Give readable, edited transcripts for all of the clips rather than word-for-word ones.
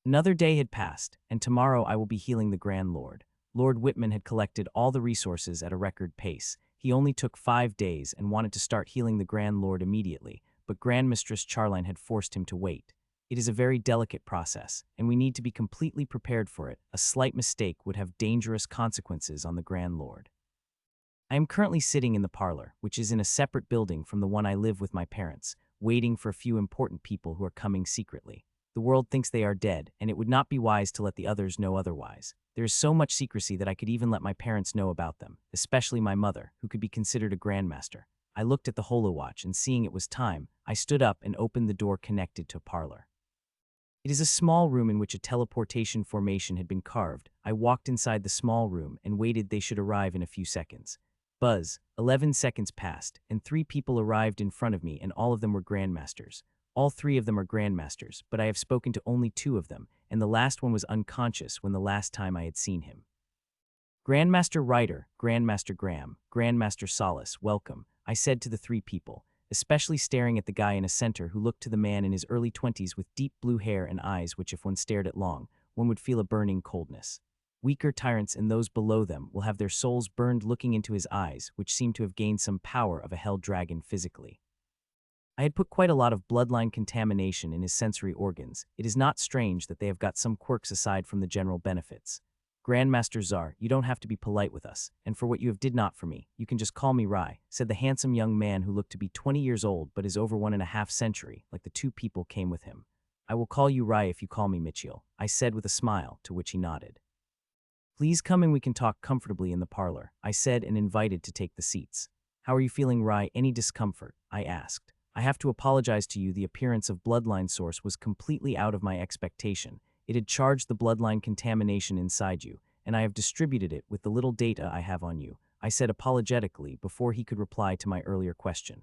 Another day had passed, and tomorrow I will be healing the Grand Lord. Lord Whitman had collected all the resources at a record pace. He only took 5 days and wanted to start healing the Grand Lord immediately, but Grandmistress Charline had forced him to wait. It is a very delicate process, and we need to be completely prepared for it. A slight mistake would have dangerous consequences on the Grand Lord. I am currently sitting in the parlor, which is in a separate building from the one I live with my parents, waiting for a few important people who are coming secretly. The world thinks they are dead, and it would not be wise to let the others know otherwise. There is so much secrecy that I could even let my parents know about them, especially my mother, who could be considered a grandmaster. I looked at the holowatch, and seeing it was time, I stood up and opened the door connected to a parlor. It is a small room in which a teleportation formation had been carved. I walked inside the small room and waited they should arrive in a few seconds. Buzz, 11 seconds passed, and 3 people arrived in front of me, and all of them were grandmasters. All 3 of them are grandmasters, but I have spoken to only 2 of them, and the last one was unconscious when the last time I had seen him. Grandmaster Ryder, Grandmaster Graham, Grandmaster Solace, welcome, I said to the 3 people, especially staring at the guy in the center who looked to the man in his early 20s with deep blue hair and eyes which if one stared at long, one would feel a burning coldness. Weaker tyrants and those below them will have their souls burned looking into his eyes, which seem to have gained some power of a hell dragon physically. I had put quite a lot of bloodline contamination in his sensory organs. It is not strange that they have got some quirks aside from the general benefits. Grandmaster Czar, you don't have to be polite with us, and for what you have did not for me, you can just call me Rai, said the handsome young man who looked to be 20 years old but is over 1.5 centuries, like the 2 people came with him. I will call you Rai if you call me Mitchell, I said with a smile, to which he nodded. Please come and we can talk comfortably in the parlor, I said and invited to take the seats. How are you feeling, Rai? Any discomfort? I asked. I have to apologize to you, the appearance of bloodline source was completely out of my expectation. It had charged the bloodline contamination inside you, and I have distributed it with the little data I have on you, I said apologetically before he could reply to my earlier question.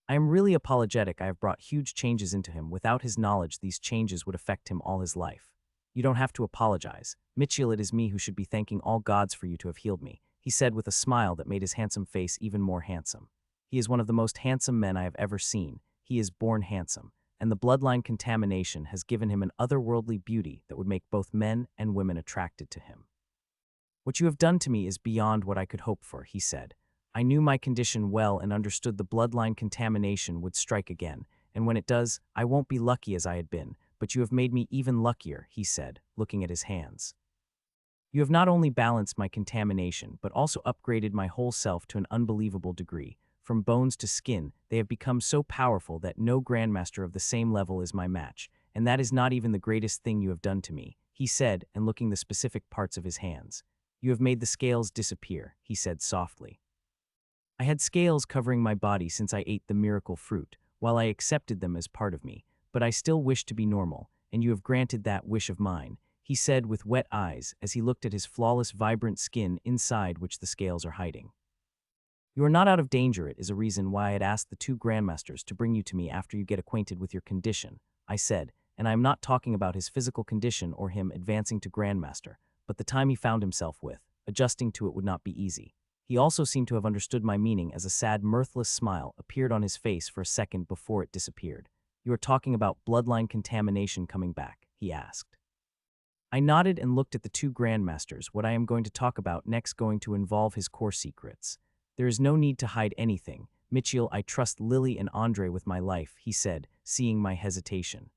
I am really apologetic. I have brought huge changes into him. Without his knowledge, these changes would affect him all his life. You don't have to apologize. Mitchell, it is me who should be thanking all gods for you to have healed me, he said with a smile that made his handsome face even more handsome. He is one of the most handsome men I have ever seen. He is born handsome, and the bloodline contamination has given him an otherworldly beauty that would make both men and women attracted to him. What you have done to me is beyond what I could hope for, he said. I knew my condition well and understood the bloodline contamination would strike again, and when it does, I won't be lucky as I had been, but you have made me even luckier, he said, looking at his hands. You have not only balanced my contamination, but also upgraded my whole self to an unbelievable degree. From bones to skin, they have become so powerful that no grandmaster of the same level is my match, and that is not even the greatest thing you have done to me, he said, and looking the specific parts of his hands. You have made the scales disappear, he said softly. I had scales covering my body since I ate the miracle fruit, while I accepted them as part of me, but I still wish to be normal, and you have granted that wish of mine, he said with wet eyes as he looked at his flawless, vibrant skin inside which the scales are hiding. You are not out of danger. It is a reason why I had asked the 2 grandmasters to bring you to me after you get acquainted with your condition, I said, and I am not talking about his physical condition or him advancing to grandmaster, but the time he found himself with. Adjusting to it would not be easy. He also seemed to have understood my meaning as a sad, mirthless smile appeared on his face for a second before it disappeared. You are talking about bloodline contamination coming back, he asked. I nodded and looked at the 2 grandmasters. What I am going to talk about next going to involve his core secrets. There is no need to hide anything. Mitchell, I trust Lily and Andre with my life, he said, seeing my hesitation.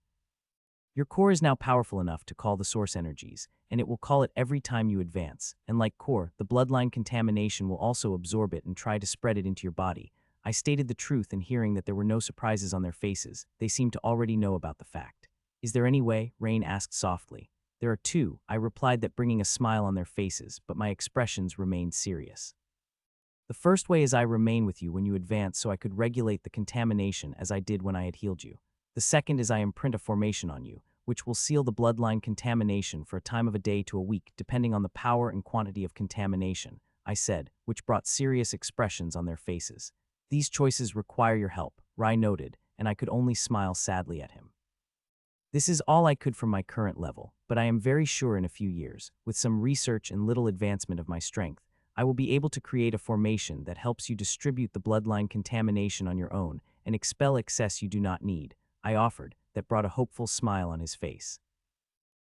Your core is now powerful enough to call the source energies, and it will call it every time you advance, and like core, the bloodline contamination will also absorb it and try to spread it into your body. I stated the truth, and hearing that there were no surprises on their faces, they seemed to already know about the fact. Is there any way? Rain asked softly. There are 2, I replied, that bringing a smile on their faces, but my expressions remained serious. The first way is I remain with you when you advance so I could regulate the contamination as I did when I had healed you. The second is I imprint a formation on you, which will seal the bloodline contamination for a time of a day to a week depending on the power and quantity of contamination, I said, which brought serious expressions on their faces. These choices require your help, Rai noted, and I could only smile sadly at him. This is all I could from my current level, but I am very sure in a few years, with some research and little advancement of my strength, I will be able to create a formation that helps you distribute the bloodline contamination on your own and expel excess you do not need, I offered, that brought a hopeful smile on his face.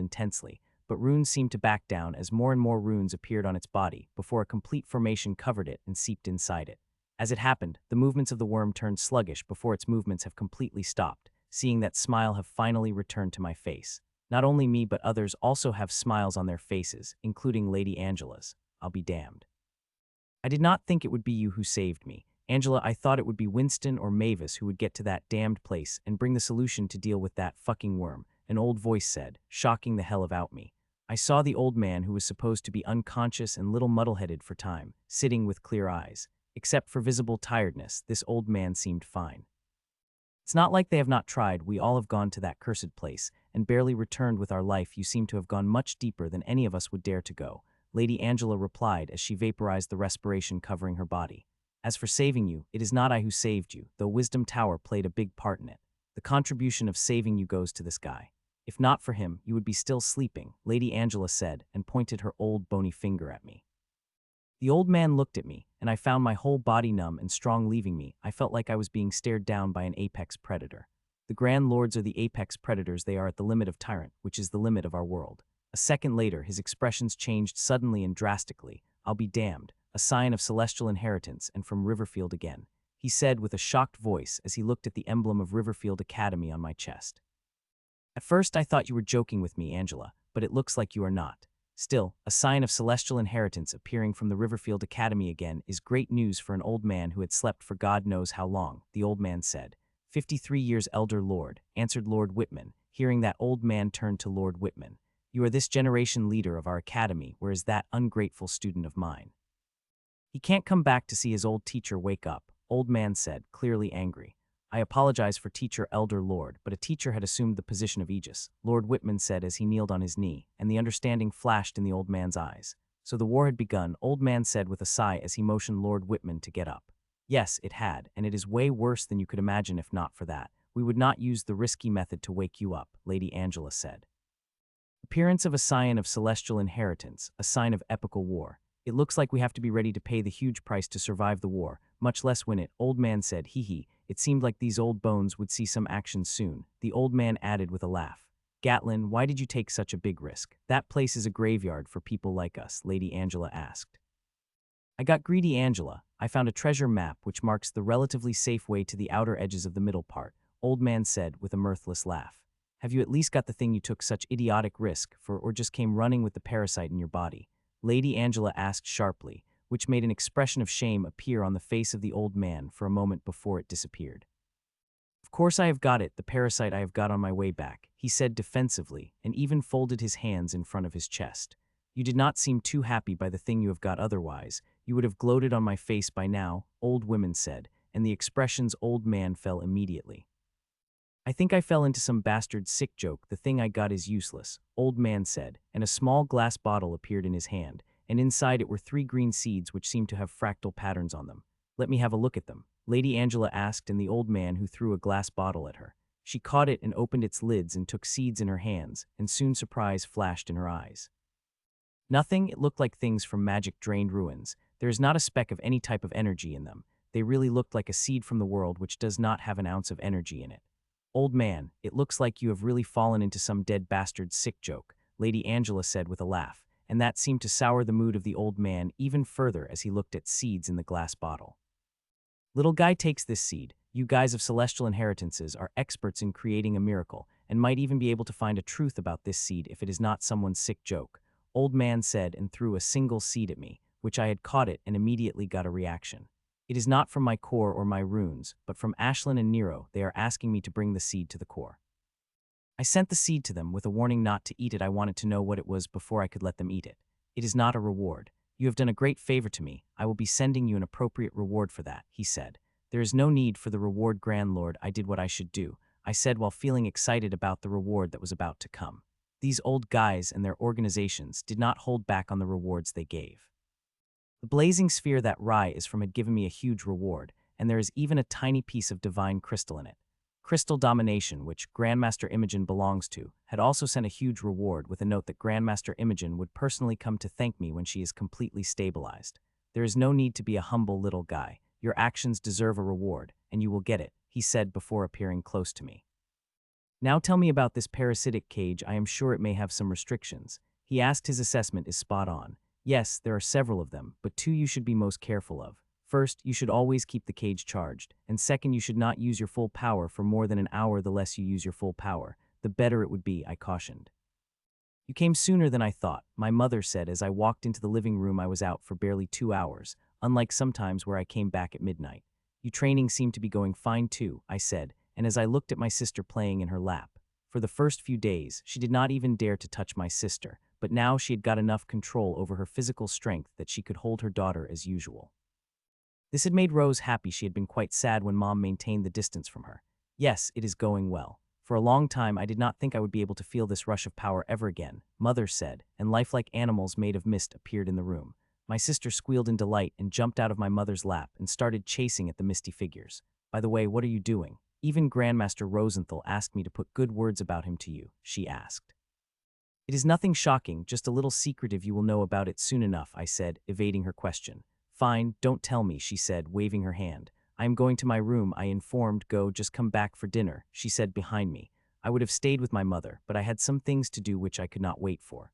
intensely, but runes seemed to back down as more and more runes appeared on its body before a complete formation covered it and seeped inside it. As it happened, the movements of the worm turned sluggish before its movements have completely stopped, seeing that smile have finally returned to my face. Not only me but others also have smiles on their faces, including Lady Angela's. I'll be damned. I did not think it would be you who saved me. Angela, I thought it would be Winston or Mavis who would get to that damned place and bring the solution to deal with that fucking worm, an old voice said, shocking the hell out me. I saw the old man who was supposed to be unconscious and little muddle-headed for time, sitting with clear eyes. Except for visible tiredness, this old man seemed fine. It's not like they have not tried. We all have gone to that cursed place, and barely returned with our life. You seem to have gone much deeper than any of us would dare to go, Lady Angela replied as she vaporized the respiration covering her body. As for saving you, it is not I who saved you, though Wisdom Tower played a big part in it. The contribution of saving you goes to this guy. If not for him, you would be still sleeping, Lady Angela said, and pointed her old bony finger at me. The old man looked at me, and I found my whole body numb and strong leaving me. I felt like I was being stared down by an apex predator. The Grand Lords are the apex predators. They are at the limit of Tyrant, which is the limit of our world. A second later, his expressions changed suddenly and drastically. "I'll be damned. A sign of celestial inheritance and from Riverfield again," he said with a shocked voice as he looked at the emblem of Riverfield Academy on my chest. "At first I thought you were joking with me, Angela, but it looks like you are not. Still, a sign of celestial inheritance appearing from the Riverfield Academy again is great news for an old man who had slept for God knows how long," the old man said. 53 years elder Lord," answered Lord Whitman. Hearing that, old man turned to Lord Whitman. "You are this generation leader of our academy, whereas that ungrateful student of mine. He can't come back to see his old teacher wake up," old man said, clearly angry. "I apologize for teacher elder Lord, but a teacher had assumed the position of Aegis," Lord Whitman said as he kneeled on his knee, and the understanding flashed in the old man's eyes. "So the war had begun," old man said with a sigh as he motioned Lord Whitman to get up. "Yes, it had, and it is way worse than you could imagine. If not for that, we would not use the risky method to wake you up," Lady Angela said. "Appearance of a sign of celestial inheritance, a sign of epical war. It looks like we have to be ready to pay the huge price to survive the war, much less win it," old man said. "Hee. It seemed like these old bones would see some action soon," the old man added with a laugh. "Gatlin, why did you take such a big risk? That place is a graveyard for people like us," Lady Angela asked. "I got greedy, Angela. I found a treasure map which marks the relatively safe way to the outer edges of the middle part," old man said with a mirthless laugh. "Have you at least got the thing you took such idiotic risk for, or just came running with the parasite in your body?" Lady Angela asked sharply, which made an expression of shame appear on the face of the old man for a moment before it disappeared. "Of course I have got it, the parasite I have got on my way back," he said defensively, and even folded his hands in front of his chest. "You did not seem too happy by the thing you have got otherwise. You would have gloated on my face by now," old woman said, and the expressions old man fell immediately. "I think I fell into some bastard sick joke. The thing I got is useless," old man said, and a small glass bottle appeared in his hand, and inside it were 3 green seeds which seemed to have fractal patterns on them. "Let me have a look at them," Lady Angela asked, and the old man who threw a glass bottle at her. She caught it and opened its lids and took seeds in her hands, and soon surprise flashed in her eyes. Nothing, it looked like things from magic-drained ruins. There is not a speck of any type of energy in them. They really looked like a seed from the world which does not have an ounce of energy in it. "Old man, it looks like you have really fallen into some dead bastard's sick joke," Lady Angela said with a laugh, and that seemed to sour the mood of the old man even further as he looked at seeds in the glass bottle. "Little guy takes this seed. You guys of celestial inheritances are experts in creating a miracle, and might even be able to find a truth about this seed if it is not someone's sick joke," old man said, and threw a single seed at me, which I had caught it and immediately got a reaction. "It is not from my core or my runes, but from Ashlyn and Nero. They are asking me to bring the seed to the core." I sent the seed to them with a warning not to eat it. I wanted to know what it was before I could let them eat it. "It is not a reward. You have done a great favor to me. I will be sending you an appropriate reward for that," he said. "There is no need for the reward, Grand Lord. I did what I should do," I said while feeling excited about the reward that was about to come. These old guys and their organizations did not hold back on the rewards they gave. The blazing sphere that Rye is from had given me a huge reward, and there is even a tiny piece of divine crystal in it. Crystal Domination, which Grandmaster Imogen belongs to, had also sent a huge reward with a note that Grandmaster Imogen would personally come to thank me when she is completely stabilized. "There is no need to be a humble little guy. Your actions deserve a reward, and you will get it," he said before appearing close to me. "Now tell me about this parasitic cage. I am sure it may have some restrictions." He asked. His assessment is spot on. "Yes, there are several of them, but 2 you should be most careful of. First, you should always keep the cage charged, and second, you should not use your full power for more than an hour. The less you use your full power, the better it would be," I cautioned. "You came sooner than I thought," my mother said as I walked into the living room. "I was out for barely 2 hours, unlike sometimes where I came back at midnight." "Your training seemed to be going fine too," I said, and as I looked at my sister playing in her lap. For the first few days, she did not even dare to touch my sister, but now she had got enough control over her physical strength that she could hold her daughter as usual. This had made Rose happy. She had been quite sad when Mom maintained the distance from her. "Yes, it is going well. For a long time I did not think I would be able to feel this rush of power ever again," Mother said, and lifelike animals made of mist appeared in the room. My sister squealed in delight and jumped out of my mother's lap and started chasing at the misty figures. "By the way, what are you doing? Even Grandmaster Rosenthal asked me to put good words about him to you," she asked. "It is nothing shocking, just a little secretive. You will know about it soon enough," I said, evading her question. "Fine, don't tell me," she said, waving her hand. "I am going to my room," I informed. "Go, just come back for dinner," she said behind me. I would have stayed with my mother, but I had some things to do which I could not wait for.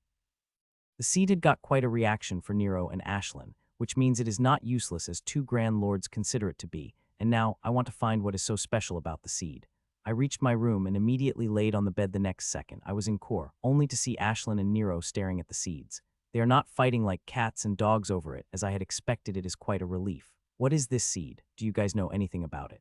The seed had got quite a reaction for Nero and Ashlyn, which means it is not useless as two Grand Lords consider it to be, and now I want to find what is so special about the seed. I reached my room and immediately laid on the bed the next second. I was in core, only to see Ashlyn and Nero staring at the seeds. They are not fighting like cats and dogs over it, as I had expected. It is quite a relief. What is this seed? Do you guys know anything about it?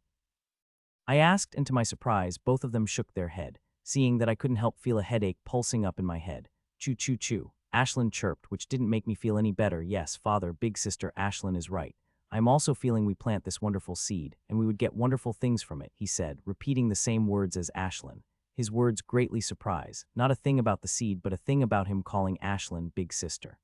I asked, and to my surprise, both of them shook their head, seeing that I couldn't help feel a headache pulsing up in my head. Choo choo choo. Ashlyn chirped, which didn't make me feel any better. Yes, father, big sister Ashlyn is right. I'm also feeling we plant this wonderful seed, and we would get wonderful things from it, he said, repeating the same words as Ashlyn. His words greatly surprise. Not a thing about the seed, but a thing about him calling Ashlyn big sister.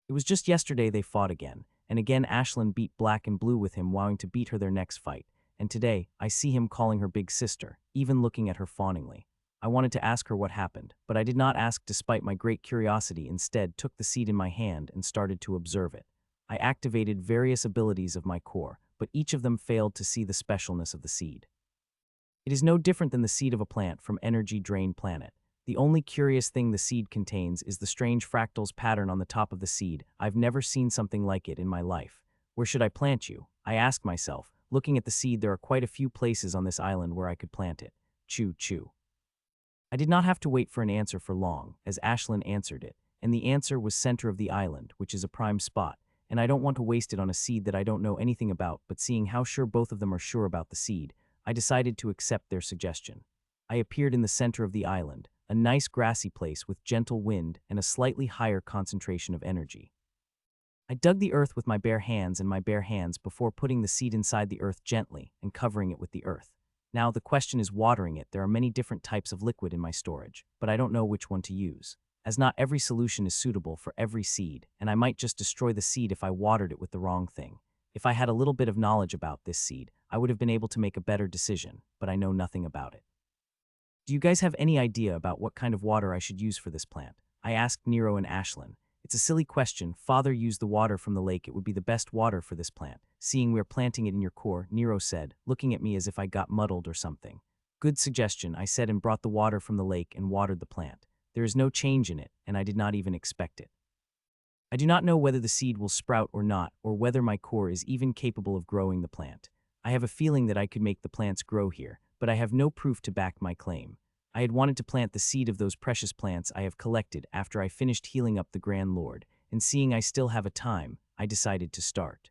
It was just yesterday they fought again, and again Ashlyn beat Black and Blue with him vowing to beat her their next fight, and today I see him calling her big sister, even looking at her fawningly. I wanted to ask her what happened, but I did not ask despite my great curiosity. Instead, took the seed in my hand and started to observe it. I activated various abilities of my core, but each of them failed to see the specialness of the seed. It is no different than the seed of a plant from Energy Drain Planet. The only curious thing the seed contains is the strange fractals pattern on the top of the seed. I've never seen something like it in my life. Where should I plant you? I asked myself. Looking at the seed, there are quite a few places on this island where I could plant it. Choo choo. I did not have to wait for an answer for long, as Ashlyn answered it, and the answer was center of the island, which is a prime spot, and I don't want to waste it on a seed that I don't know anything about, but seeing how sure both of them are sure about the seed, I decided to accept their suggestion. I appeared in the center of the island, a nice grassy place with gentle wind and a slightly higher concentration of energy. I dug the earth with my bare hands before putting the seed inside the earth gently and covering it with the earth. Now the question is watering it. There are many different types of liquid in my storage, but I don't know which one to use, as not every solution is suitable for every seed, and I might just destroy the seed if I watered it with the wrong thing. If I had a little bit of knowledge about this seed, I would have been able to make a better decision, but I know nothing about it. Do you guys have any idea about what kind of water I should use for this plant? I asked Nero and Ashlyn. It's a silly question. Father used the water from the lake. It would be the best water for this plant. Seeing we're planting it in your core, Nero said, looking at me as if I got muddled or something. Good suggestion, I said, and brought the water from the lake and watered the plant. There is no change in it, and I did not even expect it. I do not know whether the seed will sprout or not, or whether my core is even capable of growing the plant. I have a feeling that I could make the plants grow here, but I have no proof to back my claim. I had wanted to plant the seed of those precious plants I have collected after I finished healing up the Grand Lord, and seeing I still have a time, I decided to start.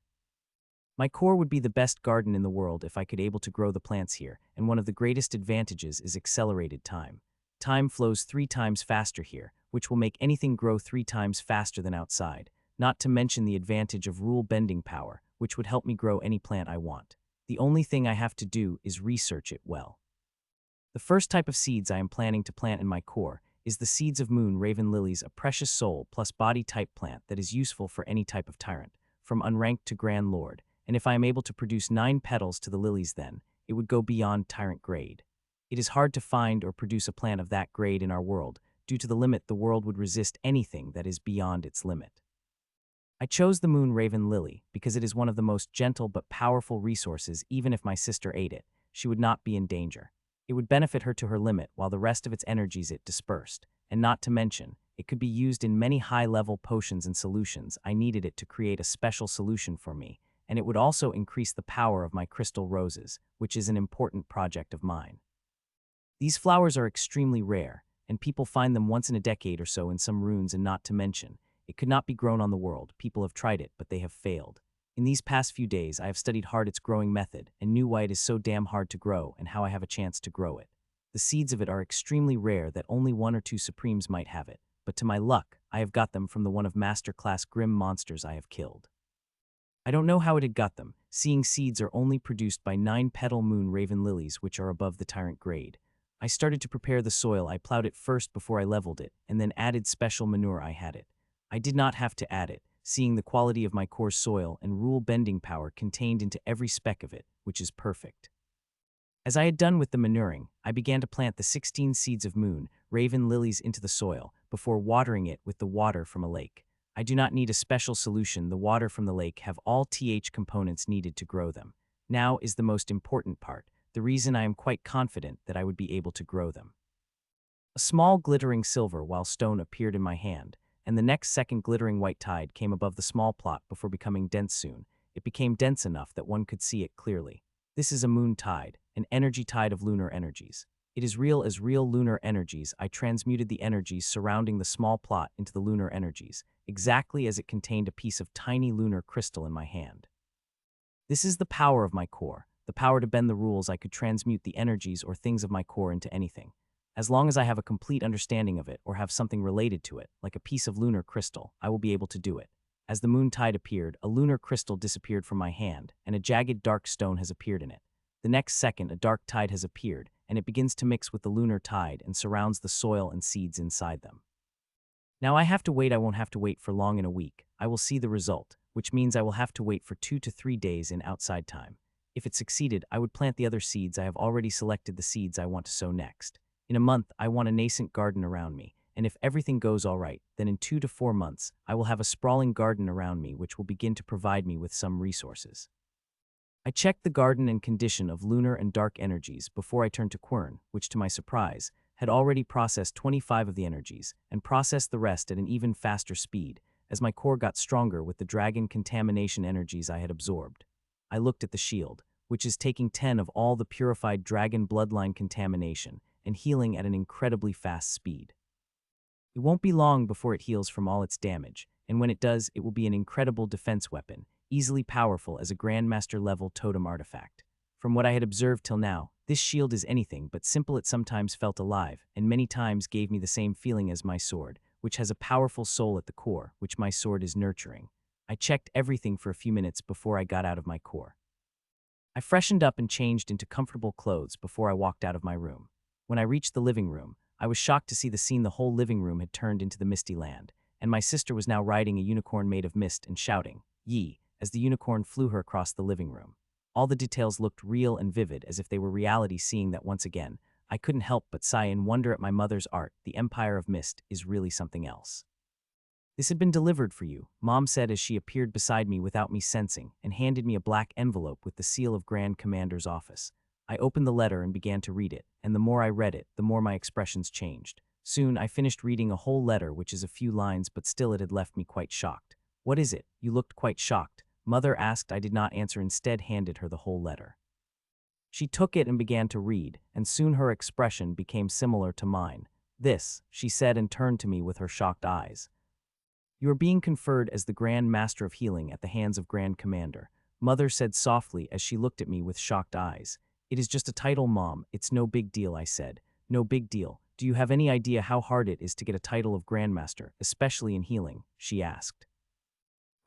My core would be the best garden in the world if I could able to grow the plants here, and one of the greatest advantages is accelerated time. Time flows 3 times faster here, which will make anything grow 3 times faster than outside, not to mention the advantage of rule bending power, which would help me grow any plant I want. The only thing I have to do is research it well. The first type of seeds I am planning to plant in my core is the seeds of Moon Raven Lilies, a precious soul plus body type plant that is useful for any type of tyrant, from unranked to Grand Lord, and if I am able to produce 9 petals to the lilies then, it would go beyond tyrant grade. It is hard to find or produce a plant of that grade in our world. Due to the limit, the world would resist anything that is beyond its limit. I chose the Moon Raven Lily because it is one of the most gentle but powerful resources. Even if my sister ate it, she would not be in danger. It would benefit her to her limit while the rest of its energies it dispersed, and not to mention, it could be used in many high-level potions and solutions. I needed it to create a special solution for me, and it would also increase the power of my crystal roses, which is an important project of mine. These flowers are extremely rare, and people find them once in a decade or so in some ruins, and not to mention, it could not be grown on the world. People have tried it, but they have failed. In these past few days, I have studied hard its growing method and knew why it is so damn hard to grow and how I have a chance to grow it. The seeds of it are extremely rare that only 1 or 2 supremes might have it, but to my luck, I have got them from the one of master-class grim monsters I have killed. I don't know how it had got them, seeing seeds are only produced by 9-petal Moon Raven Lilies, which are above the tyrant grade. I started to prepare the soil. I plowed it first before I leveled it, and then added special manure. I had it. I did not have to add it, seeing the quality of my core soil and rule bending power contained into every speck of it, which is perfect. As I had done with the manuring, I began to plant the 16 seeds of Moon Raven Lilies into the soil before watering it with the water from a lake. I do not need a special solution. The water from the lake have all TH components needed to grow them. Now is the most important part, the reason I am quite confident that I would be able to grow them. A small glittering silver while stone appeared in my hand, and the next second glittering white tide came above the small plot before becoming dense soon. It became dense enough that one could see it clearly. This is a moon tide, an energy tide of lunar energies. It is real as real lunar energies. I transmuted the energies surrounding the small plot into the lunar energies, exactly as it contained a piece of tiny lunar crystal in my hand. This is the power of my core, the power to bend the rules. I could transmute the energies or things of my core into anything. As long as I have a complete understanding of it or have something related to it, like a piece of lunar crystal, I will be able to do it. As the moon tide appeared, a lunar crystal disappeared from my hand, and a jagged dark stone has appeared in it. The next second, a dark tide has appeared, and it begins to mix with the lunar tide and surrounds the soil and seeds inside them. Now I have to wait. I won't have to wait for long in a week. I will see the result, which means I will have to wait for 2 to 3 days in outside time. If it succeeded, I would plant the other seeds. I have already selected the seeds I want to sow next. In a month, I want a nascent garden around me, and if everything goes all right, then in 2 to 4 months, I will have a sprawling garden around me which will begin to provide me with some resources. I checked the garden and condition of lunar and dark energies before I turned to Quern, which to my surprise, had already processed 25 of the energies, and processed the rest at an even faster speed, as my core got stronger with the dragon contamination energies I had absorbed. I looked at the shield, which is taking 10 of all the purified dragon bloodline contamination, and healing at an incredibly fast speed. It won't be long before it heals from all its damage, and when it does, it will be an incredible defense weapon, easily powerful as a Grandmaster level totem artifact. From what I had observed till now, this shield is anything but simple. It sometimes felt alive, and many times gave me the same feeling as my sword, which has a powerful soul at the core, which my sword is nurturing. I checked everything for a few minutes before I got out of my core. I freshened up and changed into comfortable clothes before I walked out of my room. When I reached the living room, I was shocked to see the scene. The whole living room had turned into the misty land, and my sister was now riding a unicorn made of mist and shouting, "Yee," as the unicorn flew her across the living room. All the details looked real and vivid, as if they were reality. Seeing that once again, I couldn't help but sigh in wonder at my mother's art. The Empire of Mist is really something else. "This had been delivered for you," Mom said as she appeared beside me without me sensing, and handed me a black envelope with the seal of Grand Commander's office. I opened the letter and began to read it, and the more I read it, the more my expressions changed. Soon I finished reading a whole letter, which is a few lines, but still it had left me quite shocked. "What is it? You looked quite shocked," Mother asked. I did not answer, instead handed her the whole letter. She took it and began to read, and soon her expression became similar to mine. "This," she said, and turned to me with her shocked eyes. "You are being conferred as the Grand Master of Healing at the hands of Grand Commander," Mother said softly as she looked at me with shocked eyes. "It is just a title, Mom. It's no big deal," I said. "No big deal. Do you have any idea how hard it is to get a title of Grandmaster, especially in healing?" she asked.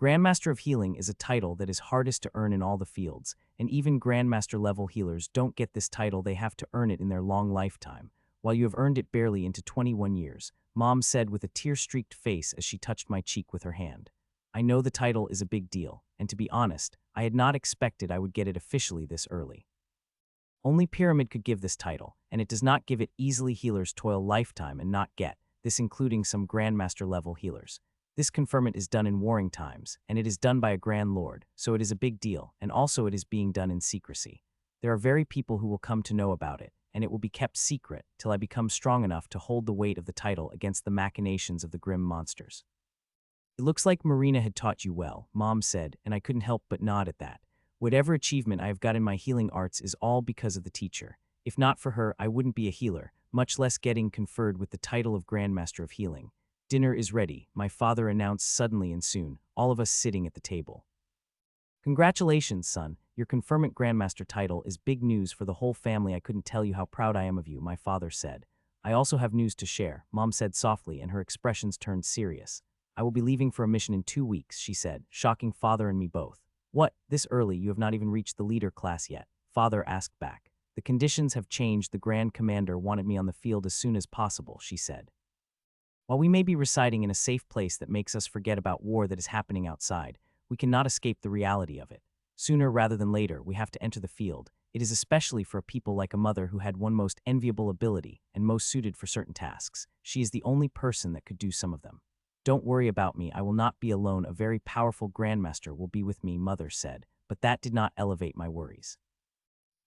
Grandmaster of Healing is a title that is hardest to earn in all the fields, and even Grandmaster level healers don't get this title. They have to earn it in their long lifetime, while you have earned it barely into 21 years, Mom said with a tear-streaked face as she touched my cheek with her hand. "I know the title is a big deal, and to be honest, I had not expected I would get it officially this early. Only Pyramid could give this title, and it does not give it easily. Healers toil lifetime and not get this, including some Grandmaster level healers. This conferment is done in warring times, and it is done by a Grand Lord, so it is a big deal, and also it is being done in secrecy. There are very people who will come to know about it, and it will be kept secret till I become strong enough to hold the weight of the title against the machinations of the grim monsters." "It looks like Marina had taught you well," Mom said, and I couldn't help but nod at that. Whatever achievement I have got in my healing arts is all because of the teacher. If not for her, I wouldn't be a healer, much less getting conferred with the title of Grandmaster of Healing. "Dinner is ready," my father announced suddenly, and soon, all of us sitting at the table. "Congratulations, son. Your conferment Grandmaster title is big news for the whole family. I couldn't tell you how proud I am of you," my father said. "I also have news to share," Mom said softly, and her expressions turned serious. "I will be leaving for a mission in 2 weeks," she said, shocking father and me both. "What, this early? You have not even reached the leader class yet?" Father asked back. "The conditions have changed. The Grand Commander wanted me on the field as soon as possible," she said. "While we may be residing in a safe place that makes us forget about war that is happening outside, we cannot escape the reality of it. Sooner rather than later, we have to enter the field. It is especially for a people like a mother who had one most enviable ability and most suited for certain tasks. She is the only person that could do some of them. Don't worry about me. I will not be alone. A very powerful Grandmaster will be with me," Mother said, but that did not elevate my worries.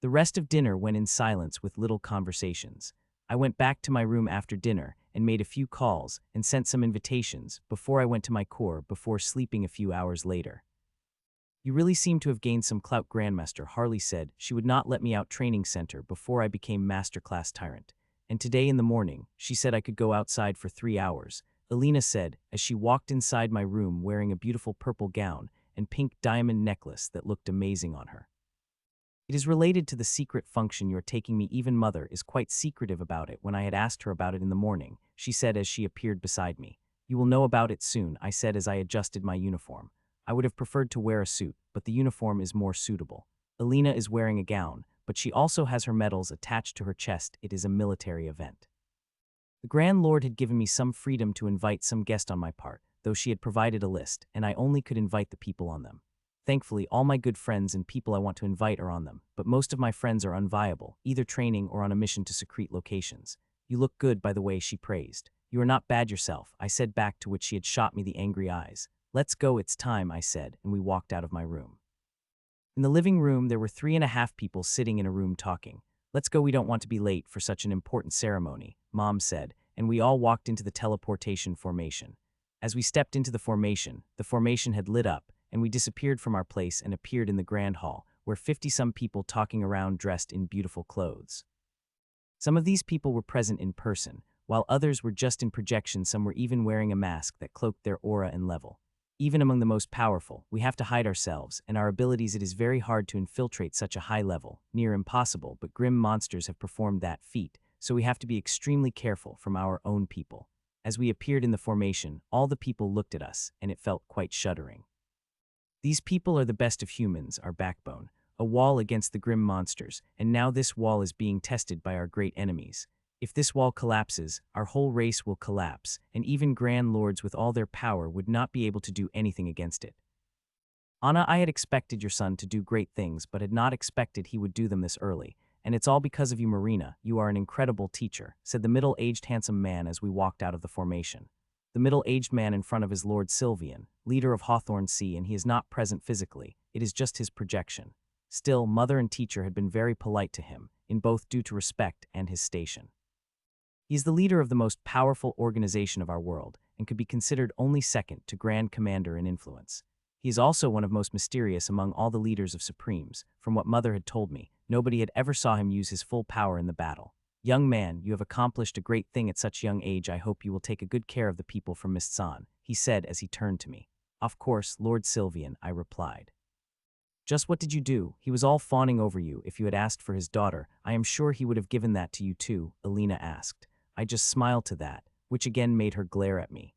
The rest of dinner went in silence with little conversations. I went back to my room after dinner, and made a few calls and sent some invitations before I went to my core before sleeping a few hours later. You really seem to have gained some clout, Grandmaster. Harley said she would not let me out training center before I became masterclass tyrant. And today in the morning, she said I could go outside for 3 hours. Alina said as she walked inside my room wearing a beautiful purple gown and pink diamond necklace that looked amazing on her. It is related to the secret function you're taking me. Even Mother is quite secretive about it. When I had asked her about it in the morning, she said as she appeared beside me. You will know about it soon, I said as I adjusted my uniform. I would have preferred to wear a suit, but the uniform is more suitable. Alina is wearing a gown, but she also has her medals attached to her chest. It is a military event. The Grand Lord had given me some freedom to invite some guest on my part, though she had provided a list, and I only could invite the people on them. Thankfully, all my good friends and people I want to invite are on them, but most of my friends are unviable, either training or on a mission to secrete locations. You look good, by the way, she praised. You are not bad yourself, I said back, to which she had shot me the angry eyes. Let's go, it's time, I said, and we walked out of my room. In the living room, there were 3.5 people sitting in a room talking. Let's go, we don't want to be late for such an important ceremony, Mom said, and we all walked into the teleportation formation. As we stepped into the formation had lit up, and we disappeared from our place and appeared in the grand hall, where 50-some people talking around dressed in beautiful clothes. Some of these people were present in person, while others were just in projection. Some were even wearing a mask that cloaked their aura and level. Even among the most powerful, we have to hide ourselves and our abilities. It is very hard to infiltrate such a high level, near impossible, but grim monsters have performed that feat, so we have to be extremely careful from our own people. As we appeared in the formation, all the people looked at us, and it felt quite shuddering. These people are the best of humans, our backbone, a wall against the grim monsters, and now this wall is being tested by our great enemies. If this wall collapses, our whole race will collapse, and even Grand Lords with all their power would not be able to do anything against it. Anna, I had expected your son to do great things, but had not expected he would do them this early, and it's all because of you, Marina. You are an incredible teacher, said the middle-aged handsome man as we walked out of the formation. The middle-aged man in front of his Lord Sylvian, leader of Hawthorne Sea, and he is not present physically, it is just his projection. Still, Mother and teacher had been very polite to him, in both due to respect and his station. He is the leader of the most powerful organization of our world, and could be considered only second to Grand Commander in influence. He is also one of most mysterious among all the leaders of Supremes. From what Mother had told me, nobody had ever saw him use his full power in the battle. Young man, you have accomplished a great thing at such young age. I hope you will take a good care of the people from Mistsan, he said as he turned to me. Of course, Lord Sylvian, I replied. Just what did you do? He was all fawning over you. If you had asked for his daughter, I am sure he would have given that to you too, Alina asked. I just smiled to that, which again made her glare at me.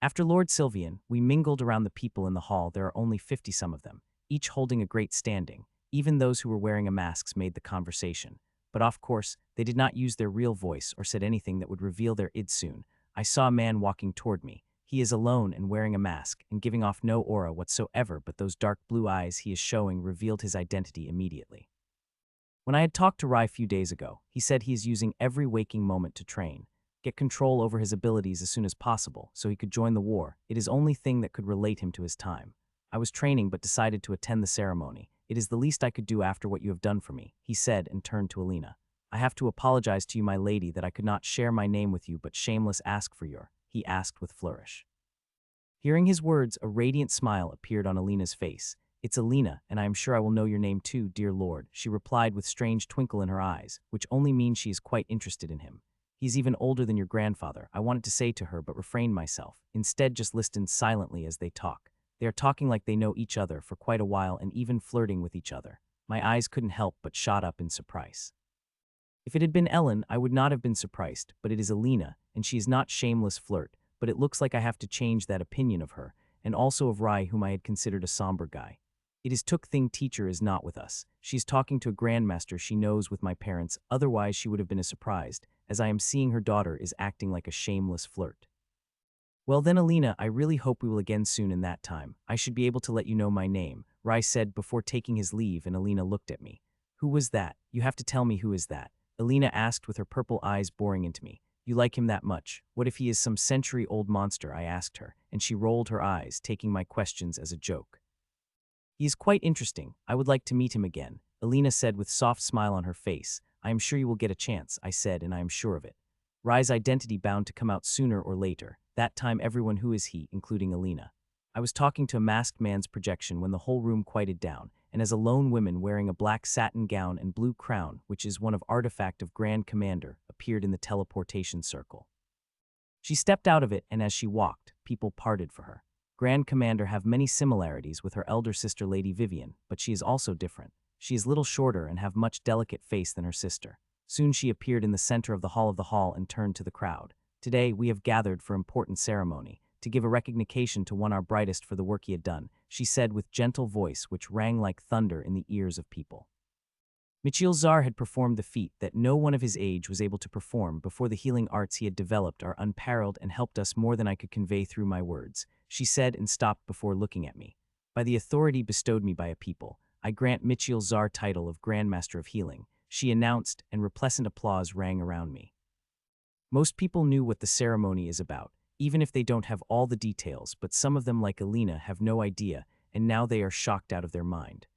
After Lord Sylvian, we mingled around the people in the hall. There are only 50-some of them, each holding a great standing. Even those who were wearing masks made the conversation. But of course, they did not use their real voice or said anything that would reveal their id soon. I saw a man walking toward me. He is alone and wearing a mask and giving off no aura whatsoever, but those dark blue eyes he is showing revealed his identity immediately. When I had talked to Rai a few days ago, he said he is using every waking moment to train, get control over his abilities as soon as possible so he could join the war. It is the only thing that could relate him to his time. I was training but decided to attend the ceremony. It is the least I could do after what you have done for me, he said and turned to Alina. I have to apologize to you, my lady, that I could not share my name with you, but shameless ask for your, he asked with flourish. Hearing his words, a radiant smile appeared on Alina's face. It's Alina, and I am sure I will know your name too, dear lord, she replied with strange twinkle in her eyes, which only means she is quite interested in him. He's even older than your grandfather, I wanted to say to her but refrained myself, instead just listened silently as they talk. They are talking like they know each other for quite a while and even flirting with each other. My eyes couldn't help but shot up in surprise. If it had been Ellen, I would not have been surprised, but it is Alina, and she is not shameless flirt, but it looks like I have to change that opinion of her, and also of Rai, whom I had considered a somber guy. It is took thing teacher is not with us. She's talking to a grandmaster she knows with my parents, otherwise she would have been as surprised, as I am seeing her daughter is acting like a shameless flirt. Well then, Alina, I really hope we will again soon. In that time, I should be able to let you know my name, Rai said before taking his leave, and Alina looked at me. Who was that? You have to tell me who is that, Alina asked with her purple eyes boring into me. You like him that much? What if he is some century-old monster? I asked her, and she rolled her eyes, taking my questions as a joke. He is quite interesting. I would like to meet him again, Alina said with soft smile on her face. I am sure you will get a chance, I said, and I am sure of it. Rai's identity bound to come out sooner or later. That time everyone who is he, including Alina. I was talking to a masked man's projection when the whole room quieted down, and as a lone woman wearing a black satin gown and blue crown, which is one of artifact of Grand Commander, appeared in the teleportation circle. She stepped out of it, and as she walked, people parted for her. Grand Commander have many similarities with her elder sister Lady Vivian, but she is also different. She is little shorter and have much delicate face than her sister. Soon she appeared in the center of the hall and turned to the crowd. Today we have gathered for important ceremony, to give a recognition to one our brightest for the work he had done, she said with gentle voice which rang like thunder in the ears of people. Michiel Zar had performed the feat that no one of his age was able to perform before. The healing arts he had developed are unparalleled and helped us more than I could convey through my words, she said and stopped before looking at me. By the authority bestowed me by a people, I grant Michiel Zar title of Grandmaster of Healing, she announced, and replacent applause rang around me. Most people knew what the ceremony is about, even if they don't have all the details, but some of them like Alina have no idea, and now they are shocked out of their mind.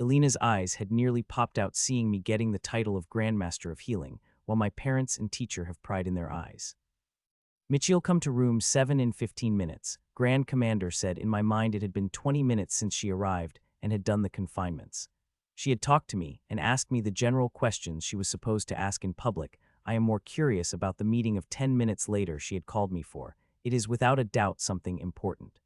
Alina's eyes had nearly popped out seeing me getting the title of Grandmaster of Healing, while my parents and teacher have pride in their eyes. Michiel, come to room 7 in 15 minutes, Grand Commander said. In my mind it had been 20 minutes since she arrived and had done the confinements. She had talked to me and asked me the general questions she was supposed to ask in public. I am more curious about the meeting of 10 minutes later she had called me for. It is without a doubt something important.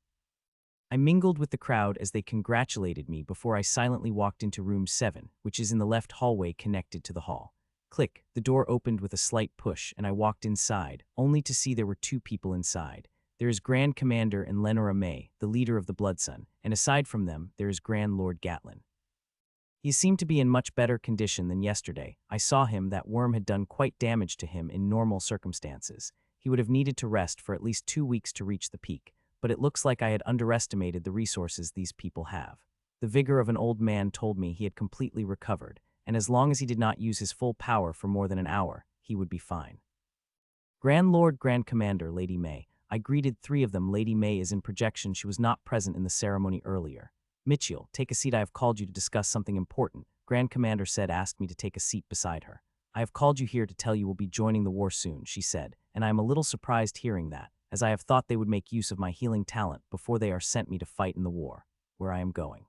I mingled with the crowd as they congratulated me before I silently walked into room 7, which is in the left hallway connected to the hall. Click, the door opened with a slight push and I walked inside, only to see there were 2 people inside. There is Grand Commander and Lenora May, the leader of the Bloodsun, and aside from them, there is Grand Lord Gatlin. He seemed to be in much better condition than yesterday. I saw him. That worm had done quite damage to him in normal circumstances. He would have needed to rest for at least 2 weeks to reach the peak, but it looks like I had underestimated the resources these people have. The vigor of an old man told me he had completely recovered, and as long as he did not use his full power for more than an hour, he would be fine. Grand Lord, Grand Commander, Lady May. I greeted 3 of them. Lady May is in projection. She was not present in the ceremony earlier. Michiel, take a seat. I have called you to discuss something important, Grand Commander said. Asked me to take a seat beside her. I have called you here to tell you we'll be joining the war soon, she said, and I am a little surprised hearing that, as I have thought they would make use of my healing talent before they are sent me to fight in the war, where I am going.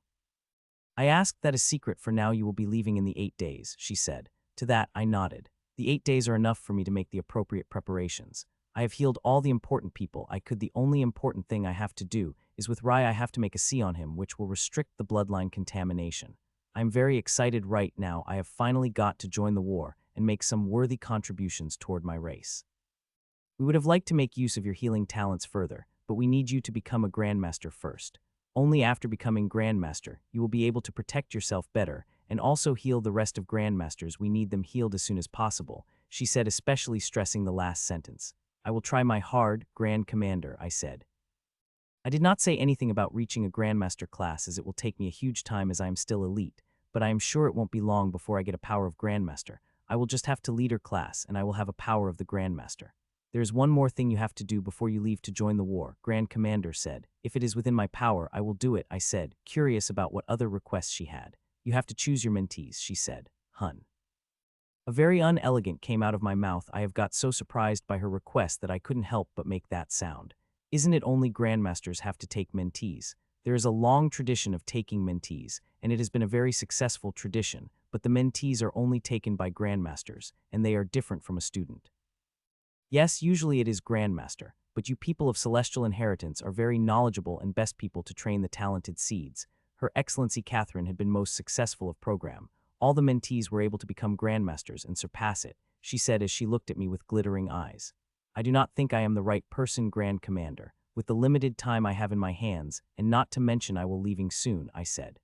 I asked that a secret. For now you will be leaving in the 8 days, she said. To that I nodded. The 8 days are enough for me to make the appropriate preparations. I have healed all the important people I could. The only important thing I have to do is with Rai. I have to make a C on him which will restrict the bloodline contamination. I am very excited right now. I have finally got to join the war and make some worthy contributions toward my race. We would have liked to make use of your healing talents further, but we need you to become a Grandmaster first. Only after becoming Grandmaster, you will be able to protect yourself better and also heal the rest of Grandmasters. We need them healed as soon as possible, she said, especially stressing the last sentence. I will try my hard, Grand Commander, I said. I did not say anything about reaching a Grandmaster class as it will take me a huge time as I am still elite, but I am sure it won't be long before I get a power of Grandmaster. I will just have to lead her class and I will have a power of the Grandmaster. There is one more thing you have to do before you leave to join the war, Grand Commander said. If it is within my power, I will do it, I said, curious about what other requests she had. You have to choose your mentees, she said. Hun. A very unelegant came out of my mouth. I have got so surprised by her request that I couldn't help but make that sound. Isn't it only Grandmasters have to take mentees? There is a long tradition of taking mentees, and it has been a very successful tradition, but the mentees are only taken by Grandmasters, and they are different from a student. Yes, usually it is Grandmaster, but you people of Celestial Inheritance are very knowledgeable and best people to train the talented seeds. Her Excellency Catherine had been most successful of program. All the mentees were able to become Grandmasters and surpass it, she said as she looked at me with glittering eyes. I do not think I am the right person, Grand Commander, with the limited time I have in my hands, and not to mention I will leaving soon, I said.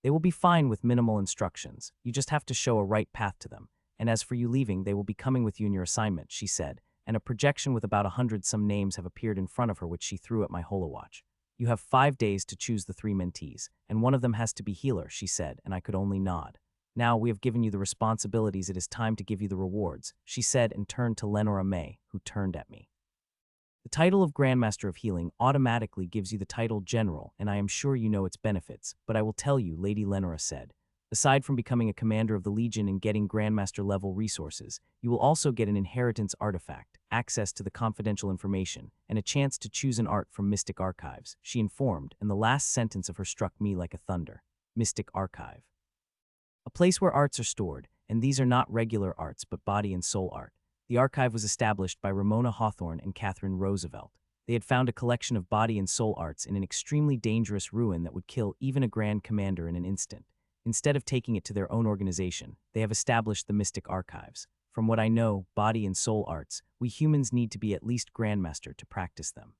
They will be fine with minimal instructions. You just have to show a right path to them. And as for you leaving, they will be coming with you in your assignment, she said, and a projection with about 100 some names have appeared in front of her which she threw at my holowatch. You have 5 days to choose the 3 mentees, and one of them has to be healer, she said, and I could only nod. Now we have given you the responsibilities, it is time to give you the rewards, she said and turned to Lenora May, who turned at me. The title of Grandmaster of Healing automatically gives you the title General, and I am sure you know its benefits, but I will tell you, Lady Lenora said. Aside from becoming a commander of the Legion and getting Grandmaster level resources, you will also get an inheritance artifact, access to the confidential information, and a chance to choose an art from Mystic Archives, she informed, and the last sentence of her struck me like a thunder. Mystic Archive. A place where arts are stored, and these are not regular arts but body and soul art. The archive was established by Ramona Hawthorne and Catherine Roosevelt. They had found a collection of body and soul arts in an extremely dangerous ruin that would kill even a Grand Commander in an instant. Instead of taking it to their own organization, they have established the Mystic Archives. From what I know, body and soul arts, we humans need to be at least Grandmaster to practice them.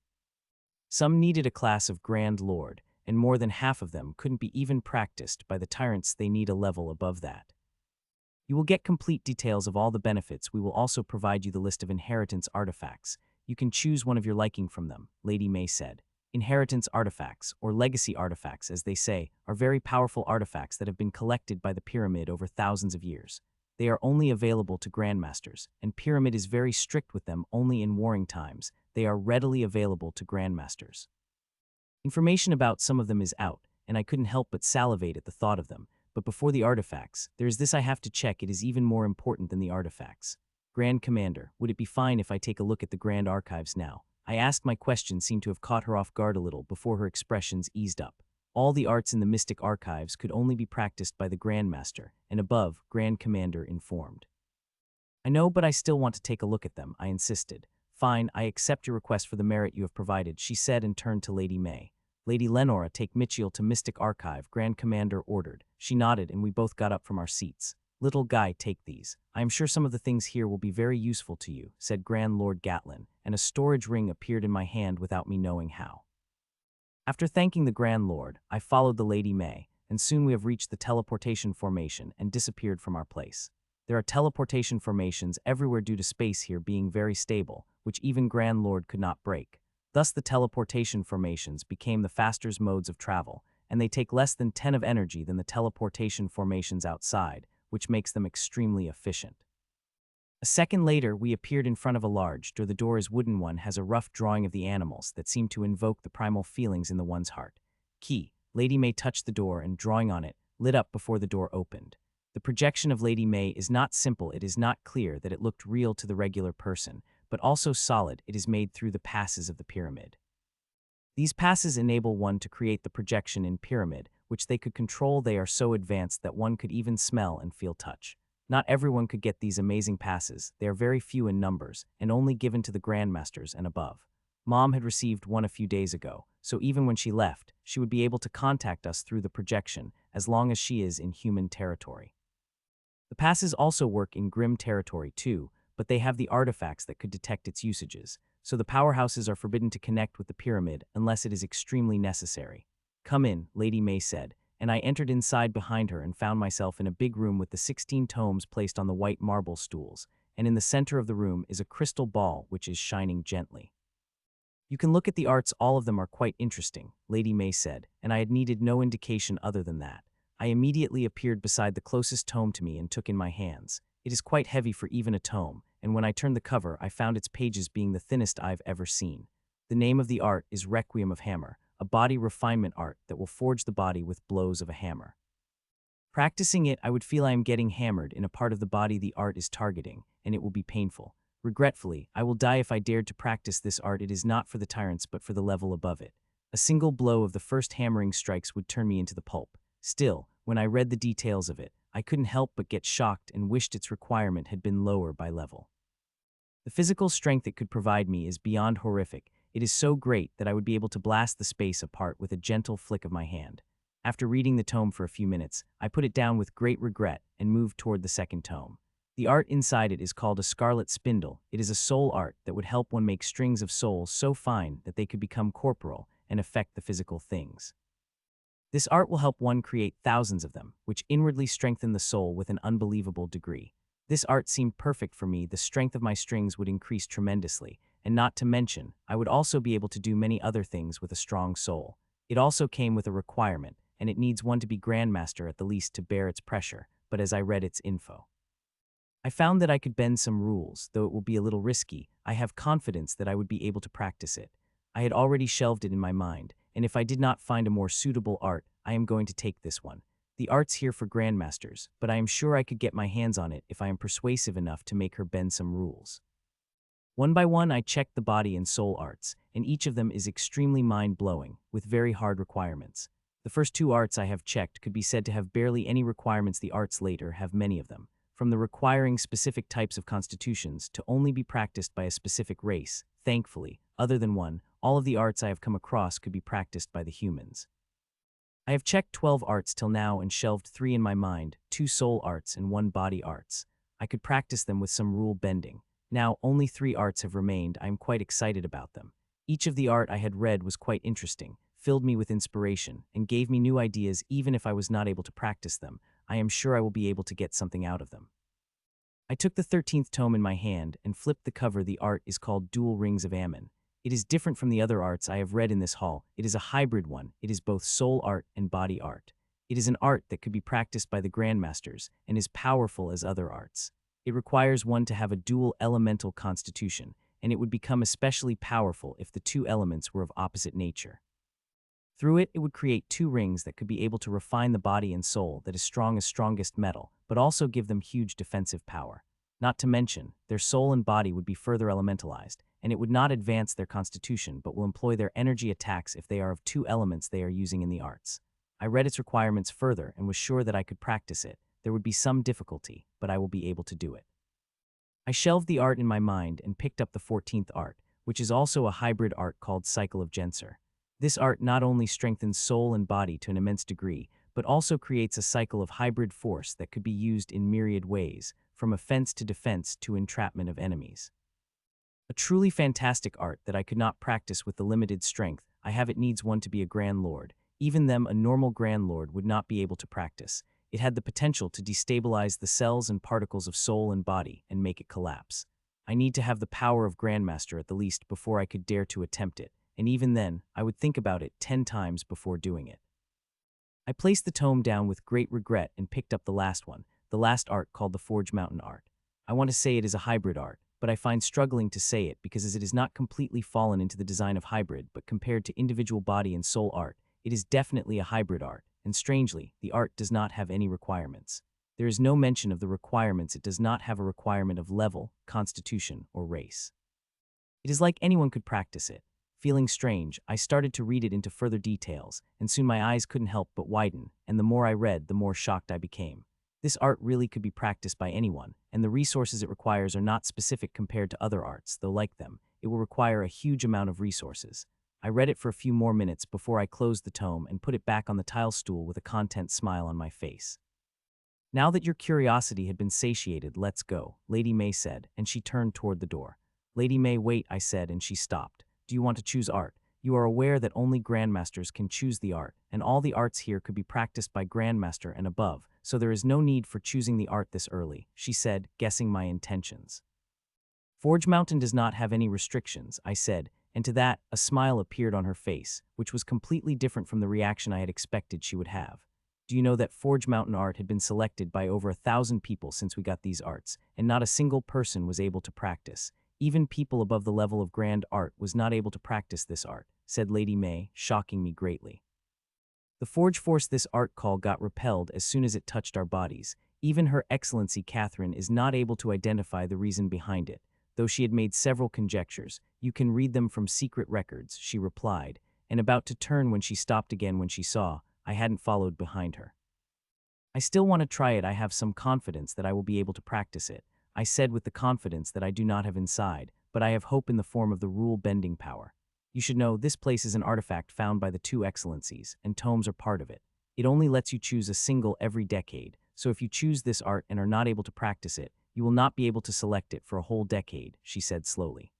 Some needed a class of Grand Lord, and more than half of them couldn't be even practiced by the tyrants. They need a level above that. You will get complete details of all the benefits. We will also provide you the list of inheritance artifacts. You can choose one of your liking from them, Lady May said. Inheritance artifacts, or legacy artifacts as they say, are very powerful artifacts that have been collected by the Pyramid over thousands of years. They are only available to Grandmasters, and Pyramid is very strict with them only in warring times. They are readily available to Grandmasters. Information about some of them is out, and I couldn't help but salivate at the thought of them. But before the artifacts, there is this I have to check. It is even more important than the artifacts. Grand Commander, would it be fine if I take a look at the Grand Archives now? I asked. My question seemed to have caught her off guard a little before her expressions eased up. All the arts in the Mystic Archives could only be practiced by the Grandmaster, and above, Grand Commander informed. I know, but I still want to take a look at them, I insisted. Fine, I accept your request for the merit you have provided, she said and turned to Lady May. Lady Lenora, take Mitchell to Mystic Archive, Grand Commander ordered. She nodded and we both got up from our seats. Little guy, take these. I am sure some of the things here will be very useful to you, said Grand Lord Gatlin, and a storage ring appeared in my hand without me knowing how. After thanking the Grand Lord, I followed the Lady May, and soon we have reached the teleportation formation and disappeared from our place. There are teleportation formations everywhere due to space here being very stable, which even Grand Lord could not break. Thus the teleportation formations became the fastest modes of travel, and they take less than 10 of energy than the teleportation formations outside, which makes them extremely efficient. A second later, we appeared in front of a large door. The door is wooden. One has a rough drawing of the animals that seem to invoke the primal feelings in the one's heart. Key. Lady May touched the door and, drawing on it, lit up before the door opened. The projection of Lady May is not simple. It is not clear that it looked real to the regular person, but also solid. It is made through the passes of the pyramid. These passes enable one to create the projection in pyramid, which they could control. They are so advanced that one could even smell and feel touch. Not everyone could get these amazing passes. They are very few in numbers, and only given to the Grandmasters and above. Mom had received one a few days ago, so even when she left, she would be able to contact us through the projection, as long as she is in human territory. The passes also work in Grim territory too, but they have the artifacts that could detect its usages, so the powerhouses are forbidden to connect with the pyramid unless it is extremely necessary. Come in, Lady May said, and I entered inside behind her and found myself in a big room with the 16 tomes placed on the white marble stools, and in the center of the room is a crystal ball which is shining gently. You can look at the arts. All of them are quite interesting, Lady May said, and I had needed no indication other than that. I immediately appeared beside the closest tome to me and took in my hands. It is quite heavy for even a tome, and when I turned the cover, I found its pages being the thinnest I've ever seen. The name of the art is Requiem of Hammer, a body refinement art that will forge the body with blows of a hammer. Practicing it, I would feel I am getting hammered in a part of the body the art is targeting, and it will be painful. Regretfully, I will die if I dared to practice this art. It is not for the tyrants but for the level above it. A single blow of the first hammering strikes would turn me into the pulp. Still, when I read the details of it, I couldn't help but get shocked and wished its requirement had been lower by level. The physical strength it could provide me is beyond horrific. It is so great that I would be able to blast the space apart with a gentle flick of my hand. After reading the tome for a few minutes, I put it down with great regret and moved toward the second tome. The art inside it is called a scarlet spindle. It is a soul art that would help one make strings of souls so fine that they could become corporal and affect the physical things. This art will help one create thousands of them, which inwardly strengthen the soul with an unbelievable degree. This art seemed perfect for me. The strength of my strings would increase tremendously, and not to mention, I would also be able to do many other things with a strong soul. It also came with a requirement, and it needs one to be Grandmaster at the least to bear its pressure, but as I read its info, I found that I could bend some rules. Though it will be a little risky, I have confidence that I would be able to practice it. I had already shelved it in my mind, and if I did not find a more suitable art, I am going to take this one. The art's here for Grandmasters, but I am sure I could get my hands on it if I am persuasive enough to make her bend some rules. One by one, I checked the body and soul arts, and each of them is extremely mind-blowing, with very hard requirements. The first two arts I have checked could be said to have barely any requirements. The arts later have many of them, from the requiring specific types of constitutions to only be practiced by a specific race. Thankfully, other than one, all of the arts I have come across could be practiced by the humans. I have checked 12 arts till now and shelved 3 in my mind, 2 soul arts and 1 body arts. I could practice them with some rule bending. Now, only 3 arts have remained. I am quite excited about them. Each of the art I had read was quite interesting, filled me with inspiration, and gave me new ideas. Even if I was not able to practice them, I am sure I will be able to get something out of them. I took the 13th tome in my hand and flipped the cover. The art is called Dual Rings of Ammon. It is different from the other arts I have read in this haul. It is a hybrid one. It is both soul art and body art. It is an art that could be practiced by the Grandmasters and is powerful as other arts. It requires one to have a dual elemental constitution, and it would become especially powerful if the 2 elements were of opposite nature. Through it would create 2 rings that could be able to refine the body and soul that is strong as strongest metal, but also give them huge defensive power. Not to mention, their soul and body would be further elementalized, and it would not advance their constitution but will employ their energy attacks if they are of 2 elements they are using in the arts. I read its requirements further and was sure that I could practice it. There would be some difficulty, but I will be able to do it. I shelved the art in my mind and picked up the 14th art, which is also a hybrid art called Cycle of Genser. This art not only strengthens soul and body to an immense degree, but also creates a cycle of hybrid force that could be used in myriad ways, from offense to defense to entrapment of enemies. A truly fantastic art that I could not practice with the limited strength I have. It needs one to be a Grand Lord. Even them, a normal Grand Lord would not be able to practice. It had the potential to destabilize the cells and particles of soul and body and make it collapse. I need to have the power of Grandmaster at the least before I could dare to attempt it, and even then, I would think about it 10 times before doing it. I placed the tome down with great regret and picked up the last one, the last art called the Forge Mountain art. I want to say it is a hybrid art, but I find struggling to say it because as it is not completely fallen into the design of hybrid, but compared to individual body and soul art, it is definitely a hybrid art, and strangely, the art does not have any requirements. There is no mention of the requirements. It does not have a requirement of level, constitution, or race. It is like anyone could practice it. Feeling strange, I started to read it into further details, and soon my eyes couldn't help but widen, and the more I read, the more shocked I became. This art really could be practiced by anyone, and the resources it requires are not specific compared to other arts, though like them, it will require a huge amount of resources. I read it for a few more minutes before I closed the tome and put it back on the tile stool with a content smile on my face. Now that your curiosity had been satiated, let's go, Lady May said, and she turned toward the door. Lady May, wait, I said, and she stopped. Do you want to choose art? You are aware that only Grandmasters can choose the art, and all the arts here could be practiced by Grandmaster and above, so there is no need for choosing the art this early, she said, guessing my intentions. Forge Mountain does not have any restrictions, I said, and to that, a smile appeared on her face, which was completely different from the reaction I had expected she would have. Do you know that Forge Mountain art had been selected by over 1,000 people since we got these arts, and not a single person was able to practice? Even people above the level of grand art was not able to practice this art, said Lady May, shocking me greatly. The Forge Force, this art call got repelled as soon as it touched our bodies. Even Her Excellency Catherine is not able to identify the reason behind it, though she had made several conjectures. You can read them from secret records, she replied, and about to turn when she stopped again when she saw I hadn't followed behind her. I still want to try it. I have some confidence that I will be able to practice it, I said with the confidence that I do not have inside, but I have hope in the form of the rule-bending power. You should know this place is an artifact found by the 2 excellencies, and tomes are part of it. It only lets you choose a single every decade, so if you choose this art and are not able to practice it, you will not be able to select it for a whole decade, she said slowly.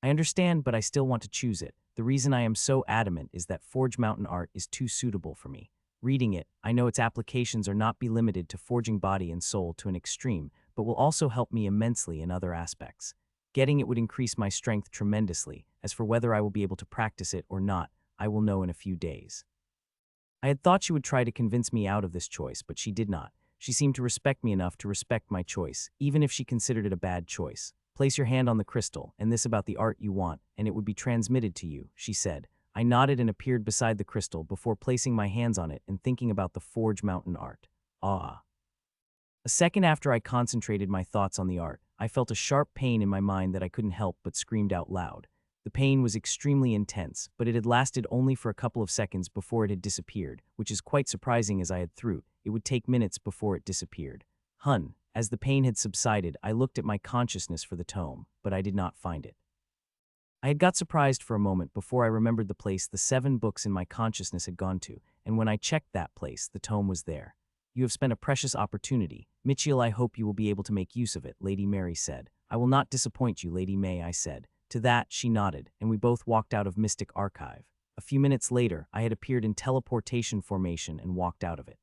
I understand, but I still want to choose it. The reason I am so adamant is that Forge Mountain art is too suitable for me. Reading it, I know its applications are not be limited to forging body and soul to an extreme, but will also help me immensely in other aspects. Getting it would increase my strength tremendously. As for whether I will be able to practice it or not, I will know in a few days. I had thought she would try to convince me out of this choice, but she did not. She seemed to respect me enough to respect my choice, even if she considered it a bad choice. Place your hand on the crystal, and this about the art you want, and it would be transmitted to you, she said. I nodded and appeared beside the crystal before placing my hands on it and thinking about the Forge Mountain art. Ah. A second after I concentrated my thoughts on the art, I felt a sharp pain in my mind that I couldn't help but screamed out loud. The pain was extremely intense, but it had lasted only for a couple of seconds before it had disappeared, which is quite surprising as I had thought it would take minutes before it disappeared. As the pain had subsided, I looked at my consciousness for the tome, but I did not find it. I had got surprised for a moment before I remembered the place the 7 books in my consciousness had gone to, and when I checked that place, the tome was there. You have spent a precious opportunity. Mitchell, I hope you will be able to make use of it, Lady Mary said. I will not disappoint you, Lady May, I said. To that, she nodded, and we both walked out of Mystic Archive. A few minutes later, I had appeared in teleportation formation and walked out of it.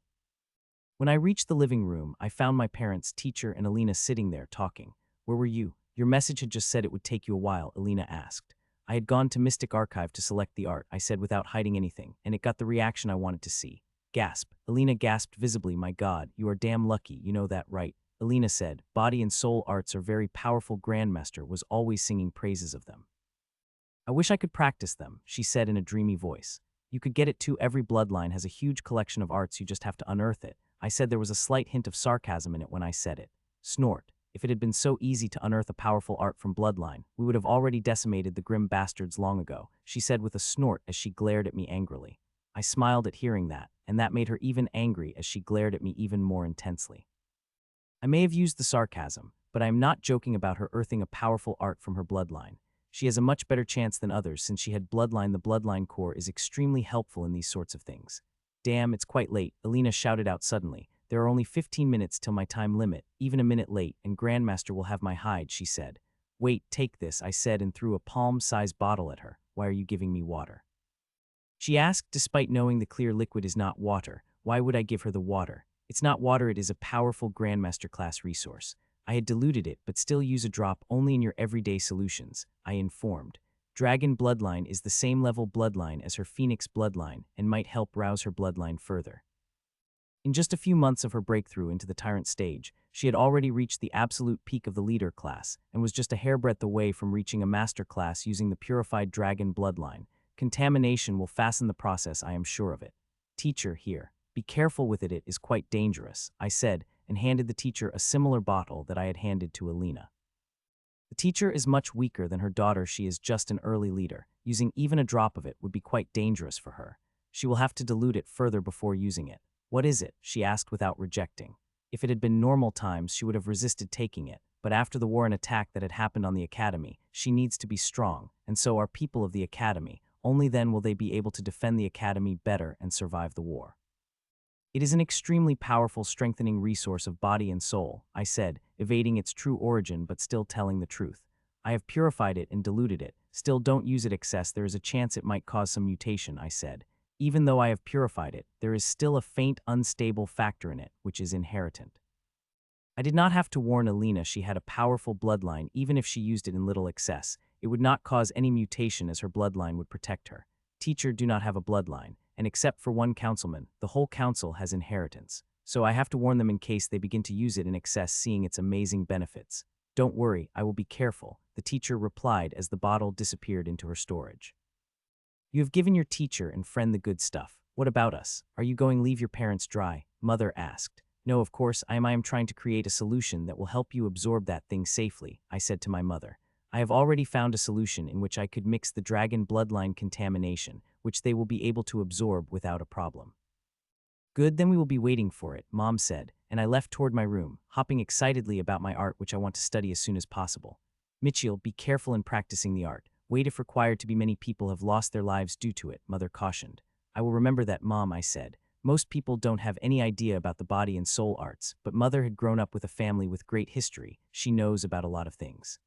When I reached the living room, I found my parents, teacher, and Alina sitting there talking. Where were you? Your message had just said it would take you a while, Alina asked. I had gone to Mystic Archive to select the art, I said without hiding anything, and it got the reaction I wanted to see. Gasp. Alina gasped visibly, my God, you are damn lucky, you know that, right? Alina said, body and soul arts are very powerful. Grandmaster was always singing praises of them. I wish I could practice them, she said in a dreamy voice. You could get it too. Every bloodline has a huge collection of arts, you just have to unearth it. I said there was a slight hint of sarcasm in it when I said it. Snort. If it had been so easy to unearth a powerful art from bloodline, we would have already decimated the grim bastards long ago, she said with a snort as she glared at me angrily. I smiled at hearing that, and that made her even angry as she glared at me even more intensely. I may have used the sarcasm, but I am not joking about her earthing a powerful art from her bloodline. She has a much better chance than others since she had bloodline. The bloodline core is extremely helpful in these sorts of things. Damn, it's quite late, Alina shouted out suddenly. There are only 15 minutes till my time limit, even a minute late, and Grandmaster will have my hide, she said. Wait, take this, I said and threw a palm-sized bottle at her. Why are you giving me water? She asked, despite knowing the clear liquid is not water. Why would I give her the water? It's not water, it is a powerful Grandmaster class resource. I had diluted it, but still use a drop only in your everyday solutions, I informed. Dragon bloodline is the same level bloodline as her Phoenix bloodline and might help rouse her bloodline further. In just a few months of her breakthrough into the Tyrant stage, she had already reached the absolute peak of the Leader class and was just a hairbreadth away from reaching a Master class using the purified Dragon bloodline. Contamination will fasten the process, I am sure of it. Teacher, here. Be careful with it, it is quite dangerous, I said, and handed the teacher a similar bottle that I had handed to Alina. The teacher is much weaker than her daughter. She is just an early leader. Using even a drop of it would be quite dangerous for her. She will have to dilute it further before using it. What is it? She asked without rejecting. If it had been normal times, she would have resisted taking it, but after the war and attack that had happened on the Academy, she needs to be strong, and so are people of the Academy. Only then will they be able to defend the Academy better and survive the war. It is an extremely powerful strengthening resource of body and soul, I said, evading its true origin but still telling the truth. I have purified it and diluted it. Still, don't use it excess. There is a chance it might cause some mutation, I said. Even though I have purified it, there is still a faint unstable factor in it, which is inheritant. I did not have to warn Alina she had a powerful bloodline. Even if she used it in little excess, it would not cause any mutation as her bloodline would protect her. Teacher do not have a bloodline, and except for one councilman, the whole council has inheritance. So I have to warn them in case they begin to use it in excess, seeing its amazing benefits. Don't worry, I will be careful, the teacher replied as the bottle disappeared into her storage. You have given your teacher and friend the good stuff. What about us? Are you going to leave your parents dry? Mother asked. No, of course, I am trying to create a solution that will help you absorb that thing safely, I said to my mother. I have already found a solution in which I could mix the dragon bloodline contamination, which they will be able to absorb without a problem. Good, then we will be waiting for it, Mom said, and I left toward my room, hopping excitedly about my art which I want to study as soon as possible. Mitchell, be careful in practicing the art. Wait if required to be many people have lost their lives due to it, Mother cautioned. I will remember that, Mom, I said. Most people don't have any idea about the body and soul arts, but Mother had grown up with a family with great history. She knows about a lot of things.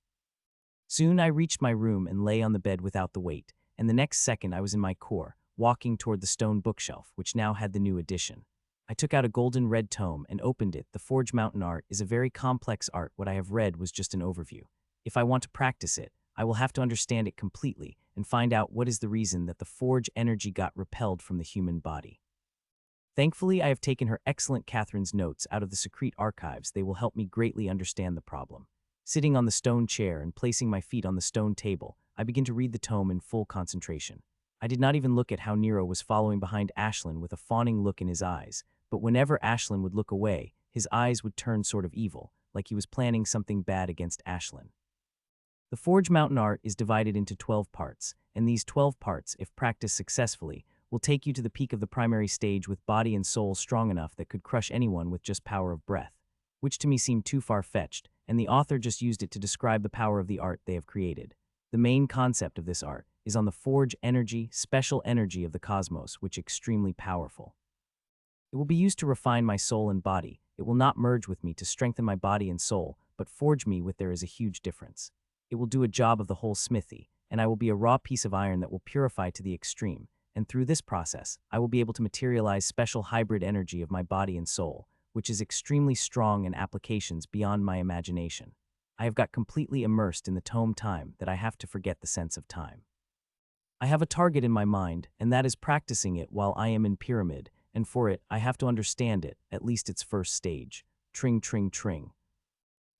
Soon I reached my room and lay on the bed without the weight, and the next second I was in my core, walking toward the stone bookshelf, which now had the new edition. I took out a golden red tome and opened it. The Forge Mountain art is a very complex art. What I have read was just an overview. If I want to practice it, I will have to understand it completely and find out what is the reason that the Forge energy got repelled from the human body. Thankfully, I have taken her excellent Catherine's notes out of the secret archives. They will help me greatly understand the problem. Sitting on the stone chair and placing my feet on the stone table, I begin to read the tome in full concentration. I did not even look at how Nero was following behind Ashlyn with a fawning look in his eyes, but whenever Ashlyn would look away, his eyes would turn sort of evil, like he was planning something bad against Ashlyn. The Forge Mountain art is divided into 12 parts, and these 12 parts, if practiced successfully, will take you to the peak of the primary stage with body and soul strong enough that could crush anyone with just power of breath, which to me seemed too far-fetched, and the author just used it to describe the power of the art they have created. The main concept of this art is on the forge energy, special energy of the cosmos, which is extremely powerful. It will be used to refine my soul and body. It will not merge with me to strengthen my body and soul, but forge me with there is a huge difference. It will do a job of the whole smithy, and I will be a raw piece of iron that will purify to the extreme, and through this process, I will be able to materialize special hybrid energy of my body and soul, which is extremely strong in applications beyond my imagination. I have got completely immersed in the tome time that I have to forget the sense of time. I have a target in my mind, and that is practicing it while I am in pyramid, and for it, I have to understand it, at least its first stage. Tring, tring, tring.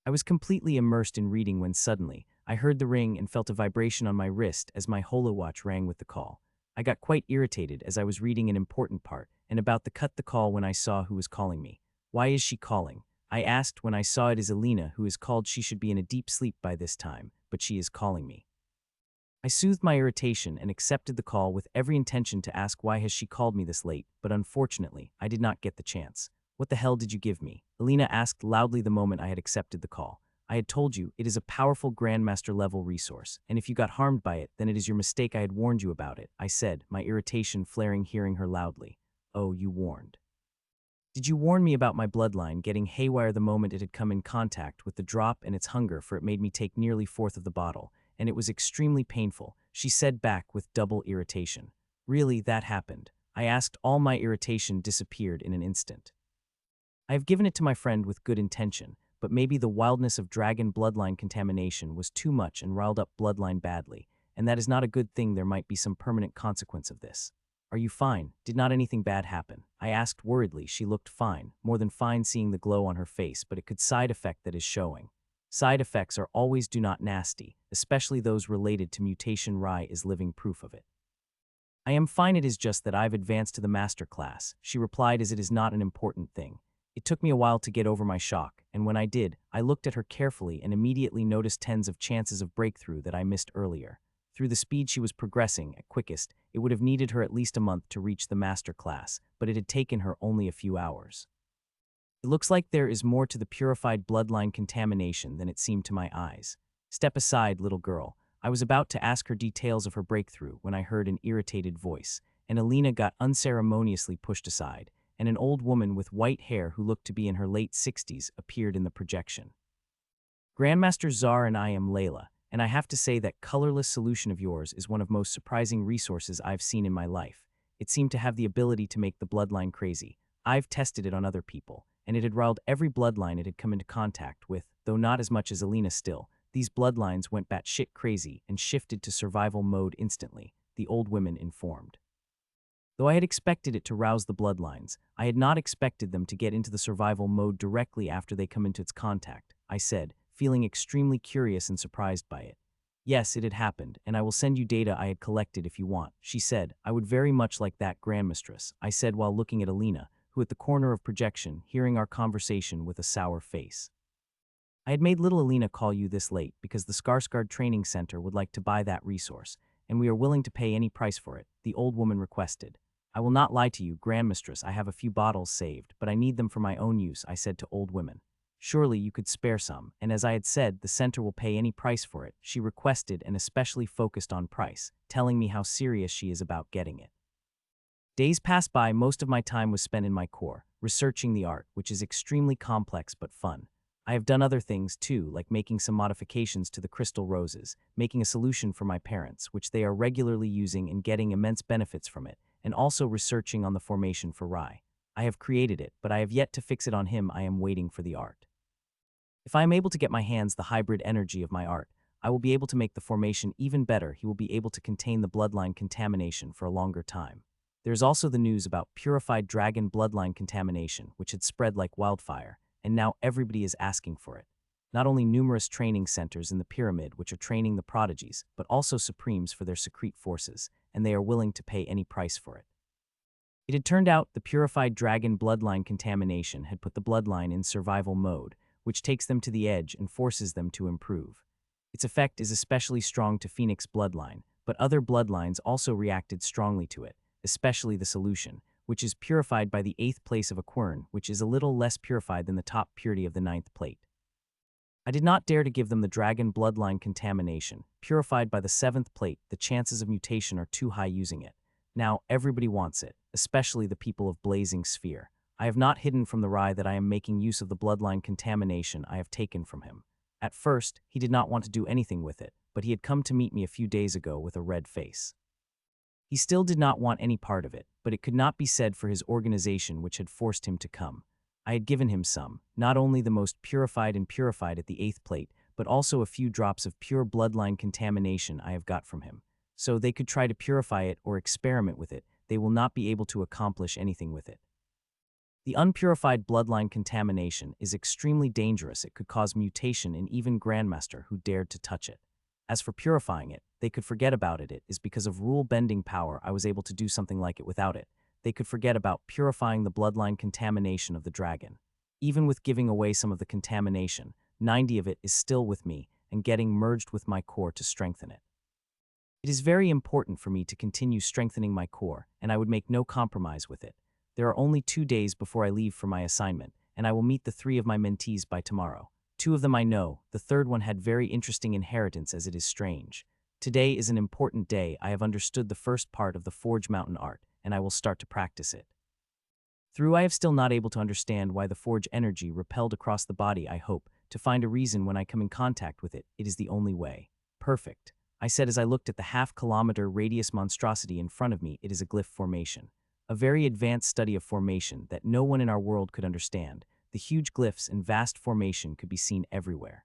I was completely immersed in reading when suddenly, I heard the ring and felt a vibration on my wrist as my holowatch rang with the call. I got quite irritated as I was reading an important part, and about to cut the call when I saw who was calling me. Why is she calling? I asked when I saw it is Alina who is called. She should be in a deep sleep by this time, but she is calling me. I soothed my irritation and accepted the call with every intention to ask why has she called me this late, but unfortunately, I did not get the chance. What the hell did you give me? Alina asked loudly the moment I had accepted the call. I had told you, it is a powerful Grandmaster level resource, and if you got harmed by it, then it is your mistake. I had warned you about it, I said, my irritation flaring hearing her loudly. Oh, you warned. Did you warn me about my bloodline getting haywire the moment it had come in contact with the drop and its hunger, for it made me take nearly fourth of the bottle, and it was extremely painful, she said back with double irritation. Really, that happened? I asked. All my irritation disappeared in an instant. I have given it to my friend with good intention, but maybe the wildness of dragon bloodline contamination was too much and riled up bloodline badly, and that is not a good thing. There might be some permanent consequence of this. Are you fine? Did not anything bad happen? I asked worriedly. She looked fine, more than fine, seeing the glow on her face, but it could side effect that is showing. Side effects are always do not nasty, especially those related to mutation. Rye is living proof of it. I am fine, it is just that I've advanced to the master class, she replied, as it is not an important thing. It took me a while to get over my shock, and when I did, I looked at her carefully and immediately noticed tens of chances of breakthrough that I missed earlier. Through the speed she was progressing at quickest, it would have needed her at least a month to reach the master class, but it had taken her only a few hours. It looks like there is more to the purified bloodline contamination than it seemed to my eyes. Step aside, little girl. I was about to ask her details of her breakthrough when I heard an irritated voice, and Alina got unceremoniously pushed aside, and an old woman with white hair who looked to be in her late 60s appeared in the projection. Grandmaster Czar, and I am Layla, and I have to say that colorless solution of yours is one of most surprising resources I've seen in my life. It seemed to have the ability to make the bloodline crazy. I've tested it on other people, and it had riled every bloodline it had come into contact with, though not as much as Alina still. These bloodlines went batshit crazy and shifted to survival mode instantly, the old women informed. Though I had expected it to rouse the bloodlines, I had not expected them to get into the survival mode directly after they come into its contact, I said, feeling extremely curious and surprised by it. Yes, it had happened, and I will send you data I had collected if you want, she said. I would very much like that, Grandmistress, I said while looking at Alina, who at the corner of projection, hearing our conversation with a sour face. I had made little Alina call you this late because the Skarsgård Training Center would like to buy that resource, and we are willing to pay any price for it, the old woman requested. I will not lie to you, Grandmistress, I have a few bottles saved, but I need them for my own use, I said to old women. Surely you could spare some, and as I had said, the center will pay any price for it, she requested, and especially focused on price, telling me how serious she is about getting it. Days passed by. Most of my time was spent in my core, researching the art, which is extremely complex but fun. I have done other things too, like making some modifications to the crystal roses, making a solution for my parents, which they are regularly using and getting immense benefits from it, and also researching on the formation for Rye. I have created it, but I have yet to fix it on him. I am waiting for the art. If I am able to get my hands the hybrid energy of my art, I will be able to make the formation even better. He will be able to contain the bloodline contamination for a longer time. There's also the news about purified dragon bloodline contamination, which had spread like wildfire, and now everybody is asking for it. Not only numerous training centers in the pyramid which are training the prodigies, but also supremes for their secret forces, and they are willing to pay any price for it. It had turned out the purified dragon bloodline contamination had put the bloodline in survival mode, which takes them to the edge and forces them to improve. Its effect is especially strong to Phoenix bloodline, but other bloodlines also reacted strongly to it, especially the solution, which is purified by the 8th place of a quern, which is a little less purified than the top purity of the 9th plate. I did not dare to give them the dragon bloodline contamination. Purified by the 7th plate, the chances of mutation are too high using it. Now, everybody wants it, especially the people of Blazing Sphere. I have not hidden from the Rai that I am making use of the bloodline contamination I have taken from him. At first, he did not want to do anything with it, but he had come to meet me a few days ago with a red face. He still did not want any part of it, but it could not be said for his organization which had forced him to come. I had given him some, not only the most purified and purified at the 8th plate, but also a few drops of pure bloodline contamination I have got from him. So they could try to purify it or experiment with it, they will not be able to accomplish anything with it. The unpurified bloodline contamination is extremely dangerous. It could cause mutation in even Grandmaster who dared to touch it. As for purifying it, they could forget about it. It is because of rule-bending power I was able to do something like it without it. They could forget about purifying the bloodline contamination of the dragon. Even with giving away some of the contamination, 90 of it is still with me and getting merged with my core to strengthen it. It is very important for me to continue strengthening my core, and I would make no compromise with it. There are only 2 days before I leave for my assignment, and I will meet the 3 of my mentees by tomorrow. 2 of them I know, the 3rd one had very interesting inheritance as it is strange. Today is an important day. I have understood the first part of the Forge Mountain art, and I will start to practice it. Through I have still not able to understand why the Forge energy repelled across the body. I hope to find a reason when I come in contact with it. It is the only way. Perfect, I said as I looked at the half-kilometer radius monstrosity in front of me. It is a glyph formation. A very advanced study of formation that no one in our world could understand. The huge glyphs and vast formation could be seen everywhere.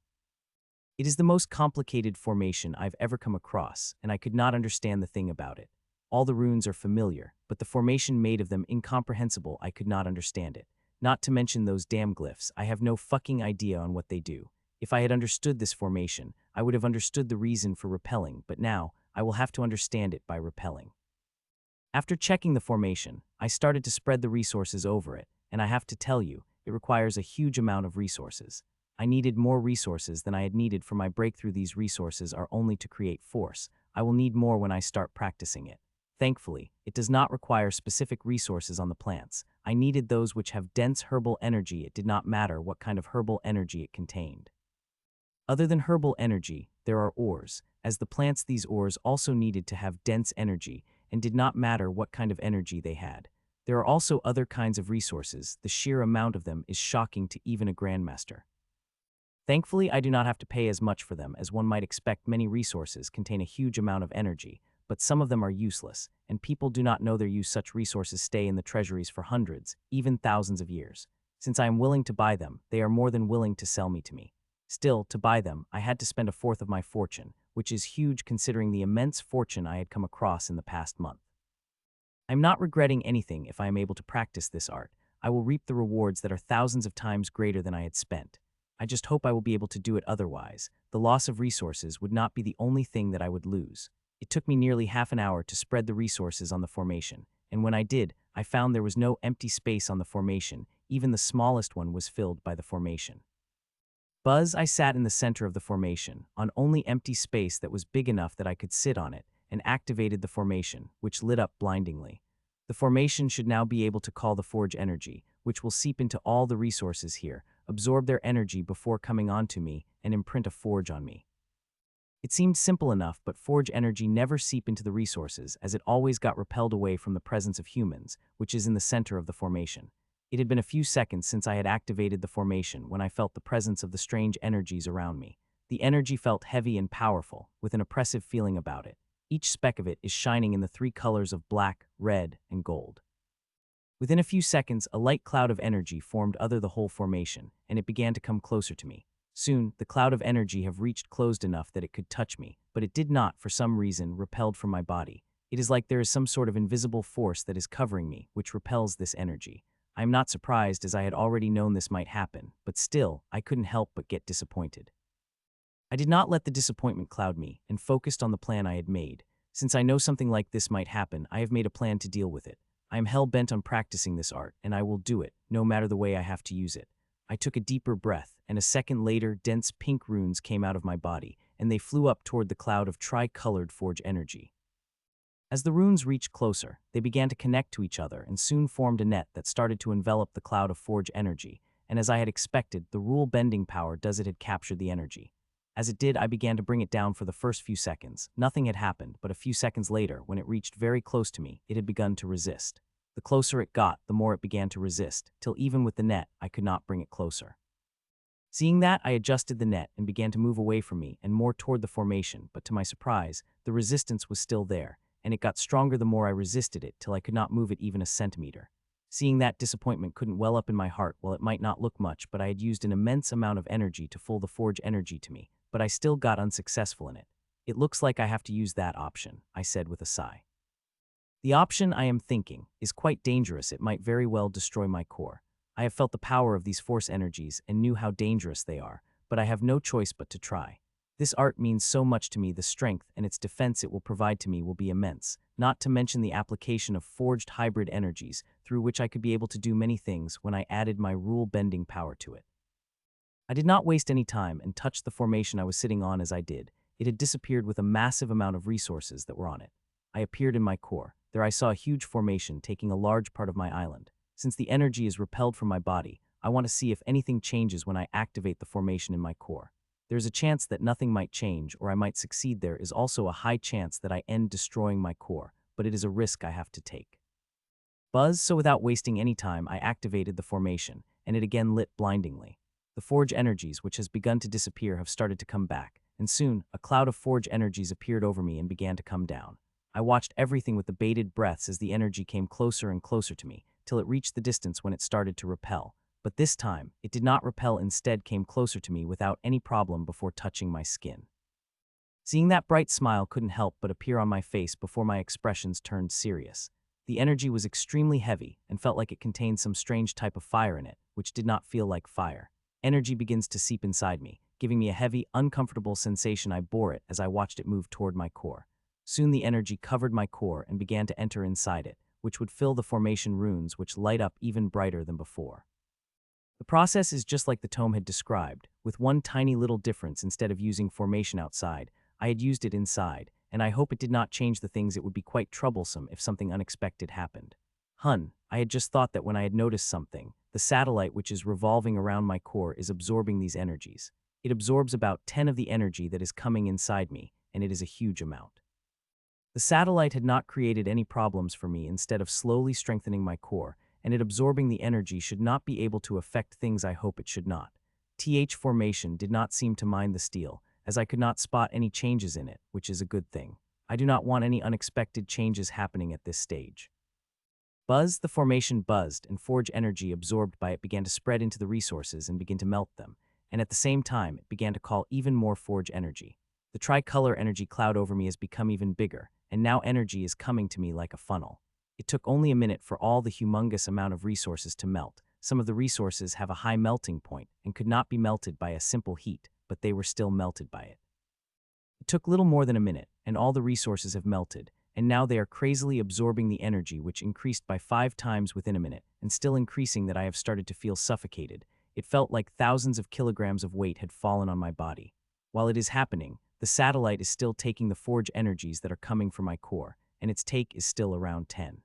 It is the most complicated formation I've ever come across, and I could not understand the thing about it. All the runes are familiar, but the formation made of them incomprehensible. I could not understand it. Not to mention those damn glyphs. I have no fucking idea on what they do. If I had understood this formation, I would have understood the reason for repelling, but now I will have to understand it by repelling. After checking the formation, I started to spread the resources over it, and I have to tell you, it requires a huge amount of resources. I needed more resources than I had needed for my breakthrough. These resources are only to create force. I will need more when I start practicing it. Thankfully, it does not require specific resources on the plants. I needed those which have dense herbal energy. It did not matter what kind of herbal energy it contained. Other than herbal energy, there are ores. As the plants, these ores also needed to have dense energy, and did not matter what kind of energy they had. There are also other kinds of resources. The sheer amount of them is shocking to even a Grandmaster. Thankfully, I do not have to pay as much for them as one might expect. Many resources contain a huge amount of energy, but some of them are useless, and people do not know their use. Such resources stay in the treasuries for hundreds, even thousands of years. Since I am willing to buy them, they are more than willing to sell me to me. Still, to buy them, I had to spend 1/4 of my fortune, which is huge considering the immense fortune I had come across in the past month. I am not regretting anything. If I am able to practice this art, I will reap the rewards that are thousands of times greater than I had spent. I just hope I will be able to do it. Otherwise, the loss of resources would not be the only thing that I would lose. It took me nearly half an hour to spread the resources on the formation, and when I did, I found there was no empty space on the formation. Even the smallest one was filled by the formation. I sat in the center of the formation, on only empty space that was big enough that I could sit on it, and activated the formation, which lit up blindingly. The formation should now be able to call the Forge energy, which will seep into all the resources here, absorb their energy before coming onto me, and imprint a Forge on me. It seemed simple enough, but Forge energy never seep into the resources, as it always got repelled away from the presence of humans, which is in the center of the formation. It had been a few seconds since I had activated the formation when I felt the presence of the strange energies around me. The energy felt heavy and powerful, with an oppressive feeling about it. Each speck of it is shining in the 3 colors of black, red, and gold. Within a few seconds, a light cloud of energy formed over the whole formation, and it began to come closer to me. Soon, the cloud of energy have reached closed enough that it could touch me, but it did not, for some reason, repelled from my body. It is like there is some sort of invisible force that is covering me, which repels this energy. I am not surprised, as I had already known this might happen, but still, I couldn't help but get disappointed. I did not let the disappointment cloud me, and focused on the plan I had made. Since I know something like this might happen, I have made a plan to deal with it. I am hell-bent on practicing this art, and I will do it, no matter the way I have to use it. I took a deeper breath, and a second later, dense pink runes came out of my body, and they flew up toward the cloud of tri-colored forge energy. As the runes reached closer, they began to connect to each other and soon formed a net that started to envelop the cloud of forge energy, and as I had expected, the rule-bending power does it had captured the energy. As it did, I began to bring it down for the first few seconds. Nothing had happened, but a few seconds later, when it reached very close to me, it had begun to resist. The closer it got, the more it began to resist, till even with the net, I could not bring it closer. Seeing that, I adjusted the net and began to move away from me and more toward the formation, but to my surprise, the resistance was still there, and it got stronger the more I resisted it till I could not move it even a centimeter. Seeing that, disappointment couldn't well up in my heart. While it might not look much, but I had used an immense amount of energy to pull the forge energy to me, but I still got unsuccessful in it. It looks like I have to use that option, I said with a sigh. The option, I am thinking, is quite dangerous. It might very well destroy my core. I have felt the power of these force energies and knew how dangerous they are, but I have no choice but to try. This art means so much to me. The strength and its defense it will provide to me will be immense, not to mention the application of forged hybrid energies, through which I could be able to do many things when I added my rule-bending power to it. I did not waste any time and touched the formation I was sitting on. As I did, it had disappeared with a massive amount of resources that were on it. I appeared in my core. There I saw a huge formation taking a large part of my island. Since the energy is repelled from my body, I want to see if anything changes when I activate the formation in my core. There is a chance that nothing might change or I might succeed. There is also a high chance that I end destroying my core, but it is a risk I have to take. Buzz, so without wasting any time, I activated the formation, and it again lit blindingly. The forge energies, which has begun to disappear, have started to come back, and soon, a cloud of forge energies appeared over me and began to come down. I watched everything with the bated breaths as the energy came closer and closer to me, till it reached the distance when it started to repel. But this time, it did not repel, instead came closer to me without any problem before touching my skin. Seeing that, bright smile couldn't help but appear on my face before my expressions turned serious. The energy was extremely heavy and felt like it contained some strange type of fire in it, which did not feel like fire. Energy begins to seep inside me, giving me a heavy, uncomfortable sensation. I bore it as I watched it move toward my core. Soon the energy covered my core and began to enter inside it, which would fill the formation runes, which light up even brighter than before. The process is just like the tome had described, with one tiny little difference. Instead of using formation outside, I had used it inside, and I hope it did not change the things. It would be quite troublesome if something unexpected happened. I had just thought that when I had noticed something, the satellite which is revolving around my core is absorbing these energies. It absorbs about 10 of the energy that is coming inside me, and it is a huge amount. The satellite had not created any problems for me. Instead of slowly strengthening my core, and it absorbing the energy should not be able to affect things. I hope it should not. Formation did not seem to mind the steel, as I could not spot any changes in it, which is a good thing. I do not want any unexpected changes happening at this stage. Buzz, the formation buzzed, and forge energy absorbed by it began to spread into the resources and begin to melt them, and at the same time it began to call even more forge energy. The tricolor energy cloud over me has become even bigger, and now energy is coming to me like a funnel. It took only a minute for all the humongous amount of resources to melt. Some of the resources have a high melting point and could not be melted by a simple heat, but they were still melted by it. It took little more than a minute, and all the resources have melted, and now they are crazily absorbing the energy, which increased by 5 times within a minute, and still increasing. That I have started to feel suffocated. It felt like thousands of kilograms of weight had fallen on my body. While it is happening, the satellite is still taking the forge energies that are coming from my core, and its take is still around 10.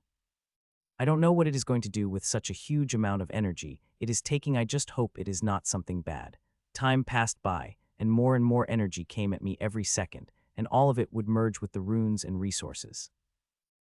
I don't know what it is going to do with such a huge amount of energy it is taking. I just hope it is not something bad. Time passed by, and more energy came at me every second, and all of it would merge with the runes and resources.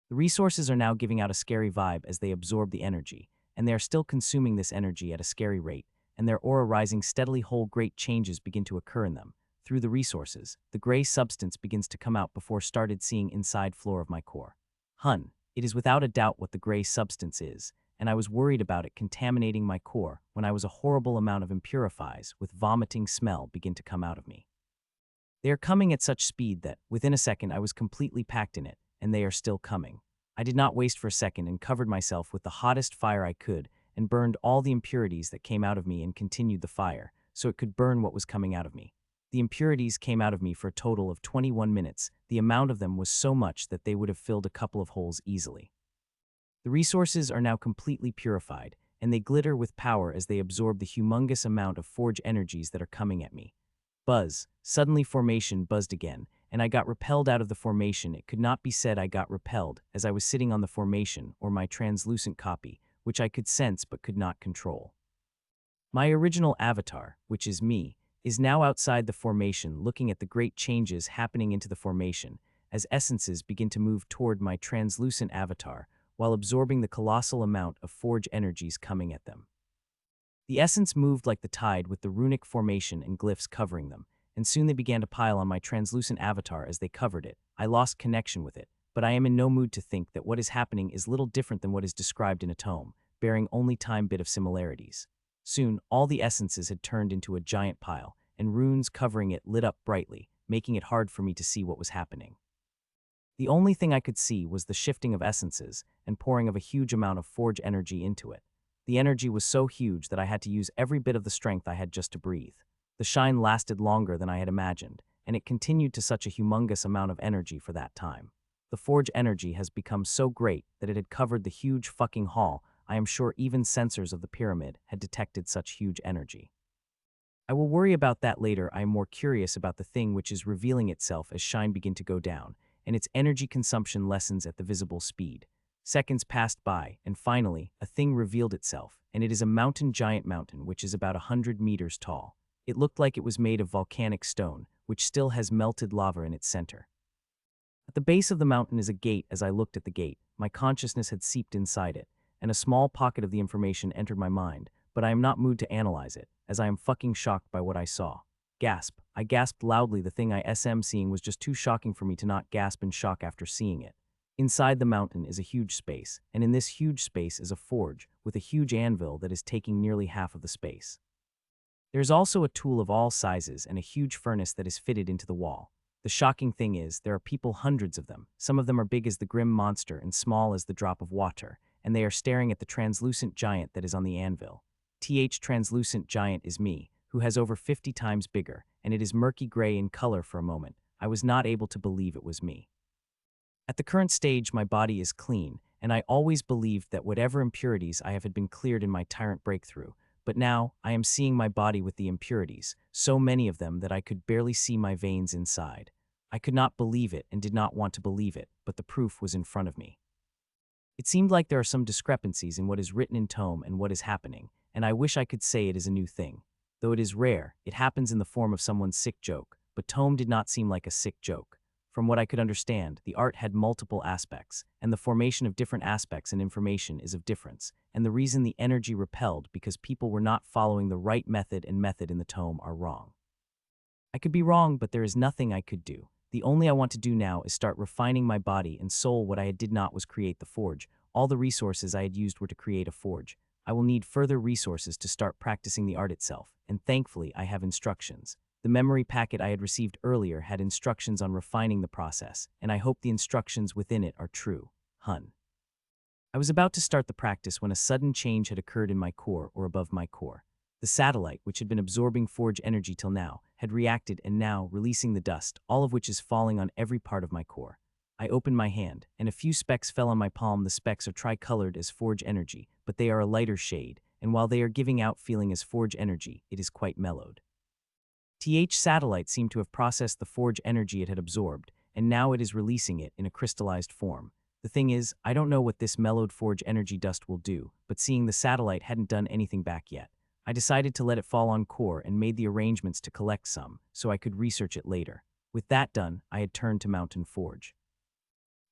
The resources are now giving out a scary vibe as they absorb the energy, and they are still consuming this energy at a scary rate, and their aura rising steadily. Whole great changes begin to occur in them. Through the resources, the gray substance begins to come out before started seeing inside floor of my core. It is without a doubt what the gray substance is, and I was worried about it contaminating my core when I was a horrible amount of impurities with vomiting smell begin to come out of me. They are coming at such speed that, within a second, I was completely packed in it, and they are still coming. I did not waste for a second and covered myself with the hottest fire I could and burned all the impurities that came out of me and continued the fire, so it could burn what was coming out of me. The impurities came out of me for a total of 21 minutes. The amount of them was so much that they would have filled a couple of holes easily. The resources are now completely purified, and they glitter with power as they absorb the humongous amount of forge energies that are coming at me. Buzz. Suddenly formation buzzed again, and I got repelled out of the formation. It could not be said I got repelled, as I was sitting on the formation, or my translucent copy, which I could sense but could not control. My original avatar, which is me, is now outside the formation looking at the great changes happening into the formation, as essences begin to move toward my translucent avatar, while absorbing the colossal amount of forge energies coming at them. The essence moved like the tide with the runic formation and glyphs covering them, and soon they began to pile on my translucent avatar as they covered it. I lost connection with it, but I am in no mood to think that what is happening is little different than what is described in a tome, bearing only time bit of similarities. Soon, all the essences had turned into a giant pile, and runes covering it lit up brightly, making it hard for me to see what was happening. The only thing I could see was the shifting of essences and pouring of a huge amount of forge energy into it. The energy was so huge that I had to use every bit of the strength I had just to breathe. The shine lasted longer than I had imagined, and it continued to such a humongous amount of energy for that time. The forge energy has become so great that it had covered the huge fucking hall. I am sure even sensors of the pyramid had detected such huge energy. I will worry about that later. I am more curious about the thing which is revealing itself as shine begin to go down, and its energy consumption lessens at the visible speed. Seconds passed by, and finally, a thing revealed itself, and it is a giant mountain which is about 100 meters tall. It looked like it was made of volcanic stone, which still has melted lava in its center. At the base of the mountain is a gate. As I looked at the gate, my consciousness had seeped inside it, and a small pocket of the information entered my mind, but I am not moved to analyze it, as I am fucking shocked by what I saw. Gasp. I gasped loudly. The thing I am seeing was just too shocking for me to not gasp in shock after seeing it. Inside the mountain is a huge space, and in this huge space is a forge, with a huge anvil that is taking nearly half of the space. There is also a tool of all sizes and a huge furnace that is fitted into the wall. The shocking thing is, there are people, hundreds of them. Some of them are big as the grim monster and small as the drop of water, and they are staring at the translucent giant that is on the anvil. Translucent giant is me, who has over 50 times bigger, and it is murky gray in color. For a moment, I was not able to believe it was me. At the current stage, my body is clean, and I always believed that whatever impurities I have had been cleared in my tyrant breakthrough, but now I am seeing my body with the impurities, so many of them that I could barely see my veins inside. I could not believe it and did not want to believe it, but the proof was in front of me. It seemed like there are some discrepancies in what is written in tome and what is happening, and I wish I could say it is a new thing. Though it is rare, it happens in the form of someone's sick joke, but tome did not seem like a sick joke. From what I could understand, the art had multiple aspects, and the formation of different aspects and information is of difference, and the reason the energy repelled because people were not following the right method and method in the tome are wrong. I could be wrong, but there is nothing I could do. The only I want to do now is start refining my body and soul. What I did not was create the forge. All the resources I had used were to create a forge. I will need further resources to start practicing the art itself, and thankfully I have instructions. The memory packet I had received earlier had instructions on refining the process, and I hope the instructions within it are true. Hun. I was about to start the practice when a sudden change had occurred in my core or above my core. The satellite, which had been absorbing forge energy till now, had reacted and now releasing the dust, all of which is falling on every part of my core. I opened my hand, and a few specks fell on my palm. The specks are tricolored as forge energy, but they are a lighter shade, and while they are giving out feeling as forge energy, it is quite mellowed. Satellite seemed to have processed the forge energy it had absorbed, and now it is releasing it in a crystallized form. The thing is, I don't know what this mellowed forge energy dust will do, but seeing the satellite hadn't done anything back yet, I decided to let it fall on core and made the arrangements to collect some, so I could research it later. With that done, I had turned to Mountain Forge.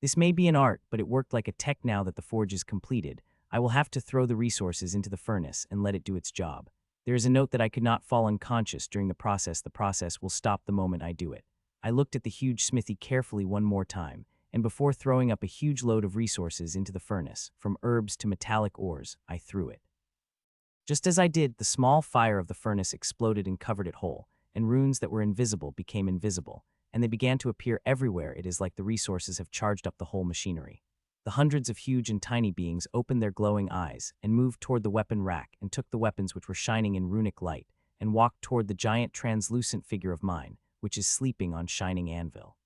This may be an art, but it worked like a tech. Now that the forge is completed, I will have to throw the resources into the furnace and let it do its job. There is a note that I could not fall unconscious during the process. The process will stop the moment I do it. I looked at the huge smithy carefully one more time, and before throwing up a huge load of resources into the furnace, from herbs to metallic ores, I threw it. Just as I did, the small fire of the furnace exploded and covered it whole, and runes that were invisible became invisible, and they began to appear everywhere. It is like the resources have charged up the whole machinery. The hundreds of huge and tiny beings opened their glowing eyes and moved toward the weapon rack and took the weapons which were shining in runic light, and walked toward the giant translucent figure of mine, which is sleeping on shining anvil.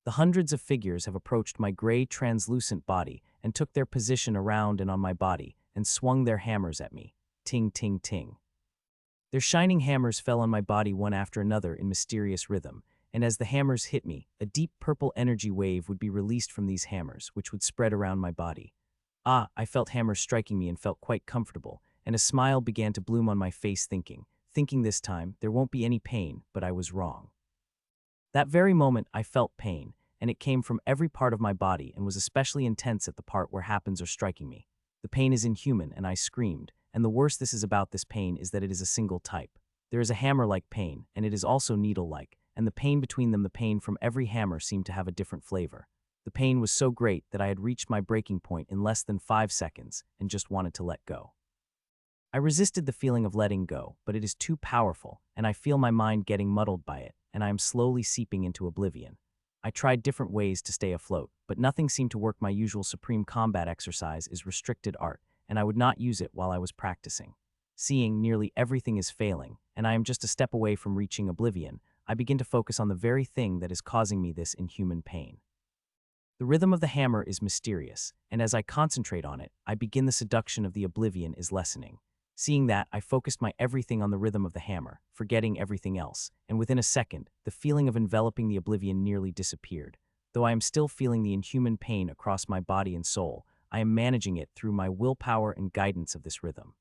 The hundreds of figures have approached my gray translucent body and took their position around and on my body and swung their hammers at me. Ting, ting, ting. Their shining hammers fell on my body one after another in mysterious rhythm, and as the hammers hit me, a deep purple energy wave would be released from these hammers, which would spread around my body. I felt hammers striking me and felt quite comfortable, and a smile began to bloom on my face thinking this time, there won't be any pain, but I was wrong. That very moment, I felt pain, and it came from every part of my body and was especially intense at the part where hammers are striking me. The pain is inhuman, and I screamed, and the worst this is about this pain is that it is a single type. There is a hammer-like pain, and it is also needle-like, and the pain between them, the pain from every hammer seemed to have a different flavor. The pain was so great that I had reached my breaking point in less than 5 seconds and just wanted to let go. I resisted the feeling of letting go, but it is too powerful, and I feel my mind getting muddled by it, and I am slowly seeping into oblivion. I tried different ways to stay afloat, but nothing seemed to work. My usual supreme combat exercise is restricted art, and I would not use it while I was practicing. Seeing nearly everything is failing, and I am just a step away from reaching oblivion, I begin to focus on the very thing that is causing me this inhuman pain. The rhythm of the hammer is mysterious, and as I concentrate on it, I begin the seduction of the oblivion is lessening. Seeing that, I focused my everything on the rhythm of the hammer, forgetting everything else, and within a second, the feeling of enveloping the oblivion nearly disappeared. Though I am still feeling the inhuman pain across my body and soul, I am managing it through my willpower and guidance of this rhythm.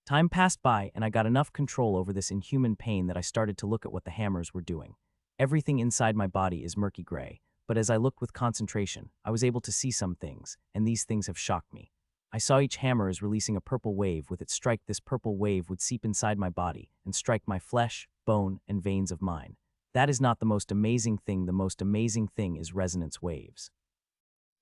Time passed by, and I got enough control over this inhuman pain that I started to look at what the hammers were doing. Everything inside my body is murky gray, but as I looked with concentration, I was able to see some things, and these things have shocked me. I saw each hammer as releasing a purple wave. With its strike, this purple wave would seep inside my body and strike my flesh, bone, and veins of mine. That is not the most amazing thing. The most amazing thing is resonance waves.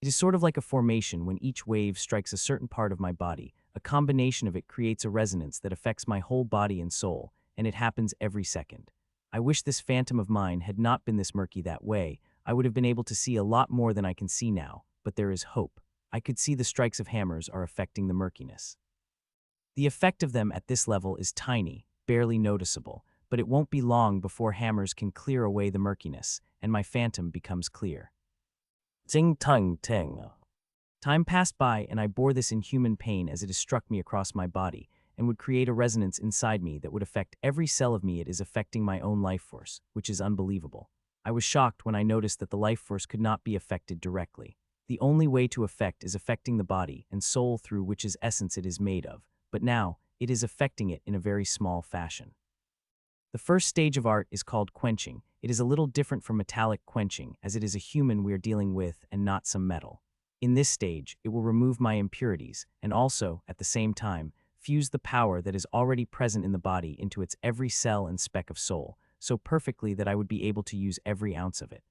It is sort of like a formation. When each wave strikes a certain part of my body, a combination of it creates a resonance that affects my whole body and soul, and it happens every second. I wish this phantom of mine had not been this murky. That way, I would have been able to see a lot more than I can see now, but there is hope. I could see the strikes of hammers are affecting the murkiness. The effect of them at this level is tiny, barely noticeable, but it won't be long before hammers can clear away the murkiness, and my phantom becomes clear. Ting tung ting. Time passed by, and I bore this inhuman pain as it has struck me across my body, and would create a resonance inside me that would affect every cell of me. It is affecting my own life force, which is unbelievable. I was shocked when I noticed that the life force could not be affected directly. The only way to affect is affecting the body and soul through which is essence it is made of, but now, it is affecting it in a very small fashion. The first stage of art is called quenching. It is a little different from metallic quenching, as it is a human we are dealing with and not some metal. In this stage, it will remove my impurities, and also, at the same time, fuse the power that is already present in the body into its every cell and speck of soul, so perfectly that I would be able to use every ounce of it.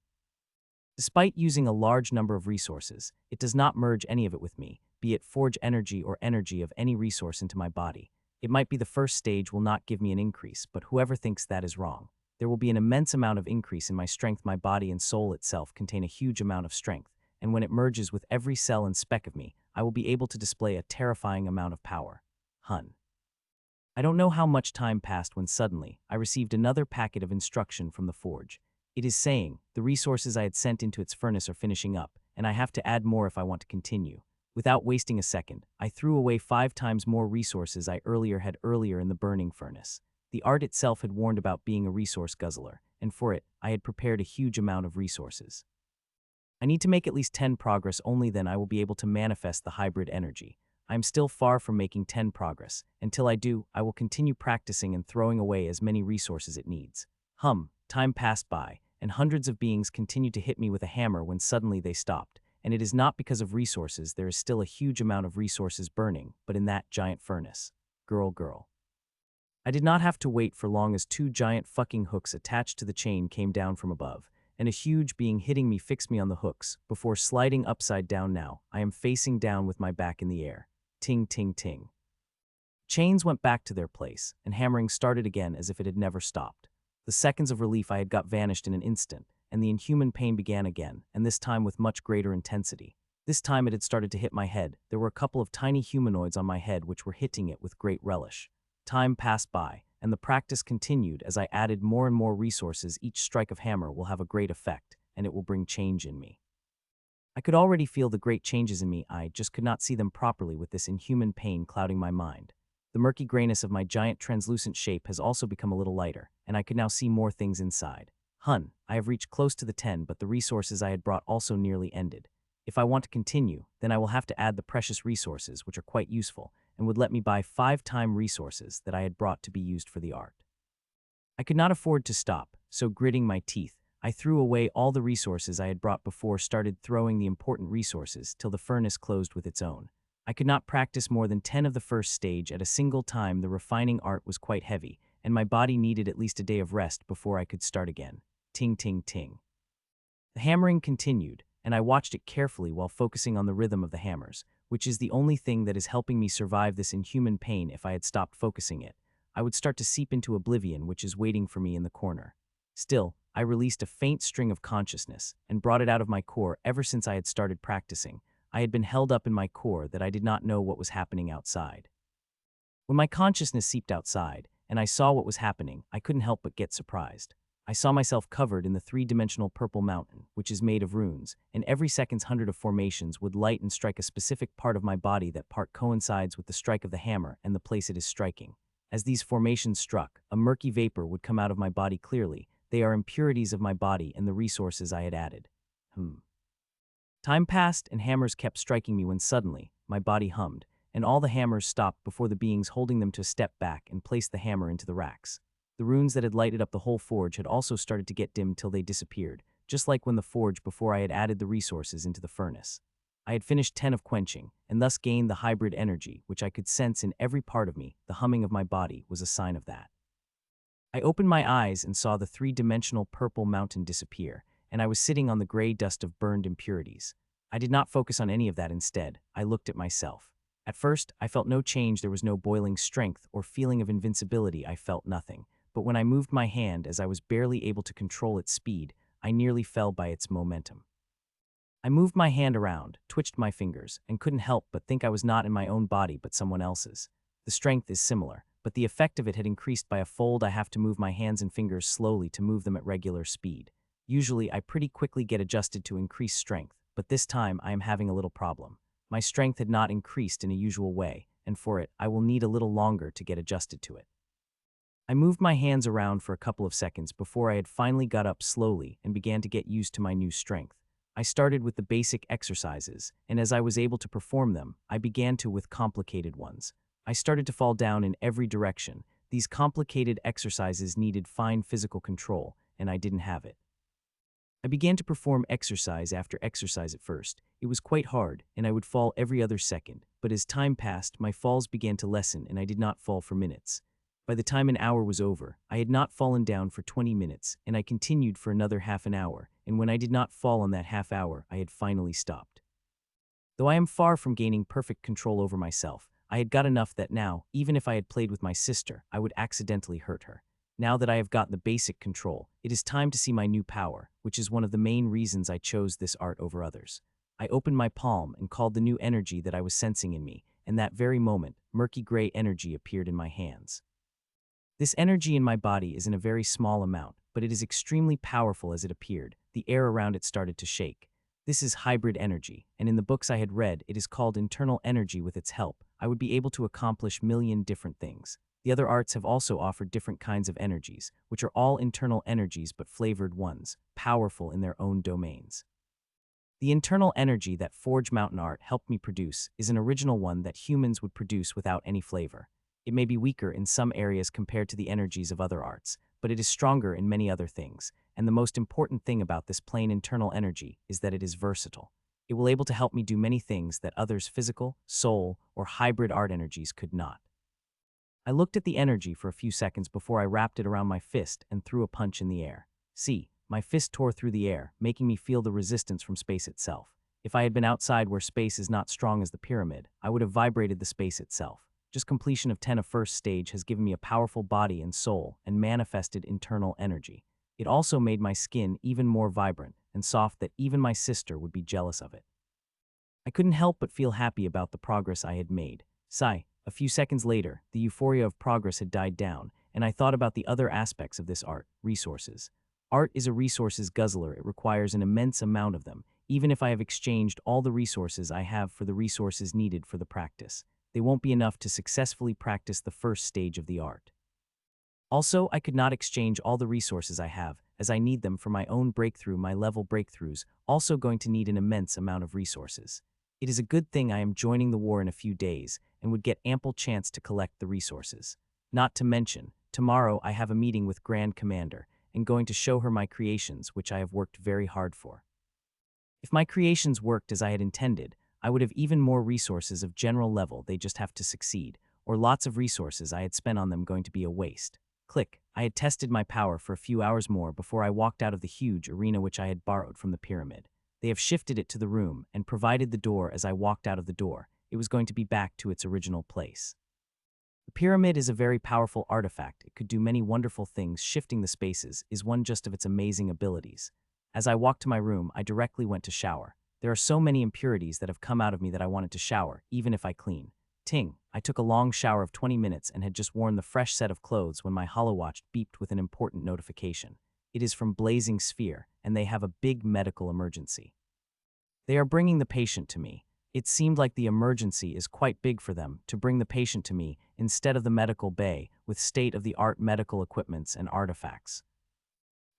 Despite using a large number of resources, it does not merge any of it with me, be it forge energy or energy of any resource into my body. It might be the first stage will not give me an increase, but whoever thinks that is wrong. There will be an immense amount of increase in my strength. My body and soul itself contain a huge amount of strength, and when it merges with every cell and speck of me, I will be able to display a terrifying amount of power. I don't know how much time passed when suddenly, I received another packet of instruction from the forge. It is saying, the resources I had sent into its furnace are finishing up, and I have to add more if I want to continue. Without wasting a second, I threw away 5 times more resources I had earlier in the burning furnace. The art itself had warned about being a resource guzzler, and for it, I had prepared a huge amount of resources. I need to make at least 10 progress, only then I will be able to manifest the hybrid energy. I am still far from making 10 progress. Until I do, I will continue practicing and throwing away as many resources it needs. Time passed by, and hundreds of beings continued to hit me with a hammer when suddenly they stopped. And it is not because of resources. There is still a huge amount of resources burning, but in that giant furnace. Girl. I did not have to wait for long as 2 giant fucking hooks attached to the chain came down from above, and a huge being hitting me fixed me on the hooks, before sliding upside down. Now, I am facing down with my back in the air. Ting, ting, ting. Chains went back to their place, and hammering started again as if it had never stopped. The seconds of relief I had got vanished in an instant, and the inhuman pain began again, and this time with much greater intensity. This time it had started to hit my head. There were a couple of tiny humanoids on my head which were hitting it with great relish. Time passed by, and the practice continued as I added more and more resources. Each strike of hammer will have a great effect, and it will bring change in me. I could already feel the great changes in me, I just could not see them properly with this inhuman pain clouding my mind. The murky grayness of my giant translucent shape has also become a little lighter, and I could now see more things inside. I have reached close to the 10, but the resources I had brought also nearly ended. If I want to continue, then I will have to add the precious resources, which are quite useful, and would let me buy 5 times resources that I had brought to be used for the art. I could not afford to stop, so gritting my teeth, I threw away all the resources I had brought before started throwing the important resources till the furnace closed with its own. I could not practice more than 10 of the first stage at a single time. The refining art was quite heavy, and my body needed at least a day of rest before I could start again. Ting, ting, ting. The hammering continued, and I watched it carefully while focusing on the rhythm of the hammers, which is the only thing that is helping me survive this inhuman pain. If I had stopped focusing it, I would start to seep into oblivion, which is waiting for me in the corner. Still, I released a faint string of consciousness and brought it out of my core. Ever since I had started practicing, I had been held up in my core that I did not know what was happening outside. When my consciousness seeped outside, and I saw what was happening, I couldn't help but get surprised. I saw myself covered in the 3-dimensional purple mountain, which is made of runes, and every second's 100 of formations would light and strike a specific part of my body. That part coincides with the strike of the hammer and the place it is striking. As these formations struck, a murky vapor would come out of my body clearly. They are impurities of my body and the resources I had added. Time passed and hammers kept striking me when suddenly, my body hummed, and all the hammers stopped before the beings holding them to step back and place the hammer into the racks. The runes that had lighted up the whole forge had also started to get dim till they disappeared, just like when the forge before I had added the resources into the furnace. I had finished 10 of quenching, and thus gained the hybrid energy, which I could sense in every part of me. The humming of my body was a sign of that. I opened my eyes and saw the 3-dimensional purple mountain disappear, and I was sitting on the gray dust of burned impurities. I did not focus on any of that. Instead, I looked at myself. At first, I felt no change. There was no boiling strength or feeling of invincibility. I felt nothing. But when I moved my hand, as I was barely able to control its speed, I nearly fell by its momentum. I moved my hand around, twitched my fingers, and couldn't help but think I was not in my own body but someone else's. The strength is similar, but the effect of it had increased by a fold. I have to move my hands and fingers slowly to move them at regular speed. Usually, I pretty quickly get adjusted to increased strength, but this time I am having a little problem. My strength had not increased in a usual way, and for it, I will need a little longer to get adjusted to it. I moved my hands around for a couple of seconds before I had finally got up slowly and began to get used to my new strength. I started with the basic exercises, and as I was able to perform them, I began to with complicated ones. I started to fall down in every direction. These complicated exercises needed fine physical control, and I didn't have it. I began to perform exercise after exercise. At first, it was quite hard, and I would fall every other second, but as time passed, my falls began to lessen and I did not fall for minutes. By the time an hour was over, I had not fallen down for 20 minutes, and I continued for another half an hour, and when I did not fall on that half hour, I had finally stopped. Though I am far from gaining perfect control over myself, I had got enough that now, even if I had played with my sister, I would accidentally hurt her. Now that I have got the basic control, it is time to see my new power, which is one of the main reasons I chose this art over others. I opened my palm and called the new energy that I was sensing in me, and that very moment, murky gray energy appeared in my hands. This energy in my body is in a very small amount, but it is extremely powerful. As it appeared, the air around it started to shake. This is hybrid energy, and in the books I had read, it is called internal energy. With its help, I would be able to accomplish million different things. The other arts have also offered different kinds of energies, which are all internal energies but flavored ones, powerful in their own domains. The internal energy that Forge Mountain Art helped me produce is an original one that humans would produce without any flavor. It may be weaker in some areas compared to the energies of other arts, but it is stronger in many other things, and the most important thing about this plain internal energy is that it is versatile. It will able to help me do many things that others' physical, soul, or hybrid art energies could not. I looked at the energy for a few seconds before I wrapped it around my fist and threw a punch in the air. See, my fist tore through the air, making me feel the resistance from space itself. If I had been outside where space is not strong as the pyramid, I would have vibrated the space itself. Just completion of 10 of first stage has given me a powerful body and soul and manifested internal energy. It also made my skin even more vibrant and soft that even my sister would be jealous of it. I couldn't help but feel happy about the progress I had made. Sigh, a few seconds later, the euphoria of progress had died down, and I thought about the other aspects of this art, resources. Art is a resources guzzler. It requires an immense amount of them, even if I have exchanged all the resources I have for the resources needed for the practice. They won't be enough to successfully practice the first stage of the art. Also, I could not exchange all the resources I have, as I need them for my own breakthrough. My level breakthroughs also going to need an immense amount of resources. It is a good thing I am joining the war in a few days and would get ample chance to collect the resources. Not to mention, tomorrow I have a meeting with Grand Commander and going to show her my creations, which I have worked very hard for. If my creations worked as I had intended, I would have even more resources of general level. They just have to succeed, or lots of resources I had spent on them going to be a waste. Click. I had tested my power for a few hours more before I walked out of the huge arena which I had borrowed from the pyramid. They have shifted it to the room and provided the door. As I walked out of the door, it was going to be back to its original place. The pyramid is a very powerful artifact. It could do many wonderful things. Shifting the spaces is one just of its amazing abilities. As I walked to my room, I directly went to shower. There are so many impurities that have come out of me that I wanted to shower, even if I clean. Ting. I took a long shower of 20 minutes and had just worn the fresh set of clothes when my holowatch beeped with an important notification. It is from Blazing Sphere, and they have a big medical emergency. They are bringing the patient to me. It seemed like the emergency is quite big for them to bring the patient to me instead of the medical bay with state-of-the-art medical equipments and artifacts.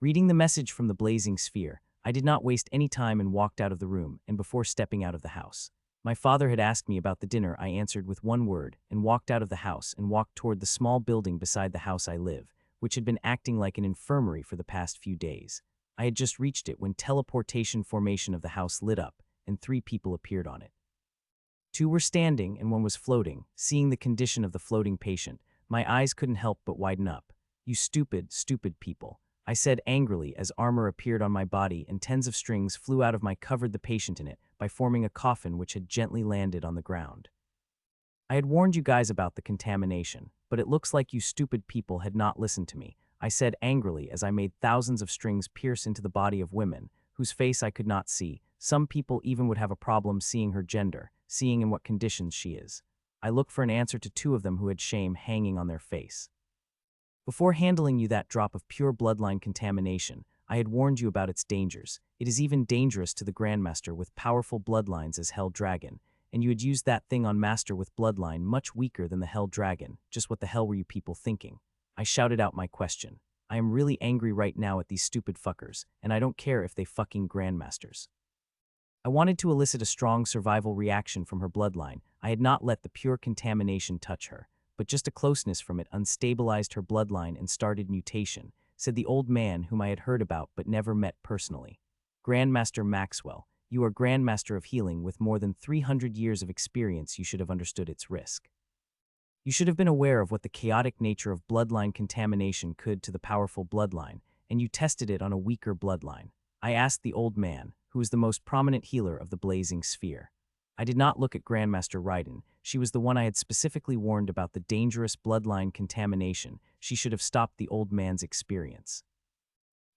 Reading the message from the Blazing Sphere, I did not waste any time and walked out of the room and before stepping out of the house. My father had asked me about the dinner. I answered with one word and walked out of the house and walked toward the small building beside the house I live, which had been acting like an infirmary for the past few days. I had just reached it when teleportation formation of the house lit up and 3 people appeared on it. 2 were standing and 1 was floating. Seeing the condition of the floating patient, my eyes couldn't help but widen up. "You stupid, stupid people," I said angrily as armor appeared on my body and tens of strings flew out of my covered the patient in it by forming a coffin which had gently landed on the ground. I had warned you guys about the contamination, but it looks like you stupid people had not listened to me, I said angrily as I made thousands of strings pierce into the body of women, whose face I could not see. Some people even would have a problem seeing her gender, seeing in what conditions she is. I looked for an answer to 2 of them who had shame hanging on their face. Before handling you that drop of pure bloodline contamination, I had warned you about its dangers. It is even dangerous to the Grandmaster with powerful bloodlines as Hell Dragon, and you had used that thing on Master with bloodline much weaker than the Hell Dragon. Just what the hell were you people thinking? I shouted out my question. I am really angry right now at these stupid fuckers, and I don't care if they fucking Grandmasters. I wanted to elicit a strong survival reaction from her bloodline. I had not let the pure contamination touch her, but just a closeness from it unstabilized her bloodline and started mutation, said the old man whom I had heard about but never met personally. Grandmaster Maxwell, you are Grandmaster of Healing with more than 300 years of experience. You should have understood its risk. You should have been aware of what the chaotic nature of bloodline contamination could to the powerful bloodline, and you tested it on a weaker bloodline. I asked the old man, who was the most prominent healer of the Blazing Sphere. I did not look at Grandmaster Ardan. She was the one I had specifically warned about the dangerous bloodline contamination. She should have stopped the old man's experience.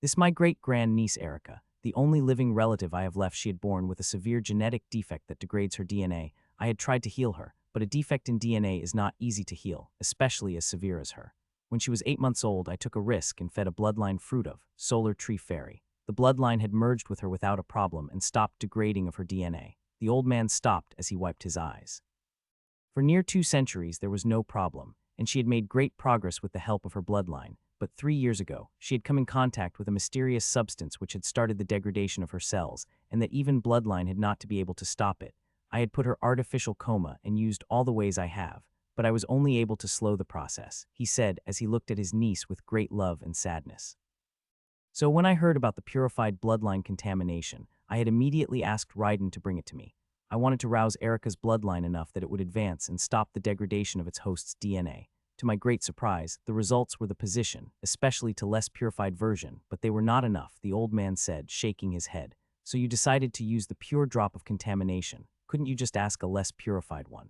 This my great-grand-niece Erica, the only living relative I have left. She had born with a severe genetic defect that degrades her DNA. I had tried to heal her, but a defect in DNA is not easy to heal, especially as severe as her. When she was 8 months old, I took a risk and fed a bloodline fruit of Solar Tree Fairy. The bloodline had merged with her without a problem and stopped degrading of her DNA. The old man stopped as he wiped his eyes. For near 2 centuries there was no problem, and she had made great progress with the help of her bloodline, but 3 years ago, she had come in contact with a mysterious substance which had started the degradation of her cells, and that even bloodline had not to be able to stop it. I had put her artificial coma and used all the ways I have, but I was only able to slow the process, he said as he looked at his niece with great love and sadness. So when I heard about the purified bloodline contamination, I had immediately asked Ardan to bring it to me. I wanted to rouse Erica's bloodline enough that it would advance and stop the degradation of its host's DNA. To my great surprise, the results were the position, especially to less purified version, but they were not enough, the old man said, shaking his head. So you decided to use the pure drop of contamination. Couldn't you just ask a less purified one?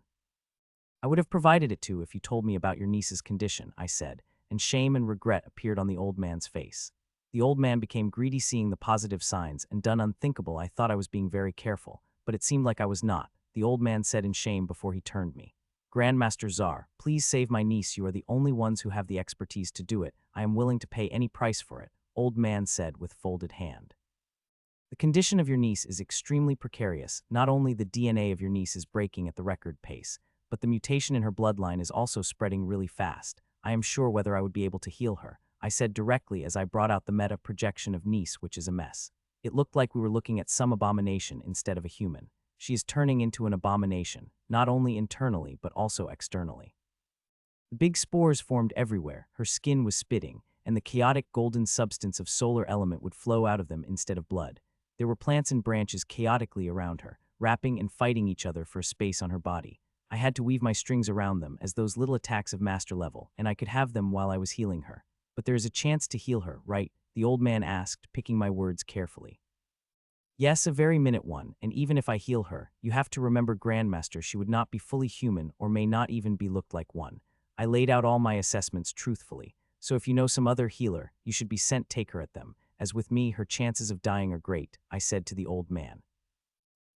I would have provided it to if you told me about your niece's condition, I said, and shame and regret appeared on the old man's face. The old man became greedy seeing the positive signs and done unthinkable. I thought I was being very careful, but it seemed like I was not, the old man said in shame before he turned me. Grandmaster Czar, please save my niece. You are the only ones who have the expertise to do it. I am willing to pay any price for it, old man said with folded hand. The condition of your niece is extremely precarious. Not only the DNA of your niece is breaking at the record pace, but the mutation in her bloodline is also spreading really fast. I am sure whether I would be able to heal her, I said directly as I brought out the meta projection of niece, which is a mess. It looked like we were looking at some abomination instead of a human. She is turning into an abomination, not only internally but also externally. The big spores formed everywhere, her skin was spitting, and the chaotic golden substance of solar element would flow out of them instead of blood. There were plants and branches chaotically around her, wrapping and fighting each other for a space on her body. I had to weave my strings around them as those little attacks of master level, and I could have them while I was healing her. But there is a chance to heal her, right? The old man asked, picking my words carefully. Yes, a very minute one, and even if I heal her, you have to remember Grandmaster, she would not be fully human or may not even be looked like one. I laid out all my assessments truthfully, so if you know some other healer, you should be sent take her at them. As with me, her chances of dying are great, I said to the old man.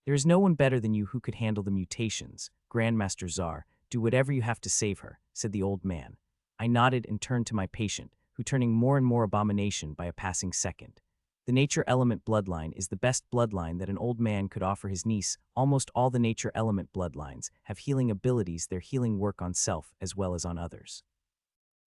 There is no one better than you who could handle the mutations. Grandmaster Czar, do whatever you have to save her, said the old man. I nodded and turned to my patient, who turning more and more abomination by a passing second. The nature element bloodline is the best bloodline that an old man could offer his niece. Almost all the nature element bloodlines have healing abilities. Their healing work on self as well as on others.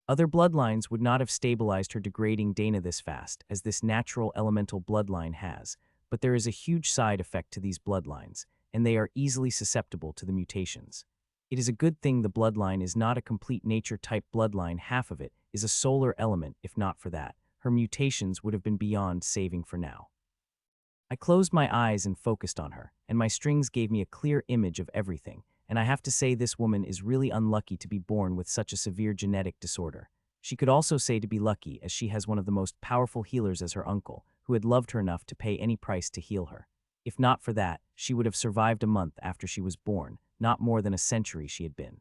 Other bloodlines would not have stabilized her degrading Dana this fast as this natural elemental bloodline has, but there is a huge side effect to these bloodlines, and they are easily susceptible to the mutations. It is a good thing the bloodline is not a complete nature-type bloodline. Half of it is a solar element. If not for that, her mutations would have been beyond saving for now. I closed my eyes and focused on her, and my strings gave me a clear image of everything, and I have to say this woman is really unlucky to be born with such a severe genetic disorder. She could also say to be lucky as she has one of the most powerful healers as her uncle, who had loved her enough to pay any price to heal her. If not for that, she would have survived a month after she was born, not more than a century she had been.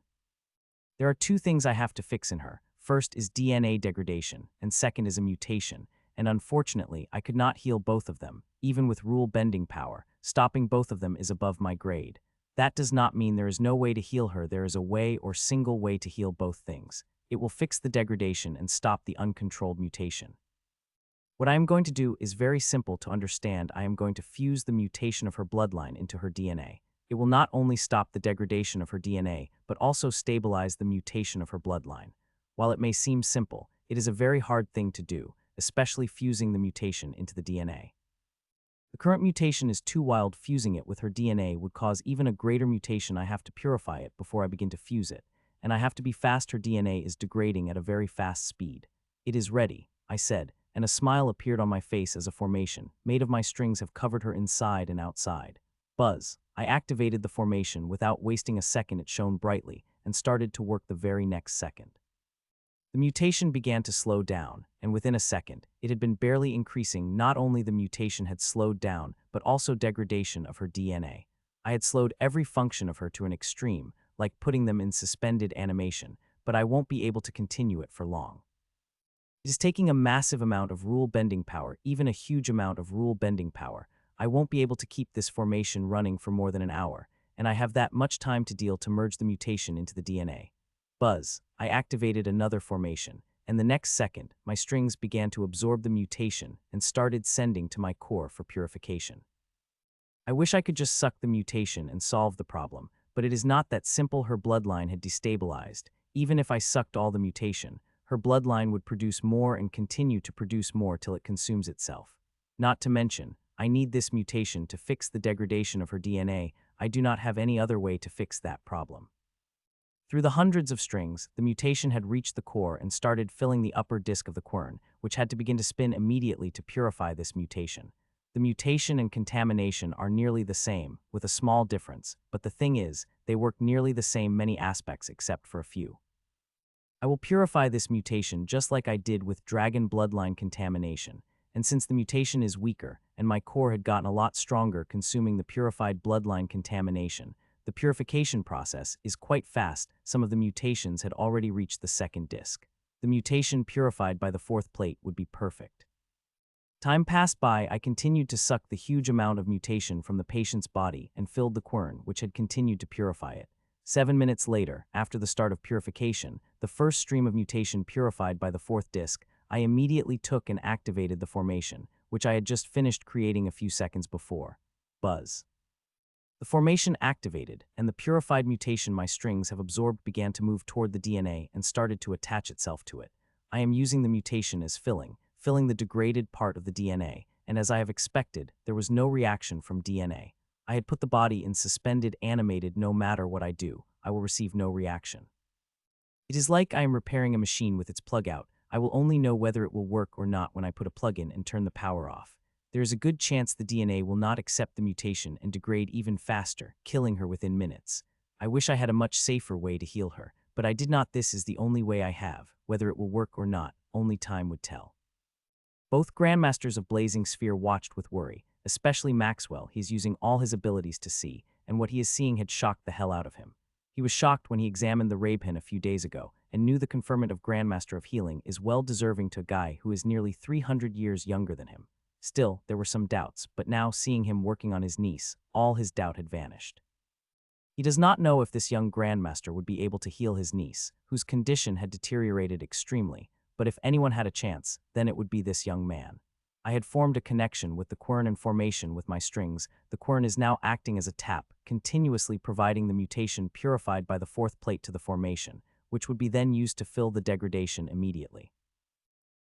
There are two things I have to fix in her. First is DNA degradation, and second is a mutation, and unfortunately I could not heal both of them, even with rule-bending power. Stopping both of them is above my grade. That does not mean there is no way to heal her. There is a way or single way to heal both things. It will fix the degradation and stop the uncontrolled mutation. What I am going to do is very simple to understand. I am going to fuse the mutation of her bloodline into her DNA. It will not only stop the degradation of her DNA, but also stabilize the mutation of her bloodline. While it may seem simple, it is a very hard thing to do, especially fusing the mutation into the DNA. The current mutation is too wild. Fusing it with her DNA would cause even a greater mutation. I have to purify it before I begin to fuse it, and I have to be fast. Her DNA is degrading at a very fast speed. It is ready, I said, and a smile appeared on my face as a formation, made of my strings, have covered her inside and outside. Buzz. I activated the formation without wasting a second. It shone brightly and started to work the very next second. The mutation began to slow down, and within a second, it had been barely increasing. Not only the mutation had slowed down, but also degradation of her DNA. I had slowed every function of her to an extreme, like putting them in suspended animation, but I won't be able to continue it for long. It is taking a massive amount of rule-bending power, even a huge amount of rule-bending power. I won't be able to keep this formation running for more than an hour, and I have that much time to deal to merge the mutation into the DNA. Buzz. I activated another formation, and the next second, my strings began to absorb the mutation and started sending to my core for purification. I wish I could just suck the mutation and solve the problem, but it is not that simple. Her bloodline had destabilized. Even if I sucked all the mutation, her bloodline would produce more and continue to produce more till it consumes itself. Not to mention, I need this mutation to fix the degradation of her DNA. I do not have any other way to fix that problem. Through the hundreds of strings, the mutation had reached the core and started filling the upper disk of the quern, which had to begin to spin immediately to purify this mutation. The mutation and contamination are nearly the same, with a small difference, but the thing is, they work nearly the same many aspects except for a few. I will purify this mutation just like I did with dragon bloodline contamination, and since the mutation is weaker, and my core had gotten a lot stronger consuming the purified bloodline contamination, the purification process is quite fast. Some of the mutations had already reached the second disk. The mutation purified by the fourth plate would be perfect. Time passed by. I continued to suck the huge amount of mutation from the patient's body and filled the quern, which had continued to purify it. 7 minutes later, after the start of purification, the first stream of mutation purified by the fourth disk, I immediately took and activated the formation, which I had just finished creating a few seconds before. Buzz. The formation activated, and the purified mutation my strings have absorbed began to move toward the DNA and started to attach itself to it. I am using the mutation as filling the degraded part of the DNA, and as I have expected, there was no reaction from DNA. I had put the body in suspended animated no matter what I do, I will receive no reaction. It is like I am repairing a machine with its plug out. I will only know whether it will work or not when I put a plug in and turn the power off. There is a good chance the DNA will not accept the mutation and degrade even faster, killing her within minutes. I wish I had a much safer way to heal her, but I did not. This is the only way I have. Whether it will work or not, only time would tell. Both Grandmasters of Blazing Sphere watched with worry, especially Maxwell. He's using all his abilities to see, and what he is seeing had shocked the hell out of him. He was shocked when he examined the Rabhin a few days ago, and knew the conferment of Grandmaster of Healing is well deserving to a guy who is nearly 300 years younger than him. Still, there were some doubts, but now seeing him working on his niece, all his doubt had vanished. He does not know if this young Grandmaster would be able to heal his niece, whose condition had deteriorated extremely, but if anyone had a chance, then it would be this young man. I had formed a connection with the quern in formation with my strings. The quern is now acting as a tap, continuously providing the mutation purified by the fourth plate to the formation, which would be then used to fill the degradation immediately.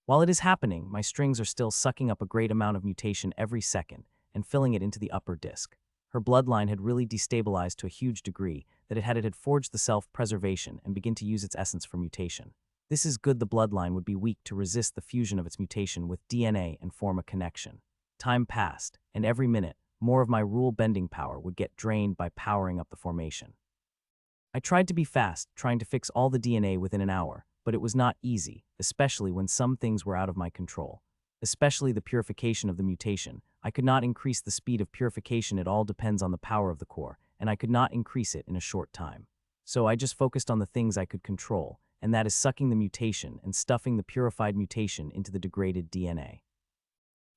While it is happening, my strings are still sucking up a great amount of mutation every second and filling it into the upper disk. Her bloodline had really destabilized to a huge degree that it had forged the self-preservation and begin to use its essence for mutation. This is good. The bloodline would be weak to resist the fusion of its mutation with DNA and form a connection. Time passed, and every minute, more of my rule-bending power would get drained by powering up the formation. I tried to be fast, trying to fix all the DNA within an hour, but it was not easy, especially when some things were out of my control. Especially the purification of the mutation. I could not increase the speed of purification. It all depends on the power of the core, and I could not increase it in a short time. So I just focused on the things I could control, and that is sucking the mutation and stuffing the purified mutation into the degraded DNA.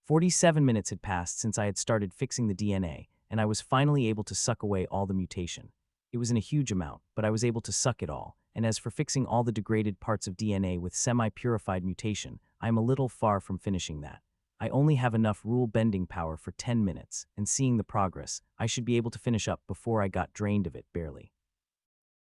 47 minutes had passed since I had started fixing the DNA, and I was finally able to suck away all the mutation. It was in a huge amount, but I was able to suck it all, and as for fixing all the degraded parts of DNA with semi-purified mutation, I am a little far from finishing that. I only have enough rule-bending power for 10 minutes, and seeing the progress, I should be able to finish up before I got drained of it barely.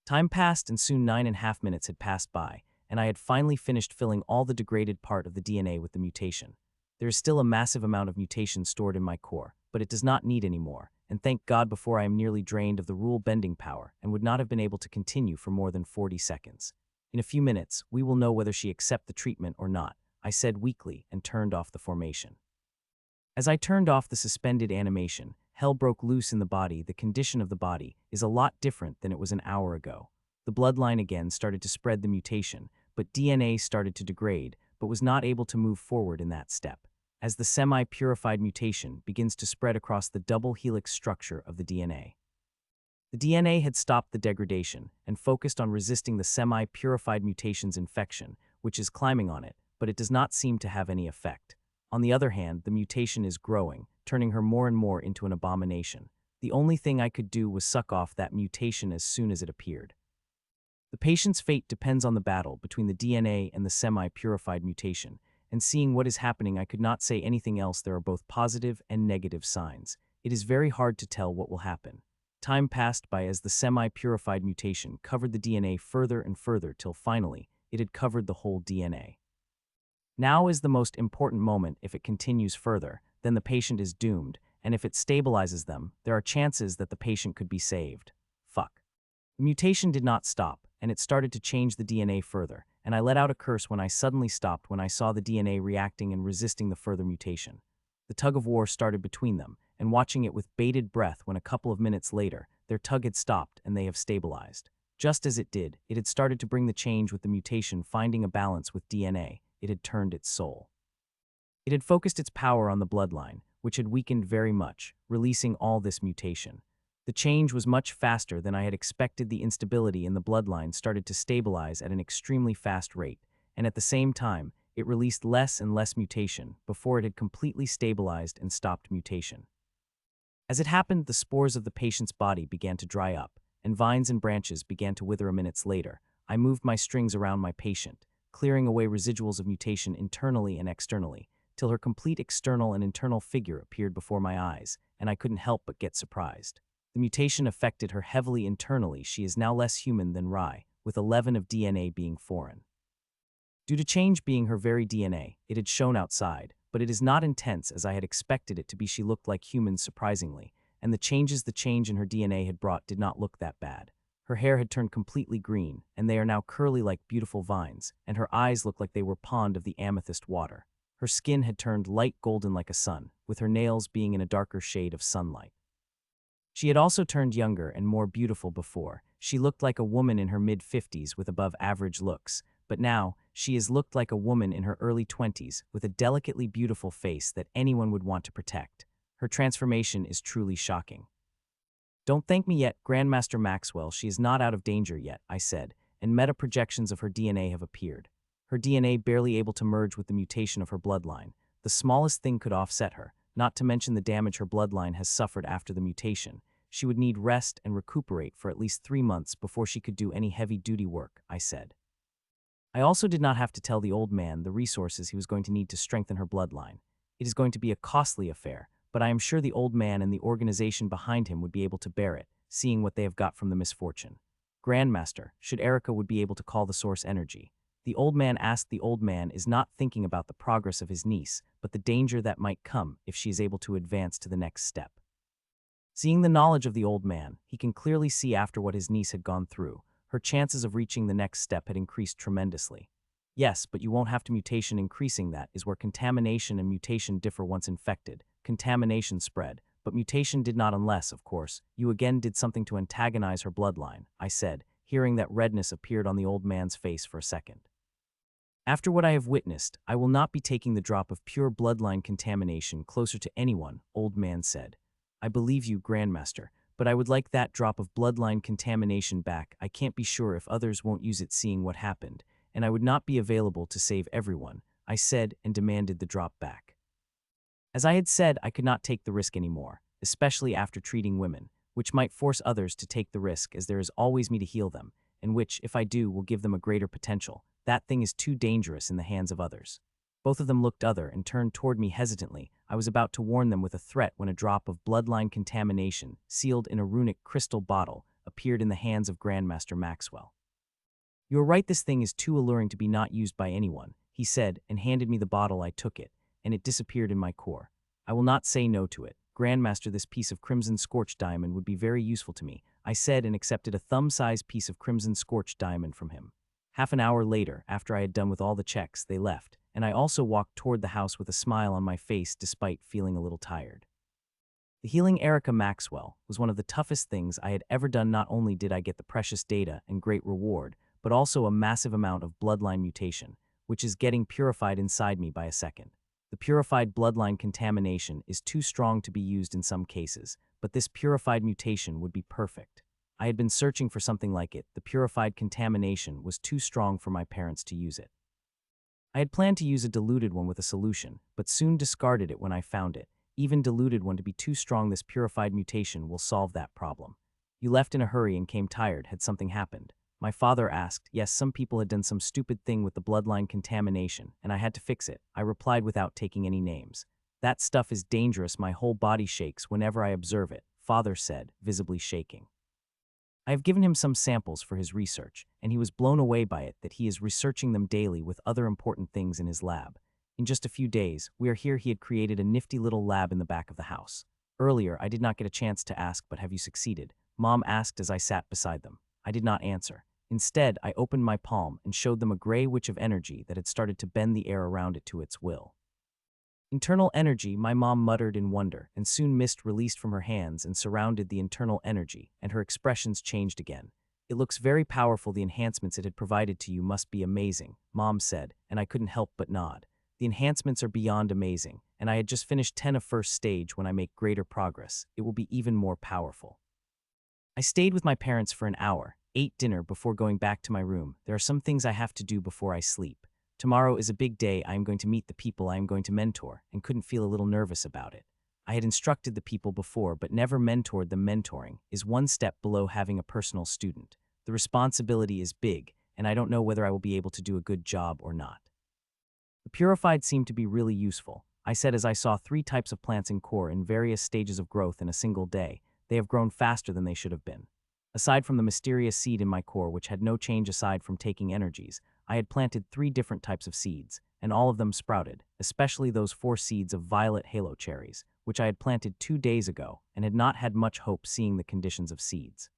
Time passed and soon 9.5 minutes had passed by, and I had finally finished filling all the degraded part of the DNA with the mutation. There is still a massive amount of mutation stored in my core, but it does not need any more, and thank God before I am nearly drained of the rule-bending power and would not have been able to continue for more than 40 seconds. In a few minutes, we will know whether she accept the treatment or not, I said weakly and turned off the formation. As I turned off the suspended animation, hell broke loose in the body. The condition of the body is a lot different than it was an hour ago. The bloodline again started to spread the mutation, but DNA started to degrade, but was not able to move forward in that step. As the semi-purified mutation begins to spread across the double helix structure of the DNA. The DNA had stopped the degradation and focused on resisting the semi-purified mutation's infection, which is climbing on it, but it does not seem to have any effect. On the other hand, the mutation is growing, turning her more and more into an abomination. The only thing I could do was suck off that mutation as soon as it appeared. The patient's fate depends on the battle between the DNA and the semi-purified mutation, and seeing what is happening I could not say anything else. There are both positive and negative signs. It is very hard to tell what will happen. Time passed by as the semi-purified mutation covered the DNA further and further till finally, it had covered the whole DNA. Now is the most important moment. If it continues further, then the patient is doomed, and if it stabilizes them, there are chances that the patient could be saved. Fuck. The mutation did not stop, and it started to change the DNA further, and I let out a curse when I suddenly stopped when I saw the DNA reacting and resisting the further mutation. The tug of war started between them, and watching it with bated breath when a couple of minutes later, their tug had stopped and they have stabilized. Just as it did, it had started to bring the change with the mutation finding a balance with DNA. It had turned its soul. It had focused its power on the bloodline, which had weakened very much, releasing all this mutation. The change was much faster than I had expected. The instability in the bloodline started to stabilize at an extremely fast rate, and at the same time, it released less and less mutation before it had completely stabilized and stopped mutation. As it happened, the spores of the patient's body began to dry up, and vines and branches began to wither minutes later. I moved my strings around my patient, clearing away residuals of mutation internally and externally, till her complete external and internal figure appeared before my eyes, and I couldn't help but get surprised. The mutation affected her heavily internally. She is now less human than Rai, with 11 of DNA being foreign. Due to change being her very DNA, it had shown outside, but it is not intense as I had expected it to be. She looked like humans surprisingly, and the change in her DNA had brought did not look that bad. Her hair had turned completely green, and they are now curly like beautiful vines, and her eyes looked like they were pond of the amethyst water. Her skin had turned light golden like a sun, with her nails being in a darker shade of sunlight. She had also turned younger and more beautiful before. She looked like a woman in her mid-50s with above-average looks, but now she has looked like a woman in her early 20s with a delicately beautiful face that anyone would want to protect. Her transformation is truly shocking. "Don't thank me yet, Grandmaster Maxwell. She is not out of danger yet," I said, and meta-projections of her DNA have appeared. Her DNA barely able to merge with the mutation of her bloodline. The smallest thing could offset her, not to mention the damage her bloodline has suffered after the mutation. She would need rest and recuperate for at least 3 months before she could do any heavy-duty work, I said. I also did not have to tell the old man the resources he was going to need to strengthen her bloodline. It is going to be a costly affair, but I am sure the old man and the organization behind him would be able to bear it, seeing what they have got from the misfortune. Grandmaster, should Erica would be able to call the source energy. The old man asked. The old man is not thinking about the progress of his niece, but the danger that might come if she is able to advance to the next step. Seeing the knowledge of the old man, he can clearly see after what his niece had gone through, her chances of reaching the next step had increased tremendously. Yes, but you won't have to mutation. Increasing that is where contamination and mutation differ. Once infected, contamination spread, but mutation did not unless, of course, you again did something to antagonize her bloodline, I said, hearing that redness appeared on the old man's face for a second. After what I have witnessed, I will not be taking the drop of pure bloodline contamination closer to anyone, old man said. I believe you, Grandmaster, but I would like that drop of bloodline contamination back. I can't be sure if others won't use it seeing what happened, and I would not be available to save everyone, I said and demanded the drop back. As I had said, I could not take the risk anymore, especially after treating women, which might force others to take the risk as there is always me to heal them, and which, if I do, will give them a greater potential. That thing is too dangerous in the hands of others. Both of them looked other and turned toward me hesitantly. I was about to warn them with a threat when a drop of bloodline contamination, sealed in a runic crystal bottle, appeared in the hands of Grandmaster Maxwell. You are right, this thing is too alluring to be not used by anyone, he said, and handed me the bottle. I took it, and it disappeared in my core. I will not say no to it. Grandmaster, this piece of crimson scorched diamond would be very useful to me, I said, and accepted a thumb-sized piece of crimson scorched diamond from him. Half an hour later, after I had done with all the checks, they left, and I also walked toward the house with a smile on my face despite feeling a little tired. The healing Erica Maxwell was one of the toughest things I had ever done. Not only did I get the precious data and great reward, but also a massive amount of bloodline mutation, which is getting purified inside me by a second. The purified bloodline contamination is too strong to be used in some cases, but this purified mutation would be perfect. I had been searching for something like it. The purified contamination was too strong for my parents to use it. I had planned to use a diluted one with a solution, but soon discarded it when I found it. Even diluted one to be too strong. This purified mutation will solve that problem. You left in a hurry and came tired. Had something happened? My father asked. Yes, some people had done some stupid thing with the bloodline contamination, and I had to fix it, I replied without taking any names. That stuff is dangerous. My whole body shakes whenever I observe it, father said, visibly shaking. I have given him some samples for his research, and he was blown away by it that he is researching them daily with other important things in his lab. In just a few days, we are here. He had created a nifty little lab in the back of the house. Earlier, I did not get a chance to ask, but have you succeeded? Mom asked as I sat beside them. I did not answer. Instead, I opened my palm and showed them a gray witch of energy that had started to bend the air around it to its will. Internal energy, my mom muttered in wonder, and soon mist released from her hands and surrounded the internal energy, and her expressions changed again. It looks very powerful. The enhancements it had provided to you must be amazing, Mom said, and I couldn't help but nod. The enhancements are beyond amazing, and I had just finished 10 of first stage. When I make greater progress, it will be even more powerful. I stayed with my parents for an hour, ate dinner before going back to my room. There are some things I have to do before I sleep. Tomorrow is a big day. I am going to meet the people I am going to mentor, and couldn't feel a little nervous about it. I had instructed the people before but never mentored them. Mentoring is one step below having a personal student. The responsibility is big, and I don't know whether I will be able to do a good job or not. The purified seemed to be really useful, I said as I saw 3 types of plants in core in various stages of growth in a single day. They have grown faster than they should have been. Aside from the mysterious seed in my core which had no change aside from taking energies, I had planted 3 different types of seeds, and all of them sprouted, especially those 4 seeds of violet halo cherries, which I had planted 2 days ago and had not had much hope seeing the conditions of seeds.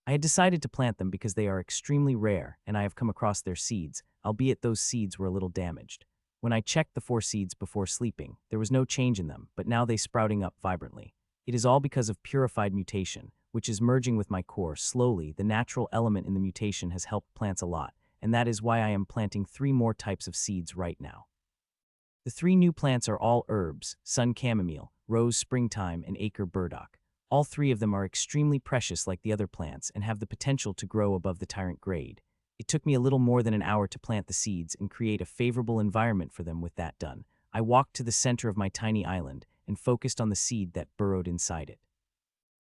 I had decided to plant them because they are extremely rare and I have come across their seeds, albeit those seeds were a little damaged. When I checked the 4 seeds before sleeping, there was no change in them, but now they sprouting up vibrantly. It is all because of purified mutation, which is merging with my core slowly. The natural element in the mutation has helped plants a lot, and that is why I am planting 3 more types of seeds right now. The 3 new plants are all herbs: sun chamomile, rose springtime, and acre burdock. All 3 of them are extremely precious like the other plants and have the potential to grow above the tyrant grade. It took me a little more than an hour to plant the seeds and create a favorable environment for them. With that done, I walked to the center of my tiny island and focused on the seed that burrowed inside it.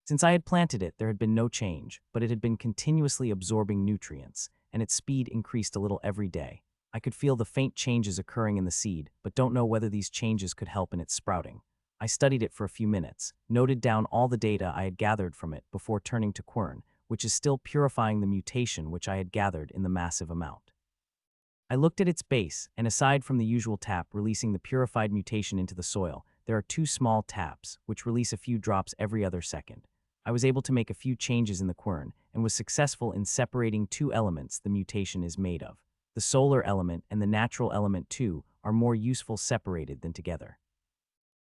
Since I had planted it, there had been no change, but it had been continuously absorbing nutrients, and its speed increased a little every day. I could feel the faint changes occurring in the seed, but don't know whether these changes could help in its sprouting. I studied it for a few minutes, noted down all the data I had gathered from it before turning to quern, which is still purifying the mutation which I had gathered in the massive amount. I looked at its base, and aside from the usual tap releasing the purified mutation into the soil, there are 2 small taps, which release a few drops every other second. I was able to make a few changes in the quern, and was successful in separating 2 elements the mutation is made of. The solar element and the natural element too are more useful separated than together.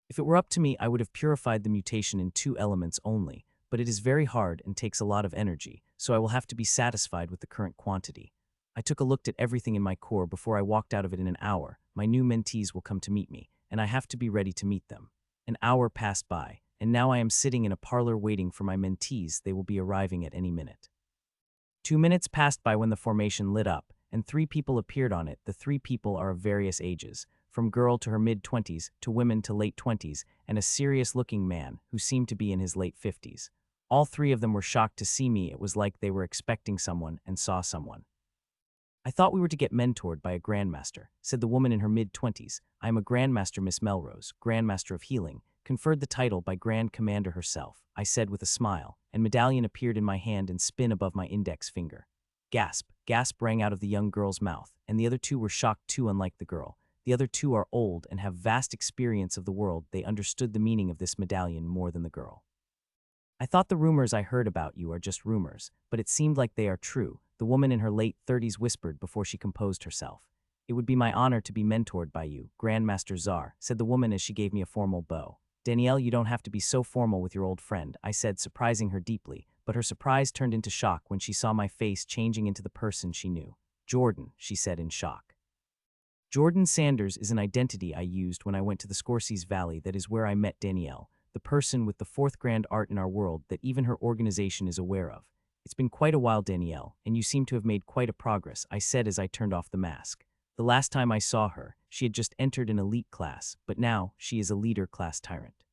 If it were up to me, I would have purified the mutation in 2 elements only, but it is very hard and takes a lot of energy, so I will have to be satisfied with the current quantity. I took a look at everything in my core before I walked out of it. In an hour, my new mentees will come to meet me, and I have to be ready to meet them. An hour passed by, and now I am sitting in a parlor waiting for my mentees. They will be arriving at any minute. 2 minutes passed by when the formation lit up, and 3 people appeared on it. The 3 people are of various ages, from girl to her mid-20s to women to late 20s, and a serious-looking man who seemed to be in his late 50s. All 3 of them were shocked to see me. It was like they were expecting someone and saw someone. I thought we were to get mentored by a Grandmaster, said the woman in her mid-20s. I am a Grandmaster, Miss Melrose, Grandmaster of Healing, conferred the title by Grand Commander herself, I said with a smile, and medallion appeared in my hand and spin above my index finger. Gasp, gasp rang out of the young girl's mouth, and the other 2 were shocked too. Unlike the girl, the other 2 are old and have vast experience of the world. They understood the meaning of this medallion more than the girl. I thought the rumors I heard about you are just rumors, but it seemed like they are true, the woman in her late 30s whispered before she composed herself. It would be my honor to be mentored by you, Grandmaster Czar, said the woman as she gave me a formal bow. Danielle, you don't have to be so formal with your old friend, I said, surprising her deeply, but her surprise turned into shock when she saw my face changing into the person she knew. Jordan, she said in shock. Jordan Sanders is an identity I used when I went to the Scorsese Valley. That is where I met Danielle, the person with the 4th grand art in our world that even her organization is aware of. It's been quite a while, Danielle, and you seem to have made quite a progress, I said as I turned off the mask. The last time I saw her, she had just entered an elite class, but now she is a leader class tyrant.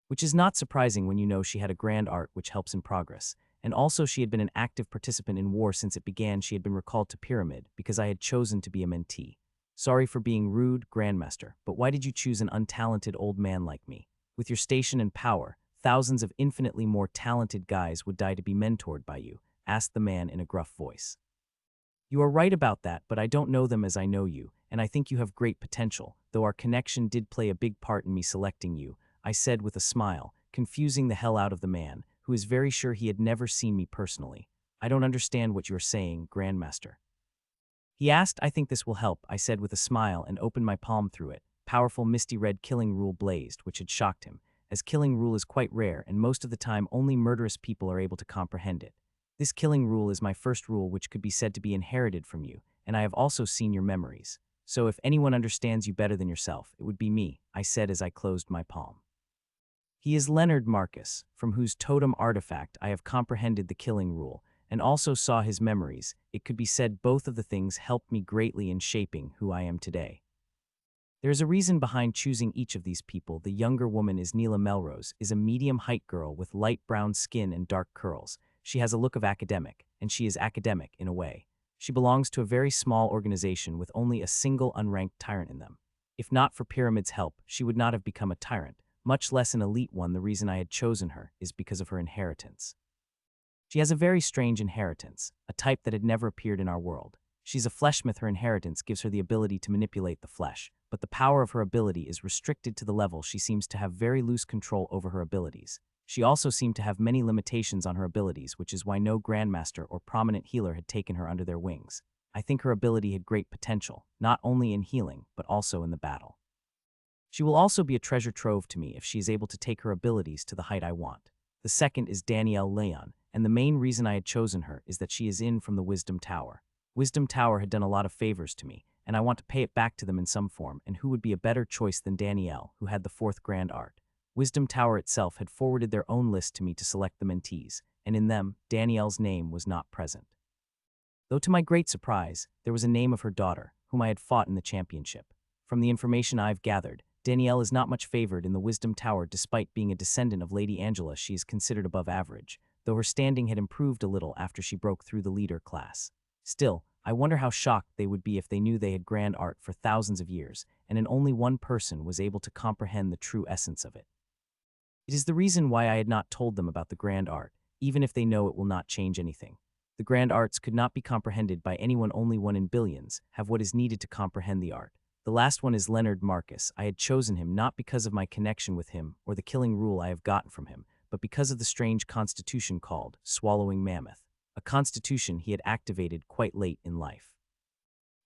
Which is not surprising when you know she had a grand art which helps in progress, and also she had been an active participant in war since it began. She had been recalled to Pyramid because I had chosen to be a mentee. Sorry for being rude, Grandmaster, but why did you choose an untalented old man like me? With your station and power, thousands of infinitely more talented guys would die to be mentored by you, asked the man in a gruff voice. You are right about that, but I don't know them as I know you, and I think you have great potential, though our connection did play a big part in me selecting you, I said with a smile, confusing the hell out of the man, who is very sure he had never seen me personally. I don't understand what you're saying, Grandmaster. He asked. I think this will help, I said with a smile and opened my palm through it. Powerful misty red killing rule blazed, which had shocked him, as killing rule is quite rare and most of the time only murderous people are able to comprehend it. This killing rule is my first rule which could be said to be inherited from you, and I have also seen your memories. So if anyone understands you better than yourself, it would be me, I said as I closed my palm. He is Leonard Marcus, from whose totem artifact I have comprehended the killing rule, and also saw his memories. It could be said both of the things helped me greatly in shaping who I am today. There's a reason behind choosing each of these people. The younger woman is Neela Melrose, is a medium-height girl with light brown skin and dark curls. She has a look of academic, and she is academic in a way. She belongs to a very small organization with only a single unranked tyrant in them. If not for Pyramid's help, she would not have become a tyrant, much less an elite one. The reason I had chosen her is because of her inheritance. She has a very strange inheritance, a type that had never appeared in our world. She's a fleshmyth. Her inheritance gives her the ability to manipulate the flesh, but the power of her ability is restricted to the level she seems to have very loose control over her abilities. She also seemed to have many limitations on her abilities, which is why no Grandmaster or prominent healer had taken her under their wings. I think her ability had great potential, not only in healing, but also in the battle. She will also be a treasure trove to me if she is able to take her abilities to the height I want. The second is Danielle Leon, and the main reason I had chosen her is that she is in from the Wisdom Tower. Wisdom Tower had done a lot of favors to me, and I want to pay it back to them in some form, and who would be a better choice than Danielle, who had the fourth grand art. Wisdom Tower itself had forwarded their own list to me to select the mentees, and in them, Danielle's name was not present. Though to my great surprise, there was a name of her daughter, whom I had fought in the championship. From the information I've gathered, Danielle is not much favored in the Wisdom Tower. Despite being a descendant of Lady Angela, she is considered above average, though her standing had improved a little after she broke through the leader class. Still, I wonder how shocked they would be if they knew they had grand art for thousands of years, and only one person was able to comprehend the true essence of it. It is the reason why I had not told them about the grand art, even if they know it will not change anything. The grand arts could not be comprehended by anyone. Only one in billions have what is needed to comprehend the art. The last one is Leonard Marcus. I had chosen him not because of my connection with him or the killing rule I have gotten from him, but because of the strange constitution called Swallowing Mammoth, a constitution he had activated quite late in life.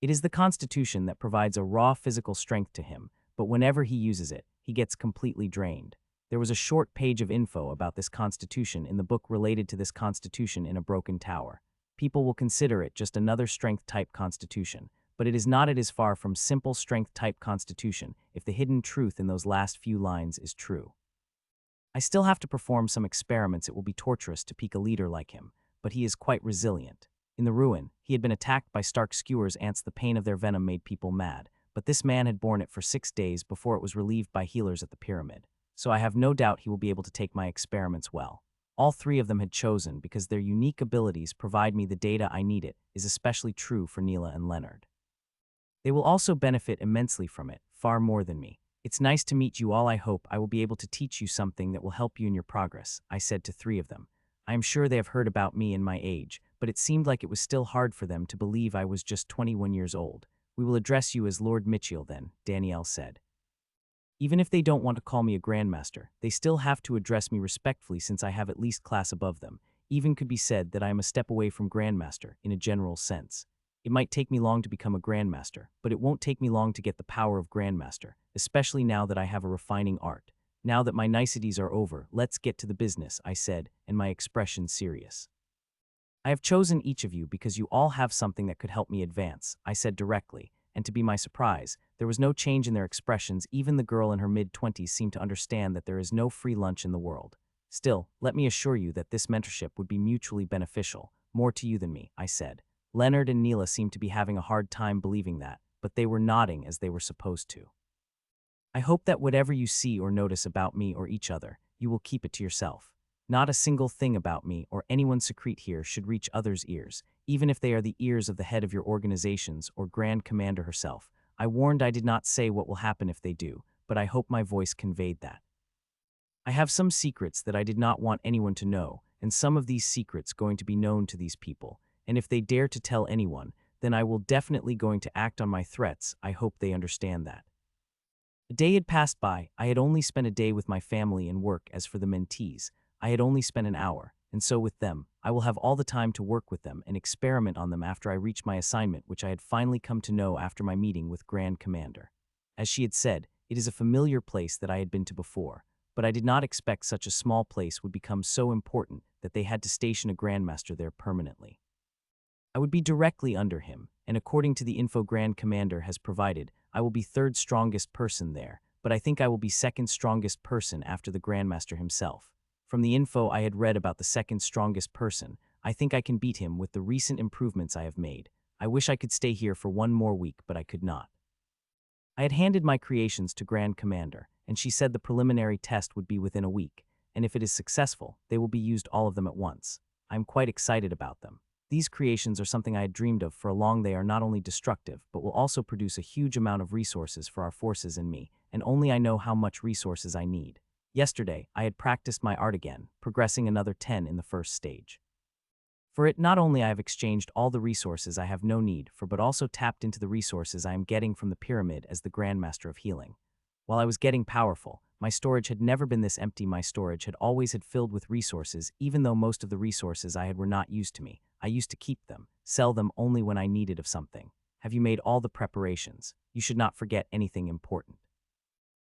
It is the constitution that provides a raw physical strength to him, but whenever he uses it, he gets completely drained. There was a short page of info about this constitution in the book related to this constitution in A Broken Tower. People will consider it just another strength-type constitution, but it is not. It is far from simple strength-type constitution if the hidden truth in those last few lines is true. I still have to perform some experiments. It will be torturous to pique a leader like him, but he is quite resilient. In the ruin, he had been attacked by stark skewers ants. The pain of their venom made people mad, but this man had borne it for 6 days before it was relieved by healers at the pyramid. So I have no doubt he will be able to take my experiments well. All three of them had chosen because their unique abilities provide me the data I need. It is especially true for Neela and Leonard. They will also benefit immensely from it, far more than me. It's nice to meet you all. I hope I will be able to teach you something that will help you in your progress, I said to 3 of them. I am sure they have heard about me and my age, but it seemed like it was still hard for them to believe I was just 21 years old. We will address you as Lord Mitchell then, Danielle said. Even if they don't want to call me a Grandmaster, they still have to address me respectfully since I have at least class above them. Even could be said that I am a step away from Grandmaster, in a general sense. It might take me long to become a Grandmaster, but it won't take me long to get the power of Grandmaster, especially now that I have a refining art. Now that my niceties are over, let's get to the business, I said, and my expression serious. I have chosen each of you because you all have something that could help me advance, I said directly, and to be my surprise, there was no change in their expressions. Even the girl in her mid-20s seemed to understand that there is no free lunch in the world. Still, let me assure you that this mentorship would be mutually beneficial, more to you than me, I said. Leonard and Neela seemed to be having a hard time believing that, but they were nodding as they were supposed to. I hope that whatever you see or notice about me or each other, you will keep it to yourself. Not a single thing about me or anyone's secret here should reach others' ears, even if they are the ears of the head of your organizations or Grand Commander herself. I warned I did not say what will happen if they do, but I hope my voice conveyed that. I have some secrets that I did not want anyone to know, and some of these secrets going to be known to these people, and if they dare to tell anyone, then I will definitely going to act on my threats. I hope they understand that. A day had passed by. I had only spent a day with my family and work. As for the mentees, I had only spent an hour, and so with them, I will have all the time to work with them and experiment on them after I reach my assignment, which I had finally come to know after my meeting with Grand Commander. As she had said, it is a familiar place that I had been to before, but I did not expect such a small place would become so important that they had to station a Grandmaster there permanently. I would be directly under him, and according to the info Grand Commander has provided, I will be 3rd strongest person there, but I think I will be 2nd strongest person after the Grandmaster himself. From the info I had read about the 2nd strongest person, I think I can beat him with the recent improvements I have made. I wish I could stay here for 1 more week, but I could not. I had handed my creations to Grand Commander, and she said the preliminary test would be within a week, and if it is successful, they will be used all of them at once. I am quite excited about them. These creations are something I had dreamed of for a long. They are not only destructive, but will also produce a huge amount of resources for our forces and me, and only I know how much resources I need. Yesterday, I had practiced my art again, progressing another 10 in the first stage. For it, not only I have exchanged all the resources I have no need for, but also tapped into the resources I am getting from the pyramid as the Grandmaster of Healing. While I was getting powerful, my storage had never been this empty. My storage had always had filled with resources, even though most of the resources I had were not used to me. I used to keep them, sell them only when I needed of something. Have you made all the preparations? You should not forget anything important.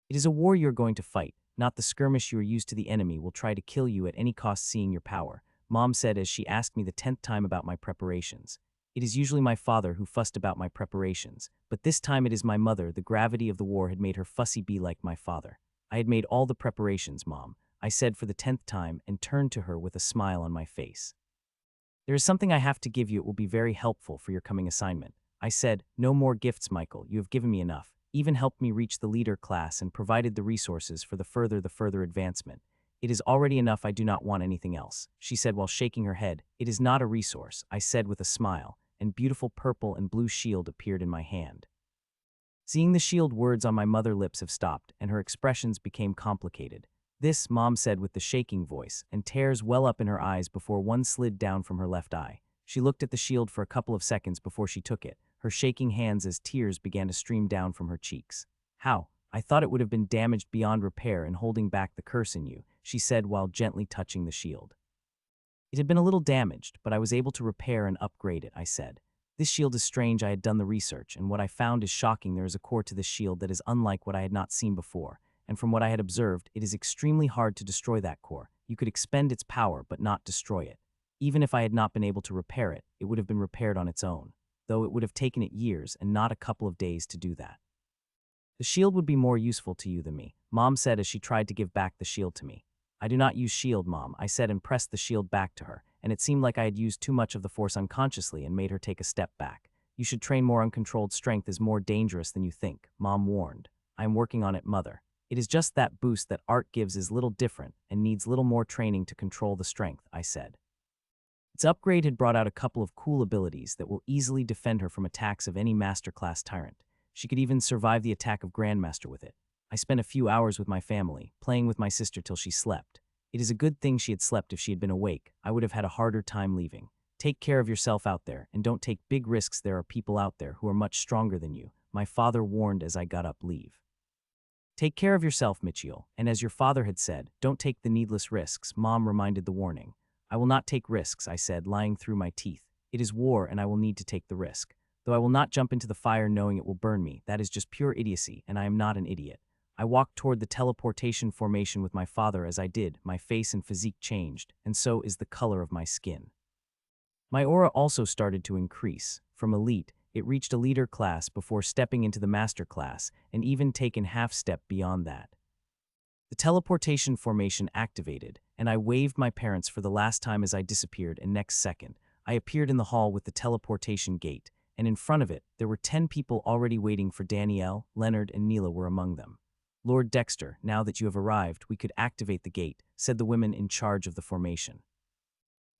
It is a war you are going to fight, not the skirmish you are used to. The enemy will try to kill you at any cost. Seeing your power, Mom said as she asked me the 10th time about my preparations. It is usually my father who fussed about my preparations, but this time it is my mother. The gravity of the war had made her fussy be like my father. I had made all the preparations, Mom, I said for the 10th time and turned to her with a smile on my face. There is something I have to give you. It will be very helpful for your coming assignment. I said, no more gifts, Michael. You have given me enough. Even helped me reach the leader class and provided the resources for the further advancement. It is already enough. I do not want anything else, she said while shaking her head. It is not a resource, I said with a smile, and beautiful purple and blue shield appeared in my hand. Seeing the shield, words on my mother's lips have stopped, and her expressions became complicated. This, Mom said with the shaking voice, and tears well up in her eyes before one slid down from her left eye. She looked at the shield for a couple of seconds before she took it, her shaking hands as tears began to stream down from her cheeks. How? I thought it would have been damaged beyond repair and holding back the curse in you, she said while gently touching the shield. It had been a little damaged, but I was able to repair and upgrade it, I said. This shield is strange. I had done the research, and what I found is shocking. There is a core to this shield that is unlike what I had not seen before, and from what I had observed, it is extremely hard to destroy that core. You could expend its power, but not destroy it. Even if I had not been able to repair it, it would have been repaired on its own, though it would have taken it years and not a couple of days to do that. The shield would be more useful to you than me, Mom said as she tried to give back the shield to me. I do not use shield, Mom, I said and pressed the shield back to her, and it seemed like I had used too much of the force unconsciously and made her take a step back. You should train more. Uncontrolled strength is more dangerous than you think, Mom warned. I am working on it, Mother. It is just that boost that art gives is little different and needs little more training to control the strength, I said. Its upgrade had brought out a couple of cool abilities that will easily defend her from attacks of any masterclass tyrant. She could even survive the attack of Grandmaster with it. I spent a few hours with my family, playing with my sister till she slept. It is a good thing she had slept. If she had been awake, I would have had a harder time leaving. Take care of yourself out there, and don't take big risks. There are people out there who are much stronger than you, my father warned as I got up leave. Take care of yourself, Michiel, and as your father had said, don't take the needless risks, Mom reminded the warning. I will not take risks, I said, lying through my teeth. It is war and I will need to take the risk. Though I will not jump into the fire knowing it will burn me. That is just pure idiocy, and I am not an idiot. I walked toward the teleportation formation with my father. As I did, my face and physique changed, and so is the color of my skin. My aura also started to increase. From elite, it reached a leader class before stepping into the master class, and even taken half step beyond that. The teleportation formation activated, and I waved my parents for the last time as I disappeared, and next second, I appeared in the hall with the teleportation gate, and in front of it, there were 10 people already waiting for Danielle. Leonard and Neela were among them. Lord Dexter, now that you have arrived, we could activate the gate, said the woman in charge of the formation.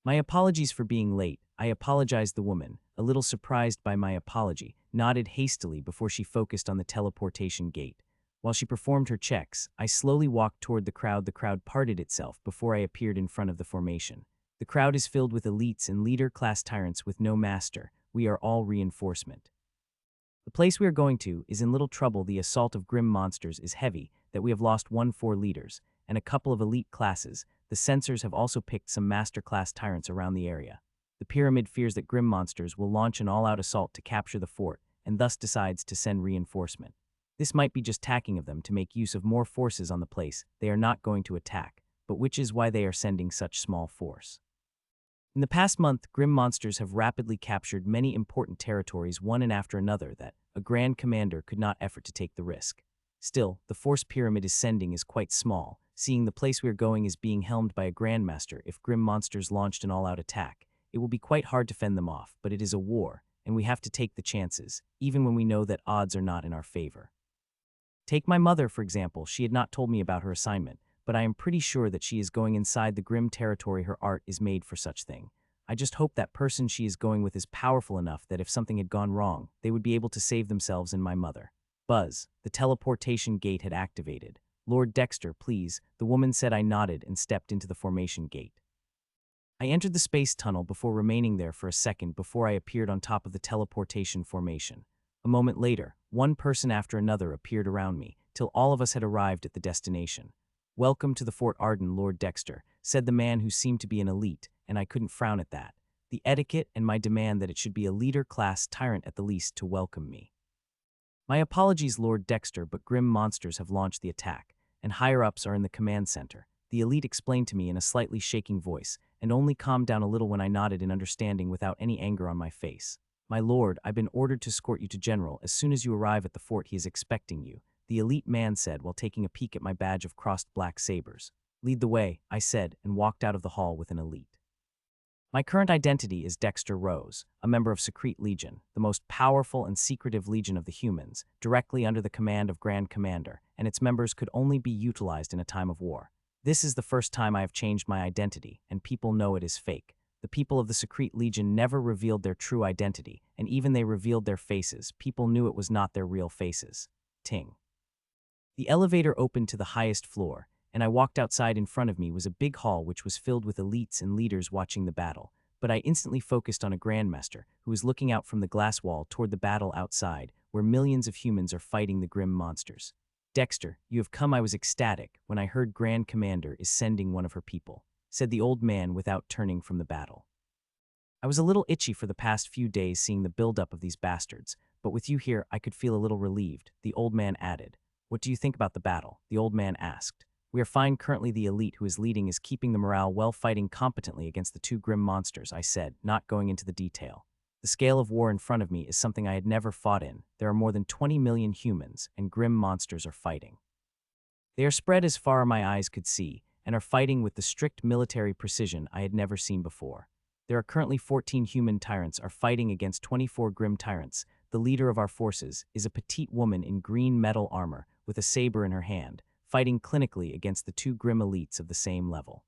My apologies for being late, I apologized. The woman, a little surprised by my apology, nodded hastily before she focused on the teleportation gate. While she performed her checks, I slowly walked toward the crowd. The crowd parted itself before I appeared in front of the formation. The crowd is filled with elites and leader-class tyrants with no master. We are all reinforcement. The place we are going to is in little trouble. The assault of grim monsters is heavy, that we have lost 4 leaders, and a couple of elite classes. The censors have also picked some master-class tyrants around the area. The pyramid fears that grim monsters will launch an all-out assault to capture the fort, and thus decides to send reinforcement. This might be just tacking of them to make use of more forces on the place. They are not going to attack, but which is why they are sending such small force. In the past month, grim monsters have rapidly captured many important territories one and after another that a grand commander could not effort to take the risk. Still, the force pyramid is sending is quite small, seeing the place we are going is being helmed by a grandmaster. If grim monsters launched an all-out attack, it will be quite hard to fend them off, but it is a war, and we have to take the chances, even when we know that odds are not in our favor. Take my mother, for example. She had not told me about her assignment, but I am pretty sure that she is going inside the grim territory. Her art is made for such thing. I just hope that person she is going with is powerful enough that if something had gone wrong, they would be able to save themselves and my mother. Buzz. The teleportation gate had activated. Lord Dexter, please, the woman said. I nodded and stepped into the formation gate. I entered the space tunnel before remaining there for a second before I appeared on top of the teleportation formation. A moment later, one person after another appeared around me, till all of us had arrived at the destination. Welcome to the Fort Ardan, Lord Dexter, said the man who seemed to be an elite, and I couldn't frown at that. The etiquette and my demand that it should be a leader-class tyrant at the least to welcome me. My apologies, Lord Dexter, but grim monsters have launched the attack, and higher-ups are in the command center, the elite explained to me in a slightly shaking voice, and only calmed down a little when I nodded in understanding without any anger on my face. My lord, I've been ordered to escort you to General. As soon as you arrive at the fort, he is expecting you, the elite man said while taking a peek at my badge of crossed black sabers. Lead the way, I said, and walked out of the hall with an elite. My current identity is Dexter Rose, a member of Secrete Legion, the most powerful and secretive legion of the humans, directly under the command of Grand Commander, and its members could only be utilized in a time of war. This is the first time I have changed my identity, and people know it is fake. The people of the Secrete Legion never revealed their true identity, and even they revealed their faces, people knew it was not their real faces. Ting. The elevator opened to the highest floor, and I walked outside. In front of me was a big hall which was filled with elites and leaders watching the battle, but I instantly focused on a Grandmaster, who was looking out from the glass wall toward the battle outside, where millions of humans are fighting the grim monsters. Dexter, you have come. I was ecstatic when I heard Grand Commander is sending one of her people, said the old man without turning from the battle. I was a little itchy for the past few days seeing the buildup of these bastards, but with you here I could feel a little relieved, the old man added. What do you think about the battle? The old man asked. We are fine. Currently the elite who is leading is keeping the morale well, fighting competently against the two grim monsters, I said, not going into the detail. The scale of war in front of me is something I had never fought in. There are more than 20 million humans, and grim monsters are fighting. They are spread as far as my eyes could see, and are fighting with the strict military precision I had never seen before. There are currently 14 human tyrants are fighting against 24 grim tyrants. The leader of our forces is a petite woman in green metal armor with a saber in her hand, fighting clinically against the two grim elites of the same level.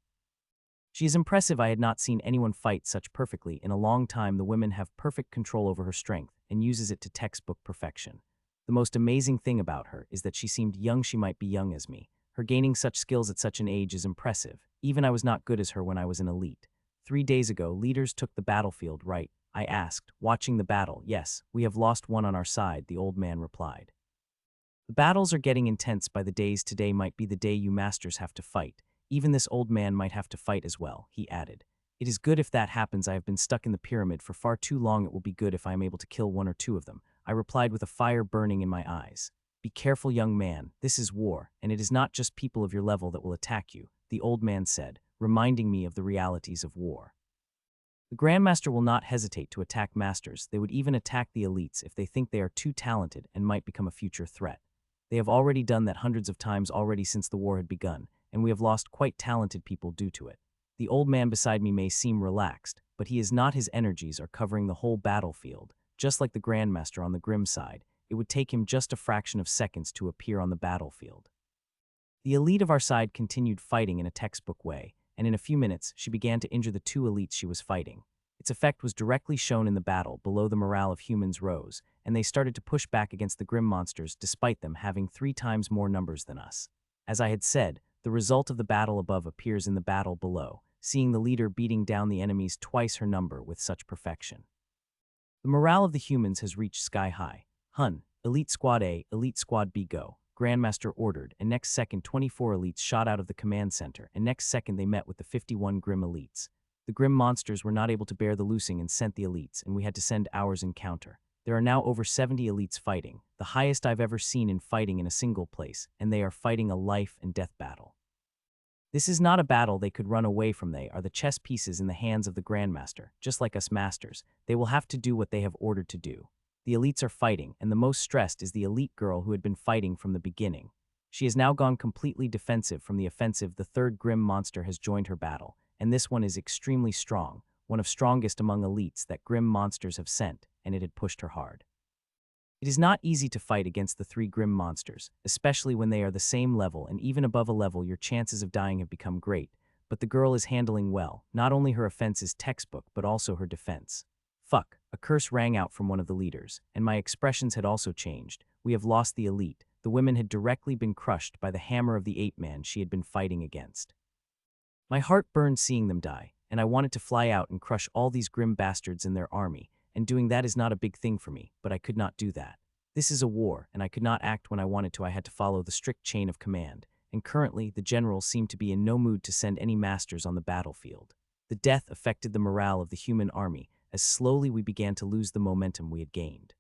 She is impressive. I had not seen anyone fight such perfectly in a long time. The women have perfect control over her strength and uses it to textbook perfection. The most amazing thing about her is that she seemed young. She might be young as me. Her gaining such skills at such an age is impressive. Even I was not good as her when I was an elite. 3 days ago, leaders took the battlefield, right? I asked, watching the battle. Yes, we have lost one on our side, the old man replied. The battles are getting intense by the days. Today might be the day you masters have to fight. Even this old man might have to fight as well, he added. It is good if that happens. I have been stuck in the pyramid for far too long. It will be good if I am able to kill one or two of them, I replied with a fire burning in my eyes. Be careful, young man. This is war, and it is not just people of your level that will attack you, the old man said, reminding me of the realities of war. The Grandmaster will not hesitate to attack masters. They would even attack the elites if they think they are too talented and might become a future threat. They have already done that hundreds of times already since the war had begun, and we have lost quite talented people due to it. The old man beside me may seem relaxed, but he is not. His energies are covering the whole battlefield. Just like the Grandmaster on the grim side, it would take him just a fraction of seconds to appear on the battlefield. The elite of our side continued fighting in a textbook way, and in a few minutes she began to injure the two elites she was fighting. Its effect was directly shown in the battle. Below, the morale of humans rose, and they started to push back against the grim monsters despite them having 3 times more numbers than us. As I had said, the result of the battle above appears in the battle below, seeing the leader beating down the enemies twice her number with such perfection. The morale of the humans has reached sky high. Hun, Elite Squad A, Elite Squad B, go, Grandmaster ordered, and next second 24 elites shot out of the command center, and next second they met with the 51 grim elites. The grim monsters were not able to bear the losing and sent the elites, and we had to send ours in counter. There are now over 70 elites fighting, the highest I've ever seen in fighting in a single place, and they are fighting a life and death battle. This is not a battle they could run away from. They are the chess pieces in the hands of the Grandmaster, just like us masters. They will have to do what they have ordered to do. The elites are fighting, and the most stressed is the elite girl who had been fighting from the beginning. She has now gone completely defensive from the offensive. The third grim monster has joined her battle, and this one is extremely strong, one of strongest among elites that grim monsters have sent, and it had pushed her hard. It is not easy to fight against the three grim monsters, especially when they are the same level, and even above a level your chances of dying have become great, but the girl is handling well. Not only her offense is textbook, but also her defense. Fuck, a curse rang out from one of the leaders, and my expressions had also changed. We have lost the elite. The women had directly been crushed by the hammer of the ape-man she had been fighting against. My heart burned seeing them die, and I wanted to fly out and crush all these grim bastards in their army, and doing that is not a big thing for me, but I could not do that. This is a war, and I could not act when I wanted to. I had to follow the strict chain of command, and currently the generals seemed to be in no mood to send any masters on the battlefield. The death affected the morale of the human army, as slowly we began to lose the momentum we had gained.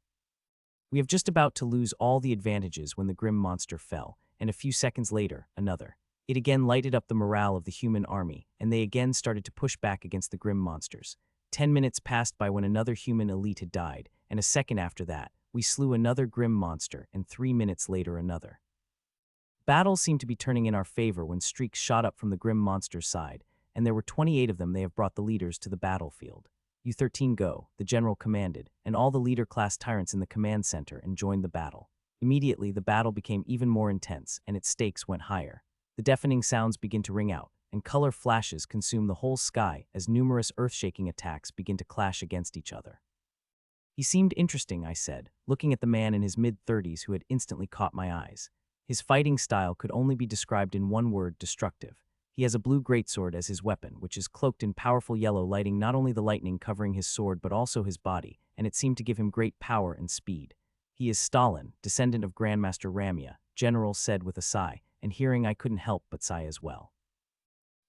We have just about to lose all the advantages when the grim monster fell, and a few seconds later, another. It again lighted up the morale of the human army, and they again started to push back against the grim monsters. 10 minutes passed by when another human elite had died, and a second after that, we slew another grim monster, and 3 minutes later another. Battles seemed to be turning in our favor when streaks shot up from the grim monster's side, and there were 28 of them. They have brought the leaders to the battlefield. You 13 go, the general commanded, and all the leader-class tyrants in the command center and joined the battle. Immediately, the battle became even more intense, and its stakes went higher. The deafening sounds begin to ring out, and color flashes consume the whole sky as numerous earth-shaking attacks begin to clash against each other. He seemed interesting, I said, looking at the man in his mid-30s who had instantly caught my eyes. His fighting style could only be described in one word: destructive. He has a blue greatsword as his weapon, which is cloaked in powerful yellow lighting, not only the lightning covering his sword but also his body, and it seemed to give him great power and speed. He is Stalin, descendant of Grandmaster Ramya, General said with a sigh, and hearing I couldn't help but sigh as well.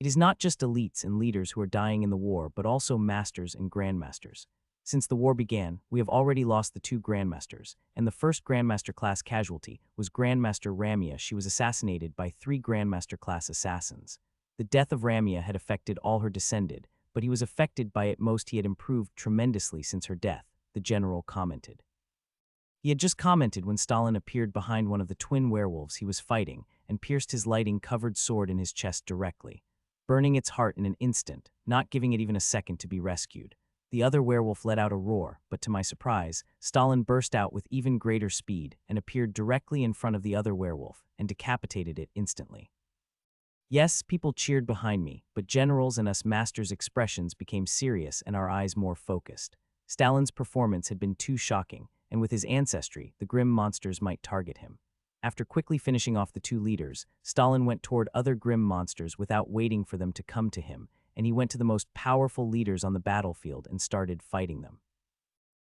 It is not just elites and leaders who are dying in the war, but also masters and grandmasters. Since the war began, we have already lost the 2 grandmasters, and the first grandmaster class casualty was Grandmaster Ramya. She was assassinated by 3 grandmaster class assassins. The death of Ramya had affected all her descended, but he was affected by it most. He had improved tremendously since her death, the general commented. He had just commented when Stalin appeared behind one of the twin werewolves he was fighting and pierced his lighting-covered sword in his chest directly, burning its heart in an instant, not giving it even a second to be rescued. The other werewolf let out a roar, but to my surprise, Stalin burst out with even greater speed and appeared directly in front of the other werewolf and decapitated it instantly. Yes, people cheered behind me, but generals and us masters' expressions became serious and our eyes more focused. Stalin's performance had been too shocking, and with his ancestry, the grim monsters might target him. After quickly finishing off the 2 leaders, Stalin went toward other grim monsters without waiting for them to come to him, and he went to the most powerful leaders on the battlefield and started fighting them.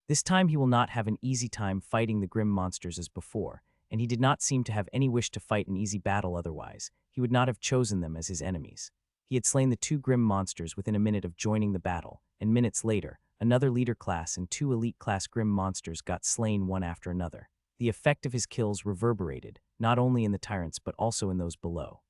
This time he will not have an easy time fighting the grim monsters as before, and he did not seem to have any wish to fight an easy battle otherwise. He would not have chosen them as his enemies. He had slain the 2 grim monsters within a minute of joining the battle, and minutes later, another leader class and 2 elite class grim monsters got slain one after another. The effect of his kills reverberated, not only in the tyrants but also in those below.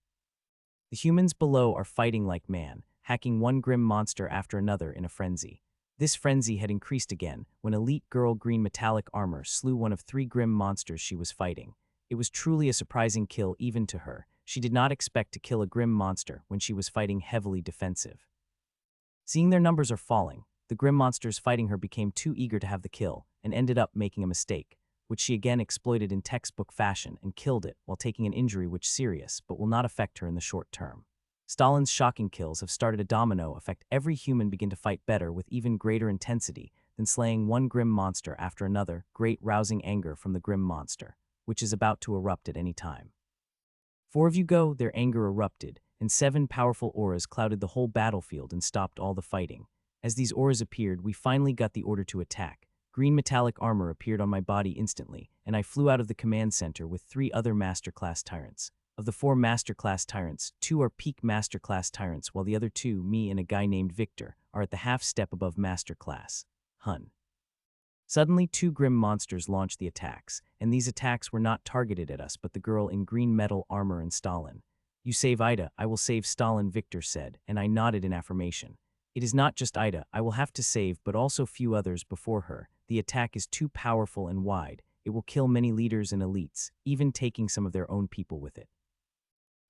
The humans below are fighting like man, hacking one grim monster after another in a frenzy. This frenzy had increased again when elite girl green metallic armor slew one of 3 grim monsters she was fighting. It was truly a surprising kill even to her. She did not expect to kill a grim monster when she was fighting heavily defensive. Seeing their numbers are falling, the grim monsters fighting her became too eager to have the kill and ended up making a mistake, which she again exploited in textbook fashion and killed it while taking an injury which serious but will not affect her in the short term. Stalin's shocking kills have started a domino effect. Every human begin to fight better with even greater intensity than slaying one grim monster after another. Great rousing anger from the grim monster, which is about to erupt at any time. 4 of you go, their anger erupted, and 7 powerful auras clouded the whole battlefield and stopped all the fighting. As these auras appeared, we finally got the order to attack. Green metallic armor appeared on my body instantly, and I flew out of the command center with 3 other master-class tyrants. Of the 4 master-class tyrants, 2 are peak master-class tyrants, while the other 2, me and a guy named Victor, are at the half-step above master-class. Hun. Suddenly, 2 grim monsters launched the attacks, and these attacks were not targeted at us but the girl in green metal armor and Stalin. You save Ida, I will save Stalin, Victor said, and I nodded in affirmation. It is not just Ida I will have to save but also few others before her. The attack is too powerful and wide. It will kill many leaders and elites, even taking some of their own people with it.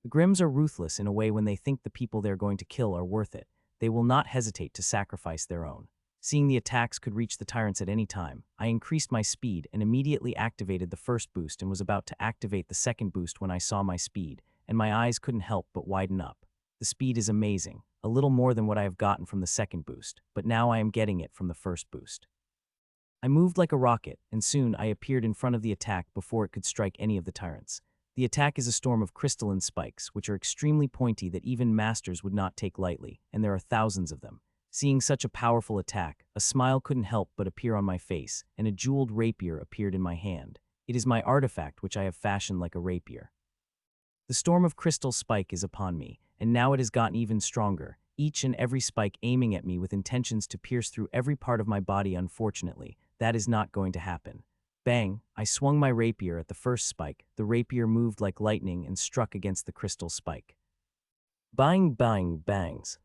The Grims are ruthless in a way. When they think the people they're going to kill are worth it, they will not hesitate to sacrifice their own. Seeing the attacks could reach the tyrants at any time, I increased my speed and immediately activated the first boost and was about to activate the second boost when I saw my speed, and my eyes couldn't help but widen up. The speed is amazing, a little more than what I have gotten from the second boost, but now I am getting it from the first boost. I moved like a rocket, and soon I appeared in front of the attack before it could strike any of the tyrants. The attack is a storm of crystalline spikes, which are extremely pointy that even masters would not take lightly, and there are thousands of them. Seeing such a powerful attack, a smile couldn't help but appear on my face, and a jeweled rapier appeared in my hand. It is my artifact which I have fashioned like a rapier. The storm of crystal spike is upon me, and now it has gotten even stronger, each and every spike aiming at me with intentions to pierce through every part of my body. Unfortunately, that is not going to happen. Bang! I swung my rapier at the first spike. The rapier moved like lightning and struck against the crystal spike. Bang, bang, bangs.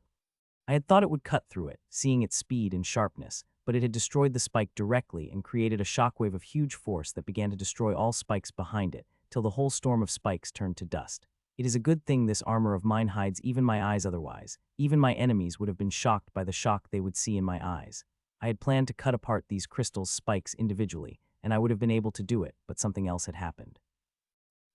I had thought it would cut through it, seeing its speed and sharpness, but it had destroyed the spike directly and created a shockwave of huge force that began to destroy all spikes behind it, till the whole storm of spikes turned to dust. It is a good thing this armor of mine hides even my eyes, otherwise even my enemies would have been shocked by the shock they would see in my eyes. I had planned to cut apart these crystal spikes individually, and I would have been able to do it, but something else had happened.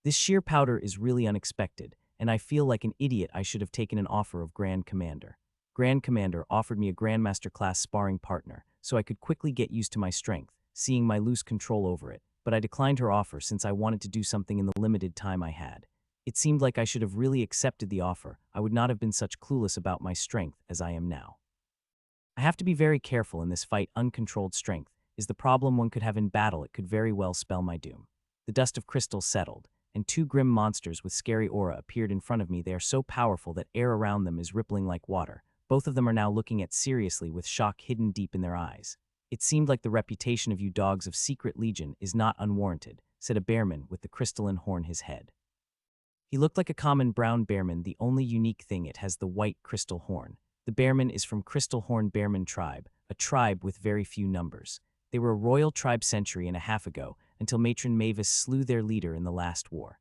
This sheer powder is really unexpected, and I feel like an idiot. I should have taken an offer of Grand Commander. Grand Commander offered me a Grandmaster class sparring partner, so I could quickly get used to my strength, seeing my loose control over it, but I declined her offer since I wanted to do something in the limited time I had. It seemed like I should have really accepted the offer. I would not have been such clueless about my strength as I am now. I have to be very careful in this fight. Uncontrolled strength is the problem one could have in battle. It could very well spell my doom. The dust of crystal settled, and two grim monsters with scary aura appeared in front of me. They are so powerful that air around them is rippling like water. Both of them are now looking at seriously with shock hidden deep in their eyes. It seemed like the reputation of you dogs of Secret Legion is not unwarranted, said a bearman with the crystalline horn his head. He looked like a common brown bearman. The only unique thing, it has the white crystal horn. The bearman is from Crystal Horn Bearman tribe, a tribe with very few numbers. They were a royal tribe century and a half ago, until Matron Mavis slew their leader in the last war.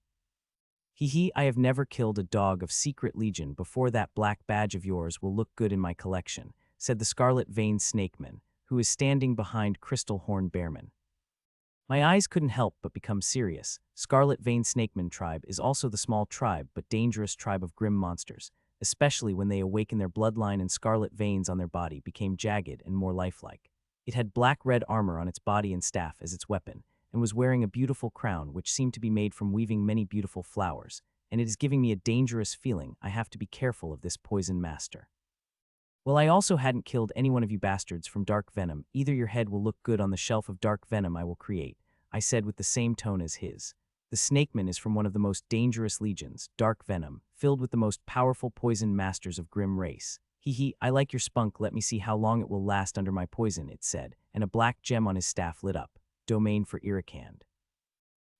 I have never killed a dog of Secret Legion before. That black badge of yours will look good in my collection, said the scarlet-veined snakeman, who is standing behind Crystal Horn Bearman. My eyes couldn't help but become serious. Scarlet-veined snakeman tribe is also the small tribe but dangerous tribe of grim monsters, especially when they awaken. Their bloodline and scarlet veins on their body became jagged and more lifelike. It had black-red armor on its body and staff as its weapon, and was wearing a beautiful crown which seemed to be made from weaving many beautiful flowers, and it is giving me a dangerous feeling. I have to be careful of this poison master. Well, I also hadn't killed any one of you bastards from Dark Venom. Either your head will look good on the shelf of Dark Venom I will create, I said with the same tone as his. The snakeman is from one of the most dangerous legions, Dark Venom, filled with the most powerful poison masters of grim race. I like your spunk. Let me see how long it will last under my poison, it said, and a black gem on his staff lit up. Domain for Irricand.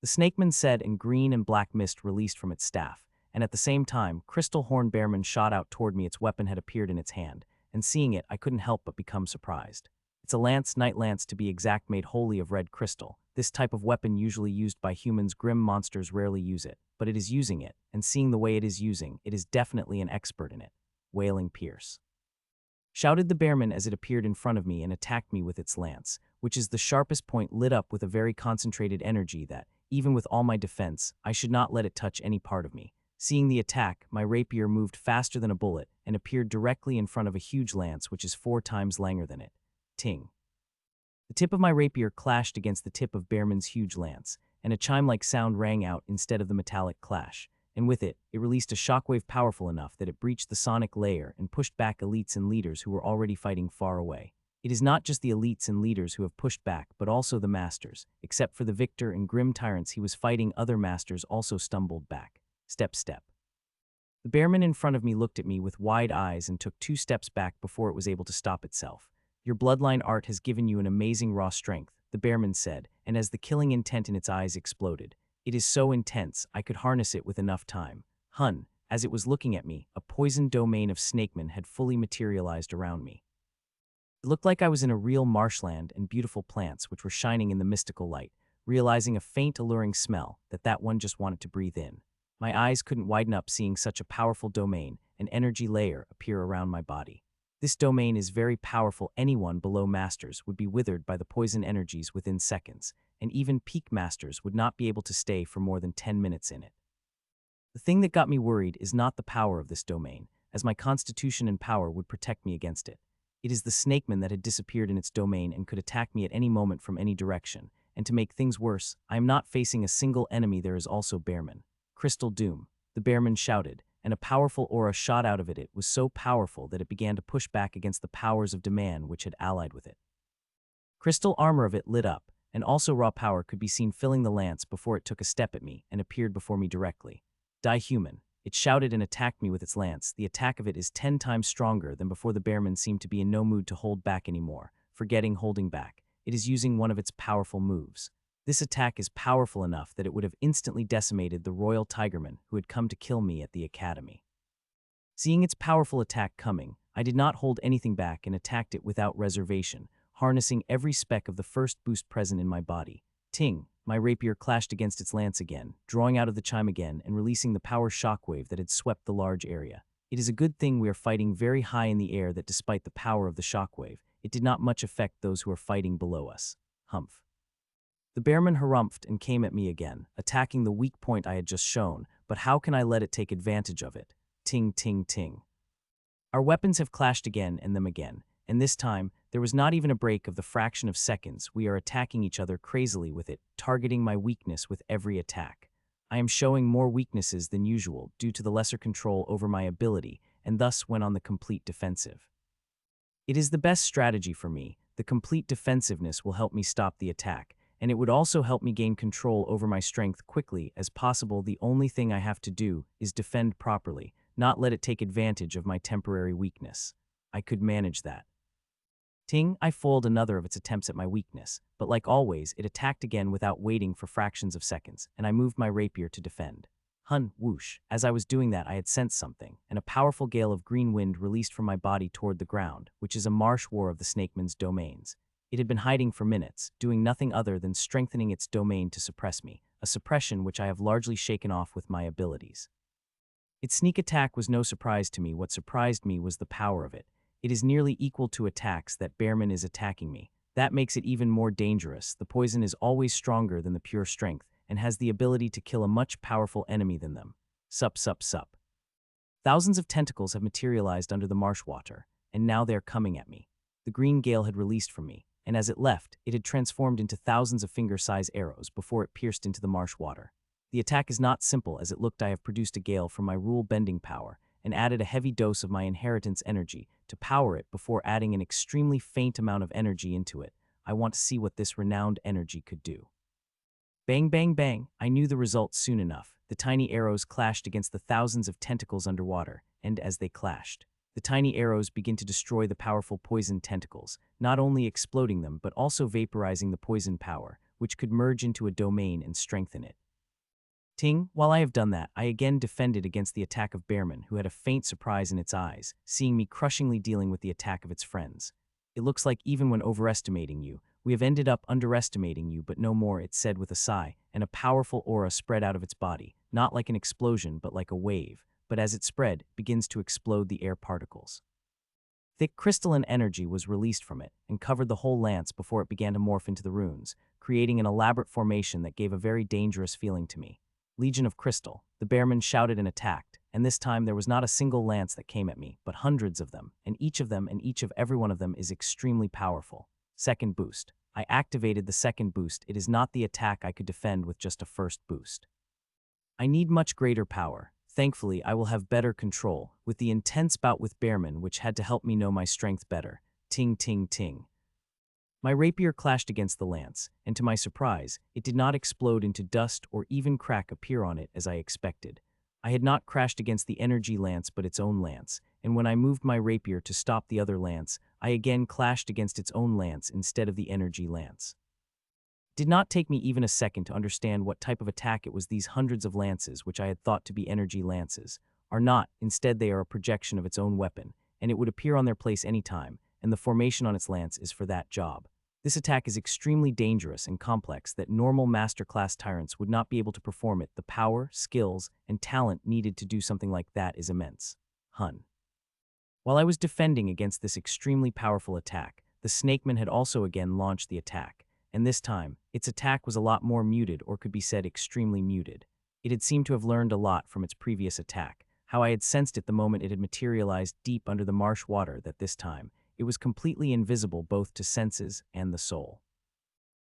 The snakeman said, and green and black mist released from its staff, and at the same time, Crystal Horn Bearman shot out toward me. Its weapon had appeared in its hand, and seeing it, I couldn't help but become surprised. It's a lance, night lance to be exact, made wholly of red crystal. This type of weapon usually used by humans. Grim monsters rarely use it, but it is using it, and seeing the way it is using, it is definitely an expert in it. Wailing Pierce, shouted the bearman as it appeared in front of me and attacked me with its lance, which is the sharpest point, lit up with a very concentrated energy that, even with all my defense, I should not let it touch any part of me. Seeing the attack, my rapier moved faster than a bullet and appeared directly in front of a huge lance which is 4 times longer than it. Ting. The tip of my rapier clashed against the tip of Bearman's huge lance, and a chime-like sound rang out instead of the metallic clash, and with it, it released a shockwave powerful enough that it breached the sonic layer and pushed back elites and leaders who were already fighting far away. It is not just the elites and leaders who have pushed back, but also the masters. Except for the victor and grim tyrants he was fighting, other masters also stumbled back. Step. The bearman in front of me looked at me with wide eyes and took 2 steps back before it was able to stop itself. Your bloodline art has given you an amazing raw strength, the bearman said, and as the killing intent in its eyes exploded. It is so intense, I could harness it with enough time. As it was looking at me, a poisoned domain of snakemen had fully materialized around me. It looked like I was in a real marshland and beautiful plants which were shining in the mystical light, realizing a faint alluring smell that one just wanted to breathe in. My eyes couldn't widen up seeing such a powerful domain and energy layer appear around my body. This domain is very powerful. Anyone below masters would be withered by the poison energies within seconds, and even peak masters would not be able to stay for more than 10 minutes in it. The thing that got me worried is not the power of this domain, as my constitution and power would protect me against it. It is the snakeman that had disappeared in its domain and could attack me at any moment from any direction, and to make things worse, I am not facing a single enemy. There is also Bearman. Crystal Doom, the Bearman shouted, and a powerful aura shot out of it. It was so powerful that it began to push back against the powers of demand which had allied with it. Crystal armor of it lit up, and also raw power could be seen filling the lance before it took a step at me and appeared before me directly. Die human. It shouted and attacked me with its lance. The attack of it is 10 times stronger than before. The Bearman seemed to be in no mood to hold back anymore, forgetting holding back. It is using one of its powerful moves. This attack is powerful enough that it would have instantly decimated the royal tigerman who had come to kill me at the academy. Seeing its powerful attack coming, I did not hold anything back and attacked it without reservation, harnessing every speck of the first boost present in my body. Ting! My rapier clashed against its lance again, drawing out of the chime again and releasing the power shockwave that had swept the large area. It is a good thing we are fighting very high in the air that despite the power of the shockwave, it did not much affect those who are fighting below us. Humph. The Bearman harumphed and came at me again, attacking the weak point I had just shown, but how can I let it take advantage of it? Ting, ting, ting. Our weapons have clashed again and them again, and this time, there was not even a break of the fraction of seconds. We are attacking each other crazily with it, targeting my weakness with every attack. I am showing more weaknesses than usual due to the lesser control over my ability, and thus went on the complete defensive. It is the best strategy for me. The complete defensiveness will help me stop the attack, and it would also help me gain control over my strength quickly as possible. The only thing I have to do is defend properly, not let it take advantage of my temporary weakness. I could manage that. Ting! I foiled another of its attempts at my weakness, but like always, it attacked again without waiting for fractions of seconds, and I moved my rapier to defend. Hun, whoosh. As I was doing that, I had sensed something, and a powerful gale of green wind released from my body toward the ground, which is a marsh war of the snakeman's domains. It had been hiding for minutes, doing nothing other than strengthening its domain to suppress me, a suppression which I have largely shaken off with my abilities. Its sneak attack was no surprise to me. What surprised me was the power of it. It is nearly equal to attacks that Bearman is attacking me. That makes it even more dangerous. The poison is always stronger than the pure strength and has the ability to kill a much powerful enemy than them. Sup, sup, sup. Thousands of tentacles have materialized under the marsh water, and now they are coming at me. The green gale had released from me, and as it left, it had transformed into thousands of finger-size arrows before it pierced into the marsh water. The attack is not simple as it looked. I have produced a gale from my rule-bending power, and added a heavy dose of my inheritance energy to power it before adding an extremely faint amount of energy into it. I want to see what this renowned energy could do. Bang, bang, bang. I knew the result soon enough. The tiny arrows clashed against the thousands of tentacles underwater, and as they clashed, the tiny arrows begin to destroy the powerful poison tentacles, not only exploding them but also vaporizing the poison power, which could merge into a domain and strengthen it. Ting! While I have done that, I again defended against the attack of Bearman, who had a faint surprise in its eyes, seeing me crushingly dealing with the attack of its friends. It looks like even when overestimating you, we have ended up underestimating you, but no more, it said with a sigh, and a powerful aura spread out of its body, not like an explosion but like a wave, but as it spread, begins to explode the air particles. Thick crystalline energy was released from it and covered the whole lance before it began to morph into the runes, creating an elaborate formation that gave a very dangerous feeling to me. Legion of Crystal, the Bearman shouted and attacked, and this time there was not a single lance that came at me, but hundreds of them, and each of every one of them is extremely powerful. Second boost. I activated the second boost. It is not the attack I could defend with just a first boost. I need much greater power. Thankfully, I will have better control, with the intense bout with Bearman which had to help me know my strength better. Ting, ting, ting. My rapier clashed against the lance, and to my surprise, it did not explode into dust or even crack appear on it as I expected. I had not crashed against the energy lance but its own lance, and when I moved my rapier to stop the other lance, I again clashed against its own lance instead of the energy lance. It did not take me even a second to understand what type of attack it was. These hundreds of lances, which I had thought to be energy lances, are not. Instead, they are a projection of its own weapon, and it would appear on their place any time, and the formation on its lance is for that job. This attack is extremely dangerous and complex that normal master-class tyrants would not be able to perform it. The power, skills, and talent needed to do something like that is immense. Hun. While I was defending against this extremely powerful attack, the snakeman had also again launched the attack, and this time, its attack was a lot more muted, or could be said extremely muted. It had seemed to have learned a lot from its previous attack, how I had sensed it the moment it had materialized deep under the marsh water, that this time, it was completely invisible both to senses and the soul.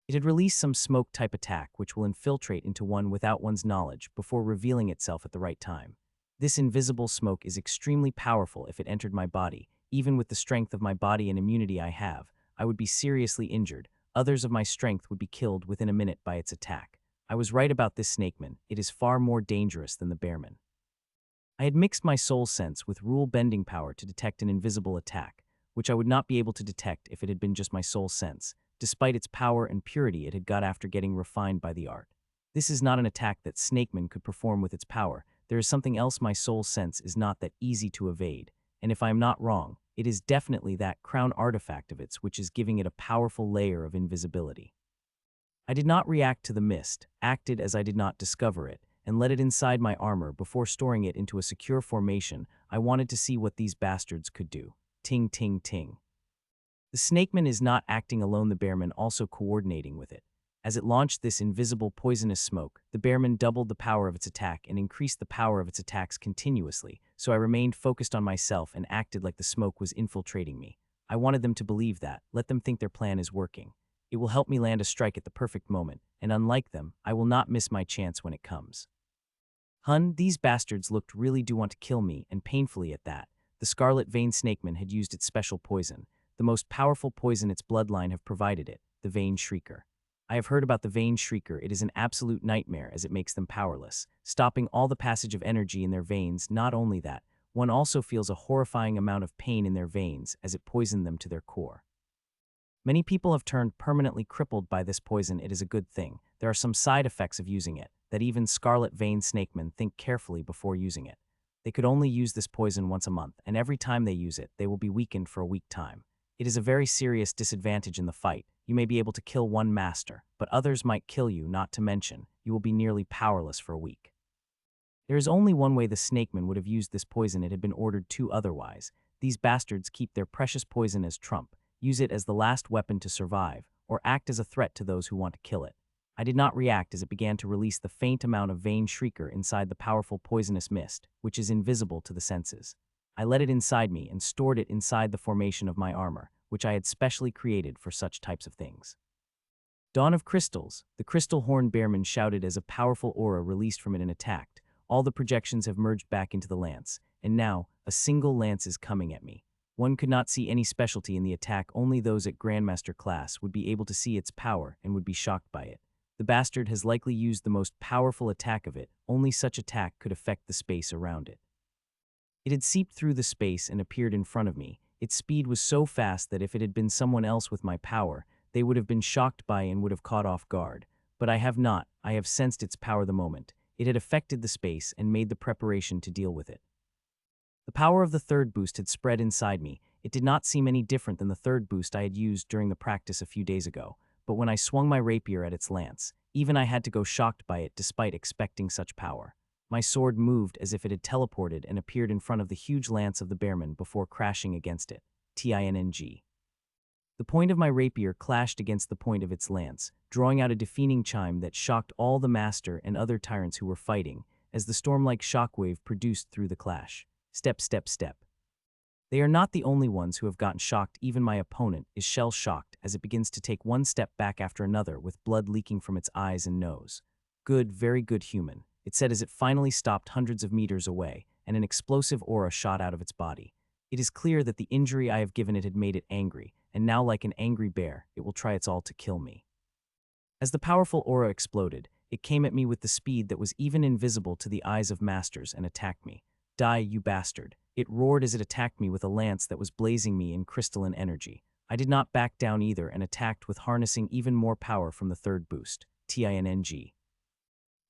It had released some smoke-type attack which will infiltrate into one without one's knowledge before revealing itself at the right time. This invisible smoke is extremely powerful. If it entered my body, even with the strength of my body and immunity I have, I would be seriously injured. Others of my strength would be killed within a minute by its attack. I was right about this snakeman. It is far more dangerous than the bearman. I had mixed my soul sense with rule-bending power to detect an invisible attack, which I would not be able to detect if it had been just my soul sense, despite its power and purity it had got after getting refined by the art. This is not an attack that snakeman could perform with its power. There is something else my soul sense is not that easy to evade, and if I am not wrong, it is definitely that crown artifact of its which is giving it a powerful layer of invisibility. I did not react to the mist, acted as I did not discover it, and let it inside my armor before storing it into a secure formation. I wanted to see what these bastards could do. Ting, ting, ting. The snakeman is not acting alone, the bearman also coordinating with it. As it launched this invisible poisonous smoke, the bearman doubled the power of its attack and increased the power of its attacks continuously, so I remained focused on myself and acted like the smoke was infiltrating me. I wanted them to believe that, let them think their plan is working. It will help me land a strike at the perfect moment, and unlike them, I will not miss my chance when it comes. These bastards really do want to kill me, and painfully at that. The scarlet vein snakeman had used its special poison, the most powerful poison its bloodline have provided it, the vein shrieker. I have heard about the vein shrieker. It is an absolute nightmare as it makes them powerless, stopping all the passage of energy in their veins. Not only that, one also feels a horrifying amount of pain in their veins as it poisoned them to their core. Many people have turned permanently crippled by this poison. It is a good thing. There are some side effects of using it, that even scarlet vein snakemen think carefully before using it. They could only use this poison once a month, and every time they use it, they will be weakened for a week time. It is a very serious disadvantage in the fight. You may be able to kill one master, but others might kill you, not to mention, you will be nearly powerless for a week. There is only one way the snakemen would have used this poison. It had been ordered to otherwise. These bastards keep their precious poison as trump, use it as the last weapon to survive, or act as a threat to those who want to kill it. I did not react as it began to release the faint amount of vein shrieker inside the powerful poisonous mist, which is invisible to the senses. I let it inside me and stored it inside the formation of my armor, which I had specially created for such types of things. Dawn of Crystals, the crystal horn bearman shouted as a powerful aura released from it and attacked. All the projections have merged back into the lance, and now, a single lance is coming at me. One could not see any specialty in the attack. Only those at Grandmaster class would be able to see its power and would be shocked by it. The bastard has likely used the most powerful attack of it. Only such attack could affect the space around it. It had seeped through the space and appeared in front of me. Its speed was so fast that if it had been someone else with my power, they would have been shocked by and would have caught off guard. But I have not. I have sensed its power the moment. It had affected the space and made the preparation to deal with it. The power of the third boost had spread inside me. It did not seem any different than the third boost I had used during the practice a few days ago. But when I swung my rapier at its lance, even I had to go shocked by it despite expecting such power. My sword moved as if it had teleported and appeared in front of the huge lance of the bearman before crashing against it. Ting. The point of my rapier clashed against the point of its lance, drawing out a defeating chime that shocked all the master and other tyrants who were fighting, as the storm-like shockwave produced through the clash. Step, step, step. They are not the only ones who have gotten shocked. Even my opponent is shell-shocked as it begins to take one step back after another with blood leaking from its eyes and nose. Good, very good human, it said as it finally stopped hundreds of meters away, and an explosive aura shot out of its body. It is clear that the injury I have given it had made it angry, and now like an angry bear, it will try its all to kill me. As the powerful aura exploded, it came at me with the speed that was even invisible to the eyes of masters and attacked me. Die, you bastard. It roared as it attacked me with a lance that was blazing me in crystalline energy. I did not back down either and attacked with harnessing even more power from the third boost. Ting.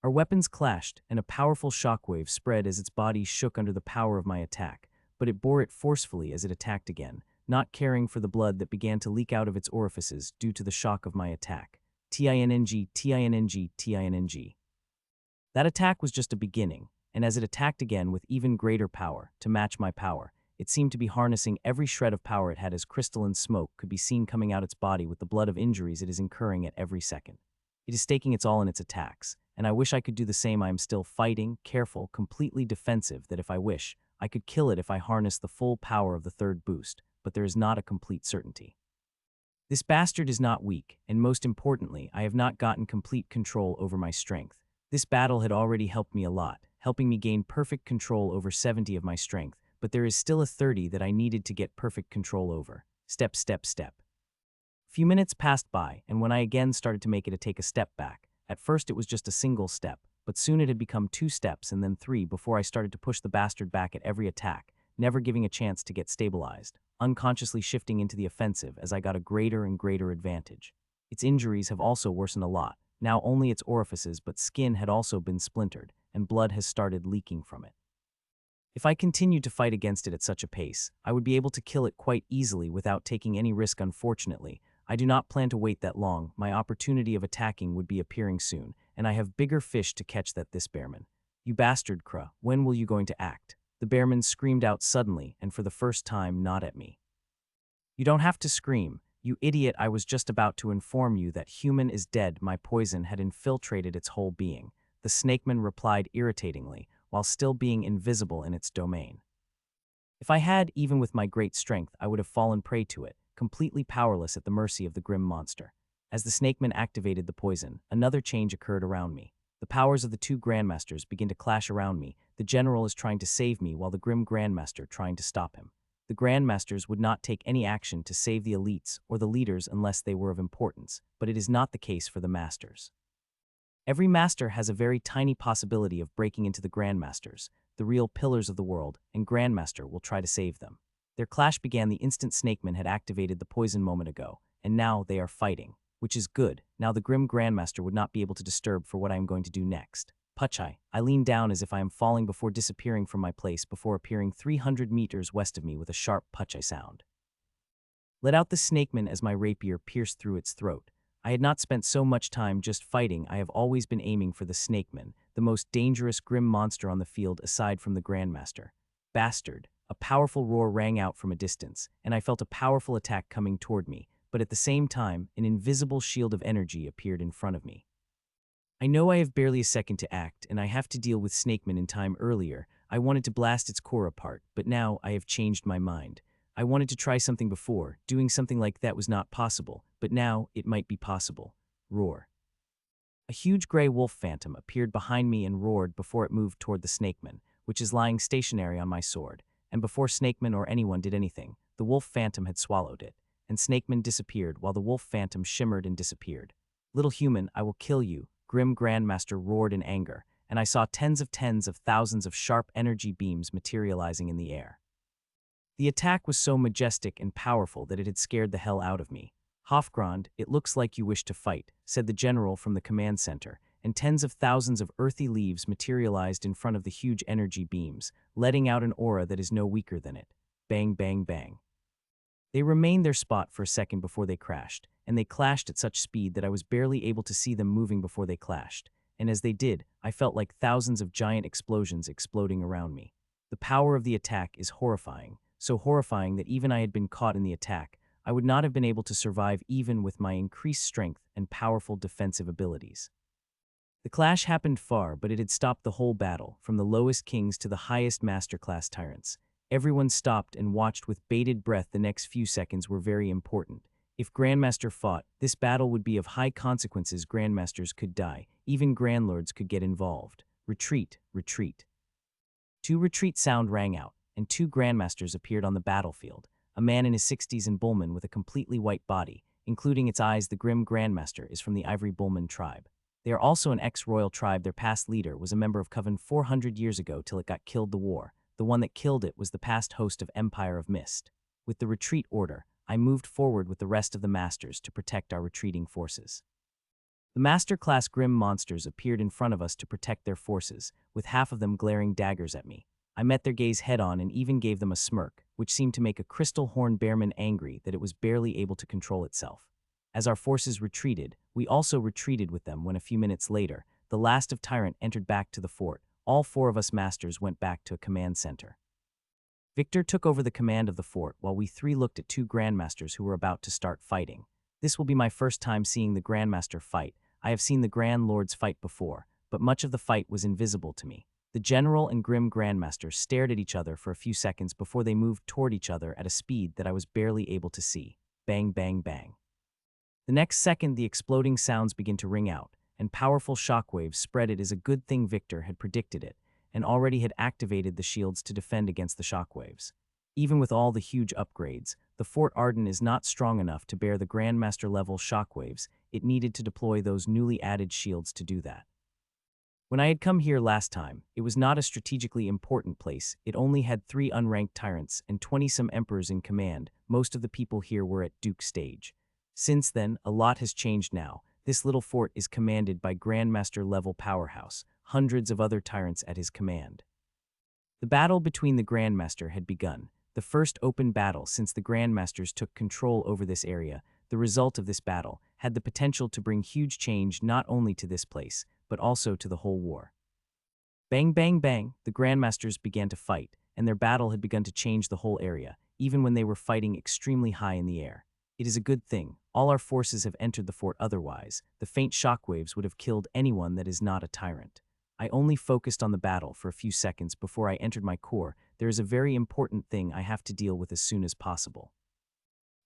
Our weapons clashed, and a powerful shockwave spread as its body shook under the power of my attack, but it bore it forcefully as it attacked again, not caring for the blood that began to leak out of its orifices due to the shock of my attack. Ting. That attack was just a beginning, and as it attacked again with even greater power, to match my power, It seemed to be harnessing every shred of power it had as crystalline smoke could be seen coming out its body with the blood of injuries it is incurring at every second. It is staking its all in its attacks, and I wish I could do the same. I am still fighting, careful, completely defensive that if I wish, I could kill it if I harness the full power of the third boost, but there is not a complete certainty. This bastard is not weak, and most importantly, I have not gotten complete control over my strength. This battle had already helped me a lot, helping me gain perfect control over 70 of my strength, but there is still a 30 that I needed to get perfect control over. Step, step, step. A few minutes passed by, and when I again started to make it take a step back, at first it was just a single step, but soon it had become 2 steps and then 3 before I started to push the bastard back at every attack, never giving a chance to get stabilized, unconsciously shifting into the offensive as I got a greater and greater advantage. Its injuries have also worsened a lot. Now only its orifices but skin had also been splintered, and blood has started leaking from it. If I continued to fight against it at such a pace, I would be able to kill it quite easily without taking any risk. Unfortunately, I do not plan to wait that long. My opportunity of attacking would be appearing soon, and I have bigger fish to catch than this bearman. You bastard Kra, when will you going to act? The bearman screamed out suddenly, and for the first time not at me. You don't have to scream. You idiot, I was just about to inform you that human is dead. My poison had infiltrated its whole being. The snakeman replied irritatingly, while still being invisible in its domain. If I had, even with my great strength, I would have fallen prey to it, completely powerless at the mercy of the grim monster. As the snakeman activated the poison, another change occurred around me. The powers of the 2 Grandmasters begin to clash around me. The general is trying to save me while the grim Grandmaster trying to stop him. The Grandmasters would not take any action to save the elites or the leaders unless they were of importance, but it is not the case for the masters. Every master has a very tiny possibility of breaking into the Grandmasters, the real pillars of the world, and Grandmaster will try to save them. Their clash began the instant Snakeman had activated the poison moment ago, and now they are fighting, which is good. Now the grim Grandmaster would not be able to disturb for what I am going to do next. Puchai, I lean down as if I am falling before disappearing from my place before appearing 300 meters west of me with a sharp Puchai sound. Let out the Snakeman as my rapier pierced through its throat. I had not spent so much time just fighting. I have always been aiming for the Snakeman, the most dangerous grim monster on the field aside from the Grandmaster. Bastard! A powerful roar rang out from a distance, and I felt a powerful attack coming toward me, but at the same time, an invisible shield of energy appeared in front of me. I know I have barely a second to act, and I have to deal with Snakeman in time. Earlier, I wanted to blast its core apart, but now I have changed my mind. I wanted to try something before. Doing something like that was not possible, but now it might be possible. Roar. A huge gray wolf phantom appeared behind me and roared before it moved toward the Snakeman, which is lying stationary on my sword, and before Snakeman or anyone did anything, the wolf phantom had swallowed it, and Snakeman disappeared while the wolf phantom shimmered and disappeared. Little human, I will kill you, Grim Grandmaster roared in anger, and I saw tens of thousands of sharp energy beams materializing in the air. The attack was so majestic and powerful that it had scared the hell out of me. Hofgrand, it looks like you wish to fight, said the general from the command center, and tens of thousands of earthy leaves materialized in front of the huge energy beams, letting out an aura that is no weaker than it. Bang, bang, bang. They remained their spot for a second before they crashed, and they clashed at such speed that I was barely able to see them moving before they clashed, and as they did, I felt like thousands of giant explosions exploding around me. The power of the attack is horrifying, so horrifying that even I had been caught in the attack, I would not have been able to survive even with my increased strength and powerful defensive abilities. The clash happened far, but it had stopped the whole battle, from the lowest kings to the highest masterclass tyrants. Everyone stopped and watched with bated breath. The next few seconds were very important. If Grandmaster fought, this battle would be of high consequences. Grandmasters could die, even Grandlords could get involved. Retreat, retreat. 2 retreat sound rang out, and 2 Grandmasters appeared on the battlefield. A man in his 60s in Bullman with a completely white body, including its eyes. The Grim Grandmaster is from the Ivory Bullman tribe. They are also an ex-royal tribe. Their past leader was a member of Coven 400 years ago till it got killed the war. The one that killed it was the past host of Empire of Mist. With the retreat order, I moved forward with the rest of the masters to protect our retreating forces. The master-class grim monsters appeared in front of us to protect their forces, with half of them glaring daggers at me. I met their gaze head-on and even gave them a smirk, which seemed to make a crystal horn bearman angry that it was barely able to control itself. As our forces retreated, we also retreated with them when a few minutes later, the last of Tyrant entered back to the fort. All 4 of us masters went back to a command center. Victor took over the command of the fort while we three looked at two Grandmasters who were about to start fighting. This will be my first time seeing the Grandmaster fight. I have seen the Grand Lords fight before, but much of the fight was invisible to me. The General and Grim Grandmaster stared at each other for a few seconds before they moved toward each other at a speed that I was barely able to see. Bang, bang, bang. The next second, the exploding sounds began to ring out, and powerful shockwaves spread. It is a good thing Victor had predicted it, and already had activated the shields to defend against the shockwaves. Even with all the huge upgrades, the Fort Ardan is not strong enough to bear the Grandmaster-level shockwaves. It needed to deploy those newly added shields to do that. When I had come here last time, it was not a strategically important place. It only had 3 unranked tyrants and 20-some emperors in command. Most of the people here were at Duke stage. Since then, a lot has changed now. This little fort is commanded by Grandmaster-level powerhouse, hundreds of other tyrants at his command. The battle between the Grandmaster had begun, the first open battle since the Grandmasters took control over this area. The result of this battle had the potential to bring huge change not only to this place, but also to the whole war. Bang, bang, bang, the Grandmasters began to fight, and their battle had begun to change the whole area, even when they were fighting extremely high in the air. It is a good thing. All our forces have entered the fort, otherwise, the faint shockwaves would have killed anyone that is not a tyrant. I only focused on the battle for a few seconds before I entered my core. There is a very important thing I have to deal with as soon as possible.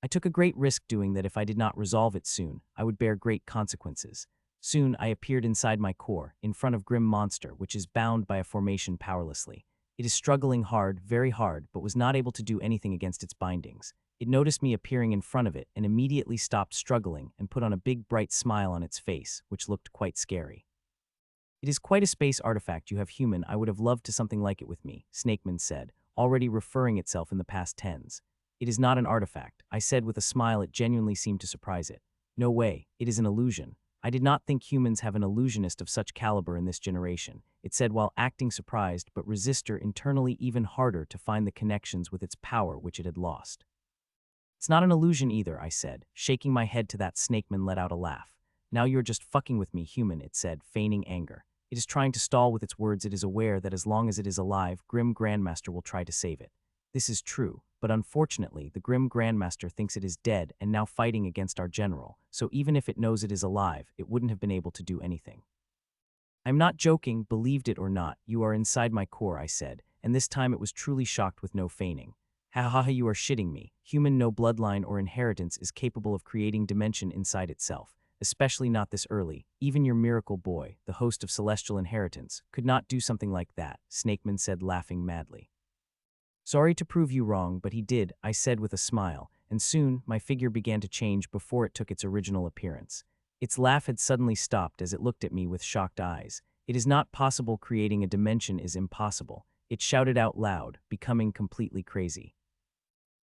I took a great risk doing that. If I did not resolve it soon, I would bear great consequences. Soon I appeared inside my core, in front of Grim Monster, which is bound by a formation powerlessly. It is struggling hard, very hard, but was not able to do anything against its bindings. It noticed me appearing in front of it and immediately stopped struggling and put on a big bright smile on its face, which looked quite scary. It is quite a space artifact you have, human. I would have loved to something like it with me, Snakeman said, already referring itself in the past tense. It is not an artifact, I said with a smile. It genuinely seemed to surprise it. No way, it is an illusion. I did not think humans have an illusionist of such caliber in this generation, it said while acting surprised, but resistor internally even harder to find the connections with its power which it had lost. It's not an illusion either, I said, shaking my head to that. Snakeman let out a laugh. Now you're just fucking with me, human, it said, feigning anger. It is trying to stall with its words. It is aware that as long as it is alive, Grim Grandmaster will try to save it. This is true, but unfortunately, the Grim Grandmaster thinks it is dead and now fighting against our general, so even if it knows it is alive, it wouldn't have been able to do anything. I'm not joking, believed it or not, you are inside my core, I said, and this time it was truly shocked with no feigning. Ha ha ha, you are shitting me. Human no bloodline or inheritance is capable of creating dimension inside itself. Especially not this early. Even your miracle boy, the host of celestial inheritance, could not do something like that, Snakeman said, laughing madly. Sorry to prove you wrong, but he did, I said with a smile, and soon my figure began to change before it took its original appearance. Its laugh had suddenly stopped as it looked at me with shocked eyes. It is not possible. Creating a dimension is impossible. It shouted out loud, becoming completely crazy.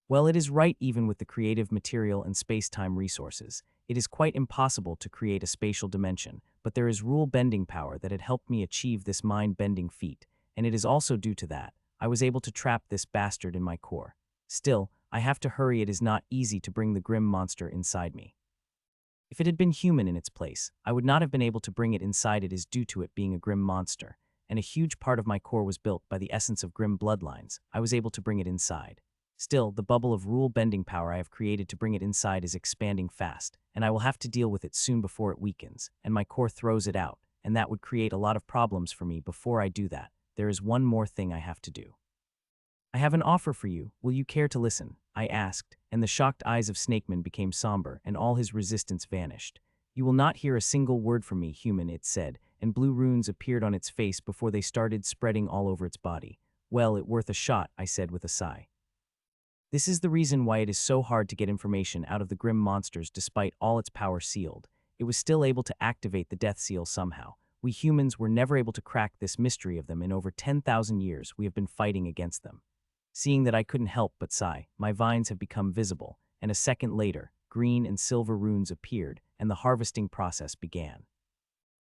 Well, it is right. Even with the creative material and space-time resources, it is quite impossible to create a spatial dimension, but there is rule-bending power that had helped me achieve this mind-bending feat, and it is also due to that I was able to trap this bastard in my core. Still, I have to hurry. It is not easy to bring the Grim Monster inside me. If it had been human in its place, I would not have been able to bring it inside. It is due to it being a Grim Monster, and a huge part of my core was built by the essence of Grim bloodlines. I was able to bring it inside. Still, the bubble of rule-bending power I have created to bring it inside is expanding fast, and I will have to deal with it soon before it weakens, and my core throws it out, and that would create a lot of problems for me. Before I do that, there is one more thing I have to do. I have an offer for you. Will you care to listen? I asked, and the shocked eyes of Snakeman became somber, and all his resistance vanished. You will not hear a single word from me, human, it said, and blue runes appeared on its face before they started spreading all over its body. Well, it worth a shot, I said with a sigh. This is the reason why it is so hard to get information out of the Grim Monsters. Despite all its power sealed, it was still able to activate the Death Seal somehow. We humans were never able to crack this mystery of them. In over 10,000 years, we have been fighting against them. Seeing that, I couldn't help but sigh. My vines have become visible, and a second later, green and silver runes appeared, and the harvesting process began.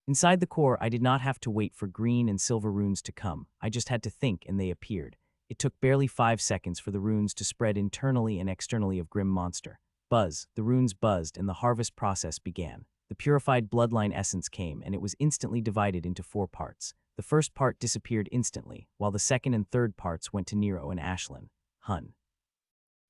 Inside the core, I did not have to wait for green and silver runes to come. I just had to think, and they appeared. It took barely 5 seconds for the runes to spread internally and externally of Grim Monster. Buzz, the runes buzzed, and the harvest process began. The purified bloodline essence came, and it was instantly divided into 4 parts. The first part disappeared instantly, while the second and third parts went to Nero and Ashlyn. Hun.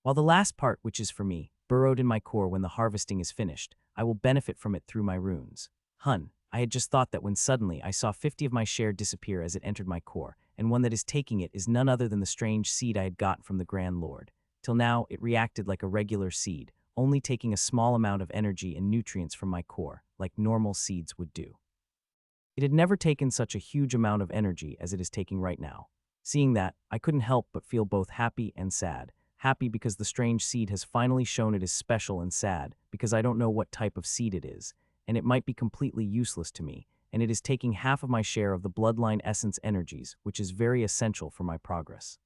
While the last part, which is for me, burrowed in my core when the harvesting is finished, I will benefit from it through my runes. Hun. I had just thought that when suddenly I saw 50 of my share disappear as it entered my core, and one that is taking it is none other than the strange seed I had gotten from the Grand Lord. Till now, it reacted like a regular seed, only taking a small amount of energy and nutrients from my core, like normal seeds would do. It had never taken such a huge amount of energy as it is taking right now. Seeing that, I couldn't help but feel both happy and sad. Happy because the strange seed has finally shown it is special, and sad because I don't know what type of seed it is, and it might be completely useless to me, and it is taking half of my share of the bloodline essence energies, which is very essential for my progress.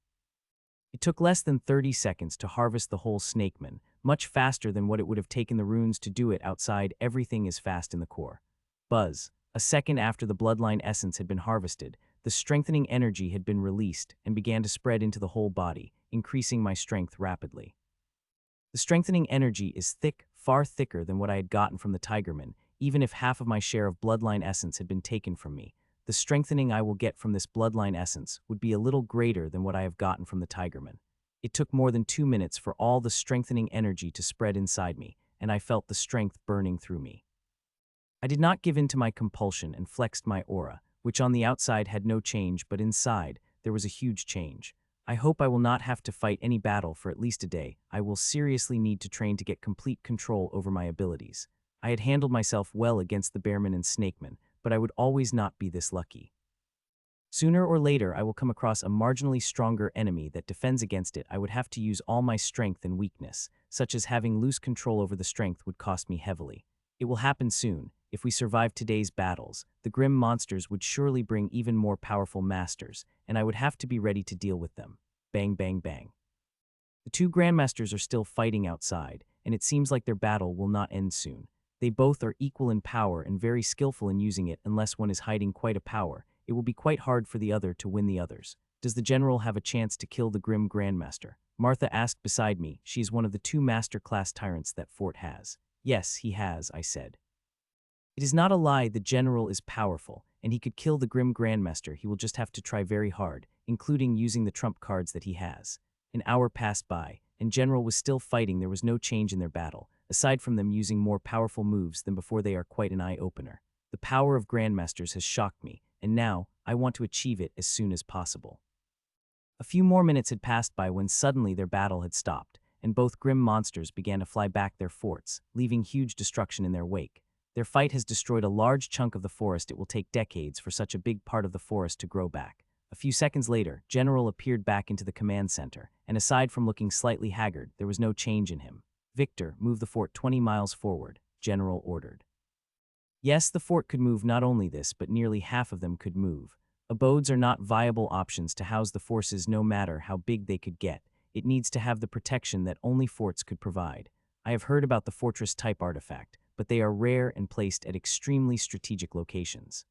It took less than 30 seconds to harvest the whole snakeman, much faster than what it would have taken the runes to do it outside. Everything is fast in the core. Buzz. A second after the bloodline essence had been harvested, the strengthening energy had been released and began to spread into the whole body, increasing my strength rapidly. The strengthening energy is thick, far thicker than what I had gotten from the Tigerman, even if half of my share of bloodline essence had been taken from me. The strengthening I will get from this bloodline essence would be a little greater than what I have gotten from the Tigerman. It took more than 2 minutes for all the strengthening energy to spread inside me, and I felt the strength burning through me. I did not give in to my compulsion and flexed my aura, which on the outside had no change, but inside there was a huge change. I hope I will not have to fight any battle for at least a day. I will seriously need to train to get complete control over my abilities. I had handled myself well against the Bearman and Snakeman, but I would always not be this lucky. Sooner or later, I will come across a marginally stronger enemy that defends against it. I would have to use all my strength and weakness, such as having loose control over the strength would cost me heavily. It will happen soon. If we survive today's battles, the grim monsters would surely bring even more powerful masters, and I would have to be ready to deal with them. Bang, bang, bang. The two Grandmasters are still fighting outside, and it seems like their battle will not end soon. They both are equal in power and very skillful in using it. Unless one is hiding quite a power, it will be quite hard for the other to win the others. Does the general have a chance to kill the grim Grandmaster? Martha asked beside me. She is one of the 2 master-class tyrants that fort has. Yes, he has, I said. It is not a lie. The general is powerful, and he could kill the grim Grandmaster. He will just have to try very hard, including using the trump cards that he has. An hour passed by, and General was still fighting. There was no change in their battle, aside from them using more powerful moves than before. They are quite an eye-opener. The power of Grandmasters has shocked me, and now I want to achieve it as soon as possible. A few more minutes had passed by when suddenly their battle had stopped, and both grim monsters began to fly back their forts, leaving huge destruction in their wake. Their fight has destroyed a large chunk of the forest. It will take decades for such a big part of the forest to grow back. A few seconds later, General appeared back into the command center, and aside from looking slightly haggard, there was no change in him. Victor, move the fort 20 miles forward, General ordered. Yes, the fort could move. Not only this, but nearly half of them could move. Abodes are not viable options to house the forces no matter how big they could get. It needs to have the protection that only forts could provide. I have heard about the fortress-type artifact, but they are rare and placed at extremely strategic locations.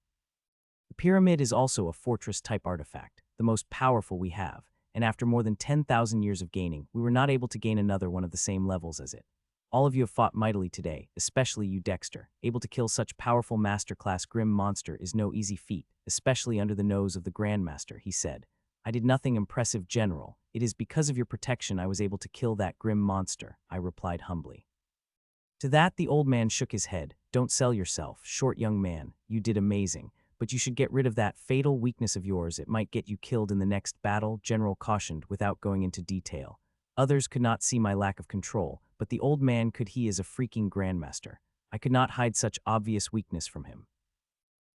The pyramid is also a fortress-type artifact, the most powerful we have, and after more than 10,000 years of gaining, we were not able to gain another one of the same levels as it. All of you have fought mightily today, especially you, Dexter. Able to kill such powerful master-class grim monster is no easy feat, especially under the nose of the Grandmaster, he said. I did nothing impressive, General. It is because of your protection I was able to kill that grim monster, I replied humbly. To that, the old man shook his head. Don't sell yourself, short young man. You did amazing, but you should get rid of that fatal weakness of yours. It might get you killed in the next battle, General cautioned without going into detail. Others could not see my lack of control, but the old man could. He is a freaking Grandmaster. I could not hide such obvious weakness from him.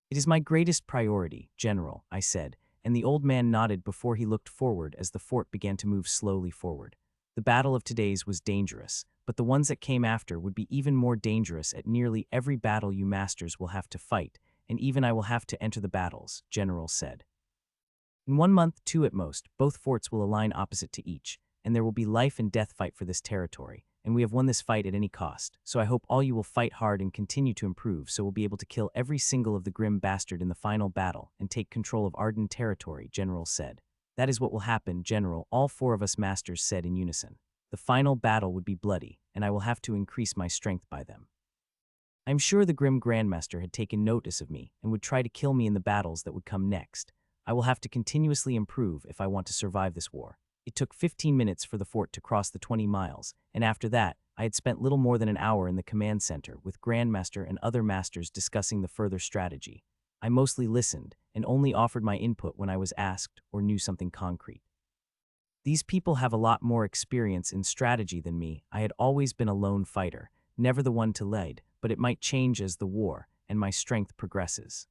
It is my greatest priority, General, I said, and the old man nodded before he looked forward as the fort began to move slowly forward. The battle of today's was dangerous, but the ones that came after would be even more dangerous. At nearly every battle you masters will have to fight, and even I will have to enter the battles, General said. In 1 month, 2 at most, both forts will align opposite to each, and there will be life and death fight for this territory, and we have won this fight at any cost, so I hope all you will fight hard and continue to improve so we'll be able to kill every single of the grim bastard in the final battle and take control of Ardan territory, General said. That is what will happen, General, all 4 of us masters said in unison. The final battle would be bloody, and I will have to increase my strength by them. I am sure the grim Grandmaster had taken notice of me and would try to kill me in the battles that would come next. I will have to continuously improve if I want to survive this war. It took 15 minutes for the fort to cross the 20 miles, and after that, I had spent little more than an hour in the command center with Grandmaster and other masters discussing the further strategy. I mostly listened and only offered my input when I was asked or knew something concrete. These people have a lot more experience in strategy than me. I had always been a lone fighter, never the one to lead, but it might change as the war and my strength progresses.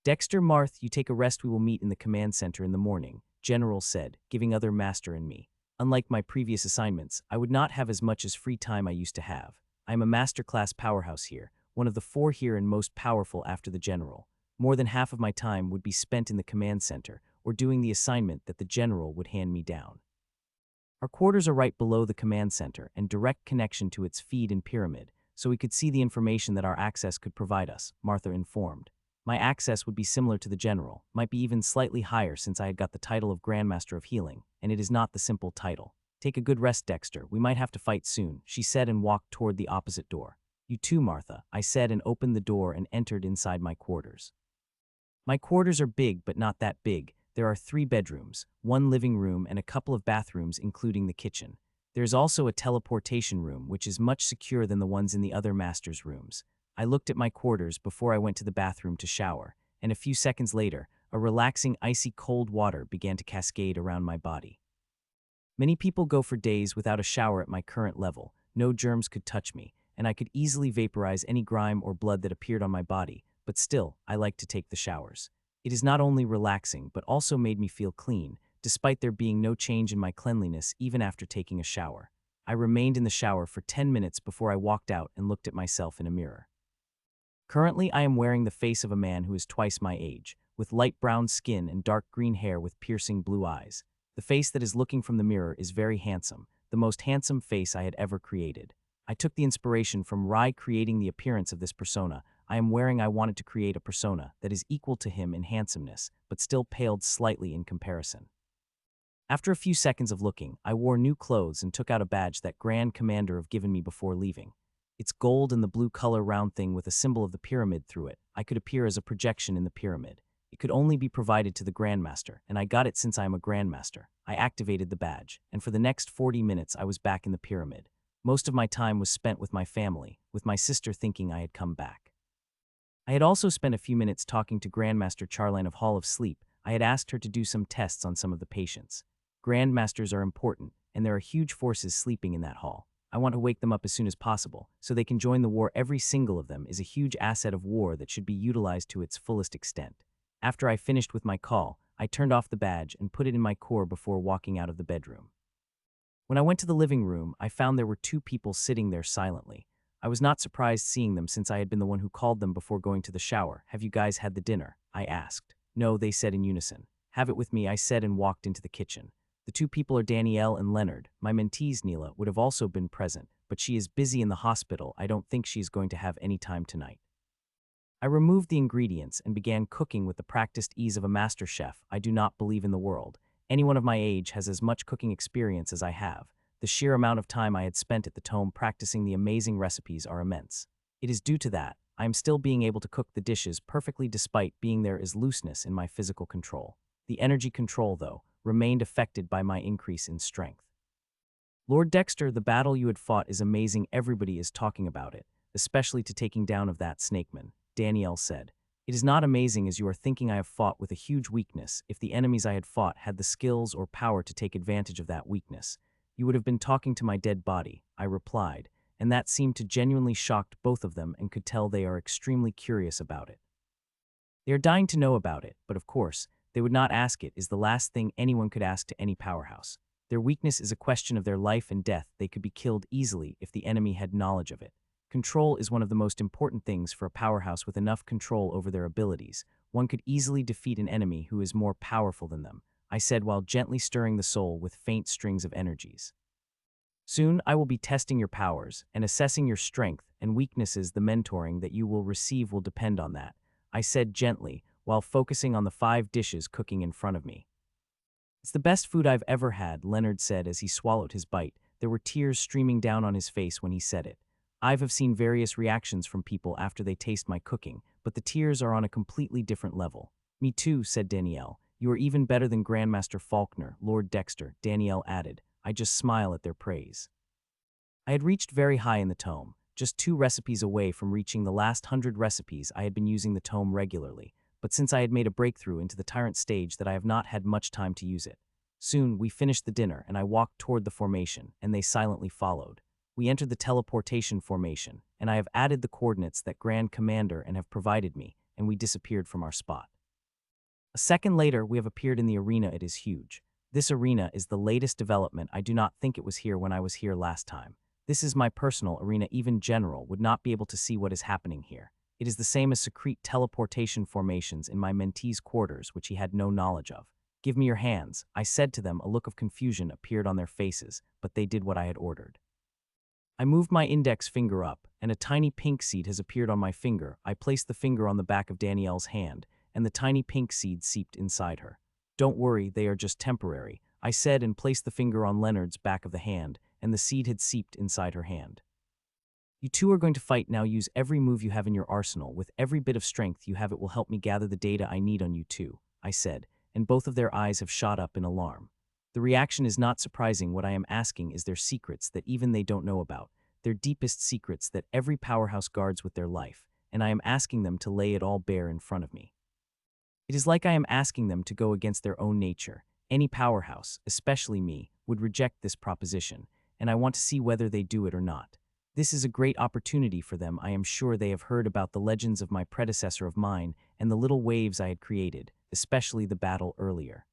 Dexter, Marth, you take a rest. We will meet in the command center in the morning, General said, giving other master and me. Unlike my previous assignments, I would not have as much as free time I used to have. I am a master-class powerhouse here, one of the 4 here and most powerful after the general. More than half of my time would be spent in the command center, or doing the assignment that the general would hand me down. Our quarters are right below the command center and direct connection to its feed and pyramid, so we could see the information that our access could provide us, Martha informed. My access would be similar to the general, might be even slightly higher since I had got the title of Grandmaster of Healing, and it is not the simple title. Take a good rest, Dexter. We might have to fight soon, she said and walked toward the opposite door. You too, Martha, I said and opened the door and entered inside my quarters. My quarters are big but not that big. There are 3 bedrooms, 1 living room and a couple of bathrooms including the kitchen. There is also a teleportation room which is much secure than the ones in the other masters' rooms. I looked at my quarters before I went to the bathroom to shower, and a few seconds later, a relaxing icy cold water began to cascade around my body. Many people go for days without a shower at my current level. No germs could touch me, and I could easily vaporize any grime or blood that appeared on my body, but still, I like to take the showers. It is not only relaxing but also made me feel clean, despite there being no change in my cleanliness even after taking a shower. I remained in the shower for 10 minutes before I walked out and looked at myself in a mirror. Currently, I am wearing the face of a man who is twice my age, with light brown skin and dark green hair with piercing blue eyes. The face that is looking from the mirror is very handsome, the most handsome face I had ever created. I took the inspiration from Rai creating the appearance of this persona. I wanted to create a persona that is equal to him in handsomeness, but still paled slightly in comparison. After a few seconds of looking, I wore new clothes and took out a badge that Grand Commander have given me before leaving. It's gold and the blue color round thing with a symbol of the pyramid through it. I could appear as a projection in the pyramid. It could only be provided to the Grandmaster, and I got it since I am a Grandmaster. I activated the badge, and for the next 40 minutes I was back in the pyramid. Most of my time was spent with my family, with my sister thinking I had come back. I had also spent a few minutes talking to Grandmaster Charline of Hall of Sleep. I had asked her to do some tests on some of the patients. Grandmasters are important, and there are huge forces sleeping in that hall. I want to wake them up as soon as possible, so they can join the war. Every single of them is a huge asset of war that should be utilized to its fullest extent. After I finished with my call, I turned off the badge and put it in my core before walking out of the bedroom. When I went to the living room, I found there were 2 people sitting there silently. I was not surprised seeing them since I had been the one who called them before going to the shower. Have you guys had the dinner? I asked. No, they said in unison. Have it with me, I said and walked into the kitchen. The 2 people are Danielle and Leonard. My mentees, Neela, would have also been present, but she is busy in the hospital. I don't think she is going to have any time tonight. I removed the ingredients and began cooking with the practiced ease of a master chef. I do not believe in the world. Anyone of my age has as much cooking experience as I have. The sheer amount of time I had spent at the tome practicing the amazing recipes are immense. It is due to that I am still being able to cook the dishes perfectly despite being there is looseness in my physical control. The energy control, though, remained affected by my increase in strength. Lord Dexter, the battle you had fought is amazing. Everybody is talking about it, especially to taking down of that snakeman, Danielle said. It is not amazing as you are thinking I have fought with a huge weakness. If the enemies I had fought had the skills or power to take advantage of that weakness, you would have been talking to my dead body, I replied, and that seemed to genuinely shock both of them and could tell they are extremely curious about it. They are dying to know about it, but of course, they would not ask. It is the last thing anyone could ask to any powerhouse. Their weakness is a question of their life and death. They could be killed easily if the enemy had knowledge of it. Control is one of the most important things for a powerhouse. With enough control over their abilities, one could easily defeat an enemy who is more powerful than them, I said while gently stirring the soul with faint strings of energies. Soon I will be testing your powers and assessing your strength and weaknesses. The mentoring that you will receive will depend on that, I said gently, while focusing on the 5 dishes cooking in front of me. It's the best food I've ever had, Leonard said as he swallowed his bite. There were tears streaming down on his face when he said it. I've seen various reactions from people after they taste my cooking, but the tears are on a completely different level. Me too, said Danielle. You are even better than Grandmaster Faulkner, Lord Dexter, Danielle added. I just smile at their praise. I had reached very high in the tome, just 2 recipes away from reaching the last 100 recipes. I had been using the tome regularly, but since I had made a breakthrough into the tyrant stage that I have not had much time to use it. Soon, we finished the dinner and I walked toward the formation, and they silently followed. We entered the teleportation formation, and I have added the coordinates that Grand Commander and have provided me, and we disappeared from our spot. A second later, we have appeared in the arena. It is huge. This arena is the latest development. I do not think it was here when I was here last time. This is my personal arena. Even General would not be able to see what is happening here. It is the same as secrete teleportation formations in my mentees' quarters, which he had no knowledge of. Give me your hands, I said to them. A look of confusion appeared on their faces, but they did what I had ordered. I moved my index finger up, and a tiny pink seed has appeared on my finger. I placed the finger on the back of Danielle's hand, and the tiny pink seed seeped inside her. Don't worry, they are just temporary, I said, and placed the finger on Leonard's back of the hand, and the seed had seeped inside her hand. You two are going to fight now. Use every move you have in your arsenal. With every bit of strength you have, it will help me gather the data I need on you two, I said, and both of their eyes have shot up in alarm. The reaction is not surprising. What I am asking is their secrets that even they don't know about, their deepest secrets that every powerhouse guards with their life, and I am asking them to lay it all bare in front of me. It is like I am asking them to go against their own nature. Any powerhouse, especially me, would reject this proposition, and I want to see whether they do it or not. This is a great opportunity for them. I am sure they have heard about the legends of my predecessor of mine and the little waves I had created, especially the battle earlier.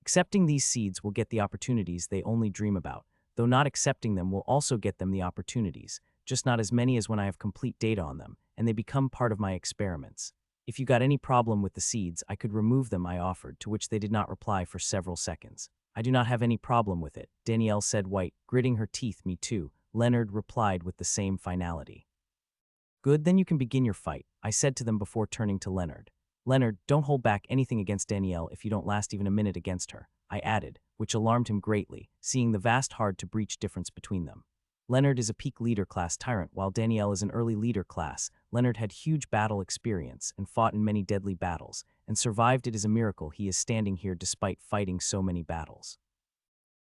Accepting these seeds will get the opportunities they only dream about, though not accepting them will also get them the opportunities, just not as many as when I have complete data on them, and they become part of my experiments. If you got any problem with the seeds, I could remove them, I offered, to which they did not reply for several seconds. I do not have any problem with it, Danielle said, white, gritting her teeth. Me too, Leonard replied with the same finality. Good, then you can begin your fight, I said to them before turning to Leonard. Leonard, don't hold back anything against Danielle if you don't last even a minute against her, I added, which alarmed him greatly, seeing the vast hard-to-breach difference between them. Leonard is a peak leader class tyrant, while Danielle is an early leader class. Leonard had huge battle experience and fought in many deadly battles, and survived. It is a miracle he is standing here despite fighting so many battles.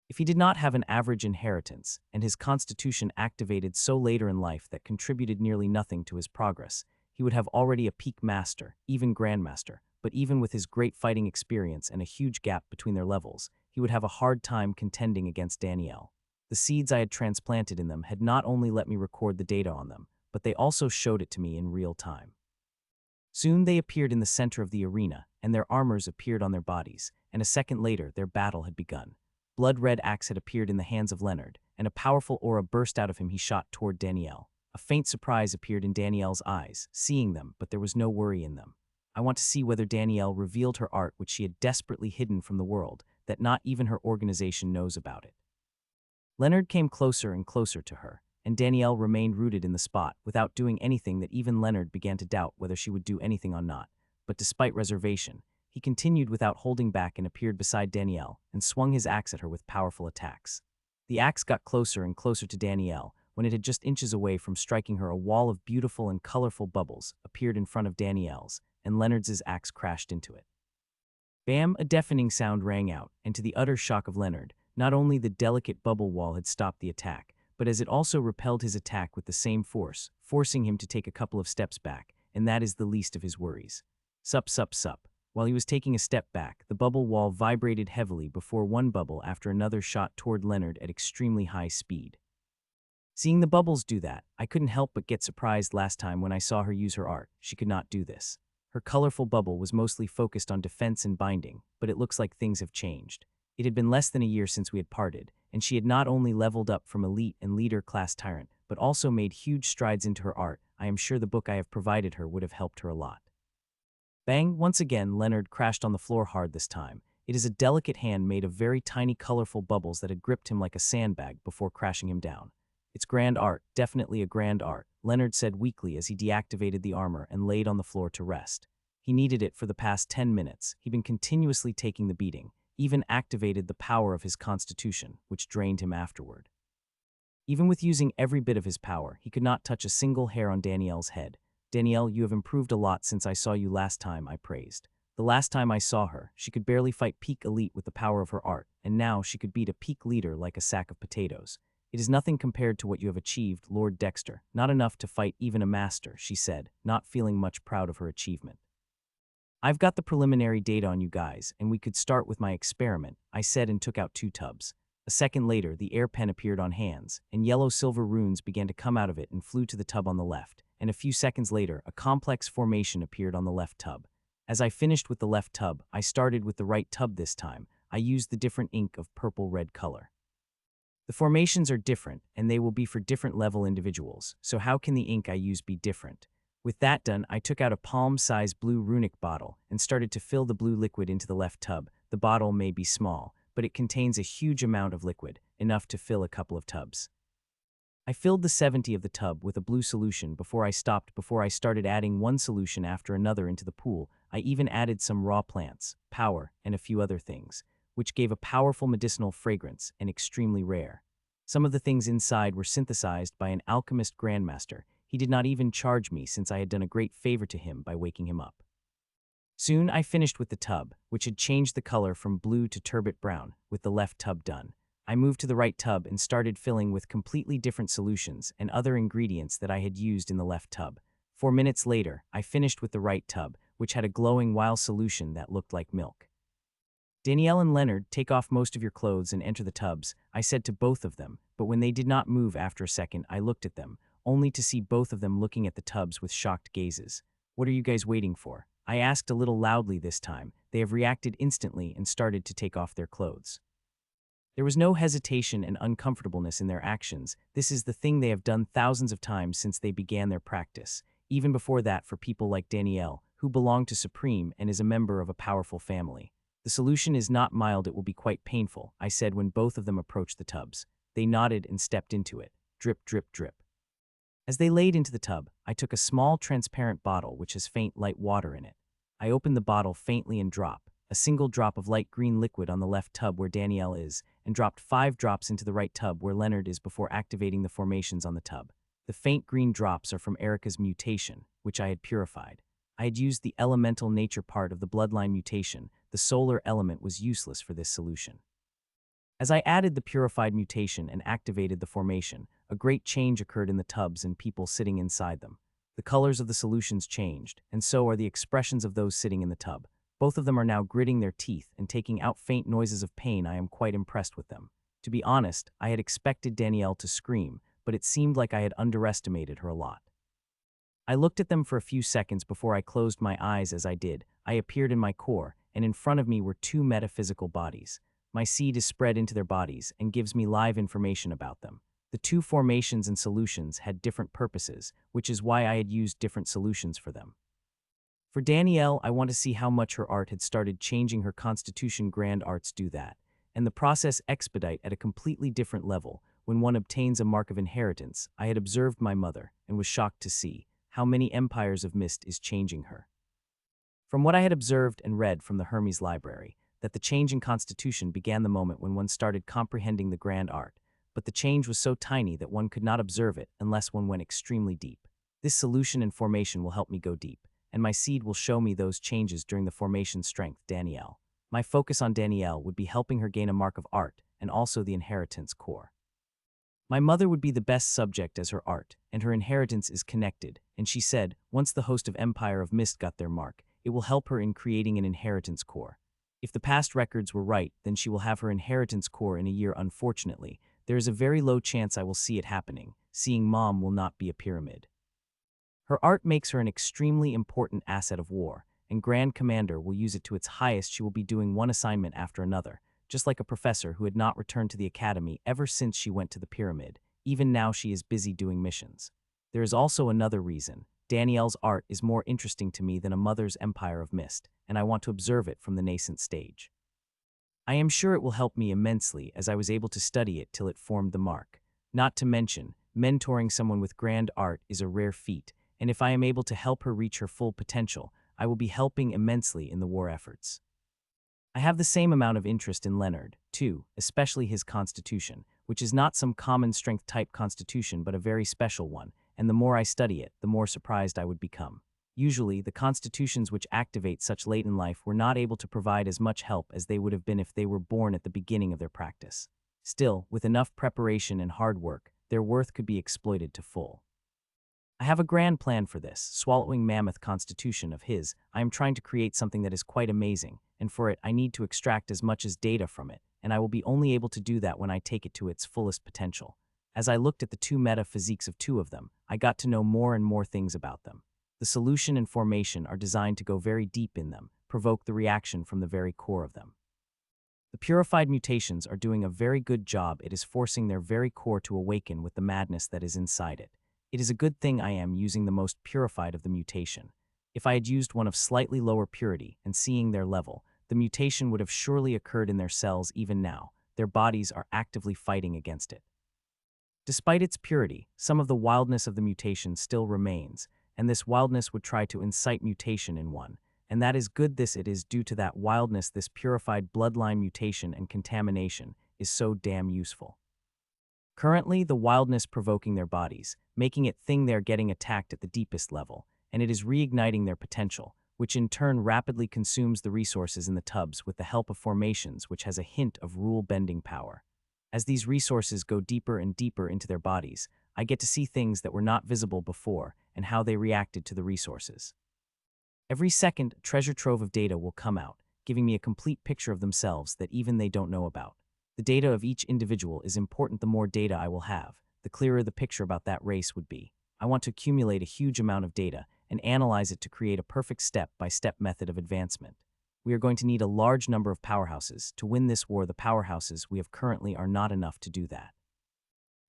If he did not have an average inheritance, and his constitution activated so later in life that contributed nearly nothing to his progress, he would have already a peak master, even grandmaster, but even with his great fighting experience and a huge gap between their levels, he would have a hard time contending against Danielle. The seeds I had transplanted in them had not only let me record the data on them, but they also showed it to me in real time. Soon they appeared in the center of the arena, and their armors appeared on their bodies, and a second later their battle had begun. Blood-red axe had appeared in the hands of Leonard, and a powerful aura burst out of him. He shot toward Danielle. A faint surprise appeared in Danielle's eyes, seeing them, but there was no worry in them. I want to see whether Danielle revealed her art, which she had desperately hidden from the world, that not even her organization knows about it. Leonard came closer and closer to her, and Danielle remained rooted in the spot, without doing anything. That even Leonard began to doubt whether she would do anything or not, but despite reservation, he continued without holding back and appeared beside Danielle and swung his axe at her with powerful attacks. The axe got closer and closer to Danielle. When it had just inches away from striking her, a wall of beautiful and colorful bubbles appeared in front of Danielle's, and Leonard's axe crashed into it. Bam! A deafening sound rang out, and to the utter shock of Leonard, not only the delicate bubble wall had stopped the attack, but as it also repelled his attack with the same force, forcing him to take a couple of steps back, and that is the least of his worries. Sup, sup, sup. While he was taking a step back, the bubble wall vibrated heavily before one bubble after another shot toward Leonard at extremely high speed. Seeing the bubbles do that, I couldn't help but get surprised. Last time when I saw her use her art, she could not do this. Her colorful bubble was mostly focused on defense and binding, but it looks like things have changed. It had been less than a year since we had parted, and she had not only leveled up from elite and leader class tyrant, but also made huge strides into her art. I am sure the book I have provided her would have helped her a lot. Bang! Once again, Leonard crashed on the floor hard this time. It is a delicate hand made of very tiny colorful bubbles that had gripped him like a sandbag before crashing him down. It's grand art, definitely a grand art, Leonard said weakly as he deactivated the armor and laid on the floor to rest. He needed it for the past 10 minutes. He'd been continuously taking the beating, even activated the power of his constitution, which drained him afterward. Even with using every bit of his power, he could not touch a single hair on Danielle's head. Danielle, you have improved a lot since I saw you last time, I praised. The last time I saw her, she could barely fight peak elite with the power of her art, and now she could beat a peak leader like a sack of potatoes. It is nothing compared to what you have achieved, Lord Dexter. Not enough to fight even a master, she said, not feeling much proud of her achievement. I've got the preliminary data on you guys, and we could start with my experiment, I said and took out 2 tubs. A second later, the air pen appeared on hands, and yellow-silver runes began to come out of it and flew to the tub on the left, and a few seconds later, a complex formation appeared on the left tub. As I finished with the left tub, I started with the right tub this time. I used the different ink of purple-red color. The formations are different, and they will be for different level individuals, so how can the ink I use be different? With that done, I took out a palm-sized blue runic bottle and started to fill the blue liquid into the left tub. The bottle may be small, but it contains a huge amount of liquid, enough to fill a couple of tubs. I filled the 70 of the tub with a blue solution before I started adding one solution after another into the pool. I even added some raw plants, power, and a few other things, which gave a powerful medicinal fragrance and extremely rare. Some of the things inside were synthesized by an alchemist Grandmaster. He did not even charge me since I had done a great favor to him by waking him up. Soon I finished with the tub, which had changed the color from blue to turbot brown, with the left tub done. I moved to the right tub and started filling with completely different solutions and other ingredients that I had used in the left tub. 4 minutes later, I finished with the right tub, which had a glowing wild solution that looked like milk. Danielle and Leonard, take off most of your clothes and enter the tubs, I said to both of them, but when they did not move after a second, I looked at them, only to see both of them looking at the tubs with shocked gazes. What are you guys waiting for? I asked a little loudly this time. They have reacted instantly and started to take off their clothes. There was no hesitation and uncomfortableness in their actions. This is the thing they have done thousands of times since they began their practice. Even before that, for people like Danielle, who belong to Supreme and is a member of a powerful family. The solution is not mild, it will be quite painful, I said when both of them approached the tubs. They nodded and stepped into it. Drip, drip, drip. As they laid into the tub, I took a small transparent bottle which has faint light water in it. I opened the bottle faintly and dropped a single drop of light green liquid on the left tub where Danielle is, and dropped 5 drops into the right tub where Leonard is before activating the formations on the tub. The faint green drops are from Erica's mutation, which I had purified. I had used the elemental nature part of the bloodline mutation. The solar element was useless for this solution. As I added the purified mutation and activated the formation, a great change occurred in the tubs and people sitting inside them. The colors of the solutions changed, and so are the expressions of those sitting in the tub. Both of them are now gritting their teeth and taking out faint noises of pain. I am quite impressed with them. To be honest, I had expected Danielle to scream, but it seemed like I had underestimated her a lot. I looked at them for a few seconds before I closed my eyes. As I did, I appeared in my core, and in front of me were 2 metaphysical bodies. My seed is spread into their bodies and gives me live information about them. The 2 formations and solutions had different purposes, which is why I had used different solutions for them. For Danielle, I want to see how much her art had started changing her constitution. Grand arts do that, and the process expedite at a completely different level. When one obtains a mark of inheritance, I had observed my mother and was shocked to see how many empires of mist is changing her. From what I had observed and read from the Hermes library, that the change in constitution began the moment when one started comprehending the grand art, but the change was so tiny that one could not observe it unless one went extremely deep. This solution and formation will help me go deep, and my seed will show me those changes during the formation strength. Danielle. My focus on Danielle would be helping her gain a mark of art and also the inheritance core. My mother would be the best subject as her art, and her inheritance is connected, and she said, once the host of Empire of Mist got their mark, it will help her in creating an inheritance core. If the past records were right, then she will have her inheritance core in a year. Unfortunately, there is a very low chance I will see it happening. Seeing Mom will not be a pyramid. Her art makes her an extremely important asset of war, and Grand Commander will use it to its highest. She will be doing one assignment after another, just like a professor who had not returned to the academy ever since she went to the pyramid. Even now she is busy doing missions. There is also another reason. Danielle's art is more interesting to me than a mother's Empire of Mist, and I want to observe it from the nascent stage. I am sure it will help me immensely as I was able to study it till it formed the mark. Not to mention, mentoring someone with grand art is a rare feat, and if I am able to help her reach her full potential, I will be helping immensely in the war efforts. I have the same amount of interest in Leonard, too, especially his constitution, which is not some common strength type constitution but a very special one, and the more I study it, the more surprised I would become. Usually, the constitutions which activate such late in life were not able to provide as much help as they would have been if they were born at the beginning of their practice. Still, with enough preparation and hard work, their worth could be exploited to full. I have a grand plan for this, swallowing mammoth constitution of his. I am trying to create something that is quite amazing, and for it I need to extract as much as data from it, and I will be only able to do that when I take it to its fullest potential. As I looked at the two metaphysiques of two of them, I got to know more and more things about them. The solution and formation are designed to go very deep in them, provoke the reaction from the very core of them. The purified mutations are doing a very good job. It is forcing their very core to awaken with the madness that is inside it. It is a good thing I am using the most purified of the mutation. If I had used one of slightly lower purity and seeing their level, the mutation would have surely occurred in their cells even now. Their bodies are actively fighting against it. Despite its purity, some of the wildness of the mutation still remains, and this wildness would try to incite mutation in one. And that is good. It is due to that wildness this purified bloodline mutation and contamination is so damn useful. Currently, the wildness provoking their bodies, making it think they're getting attacked at the deepest level, and it is reigniting their potential, which in turn rapidly consumes the resources in the tubs with the help of formations which has a hint of rule-bending power. As these resources go deeper and deeper into their bodies, I get to see things that were not visible before and how they reacted to the resources. Every second, a treasure trove of data will come out, giving me a complete picture of themselves that even they don't know about. The data of each individual is important. The more data I will have, the clearer the picture about that race would be. I want to accumulate a huge amount of data and analyze it to create a perfect step-by-step method of advancement. We are going to need a large number of powerhouses. To win this war, the powerhouses we have currently are not enough to do that.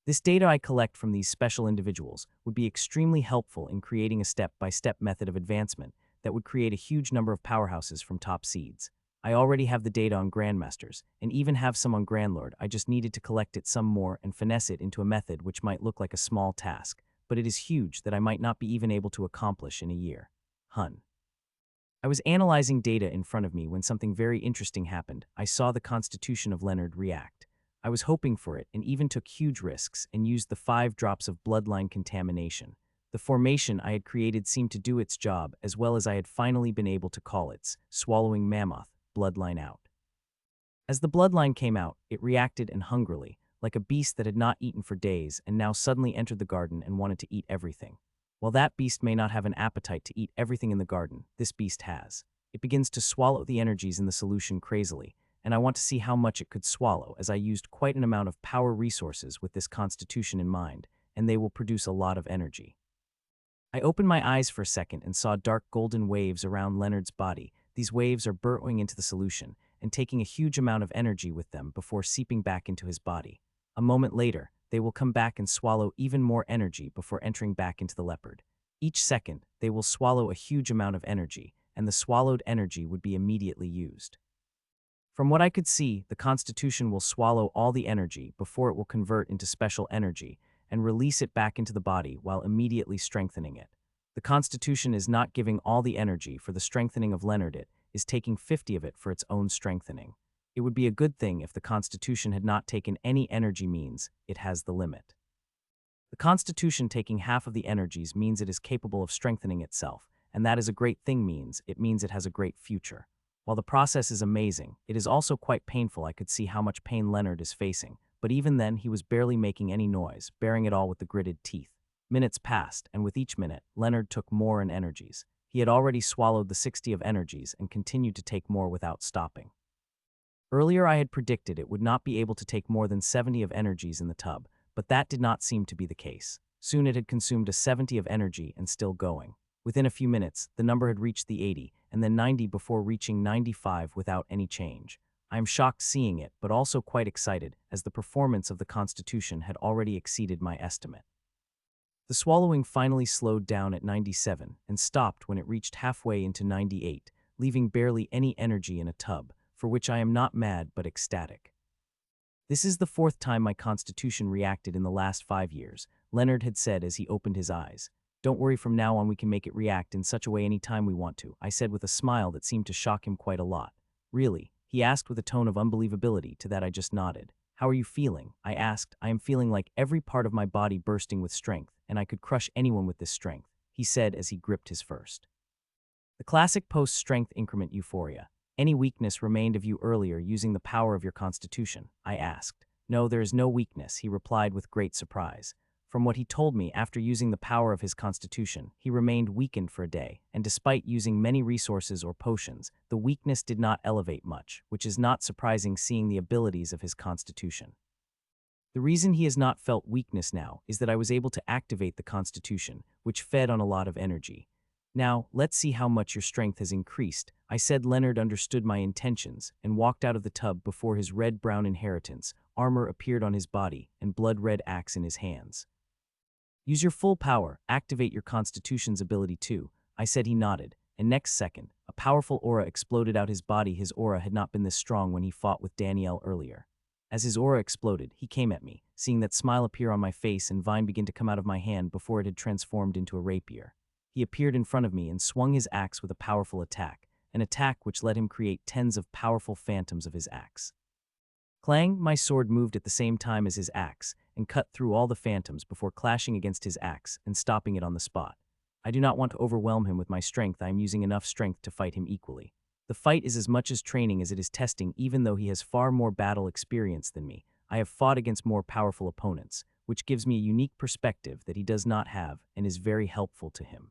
This data I collect from these special individuals would be extremely helpful in creating a step-by-step method of advancement that would create a huge number of powerhouses from top seeds. I already have the data on Grandmasters, and even have some on Grandlord. I just needed to collect it some more and finesse it into a method which might look like a small task, but it is huge that I might not be even able to accomplish in a year. I was analyzing data in front of me when something very interesting happened. I saw the constitution of Leonard react. I was hoping for it and even took huge risks and used the 5 drops of bloodline contamination. The formation I had created seemed to do its job as well as I had finally been able to call its swallowing mammoth bloodline out. As the bloodline came out, it reacted and hungrily, like a beast that had not eaten for days and now suddenly entered the garden and wanted to eat everything. While that beast may not have an appetite to eat everything in the garden, this beast has. It begins to swallow the energies in the solution crazily, and I want to see how much it could swallow, as I used quite an amount of power resources with this constitution in mind, and they will produce a lot of energy. I opened my eyes for a second and saw dark golden waves around Leonard's body. These waves are burrowing into the solution and taking a huge amount of energy with them before seeping back into his body. A moment later, they will come back and swallow even more energy before entering back into the leopard. Each second, they will swallow a huge amount of energy, and the swallowed energy would be immediately used. From what I could see, the constitution will swallow all the energy before it will convert into special energy and release it back into the body while immediately strengthening it. The constitution is not giving all the energy for the strengthening of Leonard. It is taking 50 of it for its own strengthening. It would be a good thing if the constitution had not taken any energy, means it has the limit. The constitution taking half of the energies means it is capable of strengthening itself, and that is a great thing. It means it has a great future. While the process is amazing, it is also quite painful. I could see how much pain Leonard is facing, but even then he was barely making any noise, bearing it all with the gritted teeth. Minutes passed, and with each minute, Leonard took more in energies. He had already swallowed the 60 of energies and continued to take more without stopping. Earlier I had predicted it would not be able to take more than 70 of energies in the tub, but that did not seem to be the case. Soon it had consumed a 70 of energy and still going. Within a few minutes, the number had reached the 80, and then 90 before reaching 95 without any change. I am shocked seeing it, but also quite excited, as the performance of the constitution had already exceeded my estimate. The swallowing finally slowed down at 97 and stopped when it reached halfway into 98, leaving barely any energy in a tub, for which I am not mad but ecstatic. This is the 4th time my constitution reacted in the last 5 years, Leonard had said as he opened his eyes. Don't worry, from now on we can make it react in such a way any time we want to, I said with a smile that seemed to shock him quite a lot. Really? He asked with a tone of unbelievability. To that I just nodded. How are you feeling? I asked. I am feeling like every part of my body bursting with strength, and I could crush anyone with this strength, he said as he gripped his first. The classic post-strength increment euphoria. Any weakness remained of you earlier using the power of your constitution? I asked. No, there is no weakness, he replied with great surprise. From what he told me, after using the power of his constitution, he remained weakened for a day, and despite using many resources or potions, the weakness did not elevate much, which is not surprising seeing the abilities of his constitution. The reason he has not felt weakness now is that I was able to activate the constitution, which fed on a lot of energy. Now, let's see how much your strength has increased. I said. Leonard understood my intentions and walked out of the tub before his red-brown inheritance. Armor appeared on his body and blood-red axe in his hands. Use your full power, activate your constitution's ability too. I said. He nodded, and next second, a powerful aura exploded out his body. His aura had not been this strong when he fought with Danielle earlier. As his aura exploded, he came at me, seeing that smile appear on my face and vine begin to come out of my hand before it had transformed into a rapier. He appeared in front of me and swung his axe with a powerful attack, an attack which let him create tens of powerful phantoms of his axe. Clang, my sword moved at the same time as his axe and cut through all the phantoms before clashing against his axe and stopping it on the spot. I do not want to overwhelm him with my strength. I am using enough strength to fight him equally. The fight is as much as training as it is testing. Even though he has far more battle experience than me, I have fought against more powerful opponents, which gives me a unique perspective that he does not have and is very helpful to him.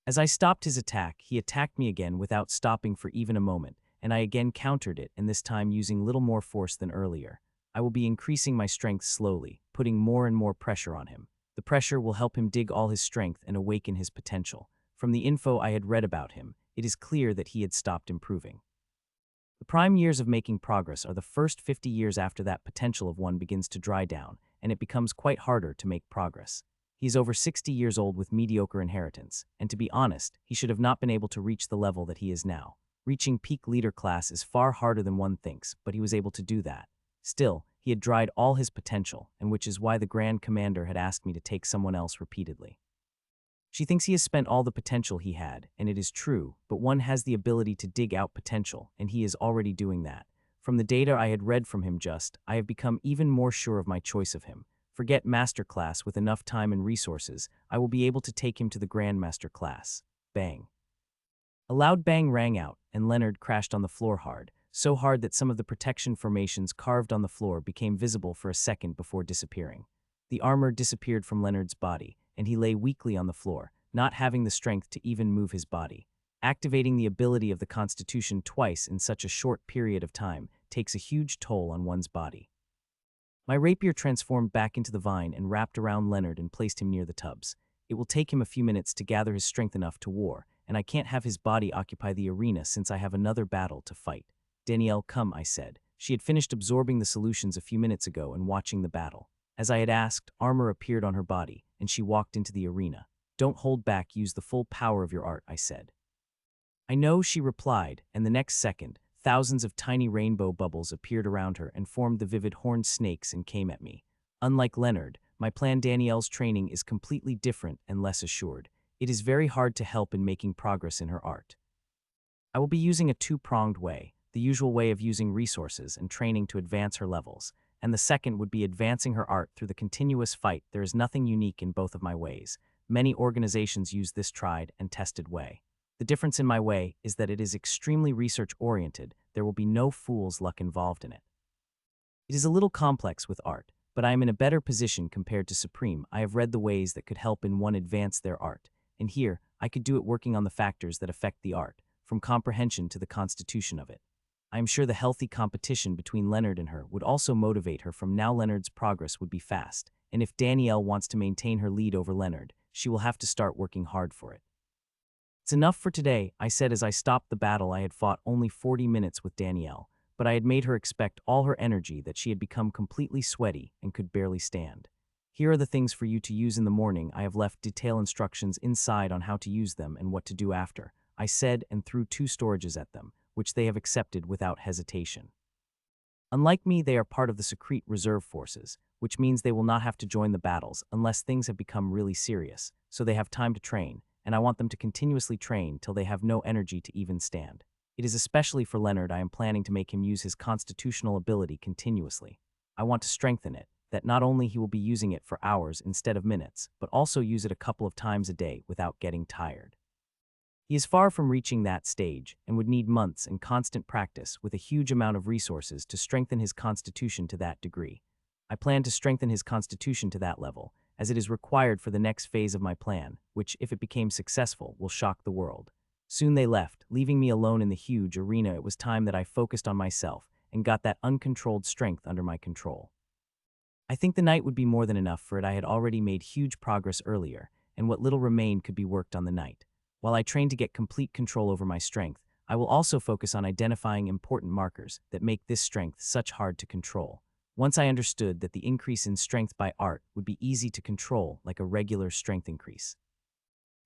As I stopped his attack, he attacked me again without stopping for even a moment, and I again countered it, and this time using little more force than earlier. I will be increasing my strength slowly, putting more and more pressure on him. The pressure will help him dig all his strength and awaken his potential. From the info I had read about him, it is clear that he had stopped improving. The prime years of making progress are the first 50 years after that potential of one begins to dry down, and it becomes quite harder to make progress. He is over 60 years old with mediocre inheritance, and to be honest, he should have not been able to reach the level that he is now. Reaching peak leader class is far harder than one thinks, but he was able to do that. Still, he had dried all his potential, and which is why the Grand Commander had asked me to take someone else repeatedly. She thinks he has spent all the potential he had, and it is true, but one has the ability to dig out potential, and he is already doing that. From the data I had read from him I have become even more sure of my choice of him. Forget Master Class. With enough time and resources, I will be able to take him to the Grandmaster class. Bang. A loud bang rang out, and Leonard crashed on the floor hard, so hard that some of the protection formations carved on the floor became visible for a second before disappearing. The armor disappeared from Leonard's body, and he lay weakly on the floor, not having the strength to even move his body. Activating the ability of the Constitution twice in such a short period of time takes a huge toll on one's body. My rapier transformed back into the vine and wrapped around Leonard and placed him near the tubs. It will take him a few minutes to gather his strength enough to war, and I can't have his body occupy the arena since I have another battle to fight. Danielle, come, I said. She had finished absorbing the solutions a few minutes ago and watching the battle. As I had asked, armor appeared on her body, and she walked into the arena. Don't hold back, use the full power of your art, I said. I know, she replied, and the next second, thousands of tiny rainbow bubbles appeared around her and formed the vivid horned snakes and came at me. Unlike Leonard, my plan Danielle's training is completely different and less assured. It is very hard to help in making progress in her art. I will be using a two-pronged way, the usual way of using resources and training to advance her levels, and the second would be advancing her art through the continuous fight. There is nothing unique in both of my ways. Many organizations use this tried and tested way. The difference in my way is that it is extremely research-oriented. There will be no fool's luck involved in it. It is a little complex with art, but I am in a better position compared to Supreme. I have read the ways that could help in one advance their art, and here, I could do it working on the factors that affect the art, from comprehension to the constitution of it. I am sure the healthy competition between Leonard and her would also motivate her. From now Leonard's progress would be fast, and if Danielle wants to maintain her lead over Leonard, she will have to start working hard for it. It's enough for today, I said as I stopped the battle. I had fought only 40 minutes with Danielle, but I had made her expect all her energy that she had become completely sweaty and could barely stand. Here are the things for you to use in the morning. I have left detailed instructions inside on how to use them and what to do after, I said and threw 2 storages at them, which they have accepted without hesitation. Unlike me, they are part of the secret reserve forces, which means they will not have to join the battles unless things have become really serious, so they have time to train, and I want them to continuously train till they have no energy to even stand. It is especially for Leonard I am planning to make him use his constitutional ability continuously. I want to strengthen it, that not only he will be using it for hours instead of minutes, but also use it a couple of times a day without getting tired. He is far from reaching that stage and would need months and constant practice with a huge amount of resources to strengthen his constitution to that degree. I plan to strengthen his constitution to that level, as it is required for the next phase of my plan, which, if it became successful, will shock the world. Soon they left, leaving me alone in the huge arena. It was time that I focused on myself and got that uncontrolled strength under my control. I think the night would be more than enough for it. I had already made huge progress earlier, and what little remained could be worked on the night. While I train to get complete control over my strength, I will also focus on identifying important markers that make this strength such hard to control. Once I understood that the increase in strength by art would be easy to control like a regular strength increase.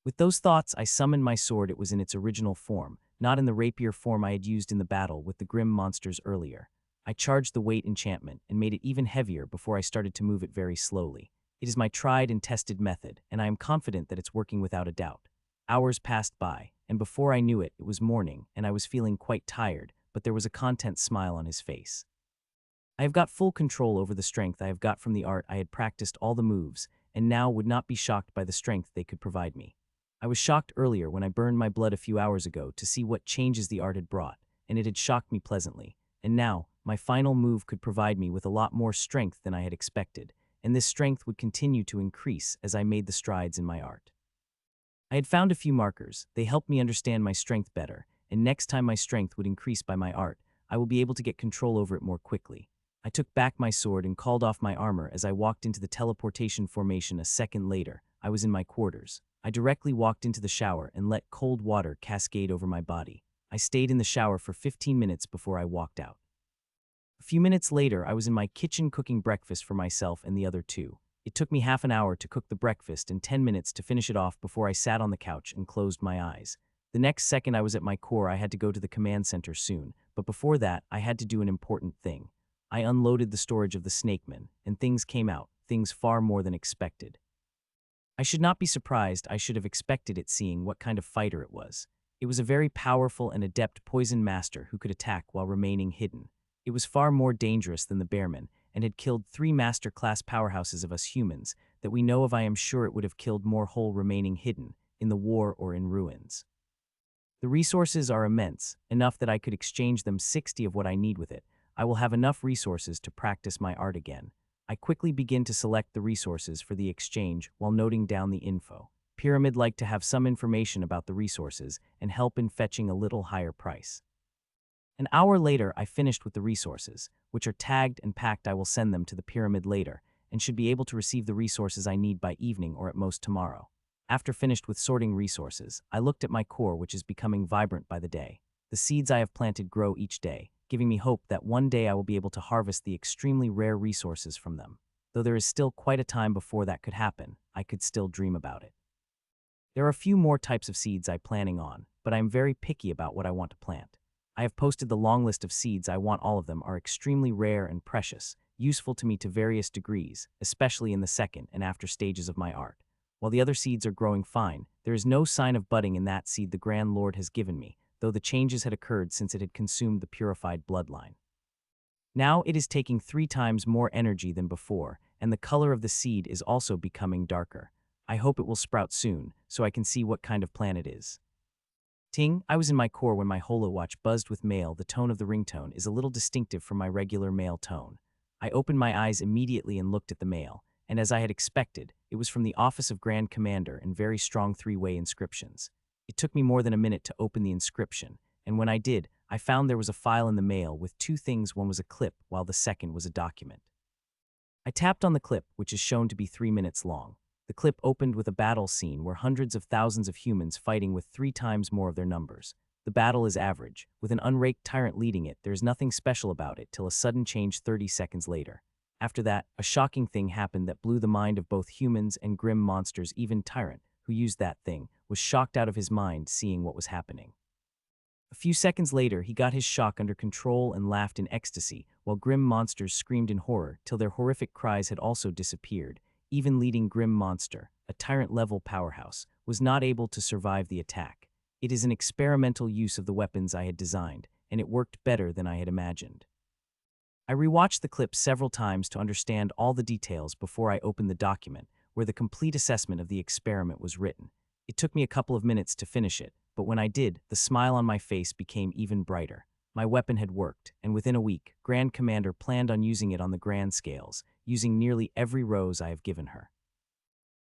With those thoughts, I summoned my sword. It was in its original form, not in the rapier form I had used in the battle with the grim monsters earlier. I charged the weight enchantment and made it even heavier before I started to move it very slowly. It is my tried and tested method, and I am confident that it's working without a doubt. Hours passed by, and before I knew it, it was morning, and I was feeling quite tired, but there was a content smile on his face. I have got full control over the strength I have got from the art. I had practiced all the moves, and now would not be shocked by the strength they could provide me. I was shocked earlier when I burned my blood a few hours ago to see what changes the art had brought, and it had shocked me pleasantly. And now, my final move could provide me with a lot more strength than I had expected, and this strength would continue to increase as I made the strides in my art. I had found a few markers. They helped me understand my strength better, and next time my strength would increase by my art, I will be able to get control over it more quickly. I took back my sword and called off my armor as I walked into the teleportation formation. A second later, I was in my quarters. I directly walked into the shower and let cold water cascade over my body. I stayed in the shower for 15 minutes before I walked out. A few minutes later, I was in my kitchen cooking breakfast for myself and the other two. It took me half an hour to cook the breakfast and 10 minutes to finish it off before I sat on the couch and closed my eyes. The next second I was at my core. I had to go to the command center soon, but before that, I had to do an important thing. I unloaded the storage of the snakeman, and things came out, things far more than expected. I should not be surprised. I should have expected it, seeing what kind of fighter it was. It was a very powerful and adept poison master who could attack while remaining hidden. It was far more dangerous than the bearman, and had killed 3 master-class powerhouses of us humans that we know of. I am sure it would have killed more whole remaining hidden, in the war or in ruins. The resources are immense, enough that I could exchange them 60 of what I need with it. I will have enough resources to practice my art again. I quickly begin to select the resources for the exchange while noting down the info. Pyramid like to have some information about the resources and help in fetching a little higher price. An hour later, I finished with the resources, which are tagged and packed. I will send them to the pyramid later, and should be able to receive the resources I need by evening or at most tomorrow. After finished with sorting resources, I looked at my core, which is becoming vibrant by the day. The seeds I have planted grow each day, giving me hope that one day I will be able to harvest the extremely rare resources from them. Though there is still quite a time before that could happen, I could still dream about it. There are a few more types of seeds I'm planning on, but I am very picky about what I want to plant. I have posted the long list of seeds I want. All of them are extremely rare and precious, useful to me to various degrees, especially in the second and after stages of my art. While the other seeds are growing fine, there is no sign of budding in that seed the Grand Lord has given me, though the changes had occurred since it had consumed the purified bloodline. Now it is taking 3 times more energy than before, and the color of the seed is also becoming darker. I hope it will sprout soon, so I can see what kind of plant it is. Ting, I was in my core when my holowatch buzzed with mail. The tone of the ringtone is a little distinctive from my regular mail tone. I opened my eyes immediately and looked at the mail, and as I had expected, it was from the Office of Grand Commander in very strong 3-way inscriptions. It took me more than a minute to open the inscription, and when I did, I found there was a file in the mail with 2 things. One was a clip, while the second was a document. I tapped on the clip, which is shown to be 3 minutes long. The clip opened with a battle scene where hundreds of thousands of humans fighting with 3 times more of their numbers. The battle is average, with an unraked tyrant leading it. There is nothing special about it till a sudden change 30 seconds later. After that, a shocking thing happened that blew the mind of both humans and grim monsters. Even Tyrant, who used that thing, was shocked out of his mind seeing what was happening. A few seconds later, he got his shock under control and laughed in ecstasy, while grim monsters screamed in horror till their horrific cries had also disappeared. Even leading Grim Monster, a tyrant-level powerhouse, was not able to survive the attack. It is an experimental use of the weapons I had designed, and it worked better than I had imagined. I rewatched the clip several times to understand all the details before I opened the document, where the complete assessment of the experiment was written. It took me a couple of minutes to finish it, but when I did, the smile on my face became even brighter. My weapon had worked, and within a week, Grand Commander planned on using it on the grand scales, using nearly every rose I have given her.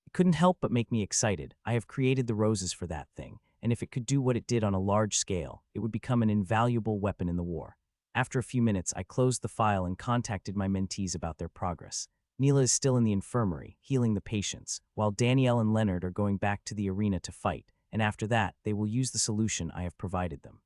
It couldn't help but make me excited. I have created the roses for that thing, and if it could do what it did on a large scale, it would become an invaluable weapon in the war. After a few minutes, I closed the file and contacted my mentees about their progress. Neela is still in the infirmary, healing the patients, while Danielle and Leonard are going back to the arena to fight, and after that, they will use the solution I have provided them.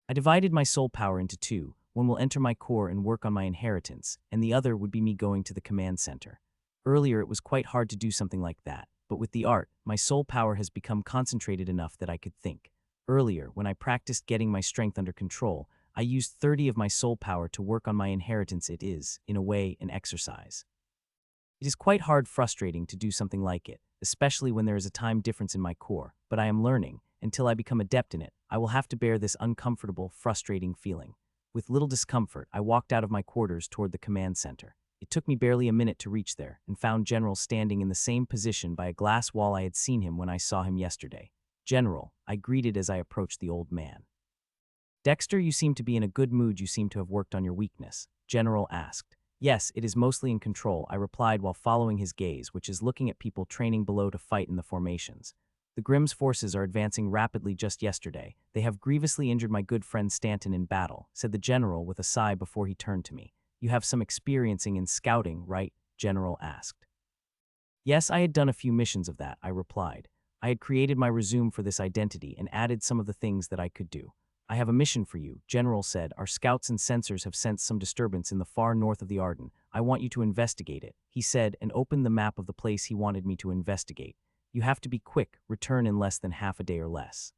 I divided my soul power into two. One will enter my core and work on my inheritance, and the other would be me going to the command center. Earlier, it was quite hard to do something like that, but with the art, my soul power has become concentrated enough that I could think. Earlier, when I practiced getting my strength under control, I used 30 of my soul power to work on my inheritance. It is, in a way, an exercise. It is quite frustrating to do something like it, especially when there is a time difference in my core, but I am learning. Until I become adept in it, I will have to bear this uncomfortable, frustrating feeling. With little discomfort, I walked out of my quarters toward the command center. It took me barely a minute to reach there, and found General standing in the same position by a glass wall I had seen him when I saw him yesterday. "General," I greeted as I approached the old man. "Dexter, you seem to be in a good mood. You seem to have worked on your weakness," General asked. "Yes, it is mostly in control," I replied while following his gaze, which is looking at people training below to fight in the formations. "The Grimm's forces are advancing rapidly. Just yesterday, they have grievously injured my good friend Stanton in battle," said the general with a sigh before he turned to me. "You have some experiencing in scouting, right?" General asked. "Yes, I had done a few missions of that," I replied. I had created my resume for this identity and added some of the things that I could do. "I have a mission for you," General said. "Our scouts and sensors have sensed some disturbance in the far north of the Ardan. I want you to investigate it," he said, and opened the map of the place he wanted me to investigate. "You have to be quick, return in less than half a day or less.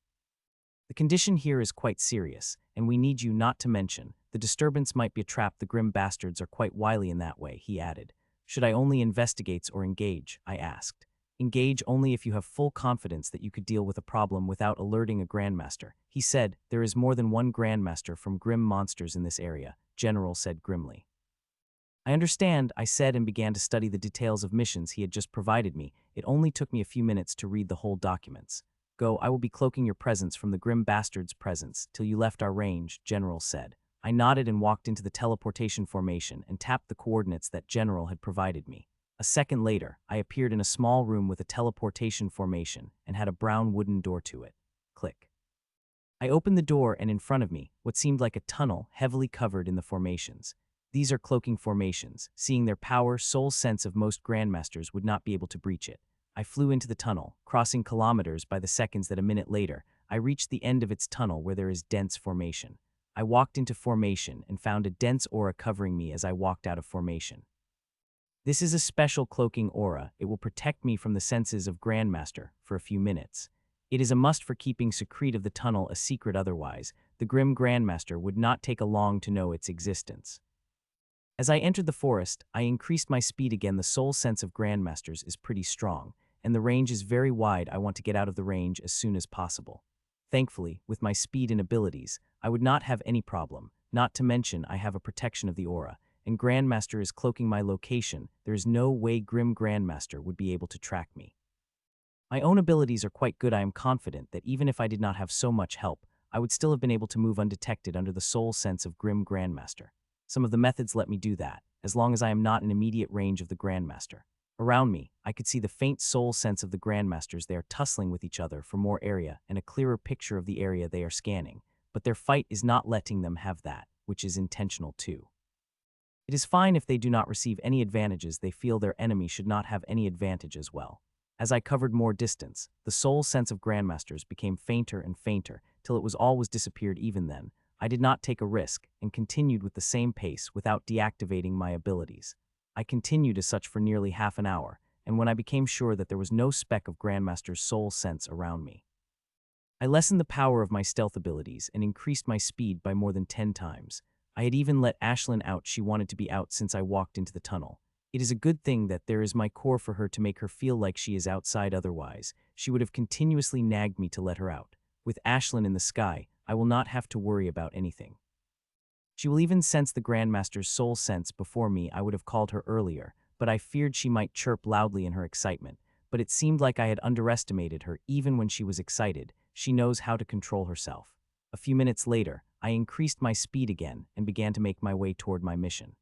The condition here is quite serious, and we need you not to mention. The disturbance might be a trap. The grim bastards are quite wily in that way," he added. "Should I only investigate or engage?" I asked. "Engage only if you have full confidence that you could deal with a problem without alerting a Grandmaster," he said. "There is more than one Grandmaster from grim monsters in this area," General said grimly. "I understand," I said, and began to study the details of missions he had just provided me. It only took me a few minutes to read the whole documents. "Go, I will be cloaking your presence from the grim bastard's presence till you left our range," General said. I nodded and walked into the teleportation formation and tapped the coordinates that General had provided me. A second later, I appeared in a small room with a teleportation formation and had a brown wooden door to it. Click. I opened the door, and in front of me, what seemed like a tunnel heavily covered in the formations. These are cloaking formations. Seeing their power, soul sense of most Grandmasters would not be able to breach it. I flew into the tunnel, crossing kilometers by the seconds that a minute later, I reached the end of its tunnel where there is dense formation. I walked into formation and found a dense aura covering me as I walked out of formation. This is a special cloaking aura. It will protect me from the senses of Grandmaster for a few minutes. It is a must for keeping secret of the tunnel a secret, otherwise, the grim Grandmaster would not take long to know its existence. As I entered the forest, I increased my speed again. The soul sense of Grandmasters is pretty strong, and the range is very wide. I want to get out of the range as soon as possible. Thankfully, with my speed and abilities, I would not have any problem, not to mention I have a protection of the aura, and Grandmaster is cloaking my location. There is no way Grim Grandmaster would be able to track me. My own abilities are quite good. I am confident that even if I did not have so much help, I would still have been able to move undetected under the soul sense of Grim Grandmaster. Some of the methods let me do that, as long as I am not in immediate range of the Grandmaster. Around me, I could see the faint soul sense of the Grandmasters. They are tussling with each other for more area and a clearer picture of the area they are scanning, but their fight is not letting them have that, which is intentional too. It is fine if they do not receive any advantages. They feel their enemy should not have any advantage as well. As I covered more distance, the soul sense of Grandmasters became fainter and fainter, till it was always disappeared. Even then, I did not take a risk and continued with the same pace without deactivating my abilities. I continued as such for nearly half an hour, and when I became sure that there was no speck of Grandmaster's soul sense around me, I lessened the power of my stealth abilities and increased my speed by more than 10 times. I had even let Ashlyn out. She wanted to be out since I walked into the tunnel. It is a good thing that there is my core for her to make her feel like she is outside, otherwise, she would have continuously nagged me to let her out. With Ashlyn in the sky, I will not have to worry about anything. She will even sense the Grandmaster's soul sense before me. I would have called her earlier, but I feared she might chirp loudly in her excitement. But it seemed like I had underestimated her. Even when she was excited, She knows how to control herself. A few minutes later, I increased my speed again and began to make my way toward my mission.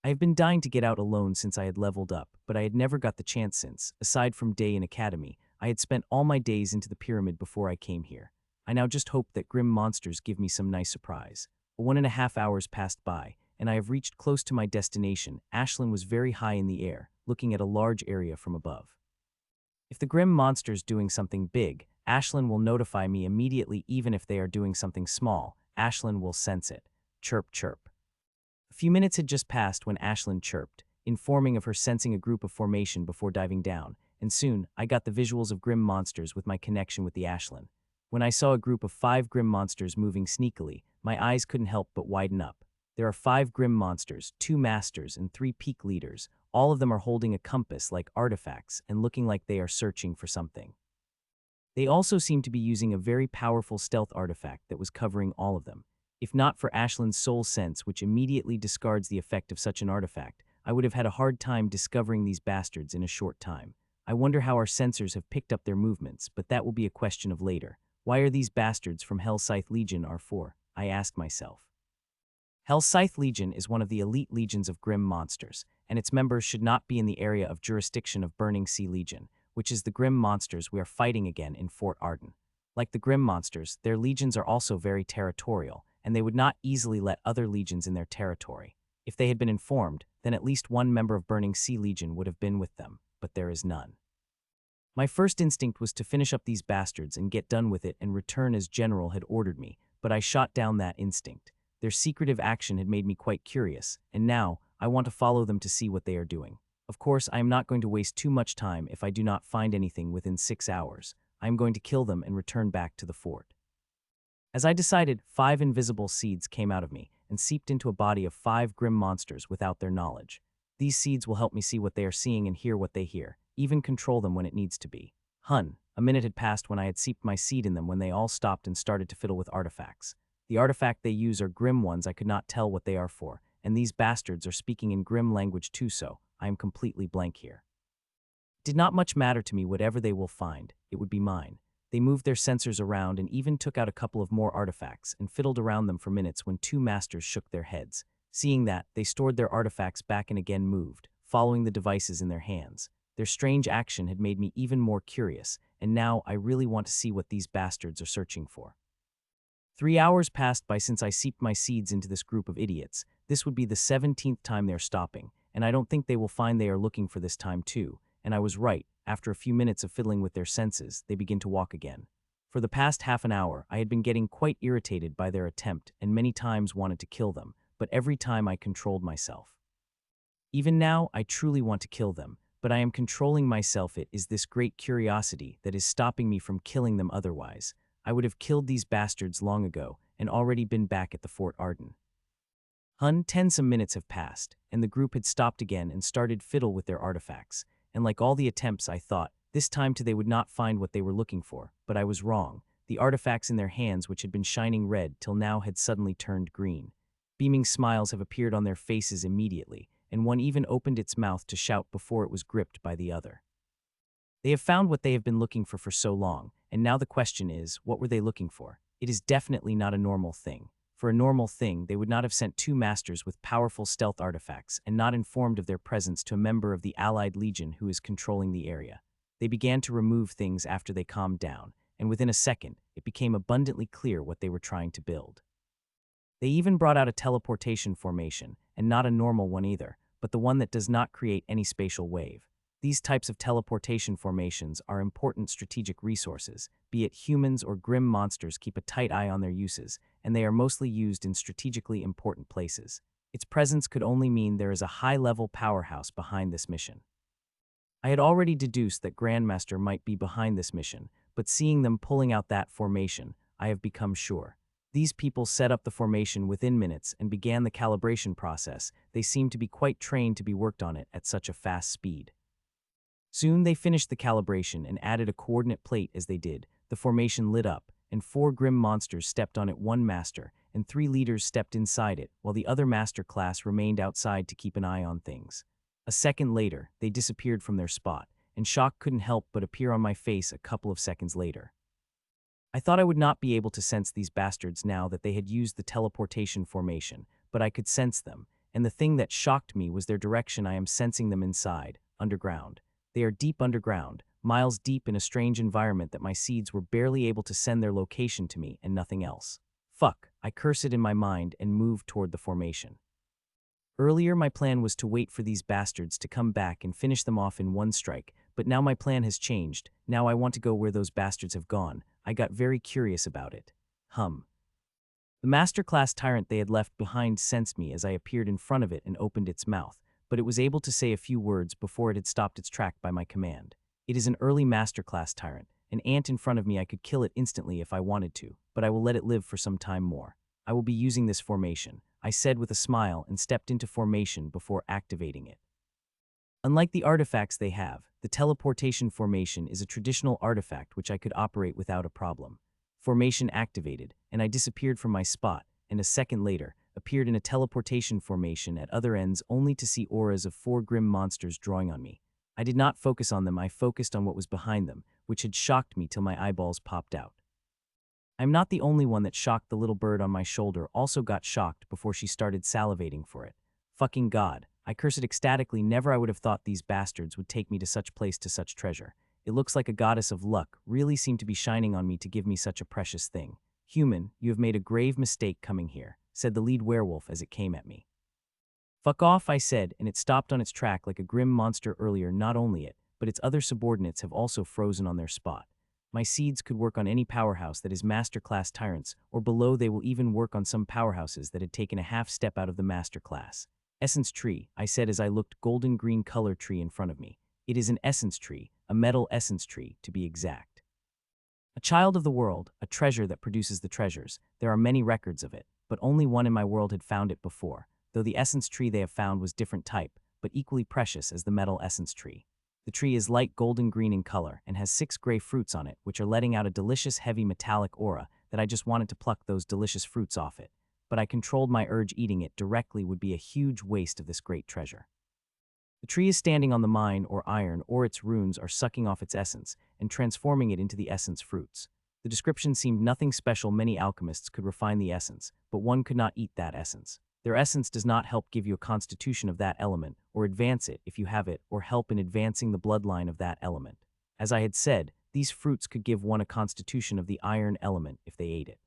I have been dying to get out alone since I had leveled up, but I had never got the chance since, aside from day in academy, I had spent all my days into the pyramid before I came here. I now just hope that grim monsters give me some nice surprise. 1.5 hours passed by, and I have reached close to my destination. Ashlyn was very high in the air, looking at a large area from above. If the grim monster's doing something big, Ashlyn will notify me immediately. Even if they are doing something small, Ashlyn will sense it. Chirp, chirp. A few minutes had just passed when Ashlyn chirped, informing of her sensing a group of formation before diving down, and soon I got the visuals of grim monsters with my connection with the Ashlyn. When I saw a group of 5 grim monsters moving sneakily, my eyes couldn't help but widen up. There are 5 grim monsters, 2 masters, and 3 peak leaders. All of them are holding a compass like artifacts and looking like they are searching for something. They also seem to be using a very powerful stealth artifact that was covering all of them. If not for Ashlyn's soul sense, which immediately discards the effect of such an artifact, I would have had a hard time discovering these bastards in a short time. I wonder how our sensors have picked up their movements, but that will be a question of later. Why are these bastards from Hellscythe Legion R4? I asked myself. Hellscythe Legion is one of the elite legions of grim monsters, and its members should not be in the area of jurisdiction of Burning Sea Legion, which is the grim monsters we are fighting again in Fort Ardan. Like the grim monsters, their legions are also very territorial, and they would not easily let other legions in their territory. If they had been informed, then at least one member of Burning Sea Legion would have been with them, but there is none. My first instinct was to finish up these bastards and get done with it and return as General had ordered me, but I shot down that instinct. Their secretive action had made me quite curious, and now I want to follow them to see what they are doing. Of course, I am not going to waste too much time if I do not find anything within 6 hours. I am going to kill them and return back to the fort. As I decided, 5 invisible seeds came out of me and seeped into a body of 5 grim monsters without their knowledge. These seeds will help me see what they are seeing and hear what they hear, even control them when it needs to be. A minute had passed when I had seeped my seed in them when they all stopped and started to fiddle with artifacts. The artifact they use are grim ones. I could not tell what they are for, and these bastards are speaking in grim language too, so I am completely blank here. It did not much matter to me whatever they will find, it would be mine. They moved their sensors around and even took out a couple of more artifacts and fiddled around them for minutes when 2 masters shook their heads. Seeing that, they stored their artifacts back and again moved, following the devices in their hands. Their strange action had made me even more curious, and now I really want to see what these bastards are searching for. 3 hours passed by since I seeped my seeds into this group of idiots. This would be the 17th time they're stopping, and I don't think they will find they are looking for this time too. And I was right. After a few minutes of fiddling with their senses, they begin to walk again. For the past half an hour, I had been getting quite irritated by their attempt and many times wanted to kill them, but every time I controlled myself. Even now, I truly want to kill them, but I am controlling myself. It is this great curiosity that is stopping me from killing them otherwise. I would have killed these bastards long ago and already been back at the Fort Ardan. 10 some minutes have passed, and the group had stopped again and started fiddle with their artifacts. And like all the attempts, I thought, this time too they would not find what they were looking for, but I was wrong. The artifacts in their hands, which had been shining red till now, had suddenly turned green. Beaming smiles have appeared on their faces immediately, and one even opened its mouth to shout before it was gripped by the other. They have found what they have been looking for so long, and now the question is, what were they looking for? It is definitely not a normal thing. For a normal thing, they would not have sent 2 masters with powerful stealth artifacts and not informed of their presence to a member of the Allied Legion who is controlling the area. They began to remove things after they calmed down, and within a second, it became abundantly clear what they were trying to build. They even brought out a teleportation formation, and not a normal one either, but the one that does not create any spatial wave. These types of teleportation formations are important strategic resources, be it humans or grim monsters. Keep a tight eye on their uses, and they are mostly used in strategically important places. Its presence could only mean there is a high-level powerhouse behind this mission. I had already deduced that Grandmaster might be behind this mission, but seeing them pulling out that formation, I have become sure. These people set up the formation within minutes and began the calibration process. They seemed to be quite trained to be worked on it at such a fast speed. Soon they finished the calibration and added a coordinate plate. As they did, the formation lit up, and 4 grim monsters stepped on it. 1 master and 3 leaders stepped inside it, while the other master class remained outside to keep an eye on things. A second later, they disappeared from their spot, and shock couldn't help but appear on my face a couple of seconds later. I thought I would not be able to sense these bastards now that they had used the teleportation formation, but I could sense them, and the thing that shocked me was their direction. I am sensing them inside, underground. They are deep underground, miles deep in a strange environment that my seeds were barely able to send their location to me and nothing else. Fuck, I curse it in my mind and move toward the formation. Earlier, my plan was to wait for these bastards to come back and finish them off in one strike, but now my plan has changed. Now I want to go where those bastards have gone. I got very curious about it. The masterclass tyrant they had left behind sensed me as I appeared in front of it and opened its mouth, but it was able to say a few words before it had stopped its track by my command. It is an early masterclass tyrant. An ant in front of me, I could kill it instantly if I wanted to, but I will let it live for some time more. I will be using this formation, I said with a smile and stepped into formation before activating it. Unlike the artifacts they have, the teleportation formation is a traditional artifact which I could operate without a problem. Formation activated, and I disappeared from my spot, and a second later, appeared in a teleportation formation at other ends only to see auras of 4 grim monsters drawing on me. I did not focus on them, I focused on what was behind them, which had shocked me till my eyeballs popped out. I'm not the only one that shocked. The little bird on my shoulder also got shocked before she started salivating for it. Fucking God, I curse it ecstatically. Never I would have thought these bastards would take me to such place, to such treasure. It looks like a goddess of luck really seemed to be shining on me to give me such a precious thing. Human, you have made a grave mistake coming here, said the lead werewolf as it came at me. Fuck off, I said, and it stopped on its track like a grim monster earlier. Not only it, but its other subordinates have also frozen on their spot. My seeds could work on any powerhouse that is masterclass tyrants, or below. They will even work on some powerhouses that had taken a half step out of the masterclass. Essence tree, I said as I looked golden green color tree in front of me. It is an essence tree, a metal essence tree, to be exact. A child of the world, a treasure that produces the treasures. There are many records of it, but only one in my world had found it before, though the essence tree they have found was different type, but equally precious as the metal essence tree. The tree is light golden green in color and has 6 gray fruits on it, which are letting out a delicious heavy metallic aura that I just wanted to pluck those delicious fruits off it. But I controlled my urge. Eating it directly would be a huge waste of this great treasure. The tree is standing on the mine or iron, or its runes are sucking off its essence and transforming it into the essence fruits. The description seemed nothing special. Many alchemists could refine the essence, but one could not eat that essence. Their essence does not help give you a constitution of that element, or advance it if you have it, or help in advancing the bloodline of that element. As I had said, these fruits could give one a constitution of the iron element if they ate it.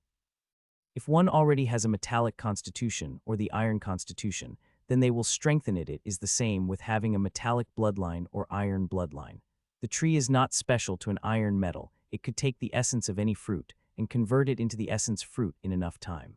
If one already has a metallic constitution or the iron constitution, then they will strengthen it. It is the same with having a metallic bloodline or iron bloodline. The tree is not special to an iron metal. It could take the essence of any fruit and convert it into the essence fruit in enough time.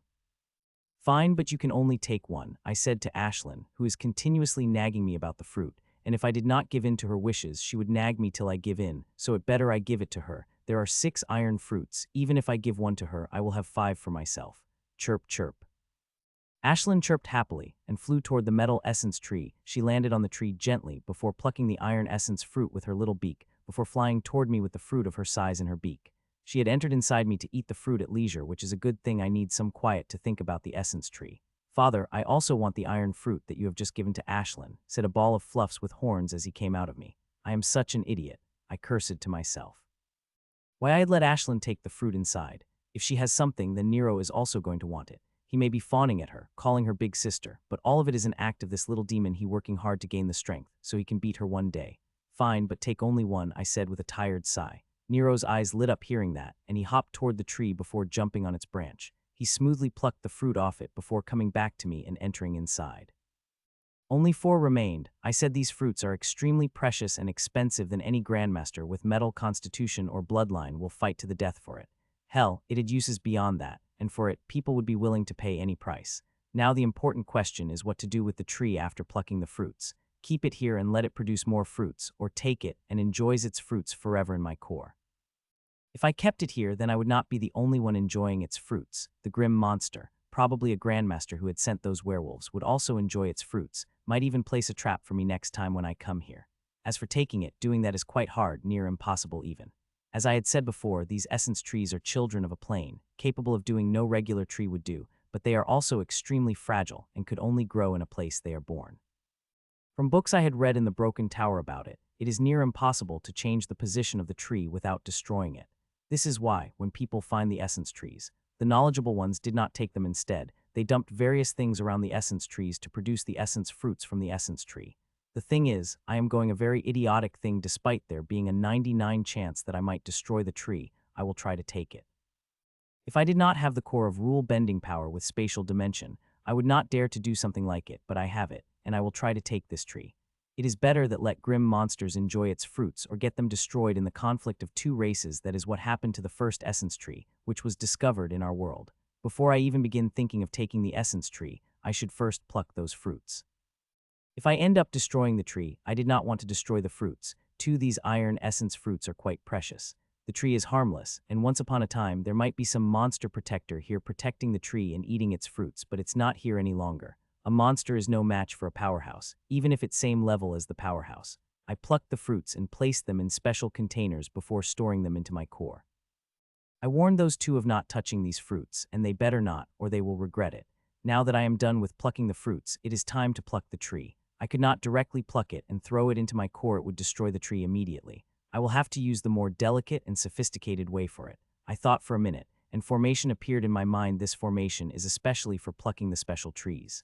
Fine, but you can only take one, I said to Ashlyn, who is continuously nagging me about the fruit, and if I did not give in to her wishes, she would nag me till I give in, so it better I give it to her. There are 6 iron fruits. Even if I give one to her, I will have 5 for myself. Chirp, chirp. Ashlyn chirped happily and flew toward the metal essence tree. She landed on the tree gently before plucking the iron essence fruit with her little beak, before flying toward me with the fruit of her size in her beak. She had entered inside me to eat the fruit at leisure, which is a good thing. I need some quiet to think about the essence tree. Father, I also want the iron fruit that you have just given to Ashlyn, said a ball of fluffs with horns as he came out of me. I am such an idiot, I cursed to myself. Why I had let Ashlyn take the fruit inside. If she has something, then Nero is also going to want it. He may be fawning at her, calling her big sister, but all of it is an act of this little demon. He working hard to gain the strength, so he can beat her one day. Fine, but take only one, I said with a tired sigh. Nero's eyes lit up hearing that, and he hopped toward the tree before jumping on its branch. He smoothly plucked the fruit off it before coming back to me and entering inside. Only 4 remained. I said these fruits are extremely precious and expensive than any Grandmaster with metal constitution or bloodline will fight to the death for it. Hell, it had uses beyond that, and for it, people would be willing to pay any price. Now the important question is what to do with the tree after plucking the fruits. Keep it here and let it produce more fruits, or take it and enjoys its fruits forever in my core. If I kept it here, then I would not be the only one enjoying its fruits. The grim monster, probably a Grandmaster who had sent those werewolves, would also enjoy its fruits, might even place a trap for me next time when I come here. As for taking it, doing that is quite hard, near impossible even. As I had said before, these essence trees are children of a plane, capable of doing no regular tree would do, but they are also extremely fragile and could only grow in a place they are born. From books I had read in the Broken Tower about it, it is near impossible to change the position of the tree without destroying it. This is why, when people find the essence trees, the knowledgeable ones did not take them instead. They dumped various things around the essence trees to produce the essence fruits from the essence tree. The thing is, I am going a very idiotic thing despite there being a 99 chance that I might destroy the tree. I will try to take it. If I did not have the core of rule bending power with spatial dimension, I would not dare to do something like it, but I have it, and I will try to take this tree. It is better that let grim monsters enjoy its fruits or get them destroyed in the conflict of two races. That is what happened to the first essence tree, which was discovered in our world. Before I even begin thinking of taking the essence tree, I should first pluck those fruits. If I end up destroying the tree, I did not want to destroy the fruits. These iron essence fruits are quite precious. The tree is harmless, and once upon a time there might be some monster protector here protecting the tree and eating its fruits, but it's not here any longer. A monster is no match for a powerhouse, even if it's same level as the powerhouse. I plucked the fruits and placed them in special containers before storing them into my core. I warned those two of not touching these fruits, and they better not, or they will regret it. Now that I am done with plucking the fruits, it is time to pluck the tree. I could not directly pluck it and throw it into my core. It would destroy the tree immediately. I will have to use the more delicate and sophisticated way for it. I thought for a minute, and formation appeared in my mind. This formation is especially for plucking the special trees.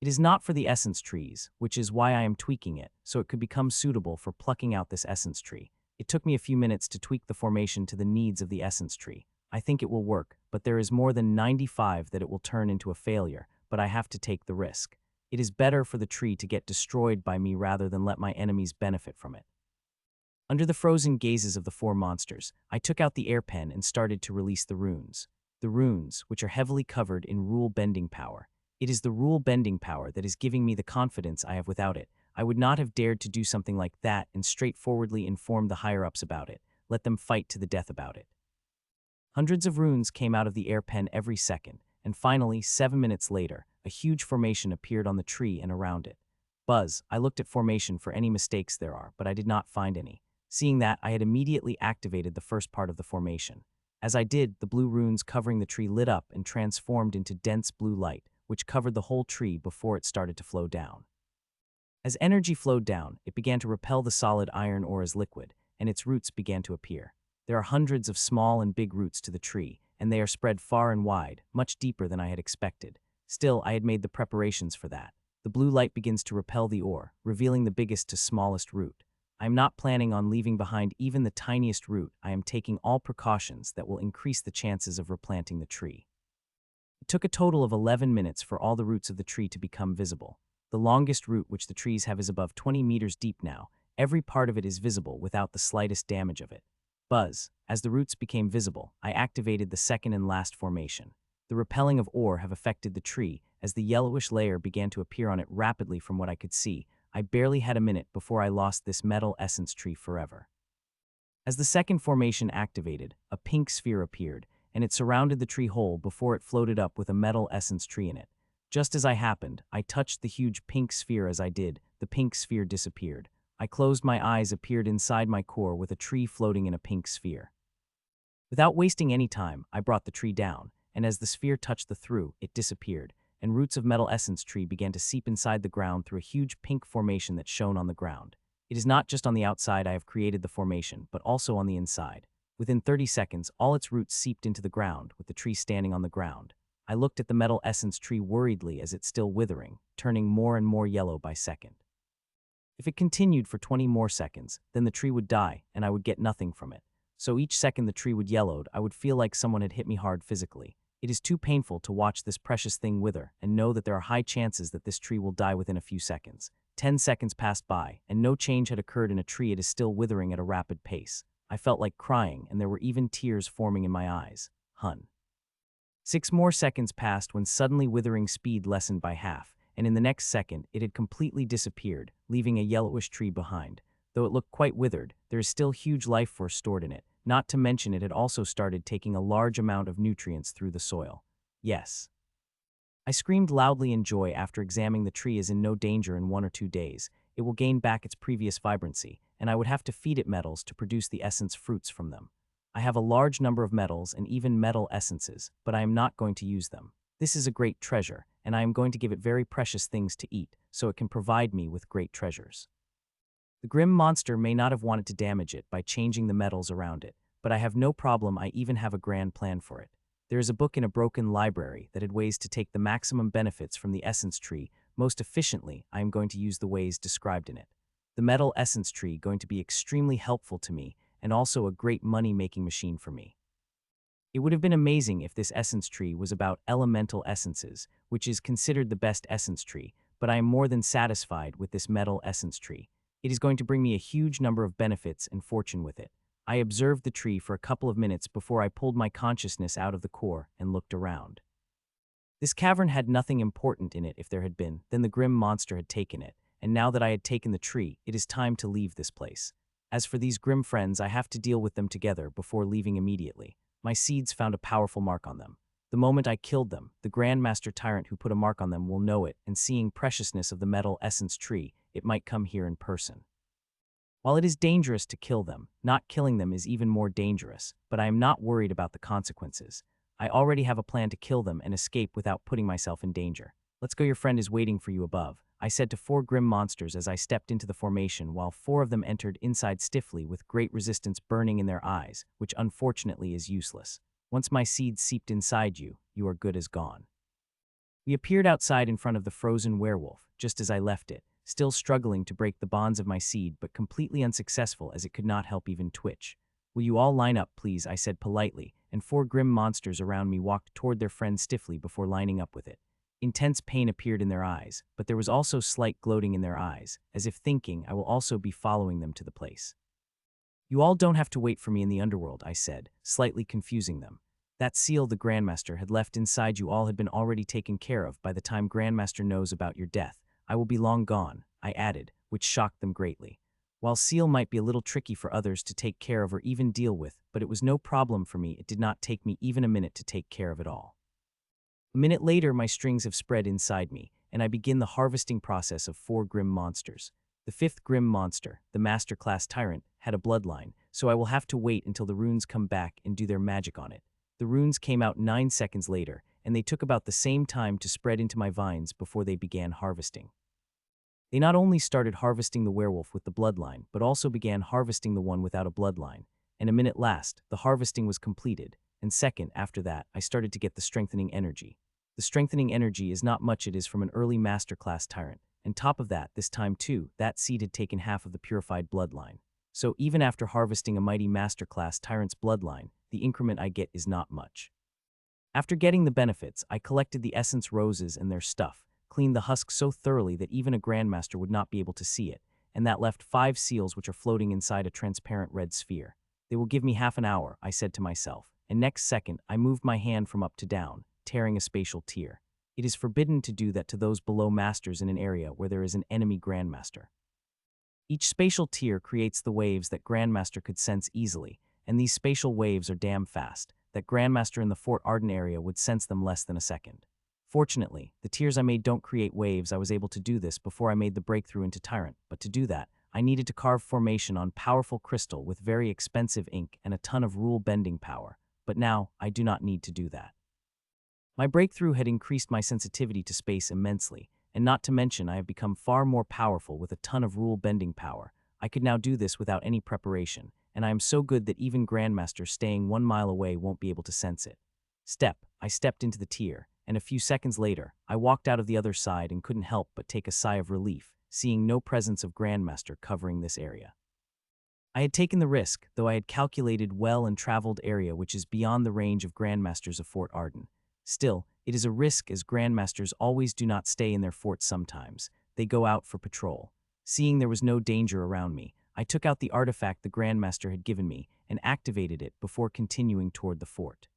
It is not for the essence trees, which is why I am tweaking it, so it could become suitable for plucking out this essence tree. It took me a few minutes to tweak the formation to the needs of the essence tree. I think it will work, but there is more than 95 that it will turn into a failure, but I have to take the risk. It is better for the tree to get destroyed by me rather than let my enemies benefit from it. Under the frozen gazes of the four monsters, I took out the air pen and started to release the runes. The runes, which are heavily covered in rule bending power. It is the rule bending power that is giving me the confidence I have. Without it, I would not have dared to do something like that and straightforwardly inform the higher-ups about it, let them fight to the death about it. Hundreds of runes came out of the air pen every second, and finally, 7 minutes later, a huge formation appeared on the tree and around it. Buzz, I looked at formation for any mistakes there are, but I did not find any. Seeing that, I had immediately activated the first part of the formation. As I did, the blue runes covering the tree lit up and transformed into dense blue light, which covered the whole tree before it started to flow down. As energy flowed down, it began to repel the solid iron ore as liquid, and its roots began to appear. There are hundreds of small and big roots to the tree, and they are spread far and wide, much deeper than I had expected. Still, I had made the preparations for that. The blue light begins to repel the ore, revealing the biggest to smallest root. I am not planning on leaving behind even the tiniest root. I am taking all precautions that will increase the chances of replanting the tree. It took a total of 11 minutes for all the roots of the tree to become visible. The longest root which the trees have is above 20 meters deep now. Every part of it is visible without the slightest damage of it. Buzz, as the roots became visible, I activated the second and last formation. The repelling of ore have affected the tree, as the yellowish layer began to appear on it rapidly from what I could see. I barely had a minute before I lost this metal essence tree forever. As the second formation activated, a pink sphere appeared, and it surrounded the tree whole before it floated up with a metal essence tree in it. Just as I happened, I touched the huge pink sphere. As I did, the pink sphere disappeared. I closed my eyes, appeared inside my core with a tree floating in a pink sphere. Without wasting any time, I brought the tree down, and as the sphere touched the through, it disappeared, and roots of metal essence tree began to seep inside the ground through a huge pink formation that shone on the ground. It is not just on the outside I have created the formation, but also on the inside. Within 30 seconds, all its roots seeped into the ground, with the tree standing on the ground. I looked at the metal essence tree worriedly as it's still withering, turning more and more yellow by second. If it continued for 20 more seconds, then the tree would die, and I would get nothing from it. So each second the tree would yellowed, I would feel like someone had hit me hard physically. It is too painful to watch this precious thing wither and know that there are high chances that this tree will die within a few seconds. 10 seconds passed by, and no change had occurred in a tree. It is still withering at a rapid pace. I felt like crying, and there were even tears forming in my eyes. 6 more seconds passed when suddenly withering speed lessened by half, and in the next second it had completely disappeared, leaving a yellowish tree behind. Though it looked quite withered, there is still huge life force stored in it, not to mention it had also started taking a large amount of nutrients through the soil. Yes. I screamed loudly in joy after examining the tree is in no danger. In 1 or 2 days. It will gain back its previous vibrancy, and I would have to feed it metals to produce the essence fruits from them. I have a large number of metals and even metal essences, but I am not going to use them. This is a great treasure, and I am going to give it very precious things to eat, so it can provide me with great treasures. The grim monster may not have wanted to damage it by changing the metals around it, but I have no problem. I even have a grand plan for it. There is a book in a broken library that had ways to take the maximum benefits from the essence tree. Most efficiently, I am going to use the ways described in it. The metal essence tree going to be extremely helpful to me and also a great money-making machine for me. It would have been amazing if this essence tree was about elemental essences, which is considered the best essence tree, but I am more than satisfied with this metal essence tree. It is going to bring me a huge number of benefits and fortune with it. I observed the tree for a couple of minutes before I pulled my consciousness out of the core and looked around. This cavern had nothing important in it. If there had been, then the grim monster had taken it, and now that I had taken the tree, it is time to leave this place. As for these grim friends, I have to deal with them together before leaving immediately. My seeds found a powerful mark on them. The moment I killed them, the Grandmaster tyrant who put a mark on them will know it, and seeing preciousness of the metal essence tree, it might come here in person. While it is dangerous to kill them, not killing them is even more dangerous, but I am not worried about the consequences. I already have a plan to kill them and escape without putting myself in danger. Let's go, your friend is waiting for you above, I said to 4 grim monsters as I stepped into the formation, while 4 of them entered inside stiffly with great resistance burning in their eyes, which unfortunately is useless. Once my seeds seeped inside you, you are good as gone. We appeared outside in front of the frozen werewolf, just as I left it, still struggling to break the bonds of my seed but completely unsuccessful as it could not help even twitch. Will you all line up, please, I said politely, and 4 grim monsters around me walked toward their friend stiffly before lining up with it. Intense pain appeared in their eyes, but there was also slight gloating in their eyes, as if thinking I will also be following them to the place. You all don't have to wait for me in the underworld, I said, slightly confusing them. That seal the Grandmaster had left inside you all had been already taken care of. By the time Grandmaster knows about your death, I will be long gone, I added, which shocked them greatly. While seal might be a little tricky for others to take care of or even deal with, but it was no problem for me. It did not take me even a minute to take care of it all. A minute later, my strings have spread inside me, and I begin the harvesting process of 4 grim monsters. The 5th grim monster, the Master Class Tyrant, had a bloodline, so I will have to wait until the runes come back and do their magic on it. The runes came out 9 seconds later, and they took about the same time to spread into my vines before they began harvesting. They not only started harvesting the werewolf with the bloodline, but also began harvesting the one without a bloodline, and a minute last, the harvesting was completed, and second after that, I started to get the strengthening energy. The strengthening energy is not much. It is from an early masterclass tyrant, and top of that, this time too, that seed had taken half of the purified bloodline. So even after harvesting a mighty masterclass tyrant's bloodline, the increment I get is not much. After getting the benefits, I collected the essence roses and their stuff, cleaned the husk so thoroughly that even a Grandmaster would not be able to see it, and that left 5 seals which are floating inside a transparent red sphere. They will give me half an hour, I said to myself, and next second I moved my hand from up to down, tearing a spatial tier. It is forbidden to do that to those below masters in an area where there is an enemy Grandmaster. Each spatial tier creates the waves that Grandmaster could sense easily, and these spatial waves are damn fast, that Grandmaster in the Fort Ardan area would sense them less than a second. Fortunately, the tiers I made don't create waves. I was able to do this before I made the breakthrough into Tyrant, but to do that, I needed to carve formation on powerful crystal with very expensive ink and a ton of rule-bending power, but now I do not need to do that. My breakthrough had increased my sensitivity to space immensely, and not to mention I have become far more powerful with a ton of rule-bending power. I could now do this without any preparation, and I am so good that even Grandmaster staying 1 mile away won't be able to sense it. I stepped into the tier, and a few seconds later, I walked out of the other side and couldn't help but take a sigh of relief, seeing no presence of Grandmaster covering this area. I had taken the risk, though I had calculated well and traveled area which is beyond the range of Grandmasters of Fort Ardan. Still, it is a risk as Grandmasters always do not stay in their forts sometimes. They go out for patrol. Seeing there was no danger around me, I took out the artifact the Grandmaster had given me and activated it before continuing toward the fort.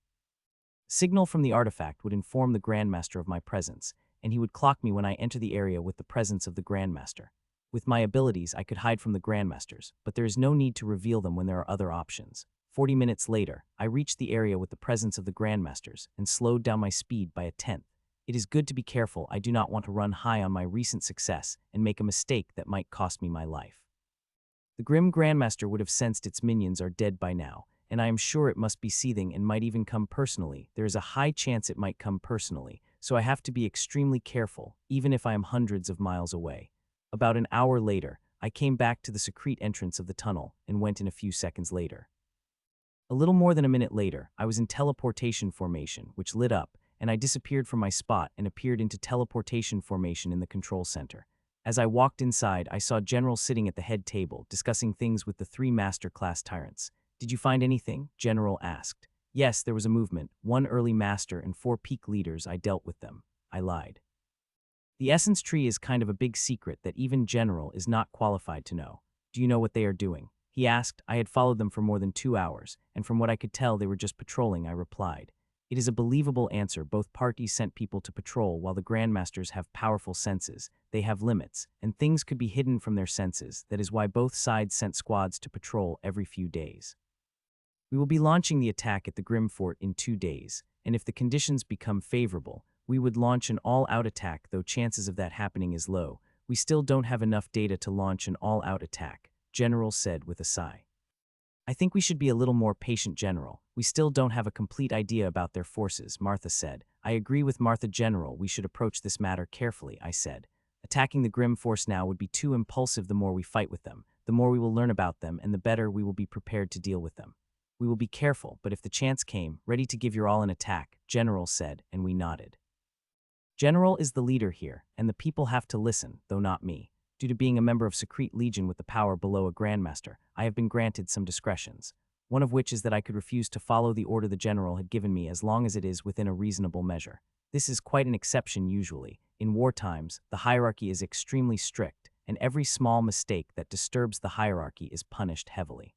Signal from the artifact would inform the Grandmaster of my presence, and he would clock me when I enter the area with the presence of the Grandmaster. With my abilities, I could hide from the Grandmasters, but there is no need to reveal them when there are other options. 40 minutes later, I reached the area with the presence of the Grandmasters and slowed down my speed by a 1/10. It is good to be careful. I do not want to run high on my recent success and make a mistake that might cost me my life. The Grim Grandmaster would have sensed its minions are dead by now, and I am sure it must be seething and might even come personally. There is a high chance it might come personally, so I have to be extremely careful, even if I am hundreds of miles away. About an hour later, I came back to the secrete entrance of the tunnel and went in a few seconds later. A little more than a minute later, I was in teleportation formation, which lit up, and I disappeared from my spot and appeared into teleportation formation in the control center. As I walked inside, I saw General sitting at the head table, discussing things with the 3 master-class tyrants. "Did you find anything?" General asked. "Yes, there was a movement, 1 early master and 4 peak leaders. I dealt with them." I lied. The essence tree is kind of a big secret that even General is not qualified to know. "Do you know what they are doing?" He asked. I had followed them for more than 2 hours, and from what I could tell they were just patrolling, I replied. It is a believable answer. Both parties sent people to patrol. While the Grandmasters have powerful senses, they have limits, and things could be hidden from their senses. That is why both sides sent squads to patrol every few days. We will be launching the attack at the Grim Fort in 2 days, and if the conditions become favorable, we would launch an all-out attack, though chances of that happening is low. We still don't have enough data to launch an all-out attack, General said with a sigh. I think we should be a little more patient, General. We still don't have a complete idea about their forces, Martha said. I agree with Martha, General. We should approach this matter carefully, I said. Attacking the Grim Force now would be too impulsive. The more we fight with them, the more we will learn about them, and the better we will be prepared to deal with them. We will be careful, but if the chance came, ready to give your all an attack, General said, and we nodded. General is the leader here, and the people have to listen, though not me. Due to being a member of Secrete Legion with the power below a Grandmaster, I have been granted some discretions, one of which is that I could refuse to follow the order the General had given me as long as it is within a reasonable measure. This is quite an exception usually. In war times, the hierarchy is extremely strict, and every small mistake that disturbs the hierarchy is punished heavily.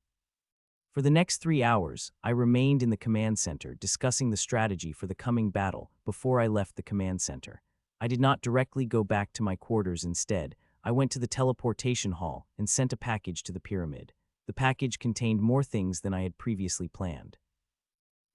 For the next 3 hours, I remained in the command center discussing the strategy for the coming battle before I left the command center. I did not directly go back to my quarters. Instead, I went to the teleportation hall and sent a package to the pyramid. The package contained more things than I had previously planned.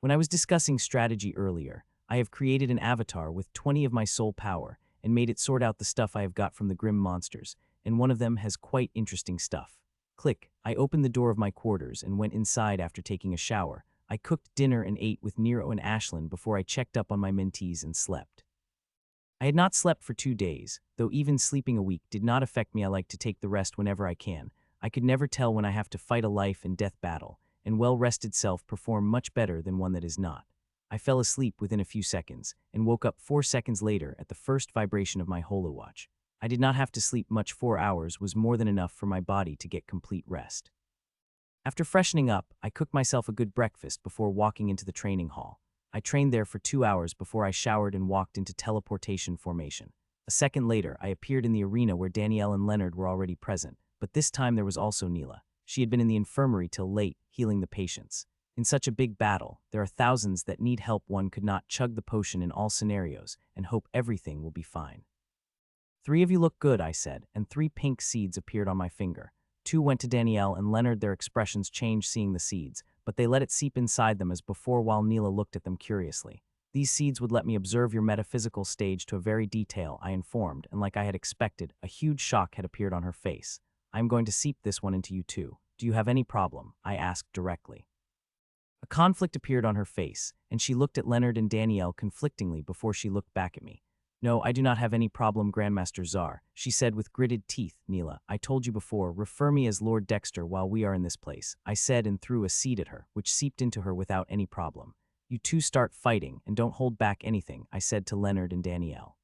When I was discussing strategy earlier, I have created an avatar with 20 of my soul power and made it sort out the stuff I have got from the grim monsters, and one of them has quite interesting stuff. Click. I opened the door of my quarters and went inside after taking a shower. I cooked dinner and ate with Nero and Ashlyn before I checked up on my mentees and slept. I had not slept for 2 days, though even sleeping a week did not affect me. I like to take the rest whenever I can. I could never tell when I have to fight a life and death battle, and well-rested self perform much better than one that is not. I fell asleep within a few seconds, and woke up 4 seconds later at the first vibration of my holowatch. I did not have to sleep much. 4 hours was more than enough for my body to get complete rest. After freshening up, I cooked myself a good breakfast before walking into the training hall. I trained there for 2 hours before I showered and walked into teleportation formation. A second later, I appeared in the arena where Danielle and Leonard were already present, but this time there was also Neela. She had been in the infirmary till late, healing the patients. In such a big battle, there are thousands that need help. One could not chug the potion in all scenarios and hope everything will be fine. 3 of you look good, I said, and 3 pink seeds appeared on my finger. 2 went to Danielle and Leonard. Their expressions changed seeing the seeds, but they let it seep inside them as before while Neela looked at them curiously. These seeds would let me observe your metaphysical stage to a very detail, I informed, and like I had expected, a huge shock had appeared on her face. I am going to seep this one into you too. Do you have any problem? I asked directly. A conflict appeared on her face, and she looked at Leonard and Danielle conflictingly before she looked back at me. No, I do not have any problem, Grandmaster Czar, she said with gritted teeth. Neela, I told you before, refer me as Lord Dexter while we are in this place, I said and threw a seed at her, which seeped into her without any problem. You two start fighting and don't hold back anything, I said to Leonard and Danielle.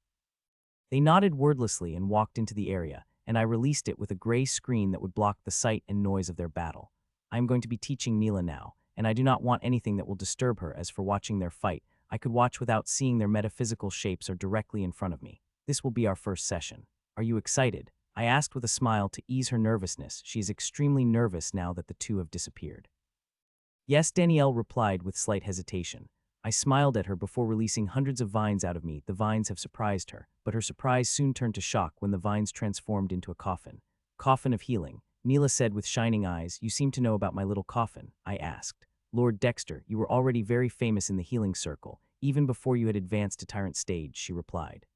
They nodded wordlessly and walked into the area, and I released it with a gray screen that would block the sight and noise of their battle. I am going to be teaching Neela now, and I do not want anything that will disturb her. As for watching their fight, I could watch without seeing their metaphysical shapes are directly in front of me. This will be our first session. Are you excited? I asked with a smile to ease her nervousness. She is extremely nervous now that the two have disappeared. Yes, Danielle replied with slight hesitation. I smiled at her before releasing hundreds of vines out of me. The vines have surprised her, but her surprise soon turned to shock when the vines transformed into a coffin. Coffin of healing, Neela said with shining eyes. You seem to know about my little coffin, I asked. Lord Dexter, you were already very famous in the healing circle, even before you had advanced to tyrant stage, she replied.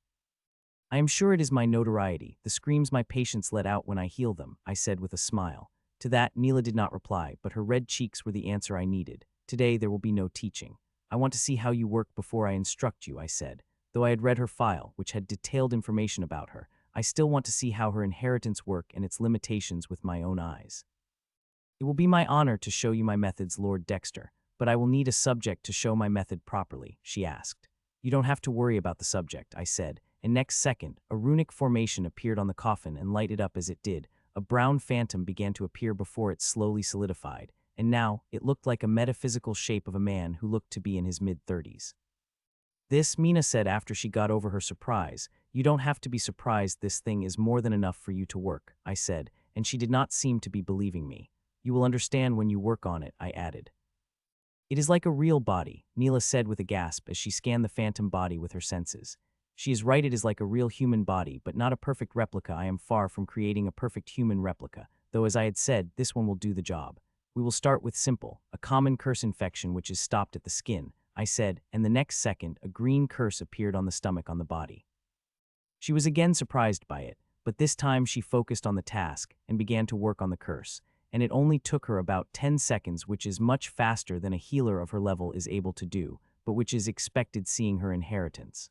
I am sure it is my notoriety, the screams my patients let out when I heal them, I said with a smile. To that, Neela did not reply, but her red cheeks were the answer I needed. Today there will be no teaching. I want to see how you work before I instruct you, I said. Though I had read her file, which had detailed information about her, I still want to see how her inheritance work and its limitations with my own eyes. It will be my honor to show you my methods, Lord Dexter. But I will need a subject to show my method properly, she asked. You don't have to worry about the subject, I said, and next second, a runic formation appeared on the coffin and lighted up as it did. A brown phantom began to appear before it slowly solidified, and now it looked like a metaphysical shape of a man who looked to be in his mid-30s. This, Mina said after she got over her surprise. You don't have to be surprised, this thing is more than enough for you to work, I said, and she did not seem to be believing me. You will understand when you work on it, I added. It is like a real body, Neela said with a gasp as she scanned the phantom body with her senses. She is right, it is like a real human body, but not a perfect replica. I am far from creating a perfect human replica, though as I had said, this one will do the job. We will start with simple, a common curse infection which is stopped at the skin, I said, and the next second, a green curse appeared on the stomach on the body. She was again surprised by it, but this time she focused on the task and began to work on the curse, and it only took her about 10 seconds, which is much faster than a healer of her level is able to do, but which is expected seeing her inheritance.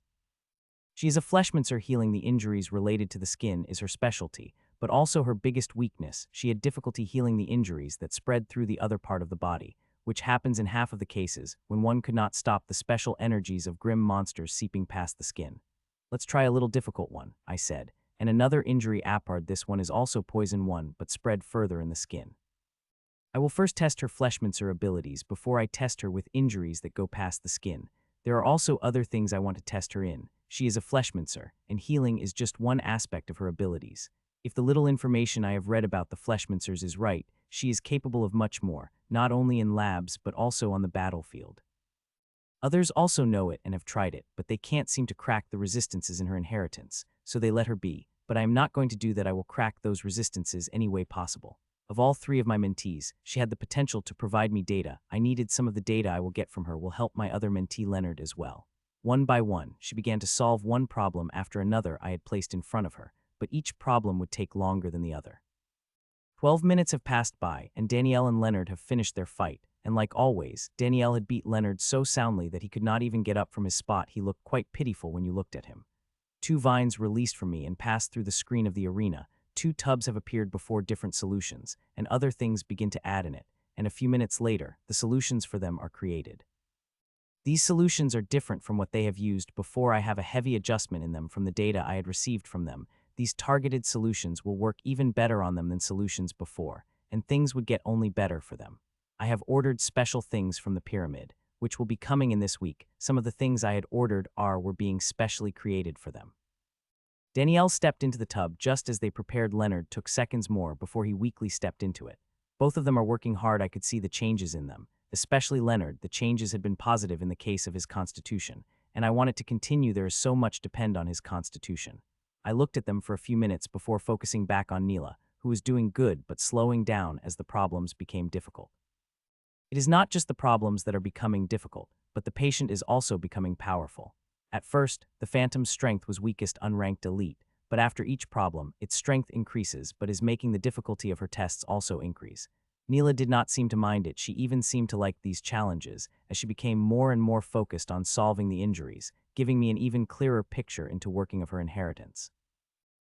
She is a fleshmancer. Healing the injuries related to the skin is her specialty, but also her biggest weakness. She had difficulty healing the injuries that spread through the other part of the body, which happens in half of the cases when one could not stop the special energies of grim monsters seeping past the skin. Let's try a little difficult one, I said, and another injury apart. This one is also poison one, but spread further in the skin. I will first test her fleshmancer abilities before I test her with injuries that go past the skin. There are also other things I want to test her in. She is a fleshmancer, and healing is just one aspect of her abilities. If the little information I have read about the fleshmancers is right, she is capable of much more, not only in labs but also on the battlefield. Others also know it and have tried it, but they can't seem to crack the resistances in her inheritance, so they let her be. But I am not going to do that. I will crack those resistances any way possible. Of all three of my mentees, she had the potential to provide me data. I needed some of the data I will get from her will help my other mentee Leonard as well. One by one, she began to solve one problem after another I had placed in front of her, but each problem would take longer than the other. 12 minutes have passed by, and Danielle and Leonard have finished their fight, and like always, Danielle had beat Leonard so soundly that he could not even get up from his spot. He looked quite pitiful when you looked at him. 2 vines released from me and passed through the screen of the arena. 2 tubs have appeared before different solutions, and other things begin to add in it, and a few minutes later, the solutions for them are created. These solutions are different from what they have used before. I have a heavy adjustment in them from the data I had received from them. These targeted solutions will work even better on them than solutions before, and things would get only better for them. I have ordered special things from the pyramid, which will be coming in this week. Some of the things I had ordered were being specially created for them. Danielle stepped into the tub just as they prepared. Leonard took seconds more before he weakly stepped into it. Both of them are working hard. I could see the changes in them. Especially Leonard, the changes had been positive in the case of his constitution, and I want it to continue. There is so much depend on his constitution. I looked at them for a few minutes before focusing back on Neela, who was doing good but slowing down as the problems became difficult. It is not just the problems that are becoming difficult, but the patient is also becoming powerful. At first, the Phantom's strength was weakest unranked elite, but after each problem, its strength increases but is making the difficulty of her tests also increase. Neela did not seem to mind it. She even seemed to like these challenges as she became more and more focused on solving the injuries, giving me an even clearer picture into working of her inheritance.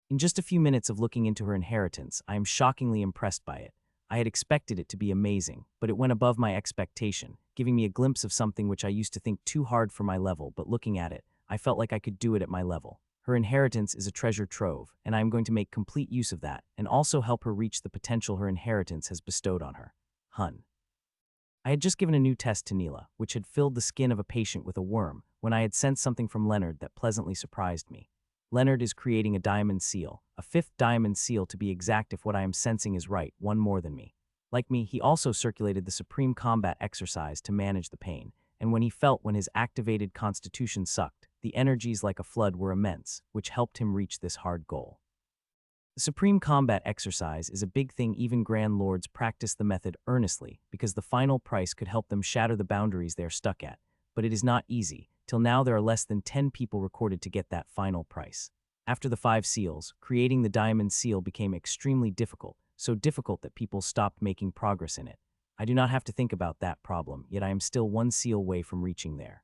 In just a few minutes of looking into her inheritance, I am shockingly impressed by it. I had expected it to be amazing, but it went above my expectation, giving me a glimpse of something which I used to think too hard for my level, but looking at it, I felt like I could do it at my level. Her inheritance is a treasure trove, and I am going to make complete use of that, and also help her reach the potential her inheritance has bestowed on her. Hun. I had just given a new test to Neela, which had filled the skin of a patient with a worm, when I had sensed something from Leonard that pleasantly surprised me. Leonard is creating a diamond seal, a 5th diamond seal to be exact if what I am sensing is right, one more than me. Like me, he also circulated the supreme combat exercise to manage the pain, and when he felt when his activated constitution sucked, the energies like a flood were immense, which helped him reach this hard goal. The supreme combat exercise is a big thing. Even Grand Lords practice the method earnestly because the final price could help them shatter the boundaries they are stuck at, but it is not easy. Till now there are less than 10 people recorded to get that final price. After the 5 seals, creating the diamond seal became extremely difficult, so difficult that people stopped making progress in it. I do not have to think about that problem, yet I am still 1 seal away from reaching there.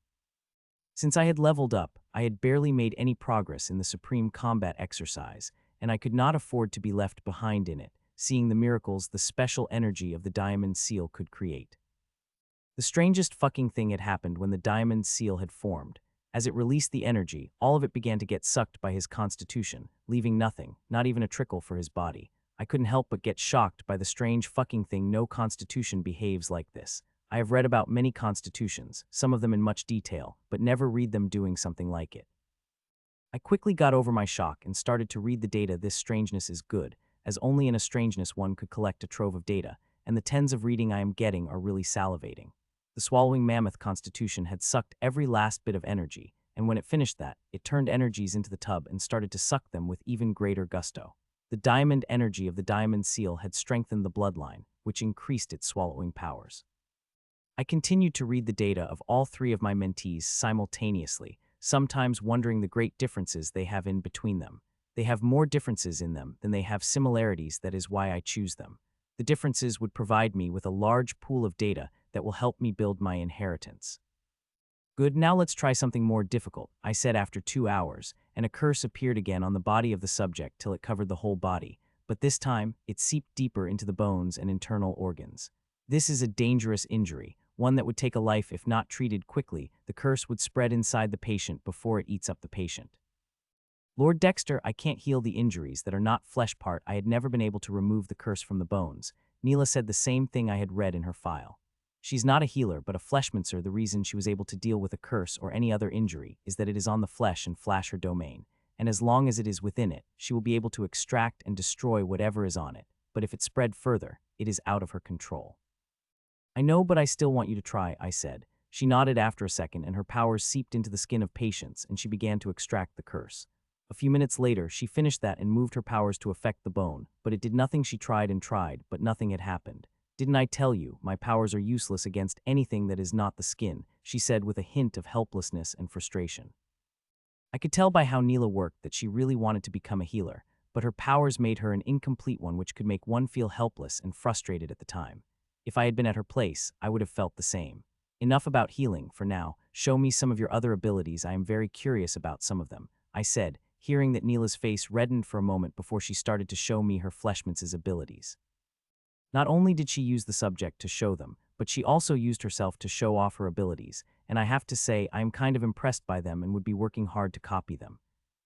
Since I had leveled up, I had barely made any progress in the supreme combat exercise, and I could not afford to be left behind in it, seeing the miracles the special energy of the diamond seal could create. The strangest fucking thing had happened when the diamond seal had formed. As it released the energy, all of it began to get sucked by his constitution, leaving nothing, not even a trickle for his body. I couldn't help but get shocked by the strange fucking thing. No constitution behaves like this. I have read about many constitutions, some of them in much detail, but never read them doing something like it. I quickly got over my shock and started to read the data. This strangeness is good, as only in a strangeness one could collect a trove of data, and the tens of reading I am getting are really salivating. The swallowing mammoth constitution had sucked every last bit of energy, and when it finished that, it turned energies into the tub and started to suck them with even greater gusto. The diamond energy of the diamond seal had strengthened the bloodline, which increased its swallowing powers. I continued to read the data of all three of my mentees simultaneously, sometimes wondering the great differences they have in between them. They have more differences in them than they have similarities. That is why I choose them. The differences would provide me with a large pool of data that will help me build my inheritance. Good, now let's try something more difficult, I said after 2 hours, and a curse appeared again on the body of the subject till it covered the whole body, but this time it seeped deeper into the bones and internal organs. This is a dangerous injury, one that would take a life if not treated quickly. The curse would spread inside the patient before it eats up the patient. Lord Dexter, I can't heal the injuries that are not flesh part. I had never been able to remove the curse from the bones. Neela said the same thing I had read in her file. She's not a healer, but a fleshmancer. The reason she was able to deal with a curse or any other injury is that it is on the flesh and flash her domain, and as long as it is within it, she will be able to extract and destroy whatever is on it, but if it spread further, it is out of her control. I know, but I still want you to try, I said. She nodded after a second, and her powers seeped into the skin of patients, and she began to extract the curse. A few minutes later, she finished that and moved her powers to affect the bone, but it did nothing. She tried and tried, but nothing had happened. Didn't I tell you, my powers are useless against anything that is not the skin, she said with a hint of helplessness and frustration. I could tell by how Neela worked that she really wanted to become a healer, but her powers made her an incomplete one, which could make one feel helpless and frustrated at the time. If I had been at her place, I would have felt the same. Enough about healing, for now. Show me some of your other abilities. I am very curious about some of them, I said, hearing that Neela's face reddened for a moment before she started to show me her fleshman's abilities. Not only did she use the subject to show them, but she also used herself to show off her abilities, and I have to say I am kind of impressed by them and would be working hard to copy them.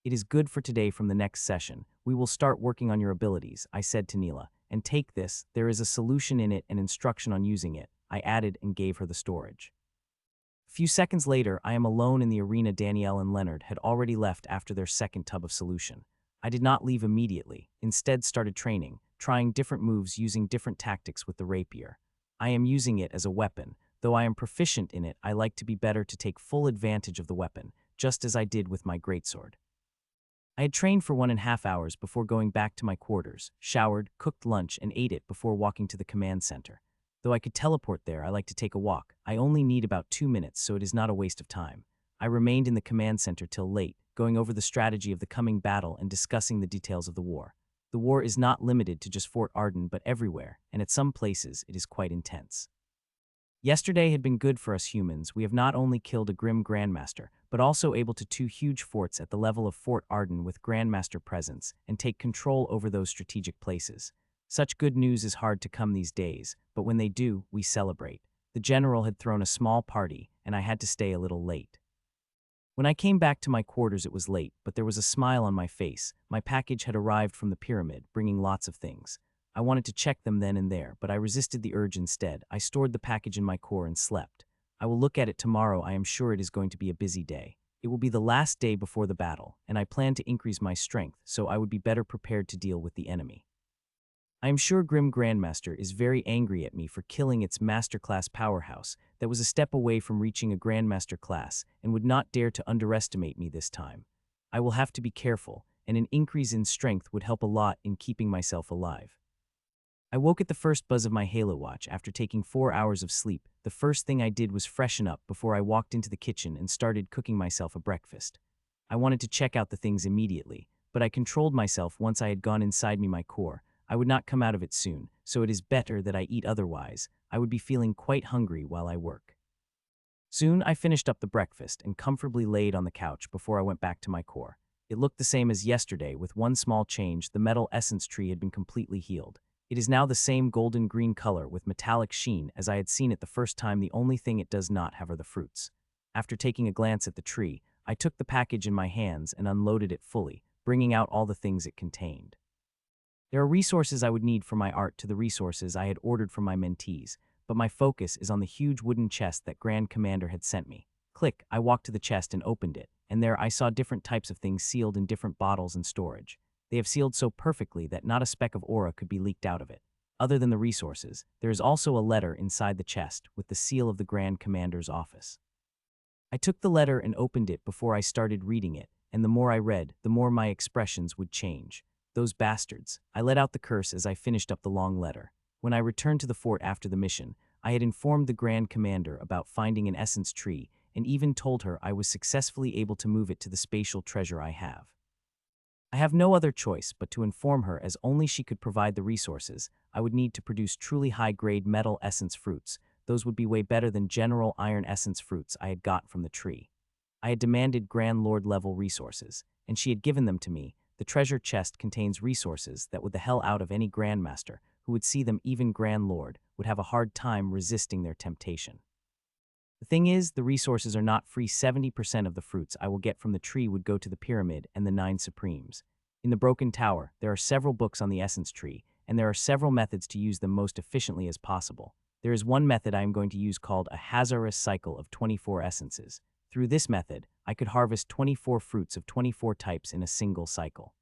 It is good for today. From the next session, we will start working on your abilities, I said to Neela, and take this, there is a solution in it and instruction on using it, I added and gave her the storage. A few seconds later, I am alone in the arena. Danielle and Leonard had already left after their second tub of solution. I did not leave immediately, instead started training, trying different moves using different tactics with the rapier. I am using it as a weapon. Though I am proficient in it, I like to be better to take full advantage of the weapon, just as I did with my greatsword. I had trained for 1.5 hours before going back to my quarters, showered, cooked lunch, and ate it before walking to the command center. Though I could teleport there, I like to take a walk. I only need about 2 minutes, so it is not a waste of time. I remained in the command center till late, going over the strategy of the coming battle and discussing the details of the war. The war is not limited to just Fort Ardan but everywhere, and at some places it is quite intense. Yesterday had been good for us humans. We have not only killed a grim Grandmaster, but also able to 2 huge forts at the level of Fort Ardan with Grandmaster presence and take control over those strategic places. Such good news is hard to come these days, but when they do, we celebrate. The general had thrown a small party, and I had to stay a little late. When I came back to my quarters, it was late, but there was a smile on my face. My package had arrived from the pyramid, bringing lots of things. I wanted to check them then and there, but I resisted the urge instead. I stored the package in my core and slept. I will look at it tomorrow. I am sure it is going to be a busy day. It will be the last day before the battle, and I plan to increase my strength so I would be better prepared to deal with the enemy. I am sure Grim Grandmaster is very angry at me for killing its masterclass powerhouse that was a step away from reaching a Grandmaster class and would not dare to underestimate me this time. I will have to be careful, and an increase in strength would help a lot in keeping myself alive. I woke at the first buzz of my Halo watch after taking 4 hours of sleep. The first thing I did was freshen up before I walked into the kitchen and started cooking myself a breakfast. I wanted to check out the things immediately, but I controlled myself once I had gone inside me my core. I would not come out of it soon, so it is better that I eat otherwise. I would be feeling quite hungry while I work. Soon I finished up the breakfast and comfortably laid on the couch before I went back to my core. It looked the same as yesterday with one small change. The metal essence tree had been completely healed. It is now the same golden-green color with metallic sheen as I had seen it the first time. The only thing it does not have are the fruits. After taking a glance at the tree, I took the package in my hands and unloaded it fully, bringing out all the things it contained. There are resources I would need for my art to the resources I had ordered from my mentees, but my focus is on the huge wooden chest that Grand Commander had sent me. Click, I walked to the chest and opened it, and there I saw different types of things sealed in different bottles and storage. They have sealed so perfectly that not a speck of aura could be leaked out of it. Other than the resources, there is also a letter inside the chest with the seal of the Grand Commander's office. I took the letter and opened it before I started reading it, and the more I read, the more my expressions would change. Those bastards. I let out the curse as I finished up the long letter. When I returned to the fort after the mission, I had informed the Grand Commander about finding an essence tree and even told her I was successfully able to move it to the spatial treasure I have. I have no other choice but to inform her, as only she could provide the resources I would need to produce truly high-grade metal essence fruits. Those would be way better than general iron essence fruits I had got from the tree. I had demanded Grand Lord level resources, and she had given them to me. The treasure chest contains resources that would the hell out of any Grandmaster who would see them. Even Grand Lord would have a hard time resisting their temptation. The thing is, the resources are not free. 70% of the fruits I will get from the tree would go to the pyramid and the 9 supremes. In the Broken Tower, there are several books on the essence tree, and there are several methods to use them most efficiently as possible. There is one method I am going to use called a hazardous cycle of 24 essences. Through this method, I could harvest 24 fruits of 24 types in a single cycle.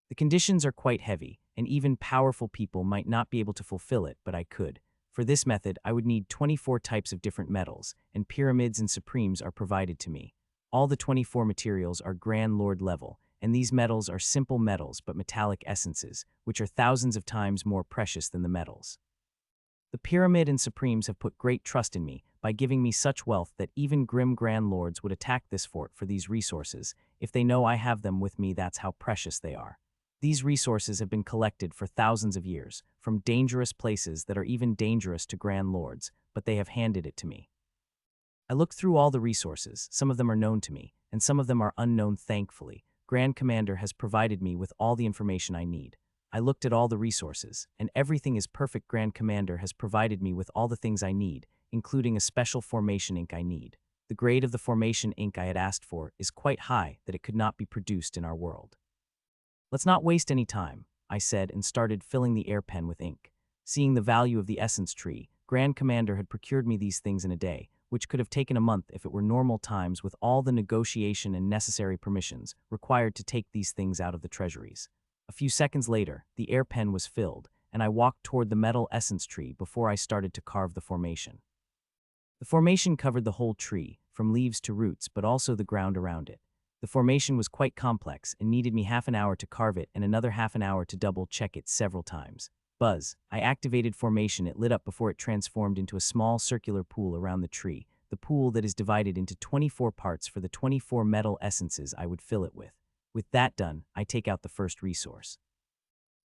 The conditions are quite heavy, and even powerful people might not be able to fulfill it, but I could. For this method, I would need 24 types of different metals, and pyramids and supremes are provided to me. All the 24 materials are Grand Lord level, and these metals are simple metals but metallic essences, which are thousands of times more precious than the metals. The pyramid and supremes have put great trust in me by giving me such wealth that even grim Grand Lords would attack this fort for these resources if they know I have them with me. That's how precious they are. These resources have been collected for thousands of years, from dangerous places that are even dangerous to Grand Lords, but they have handed it to me. I looked through all the resources. Some of them are known to me, and some of them are unknown. Thankfully, Grand Commander has provided me with all the information I need. I looked at all the resources, and everything is perfect. Grand Commander has provided me with all the things I need, including a special formation ink I need. The grade of the formation ink I had asked for is quite high that it could not be produced in our world. Let's not waste any time, I said, and started filling the air pen with ink. Seeing the value of the essence tree, Grand Commander had procured me these things in a day, which could have taken a month if it were normal times, with all the negotiation and necessary permissions required to take these things out of the treasuries. A few seconds later, the air pen was filled, and I walked toward the metal essence tree before I started to carve the formation. The formation covered the whole tree, from leaves to roots, but also the ground around it. The formation was quite complex and needed me half an hour to carve it and another half an hour to double-check it several times. Buzz. I activated formation. It lit up before it transformed into a small circular pool around the tree, the pool that is divided into 24 parts for the 24 metal essences I would fill it with. With that done, I take out the first resource.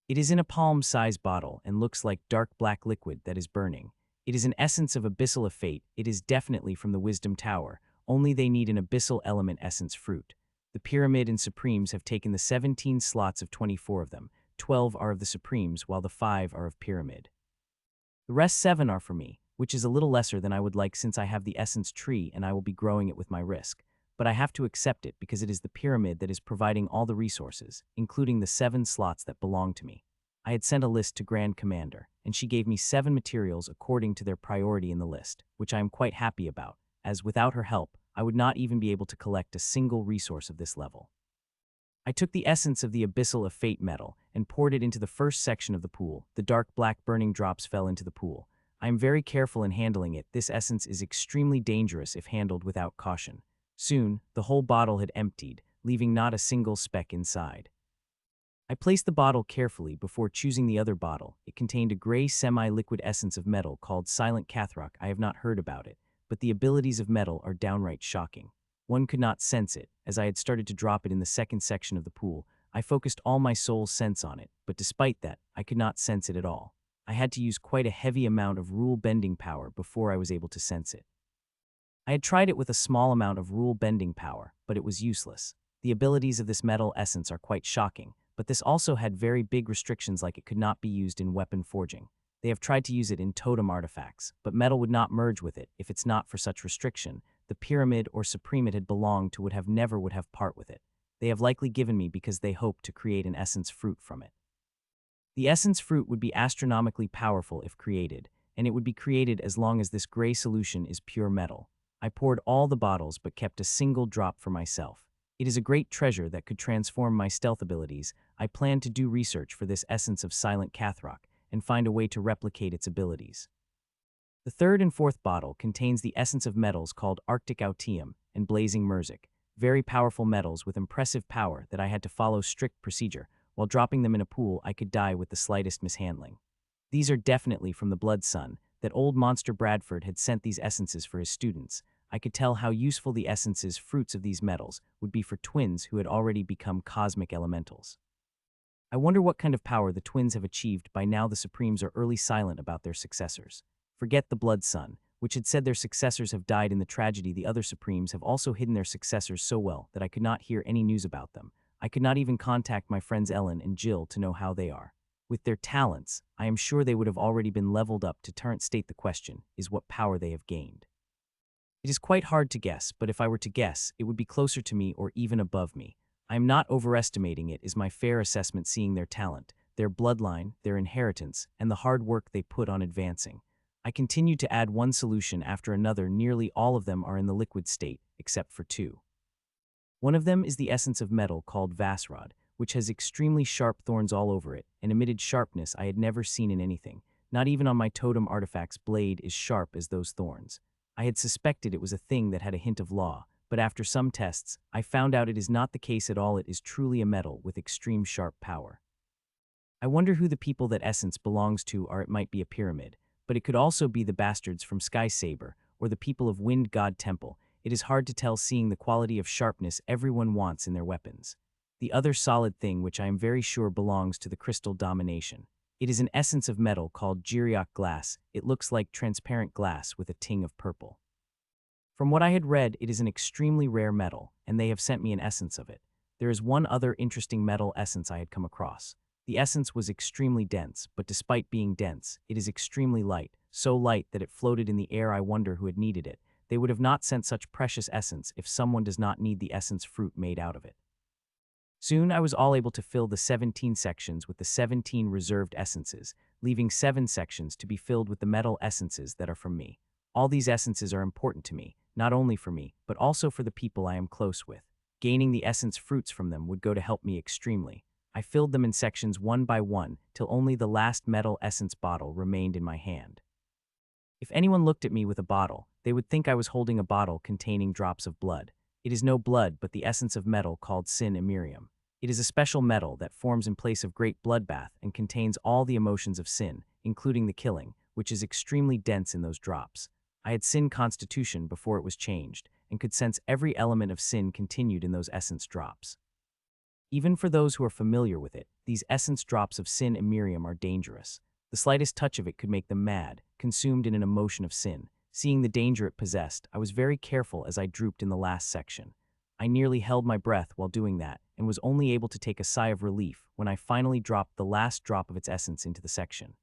It is in a palm-sized bottle and looks like dark black liquid that is burning. It is an essence of abyssal of fate. It is definitely from the Wisdom Tower, only they need an abyssal element essence fruit. The pyramid and supremes have taken the 17 slots of 24 of them. 12 are of the supremes, while the 5 are of pyramid. The rest 7 are for me, which is a little lesser than I would like since I have the essence tree and I will be growing it with my risk. But I have to accept it because it is the pyramid that is providing all the resources, including the 7 slots that belong to me. I had sent a list to Grand Commander, and she gave me 7 materials according to their priority in the list, which I am quite happy about, as without her help, I would not even be able to collect a single resource of this level. I took the essence of the abyssal of fate metal and poured it into the first section of the pool. The dark black burning drops fell into the pool. I am very careful in handling it. This essence is extremely dangerous if handled without caution. Soon, the whole bottle had emptied, leaving not a single speck inside. I placed the bottle carefully before choosing the other bottle. It contained a gray semi-liquid essence of metal called Silent Cathrock. I have not heard about it, but the abilities of metal are downright shocking. One could not sense it, as I had started to drop it in the second section of the pool. I focused all my soul's sense on it, but despite that, I could not sense it at all. I had to use quite a heavy amount of rule-bending power before I was able to sense it. I had tried it with a small amount of rule-bending power, but it was useless. The abilities of this metal essence are quite shocking, but this also had very big restrictions, like it could not be used in weapon forging. They have tried to use it in totem artifacts, but metal would not merge with it if it's not for such restriction. The pyramid or supreme it had belonged to would have part with it. They have likely given me because they hope to create an essence fruit from it. The essence fruit would be astronomically powerful if created, and it would be created as long as this gray solution is pure metal. I poured all the bottles but kept a single drop for myself. It is a great treasure that could transform my stealth abilities. I plan to do research for this essence of Silent Cathrock and find a way to replicate its abilities. The third and fourth bottle contains the essence of metals called Arctic Autium and Blazing Murzic, very powerful metals with impressive power that I had to follow strict procedure. While dropping them in a pool, I could die with the slightest mishandling. These are definitely from the Blood Sun, that old monster Bradford had sent these essences for his students. I could tell how useful the essences, fruits of these metals, would be for twins who had already become cosmic elementals. I wonder what kind of power the twins have achieved. By now the Supremes are early silent about their successors. Forget the Blood Sun, which had said their successors have died in the tragedy. The other Supremes have also hidden their successors so well that I could not hear any news about them. I could not even contact my friends Ellen and Jill to know how they are. With their talents, I am sure they would have already been leveled up to turn. State the question is what power they have gained. It is quite hard to guess, but if I were to guess, it would be closer to me or even above me. I am not overestimating it, is my fair assessment, seeing their talent, their bloodline, their inheritance, and the hard work they put on advancing. I continue to add one solution after another. Nearly all of them are in the liquid state, except for two. One of them is the essence of metal called Vasrod, which has extremely sharp thorns all over it, and emitted sharpness I had never seen in anything. Not even on my totem artifact's blade is sharp as those thorns. I had suspected it was a thing that had a hint of law, but after some tests, I found out it is not the case at all. It is truly a metal with extreme sharp power. I wonder who the people that essence belongs to are. It might be a pyramid, but it could also be the bastards from Sky Saber or the people of Wind God Temple. It is hard to tell, seeing the quality of sharpness everyone wants in their weapons. The other solid thing, which I am very sure belongs to the crystal domination. It is an essence of metal called Giriok glass. It looks like transparent glass with a ting of purple. From what I had read, it is an extremely rare metal, and they have sent me an essence of it. There is one other interesting metal essence I had come across. The essence was extremely dense, but despite being dense, it is extremely light, so light that it floated in the air. I wonder who had needed it. They would have not sent such precious essence if someone does not need the essence fruit made out of it. Soon I was all able to fill the 17 sections with the 17 reserved essences, leaving 7 sections to be filled with the metal essences that are from me. All these essences are important to me, not only for me, but also for the people I am close with. Gaining the essence fruits from them would go to help me extremely. I filled them in sections one by one, till only the last metal essence bottle remained in my hand. If anyone looked at me with a bottle, they would think I was holding a bottle containing drops of blood. It is no blood, but the essence of metal called sin Imerium. It is a special metal that forms in place of great bloodbath and contains all the emotions of sin, including the killing, which is extremely dense in those drops. I had sin constitution before it was changed, and could sense every element of sin continued in those essence drops. Even for those who are familiar with it, these essence drops of sin Imerium are dangerous. The slightest touch of it could make them mad, consumed in an emotion of sin. Seeing the danger it possessed, I was very careful as I drooped in the last section. I nearly held my breath while doing that, and was only able to take a sigh of relief when I finally dropped the last drop of its essence into the section.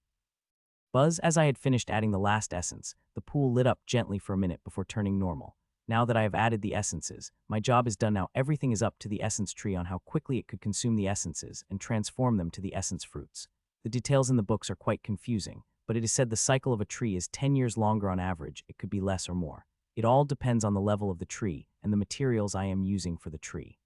Buzz, as I had finished adding the last essence, the pool lit up gently for a minute before turning normal. Now that I have added the essences, my job is done now. Everything is up to the essence tree on how quickly it could consume the essences and transform them to the essence fruits. The details in the books are quite confusing, but it is said the cycle of a tree is 10 years longer on average. It could be less or more. It all depends on the level of the tree and the materials I am using for the tree.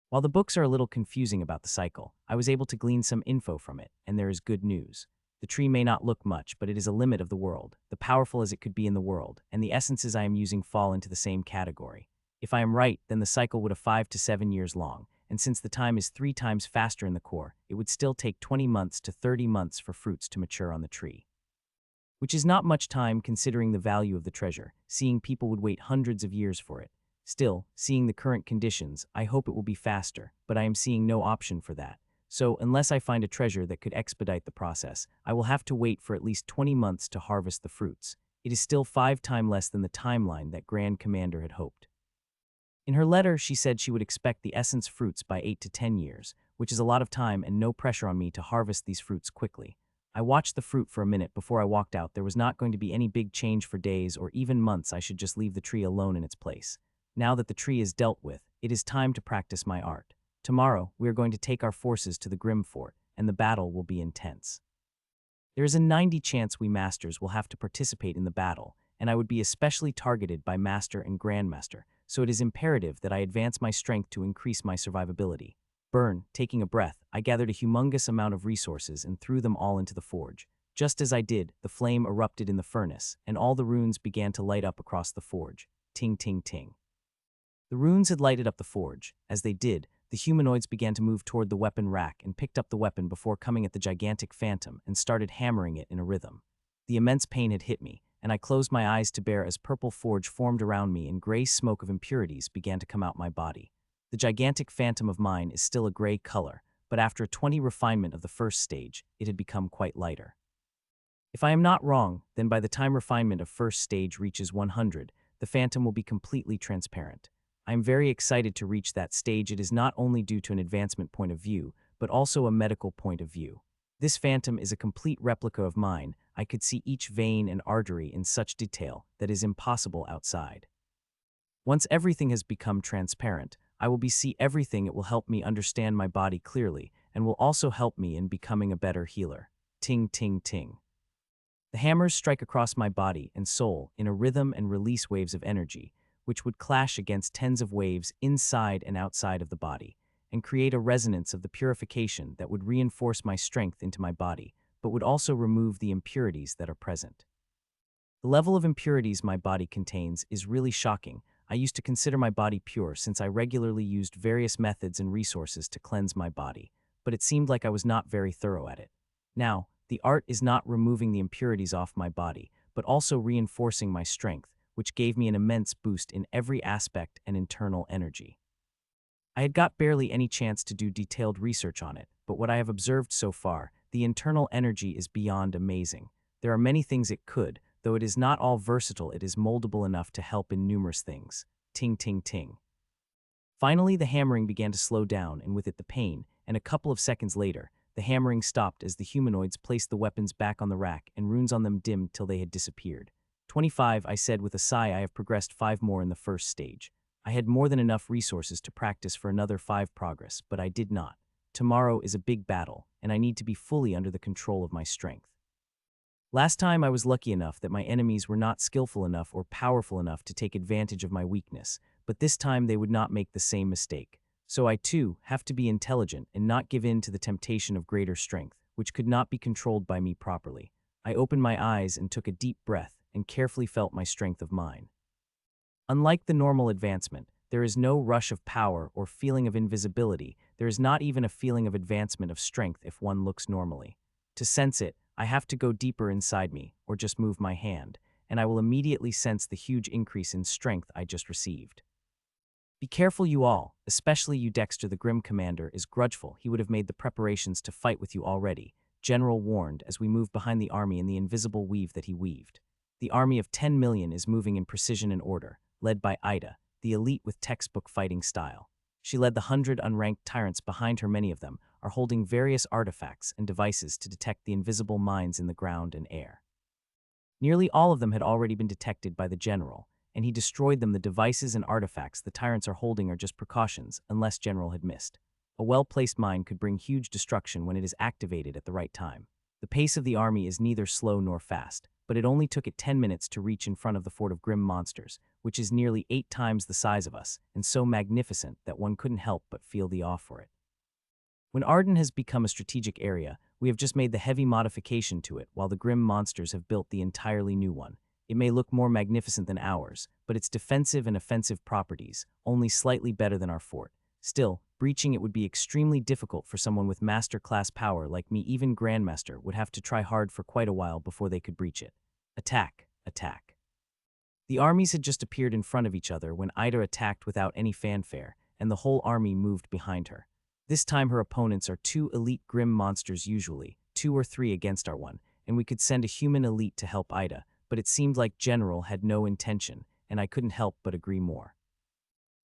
While the books are a little confusing about the cycle, I was able to glean some info from it, and there is good news. The tree may not look much, but it is a limit of the world, the powerful as it could be in the world, and the essences I am using fall into the same category. If I am right, then the cycle would have 5 to 7 years long, and since the time is 3 times faster in the core, it would still take 20 months to 30 months for fruits to mature on the tree. Which is not much time considering the value of the treasure, seeing people would wait hundreds of years for it. Still, seeing the current conditions, I hope it will be faster, but I am seeing no option for that. So, unless I find a treasure that could expedite the process, I will have to wait for at least 20 months to harvest the fruits. It is still 5 times less than the timeline that Grand Commander had hoped. In her letter, she said she would expect the essence fruits by 8 to 10 years, which is a lot of time and no pressure on me to harvest these fruits quickly. I watched the fruit for a minute before I walked out. There was not going to be any big change for days or even months. I should just leave the tree alone in its place. Now that the tree is dealt with, it is time to practice my art. Tomorrow, we are going to take our forces to the Grim Fort, and the battle will be intense. There is a 90 chance we masters will have to participate in the battle, and I would be especially targeted by Master and Grandmaster, so it is imperative that I advance my strength to increase my survivability. Taking a breath, I gathered a humongous amount of resources and threw them all into the forge. Just as I did, the flame erupted in the furnace, and all the runes began to light up across the forge. Ting, ting, ting. The runes had lighted up the forge. As they did, the humanoids began to move toward the weapon rack and picked up the weapon before coming at the gigantic phantom and started hammering it in a rhythm. The immense pain had hit me, and I closed my eyes to bear as purple forge formed around me and gray smoke of impurities began to come out my body. The gigantic phantom of mine is still a gray color, but after 20 refinement of the first stage, it had become quite lighter. If I am not wrong, then by the time refinement of first stage reaches 100, the phantom will be completely transparent. I am very excited to reach that stage. It is not only due to an advancement point of view, but also a medical point of view. This phantom is a complete replica of mine. I could see each vein and artery in such detail that is impossible outside. Once everything has become transparent, I will see everything. It will help me understand my body clearly and will also help me in becoming a better healer. Ting, ting, ting. The hammers strike across my body and soul in a rhythm and release waves of energy, which would clash against tens of waves inside and outside of the body, and create a resonance of the purification that would reinforce my strength into my body, but would also remove the impurities that are present. The level of impurities my body contains is really shocking. I used to consider my body pure since I regularly used various methods and resources to cleanse my body, but it seemed like I was not very thorough at it. Now, the art is not removing the impurities off my body, but also reinforcing my strength, which gave me an immense boost in every aspect and internal energy. I had got barely any chance to do detailed research on it, but what I have observed so far, the internal energy is beyond amazing. There are many things it could, though it is not all versatile. It is moldable enough to help in numerous things. Ting, ting, ting. Finally, the hammering began to slow down, and with it the pain, and a couple of seconds later, the hammering stopped as the humanoids placed the weapons back on the rack and runes on them dimmed till they had disappeared. 25, I said with a sigh. I have progressed 5 more in the first stage. I had more than enough resources to practice for another 5 progress, but I did not. Tomorrow is a big battle, and I need to be fully under the control of my strength. Last time I was lucky enough that my enemies were not skillful enough or powerful enough to take advantage of my weakness, but this time they would not make the same mistake. So I too have to be intelligent and not give in to the temptation of greater strength, which could not be controlled by me properly. I opened my eyes and took a deep breath and carefully felt my strength of mine. Unlike the normal advancement, there is no rush of power or feeling of invisibility. There is not even a feeling of advancement of strength if one looks normally. To sense it, I have to go deeper inside me, or just move my hand, and I will immediately sense the huge increase in strength I just received. Be careful, you all, especially you. Dexter, the Grim Commander, is grudgeful. He would have made the preparations to fight with you already, General warned as we moved behind the army in the invisible weave that he weaved. The army of 10 million is moving in precision and order, led by Ida, the elite with textbook fighting style. She led the 100 unranked tyrants behind her. Many of them are holding various artifacts and devices to detect the invisible mines in the ground and air. Nearly all of them had already been detected by the general, and he destroyed them. The devices and artifacts the tyrants are holding are just precautions, unless General had missed. A well-placed mine could bring huge destruction when it is activated at the right time. The pace of the army is neither slow nor fast, but it only took it 10 minutes to reach in front of the fort of grim monsters, which is nearly 8 times the size of us, and so magnificent that one couldn't help but feel the awe for it. When Ardan has become a strategic area, we have just made the heavy modification to it, while the grim monsters have built the entirely new one. It may look more magnificent than ours, but its defensive and offensive properties, only slightly better than our fort. Still, breaching it would be extremely difficult for someone with master-class power like me. Even Grandmaster would have to try hard for quite a while before they could breach it. Attack, attack. The armies had just appeared in front of each other when Ida attacked without any fanfare, and the whole army moved behind her. This time her opponents are 2 elite grim monsters, usually 2 or 3 against our 1, and we could send a human elite to help Ida, but it seemed like General had no intention, and I couldn't help but agree more.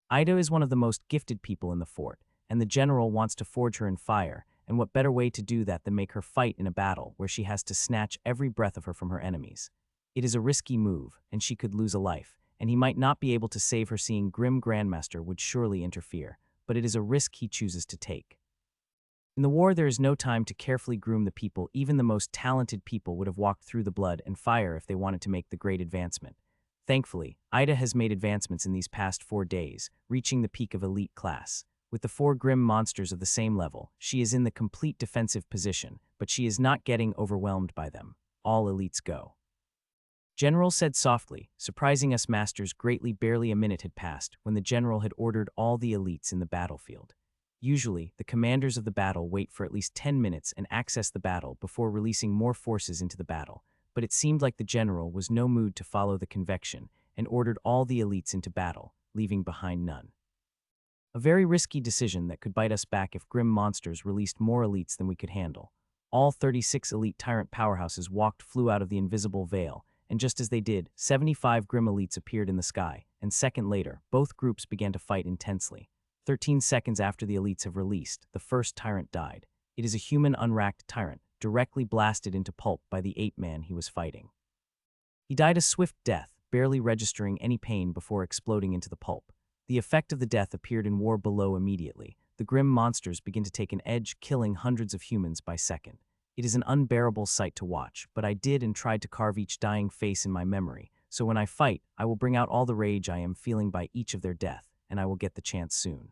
Ida is one of the most gifted people in the fort, and the general wants to forge her in fire, and what better way to do that than make her fight in a battle where she has to snatch every breath of her from her enemies. It is a risky move, and she could lose a life, and he might not be able to save her, seeing Grim Grandmaster would surely interfere, but it is a risk he chooses to take. In the war, there is no time to carefully groom the people. Even the most talented people would have walked through the blood and fire if they wanted to make the great advancement. Thankfully, Ida has made advancements in these past 4 days, reaching the peak of elite class. With the 4 grim monsters of the same level, she is in the complete defensive position, but she is not getting overwhelmed by them. All elites go. General said softly, surprising us masters greatly. Barely a minute had passed when the general had ordered all the elites in the battlefield. Usually, the commanders of the battle wait for at least 10 minutes and access the battle before releasing more forces into the battle, but it seemed like the general was no mood to follow the convection and ordered all the elites into battle, leaving behind none. A very risky decision that could bite us back if grim monsters released more elites than we could handle. All 36 elite tyrant powerhouses flew out of the invisible veil, and just as they did, 75 grim elites appeared in the sky, and second later, both groups began to fight intensely. 13 seconds after the elites have released, the first tyrant died. It is a human unracked tyrant, directly blasted into pulp by the ape-man he was fighting. He died a swift death, barely registering any pain before exploding into the pulp. The effect of the death appeared in war below immediately. The grim monsters begin to take an edge, killing hundreds of humans by second. It is an unbearable sight to watch, but I did and tried to carve each dying face in my memory, so when I fight, I will bring out all the rage I am feeling by each of their death, and I will get the chance soon.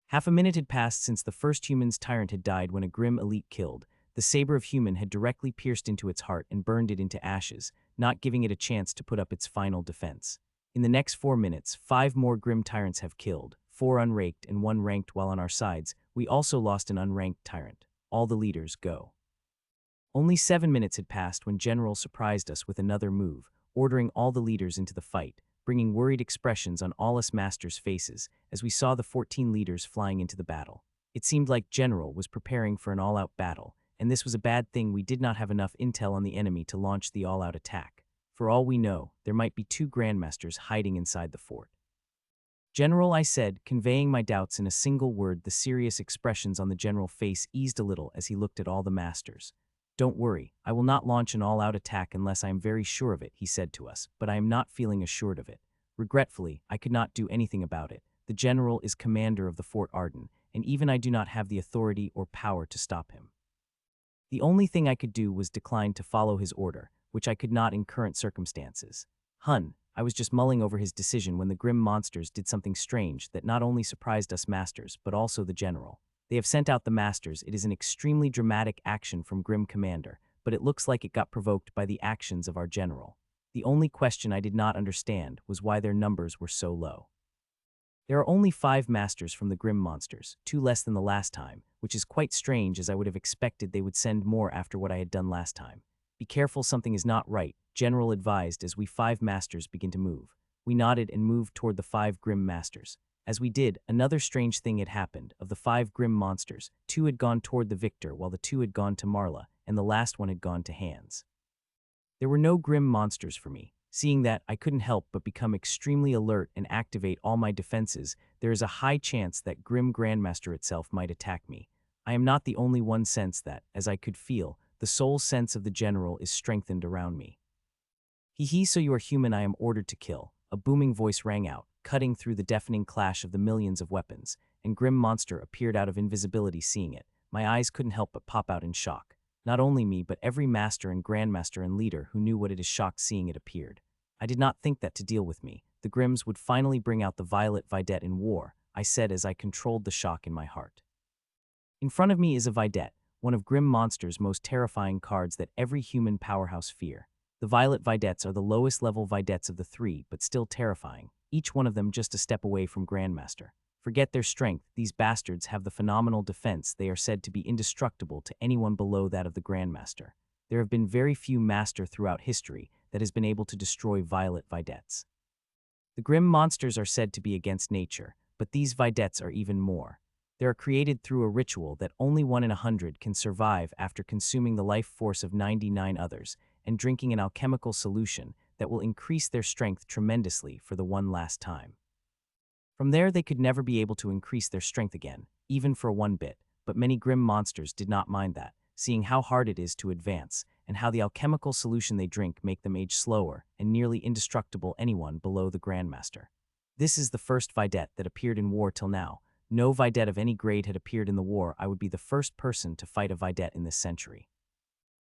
Half a minute had passed since the first human's tyrant had died when a grim elite killed. The saber of human had directly pierced into its heart and burned it into ashes, not giving it a chance to put up its final defense. In the next 4 minutes, 5 more grim tyrants have killed, 4 unranked and 1 ranked. While on our sides, we also lost an unranked tyrant. All the leaders go. Only 7 minutes had passed when General surprised us with another move, ordering all the leaders into the fight, bringing worried expressions on all us masters' faces as we saw the 14 leaders flying into the battle. It seemed like General was preparing for an all-out battle, and this was a bad thing. We did not have enough intel on the enemy to launch the all-out attack. For all we know, there might be 2 Grandmasters hiding inside the fort. General, I said, conveying my doubts in a single word. The serious expressions on the general face eased a little as he looked at all the masters. Don't worry, I will not launch an all-out attack unless I am very sure of it, he said to us, but I am not feeling assured of it. Regretfully, I could not do anything about it. The general is commander of the Fort Ardan, and even I do not have the authority or power to stop him. The only thing I could do was decline to follow his order, which I could not in current circumstances. I was just mulling over his decision when the grim monsters did something strange that not only surprised us masters, but also the general. They have sent out the masters. It is an extremely dramatic action from Grim Commander, but it looks like it got provoked by the actions of our general. The only question I did not understand was why their numbers were so low. There are only 5 masters from the Grim Monsters, 2 less than the last time, which is quite strange as I would have expected they would send more after what I had done last time. Be careful, something is not right, General advised as we 5 masters begin to move. We nodded and moved toward the 5 Grim Masters. As we did, another strange thing had happened. Of the 5 grim monsters, 2 had gone toward the victor while the 2 had gone to Marla, and the last one had gone to Hans. There were no grim monsters for me. Seeing that, I couldn't help but become extremely alert and activate all my defenses. There is a high chance that Grim Grandmaster itself might attack me. I am not the only one, sense that, as I could feel, the soul sense of the general is strengthened around me. He, so you are human I am ordered to kill. A booming voice rang out, cutting through the deafening clash of the millions of weapons, and Grim Monster appeared out of invisibility. Seeing it, my eyes couldn't help but pop out in shock. Not only me but every master and grandmaster and leader who knew what it is shocked seeing it appeared. I did not think that to deal with me, the Grims would finally bring out the violet Videt in war, I said as I controlled the shock in my heart. In front of me is a Videt, one of Grim Monster's most terrifying cards that every human powerhouse fear. The violet Videts are the lowest level Videts of the 3, but still terrifying, each one of them just a step away from Grandmaster. Forget their strength, these bastards have the phenomenal defense. They are said to be indestructible to anyone below that of the Grandmaster. There have been very few master throughout history that has been able to destroy violet Videts. The Grim Monsters are said to be against nature, but these Videts are even more. They are created through a ritual that only 1 in 100 can survive after consuming the life force of 99 others and drinking an alchemical solution that will increase their strength tremendously for the one last time. From there they could never be able to increase their strength again, even for one bit, but many grim monsters did not mind that, seeing how hard it is to advance, and how the alchemical solution they drink make them age slower and nearly indestructible anyone below the Grandmaster. This is the first Videt that appeared in war till now. No Videt of any grade had appeared in the war. I would be the first person to fight a Videt in this century.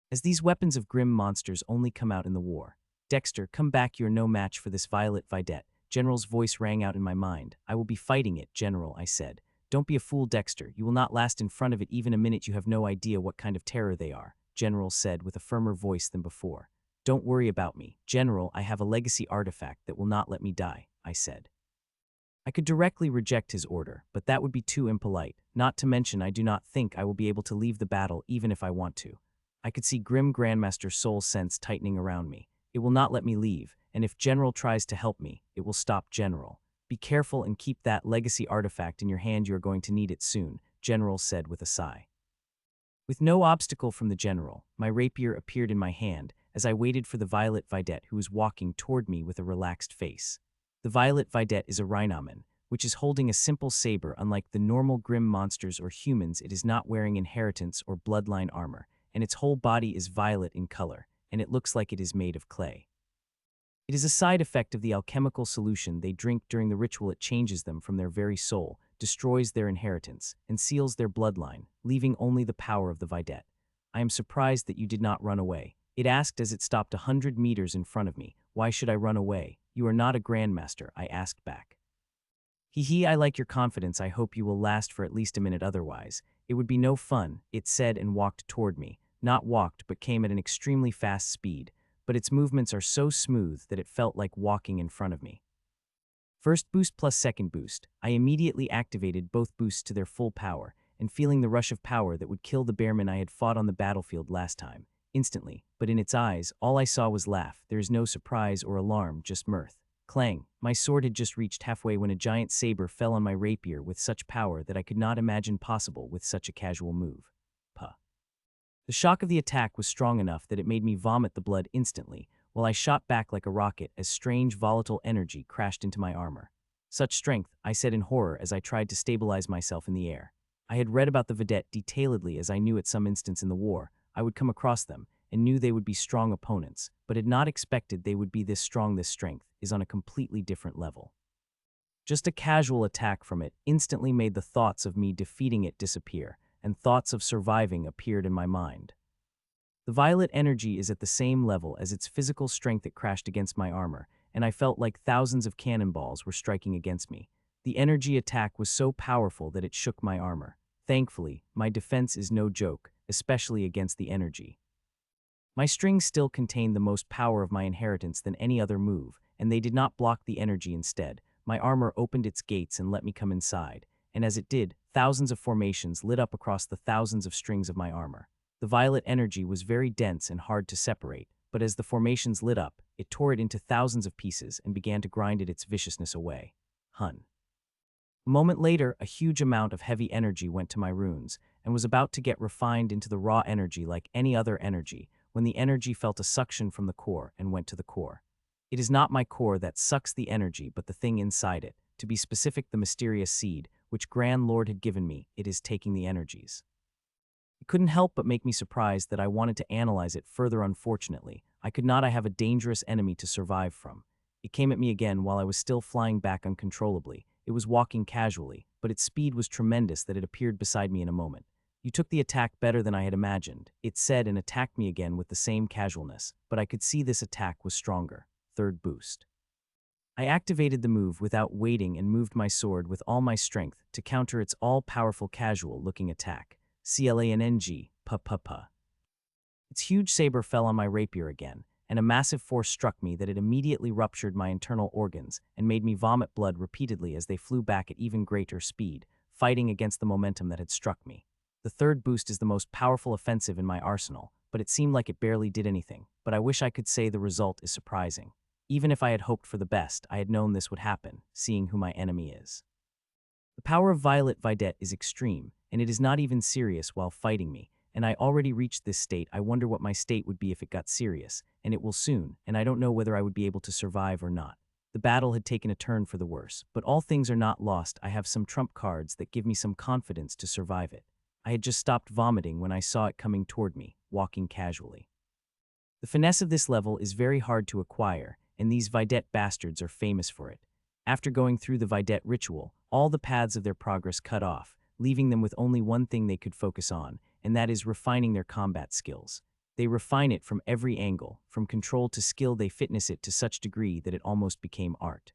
As these weapons of grim monsters only come out in the war. Dexter, come back, you're no match for this violet Videt. General's voice rang out in my mind. I will be fighting it, General, I said. Don't be a fool, Dexter. You will not last in front of it even a minute. You have no idea what kind of terror they are, General said with a firmer voice than before. Don't worry about me, General. I have a legacy artifact that will not let me die, I said. I could directly reject his order, but that would be too impolite. Not to mention, I do not think I will be able to leave the battle even if I want to. I could see grim Grandmaster's soul sense tightening around me. It will not let me leave, and if General tries to help me, it will stop General. Be careful and keep that legacy artifact in your hand. You are going to need it soon, General said with a sigh. With no obstacle from the General, my rapier appeared in my hand as I waited for the violet Videt, who was walking toward me with a relaxed face. The violet Videt is a rhinoman, which is holding a simple saber. Unlike the normal grim monsters or humans, it is not wearing inheritance or bloodline armor, and its whole body is violet in color, and it looks like it is made of clay. It is a side effect of the alchemical solution they drink during the ritual. It changes them from their very soul, destroys their inheritance, and seals their bloodline, leaving only the power of the Videt. I am surprised that you did not run away, it asked as it stopped 100 meters in front of me. Why should I run away? You are not a Grandmaster, I asked back. Hee, I like your confidence. I hope you will last for at least a minute, otherwise it would be no fun, it said and walked toward me. Not walked, but came at an extremely fast speed, but its movements are so smooth that it felt like walking in front of me. First boost plus second boost. I immediately activated both boosts to their full power, and feeling the rush of power that would kill the bearman I had fought on the battlefield last time, instantly, but in its eyes, all I saw was laugh. There is no surprise or alarm, just mirth. Clang! My sword had just reached halfway when a giant saber fell on my rapier with such power that I could not imagine possible with such a casual move. Puh. The shock of the attack was strong enough that it made me vomit the blood instantly, while I shot back like a rocket as strange volatile energy crashed into my armor. Such strength, I said in horror as I tried to stabilize myself in the air. I had read about the Videt detailedly, as I knew at some instance in the war I would come across them, and knew they would be strong opponents, but had not expected they would be this strong. This strength is on a completely different level. Just a casual attack from it instantly made the thoughts of me defeating it disappear, and thoughts of surviving appeared in my mind. The violet energy is at the same level as its physical strength. It crashed against my armor, and I felt like thousands of cannonballs were striking against me. The energy attack was so powerful that it shook my armor. Thankfully, my defense is no joke, especially against the energy. My strings still contained the most power of my inheritance than any other move, and they did not block the energy. Instead, my armor opened its gates and let me come inside, and as it did, thousands of formations lit up across the thousands of strings of my armor. The violet energy was very dense and hard to separate, but as the formations lit up, it tore it into thousands of pieces and began to grind its viciousness away. Hun. A moment later, a huge amount of heavy energy went to my runes, and was about to get refined into the raw energy like any other energy, when the energy felt a suction from the core and went to the core. It is not my core that sucks the energy, but the thing inside it, to be specific, the mysterious seed, which Grand Lord had given me. It is taking the energies. It couldn't help but make me surprised that I wanted to analyze it further. Unfortunately, I could not. I have a dangerous enemy to survive from. It came at me again while I was still flying back uncontrollably. It was walking casually, but its speed was tremendous that it appeared beside me in a moment. You took the attack better than I had imagined, it said, and attacked me again with the same casualness, but I could see this attack was stronger. Third boost. I activated the move without waiting and moved my sword with all my strength to counter its all-powerful casual-looking attack. Clang, puh. Its huge saber fell on my rapier again, and a massive force struck me that it immediately ruptured my internal organs and made me vomit blood repeatedly as they flew back at even greater speed, fighting against the momentum that had struck me. The third boost is the most powerful offensive in my arsenal, but it seemed like it barely did anything. But I wish I could say the result is surprising. Even if I had hoped for the best, I had known this would happen, seeing who my enemy is. The power of Violet Videt is extreme, and it is not even serious while fighting me, and I already reached this state. I wonder what my state would be if it got serious, and it will soon, and I don't know whether I would be able to survive or not. The battle had taken a turn for the worse, but all things are not lost. I have some trump cards that give me some confidence to survive it. I had just stopped vomiting when I saw it coming toward me, walking casually. The finesse of this level is very hard to acquire, and these Videt bastards are famous for it. After going through the Videt ritual, all the paths of their progress cut off, leaving them with only one thing they could focus on, and that is refining their combat skills. They refine it from every angle, from control to skill. They fitness it to such degree that it almost became art.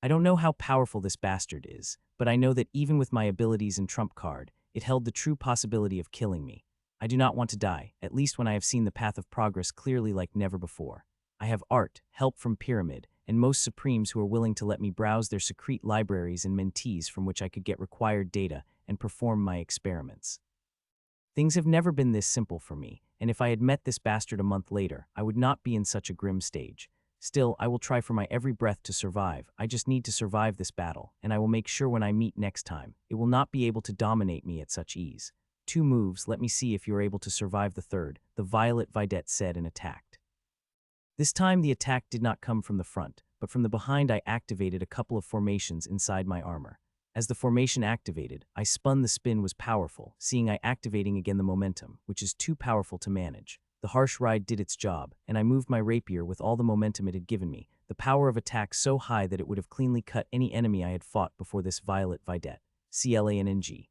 I don't know how powerful this bastard is, but I know that even with my abilities and trump card, it held the true possibility of killing me. I do not want to die, at least when I have seen the path of progress clearly like never before. I have art, help from Pyramid, and most Supremes who are willing to let me browse their secrete libraries and mentees from which I could get required data and perform my experiments. Things have never been this simple for me, and if I had met this bastard a month later, I would not be in such a grim stage. Still, I will try for my every breath to survive. I just need to survive this battle, and I will make sure when I meet next time, it will not be able to dominate me at such ease. 2 moves, let me see if you are able to survive the third, the Violet Videt said and attacked. This time the attack did not come from the front, but from the behind. I activated a couple of formations inside my armor. As the formation activated, I spun. The spin was powerful, seeing I activating again the momentum, which is too powerful to manage. The harsh ride did its job, and I moved my rapier with all the momentum it had given me, the power of attack so high that it would have cleanly cut any enemy I had fought before this Violet Videt. CLANNG.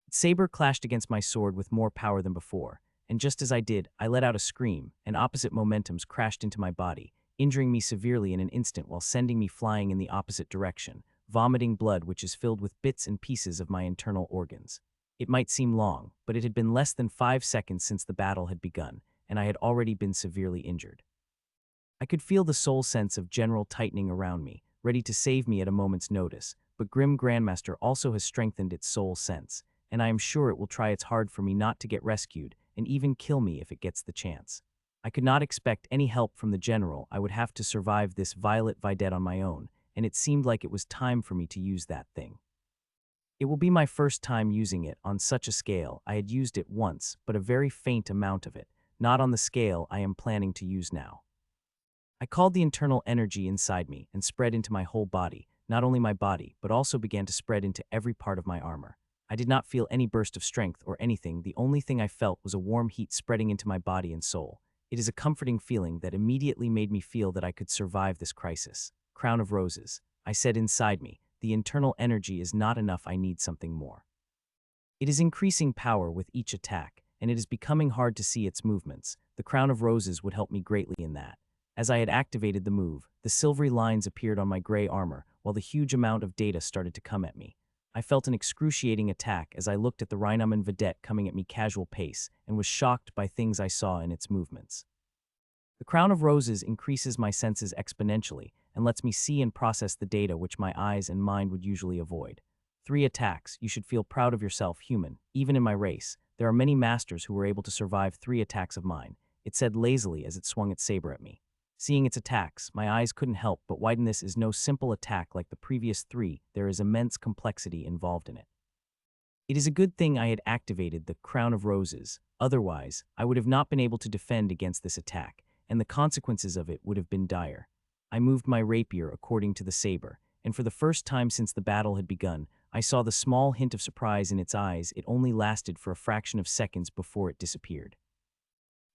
Its saber clashed against my sword with more power than before, and just as I did, I let out a scream, and opposite momentums crashed into my body, injuring me severely in an instant while sending me flying in the opposite direction, vomiting blood which is filled with bits and pieces of my internal organs. It might seem long, but it had been less than 5 seconds since the battle had begun, and I had already been severely injured. I could feel the soul sense of general tightening around me, ready to save me at a moment's notice, but Grim Grandmaster also has strengthened its soul sense, and I am sure it will try its hard for me not to get rescued and even kill me if it gets the chance. I could not expect any help from the general. I would have to survive this Violet Videt on my own, and it seemed like it was time for me to use that thing. It will be my first time using it on such a scale. I had used it once, but a very faint amount of it, not on the scale I am planning to use now. I called the internal energy inside me and spread into my whole body, not only my body, but also began to spread into every part of my armor. I did not feel any burst of strength or anything. The only thing I felt was a warm heat spreading into my body and soul. It is a comforting feeling that immediately made me feel that I could survive this crisis. Crown of Roses. I said inside me, the internal energy is not enough. I need something more. It is increasing power with each attack, and it is becoming hard to see its movements. The Crown of Roses would help me greatly in that. As I had activated the move, the silvery lines appeared on my gray armor, while the huge amount of data started to come at me. I felt an excruciating attack as I looked at the Rhinoman Videt coming at me casual pace and was shocked by things I saw in its movements. The Crown of Roses increases my senses exponentially and lets me see and process the data which my eyes and mind would usually avoid. 3 attacks. You should feel proud of yourself, human. Even in my race, there are many masters who were able to survive 3 attacks of mine, it said lazily as it swung its saber at me. Seeing its attacks, my eyes couldn't help but widen. This is no simple attack like the previous 3, there is immense complexity involved in it. It is a good thing I had activated the Crown of Roses, otherwise, I would have not been able to defend against this attack, and the consequences of it would have been dire. I moved my rapier according to the saber, and for the first time since the battle had begun, I saw the small hint of surprise in its eyes. It only lasted for a fraction of seconds before it disappeared.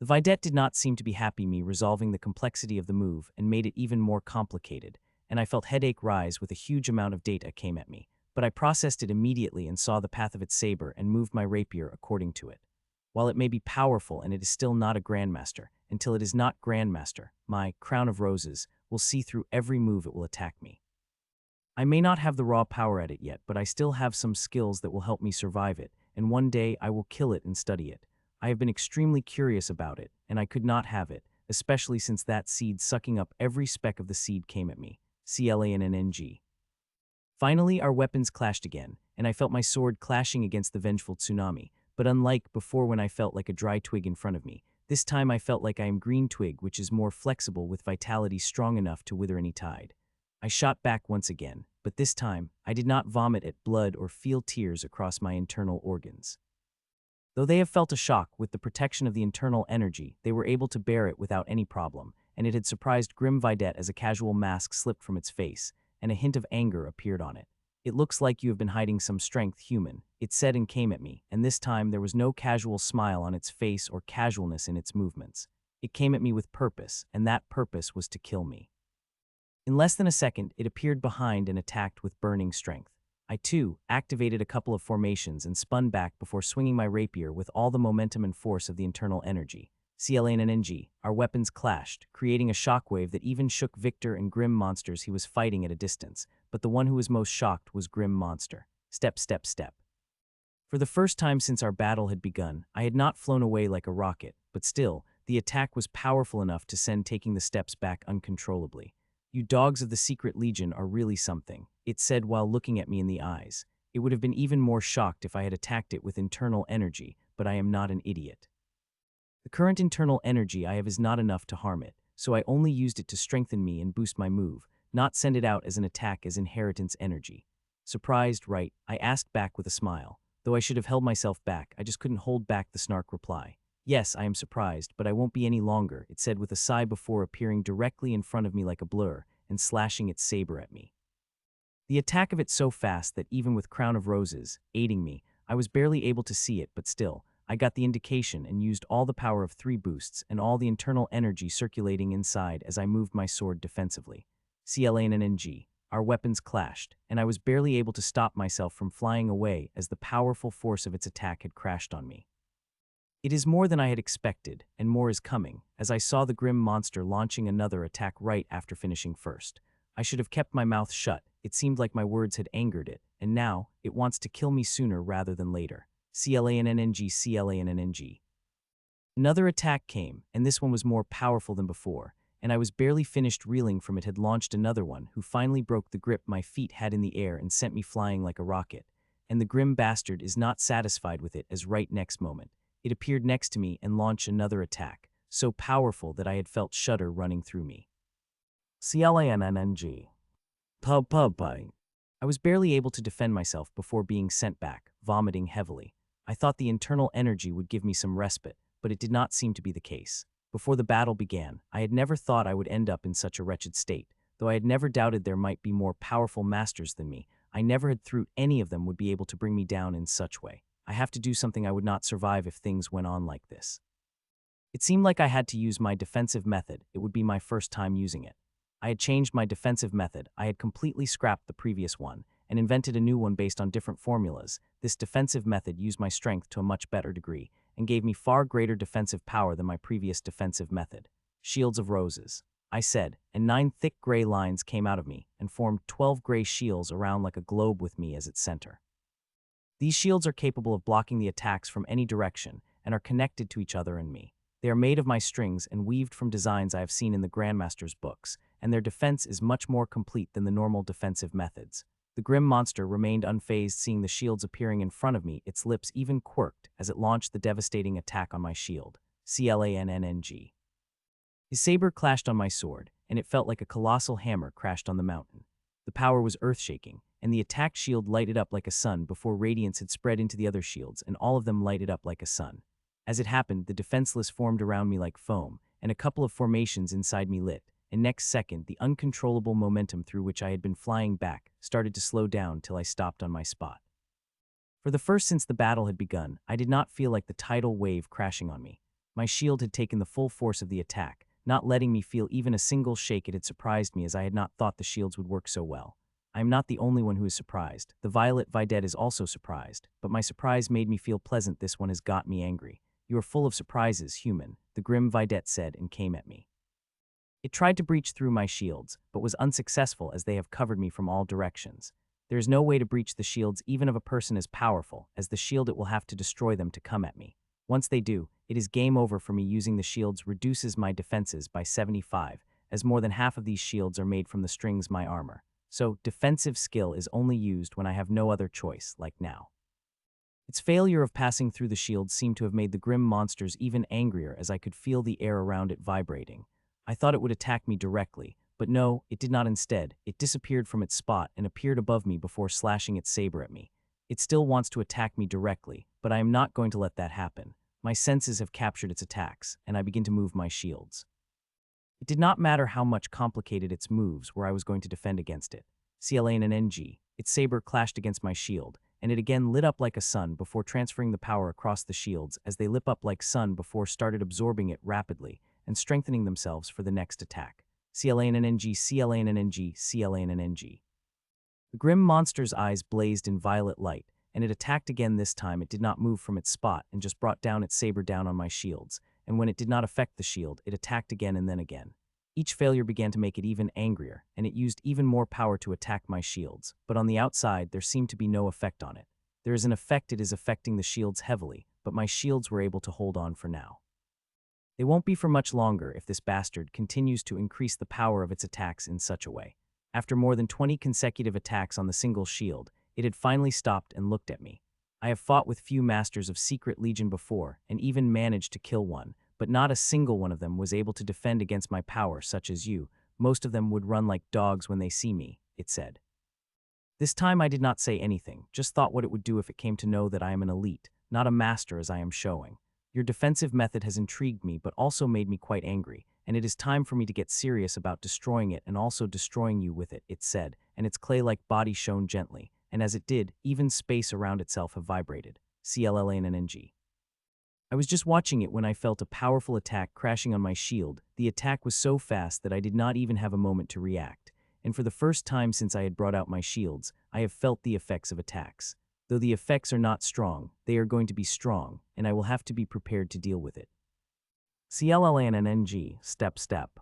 The Videt did not seem to be happy me resolving the complexity of the move and made it even more complicated, and I felt headache rise with a huge amount of data came at me, but I processed it immediately and saw the path of its saber and moved my rapier according to it. While it may be powerful and it is still not a Grandmaster, until it is not Grandmaster, my Crown of Roses will see through every move it will attack me. I may not have the raw power at it yet, but I still have some skills that will help me survive it, and one day I will kill it and study it. I have been extremely curious about it, and I could not have it, especially since that seed sucking up every speck of the seed came at me. CLANNG. Finally, our weapons clashed again, and I felt my sword clashing against the vengeful tsunami, but unlike before when I felt like a dry twig in front of me, this time I felt like I am green twig, which is more flexible with vitality strong enough to wither any tide. I shot back once again, but this time I did not vomit at blood or feel tears across my internal organs. Though they have felt a shock with the protection of the internal energy, they were able to bear it without any problem, and it had surprised grim Videt as a casual mask slipped from its face, and a hint of anger appeared on it. "It looks like you have been hiding some strength, human," it said and came at me, and this time there was no casual smile on its face or casualness in its movements. It came at me with purpose, and that purpose was to kill me. In less than a second, it appeared behind and attacked with burning strength. I, too, activated a couple of formations and spun back before swinging my rapier with all the momentum and force of the internal energy. CLANNG, our weapons clashed, creating a shockwave that even shook Victor and Grim monsters he was fighting at a distance, but the one who was most shocked was Grim Monster. Step, step, step. For the first time since our battle had begun, I had not flown away like a rocket, but still, the attack was powerful enough to send taking the steps back uncontrollably. "You dogs of the Secret Legion are really something," it said while looking at me in the eyes. It would have been even more shocked if I had attacked it with internal energy, but I am not an idiot. The current internal energy I have is not enough to harm it, so I only used it to strengthen me and boost my move, not send it out as an attack as inheritance energy. "Surprised, right?" I asked back with a smile. Though I should have held myself back, I just couldn't hold back the snark reply. "Yes, I am surprised, but I won't be any longer," it said with a sigh before appearing directly in front of me like a blur and slashing its saber at me. The attack of it so fast that even with Crown of Roses aiding me, I was barely able to see it, but still, I got the indication and used all the power of 3 boosts and all the internal energy circulating inside as I moved my sword defensively. CLANNG. Our weapons clashed, and I was barely able to stop myself from flying away as the powerful force of its attack had crashed on me. It is more than I had expected, and more is coming, as I saw the grim monster launching another attack right after finishing first. I should have kept my mouth shut. It seemed like my words had angered it, and now it wants to kill me sooner rather than later. CLANNG. Another attack came, and this one was more powerful than before, and I was barely finished reeling from it had launched another one who finally broke the grip my feet had in the air and sent me flying like a rocket. And the grim bastard is not satisfied with it as right next moment. It appeared next to me and launched another attack, so powerful that I had felt shudder running through me. CLANNG. I was barely able to defend myself before being sent back, vomiting heavily. I thought the internal energy would give me some respite, but it did not seem to be the case. Before the battle began, I had never thought I would end up in such a wretched state. Though I had never doubted there might be more powerful masters than me, I never had thought any of them would be able to bring me down in such way. I have to do something. I would not survive if things went on like this. It seemed like I had to use my defensive method. It would be my first time using it. I had changed my defensive method. I had completely scrapped the previous one and invented a new one based on different formulas. This defensive method used my strength to a much better degree and gave me far greater defensive power than my previous defensive method. "Shields of roses," I said, and 9 thick gray lines came out of me and formed 12 gray shields around like a globe with me as its center. These shields are capable of blocking the attacks from any direction and are connected to each other and me. They are made of my strings and weaved from designs I have seen in the Grandmaster's books, and their defense is much more complete than the normal defensive methods. The grim monster remained unfazed seeing the shields appearing in front of me, its lips even quirked as it launched the devastating attack on my shield. CLANNG. His saber clashed on my sword, and it felt like a colossal hammer crashed on the mountain. The power was earth-shaking, and the attack shield lighted up like a sun before radiance had spread into the other shields, and all of them lighted up like a sun. As it happened, the defenseless formed around me like foam, and a couple of formations inside me lit, and next second, the uncontrollable momentum through which I had been flying back started to slow down till I stopped on my spot. For the first since the battle had begun, I did not feel like the tidal wave crashing on me. My shield had taken the full force of the attack, not letting me feel even a single shake. It had surprised me as I had not thought the shields would work so well. I am not the only one who is surprised. The violet Videt is also surprised, but my surprise made me feel pleasant. "This one has got me angry." "You are full of surprises, human," the grim Videt said and came at me. It tried to breach through my shields, but was unsuccessful as they have covered me from all directions. There is no way to breach the shields even of a person as powerful as the shield. It will have to destroy them to come at me. Once they do, it is game over for me. Using the shields reduces my defenses by 75, as more than half of these shields are made from the strings my armor. So, defensive skill is only used when I have no other choice, like now. Its failure of passing through the shields seemed to have made the grim monsters even angrier as I could feel the air around it vibrating. I thought it would attack me directly, but no, it did not. Instead, it disappeared from its spot and appeared above me before slashing its saber at me. It still wants to attack me directly, but I am not going to let that happen. My senses have captured its attacks, and I begin to move my shields. It did not matter how much complicated its moves where I was going to defend against it. CLANNNG, its saber clashed against my shield, and it again lit up like a sun before transferring the power across the shields as they lit up like sun before started absorbing it rapidly and strengthening themselves for the next attack. CLANNNG, CLANNNG, CLANNNG. The grim monster's eyes blazed in violet light, and it attacked again. This time it did not move from its spot and just brought down its saber down on my shields, and when it did not affect the shield, it attacked again and then again. Each failure began to make it even angrier, and it used even more power to attack my shields, but on the outside there seemed to be no effect on it. There is an effect, it is affecting the shields heavily, but my shields were able to hold on for now. They won't be for much longer if this bastard continues to increase the power of its attacks in such a way. After more than 20 consecutive attacks on the single shield, it had finally stopped and looked at me. I have fought with few masters of Secret Legion before, and even managed to kill one, but not a single one of them was able to defend against my power such as you. Most of them would run like dogs when they see me, it said. This time I did not say anything, just thought what it would do if it came to know that I am an elite, not a master as I am showing. Your defensive method has intrigued me but also made me quite angry, and it is time for me to get serious about destroying it and also destroying you with it, it said, and its clay-like body shone gently, and as it did, even space around itself have vibrated. CLANNNG. I was just watching it when I felt a powerful attack crashing on my shield. The attack was so fast that I did not even have a moment to react, and for the first time since I had brought out my shields, I have felt the effects of attacks. Though the effects are not strong, they are going to be strong, and I will have to be prepared to deal with it. CLANNNG, step.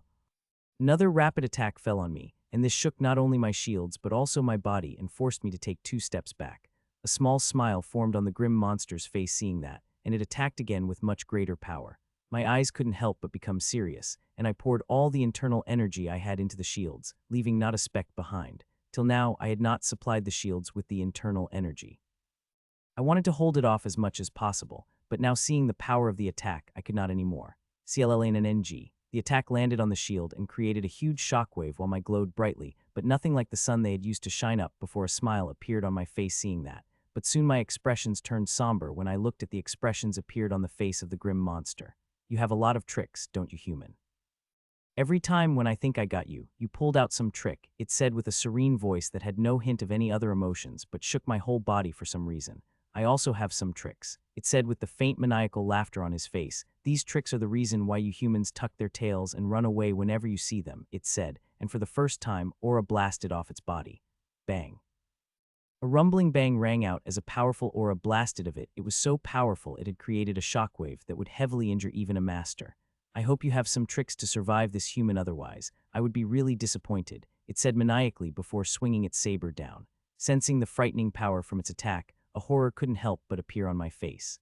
Another rapid attack fell on me, and this shook not only my shields but also my body and forced me to take 2 steps back. A small smile formed on the grim monster's face seeing that, and it attacked again with much greater power. My eyes couldn't help but become serious, and I poured all the internal energy I had into the shields, leaving not a speck behind. Till now, I had not supplied the shields with the internal energy. I wanted to hold it off as much as possible, but now seeing the power of the attack, I could not anymore. CLANNNG. The attack landed on the shield and created a huge shockwave while my glowed brightly, but nothing like the sun they had used to shine up before a smile appeared on my face seeing that. But soon my expressions turned somber when I looked at the expressions appeared on the face of the grim monster. You have a lot of tricks, don't you, human? Every time when I think I got you, you pulled out some trick, it said with a serene voice that had no hint of any other emotions but shook my whole body for some reason. I also have some tricks, it said with the faint maniacal laughter on his face. These tricks are the reason why you humans tuck their tails and run away whenever you see them, it said, and for the first time, aura blasted off its body. Bang. A rumbling bang rang out as a powerful aura blasted of it. It was so powerful it had created a shockwave that would heavily injure even a master. I hope you have some tricks to survive this human, otherwise I would be really disappointed, it said maniacally before swinging its saber down. Sensing the frightening power from its attack, a horror couldn't help but appear on my face.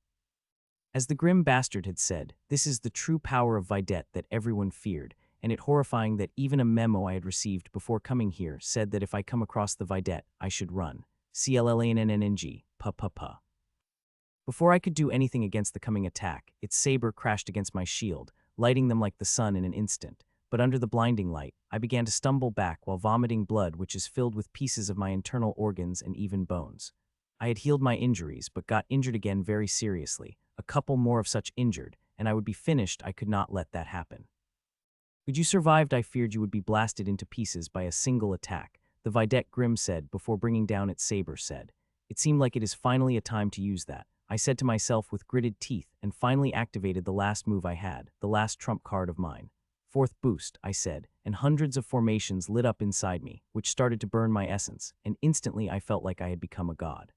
As the grim bastard had said, this is the true power of Videt that everyone feared, and it horrifying that even a memo I had received before coming here said that if I come across the Videt, I should run. CLANNNG, pa. Before I could do anything against the coming attack, its saber crashed against my shield, lighting them like the sun in an instant. But under the blinding light, I began to stumble back while vomiting blood which is filled with pieces of my internal organs and even bones. I had healed my injuries but got injured again very seriously, a couple more of such injured, and I would be finished. I could not let that happen. Could you survived? I feared you would be blasted into pieces by a single attack, the Videt Grim said before bringing down its saber said. It seemed like it is finally a time to use that, I said to myself with gritted teeth and finally activated the last move I had, the last trump card of mine. 4th boost, I said, and hundreds of formations lit up inside me, which started to burn my essence, and instantly I felt like I had become a god.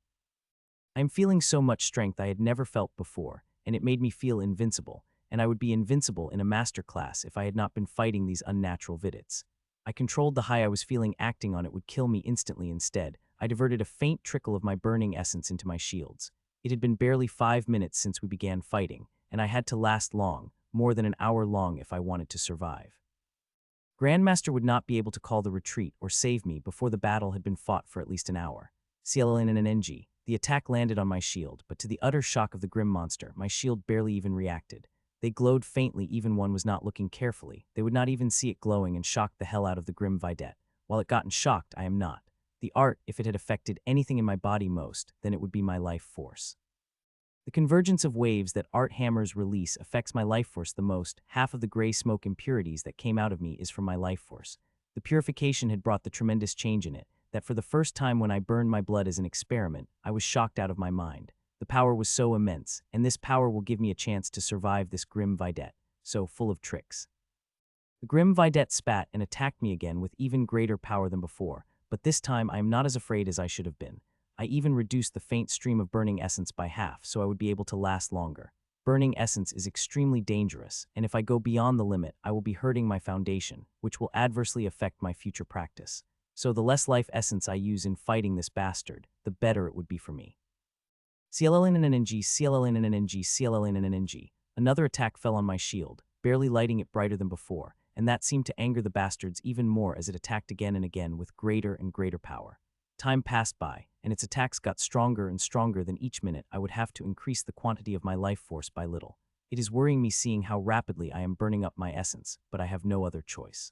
I am feeling so much strength I had never felt before, and it made me feel invincible, and I would be invincible in a master class if I had not been fighting these unnatural Videts. I controlled the high I was feeling. Acting on it would kill me instantly. Instead, I diverted a faint trickle of my burning essence into my shields. It had been barely 5 minutes since we began fighting, and I had to last long, more than an hour long if I wanted to survive. Grandmaster would not be able to call the retreat or save me before the battle had been fought for at least an hour. CLANNNG. The attack landed on my shield, but to the utter shock of the grim monster, my shield barely even reacted. They glowed faintly even one was not looking carefully. They would not even see it glowing and shocked the hell out of the grim Videt. While it gotten shocked, I am not. The art, if it had affected anything in my body most, then it would be my life force. The convergence of waves that art hammers release affects my life force the most. Half of the gray smoke impurities that came out of me is from my life force. The purification had brought the tremendous change in it, that for the first time when I burned my blood as an experiment, I was shocked out of my mind. The power was so immense, and this power will give me a chance to survive this grim Videt, so full of tricks. The grim Videt spat and attacked me again with even greater power than before, but this time I am not as afraid as I should have been. I even reduced the faint stream of burning essence by half so I would be able to last longer. Burning essence is extremely dangerous, and if I go beyond the limit, I will be hurting my foundation, which will adversely affect my future practice. So the less life essence I use in fighting this bastard, the better it would be for me. CLLNNNG, CLLNNNG, CLLNNNG. Another attack fell on my shield, barely lighting it brighter than before, and that seemed to anger the bastards even more as it attacked again and again with greater and greater power. Time passed by, and its attacks got stronger and stronger than each minute I would have to increase the quantity of my life force by little. It is worrying me seeing how rapidly I am burning up my essence, but I have no other choice.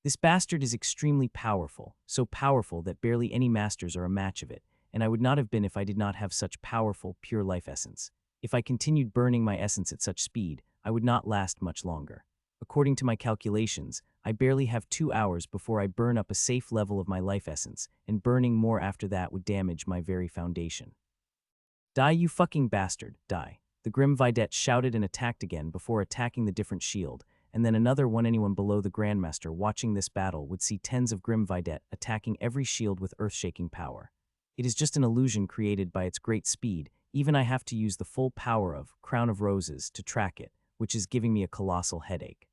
This bastard is extremely powerful, so powerful that barely any masters are a match of it, and I would not have been if I did not have such powerful, pure life essence. If I continued burning my essence at such speed, I would not last much longer. According to my calculations, I barely have 2 hours before I burn up a safe level of my life essence, and burning more after that would damage my very foundation. Die, you fucking bastard, die. The grim Videt shouted and attacked again before attacking the different shield, and then another one. Anyone below the Grandmaster watching this battle would see tens of grim Videt attacking every shield with earth-shaking power. It is just an illusion created by its great speed. Even I have to use the full power of Crown of Roses to track it, which is giving me a colossal headache.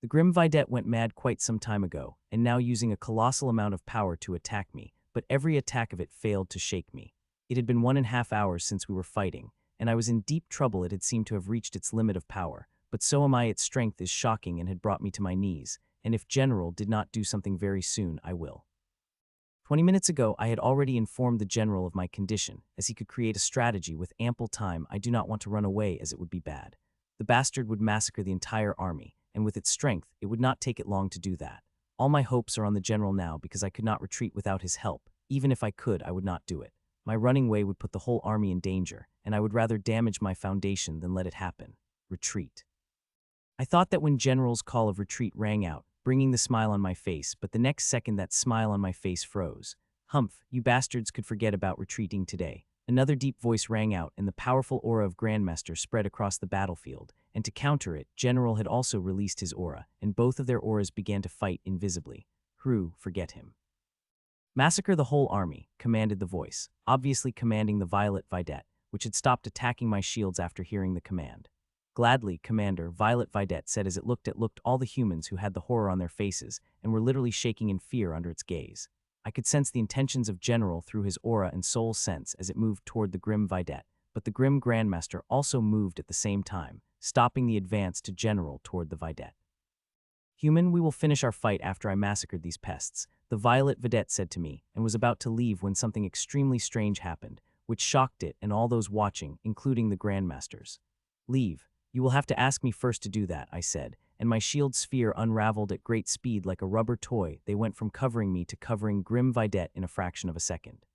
The grim Videt went mad quite some time ago, and now using a colossal amount of power to attack me, but every attack of it failed to shake me. It had been 1.5 hours since we were fighting, and I was in deep trouble. It had seemed to have reached its limit of power, but so am I. Its strength is shocking and had brought me to my knees, and if General did not do something very soon, I will. 20 minutes ago, I had already informed the General of my condition, as he could create a strategy with ample time. I do not want to run away as it would be bad. The bastard would massacre the entire army, and with its strength, it would not take it long to do that. All my hopes are on the General now because I could not retreat without his help. Even if I could, I would not do it. My running away would put the whole army in danger, and I would rather damage my foundation than let it happen. Retreat. I thought that when General's call of retreat rang out, bringing the smile on my face, but the next second that smile on my face froze. Humph, you bastards could forget about retreating today. Another deep voice rang out, and the powerful aura of Grandmaster spread across the battlefield, and to counter it, General had also released his aura, and both of their auras began to fight invisibly. Forget him. Massacre the whole army, commanded the voice, obviously commanding the Violet Videt, which had stopped attacking my shields after hearing the command. Gladly, Commander, Violet Videt said as it looked all the humans who had the horror on their faces and were literally shaking in fear under its gaze. I could sense the intentions of General through his aura and soul sense as it moved toward the grim Videt, but the grim Grandmaster also moved at the same time, stopping the advance to General toward the Videt. Human, we will finish our fight after I massacred these pests, the Violet Videt said to me, and was about to leave when something extremely strange happened, which shocked it and all those watching, including the Grandmasters. Leave. You will have to ask me first to do that, I said, and my shield sphere unraveled at great speed like a rubber toy. They went from covering me to covering grim Videt in a fraction of a second.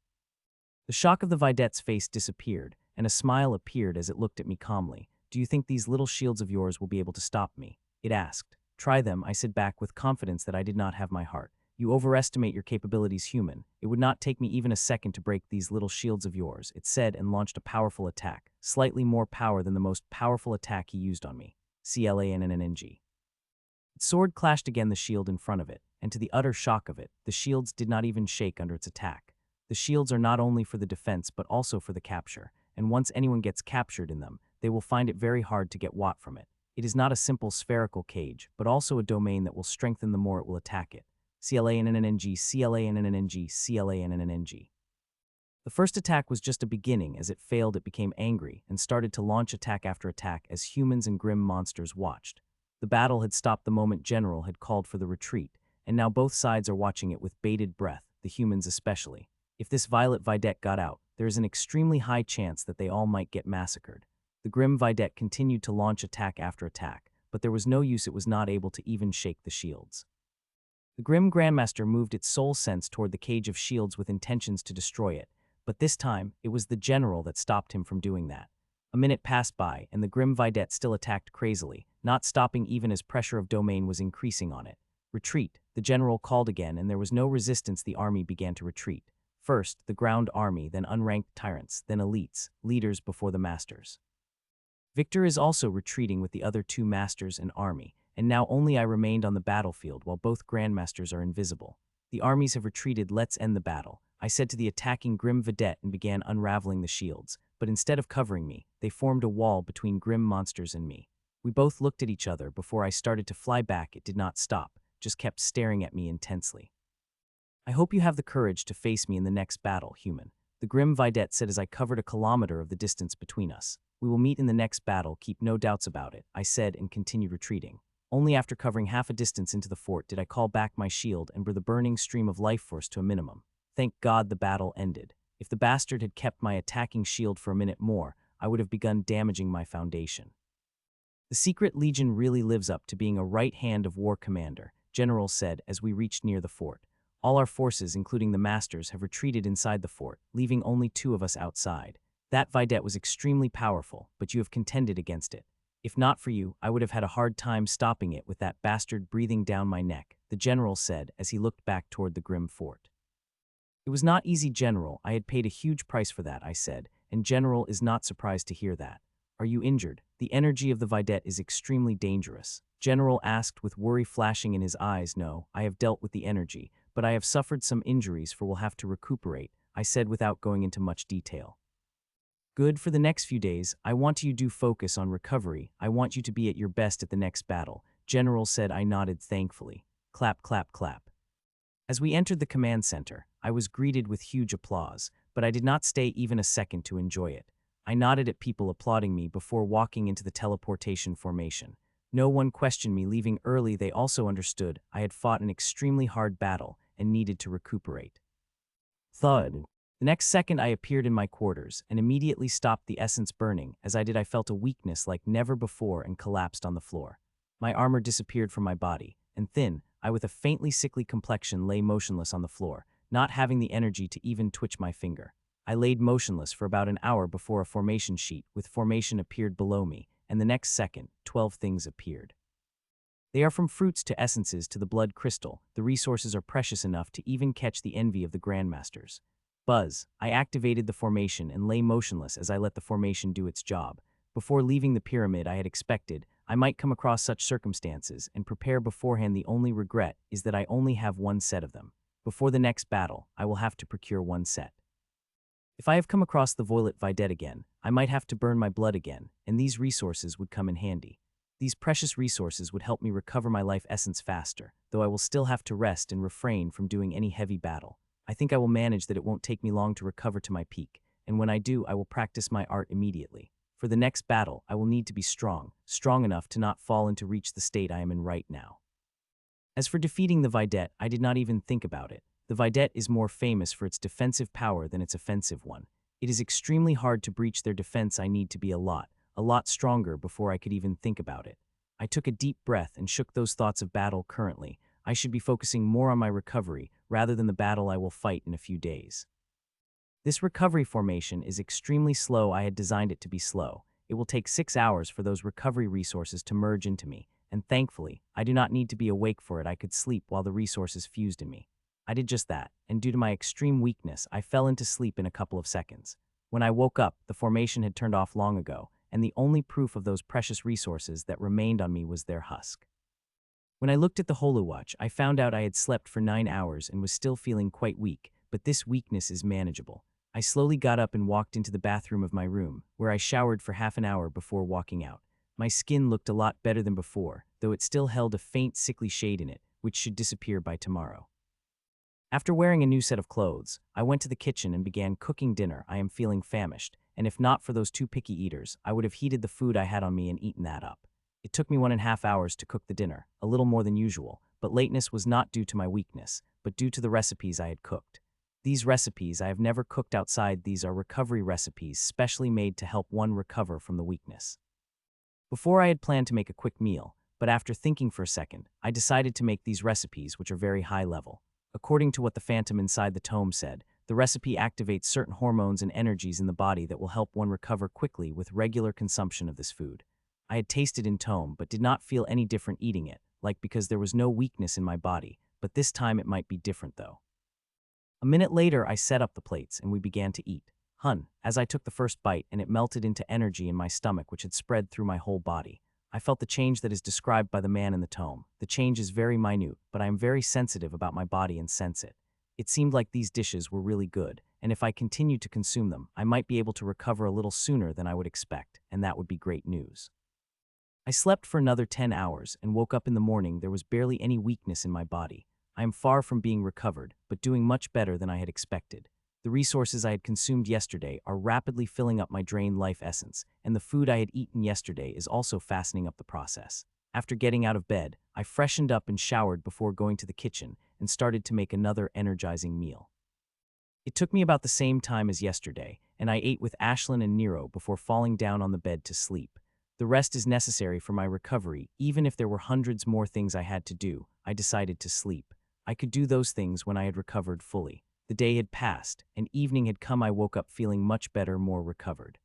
The shock of the Videt's face disappeared, and a smile appeared as it looked at me calmly. Do you think these little shields of yours will be able to stop me? It asked. Try them, I said back with confidence that I did not have my heart. You overestimate your capabilities, human. It would not take me even a second to break these little shields of yours, it said, and launched a powerful attack, slightly more power than the most powerful attack he used on me. CLANNNG. Its sword clashed again the shield in front of it, and to the utter shock of it, the shields did not even shake under its attack. The shields are not only for the defense but also for the capture, and once anyone gets captured in them, they will find it very hard to get Watt from it. It is not a simple spherical cage, but also a domain that will strengthen the more it will attack it. CLANNNG, CLANNNG, CLANNNG. The first attack was just a beginning. As it failed, it became angry and started to launch attack after attack as humans and grim monsters watched. The battle had stopped the moment General had called for the retreat, and now both sides are watching it with bated breath, the humans especially. If this Violet Videt got out, there is an extremely high chance that they all might get massacred. The grim Videt continued to launch attack after attack, but there was no use. It was not able to even shake the shields. The grim Grandmaster moved its soul sense toward the cage of shields with intentions to destroy it, But this time, it was the general that stopped him from doing that. A minute passed by, and the grim Videt still attacked crazily, not stopping even as pressure of domain was increasing on it. Retreat, the general called again, and there was no resistance. The army began to retreat. First, the ground army, then unranked tyrants, then elites, leaders before the masters. Victor is also retreating with the other two masters and army, and now only I remained on the battlefield while both grandmasters are invisible. The armies have retreated, let's end the battle, I said to the attacking grim Videt and began unraveling the shields, but instead of covering me, they formed a wall between grim monsters and me. We both looked at each other. Before I started to fly back, it did not stop, just kept staring at me intensely. I hope you have the courage to face me in the next battle, human, the grim Videt said as I covered a kilometer of the distance between us. We will meet in the next battle, keep no doubts about it, I said and continued retreating. Only after covering half a distance into the fort did I call back my shield and bring the burning stream of life force to a minimum. Thank God the battle ended. If the bastard had kept my attacking shield for a minute more, I would have begun damaging my foundation. The Secret Legion really lives up to being a right hand of war commander, General said as we reached near the fort. All our forces, including the masters, have retreated inside the fort, leaving only 2 of us outside. That Videt was extremely powerful, but you have contended against it. If not for you, I would have had a hard time stopping it with that bastard breathing down my neck, the general said as he looked back toward the grim fort. It was not easy, General. I had paid a huge price for that, I said, and General is not surprised to hear that. Are you injured? The energy of the Videt is extremely dangerous. General asked with worry flashing in his eyes. No, I have dealt with the energy, but I have suffered some injuries for will have to recuperate, I said without going into much detail. Good. For the next few days, I want you to focus on recovery. I want you to be at your best at the next battle, General said. I nodded thankfully. Clap, clap, clap. As we entered the command center, I was greeted with huge applause, but I did not stay even a second to enjoy it. I nodded at people applauding me before walking into the teleportation formation. No one questioned me leaving early. They also understood I had fought an extremely hard battle and needed to recuperate. Thud. The next second I appeared in my quarters and immediately stopped the essence burning. As I did, I felt a weakness like never before and collapsed on the floor. My armor disappeared from my body, and thin, I with a faintly sickly complexion lay motionless on the floor, not having the energy to even twitch my finger. I laid motionless for about an hour before a formation sheet with formation appeared below me, and the next second, 12 things appeared. They are from fruits to essences to the blood crystal. The resources are precious enough to even catch the envy of the grandmasters. Buzz. I activated the formation and lay motionless as I let the formation do its job. Before leaving the pyramid, I had expected I might come across such circumstances and prepare beforehand. The only regret is that I only have 1 set of them. Before the next battle, I will have to procure 1 set. If I have come across the Violet Videt again, I might have to burn my blood again, and these resources would come in handy. These precious resources would help me recover my life essence faster, though I will still have to rest and refrain from doing any heavy battle. I think I will manage that. It won't take me long to recover to my peak, and when I do, I will practice my art immediately. For the next battle, I will need to be strong enough to not fall into reach the state I am in right now. As for defeating the Videt, I did not even think about it. The Videt is more famous for its defensive power than its offensive one. It is extremely hard to breach their defense. I need to be a lot stronger before I could even think about it. I took a deep breath and shook those thoughts of battle. Currently, I should be focusing more on my recovery rather than the battle I will fight in a few days. This recovery formation is extremely slow. I had designed it to be slow. It will take 6 hours for those recovery resources to merge into me, and thankfully, I do not need to be awake for it. I could sleep while the resources fused in me. I did just that, and due to my extreme weakness, I fell into sleep in a couple of seconds. When I woke up, the formation had turned off long ago, and the only proof of those precious resources that remained on me was their husk. When I looked at the Holowatch, I found out I had slept for 9 hours and was still feeling quite weak, but this weakness is manageable. I slowly got up and walked into the bathroom of my room, where I showered for half an hour before walking out. My skin looked a lot better than before, though it still held a faint sickly shade in it, which should disappear by tomorrow. After wearing a new set of clothes, I went to the kitchen and began cooking dinner. I am feeling famished, and if not for those 2 picky eaters, I would have heated the food I had on me and eaten that up. It took me 1.5 hours to cook the dinner, a little more than usual, but lateness was not due to my weakness, but due to the recipes I had cooked. These recipes I have never cooked outside. These are recovery recipes specially made to help one recover from the weakness. Before I had planned to make a quick meal, but after thinking for a second, I decided to make these recipes, which are very high level. According to what the phantom inside the tome said, The recipe activates certain hormones and energies in the body that will help one recover quickly with regular consumption of this food. I had tasted in Tome, but did not feel any different eating it, like because there was no weakness in my body, but this time it might be different though. A minute later, I set up the plates and we began to eat. As I took the first bite and it melted into energy in my stomach which had spread through my whole body. I felt the change that is described by the man in the tome. The change is very minute, but I am very sensitive about my body and sense it. It seemed like these dishes were really good, and if I continued to consume them, I might be able to recover a little sooner than I would expect, and that would be great news. I slept for another 10 hours and woke up in the morning. There was barely any weakness in my body. I am far from being recovered, but doing much better than I had expected. The resources I had consumed yesterday are rapidly filling up my drained life essence, and the food I had eaten yesterday is also fastening up the process. After getting out of bed, I freshened up and showered before going to the kitchen and started to make another energizing meal. It took me about the same time as yesterday, and I ate with Ashlyn and Nero before falling down on the bed to sleep. The rest is necessary for my recovery. Even if there were hundreds more things I had to do, I decided to sleep. I could do those things when I had recovered fully. The day had passed, and evening had come. I woke up feeling much better, more recovered.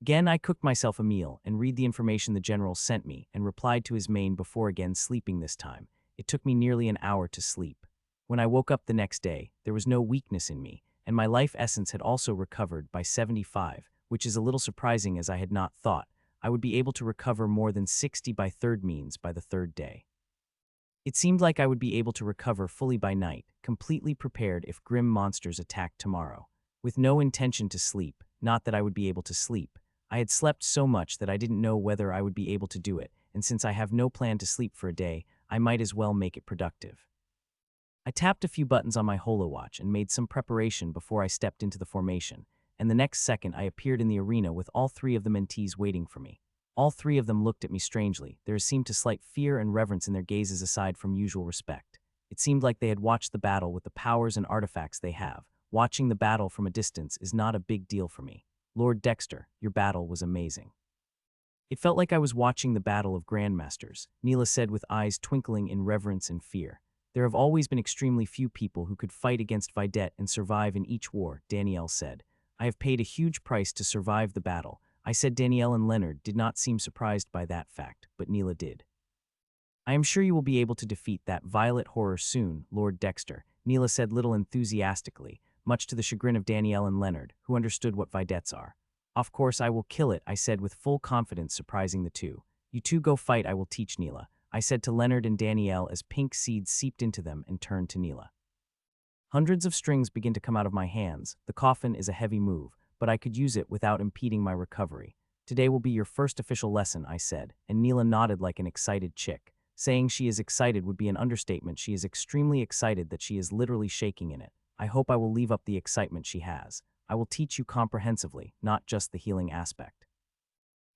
Again, I cooked myself a meal and read the information the general sent me and replied to his main before again sleeping this time. It took me nearly an hour to sleep. When I woke up the next day, there was no weakness in me, and my life essence had also recovered by 75, which is a little surprising as I had not thought I would be able to recover more than 60 by third means by the third day. It seemed like I would be able to recover fully by night, completely prepared if grim monsters attacked tomorrow. With no intention to sleep, not that I would be able to sleep. I had slept so much that I didn't know whether I would be able to do it, and since I have no plan to sleep for a day, I might as well make it productive. I tapped a few buttons on my holowatch and made some preparation before I stepped into the formation, and the next second I appeared in the arena with all three of the mentees waiting for me. All three of them looked at me strangely. There seemed to slight fear and reverence in their gazes aside from usual respect. It seemed like they had watched the battle with the powers and artifacts they have. Watching the battle from a distance is not a big deal for me. Lord Dexter, your battle was amazing. It felt like I was watching the battle of Grandmasters, Neela said with eyes twinkling in reverence and fear. There have always been extremely few people who could fight against Videt and survive in each war, Danielle said. I have paid a huge price to survive the battle. I said. Danielle and Leonard did not seem surprised by that fact, but Neela did. I am sure you will be able to defeat that violet horror soon, Lord Dexter, Neela said little enthusiastically, much to the chagrin of Danielle and Leonard, who understood what Videts are. Of course I will kill it, I said with full confidence, surprising the two. You two go fight, I will teach Neela, I said to Leonard and Danielle as pink seeds seeped into them and turned to Neela. Hundreds of strings begin to come out of my hands. The coffin is a heavy move, but I could use it without impeding my recovery. Today will be your first official lesson, I said, and Neela nodded like an excited chick. Saying she is excited would be an understatement. She is extremely excited that she is literally shaking in it. I hope I will leave up the excitement she has. I will teach you comprehensively, not just the healing aspect.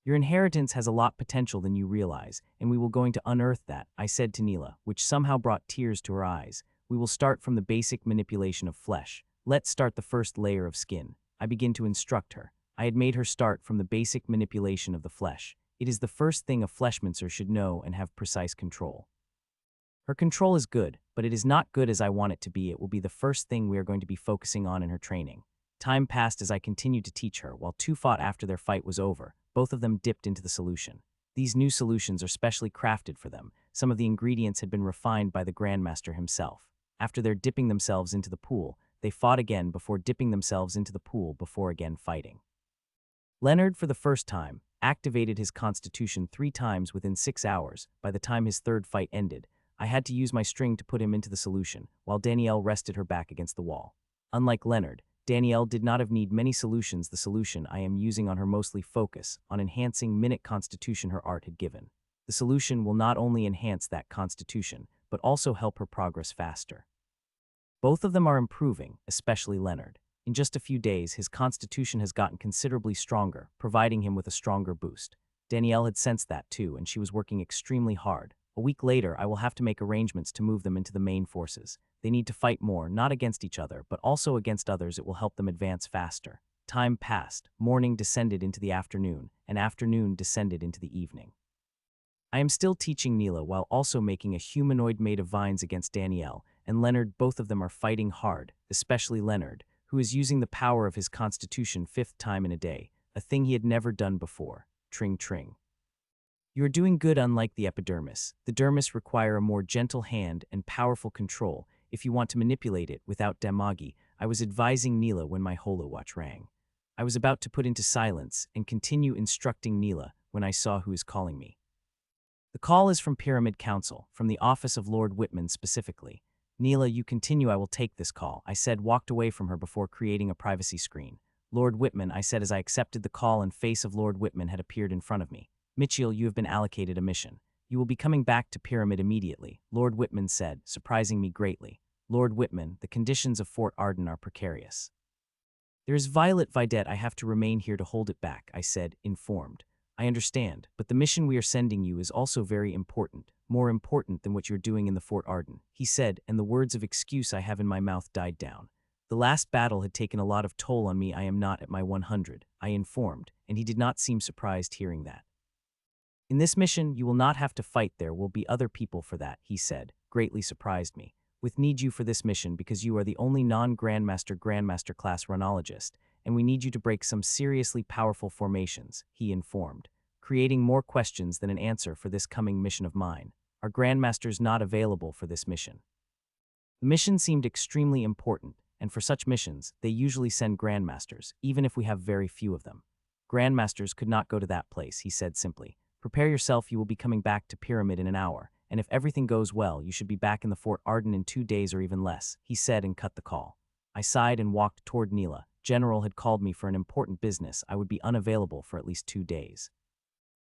Your inheritance has a lot potential than you realize, and we will going to unearth that, I said to Neela, which somehow brought tears to her eyes. We will start from the basic manipulation of flesh. Let's start the first layer of skin. I begin to instruct her. I had made her start from the basic manipulation of the flesh. It is the first thing a fleshmancer should know and have precise control. Her control is good, but it is not good as I want it to be. It will be the first thing we are going to be focusing on in her training. Time passed as I continued to teach her, while two fought after their fight was over. Both of them dipped into the solution. These new solutions are specially crafted for them. Some of the ingredients had been refined by the Grandmaster himself. After their dipping themselves into the pool, they fought again before dipping themselves into the pool before again fighting. Leonard, for the first time, activated his constitution 3 times within 6 hours. By the time his third fight ended, I had to use my string to put him into the solution, while Danielle rested her back against the wall. Unlike Leonard, Danielle did not have need many solutions. The solution I am using on her mostly focus on enhancing minute constitution her art had given. The solution will not only enhance that constitution, but also help her progress faster. Both of them are improving, especially Leonard. In just a few days, his constitution has gotten considerably stronger, providing him with a stronger boost. Danielle had sensed that too, and she was working extremely hard. A week later, I will have to make arrangements to move them into the main forces. They need to fight more, not against each other, but also against others. It will help them advance faster. Time passed, morning descended into the afternoon, and afternoon descended into the evening. I am still teaching Neela while also making a humanoid made of vines against Danielle, and Leonard, both of them are fighting hard, especially Leonard, who is using the power of his constitution 5th time in a day, a thing he had never done before. Tring tring. You are doing good unlike the epidermis. The dermis require a more gentle hand and powerful control if you want to manipulate it without demagogy. I was advising Neela when my holowatch rang. I was about to put into silence and continue instructing Neela when I saw who is calling me. The call is from Pyramid Council, from the office of Lord Whitman specifically. Neela, you continue, I will take this call, I said, walked away from her before creating a privacy screen. Lord Whitman, I said as I accepted the call, and face of Lord Whitman had appeared in front of me. Mitchell, you have been allocated a mission. You will be coming back to Pyramid immediately, Lord Whitman said, surprising me greatly. Lord Whitman, the conditions of Fort Ardan are precarious. There is Violet Videt, I have to remain here to hold it back, I said, informed. I understand, but the mission we are sending you is also very important, more important than what you're doing in the Fort Ardan, he said, and the words of excuse I have in my mouth died down. The last battle had taken a lot of toll on me. I am not at my 100, I informed, and he did not seem surprised hearing that. In this mission, you will not have to fight. There will be other people for that, he said, greatly surprised me. We need you for this mission because you are the only non-Grandmaster class runologist, and we need you to break some seriously powerful formations, he informed, creating more questions than an answer for this coming mission of mine. Are Grandmasters not available for this mission? The mission seemed extremely important, and for such missions, they usually send Grandmasters, even if we have very few of them. Grandmasters could not go to that place, he said simply. Prepare yourself, you will be coming back to Pyramid in an hour, and if everything goes well, you should be back in the Fort Ardan in 2 days or even less, he said and cut the call. I sighed and walked toward Neela. General had called me for an important business. I would be unavailable for at least 2 days.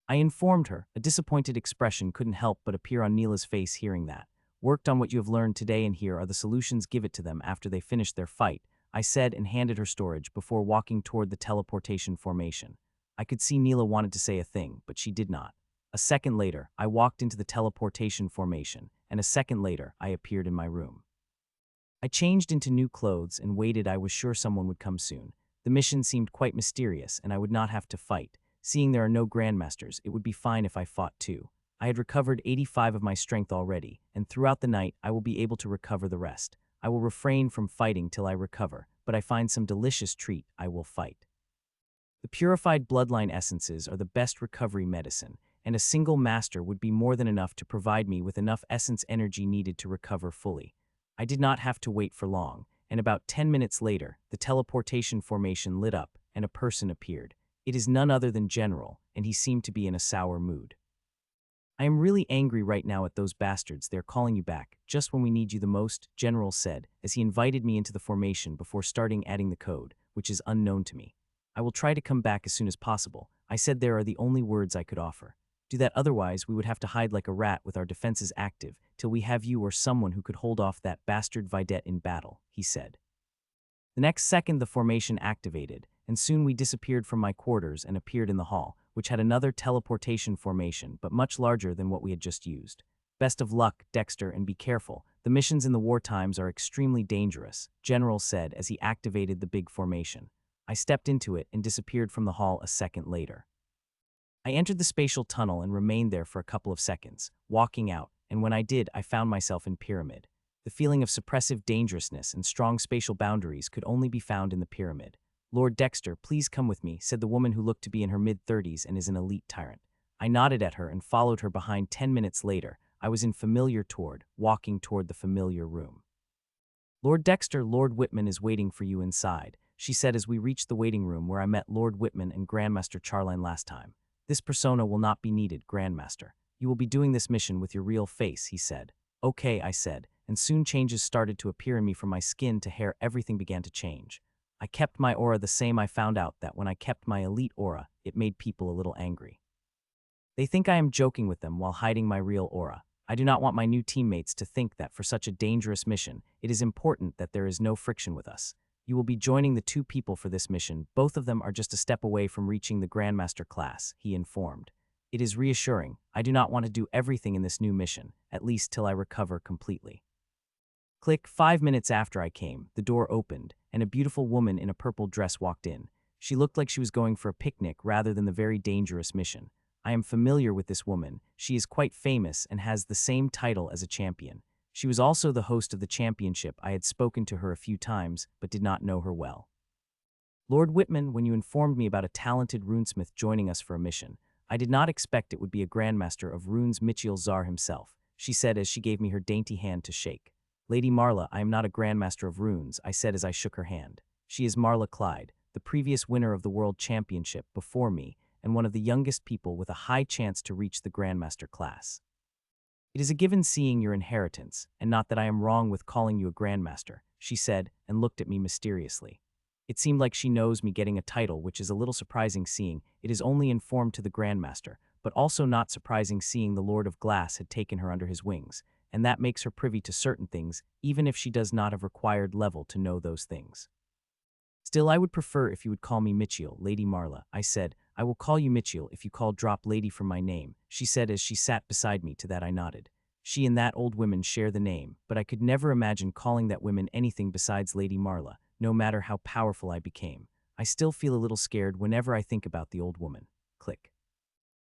I informed her. A disappointed expression couldn't help but appear on Neela's face hearing that. Worked on what you have learned today, and here are the solutions. Give it to them after they finish their fight, I said and handed her storage before walking toward the teleportation formation. I could see Neela wanted to say a thing, but she did not. A second later, I walked into the teleportation formation, and a second later, I appeared in my room. I changed into new clothes and waited. I was sure someone would come soon. The mission seemed quite mysterious, and I would not have to fight. Seeing there are no Grandmasters, it would be fine if I fought too. I had recovered 85 of my strength already, and throughout the night, I will be able to recover the rest. I will refrain from fighting till I recover, but I find some delicious treat, I will fight. The purified bloodline essences are the best recovery medicine, and a single master would be more than enough to provide me with enough essence energy needed to recover fully. I did not have to wait for long, and about 10 minutes later, the teleportation formation lit up, and a person appeared. It is none other than General, and he seemed to be in a sour mood. I am really angry right now at those bastards. They're calling you back, just when we need you the most, General said, as he invited me into the formation before starting adding the code, which is unknown to me. I will try to come back as soon as possible, I said. There are the only words I could offer. Do that, otherwise we would have to hide like a rat with our defenses active till we have you or someone who could hold off that bastard Videt in battle, he said. The next second the formation activated, and soon we disappeared from my quarters and appeared in the hall, which had another teleportation formation but much larger than what we had just used. Best of luck, Dexter, and be careful. The missions in the war times are extremely dangerous, General said as he activated the big formation. I stepped into it and disappeared from the hall a second later. I entered the spatial tunnel and remained there for a couple of seconds, walking out, and when I did, I found myself in Pyramid. The feeling of suppressive dangerousness and strong spatial boundaries could only be found in the Pyramid. Lord Dexter, please come with me, said the woman who looked to be in her mid-30s and is an elite tyrant. I nodded at her and followed her behind. 10 minutes later, I was in walking toward the familiar room. Lord Dexter, Lord Whitman is waiting for you inside, she said as we reached the waiting room where I met Lord Whitman and Grandmaster Charline last time. This persona will not be needed, Grandmaster. You will be doing this mission with your real face, he said. Okay, I said, and soon changes started to appear in me. From my skin to hair, everything began to change. I kept my aura the same. I found out that when I kept my elite aura, it made people a little angry. They think I am joking with them while hiding my real aura. I do not want my new teammates to think that for such a dangerous mission, it is important that there is no friction with us. You will be joining the 2 people for this mission. Both of them are just a step away from reaching the Grandmaster class, he informed. It is reassuring. I do not want to do everything in this new mission, at least till I recover completely. Click. 5 minutes after I came, the door opened, and a beautiful woman in a purple dress walked in. She looked like she was going for a picnic rather than the very dangerous mission. I am familiar with this woman. She is quite famous and has the same title as a champion. She was also the host of the championship. I had spoken to her a few times, but did not know her well. Lord Whitman, when you informed me about a talented runesmith joining us for a mission, I did not expect it would be a Grandmaster of Runes Michiel Czar himself, she said as she gave me her dainty hand to shake. Lady Marla, I am not a Grandmaster of Runes, I said as I shook her hand. She is Marla Clyde, the previous winner of the World Championship before me, and one of the youngest people with a high chance to reach the Grandmaster class. It is a given seeing your inheritance, and not that I am wrong with calling you a Grandmaster, she said, and looked at me mysteriously. It seemed like she knows me getting a title, which is a little surprising seeing it is only informed to the Grandmaster, but also not surprising seeing the Lord of Glass had taken her under his wings, and that makes her privy to certain things, even if she does not have required level to know those things. Still, I would prefer if you would call me Michiel, Lady Marla, I said. I will call you Michiel if you call drop lady from my name, she said as she sat beside me. To that I nodded. She and that old woman share the name, but I could never imagine calling that woman anything besides Lady Marla, no matter how powerful I became. I still feel a little scared whenever I think about the old woman. Click.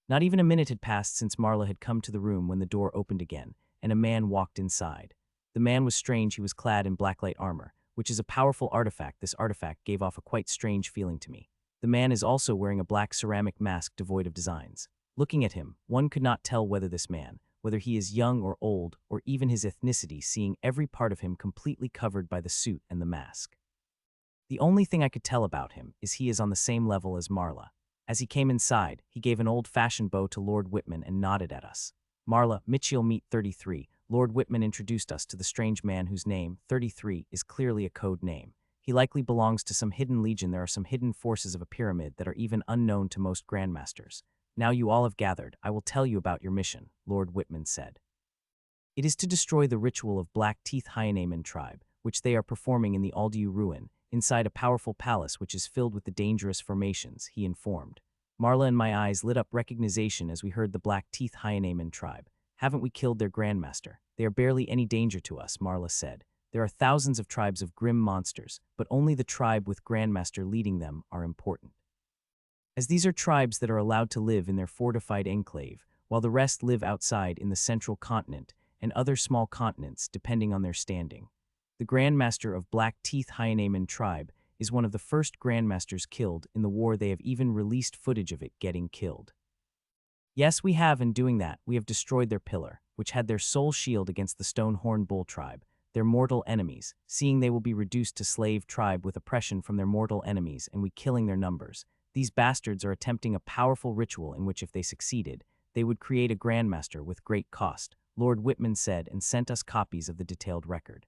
Not even a minute had passed since Marla had come to the room when the door opened again, and a man walked inside. The man was strange. He was clad in blacklight armor, which is a powerful artifact. This artifact gave off a quite strange feeling to me. The man is also wearing a black ceramic mask devoid of designs. Looking at him, one could not tell whether this man, whether he is young or old, or even his ethnicity, seeing every part of him completely covered by the suit and the mask. The only thing I could tell about him is he is on the same level as Marla. As he came inside, he gave an old-fashioned bow to Lord Whitman and nodded at us. Marla, Michiel meet 33. Lord Whitman introduced us to the strange man whose name, 33, is clearly a code name. He likely belongs to some hidden legion. There are some hidden forces of a pyramid that are even unknown to most Grandmasters. Now you all have gathered, I will tell you about your mission, Lord Whitman said. It is to destroy the ritual of Black Teeth Hyaneman tribe, which they are performing in the Aldiu ruin, inside a powerful palace which is filled with the dangerous formations, he informed. Marla and my eyes lit up recognition as we heard the Black Teeth Hyaneman tribe. Haven't we killed their Grandmaster? They are barely any danger to us, Marla said. There are thousands of tribes of grim monsters, but only the tribe with Grandmaster leading them are important. As these are tribes that are allowed to live in their fortified enclave, while the rest live outside in the central continent and other small continents depending on their standing. The Grandmaster of Black Teeth Hyaneman tribe is one of the first Grandmasters killed in the war. They have even released footage of it getting killed. Yes, we have. In doing that, we have destroyed their pillar, which had their sole shield against the Stonehorn Bull tribe, their mortal enemies, seeing they will be reduced to slave tribe with oppression from their mortal enemies and we killing their numbers. These bastards are attempting a powerful ritual in which if they succeeded, they would create a Grandmaster with great cost, Lord Whitman said and sent us copies of the detailed record.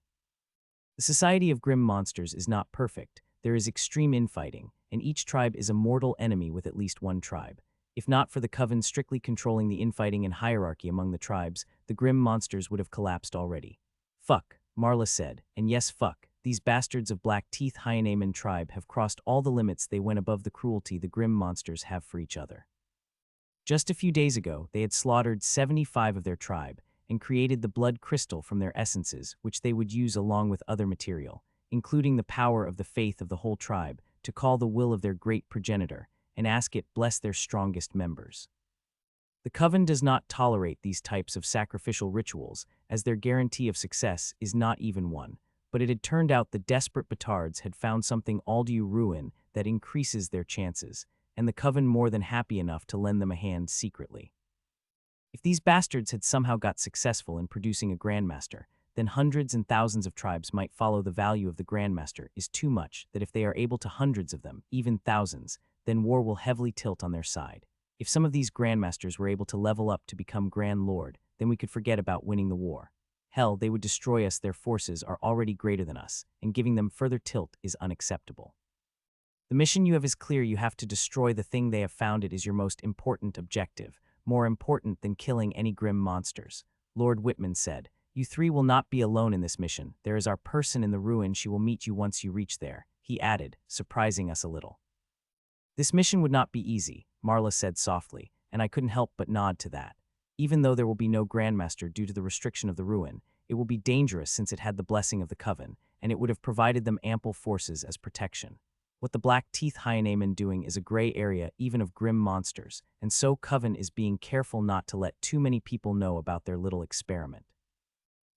The Society of Grim Monsters is not perfect. There is extreme infighting, and each tribe is a mortal enemy with at least one tribe. If not for the Coven strictly controlling the infighting and hierarchy among the tribes, the Grim Monsters would have collapsed already. Fuck, Marla said, and yes fuck, these bastards of Black Teeth Hyaneman tribe have crossed all the limits. They went above the cruelty the Grim Monsters have for each other. Just a few days ago, they had slaughtered 75 of their tribe, and created the blood crystal from their essences, which they would use along with other material, including the power of the faith of the whole tribe, to call the will of their great progenitor, and ask it bless their strongest members. The Coven does not tolerate these types of sacrificial rituals, as their guarantee of success is not even one, but it had turned out the desperate Batards had found something Aldiu ruin that increases their chances, and the Coven more than happy enough to lend them a hand secretly. If these bastards had somehow got successful in producing a Grandmaster, then hundreds and thousands of tribes might follow. The value of the Grandmaster is too much that if they are able to hundreds of them, even thousands, then war will heavily tilt on their side. If some of these Grandmasters were able to level up to become Grand Lord, then we could forget about winning the war. Hell, they would destroy us. Their forces are already greater than us, and giving them further tilt is unacceptable. The mission you have is clear. You have to destroy the thing they have found. It is your most important objective, more important than killing any grim monsters, Lord Whitman said. You three will not be alone in this mission. There is our person in the ruin. She will meet you once you reach there, he added, surprising us a little. This mission would not be easy, Marla said softly, and I couldn't help but nod to that. Even though there will be no Grandmaster due to the restriction of the ruin, it will be dangerous since it had the blessing of the Coven, and it would have provided them ample forces as protection. What the Black Teeth Hyaneman doing is a gray area even of grim monsters, and so Coven is being careful not to let too many people know about their little experiment.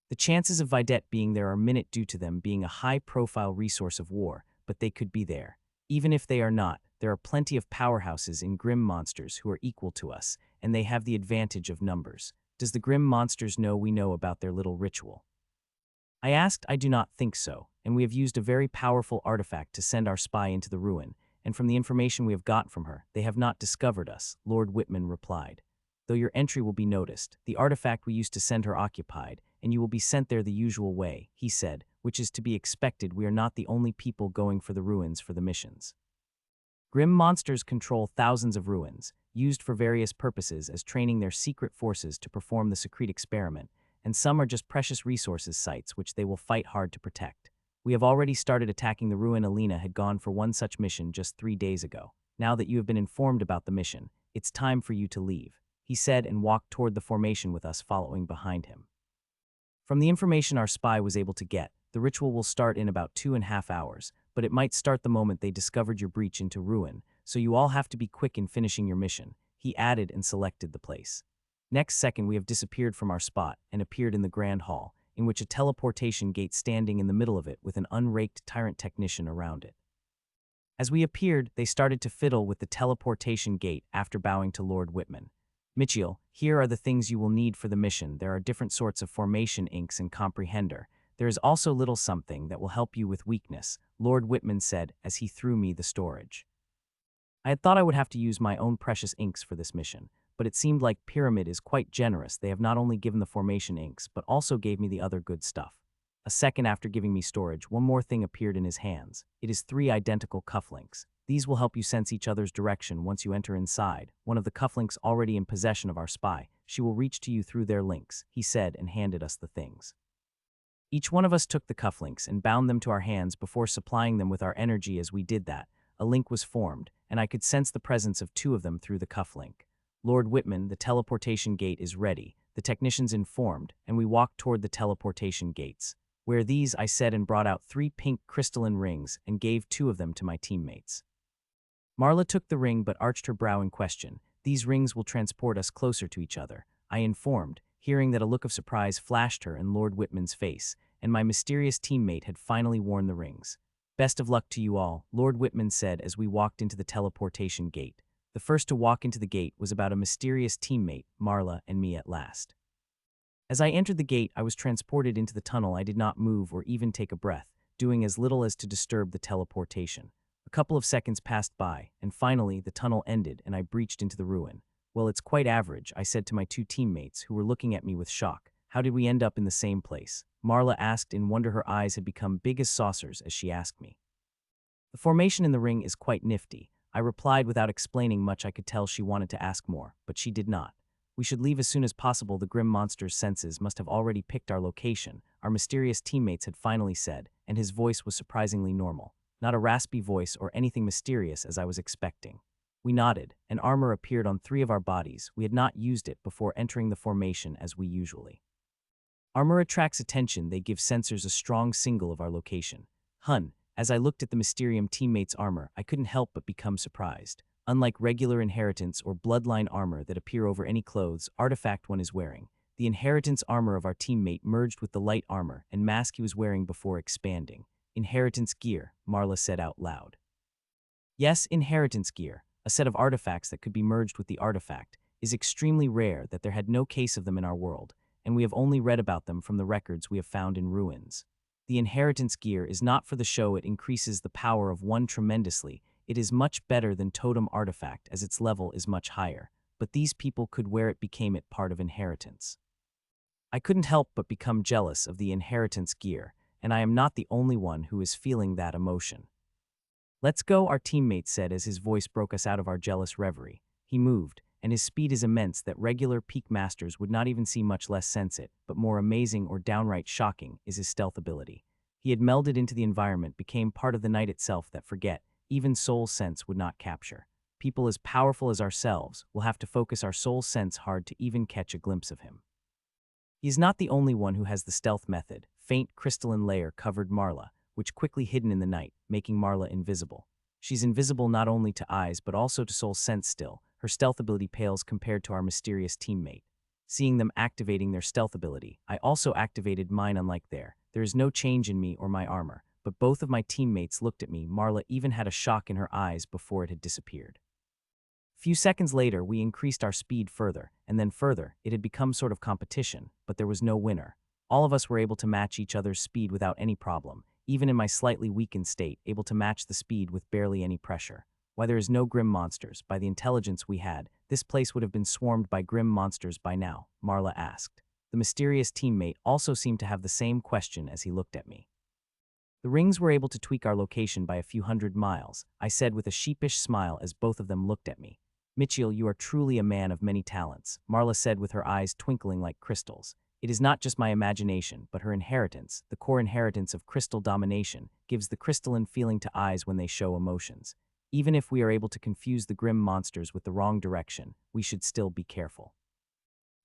The chances of Videt being there are minute due to them being a high-profile resource of war, but they could be there. Even if they are not, there are plenty of powerhouses in Grim monsters who are equal to us, and they have the advantage of numbers. Does the Grim monsters know we know about their little ritual? I asked. I do not think so, and we have used a very powerful artifact to send our spy into the ruin, and from the information we have got from her, they have not discovered us, Lord Whitman replied. Though your entry will be noticed, the artifact we used to send her occupied, and you will be sent there the usual way, he said, which is to be expected. We are not the only people going for the ruins for the missions. Grim monsters control thousands of ruins, used for various purposes as training their secret forces to perform the secret experiment, and some are just precious resources sites which they will fight hard to protect. We have already started attacking the ruin. Alina had gone for one such mission just 3 days ago. Now that you have been informed about the mission, it's time for you to leave, he said, and walked toward the formation with us following behind him. From the information our spy was able to get, the ritual will start in about 2.5 hours, but it might start the moment they discovered your breach into ruin, so you all have to be quick in finishing your mission, he added, and selected the place. Next second we have disappeared from our spot and appeared in the grand hall, in which a teleportation gate standing in the middle of it with an unraked tyrant technician around it. As we appeared, they started to fiddle with the teleportation gate after bowing to Lord Whitman. Mitchell, here are the things you will need for the mission. There are different sorts of formation inks and comprehender. There is also little something that will help you with weakness, Lord Whitman said as he threw me the storage. I had thought I would have to use my own precious inks for this mission, but it seemed like Pyramid is quite generous. They have not only given the formation inks, but also gave me the other good stuff. A second after giving me storage, one more thing appeared in his hands. It is 3 identical cufflinks. These will help you sense each other's direction once you enter inside. One of the cufflinks already in possession of our spy. She will reach to you through their links, he said, and handed us the things. Each one of us took the cufflinks and bound them to our hands before supplying them with our energy. As we did that, a link was formed, and I could sense the presence of 2 of them through the cufflink. Lord Whitman, the teleportation gate is ready, the technicians informed, and we walked toward the teleportation gates. Where these, I said, and brought out 3 pink crystalline rings and gave 2 of them to my teammates. Marla took the ring but arched her brow in question. These rings will transport us closer to each other, I informed, hearing that a look of surprise flashed her and Lord Whitman's face, and my mysterious teammate had finally worn the rings. Best of luck to you all, Lord Whitman said as we walked into the teleportation gate. The first to walk into the gate was about a mysterious teammate, Marla, and me at last. As I entered the gate, I was transported into the tunnel. I did not move or even take a breath, doing as little as to disturb the teleportation. A couple of seconds passed by, and finally the tunnel ended and I breached into the ruin. Well, it's quite average, I said to my 2 teammates who were looking at me with shock. How did we end up in the same place? Marla asked in wonder. Her eyes had become big as saucers as she asked me. The formation in the ring is quite nifty, I replied without explaining much. I could tell she wanted to ask more, but she did not. We should leave as soon as possible. The Grim monster's senses must have already picked our location, our mysterious teammates had finally said, and his voice was surprisingly normal. Not a raspy voice or anything mysterious as I was expecting. We nodded, and armor appeared on 3 of our bodies. We had not used it before entering the formation as we usually. Armor attracts attention. They give sensors a strong signal of our location. As I looked at the Mysterium teammate's armor, I couldn't help but become surprised. Unlike regular inheritance or bloodline armor that appear over any clothes artifact one is wearing, the inheritance armor of our teammate merged with the light armor and mask he was wearing before expanding. Inheritance gear, Marla said out loud. Yes, inheritance gear, a set of artifacts that could be merged with the artifact, is extremely rare. That there had no case of them in our world, and we have only read about them from the records we have found in ruins. The inheritance gear is not for the show. It increases the power of one tremendously. It is much better than totem artifact as its level is much higher, but these people could wear it, became it part of inheritance. I couldn't help but become jealous of the inheritance gear, and I am not the only one who is feeling that emotion. Let's go, our teammate said as his voice broke us out of our jealous reverie. He moved, and his speed is immense that regular peak masters would not even see, much less sense it, but more amazing or downright shocking is his stealth ability. He had melded into the environment, became part of the night itself that forget, even soul sense would not capture. People as powerful as ourselves will have to focus our soul sense hard to even catch a glimpse of him. He is not the only one who has the stealth method. Faint crystalline layer covered Marla, which quickly hidden in the night, making Marla invisible. She's invisible not only to eyes but also to soul sense still. Her stealth ability pales compared to our mysterious teammate. Seeing them activating their stealth ability, I also activated mine. Unlike there is no change in me or my armor, but both of my teammates looked at me. Marla even had a shock in her eyes before it had disappeared. Few seconds later, we increased our speed further, and then further. It had become sort of competition, but there was no winner. All of us were able to match each other's speed without any problem, even in my slightly weakened state, able to match the speed with barely any pressure. Why there is no grim monsters, by the intelligence we had, this place would have been swarmed by grim monsters by now, Marla asked. The mysterious teammate also seemed to have the same question as he looked at me. The rings were able to tweak our location by a few hundred miles, I said with a sheepish smile as both of them looked at me. Mitchell, you are truly a man of many talents, Marla said with her eyes twinkling like crystals. It is not just my imagination, but her inheritance, the core inheritance of crystal domination, gives the crystalline feeling to eyes when they show emotions. Even if we are able to confuse the grim monsters with the wrong direction, we should still be careful.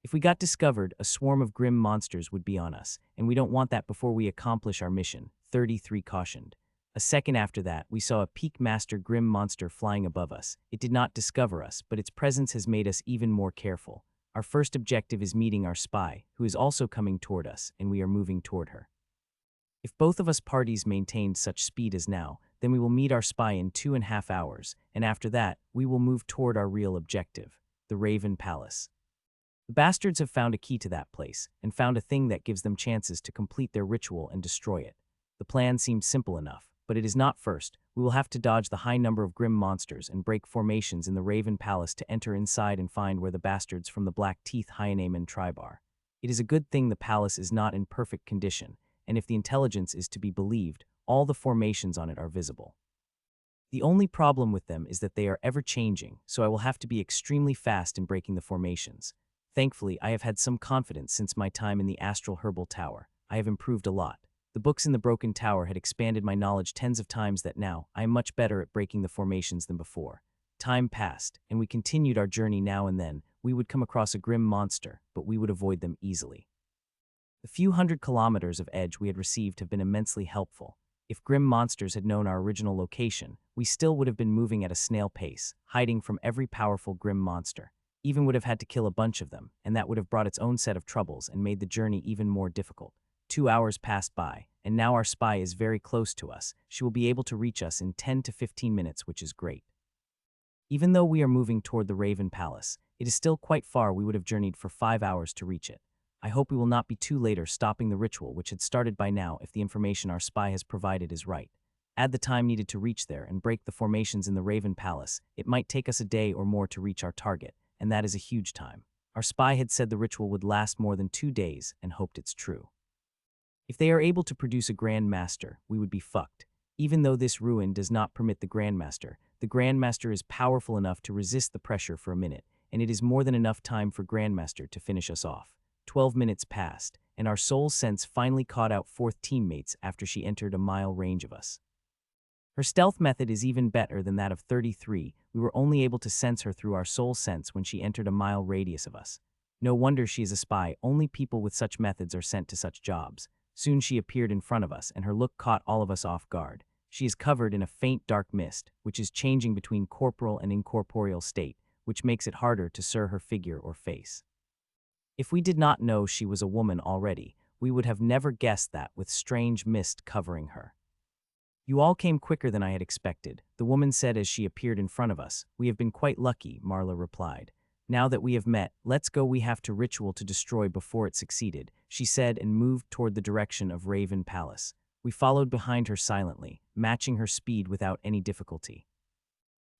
If we got discovered, a swarm of grim monsters would be on us, and we don't want that before we accomplish our mission, 33 cautioned. A second after that, we saw a peak master grim monster flying above us. It did not discover us, but its presence has made us even more careful. Our first objective is meeting our spy, who is also coming toward us, and we are moving toward her. If both of us parties maintained such speed as now, then we will meet our spy in 2.5 hours, and after that, we will move toward our real objective, the Raven Palace. The bastards have found a key to that place, and found a thing that gives them chances to complete their ritual and destroy it. The plan seemed simple enough, but it is not. First, we will have to dodge the high number of grim monsters and break formations in the Raven Palace to enter inside and find where the bastards from the Black Teeth Hyenaman tribe are. It is a good thing the palace is not in perfect condition, and if the intelligence is to be believed, all the formations on it are visible. The only problem with them is that they are ever-changing, so I will have to be extremely fast in breaking the formations. Thankfully, I have had some confidence since my time in the Astral Herbal Tower. I have improved a lot. The books in the Broken Tower had expanded my knowledge tens of times that now I am much better at breaking the formations than before. Time passed, and we continued our journey. Now and then, we would come across a grim monster, but we would avoid them easily. The few hundred kilometers of edge we had received have been immensely helpful. If grim monsters had known our original location, we still would have been moving at a snail pace, hiding from every powerful grim monster. Even would have had to kill a bunch of them, and that would have brought its own set of troubles and made the journey even more difficult. 2 hours passed by, and now our spy is very close to us. She will be able to reach us in 10 to 15 minutes, which is great. Even though we are moving toward the Raven Palace, it is still quite far. We would have journeyed for 5 hours to reach it. I hope we will not be too late stopping the ritual, which had started by now if the information our spy has provided is right. Add the time needed to reach there and break the formations in the Raven Palace. It might take us a day or more to reach our target, and that is a huge time. Our spy had said the ritual would last more than 2 days and hoped it's true. If they are able to produce a Grandmaster, we would be fucked. Even though this ruin does not permit the Grandmaster is powerful enough to resist the pressure for a minute, and it is more than enough time for Grandmaster to finish us off. 12 minutes passed, and our soul sense finally caught out fourth teammates after she entered a mile range of us. Her stealth method is even better than that of 33. We were only able to sense her through our soul sense when she entered a mile radius of us. No wonder she is a spy. Only people with such methods are sent to such jobs. Soon she appeared in front of us, and her look caught all of us off guard. She is covered in a faint dark mist, which is changing between corporal and incorporeal state, which makes it harder to see her figure or face. If we did not know she was a woman already, we would have never guessed that with strange mist covering her. You all came quicker than I had expected, the woman said as she appeared in front of us. We have been quite lucky, Marla replied. Now that we have met, let's go. We have to ritual to destroy before it succeeded, she said and moved toward the direction of Raven Palace. We followed behind her silently, matching her speed without any difficulty.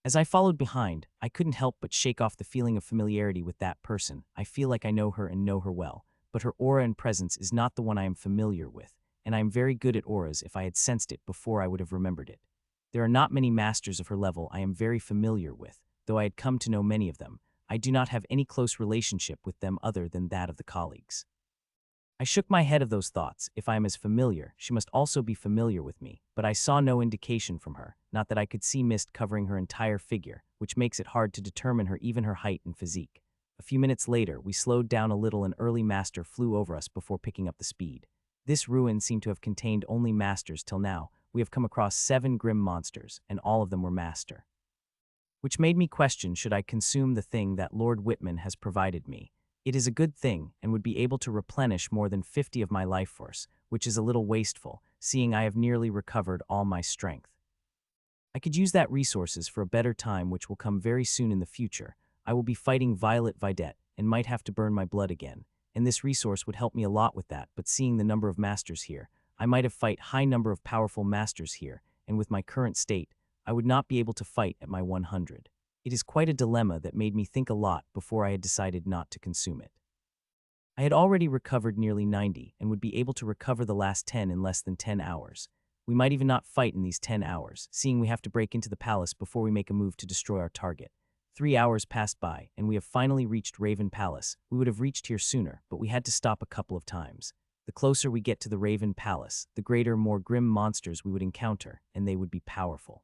As I followed behind, I couldn't help but shake off the feeling of familiarity with that person. I feel like I know her and know her well, but her aura and presence is not the one I am familiar with, and I am very good at auras. If I had sensed it before, I would have remembered it. There are not many masters of her level I am very familiar with, though I had come to know many of them. I do not have any close relationship with them other than that of the colleagues. I shook my head of those thoughts. If I am as familiar, she must also be familiar with me, but I saw no indication from her, not that I could see mist covering her entire figure, which makes it hard to determine her, even her height and physique. A few minutes later, we slowed down a little. An early master flew over us before picking up the speed. This ruin seemed to have contained only masters till now. We have come across 7 grim monsters, and all of them were master. Which made me question, should I consume the thing that Lord Whitman has provided me? It is a good thing and would be able to replenish more than 50 of my life force, which is a little wasteful, seeing I have nearly recovered all my strength. I could use that resources for a better time which will come very soon in the future. I will be fighting Violet Videt and might have to burn my blood again, and this resource would help me a lot with that, but seeing the number of masters here, I might have fight high number of powerful masters here, and with my current state, I would not be able to fight at my 100. It is quite a dilemma that made me think a lot before I had decided not to consume it. I had already recovered nearly 90 and would be able to recover the last 10 in less than 10 hours. We might even not fight in these 10 hours, seeing we have to break into the palace before we make a move to destroy our target. 3 hours passed by, and we have finally reached Raven Palace. We would have reached here sooner, but we had to stop a couple of times. The closer we get to the Raven Palace, the greater, more grim monsters we would encounter, and they would be powerful.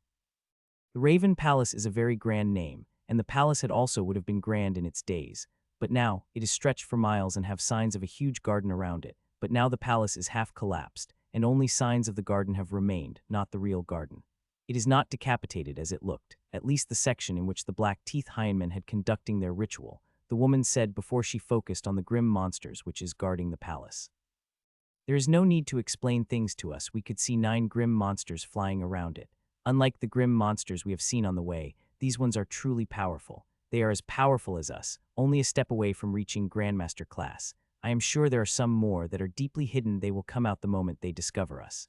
The Raven Palace is a very grand name, and the palace had also would have been grand in its days. But now, it is stretched for miles and have signs of a huge garden around it. But now the palace is half collapsed, and only signs of the garden have remained, not the real garden. It is not decapitated as it looked, at least the section in which the Black Teeth Hyemen had conducting their ritual, the woman said before she focused on the grim monsters which is guarding the palace. There is no need to explain things to us, we could see 9 grim monsters flying around it. Unlike the grim monsters we have seen on the way, these ones are truly powerful. They are as powerful as us, only a step away from reaching Grandmaster class. I am sure there are some more that are deeply hidden. They will come out the moment they discover us.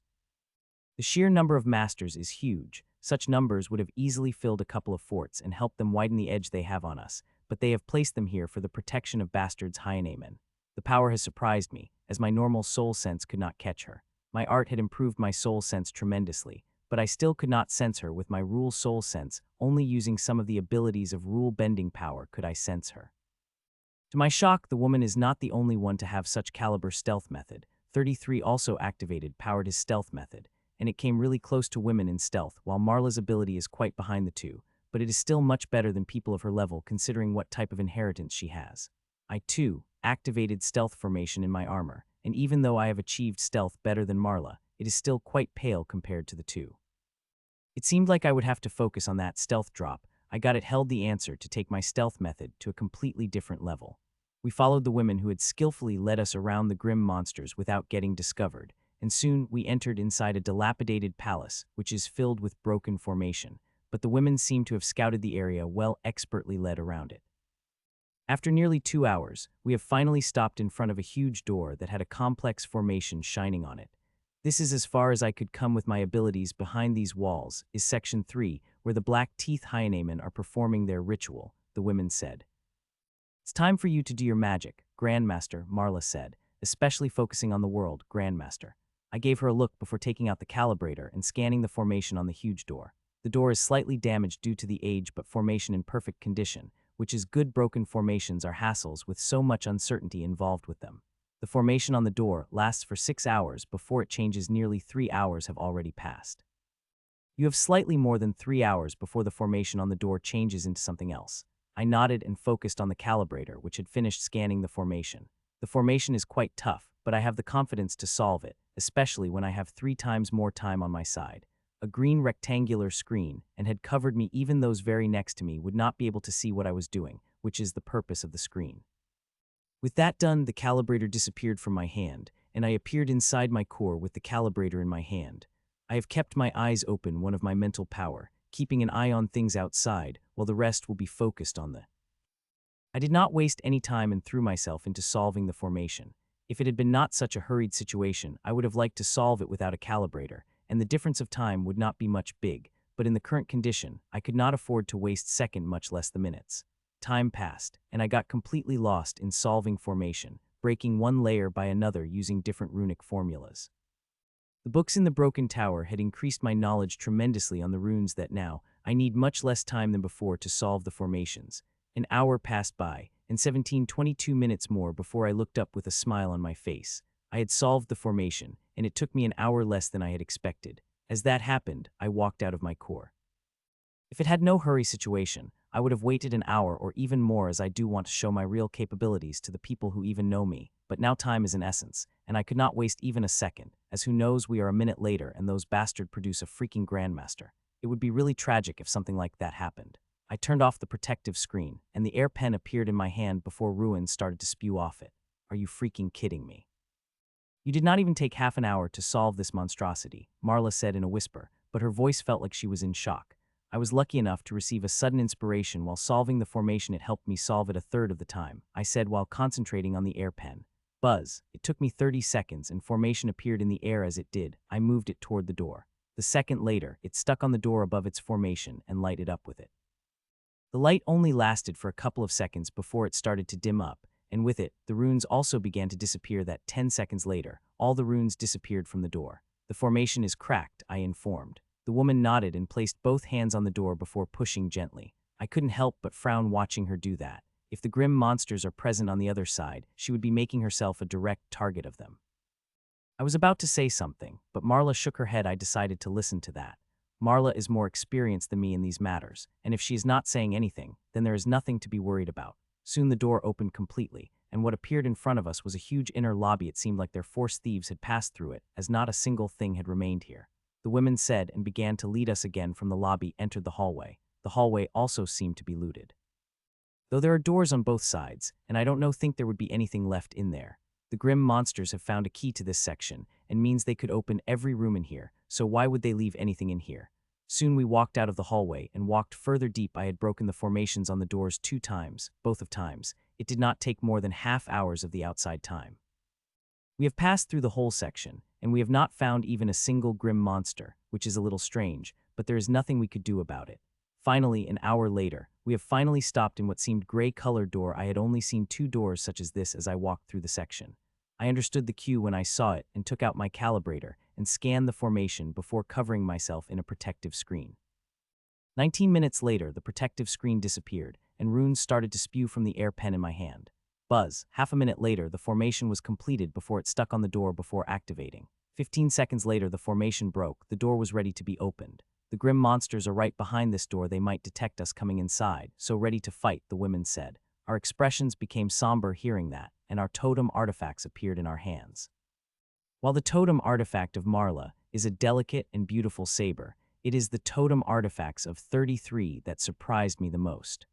The sheer number of masters is huge. Such numbers would have easily filled a couple of forts and helped them widen the edge they have on us, but they have placed them here for the protection of bastards Hyemen. The power has surprised me, as my normal soul sense could not catch her. My art had improved my soul sense tremendously, but I still could not sense her with my rule soul sense. Only using some of the abilities of rule bending power could I sense her. To my shock, the woman is not the only one to have such caliber stealth method. 33 also activated powered his stealth method, and it came really close to women in stealth, while Marla's ability is quite behind the two, but it is still much better than people of her level considering what type of inheritance she has. I, too, activated stealth formation in my armor, and even though I have achieved stealth better than Marla, it is still quite pale compared to the two. It seemed like I would have to focus on that stealth drop. I got it held the answer to take my stealth method to a completely different level. We followed the women who had skillfully led us around the grim monsters without getting discovered, and soon we entered inside a dilapidated palace, which is filled with broken formation, but the women seemed to have scouted the area well, expertly led around it. After nearly 2 hours, we have finally stopped in front of a huge door that had a complex formation shining on it. This is as far as I could come with my abilities. Behind these walls is Section 3, where the Black Teeth Hyemen are performing their ritual, the women said. It's time for you to do your magic, Grandmaster, Marla said, especially focusing on the world, Grandmaster. I gave her a look before taking out the calibrator and scanning the formation on the huge door. The door is slightly damaged due to the age but formation in perfect condition, which is good. Broken formations are hassles with so much uncertainty involved with them. The formation on the door lasts for 6 hours before it changes. Nearly 3 hours have already passed. You have slightly more than 3 hours before the formation on the door changes into something else. I nodded and focused on the calibrator, which had finished scanning the formation. The formation is quite tough, but I have the confidence to solve it, especially when I have 3 times more time on my side. A green rectangular screen, and had covered me. Even those very next to me would not be able to see what I was doing, which is the purpose of the screen. With that done, the calibrator disappeared from my hand, and I appeared inside my core with the calibrator in my hand. I have kept my eyes open, one of my mental power, keeping an eye on things outside, while the rest will be focused on the... I did not waste any time and threw myself into solving the formation. If it had been not such a hurried situation, I would have liked to solve it without a calibrator, and the difference of time would not be much big, but in the current condition, I could not afford to waste second, much less the minutes. Time passed, and I got completely lost in solving formation, breaking one layer by another using different runic formulas. The books in the Broken Tower had increased my knowledge tremendously on the runes that now, I need much less time than before to solve the formations. An hour passed by, and 22 minutes more before I looked up with a smile on my face. I had solved the formation, and it took me an hour less than I had expected. As that happened, I walked out of my core. If it had no hurry situation, I would have waited an hour or even more, as I do want to show my real capabilities to the people who even know me, but now time is an essence, and I could not waste even a second, as who knows, we are a minute later and those bastards produce a freaking Grandmaster. It would be really tragic if something like that happened. I turned off the protective screen, and the air pen appeared in my hand before ruins started to spew off it. Are you freaking kidding me? You did not even take half an hour to solve this monstrosity, Marla said in a whisper, but her voice felt like she was in shock. I was lucky enough to receive a sudden inspiration while solving the formation. It helped me solve it a third of the time, I said while concentrating on the air pen. Buzz. It took me 30 seconds and formation appeared in the air as it did. I moved it toward the door. The second later, it stuck on the door above its formation and lighted up with it. The light only lasted for a couple of seconds before it started to dim up, and with it, the runes also began to disappear. That 10 seconds later, all the runes disappeared from the door. The formation is cracked, I informed. The woman nodded and placed both hands on the door before pushing gently. I couldn't help but frown watching her do that. If the grim monsters are present on the other side, she would be making herself a direct target of them. I was about to say something, but Marla shook her head. I decided to listen to that. Marla is more experienced than me in these matters, and if she is not saying anything, then there is nothing to be worried about. Soon the door opened completely, and what appeared in front of us was a huge inner lobby. It seemed like their forced thieves had passed through it, as not a single thing had remained here. The women said and began to lead us again from the lobby, entered the hallway. The hallway also seemed to be looted. Though there are doors on both sides, and I don't think there would be anything left in there. The grim monsters have found a key to this section, and means they could open every room in here, so why would they leave anything in here? Soon we walked out of the hallway and walked further deep. I had broken the formations on the doors 2 times, both of times. It did not take more than half hours of the outside time. We have passed through the whole section, and we have not found even a single grim monster, which is a little strange, but there is nothing we could do about it. Finally, an hour later, we have finally stopped in what seemed gray-colored door. I had only seen 2 doors such as this as I walked through the section. I understood the cue when I saw it and took out my calibrator and scanned the formation before covering myself in a protective screen. 19 minutes later, the protective screen disappeared, and runes started to spew from the air pen in my hand. Buzz. Half a minute later, the formation was completed before it stuck on the door before activating. 15 seconds later, the formation broke. The door was ready to be opened. The grim monsters are right behind this door. They might detect us coming inside, so ready to fight, the women said. Our expressions became somber hearing that, and our totem artifacts appeared in our hands. While the totem artifact of Marla is a delicate and beautiful saber, it is the totem artifacts of 33 that surprised me the most.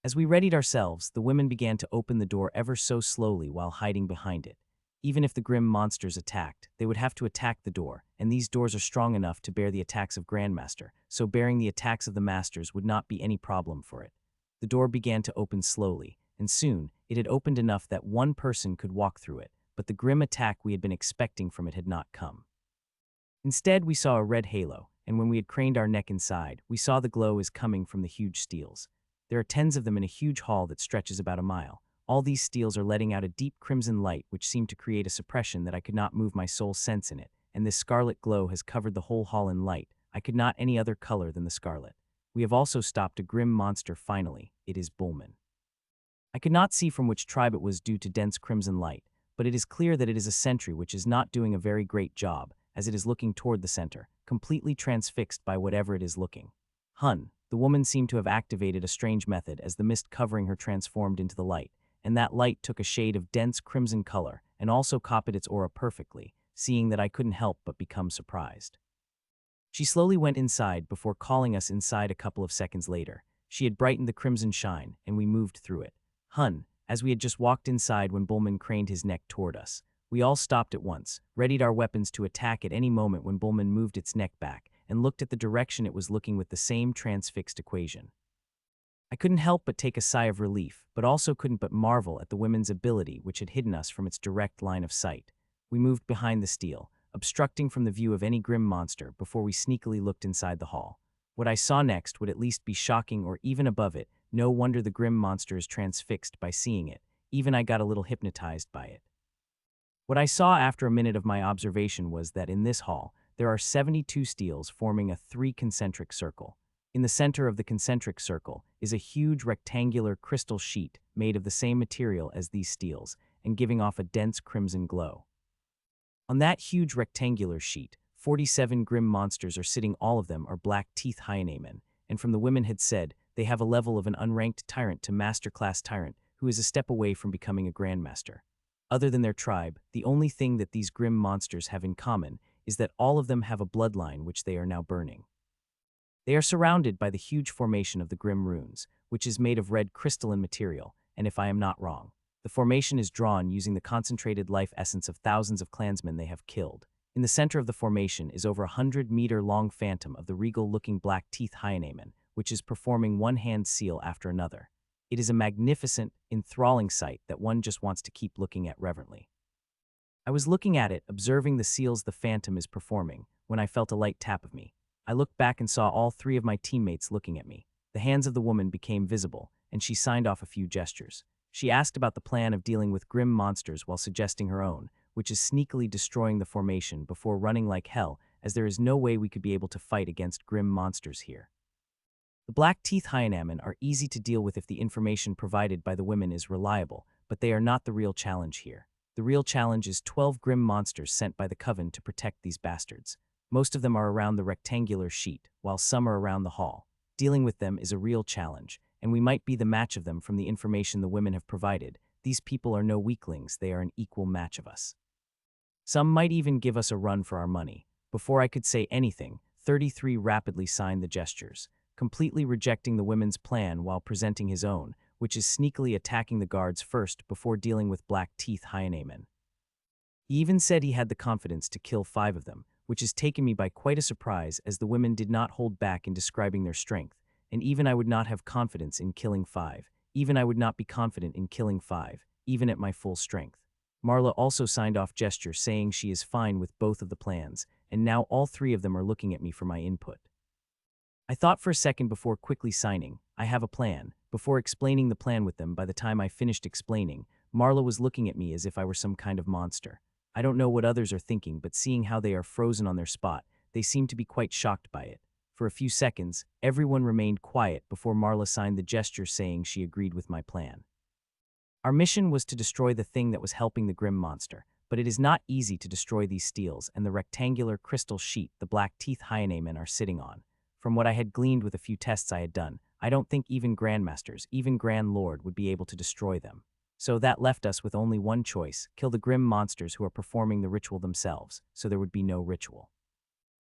As we readied ourselves, the women began to open the door ever so slowly while hiding behind it. Even if the grim monsters attacked, they would have to attack the door, and these doors are strong enough to bear the attacks of Grandmaster, so bearing the attacks of the masters would not be any problem for it. The door began to open slowly, and soon, it had opened enough that one person could walk through it, but the grim attack we had been expecting from it had not come. Instead, we saw a red halo, and when we had craned our neck inside, we saw the glow is coming from the huge steels. There are 10s of them in a huge hall that stretches about a mile. All these steels are letting out a deep crimson light which seemed to create a suppression that I could not move my soul sense in it, and this scarlet glow has covered the whole hall in light. I could not any other color than the scarlet. We have also stopped a grim monster finally. It is Bullman. I could not see from which tribe it was due to dense crimson light, but it is clear that it is a sentry which is not doing a very great job, as it is looking toward the center, completely transfixed by whatever it is looking. The woman seemed to have activated a strange method as the mist covering her transformed into the light, and that light took a shade of dense crimson color and also copied its aura perfectly, seeing that I couldn't help but become surprised. She slowly went inside before calling us inside a couple of seconds later. She had brightened the crimson shine, and we moved through it. As we had just walked inside when Bullman craned his neck toward us. We all stopped at once, readied our weapons to attack at any moment when Bullman moved its neck back, and looked at the direction it was looking with the same transfixed equation. I couldn't help but take a sigh of relief, but also couldn't but marvel at the women's ability which had hidden us from its direct line of sight. We moved behind the steel, obstructing from the view of any grim monster before we sneakily looked inside the hall. What I saw next would at least be shocking or even above it. No wonder the grim monster is transfixed by seeing it. Even I got a little hypnotized by it. What I saw after a minute of my observation was that in this hall, there are 72 steels forming a 3 concentric circle. In the center of the concentric circle is a huge rectangular crystal sheet made of the same material as these steels and giving off a dense crimson glow. On that huge rectangular sheet, 47 grim monsters are sitting. All of them are black teeth hyenamen, and from the women had said, they have a level of an unranked tyrant to master-class tyrant who is a step away from becoming a grandmaster. Other than their tribe, the only thing that these grim monsters have in common is that all of them have a bloodline which they are now burning. They are surrounded by the huge formation of the Grim Runes, which is made of red crystalline material, and if I am not wrong, the formation is drawn using the concentrated life essence of thousands of clansmen they have killed. In the center of the formation is over 100-meter-long phantom of the regal-looking black-teeth hyena, which is performing one-hand seal after another. It is a magnificent, enthralling sight that one just wants to keep looking at reverently. I was looking at it, observing the seals the phantom is performing, when I felt a light tap of me. I looked back and saw all three of my teammates looking at me. The hands of the woman became visible, and she signed off a few gestures. She asked about the plan of dealing with grim monsters while suggesting her own, which is sneakily destroying the formation before running like hell, as there is no way we could be able to fight against grim monsters here. The black teeth hyenamen are easy to deal with if the information provided by the women is reliable, but they are not the real challenge here. The real challenge is 12 grim monsters sent by the Coven to protect these bastards. Most of them are around the rectangular sheet, while some are around the hall. Dealing with them is a real challenge, and we might be the match of them from the information the women have provided. These people are no weaklings, they are an equal match of us. Some might even give us a run for our money. Before I could say anything, 33 rapidly signed the gestures, completely rejecting the women's plan while presenting his own, which is sneakily attacking the guards first before dealing with black teeth hyenamen. He even said he had the confidence to kill 5 of them, which has taken me by quite a surprise as the women did not hold back in describing their strength, and even I would not have confidence in killing 5. Even I would not be confident in killing 5, even at my full strength. Marla also signed off gesture saying she is fine with both of the plans, and now all 3 of them are looking at me for my input. I thought for a second before quickly signing, I have a plan. Before explaining the plan with them, by the time I finished explaining, Marla was looking at me as if I were some kind of monster. I don't know what others are thinking, but seeing how they are frozen on their spot, they seem to be quite shocked by it. For a few seconds, everyone remained quiet before Marla signed the gesture saying she agreed with my plan. Our mission was to destroy the thing that was helping the Grim Monster, but it is not easy to destroy these steels and the rectangular crystal sheet the black teeth hyenamen are sitting on. From what I had gleaned with a few tests I had done, I don't think even Grandmasters, even Grand Lord, would be able to destroy them. So that left us with only one choice: kill the Grim Monsters who are performing the ritual themselves, so there would be no ritual.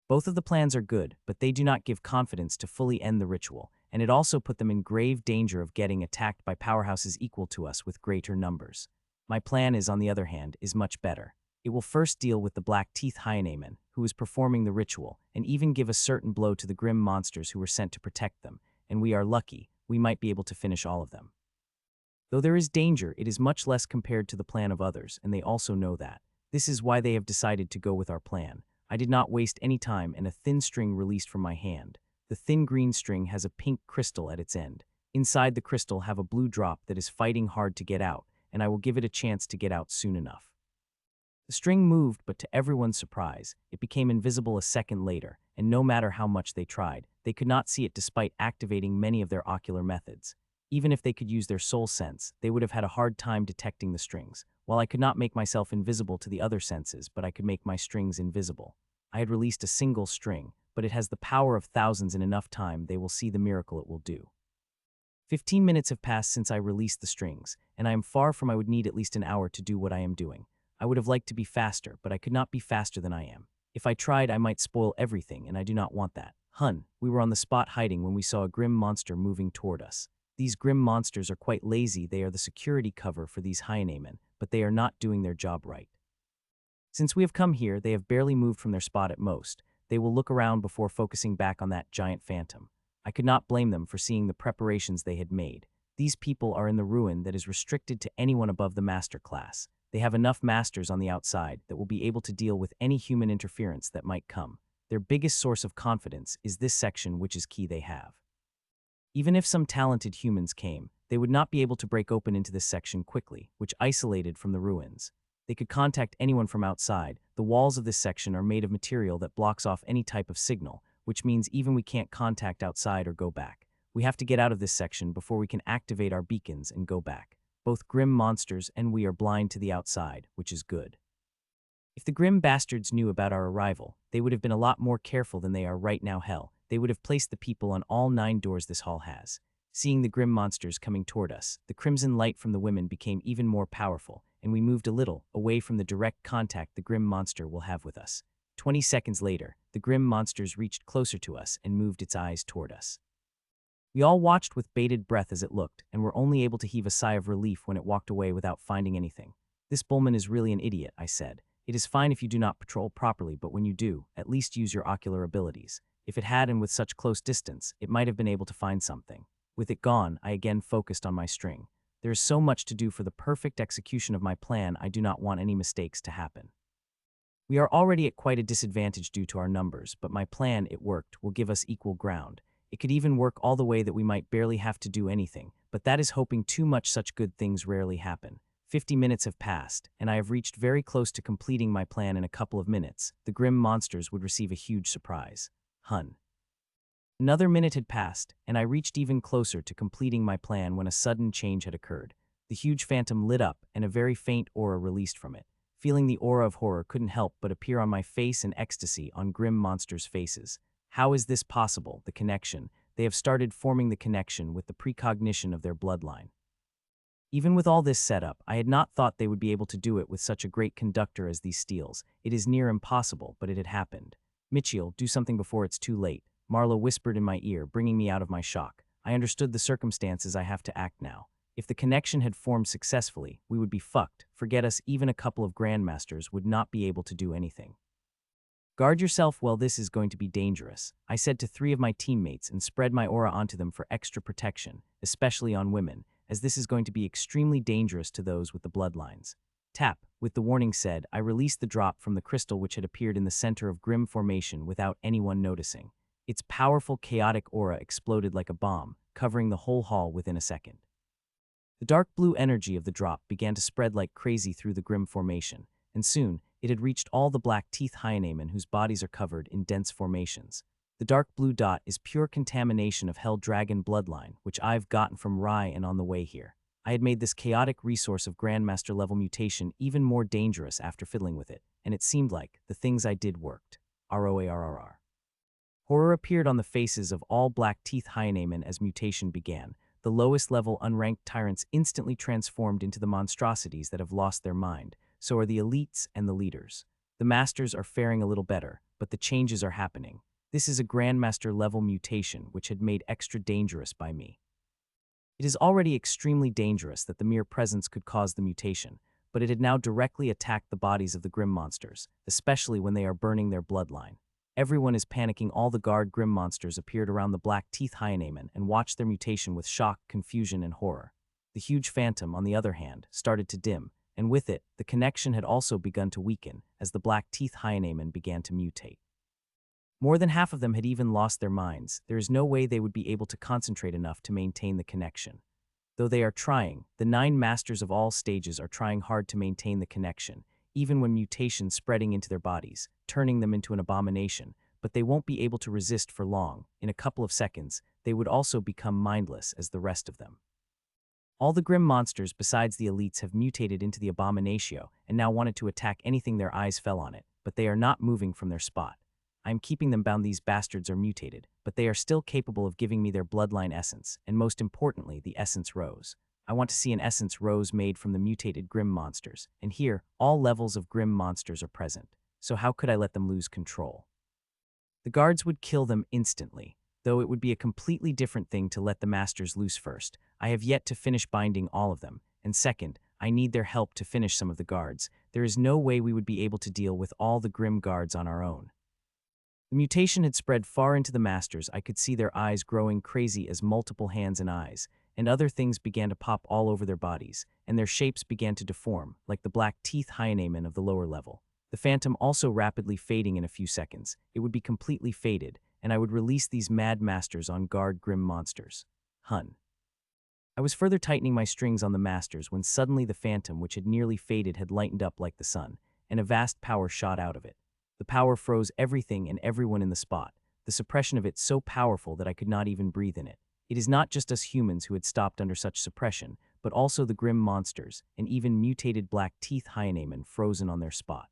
Both of the plans are good, but they do not give confidence to fully end the ritual, and it also put them in grave danger of getting attacked by powerhouses equal to us with greater numbers. My plan is, on the other hand, is much better. It will first deal with the black teeth hyenamen, who is performing the ritual, and even give a certain blow to the grim monsters who were sent to protect them, and we are lucky, we might be able to finish all of them. Though there is danger, it is much less compared to the plan of others, and they also know that. This is why they have decided to go with our plan. I did not waste any time, and a thin string released from my hand. The thin green string has a pink crystal at its end. Inside the crystal have a blue drop that is fighting hard to get out, and I will give it a chance to get out soon enough. The string moved, but to everyone's surprise, it became invisible a second later, and no matter how much they tried, they could not see it despite activating many of their ocular methods. Even if they could use their soul sense, they would have had a hard time detecting the strings. While I could not make myself invisible to the other senses, but I could make my strings invisible. I had released a single string, but it has the power of thousands. In enough time they will see the miracle it will do. 15 minutes have passed since I released the strings, and I am far from I would need at least an hour to do what I am doing. I would have liked to be faster, but I could not be faster than I am. If I tried, I might spoil everything, and I do not want that. We were on the spot hiding when we saw a grim monster moving toward us. These grim monsters are quite lazy. They are the security cover for these hyenamen, but they are not doing their job right. Since we have come here, they have barely moved from their spot at most. They will look around before focusing back on that giant phantom. I could not blame them for seeing the preparations they had made. These people are in the ruin that is restricted to anyone above the master class. They have enough masters on the outside that will be able to deal with any human interference that might come. Their biggest source of confidence is this section, which is key they have. Even if some talented humans came, they would not be able to break open into this section quickly, which isolated from the ruins. They could contact anyone from outside. The walls of this section are made of material that blocks off any type of signal, which means even we can't contact outside or go back. We have to get out of this section before we can activate our beacons and go back. Both grim monsters and we are blind to the outside, which is good. If the grim bastards knew about our arrival, they would have been a lot more careful than they are right now. They would have placed the people on all 9 doors this hall has. Seeing the grim monsters coming toward us, the crimson light from the women became even more powerful, and we moved a little away from the direct contact the grim monster will have with us. 20 seconds later, the grim monsters reached closer to us and moved its eyes toward us. We all watched with bated breath as it looked, and were only able to heave a sigh of relief when it walked away without finding anything. "This Bullman is really an idiot," I said. "It is fine if you do not patrol properly, but when you do, at least use your ocular abilities. If it had and with such close distance, it might have been able to find something." With it gone, I again focused on my string. There is so much to do for the perfect execution of my plan, I do not want any mistakes to happen. We are already at quite a disadvantage due to our numbers, but my plan, it worked, will give us equal ground. It could even work all the way that we might barely have to do anything, but that is hoping too much. Such good things rarely happen. 50 minutes have passed, and I have reached very close to completing my plan. In a couple of minutes, the grim monsters would receive a huge surprise. Another minute had passed, and I reached even closer to completing my plan when a sudden change had occurred. The huge phantom lit up, and a very faint aura released from it. Feeling the aura of horror couldn't help but appear on my face and ecstasy on grim monsters' faces. How is this possible? The connection. They have started forming the connection with the precognition of their bloodline. Even with all this setup, I had not thought they would be able to do it with such a great conductor as these steels. It is near impossible, but it had happened. "Mitchell, do something before it's too late," Marla whispered in my ear, bringing me out of my shock. I understood the circumstances. I have to act now. If the connection had formed successfully, we would be fucked. Forget us, even a couple of Grandmasters would not be able to do anything. "Guard yourself, well, this is going to be dangerous," I said to 3 of my teammates and spread my aura onto them for extra protection, especially on women, as this is going to be extremely dangerous to those with the bloodlines. Tap. With the warning said, I released the drop from the crystal which had appeared in the center of Grim Formation without anyone noticing. Its powerful chaotic aura exploded like a bomb, covering the whole hall within a second. The dark blue energy of the drop began to spread like crazy through the Grim Formation, and soon, it had reached all the black teeth hyenamen whose bodies are covered in dense formations. The dark blue dot is pure contamination of Hell Dragon bloodline, which I've gotten from Rai and on the way here. I had made this chaotic resource of Grandmaster level mutation even more dangerous after fiddling with it, and it seemed like the things I did worked. ROARRR. Horror appeared on the faces of all black teeth hyenamen as mutation began. The lowest level unranked tyrants instantly transformed into the monstrosities that have lost their mind. So are the elites and the leaders. The masters are faring a little better, but the changes are happening. This is a Grandmaster level mutation which had made extra dangerous by me. It is already extremely dangerous that the mere presence could cause the mutation, but it had now directly attacked the bodies of the Grim monsters, especially when they are burning their bloodline. Everyone is panicking. All the guard Grim monsters appeared around the black teeth hyenamen and watched their mutation with shock, confusion, and horror. The huge phantom, on the other hand, started to dim, and with it, the connection had also begun to weaken as the black teeth hyenamen began to mutate. More than half of them had even lost their minds. There is no way they would be able to concentrate enough to maintain the connection. Though they are trying, the 9 masters of all stages are trying hard to maintain the connection, even when mutations spreading into their bodies, turning them into an abomination, but they won't be able to resist for long. In a couple of seconds, they would also become mindless as the rest of them. All the Grim monsters besides the elites have mutated into the abomination and now wanted to attack anything their eyes fell on it, but they are not moving from their spot. I am keeping them bound. These bastards are mutated, but they are still capable of giving me their bloodline essence, and most importantly, the essence rose. I want to see an essence rose made from the mutated Grim monsters, and here, all levels of Grim monsters are present, so how could I let them lose control? The guards would kill them instantly, though it would be a completely different thing to let the masters loose first. I have yet to finish binding all of them, and second, I need their help to finish some of the guards. There is no way we would be able to deal with all the Grim guards on our own. The mutation had spread far into the masters. I could see their eyes growing crazy as multiple hands and eyes, and other things began to pop all over their bodies, and their shapes began to deform, like the black teeth hyenamen of the lower level. The phantom also rapidly fading. In a few seconds, it would be completely faded, and I would release these mad masters on guard Grim monsters. I was further tightening my strings on the masters when suddenly the phantom, which had nearly faded, had lightened up like the sun, and a vast power shot out of it. The power froze everything and everyone in the spot, the suppression of it so powerful that I could not even breathe in it. It is not just us humans who had stopped under such suppression, but also the Grim monsters, and even mutated black teeth hyenamen frozen on their spot.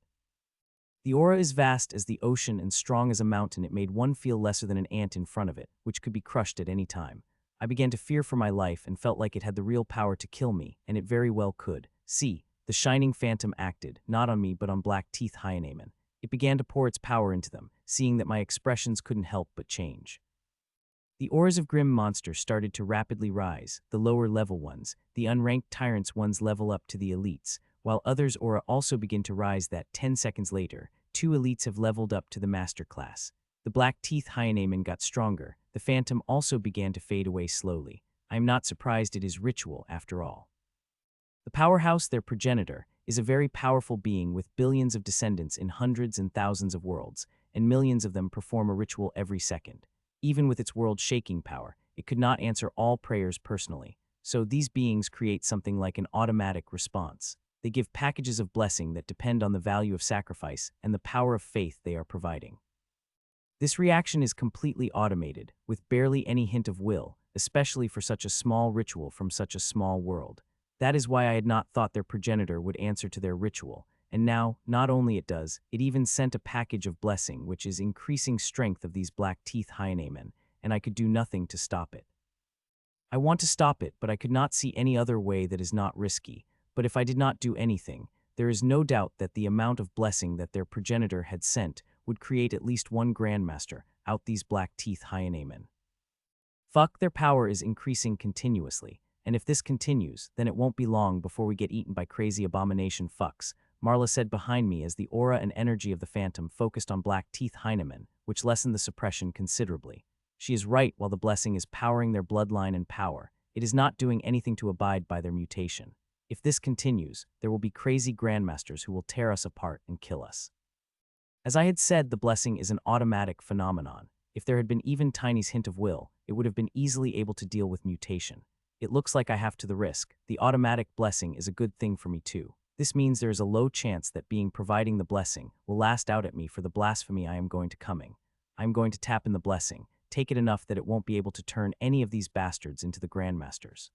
The aura is vast as the ocean and strong as a mountain. It made one feel lesser than an ant in front of it, which could be crushed at any time. I began to fear for my life and felt like it had the real power to kill me, and it very well could. See, the shining phantom acted, not on me but on black teeth hyenamen. It began to pour its power into them, seeing that my expressions couldn't help but change. The auras of grim monsters started to rapidly rise, the lower-level ones, the unranked tyrants ones level up to the elites, while others' aura also begin to rise that 10 seconds later, 2 elites have leveled up to the master class. The black teeth hyenamen got stronger, the phantom also began to fade away slowly. I am not surprised, it is ritual after all. The powerhouse, their progenitor, is a very powerful being with billions of descendants in hundreds and thousands of worlds, and millions of them perform a ritual every second. Even with its world-shaking power, it could not answer all prayers personally, so these beings create something like an automatic response. They give packages of blessing that depend on the value of sacrifice and the power of faith they are providing. This reaction is completely automated, with barely any hint of will, especially for such a small ritual from such a small world. That is why I had not thought their progenitor would answer to their ritual, and now, not only it does, it even sent a package of blessing which is increasing strength of these black teeth hyenamen, and I could do nothing to stop it. I want to stop it, but I could not see any other way that is not risky, but if I did not do anything, there is no doubt that the amount of blessing that their progenitor had sent would create at least one Grandmaster out these black teeth hyenamen. Fuck, their power is increasing continuously, and if this continues, then it won't be long before we get eaten by crazy abomination fucks, Marla said behind me as the aura and energy of the phantom focused on black teeth hyenamen, which lessened the suppression considerably. She is right, while the blessing is powering their bloodline and power, it is not doing anything to abide by their mutation. If this continues, there will be crazy grandmasters who will tear us apart and kill us. As I had said, the blessing is an automatic phenomenon. If there had been even tiniest hint of will, it would have been easily able to deal with mutation. It looks like I have to the risk. The automatic blessing is a good thing for me too. This means there is a low chance that being providing the blessing will last out at me for the blasphemy I am going to coming. I am going to tap in the blessing, take it enough that it won't be able to turn any of these bastards into the grandmasters.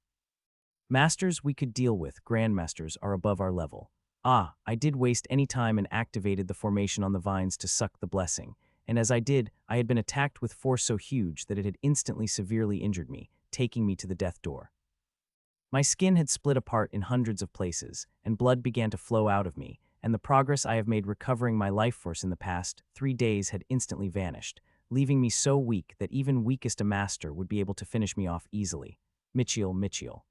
Masters we could deal with, grandmasters are above our level. Ah, I did waste any time and activated the formation on the vines to suck the blessing, and as I did, I had been attacked with force so huge that it had instantly severely injured me, taking me to the death door. My skin had split apart in hundreds of places, and blood began to flow out of me, and the progress I have made recovering my life force in the past 3 days had instantly vanished, leaving me so weak that even weakest a master would be able to finish me off easily. Michiel, Michiel.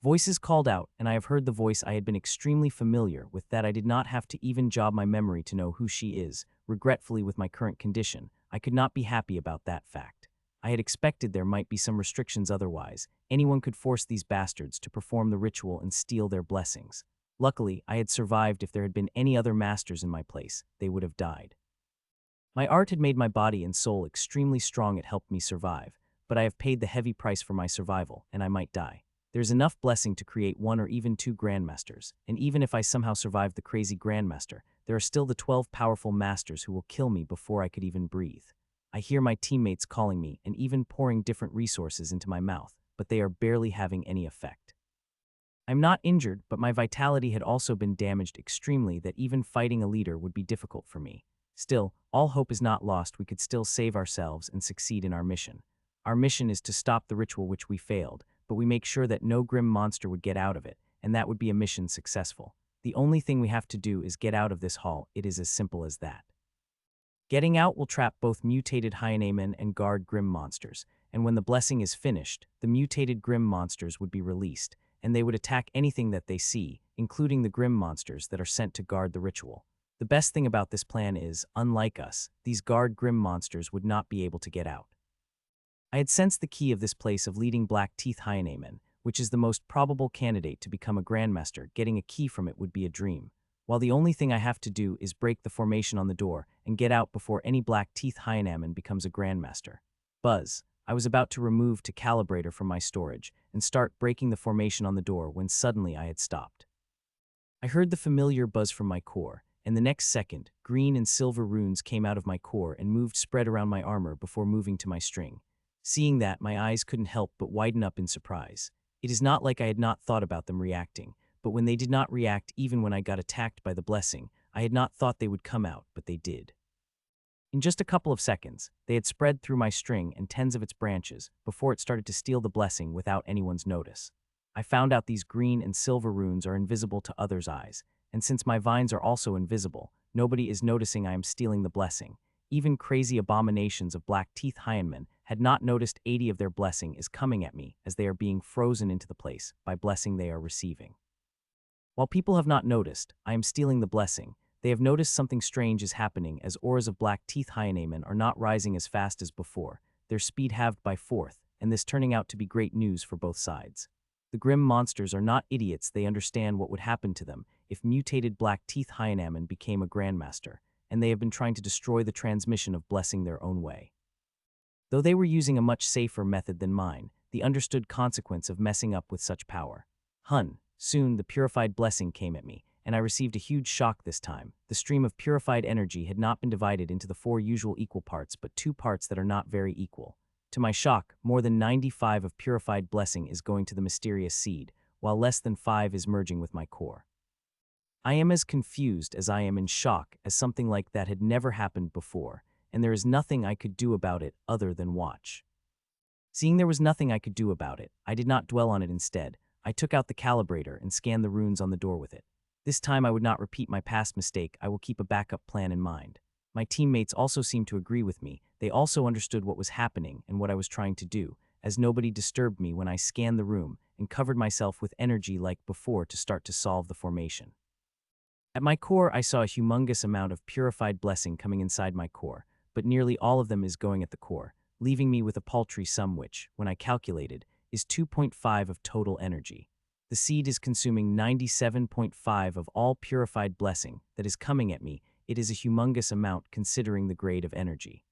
Voices called out, and I have heard the voice I had been extremely familiar with, that I did not have to even jog my memory to know who she is. Regretfully, with my current condition, I could not be happy about that fact. I had expected there might be some restrictions otherwise. Anyone could force these bastards to perform the ritual and steal their blessings. Luckily, I had survived. If there had been any other masters in my place, they would have died. My art had made my body and soul extremely strong. It helped me survive, but I have paid the heavy price for my survival, and I might die. There's enough blessing to create 1 or even 2 grandmasters, and even if I somehow survive the crazy grandmaster, there are still the 12 powerful masters who will kill me before I could even breathe. I hear my teammates calling me and even pouring different resources into my mouth, but they are barely having any effect. I'm not injured, but my vitality had also been damaged extremely that even fighting a leader would be difficult for me. Still, all hope is not lost. We could still save ourselves and succeed in our mission. Our mission is to stop the ritual which we failed, but we make sure that no grim monster would get out of it, and that would be a mission successful. The only thing we have to do is get out of this hall. It is as simple as that. Getting out will trap both mutated hyenamen and guard grim monsters, and when the blessing is finished, the mutated grim monsters would be released, and they would attack anything that they see, including the grim monsters that are sent to guard the ritual. The best thing about this plan is, unlike us, these guard grim monsters would not be able to get out. I had sensed the key of this place of leading black teeth hyenamen, which is the most probable candidate to become a grandmaster. Getting a key from it would be a dream. While the only thing I have to do is break the formation on the door and get out before any black teeth hyenamen becomes a grandmaster. Buzz. I was about to remove to calibrator from my storage and start breaking the formation on the door when suddenly I had stopped. I heard the familiar buzz from my core, and the next second, green and silver runes came out of my core and moved spread around my armor before moving to my string. Seeing that, my eyes couldn't help but widen up in surprise. It is not like I had not thought about them reacting, but when they did not react even when I got attacked by the blessing, I had not thought they would come out, but they did. In just a couple of seconds, they had spread through my string and tens of its branches before it started to steal the blessing without anyone's notice. I found out these green and silver runes are invisible to others' eyes, and since my vines are also invisible, nobody is noticing I am stealing the blessing. Even crazy abominations of black teeth hyenan had not noticed 80 of their blessing is coming at me as they are being frozen into the place by blessing they are receiving. While people have not noticed, I am stealing the blessing. They have noticed something strange is happening as auras of black teeth hyenan are not rising as fast as before, their speed halved by fourth, and this turning out to be great news for both sides. The grim monsters are not idiots, they understand what would happen to them if mutated black teeth hyenan became a Grandmaster, and they have been trying to destroy the transmission of blessing their own way. Though they were using a much safer method than mine, the understood consequence of messing up with such power. Soon the purified blessing came at me, and I received a huge shock this time. The stream of purified energy had not been divided into the 4 usual equal parts but 2 parts that are not very equal. To my shock, more than 95 of purified blessing is going to the mysterious seed, while less than 5 is merging with my core. I am as confused as I am in shock as something like that had never happened before, and there is nothing I could do about it other than watch. Seeing there was nothing I could do about it, I did not dwell on it instead. I took out the calibrator and scanned the runes on the door with it. This time I would not repeat my past mistake, I will keep a backup plan in mind. My teammates also seemed to agree with me, they also understood what was happening and what I was trying to do, as nobody disturbed me when I scanned the room and covered myself with energy like before to start to solve the formation. At my core I saw a humongous amount of purified blessing coming inside my core, but nearly all of them is going at the core, leaving me with a paltry sum which, when I calculated, is 2.5 of total energy. The seed is consuming 97.5 of all purified blessing that is coming at me. It is a humongous amount considering the grade of energy.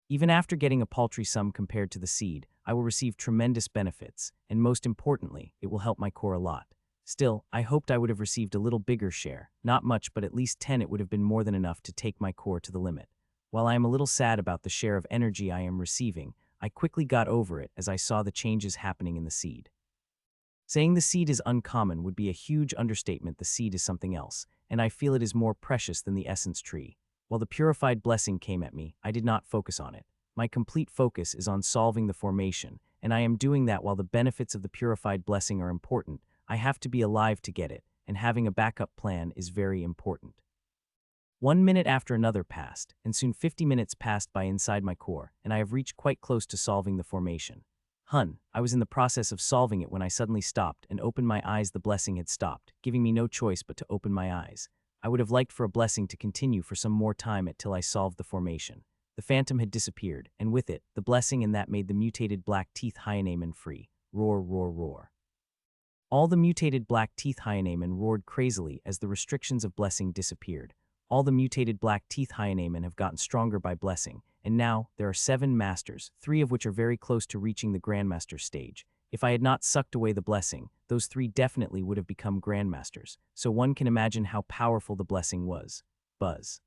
Even after getting a paltry sum compared to the seed, I will receive tremendous benefits, and most importantly, it will help my core a lot. Still, I hoped I would have received a little bigger share, not much but at least 10 it would have been more than enough to take my core to the limit. While I am a little sad about the share of energy I am receiving, I quickly got over it as I saw the changes happening in the seed. Saying the seed is uncommon would be a huge understatement. The seed is something else, and I feel it is more precious than the essence tree. While the purified blessing came at me, I did not focus on it. My complete focus is on solving the formation, and I am doing that while the benefits of the purified blessing are important. I have to be alive to get it, and having a backup plan is very important. 1 minute after another passed, and soon 50 minutes passed by inside my core, and I have reached quite close to solving the formation. I was in the process of solving it when I suddenly stopped and opened my eyes. The blessing had stopped, giving me no choice but to open my eyes. I would have liked for a blessing to continue for some more time until I solved the formation. The phantom had disappeared, and with it, the blessing, and that made the mutated black teeth hyenan free. Roar, roar, roar. All the mutated black teeth hyenan roared crazily as the restrictions of blessing disappeared. All the mutated black teeth hyenan have gotten stronger by blessing, and now there are 7 masters, 3 of which are very close to reaching the Grandmaster stage. If I had not sucked away the blessing, those 3 definitely would have become Grandmasters, so one can imagine how powerful the blessing was. Buzz.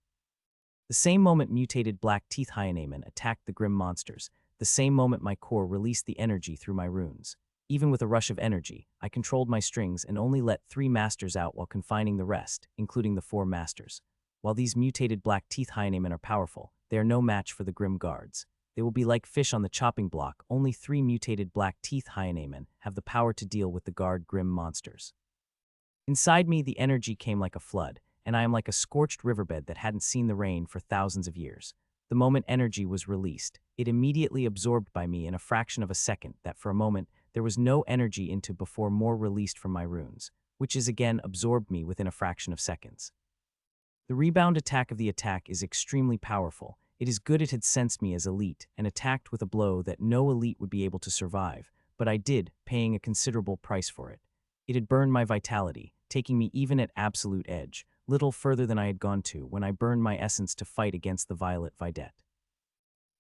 The same moment mutated black teeth hyenan attacked the grim monsters, the same moment my core released the energy through my runes. Even with a rush of energy, I controlled my strings and only let 3 masters out while confining the rest, including the 4 masters. While these mutated black teeth hyenan are powerful, they are no match for the grim guards. They will be like fish on the chopping block. Only 3 mutated black teeth hyenan have the power to deal with the guard grim monsters. Inside me, the energy came like a flood, and I am like a scorched riverbed that hadn't seen the rain for thousands of years. The moment energy was released, it immediately absorbed by me in a fraction of a second that for a moment there was no energy into before more released from my runes, which is again absorbed me within a fraction of seconds. The rebound attack of the attack is extremely powerful. It is good it had sensed me as elite and attacked with a blow that no elite would be able to survive, but I did, paying a considerable price for it. It had burned my vitality, taking me even at absolute edge, little further than I had gone to when I burned my essence to fight against the violet Videt.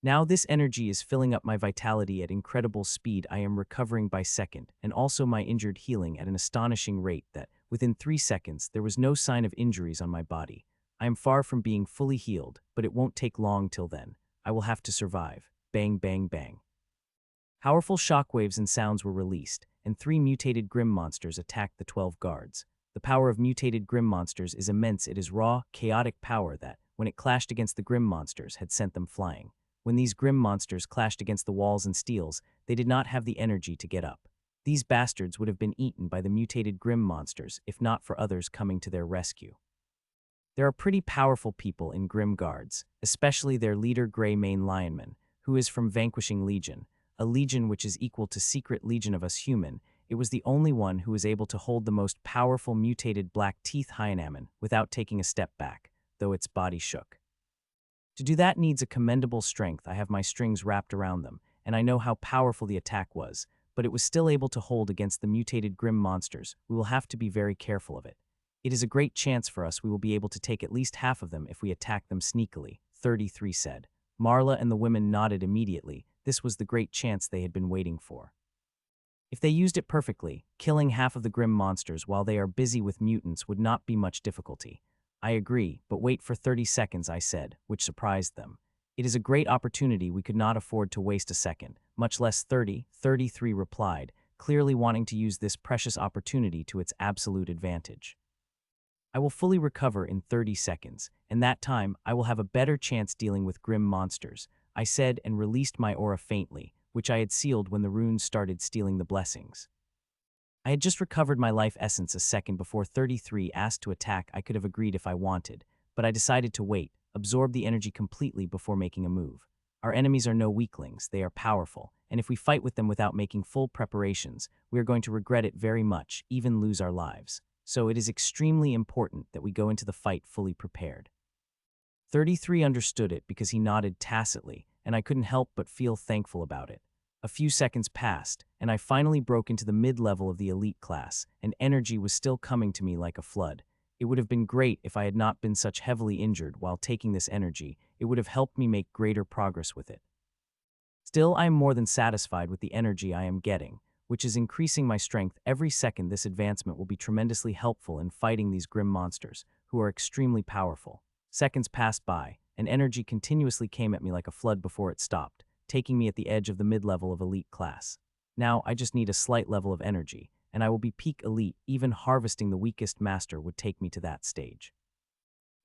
Now this energy is filling up my vitality at incredible speed. I am recovering by second, and also my injured healing at an astonishing rate that, within 3 seconds, there was no sign of injuries on my body. I am far from being fully healed, but it won't take long till then. I will have to survive. Bang, bang, bang. Powerful shockwaves and sounds were released, and 3 mutated grim monsters attacked the 12 guards. The power of mutated grim monsters is immense. It is raw, chaotic power that, when it clashed against the grim monsters, had sent them flying. When these grim monsters clashed against the walls and steels, they did not have the energy to get up. These bastards would have been eaten by the mutated Grim monsters if not for others coming to their rescue. There are pretty powerful people in Grim Guards, especially their leader Grey Mane Lionman, who is from Vanquishing Legion, a legion which is equal to Secret Legion of Us Human. It was the only one who was able to hold the most powerful mutated Black Teeth Hyenaman without taking a step back, though its body shook. To do that needs a commendable strength. I have my strings wrapped around them, and I know how powerful the attack was, but it was still able to hold against the mutated Grim monsters. We will have to be very careful of it. It is a great chance for us. We will be able to take at least half of them if we attack them sneakily, 33 said. Marla and the women nodded immediately. This was the great chance they had been waiting for. If they used it perfectly, killing half of the Grim monsters while they are busy with mutants would not be much difficulty. I agree, but wait for 30 seconds, I said, which surprised them. It is a great opportunity. We could not afford to waste a second, much less 30, 33 replied, clearly wanting to use this precious opportunity to its absolute advantage. I will fully recover in 30 seconds, and that time I will have a better chance dealing with Grim monsters, I said and released my aura faintly, which I had sealed when the runes started stealing the blessings. I had just recovered my life essence a second before 33 asked to attack. I could have agreed if I wanted, but I decided to wait, absorb the energy completely before making a move. Our enemies are no weaklings, they are powerful, and if we fight with them without making full preparations, we are going to regret it very much, even lose our lives. So it is extremely important that we go into the fight fully prepared. 33 understood it because he nodded tacitly, and I couldn't help but feel thankful about it. A few seconds passed, and I finally broke into the mid-level of the elite class, and energy was still coming to me like a flood. It would have been great if I had not been such heavily injured while taking this energy. It would have helped me make greater progress with it. Still, I am more than satisfied with the energy I am getting, which is increasing my strength every second. This advancement will be tremendously helpful in fighting these Grim monsters, who are extremely powerful. Seconds passed by, and energy continuously came at me like a flood before it stopped, taking me at the edge of the mid-level of elite class. Now, I just need a slight level of energy, and I will be peak elite. Even harvesting the weakest master would take me to that stage.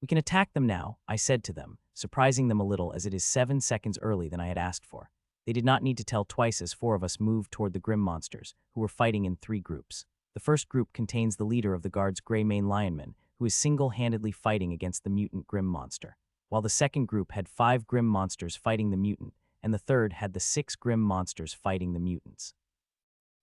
We can attack them now, I said to them, surprising them a little as it is 7 seconds early than I had asked for. They did not need to tell twice as 4 of us moved toward the Grim monsters, who were fighting in 3 groups. The first group contains the leader of the guard's Grey Mane Lionman, who is single-handedly fighting against the mutant Grim monster, while the second group had 5 Grim monsters fighting the mutant, and the third had the 6 Grim monsters fighting the mutants.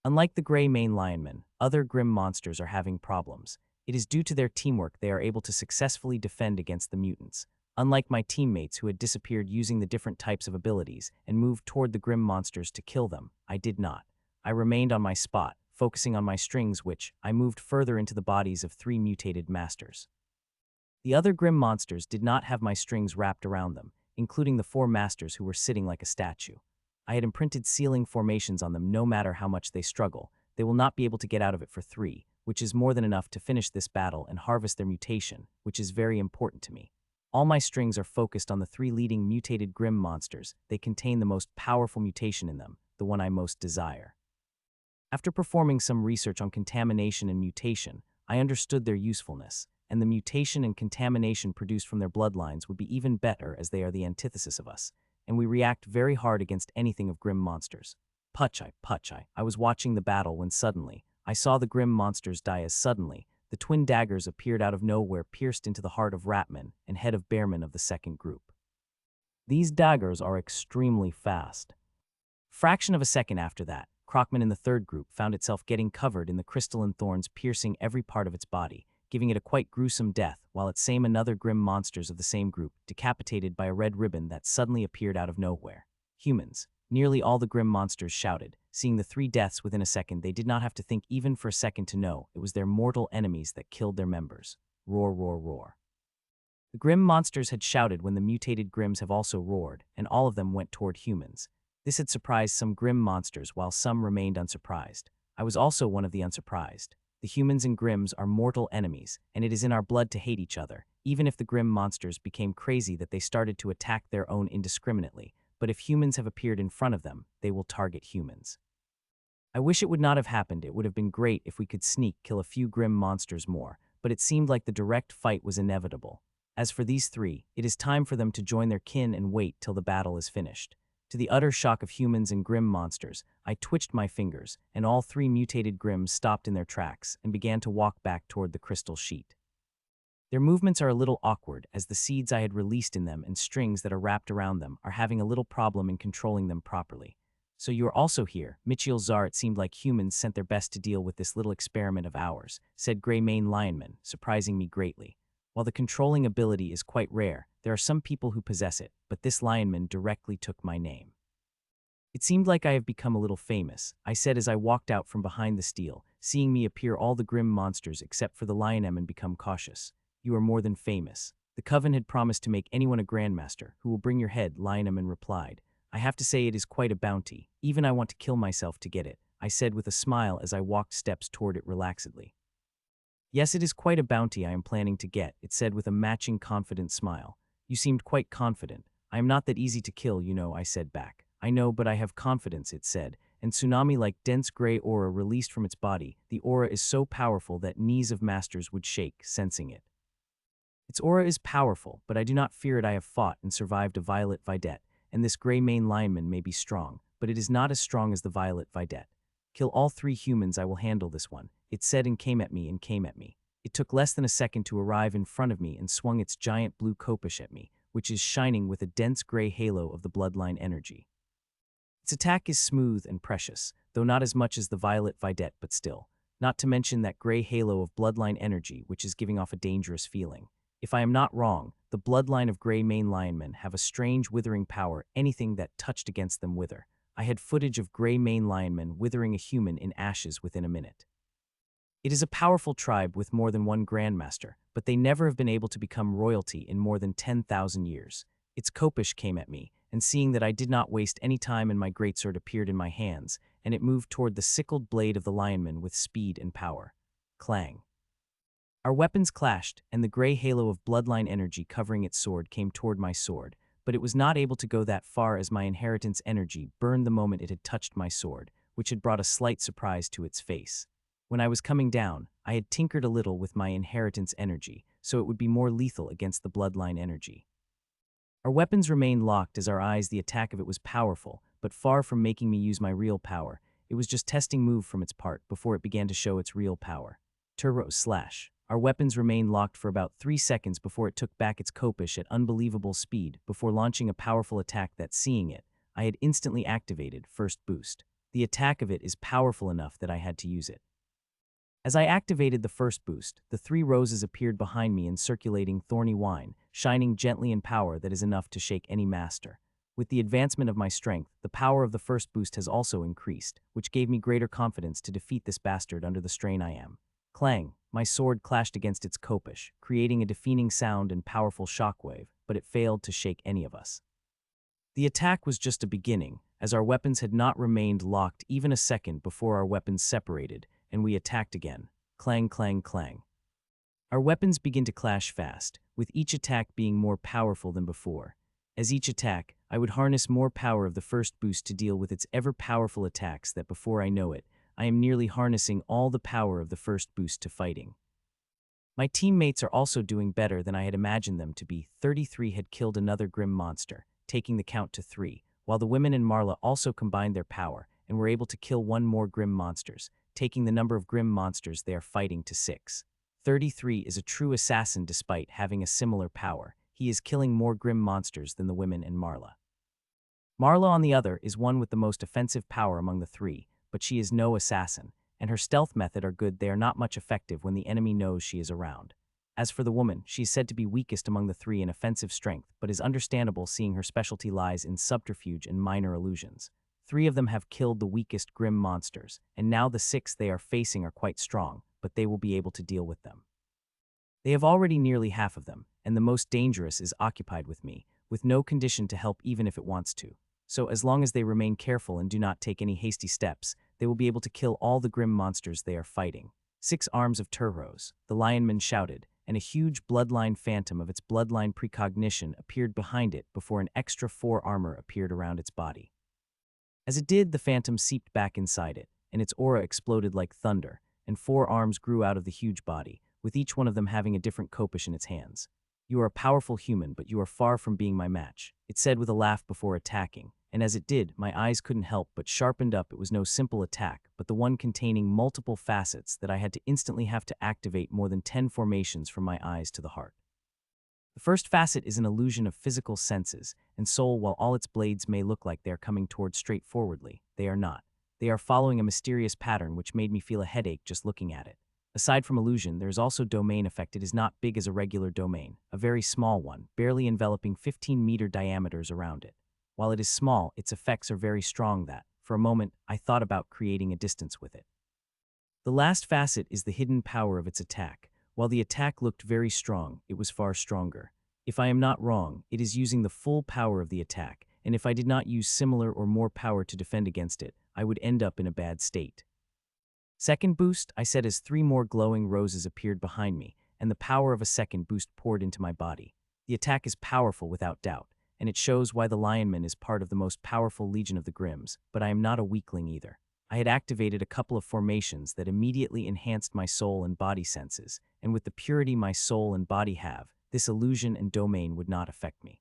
Unlike the Grey Mane Lionman, other Grim monsters are having problems. It is due to their teamwork they are able to successfully defend against the mutants. Unlike my teammates who had disappeared using the different types of abilities and moved toward the Grim monsters to kill them, I did not. I remained on my spot, focusing on my strings, which I moved further into the bodies of 3 mutated masters. The other Grim monsters did not have my strings wrapped around them, including the 4 masters who were sitting like a statue. I had imprinted sealing formations on them. No matter how much they struggle, they will not be able to get out of it for 3, which is more than enough to finish this battle and harvest their mutation, which is very important to me. All my strings are focused on the 3 leading mutated Grim monsters. They contain the most powerful mutation in them, the one I most desire. After performing some research on contamination and mutation, I understood their usefulness, and the mutation and contamination produced from their bloodlines would be even better as they are the antithesis of us, and we react very hard against anything of Grim monsters. Puchai. I was watching the battle when suddenly, I saw the Grim monsters die as suddenly, the twin daggers appeared out of nowhere, pierced into the heart of Ratman and head of Bearman of the second group. These daggers are extremely fast. Fraction of a second after that, Crockman in the third group found itself getting covered in the crystalline thorns piercing every part of its body, giving it a quite gruesome death, while at same another Grim monsters of the same group, decapitated by a red ribbon that suddenly appeared out of nowhere. Humans. Nearly all the Grim monsters shouted. Seeing the 3 deaths within a second, they did not have to think even for a second to know it was their mortal enemies that killed their members. Roar, roar, roar. The Grim monsters had shouted when the mutated Grims have also roared, and all of them went toward humans. This had surprised some Grim monsters while some remained unsurprised. I was also one of the unsurprised. The humans and Grims are mortal enemies, and it is in our blood to hate each other, even if the Grim monsters became crazy that they started to attack their own indiscriminately. But if humans have appeared in front of them, they will target humans. I wish it would not have happened. It would have been great if we could kill a few Grim monsters more, but it seemed like the direct fight was inevitable. As for these 3, it is time for them to join their kin and wait till the battle is finished. To the utter shock of humans and grim monsters, I twitched my fingers, and all three mutated grims stopped in their tracks and began to walk back toward the crystal sheet. Their movements are a little awkward, as the seeds I had released in them and strings that are wrapped around them are having a little problem in controlling them properly. So you are also here, Michiel Zar. It seemed like humans sent their best to deal with this little experiment of ours, said Grey Mane Lionman, surprising me greatly. While the controlling ability is quite rare, there are some people who possess it, but this Lionman directly took my name. It seemed like I have become a little famous, I said as I walked out from behind the steel, seeing me appear all the grim monsters except for the Lionem and become cautious. You are more than famous. The Coven had promised to make anyone a Grandmaster, who will bring your head, Lioneman replied. I have to say it is quite a bounty. Even I want to kill myself to get it, I said with a smile as I walked steps toward it relaxedly. Yes, it is quite a bounty I am planning to get, it said with a matching confident smile. You seemed quite confident. I am not that easy to kill, you know, I said back. I know, but I have confidence, it said, and tsunami-like dense gray aura released from its body. The aura is so powerful that knees of masters would shake, sensing it. Its aura is powerful, but I do not fear it. I have fought and survived a violet Videt, and this Grey Mane Lionman may be strong, but it is not as strong as the violet Videt. Kill all three humans, I will handle this one, it said and came at me. It took less than a second to arrive in front of me and swung its giant blue kopish at me, which is shining with a dense gray halo of the bloodline energy. Its attack is smooth and precious, though not as much as the violet Videt, but still. Not to mention that gray halo of bloodline energy, which is giving off a dangerous feeling. If I am not wrong, the bloodline of Grey Mane Lionmen have a strange withering power. Anything that touched against them wither. I had footage of Grey Mane Lionmen withering a human in ashes within a minute. It is a powerful tribe with more than one Grandmaster, but they never have been able to become royalty in more than 10,000 years. Its kopish came at me, and seeing that I did not waste any time and my greatsword appeared in my hands, and it moved toward the sickled blade of the Lionman with speed and power. Clang. Our weapons clashed, and the gray halo of bloodline energy covering its sword came toward my sword, but it was not able to go that far as my inheritance energy burned the moment it had touched my sword, which had brought a slight surprise to its face. When I was coming down, I had tinkered a little with my inheritance energy, so it would be more lethal against the bloodline energy. Our weapons remained locked as our eyes. The attack of it was powerful, but far from making me use my real power. It was just testing move from its part before it began to show its real power. Turbo slash. Our weapons remained locked for about 3 seconds before it took back its kopish at unbelievable speed before launching a powerful attack that, seeing it, I had instantly activated first boost. The attack of it is powerful enough that I had to use it. As I activated the first boost, the 3 roses appeared behind me in circulating thorny wine, shining gently in power that is enough to shake any master. With the advancement of my strength, the power of the first boost has also increased, which gave me greater confidence to defeat this bastard under the strain I am. Clang, my sword clashed against its kopish, creating a deafening sound and powerful shockwave, but it failed to shake any of us. The attack was just a beginning, as our weapons had not remained locked even a second before our weapons separated, and we attacked again. Clang, clang, clang. Our weapons begin to clash fast, with each attack being more powerful than before. As each attack, I would harness more power of the first boost to deal with its ever-powerful attacks that before I know it, I am nearly harnessing all the power of the first boost to fighting. My teammates are also doing better than I had imagined them to be. 33 had killed another grim monster, taking the count to 3, while the women and Marla also combined their power and were able to kill 1 more grim monsters, taking the number of grim monsters they are fighting to 6. 33 is a true assassin despite having a similar power. He is killing more grim monsters than the women and Marla. Marla, on the other, is one with the most offensive power among the 3, but she is no assassin, and her stealth method are good. They are not much effective when the enemy knows she is around. As for the woman, she is said to be weakest among the 3 in offensive strength, but is understandable seeing her specialty lies in subterfuge and minor illusions. 3 of them have killed the weakest grim monsters, and now the 6 they are facing are quite strong, but they will be able to deal with them. They have already nearly half of them, and the most dangerous is occupied with me, with no condition to help even if it wants to. So as long as they remain careful and do not take any hasty steps, they will be able to kill all the grim monsters they are fighting. 6 arms of Turros, the Lionman shouted, and a huge bloodline phantom of its bloodline precognition appeared behind it before an extra 4 armor appeared around its body. As it did, the phantom seeped back inside it, and its aura exploded like thunder, and 4 arms grew out of the huge body, with each one of them having a different kopish in its hands. You are a powerful human, but you are far from being my match, it said with a laugh before attacking, and as it did, my eyes couldn't help but sharpened up. It was no simple attack, but the one containing multiple facets that I had to instantly have to activate more than 10 formations from my eyes to the heart. The first facet is an illusion of physical senses and soul. While all its blades may look like they are coming towards straightforwardly, they are not. They are following a mysterious pattern which made me feel a headache just looking at it. Aside from illusion, there is also domain effect. It is not big as a regular domain, a very small one, barely enveloping 15-meter diameters around it. While it is small, its effects are very strong that, for a moment, I thought about creating a distance with it. The last facet is the hidden power of its attack. While the attack looked very strong, it was far stronger. If I am not wrong, it is using the full power of the attack, and if I did not use similar or more power to defend against it, I would end up in a bad state. Second boost, I said as 3 more glowing roses appeared behind me, and the power of a second boost poured into my body. The attack is powerful without doubt, and it shows why the Lionman is part of the most powerful legion of the Grimms, but I am not a weakling either. I had activated a couple of formations that immediately enhanced my soul and body senses, and with the purity my soul and body have, this illusion and domain would not affect me.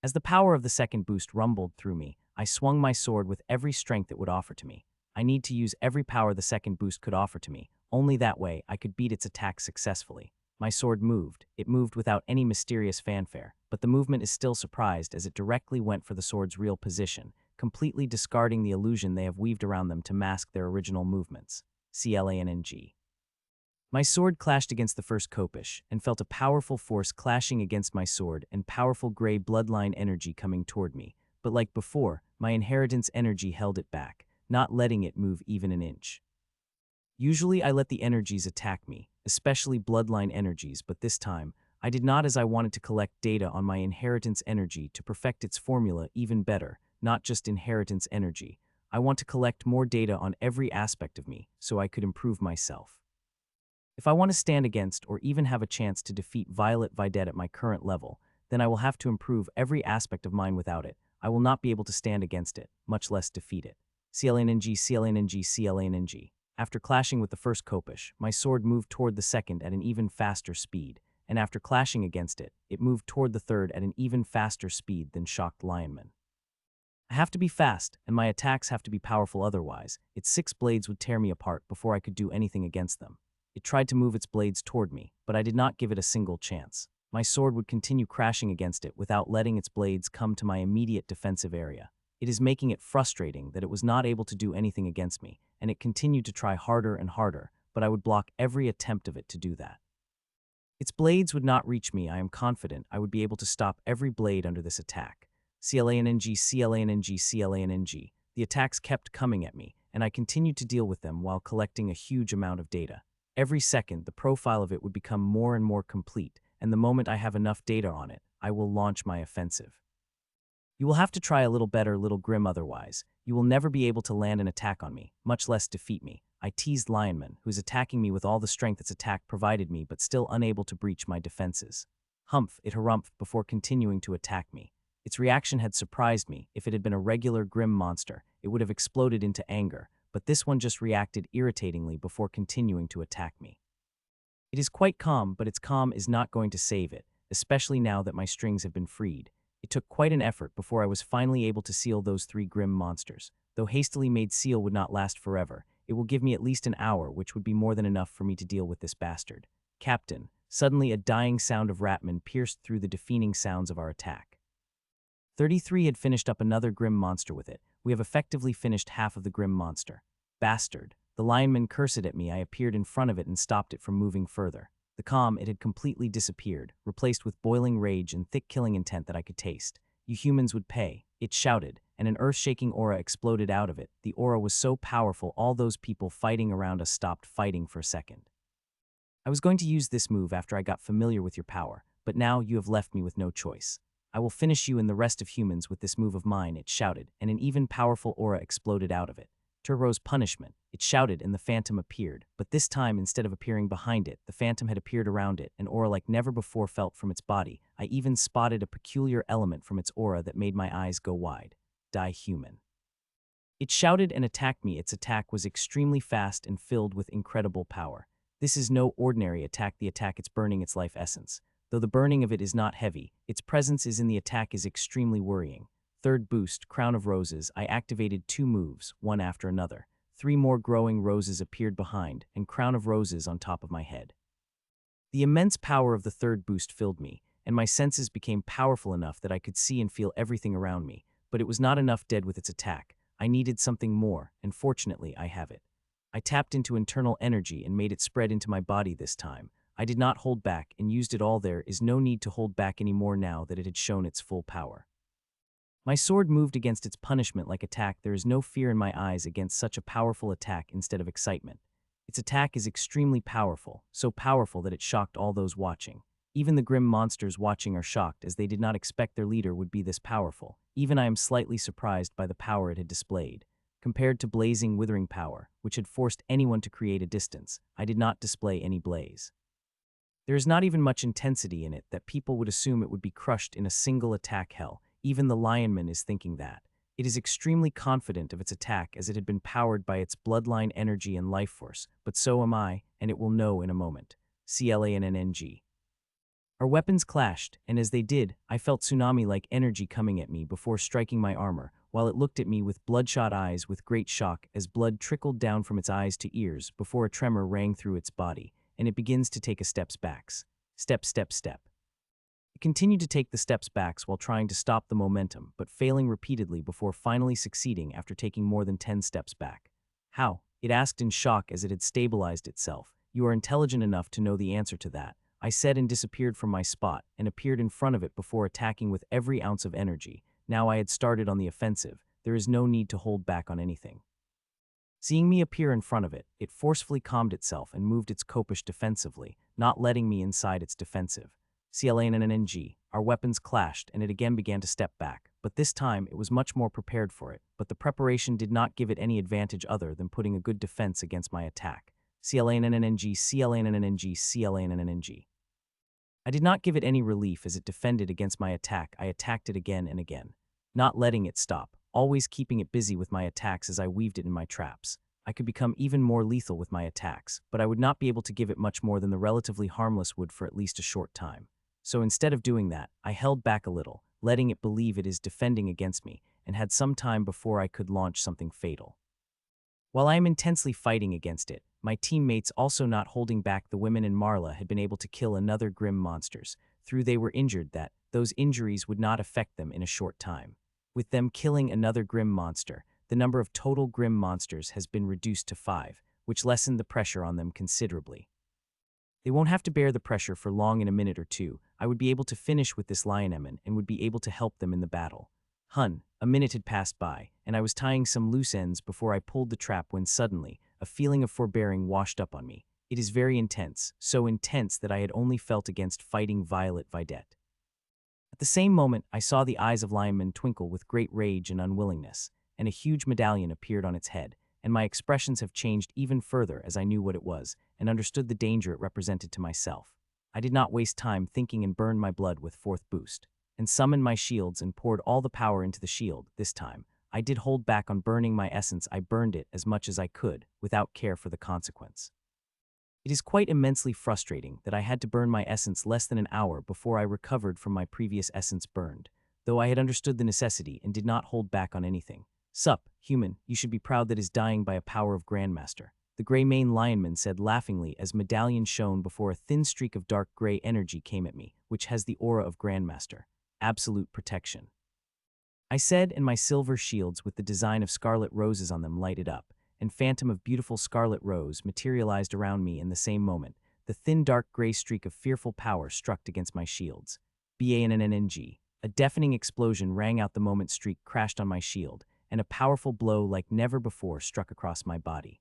As the power of the second boost rumbled through me, I swung my sword with every strength it would offer to me. I need to use every power the second boost could offer to me. Only that way I could beat its attack successfully. My sword moved. It moved without any mysterious fanfare, but the movement is still surprised as it directly went for the sword's real position, completely discarding the illusion they have weaved around them to mask their original movements. CLANNG. My sword clashed against the first Kopish, and felt a powerful force clashing against my sword and powerful gray bloodline energy coming toward me, but like before, my inheritance energy held it back, not letting it move even an inch. Usually I let the energies attack me, especially bloodline energies, but this time, I did not, as I wanted to collect data on my inheritance energy to perfect its formula even better, not just inheritance energy. I want to collect more data on every aspect of me, so I could improve myself. If I want to stand against or even have a chance to defeat Violet Videt at my current level, then I will have to improve every aspect of mine. Without it, I will not be able to stand against it, much less defeat it. CLANG. After clashing with the first Kopish, my sword moved toward the second at an even faster speed, and after clashing against it, it moved toward the third at an even faster speed than shocked Lionman. I have to be fast, and my attacks have to be powerful, otherwise, its 6 blades would tear me apart before I could do anything against them. It tried to move its blades toward me, but I did not give it a single chance. My sword would continue crashing against it without letting its blades come to my immediate defensive area. It is making it frustrating that it was not able to do anything against me, and it continued to try harder and harder, but I would block every attempt of it to do that. Its blades would not reach me. I am confident I would be able to stop every blade under this attack. CLANG. The attacks kept coming at me, and I continued to deal with them while collecting a huge amount of data. Every second, the profile of it would become more and more complete, and the moment I have enough data on it, I will launch my offensive. You will have to try a little better, little Grim, otherwise you will never be able to land an attack on me, much less defeat me. I teased Lionman, who is attacking me with all the strength its attack provided me but still unable to breach my defenses. Humph, it harumphed before continuing to attack me. Its reaction had surprised me. If it had been a regular Grim monster, it would have exploded into anger, but this one just reacted irritatingly before continuing to attack me. It is quite calm, but its calm is not going to save it, especially now that my strings have been freed. It took quite an effort before I was finally able to seal those 3 Grim monsters. Though hastily made seal would not last forever, it will give me at least an hour, which would be more than enough for me to deal with this bastard. Captain, suddenly a dying sound of Ratman pierced through the defeating sounds of our attack. 33 had finished up another Grim monster with it. We have effectively finished half of the Grim monster. Bastard. The Lionman cursed at me. I appeared in front of it and stopped it from moving further. The calm, it had completely disappeared, replaced with boiling rage and thick killing intent that I could taste. You humans would pay, it shouted, and an earth-shaking aura exploded out of it. The aura was so powerful all those people fighting around us stopped fighting for a second. I was going to use this move after I got familiar with your power, but now you have left me with no choice. I will finish you and the rest of humans with this move of mine, it shouted, and an even powerful aura exploded out of it. Turbo's punishment, it shouted, and the phantom appeared, but this time instead of appearing behind it, the phantom had appeared around it, an aura like never before felt from its body. I even spotted a peculiar element from its aura that made my eyes go wide. Die human. It shouted and attacked me. Its attack was extremely fast and filled with incredible power. This is no ordinary attack. The attack is burning its life essence. Though the burning of it is not heavy, its presence is in the attack is extremely worrying. third boost, Crown of Roses, I activated 2 moves, one after another. 3 more growing roses appeared behind, and Crown of Roses on top of my head. The immense power of the third boost filled me, and my senses became powerful enough that I could see and feel everything around me, but it was not enough dead with its attack. I needed something more, and fortunately I have it. I tapped into internal energy and made it spread into my body this time. I did not hold back and used it all. There is no need to hold back anymore now that it had shown its full power. My sword moved against its punishment like attack. There is no fear in my eyes against such a powerful attack instead of excitement. Its attack is extremely powerful, so powerful that it shocked all those watching. Even the grim monsters watching are shocked as they did not expect their leader would be this powerful. Even I am slightly surprised by the power it had displayed. Compared to blazing withering power, which had forced anyone to create a distance, I did not display any blaze. There is not even much intensity in it that people would assume it would be crushed in a single attack. Hell, even the lionman is thinking that. It is extremely confident of its attack as it had been powered by its bloodline energy and life force, but so am I, and it will know in a moment. CLANNNG. Our weapons clashed, and as they did, I felt tsunami-like energy coming at me before striking my armor, while it looked at me with bloodshot eyes with great shock as blood trickled down from its eyes to ears before a tremor rang through its body, and it begins to take a steps backs. Step, step, step. It continued to take the steps backs while trying to stop the momentum, but failing repeatedly before finally succeeding after taking more than 10 steps back. How? It asked in shock as it had stabilized itself. You are intelligent enough to know the answer to that, I said, and disappeared from my spot and appeared in front of it before attacking with every ounce of energy. Now I had started on the offensive. There is no need to hold back on anything. Seeing me appear in front of it, it forcefully calmed itself and moved its copish defensively, not letting me inside its defensive. CLANNNG, our weapons clashed and it again began to step back, but this time it was much more prepared for it, but the preparation did not give it any advantage other than putting a good defense against my attack. CLANNNG, CLANNNG, CLANNNG. I did not give it any relief as it defended against my attack. I attacked it again and again, not letting it stop, always keeping it busy with my attacks as I weaved it in my traps. I could become even more lethal with my attacks, but I would not be able to give it much more than the relatively harmless would for at least a short time. So instead of doing that, I held back a little, letting it believe it is defending against me, and had some time before I could launch something fatal. While I am intensely fighting against it, my teammates also not holding back. The women in Marla had been able to kill another grim monsters, through they were injured that those injuries would not affect them in a short time. With them killing another grim monster, the number of total grim monsters has been reduced to 5, which lessened the pressure on them considerably. They won't have to bear the pressure for long. In a minute or two, I would be able to finish with this lionman and would be able to help them in the battle. A minute had passed by, and I was tying some loose ends before I pulled the trap when suddenly, a feeling of forbearing washed up on me. It is very intense, so intense that I had only felt against fighting Violet Videt. At the same moment, I saw the eyes of Lionman twinkle with great rage and unwillingness, and a huge medallion appeared on its head, and my expressions have changed even further as I knew what it was and understood the danger it represented to myself. I did not waste time thinking and burned my blood with 4th boost, and summoned my shields and poured all the power into the shield. This time, I did hold back on burning my essence. I burned it as much as I could, without care for the consequence. It is quite immensely frustrating that I had to burn my essence less than an hour before I recovered from my previous essence burned, though I had understood the necessity and did not hold back on anything. Sup, human, you should be proud that is dying by a power of Grandmaster, the gray mane lionman said laughingly as medallion shone before a thin streak of dark gray energy came at me, which has the aura of Grandmaster. Absolute protection, I said, and my silver shields with the design of scarlet roses on them lighted up, and phantom of beautiful scarlet rose materialized around me in the same moment. The thin dark gray streak of fearful power struck against my shields. BANNNG. A deafening explosion rang out the moment streak crashed on my shield, and a powerful blow like never before struck across my body.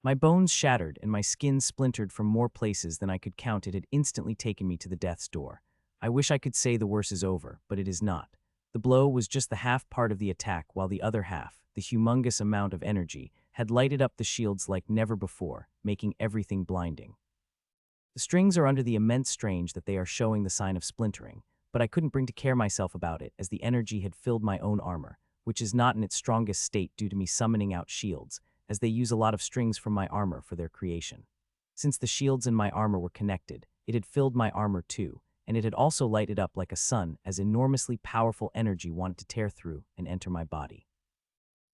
My bones shattered and my skin splintered from more places than I could count. It had instantly taken me to the death's door. I wish I could say the worst is over, but it is not. The blow was just the half part of the attack, while the other half, the humongous amount of energy, had lighted up the shields like never before, making everything blinding. The strings are under the immense strain that they are showing the sign of splintering, but I couldn't bring to care myself about it as the energy had filled my own armor, which is not in its strongest state due to me summoning out shields, as they use a lot of strings from my armor for their creation. Since the shields in my armor were connected, it had filled my armor too, and it had also lighted up like a sun as enormously powerful energy wanted to tear through and enter my body.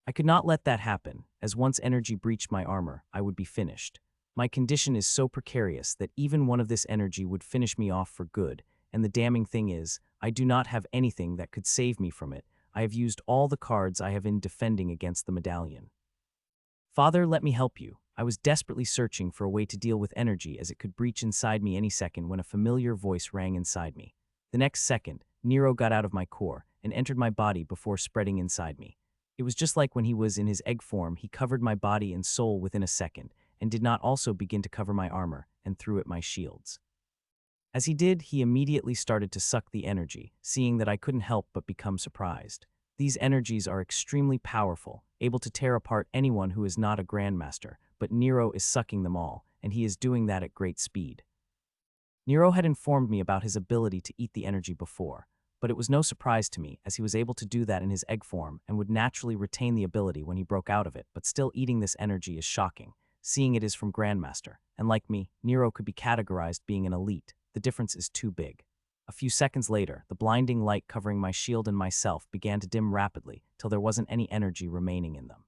I could not let that happen, as once energy breached my armor, I would be finished. My condition is so precarious that even one of this energy would finish me off for good, and the damning thing is, I do not have anything that could save me from it. I have used all the cards I have in defending against the medallion. Father, let me help you. I was desperately searching for a way to deal with energy as it could breach inside me any second when a familiar voice rang inside me. The next second, Nero got out of my core and entered my body before spreading inside me. It was just like when he was in his egg form, he covered my body and soul within a second, and did not also begin to cover my armor and threw at my shields. As he did, he immediately started to suck the energy, seeing that I couldn't help but become surprised. These energies are extremely powerful, able to tear apart anyone who is not a Grandmaster, but Nero is sucking them all, and he is doing that at great speed. Nero had informed me about his ability to eat the energy before, but it was no surprise to me as he was able to do that in his egg form and would naturally retain the ability when he broke out of it, but still eating this energy is shocking, seeing it is from Grandmaster, and like me, Nero could be categorized being an elite. The difference is too big. A few seconds later, the blinding light covering my shield and myself began to dim rapidly till there wasn't any energy remaining in them.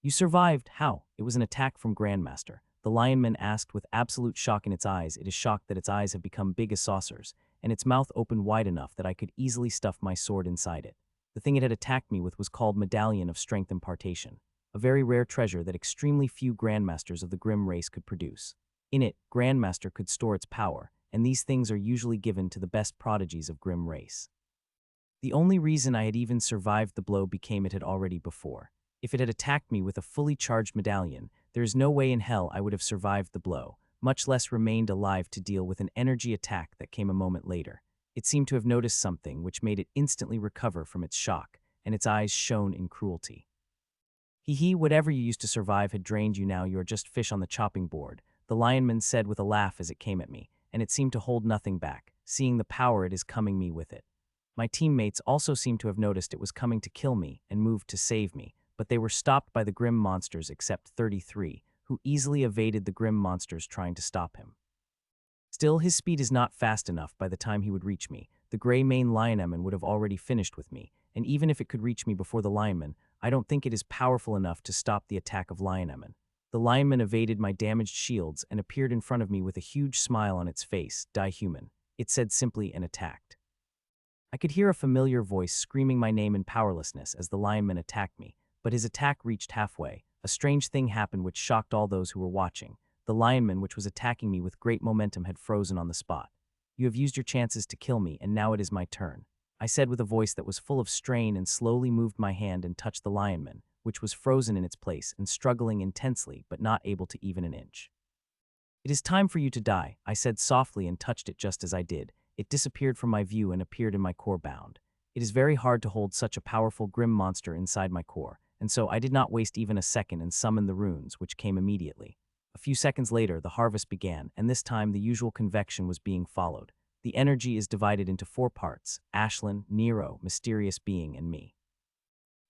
You survived. How? It was an attack from Grandmaster. The lionman asked with absolute shock in its eyes. It is shocked that its eyes have become big as saucers, and its mouth opened wide enough that I could easily stuff my sword inside it. The thing it had attacked me with was called Medallion of Strength Impartation, a very rare treasure that extremely few Grandmasters of the Grim race could produce. In it, Grandmaster could store its power, and these things are usually given to the best prodigies of Grim race. The only reason I had even survived the blow became it had already before. If it had attacked me with a fully charged medallion, there is no way in hell I would have survived the blow, much less remained alive to deal with an energy attack that came a moment later. It seemed to have noticed something which made it instantly recover from its shock, and its eyes shone in cruelty. Hee, whatever you used to survive had drained you. Now you are just fish on the chopping board, the lionman said with a laugh as it came at me, and it seemed to hold nothing back, seeing the power it is coming me with it. My teammates also seemed to have noticed it was coming to kill me and moved to save me, but they were stopped by the Grim monsters except 33, who easily evaded the Grim monsters trying to stop him. Still, his speed is not fast enough. By the time he would reach me, the gray mane lionman would have already finished with me, and even if it could reach me before the lionman, I don't think it is powerful enough to stop the attack of lionman. The lionman evaded my damaged shields and appeared in front of me with a huge smile on its face. Die human, it said simply, and attacked. I could hear a familiar voice screaming my name in powerlessness as the lionman attacked me, but his attack reached halfway. A strange thing happened which shocked all those who were watching. The lionman which was attacking me with great momentum had frozen on the spot. You have used your chances to kill me, and now it is my turn, I said with a voice that was full of strain, and slowly moved my hand and touched the lionman, which was frozen in its place and struggling intensely but not able to even an inch. It is time for you to die, I said softly and touched it. Just as I did, it disappeared from my view and appeared in my core bound. It is very hard to hold such a powerful Grim monster inside my core, and so I did not waste even a second and summoned the runes, which came immediately. A few seconds later, the harvest began, and this time the usual convection was being followed. The energy is divided into 4 parts: Ashlyn, Nero, Mysterious Being, and me.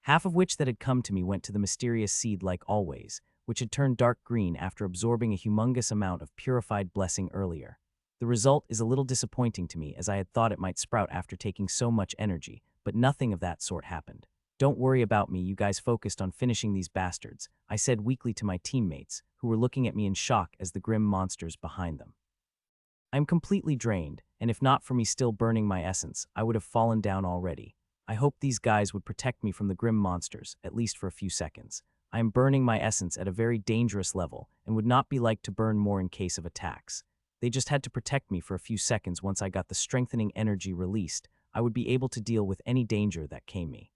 Half of which that had come to me went to the mysterious seed like always, which had turned dark green after absorbing a humongous amount of purified blessing earlier. The result is a little disappointing to me, as I had thought it might sprout after taking so much energy, but nothing of that sort happened. Don't worry about me, you guys focused on finishing these bastards, I said weakly to my teammates, who were looking at me in shock as the Grim monsters behind them. I am completely drained, and if not for me still burning my essence, I would have fallen down already. I hoped these guys would protect me from the Grim monsters, at least for a few seconds. I am burning my essence at a very dangerous level, and would not be like to burn more in case of attacks. They just had to protect me for a few seconds. Once I got the strengthening energy released, I would be able to deal with any danger that came me.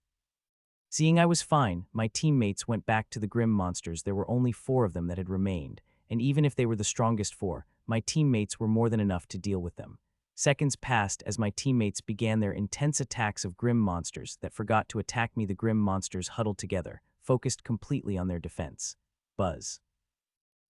Seeing I was fine, my teammates went back to the Grim monsters. There were only 4 of them that had remained, and even if they were the strongest 4, my teammates were more than enough to deal with them. Seconds passed as my teammates began their intense attacks of Grim monsters that forgot to attack me. The Grim monsters huddled together, focused completely on their defense. Buzz.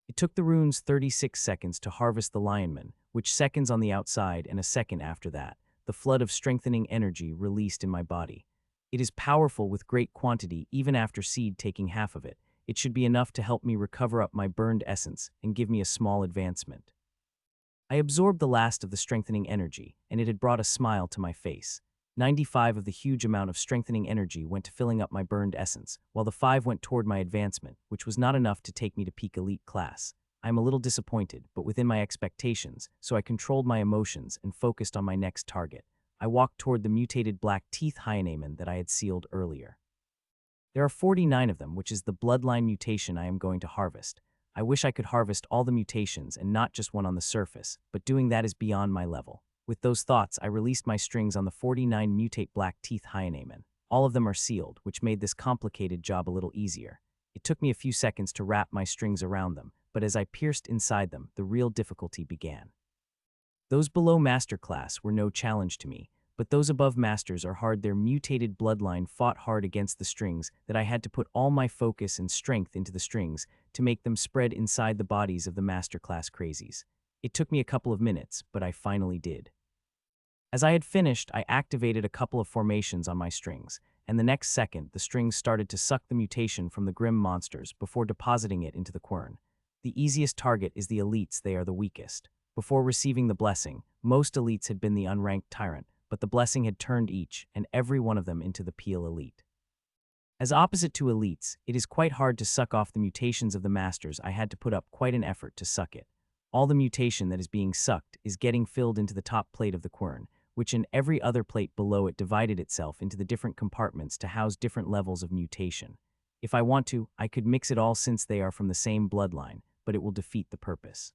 It took the runes 36 seconds to harvest the lionman, which seconds on the outside, and a second after that, the flood of strengthening energy released in my body. It is powerful with great quantity. Even after seed taking half of it, it should be enough to help me recover up my burned essence and give me a small advancement. I absorbed the last of the strengthening energy, and it had brought a smile to my face. 95 of the huge amount of strengthening energy went to filling up my burned essence, while the 5 went toward my advancement, which was not enough to take me to peak elite class. I am a little disappointed, but within my expectations, so I controlled my emotions and focused on my next target. I walked toward the mutated black teeth hyaenamen that I had sealed earlier. There are 49 of them, which is the bloodline mutation I am going to harvest. I wish I could harvest all the mutations and not just one on the surface, but doing that is beyond my level. With those thoughts, I released my strings on the 49 mutate black teeth hyaenamen. All of them are sealed, which made this complicated job a little easier. It took me a few seconds to wrap my strings around them, but as I pierced inside them, the real difficulty began. Those below Master class were no challenge to me, but those above Masters are hard. Their mutated bloodline fought hard against the strings that I had to put all my focus and strength into the strings to make them spread inside the bodies of the Master class crazies. It took me a couple of minutes, but I finally did. As I had finished, I activated a couple of formations on my strings, and the next second, the strings started to suck the mutation from the grim monsters before depositing it into the quern. The easiest target is the elites, they are the weakest. Before receiving the blessing, most elites had been the unranked tyrant, but the blessing had turned each and every one of them into the Peel elite. As opposite to elites, it is quite hard to suck off the mutations of the masters. I had to put up quite an effort to suck it. All the mutation that is being sucked is getting filled into the top plate of the quern, which in every other plate below it divided itself into the different compartments to house different levels of mutation. If I want to, I could mix it all since they are from the same bloodline, but it will defeat the purpose.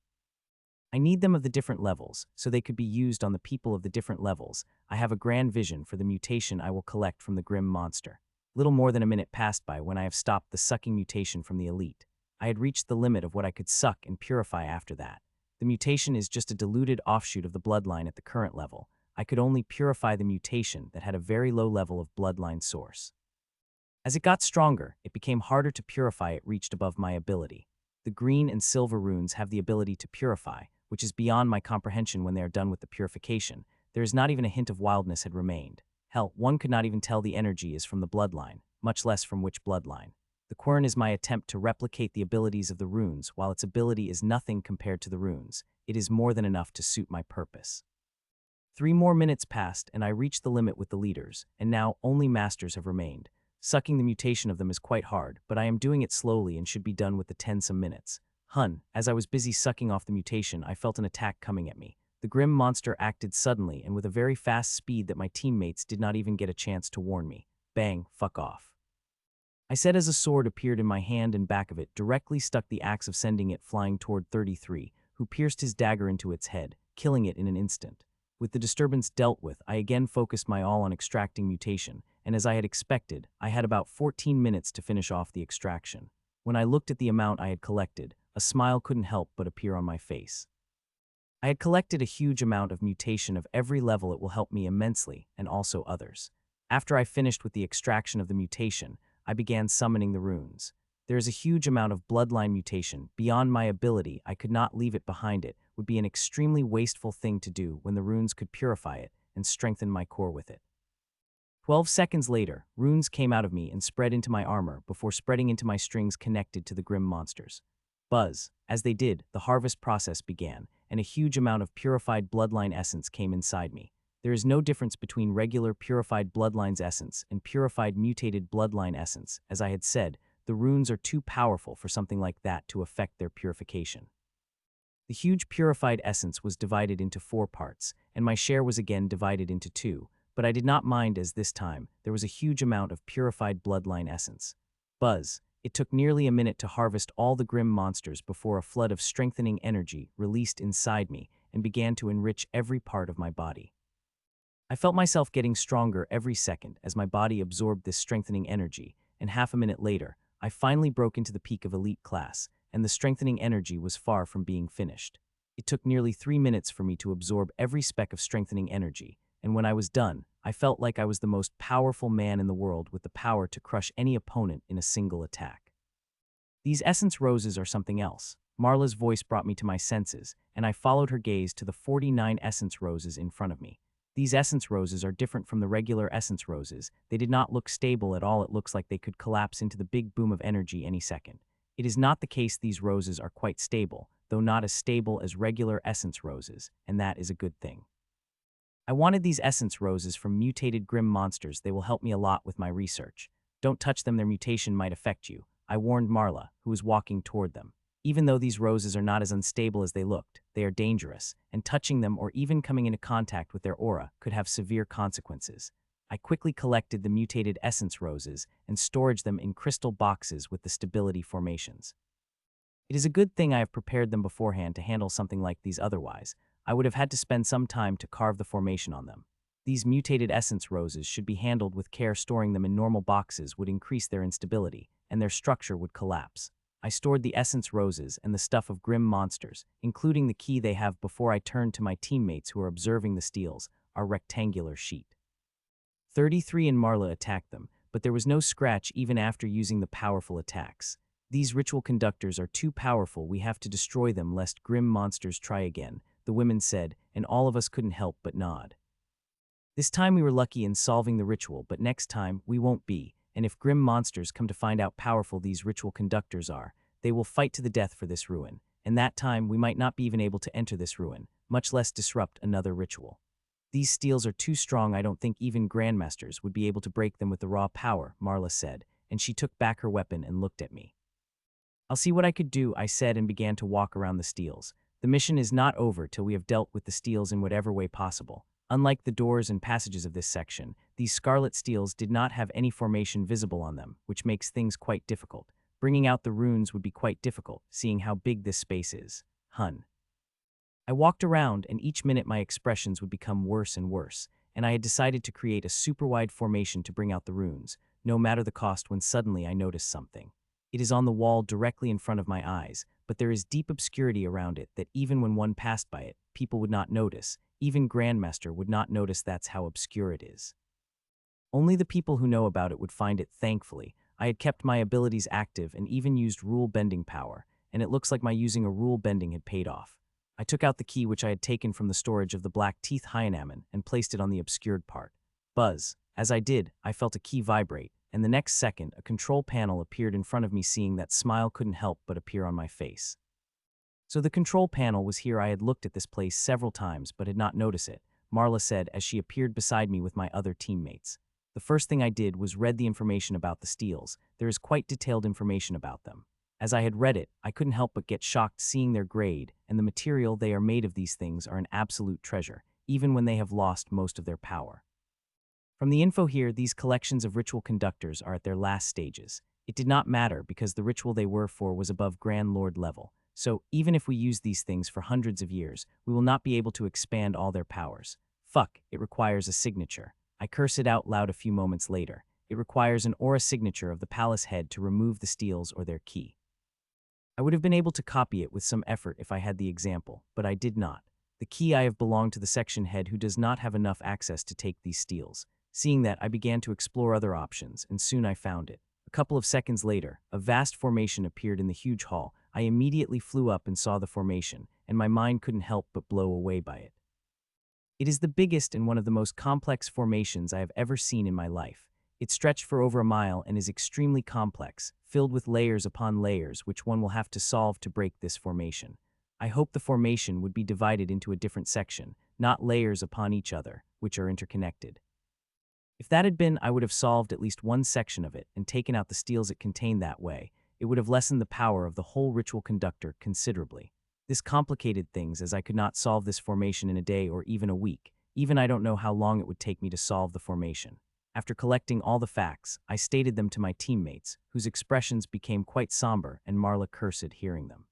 I need them of the different levels, so they could be used on the people of the different levels. I have a grand vision for the mutation I will collect from the grim monster. Little more than a minute passed by when I have stopped the sucking mutation from the elite. I had reached the limit of what I could suck and purify after that. The mutation is just a diluted offshoot of the bloodline at the current level. I could only purify the mutation that had a very low level of bloodline source. As it got stronger, it became harder to purify. It reached above my ability. The green and silver runes have the ability to purify, which is beyond my comprehension. When they are done with the purification, there is not even a hint of wildness had remained. Hell, one could not even tell the energy is from the bloodline, much less from which bloodline. The quern is my attempt to replicate the abilities of the runes. While its ability is nothing compared to the runes, it is more than enough to suit my purpose. 3 more minutes passed, and I reached the limit with the leaders, and now only masters have remained. Sucking the mutation of them is quite hard, but I am doing it slowly and should be done with the 10-some minutes. As I was busy sucking off the mutation, I felt an attack coming at me. The grim monster acted suddenly and with a very fast speed that my teammates did not even get a chance to warn me. Bang, fuck off. I said as a sword appeared in my hand, and back of it directly stuck the axe of sending it flying toward 33, who pierced his dagger into its head, killing it in an instant. With the disturbance dealt with, I again focused my all on extracting mutation, and as I had expected, I had about 14 minutes to finish off the extraction. When I looked at the amount I had collected, a smile couldn't help but appear on my face. I had collected a huge amount of mutation of every level. It will help me immensely, and also others. After I finished with the extraction of the mutation, I began summoning the runes. There is a huge amount of bloodline mutation beyond my ability. I could not leave it behind. It would be an extremely wasteful thing to do when the runes could purify it and strengthen my core with it. 12 seconds later, runes came out of me and spread into my armor before spreading into my strings connected to the grim monsters. Buzz. As they did, the harvest process began, and a huge amount of purified bloodline essence came inside me. There is no difference between regular purified bloodline's essence and purified mutated bloodline essence. As I had said, the runes are too powerful for something like that to affect their purification. The huge purified essence was divided into 4 parts, and my share was again divided into 2, but I did not mind as this time there was a huge amount of purified bloodline essence. Buzz. It took nearly a minute to harvest all the grim monsters before a flood of strengthening energy released inside me and began to enrich every part of my body. I felt myself getting stronger every second as my body absorbed this strengthening energy, and half a minute later, I finally broke into the peak of elite class, and the strengthening energy was far from being finished. It took nearly 3 minutes for me to absorb every speck of strengthening energy, and when I was done, I felt like I was the most powerful man in the world with the power to crush any opponent in a single attack. These essence roses are something else. Marla's voice brought me to my senses, and I followed her gaze to the 49 essence roses in front of me. These essence roses are different from the regular essence roses. They did not look stable at all. It looks like they could collapse into the big boom of energy any second. It is not the case. These roses are quite stable. though not as stable as regular essence roses, and that is a good thing. I wanted these essence roses from mutated grim monsters. They will help me a lot with my research. Don't touch them, their mutation might affect you, I warned Marla, who was walking toward them. Even though these roses are not as unstable as they looked, they are dangerous, and touching them or even coming into contact with their aura could have severe consequences. I quickly collected the mutated essence roses and stored them in crystal boxes with the stability formations. It is a good thing I have prepared them beforehand to handle something like these, otherwise I would have had to spend some time to carve the formation on them. These mutated essence roses should be handled with care. Storing them in normal boxes would increase their instability, and their structure would collapse. I stored the essence roses and the stuff of grim monsters, including the key they have, before I turned to my teammates who are observing the steals, our rectangular sheet. 33 and Marla attacked them, but there was no scratch even after using the powerful attacks. These ritual conductors are too powerful, we have to destroy them lest grim monsters try again, the women said, and all of us couldn't help but nod. This time we were lucky in solving the ritual, but next time we won't be, and if grim monsters come to find out powerful these ritual conductors are, they will fight to the death for this ruin, and that time we might not be even able to enter this ruin, much less disrupt another ritual. These steels are too strong, I don't think even Grandmasters would be able to break them with the raw power, Marla said, and she took back her weapon and looked at me. I'll see what I could do, I said, and began to walk around the steels. The mission is not over till we have dealt with the steels in whatever way possible. Unlike the doors and passages of this section, these scarlet steels did not have any formation visible on them, which makes things quite difficult. Bringing out the runes would be quite difficult, seeing how big this space is. I walked around, and each minute my expressions would become worse and worse, and I had decided to create a super-wide formation to bring out the runes, no matter the cost, when suddenly I noticed something. It is on the wall directly in front of my eyes, but there is deep obscurity around it that even when one passed by it, people would not notice. Even Grandmaster would not notice. That's how obscure it is. Only the people who know about it would find it. Thankfully, I had kept my abilities active and even used rule bending power, and it looks like my using a rule bending had paid off. I took out the key which I had taken from the storage of the Black Teeth Hyaenamen and placed it on the obscured part. Buzz. As I did, I felt a key vibrate, and the next second a control panel appeared in front of me. Seeing that smile couldn't help but appear on my face. So the control panel was here. I had looked at this place several times but had not noticed it, Marla said as she appeared beside me with my other teammates. The first thing I did was read the information about the steels. There is quite detailed information about them. As I had read it, I couldn't help but get shocked seeing their grade, and the material they are made of. These things are an absolute treasure, even when they have lost most of their power. From the info here, these collections of ritual conductors are at their last stages. It did not matter because the ritual they were for was above Grand Lord level, so even if we use these things for hundreds of years, we will not be able to expand all their powers. Fuck, it requires a signature. I cursed it out loud a few moments later. It requires an aura signature of the palace head to remove the steels or their key. I would have been able to copy it with some effort if I had the example, but I did not. The key I have belonged to the section head who does not have enough access to take these steels. Seeing that, I began to explore other options, and soon I found it. A couple of seconds later, a vast formation appeared in the huge hall. I immediately flew up and saw the formation, and my mind couldn't help but blow away by it. It is the biggest and one of the most complex formations I have ever seen in my life. It stretched for over a mile and is extremely complex, filled with layers upon layers which one will have to solve to break this formation. I hope the formation would be divided into a different section, not layers upon each other, which are interconnected. If that had been, I would have solved at least one section of it and taken out the steels it contained. That way, it would have lessened the power of the whole ritual conductor considerably. This complicated things, as I could not solve this formation in a day or even a week. Even I don't know how long it would take me to solve the formation. After collecting all the facts, I stated them to my teammates, whose expressions became quite somber, and Marla cursed hearing them.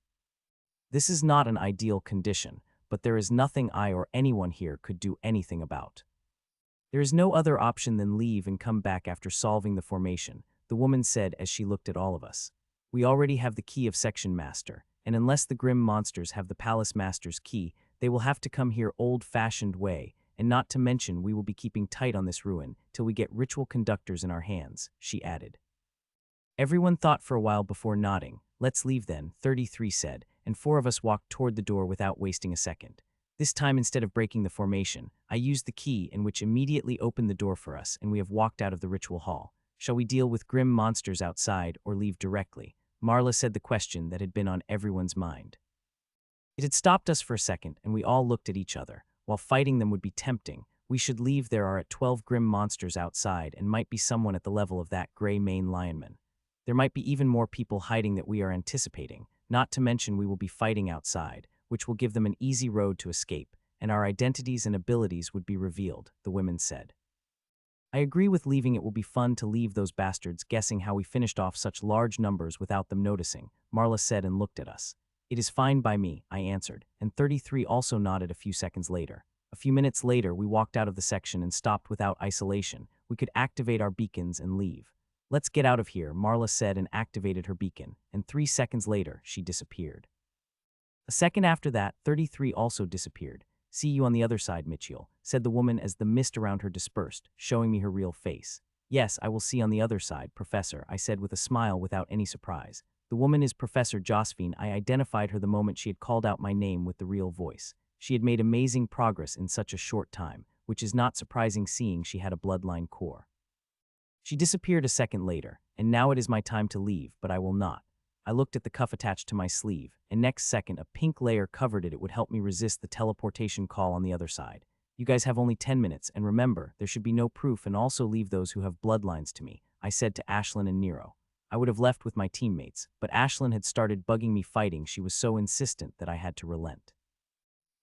This is not an ideal condition, but there is nothing I or anyone here could do anything about. There is no other option than leave and come back after solving the formation, the woman said as she looked at all of us. We already have the key of Section Master, and unless the grim monsters have the Palace Master's key, they will have to come here old-fashioned way, and not to mention we will be keeping tight on this ruin till we get ritual conductors in our hands, she added. Everyone thought for a while before nodding. Let's leave then, 33 said, and 4 of us walked toward the door without wasting a second. This time, instead of breaking the formation, I used the key in which immediately opened the door for us, and we have walked out of the ritual hall. Shall we deal with grim monsters outside or leave directly? Marla said, the question that had been on everyone's mind. It had stopped us for a second, and we all looked at each other. While fighting them would be tempting, we should leave there are 12 grim monsters outside and might be someone at the level of that gray mane lionman. There might be even more people hiding that we are anticipating, not to mention we will be fighting outside, which will give them an easy road to escape, and our identities and abilities would be revealed, the women said. I agree with leaving. It will be fun to leave those bastards guessing how we finished off such large numbers without them noticing, Marla said and looked at us. It is fine by me, I answered, and 33 also nodded a few seconds later. A few minutes later, we walked out of the section and stopped without isolation. We could activate our beacons and leave. Let's get out of here, Marla said and activated her beacon, and 3 seconds later, she disappeared. A second after that, 33 also disappeared. See you on the other side, Mitchell, said the woman as the mist around her dispersed, showing me her real face. Yes, I will see on the other side, Professor, I said with a smile without any surprise. The woman is Professor Josephine. I identified her the moment she had called out my name with the real voice. She had made amazing progress in such a short time, which is not surprising seeing she had a bloodline core. She disappeared a second later, and now it is my time to leave, but I will not. I looked at the cuff attached to my sleeve, and next second a pink layer covered it. It would help me resist the teleportation call on the other side. You guys have only 10 minutes, and remember, there should be no proof and also leave those who have bloodlines to me, I said to Ashlyn and Nero. I would have left with my teammates, but Ashlyn had started bugging me fighting. She was so insistent that I had to relent.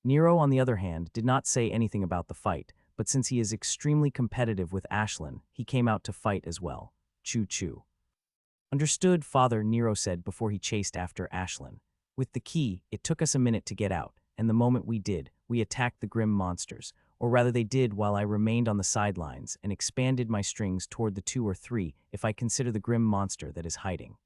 Nero, on the other hand, did not say anything about the fight, but since he is extremely competitive with Ashlyn, he came out to fight as well. Choo-choo. Understood, Father, Nero said before he chased after Ashlyn. With the key, it took us a minute to get out, and the moment we did, we attacked the grim monsters, or rather they did while I remained on the sidelines and expanded my strings toward the 2 or 3 if I consider the grim monster that is hiding.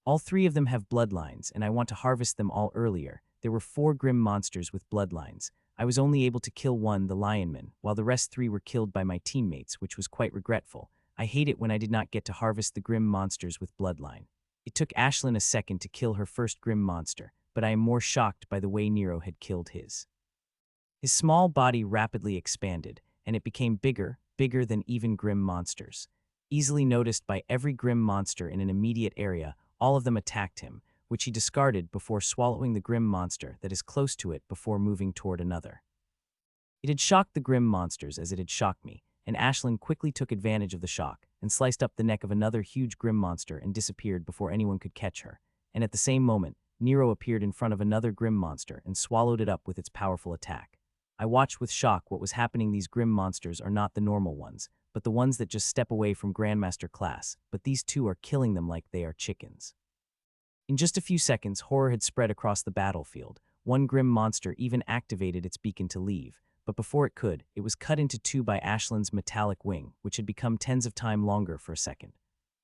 All 3 of them have bloodlines, and I want to harvest them all earlier. There were 4 grim monsters with bloodlines. I was only able to kill 1, the lionman, while the rest 3 were killed by my teammates, which was quite regretful. I hate it when I did not get to harvest the grim monsters with bloodline. It took Ashlyn a second to kill her first grim monster, but I am more shocked by the way Nero had killed his. His small body rapidly expanded, and it became bigger than even grim monsters. Easily noticed by every grim monster in an immediate area, all of them attacked him, which he discarded before swallowing the grim monster that is close to it before moving toward another. It had shocked the grim monsters as it had shocked me, and Ashlyn quickly took advantage of the shock and sliced up the neck of another huge grim monster and disappeared before anyone could catch her. And at the same moment, Nero appeared in front of another grim monster and swallowed it up with its powerful attack. I watched with shock what was happening. These grim monsters are not the normal ones, but the ones that just step away from Grandmaster class, but these 2 are killing them like they are chickens. In just a few seconds, horror had spread across the battlefield. 1 grim monster even activated its beacon to leave, but before it could, it was cut into 2 by Ashlyn's metallic wing, which had become tens of times longer for a second.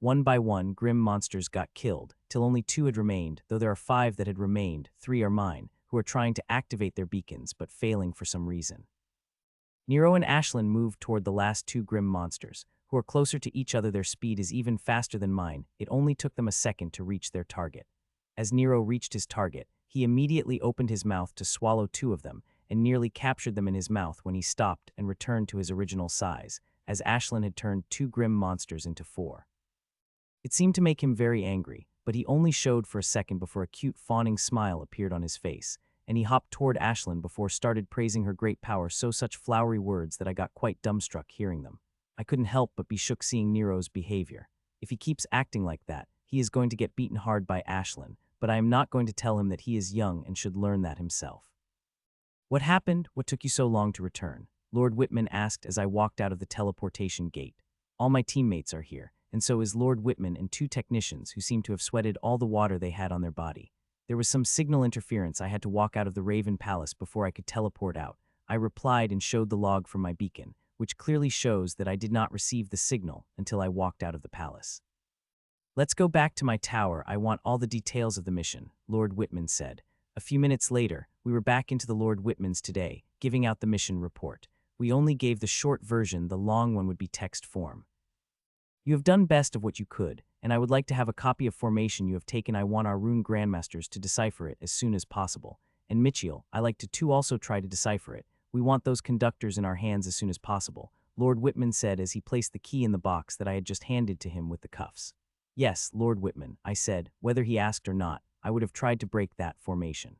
1 by 1, grim monsters got killed, till only 2 had remained, though there are 5 that had remained, 3 are mine, who are trying to activate their beacons but failing for some reason. Nero and Ashlyn moved toward the last 2 grim monsters, who are closer to each other. Their speed is even faster than mine. It only took them a second to reach their target. As Nero reached his target, he immediately opened his mouth to swallow 2 of them, and nearly captured them in his mouth when he stopped and returned to his original size, as Ashlyn had turned 2 grim monsters into 4. It seemed to make him very angry, but he only showed for a second before a cute fawning smile appeared on his face, and he hopped toward Ashlyn before started praising her great power, such flowery words that I got quite dumbstruck hearing them. I couldn't help but be shook seeing Nero's behavior. If he keeps acting like that, he is going to get beaten hard by Ashlyn, but I am not going to tell him that he is young and should learn that himself. What happened? What took you so long to return? Lord Whitman asked as I walked out of the teleportation gate. All my teammates are here, and so is Lord Whitman and 2 technicians who seem to have sweated all the water they had on their body. There was some signal interference. I had to walk out of the Raven Palace before I could teleport out. I replied and showed the log from my beacon, which clearly shows that I did not receive the signal until I walked out of the palace. Let's go back to my tower. I want all the details of the mission, Lord Whitman said. A few minutes later, we were back into the Lord Whitman's today, giving out the mission report. We only gave the short version. The long one would be text form. You have done best of what you could, and I would like to have a copy of formation you have taken. I want our rune grandmasters to decipher it as soon as possible. And Mitchell, I like to also try to decipher it. We want those conductors in our hands as soon as possible, Lord Whitman said as he placed the key in the box that I had just handed to him with the cuffs. Yes, Lord Whitman, I said, whether he asked or not. I would have tried to break that formation.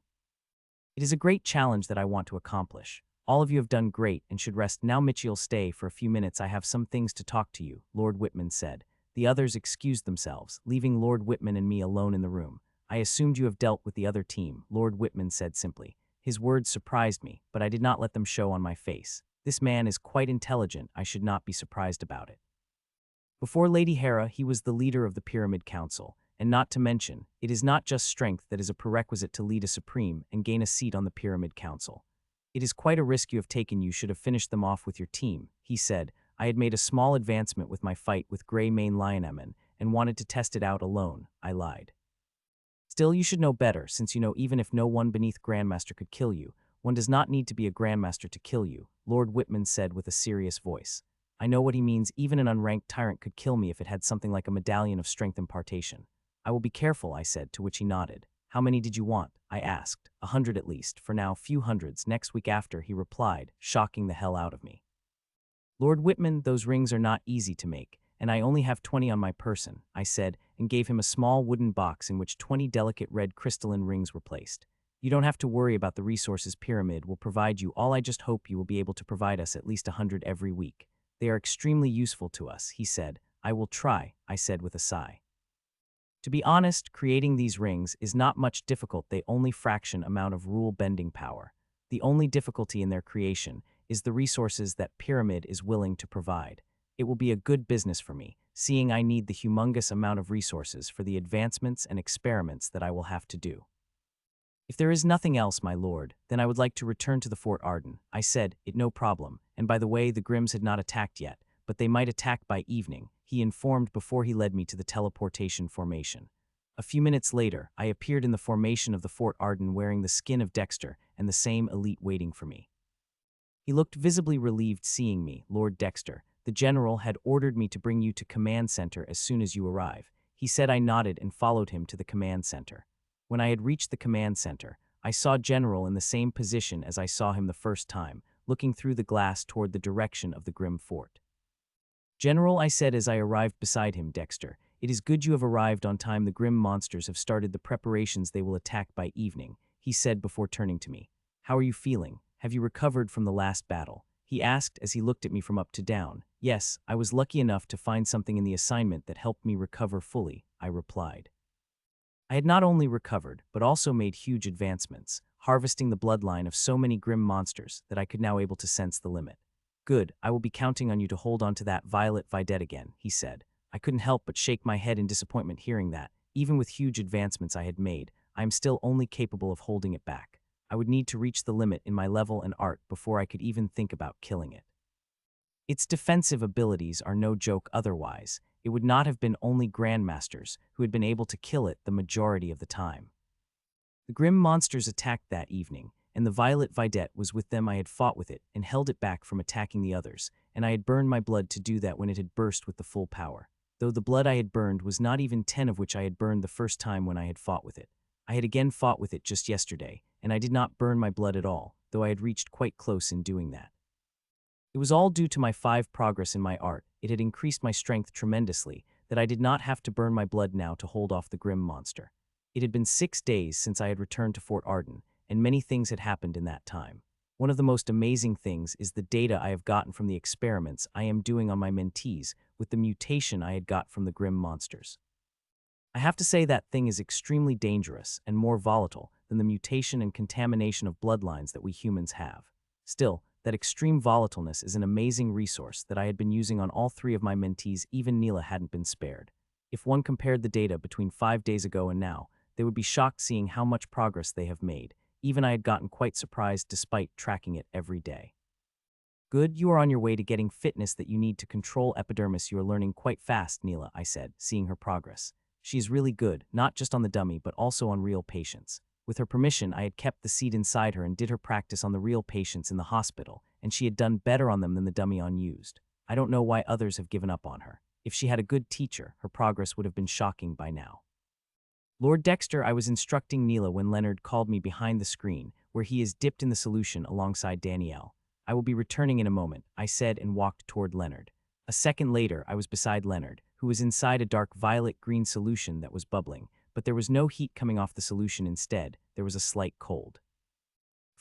It is a great challenge that I want to accomplish. All of you have done great and should rest now. Mitchell'll stay for a few minutes. I have some things to talk to you, Lord Whitman said. The others excused themselves, leaving Lord Whitman and me alone in the room. I assumed you have dealt with the other team, Lord Whitman said simply. His words surprised me, but I did not let them show on my face. This man is quite intelligent. I should not be surprised about it. Before Lady Hera, he was the leader of the Pyramid Council, and not to mention, it is not just strength that is a prerequisite to lead a supreme and gain a seat on the Pyramid Council. It is quite a risk you have taken. You should have finished them off with your team, he said. I had made a small advancement with my fight with Grey Mane Lioneman and wanted to test it out alone, I lied. Still, you should know better, since you know even if no one beneath Grandmaster could kill you, one does not need to be a Grandmaster to kill you, Lord Whitman said with a serious voice. I know what he means. Even an unranked tyrant could kill me if it had something like a medallion of strength impartation. I will be careful, I said, to which he nodded. How many did you want? I asked. 100 at least, for now, few hundreds, next week after, he replied, shocking the hell out of me. Lord Whitman, those rings are not easy to make, and I only have 20 on my person, I said, and gave him a small wooden box in which 20 delicate red crystalline rings were placed. You don't have to worry about the resources Pyramid will provide you. All I just hope you will be able to provide us at least 100 every week. They are extremely useful to us, he said. I will try, I said with a sigh. To be honest, creating these rings is not much difficult. They only fraction amount of rule-bending power. The only difficulty in their creation is the resources that Pyramid is willing to provide. It will be a good business for me, seeing I need the humongous amount of resources for the advancements and experiments that I will have to do. If there is nothing else, my lord, then I would like to return to the Fort Ardan, I said, it no problem, and by the way, the Grimms had not attacked yet, but they might attack by evening, he informed before he led me to the teleportation formation. A few minutes later, I appeared in the formation of the Fort Ardan wearing the skin of Dexter and the same elite waiting for me. He looked visibly relieved seeing me, Lord Dexter. The general had ordered me to bring you to command center as soon as you arrive. He said. I nodded and followed him to the command center. When I had reached the command center, I saw General in the same position as I saw him the first time, looking through the glass toward the direction of the Grim Fort. General, I said as I arrived beside him, Dexter, it is good you have arrived on time. The Grim monsters have started the preparations. They will attack by evening, he said before turning to me. How are you feeling? Have you recovered from the last battle? He asked as he looked at me from up to down. Yes, I was lucky enough to find something in the assignment that helped me recover fully, I replied. I had not only recovered, but also made huge advancements, harvesting the bloodline of so many Grim monsters that I could now able to sense the limit. Good, I will be counting on you to hold on to that Violet Videt again, he said. I couldn't help but shake my head in disappointment hearing that. Even with huge advancements I had made, I am still only capable of holding it back. I would need to reach the limit in my level and art before I could even think about killing it. Its defensive abilities are no joke otherwise. It would not have been only Grandmasters who had been able to kill it the majority of the time. The Grim monsters attacked that evening, and the Violet Videt was with them. I had fought with it and held it back from attacking the others, and I had burned my blood to do that when it had burst with the full power. Though the blood I had burned was not even 10 of which I had burned the first time when I had fought with it. I had again fought with it just yesterday, and I did not burn my blood at all, though I had reached quite close in doing that. It was all due to my 5 progress in my art. It had increased my strength tremendously, that I did not have to burn my blood now to hold off the Grim monster. It had been 6 days since I had returned to Fort Ardan, and many things had happened in that time. One of the most amazing things is the data I have gotten from the experiments I am doing on my mentees with the mutation I had got from the Grim monsters. I have to say that thing is extremely dangerous and more volatile than the mutation and contamination of bloodlines that we humans have. Still, that extreme volatileness is an amazing resource that I had been using on all 3 of my mentees. Even Neela hadn't been spared. If one compared the data between 5 days ago and now, they would be shocked seeing how much progress they have made. Even I had gotten quite surprised despite tracking it every day. Good, you are on your way to getting fitness that you need to control epidermis. You are learning quite fast, Neela, I said, seeing her progress. She is really good, not just on the dummy but also on real patients. With her permission, I had kept the seed inside her and did her practice on the real patients in the hospital, and she had done better on them than the dummy unused. I don't know why others have given up on her. If she had a good teacher, her progress would have been shocking by now. Lord Dexter, I was instructing Neela when Leonard called me behind the screen, where he is dipped in the solution alongside Danielle. I will be returning in a moment, I said and walked toward Leonard. A second later, I was beside Leonard, who was inside a dark violet-green solution that was bubbling, but there was no heat coming off the solution. Instead, there was a slight cold.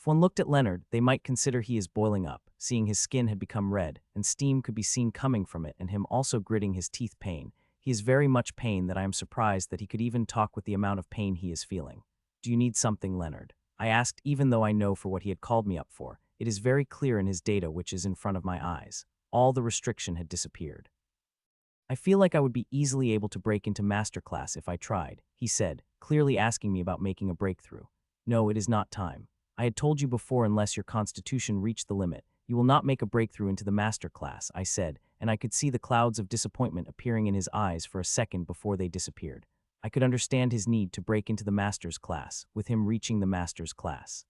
If one looked at Leonard, they might consider he is boiling up, seeing his skin had become red, and steam could be seen coming from it and him also gritting his teeth pain. He is very much pain that I am surprised that he could even talk with the amount of pain he is feeling. Do you need something, Leonard? I asked, even though I know for what he had called me up for. It is very clear in his data which is in front of my eyes. All the restriction had disappeared. I feel like I would be easily able to break into masterclass if I tried, he said, clearly asking me about making a breakthrough. No, it is not time. I had told you before unless your constitution reached the limit, you will not make a breakthrough into the master class, I said, and I could see the clouds of disappointment appearing in his eyes for a second before they disappeared. I could understand his need to break into the master's class, with him reaching the master's class.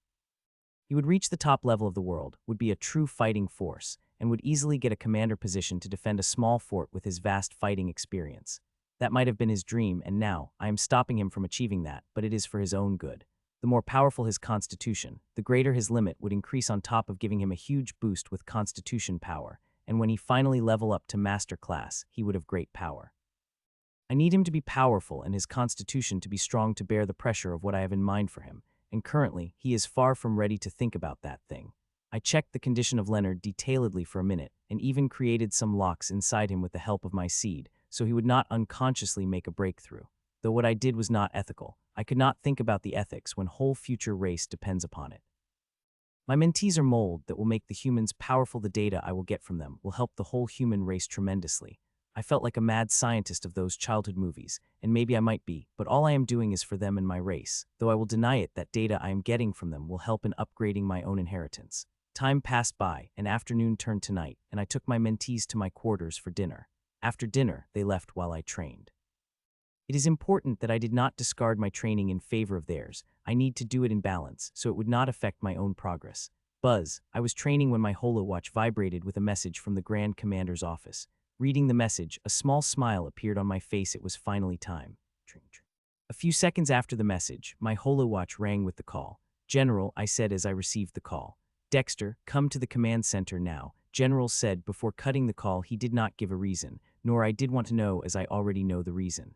He would reach the top level of the world, would be a true fighting force, and would easily get a commander position to defend a small fort with his vast fighting experience. That might have been his dream, and now, I am stopping him from achieving that, but it is for his own good. The more powerful his constitution, the greater his limit would increase on top of giving him a huge boost with constitution power, and when he finally level up to master class, he would have great power. I need him to be powerful and his constitution to be strong to bear the pressure of what I have in mind for him, and currently, he is far from ready to think about that thing. I checked the condition of Leonard detailedly for a minute, and even created some locks inside him with the help of my seed, so he would not unconsciously make a breakthrough. Though what I did was not ethical, I could not think about the ethics when whole future race depends upon it. My mentees are mold that will make the humans powerful. The data I will get from them will help the whole human race tremendously. I felt like a mad scientist of those childhood movies, and maybe I might be, but all I am doing is for them and my race, though I will deny it that data I am getting from them will help in upgrading my own inheritance. Time passed by, and afternoon turned to night, and I took my mentees to my quarters for dinner. After dinner, they left while I trained. It is important that I did not discard my training in favor of theirs. I need to do it in balance, so it would not affect my own progress. Buzz, I was training when my holowatch vibrated with a message from the Grand Commander's office. Reading the message, a small smile appeared on my face. It was finally time. A few seconds after the message, my holowatch rang with the call. General, I said as I received the call. Dexter, come to the command center now, General said before cutting the call. He did not give a reason, nor I did want to know as I already know the reason.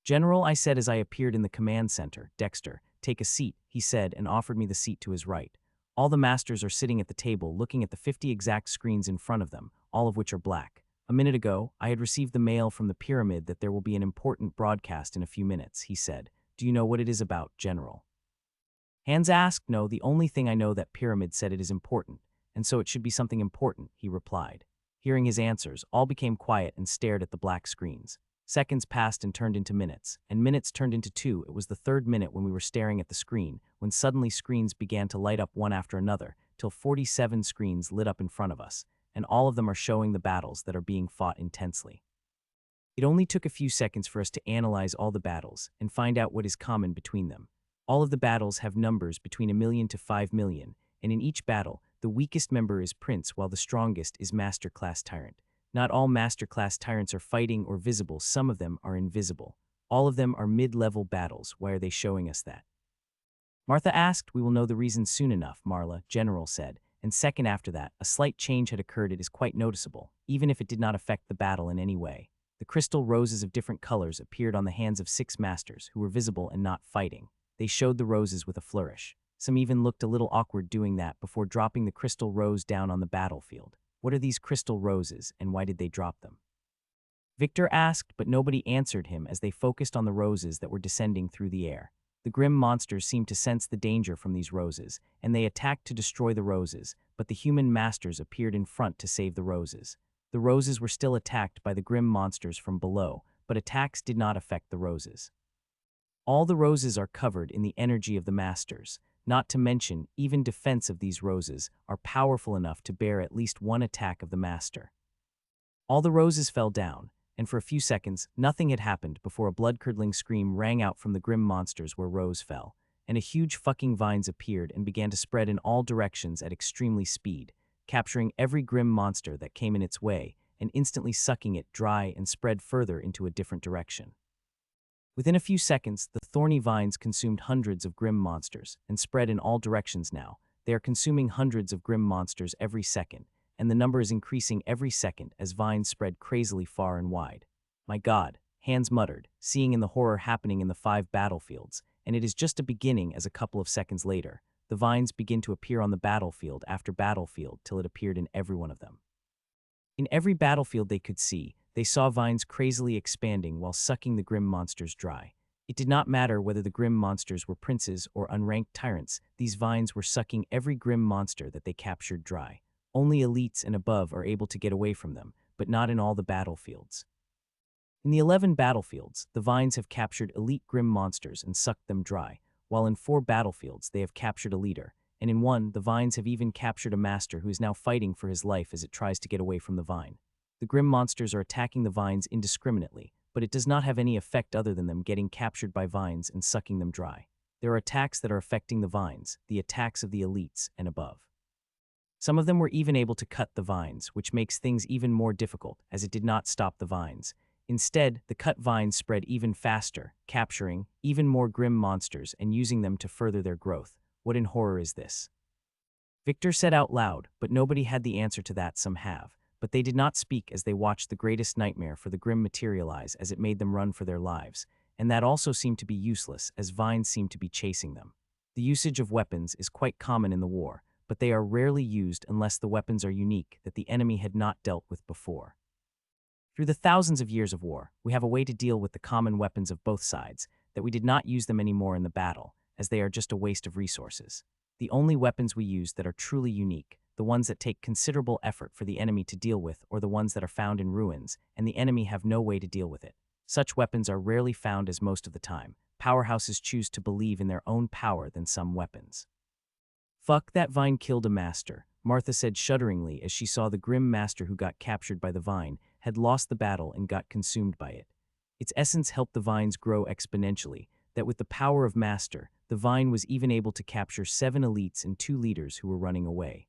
General, I said as I appeared in the command center. Dexter, take a seat, he said and offered me the seat to his right. All the masters are sitting at the table looking at the 50 exact screens in front of them, all of which are black. A minute ago, I had received the mail from the pyramid that there will be an important broadcast in a few minutes, he said. Do you know what it is about, General? Hans asked. No, the only thing I know that pyramid said it is important, and so it should be something important, he replied. Hearing his answers, all became quiet and stared at the black screens. Seconds passed and turned into minutes, and minutes turned into 2. It was the third minute when we were staring at the screen, when suddenly screens began to light up one after another, till 47 screens lit up in front of us, and all of them are showing the battles that are being fought intensely. It only took a few seconds for us to analyze all the battles and find out what is common between them. All of the battles have numbers between 1 million to 5 million, and in each battle, the weakest member is Prince while the strongest is Master Class Tyrant. Not all Master Class Tyrants are fighting or visible, some of them are invisible. All of them are mid-level battles. Why are they showing us that? Martha asked. We will know the reason soon enough, Marla, General said, and second after that, a slight change had occurred. It is quite noticeable, even if it did not affect the battle in any way. The crystal roses of different colors appeared on the hands of 6 masters who were visible and not fighting. They showed the roses with a flourish. Some even looked a little awkward doing that before dropping the crystal rose down on the battlefield. What are these crystal roses, and why did they drop them? Victor asked, but nobody answered him as they focused on the roses that were descending through the air. The grim monsters seemed to sense the danger from these roses, and they attacked to destroy the roses, but the human masters appeared in front to save the roses. The roses were still attacked by the grim monsters from below, but attacks did not affect the roses. All the roses are covered in the energy of the masters. Not to mention, even defense of these roses are powerful enough to bear at least one attack of the master. All the roses fell down, and for a few seconds, nothing had happened before a blood-curdling scream rang out from the grim monsters where Rose fell, and a huge fucking vines appeared and began to spread in all directions at extremely speed, capturing every grim monster that came in its way and instantly sucking it dry and spread further into a different direction. Within a few seconds, the thorny vines consumed hundreds of grim monsters and spread in all directions now. They are consuming hundreds of grim monsters every second, and the number is increasing every second as vines spread crazily far and wide. My God, Hans muttered, seeing in the horror happening in the 5 battlefields, and it is just a beginning as a couple of seconds later, the vines begin to appear on the battlefield after battlefield till it appeared in every one of them. In every battlefield they could see, they saw vines crazily expanding while sucking the grim monsters dry. It did not matter whether the grim monsters were princes or unranked tyrants, these vines were sucking every grim monster that they captured dry. Only elites and above are able to get away from them, but not in all the battlefields. In the 11 battlefields, the vines have captured elite grim monsters and sucked them dry, while in 4 battlefields they have captured a leader, and in 1, the vines have even captured a master who is now fighting for his life as it tries to get away from the vine. The grim monsters are attacking the vines indiscriminately, but it does not have any effect other than them getting captured by vines and sucking them dry. There are attacks that are affecting the vines, the attacks of the elites and above. Some of them were even able to cut the vines, which makes things even more difficult, as it did not stop the vines. Instead, the cut vines spread even faster, capturing even more grim monsters and using them to further their growth. What in horror is this? Victor said out loud, but nobody had the answer to that. Some have, but they did not speak as they watched the greatest nightmare for the grim materialize as it made them run for their lives, and that also seemed to be useless as vines seemed to be chasing them. The usage of weapons is quite common in the war, but they are rarely used unless the weapons are unique that the enemy had not dealt with before. Through the thousands of years of war, we have a way to deal with the common weapons of both sides, that we did not use them anymore in the battle, as they are just a waste of resources. The only weapons we use that are truly unique, the ones that take considerable effort for the enemy to deal with, or the ones that are found in ruins, and the enemy have no way to deal with it. Such weapons are rarely found as most of the time. Powerhouses choose to believe in their own power than some weapons. Fuck, that vine killed a master, Martha said shudderingly as she saw the grim master who got captured by the vine had lost the battle and got consumed by it. Its essence helped the vines grow exponentially, that with the power of master, the vine was even able to capture 7 elites and 2 leaders who were running away.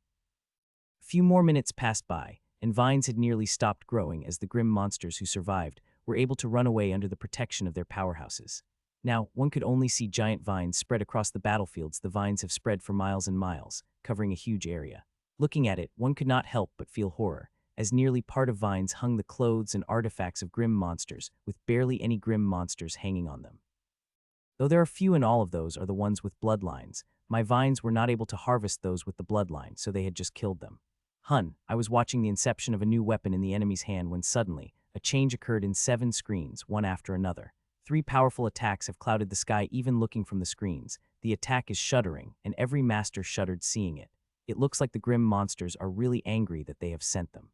A few more minutes passed by, and vines had nearly stopped growing as the grim monsters who survived were able to run away under the protection of their powerhouses. Now, one could only see giant vines spread across the battlefields. The vines have spread for miles and miles, covering a huge area. Looking at it, one could not help but feel horror, as nearly part of vines hung the clothes and artifacts of grim monsters, with barely any grim monsters hanging on them. Though there are few and all of those are the ones with bloodlines, my vines were not able to harvest those with the bloodline, so they had just killed them. I was watching the inception of a new weapon in the enemy's hand when suddenly, a change occurred in 7 screens, one after another. 3 powerful attacks have clouded the sky even looking from the screens. The attack is shuddering, and every master shuddered seeing it. It looks like the grim monsters are really angry that they have sent them.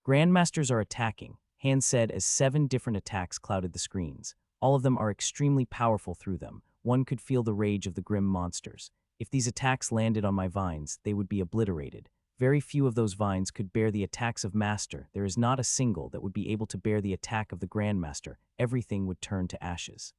Grandmasters are attacking, Han said as 7 different attacks clouded the screens. All of them are extremely powerful through them. One could feel the rage of the grim monsters. If these attacks landed on my vines, they would be obliterated. Very few of those vines could bear the attacks of Master. There is not a single that would be able to bear the attack of the Grandmaster. Everything would turn to ashes.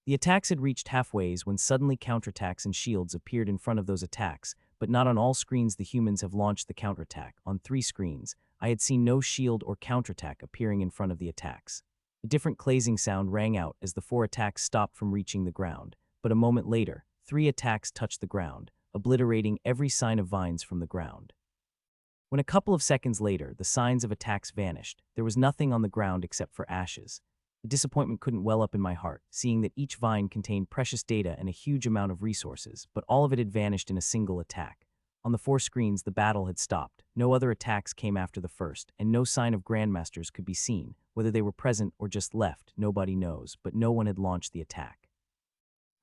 The attacks had reached halfway when suddenly counterattacks and shields appeared in front of those attacks, but not on all screens. The humans have launched the counterattack. On 3 screens, I had seen no shield or counterattack appearing in front of the attacks. A different clazing sound rang out as the 4 attacks stopped from reaching the ground, but a moment later, 3 attacks touched the ground, obliterating every sign of vines from the ground. When a couple of seconds later, the signs of attacks vanished, there was nothing on the ground except for ashes. The disappointment couldn't well up in my heart, seeing that each vine contained precious data and a huge amount of resources, but all of it had vanished in a single attack. On the 4 screens, the battle had stopped. No other attacks came after the first, and no sign of Grandmasters could be seen. Whether they were present or just left, nobody knows, but no one had launched the attack.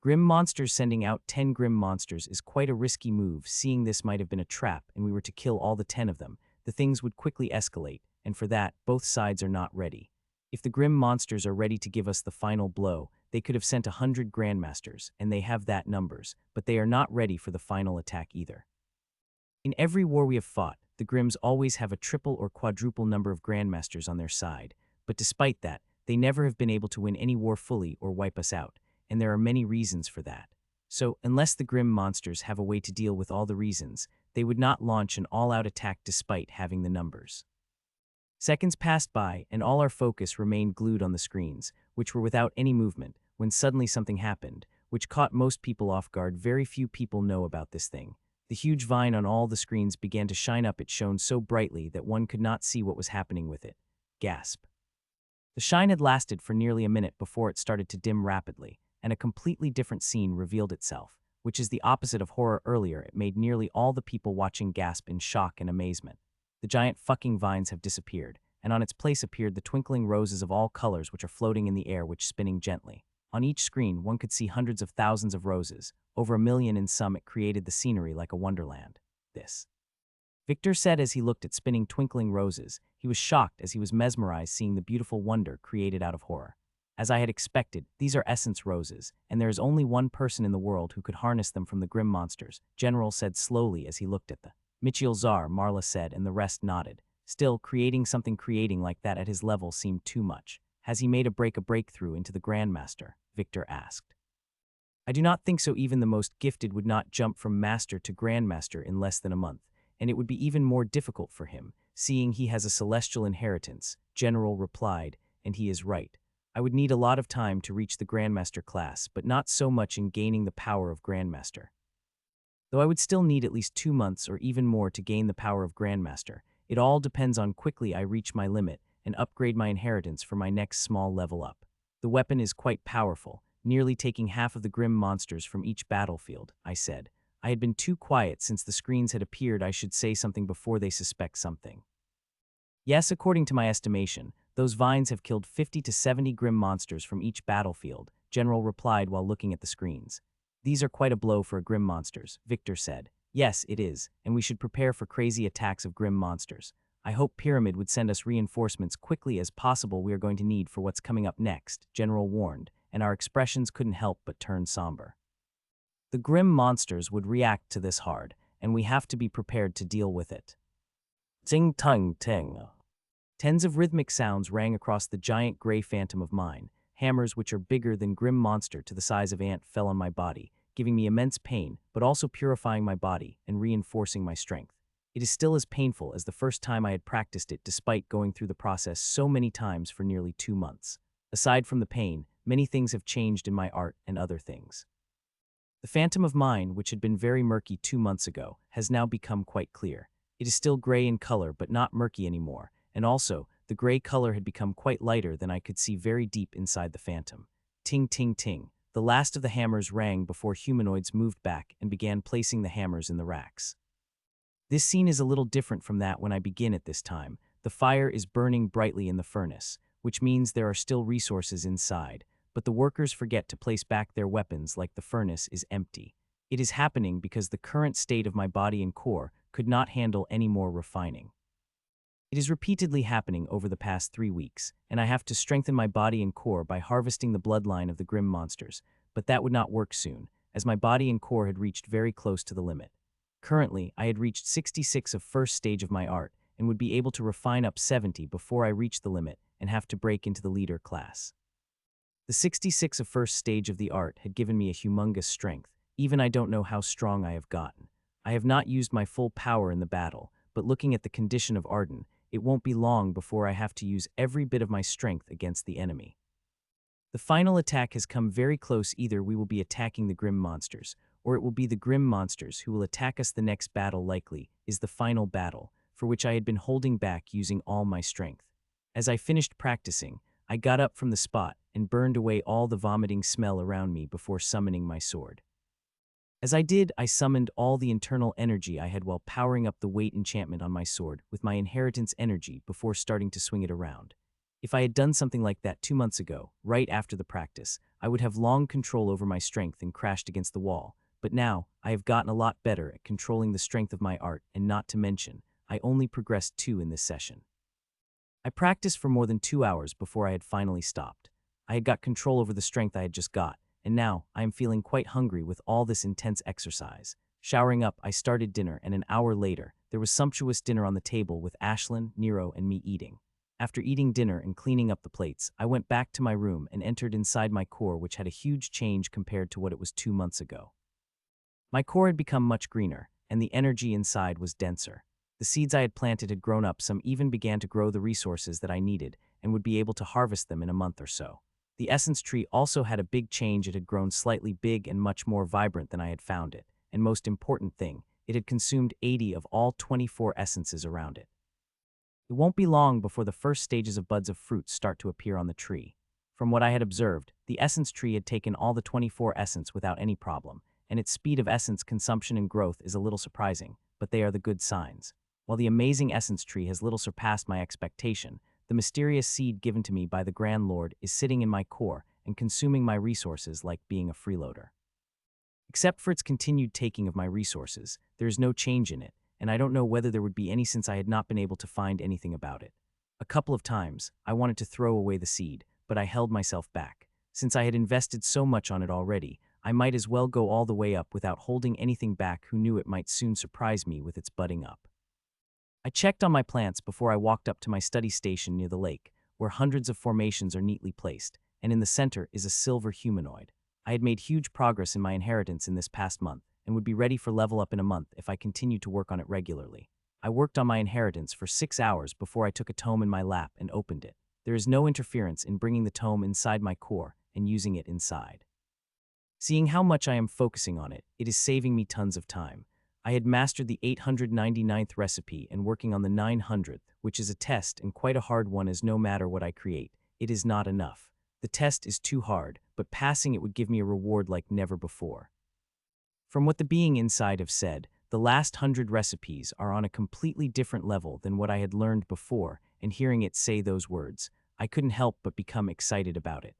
Grim monsters sending out 10 grim monsters is quite a risky move. Seeing this might have been a trap and we were to kill all the 10 of them, the things would quickly escalate, and for that, both sides are not ready. If the grim monsters are ready to give us the final blow, they could have sent 100 Grandmasters, and they have that numbers, but they are not ready for the final attack either. In every war we have fought, the Grims always have a triple or quadruple number of Grandmasters on their side, but despite that, they never have been able to win any war fully or wipe us out, and there are many reasons for that. So, unless the Grim monsters have a way to deal with all the reasons, they would not launch an all-out attack despite having the numbers. Seconds passed by, and all our focus remained glued on the screens, which were without any movement, when suddenly something happened, which caught most people off guard. Very few people know about this thing. The huge vine on all the screens began to shine up. It shone so brightly that one could not see what was happening with it. Gasp. The shine had lasted for nearly a minute before it started to dim rapidly, and a completely different scene revealed itself. which is the opposite of horror earlier. It made nearly all the people watching gasp in shock and amazement. The giant fucking vines have disappeared, and on its place appeared the twinkling roses of all colors which are floating in the air which spinning gently. On each screen, one could see hundreds of thousands of roses, over 1,000,000 in some. It created the scenery like a wonderland. This, Victor said as he looked at spinning twinkling roses. He was shocked as he was mesmerized seeing the beautiful wonder created out of horror. As I had expected, these are essence roses, and there is only one person in the world who could harness them from the grim monsters, General said slowly as he looked at the Michiel Czar, Marla said, and the rest nodded. Still, creating like that at his level seemed too much. Has he made a breakthrough into the Grandmaster? Victor asked. I do not think so. Even the most gifted would not jump from master to Grandmaster in less than a month, and it would be even more difficult for him, seeing he has a celestial inheritance, General replied, and he is right. I would need a lot of time to reach the Grandmaster class, but not so much in gaining the power of Grandmaster. Though I would still need at least 2 months or even more to gain the power of Grandmaster, it all depends on quickly I reach my limit and upgrade my inheritance for my next small level up. The weapon is quite powerful, nearly taking half of the grim monsters from each battlefield, I said. I had been too quiet since the screens had appeared. I should say something before they suspect something. Yes, according to my estimation, those vines have killed 50 to 70 grim monsters from each battlefield, General replied while looking at the screens. These are quite a blow for grim monsters, Victor said. Yes, it is, and we should prepare for crazy attacks of grim monsters. I hope Pyramid would send us reinforcements quickly as possible. We are going to need for what's coming up next, General warned, and our expressions couldn't help but turn somber. The grim monsters would react to this hard, and we have to be prepared to deal with it. Ting tung ting. Tens of rhythmic sounds rang across the giant gray phantom of mine. Hammers which are bigger than grim monster to the size of ant fell on my body, giving me immense pain, but also purifying my body and reinforcing my strength. It is still as painful as the first time I had practiced it, despite going through the process so many times for nearly 2 months. Aside from the pain, many things have changed in my art and other things. The phantom of mine, which had been very murky 2 months ago, has now become quite clear. It is still gray in color but not murky anymore, and also, the gray color had become quite lighter than I could see very deep inside the phantom. Ting ting ting. The last of the hammers rang before humanoids moved back and began placing the hammers in the racks. This scene is a little different from that when I begin at this time. The fire is burning brightly in the furnace, which means there are still resources inside, but the workers forget to place back their weapons like the furnace is empty. It is happening because the current state of my body and core could not handle any more refining. It is repeatedly happening over the past 3 weeks, and I have to strengthen my body and core by harvesting the bloodline of the grim monsters, but that would not work soon, as my body and core had reached very close to the limit. Currently, I had reached 66 of first stage of my art, and would be able to refine up 70 before I reach the limit and have to break into the leader class. The 66 of first stage of the art had given me a humongous strength. Even I don't know how strong I have gotten. I have not used my full power in the battle, but looking at the condition of Ardan, it won't be long before I have to use every bit of my strength against the enemy. The final attack has come very close. Either we will be attacking the grim monsters, or it will be the grim monsters who will attack us. The next battle likely is the final battle, for which I had been holding back using all my strength. As I finished practicing, I got up from the spot and burned away all the vomiting smell around me before summoning my sword. As I did, I summoned all the internal energy I had while powering up the weight enchantment on my sword with my inheritance energy before starting to swing it around. If I had done something like that 2 months ago, right after the practice, I would have long control over my strength and crashed against the wall, but now I have gotten a lot better at controlling the strength of my art, and not to mention, I only progressed 2 in this session. I practiced for more than 2 hours before I had finally stopped. I had got control over the strength I had just got, and now I am feeling quite hungry with all this intense exercise. Showering up, I started dinner, and an hour later, there was sumptuous dinner on the table with Ashlyn, Nero, and me eating. After eating dinner and cleaning up the plates, I went back to my room and entered inside my core, which had a huge change compared to what it was 2 months ago. My core had become much greener, and the energy inside was denser. The seeds I had planted had grown up, some even began to grow the resources that I needed and would be able to harvest them in a month or so. The essence tree also had a big change. It had grown slightly big and much more vibrant than I had found it, and most important thing, it had consumed 80 of all 24 essences around it. It won't be long before the first stages of buds of fruit start to appear on the tree. From what I had observed, the essence tree had taken all the 24 essence without any problem, and its speed of essence consumption and growth is a little surprising, but they are the good signs. While the amazing essence tree has little surpassed my expectation, the mysterious seed given to me by the Grand Lord is sitting in my core and consuming my resources like being a freeloader. Except for its continued taking of my resources, there is no change in it, and I don't know whether there would be any since I had not been able to find anything about it. A couple of times, I wanted to throw away the seed, but I held myself back. Since I had invested so much on it already, I might as well go all the way up without holding anything back. Who knew it might soon surprise me with its budding up. I checked on my plants before I walked up to my study station near the lake, where hundreds of formations are neatly placed, and in the center is a silver humanoid. I had made huge progress in my inheritance in this past month, and would be ready for level up in a month if I continued to work on it regularly. I worked on my inheritance for 6 hours before I took a tome in my lap and opened it. There is no interference in bringing the tome inside my core and using it inside. Seeing how much I am focusing on it, it is saving me tons of time. I had mastered the 899th recipe and working on the 900th, which is a test and quite a hard one, as no matter what I create, it is not enough. The test is too hard, but passing it would give me a reward like never before. From what the being inside have said, the last 100 recipes are on a completely different level than what I had learned before, and hearing it say those words, I couldn't help but become excited about it.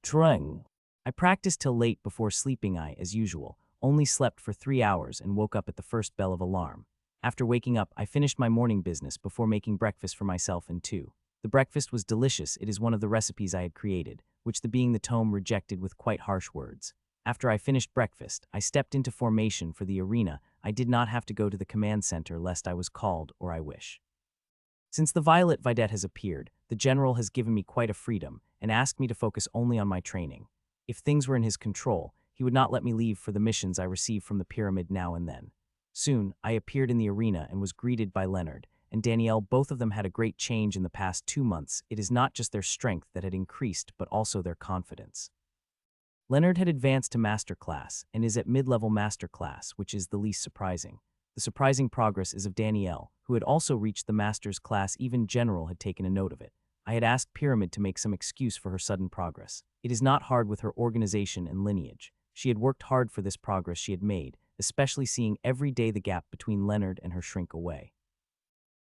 Trying. I practiced till late before sleeping. I, as usual, only slept for 3 hours and woke up at the first bell of alarm. After waking up, I finished my morning business before making breakfast for myself and two. The breakfast was delicious. It is one of the recipes I had created, which the being the tome rejected with quite harsh words. After I finished breakfast, I stepped into formation for the arena. I did not have to go to the command center lest I was called or I wish. Since the violet Videt has appeared, the general has given me quite a freedom and asked me to focus only on my training. If things were in his control, he would not let me leave for the missions I receive from the pyramid now and then. Soon, I appeared in the arena and was greeted by Leonard and Danielle. Both of them had a great change in the past 2 months. It is not just their strength that had increased, but also their confidence. Leonard had advanced to master class and is at mid-level master class, which is the least surprising. The surprising progress is of Danielle, who had also reached the master's class. Even General had taken a note of it. I had asked Pyramid to make some excuse for her sudden progress. It is not hard with her organization and lineage. She had worked hard for this progress she had made, especially seeing every day the gap between Leonard and her shrink away.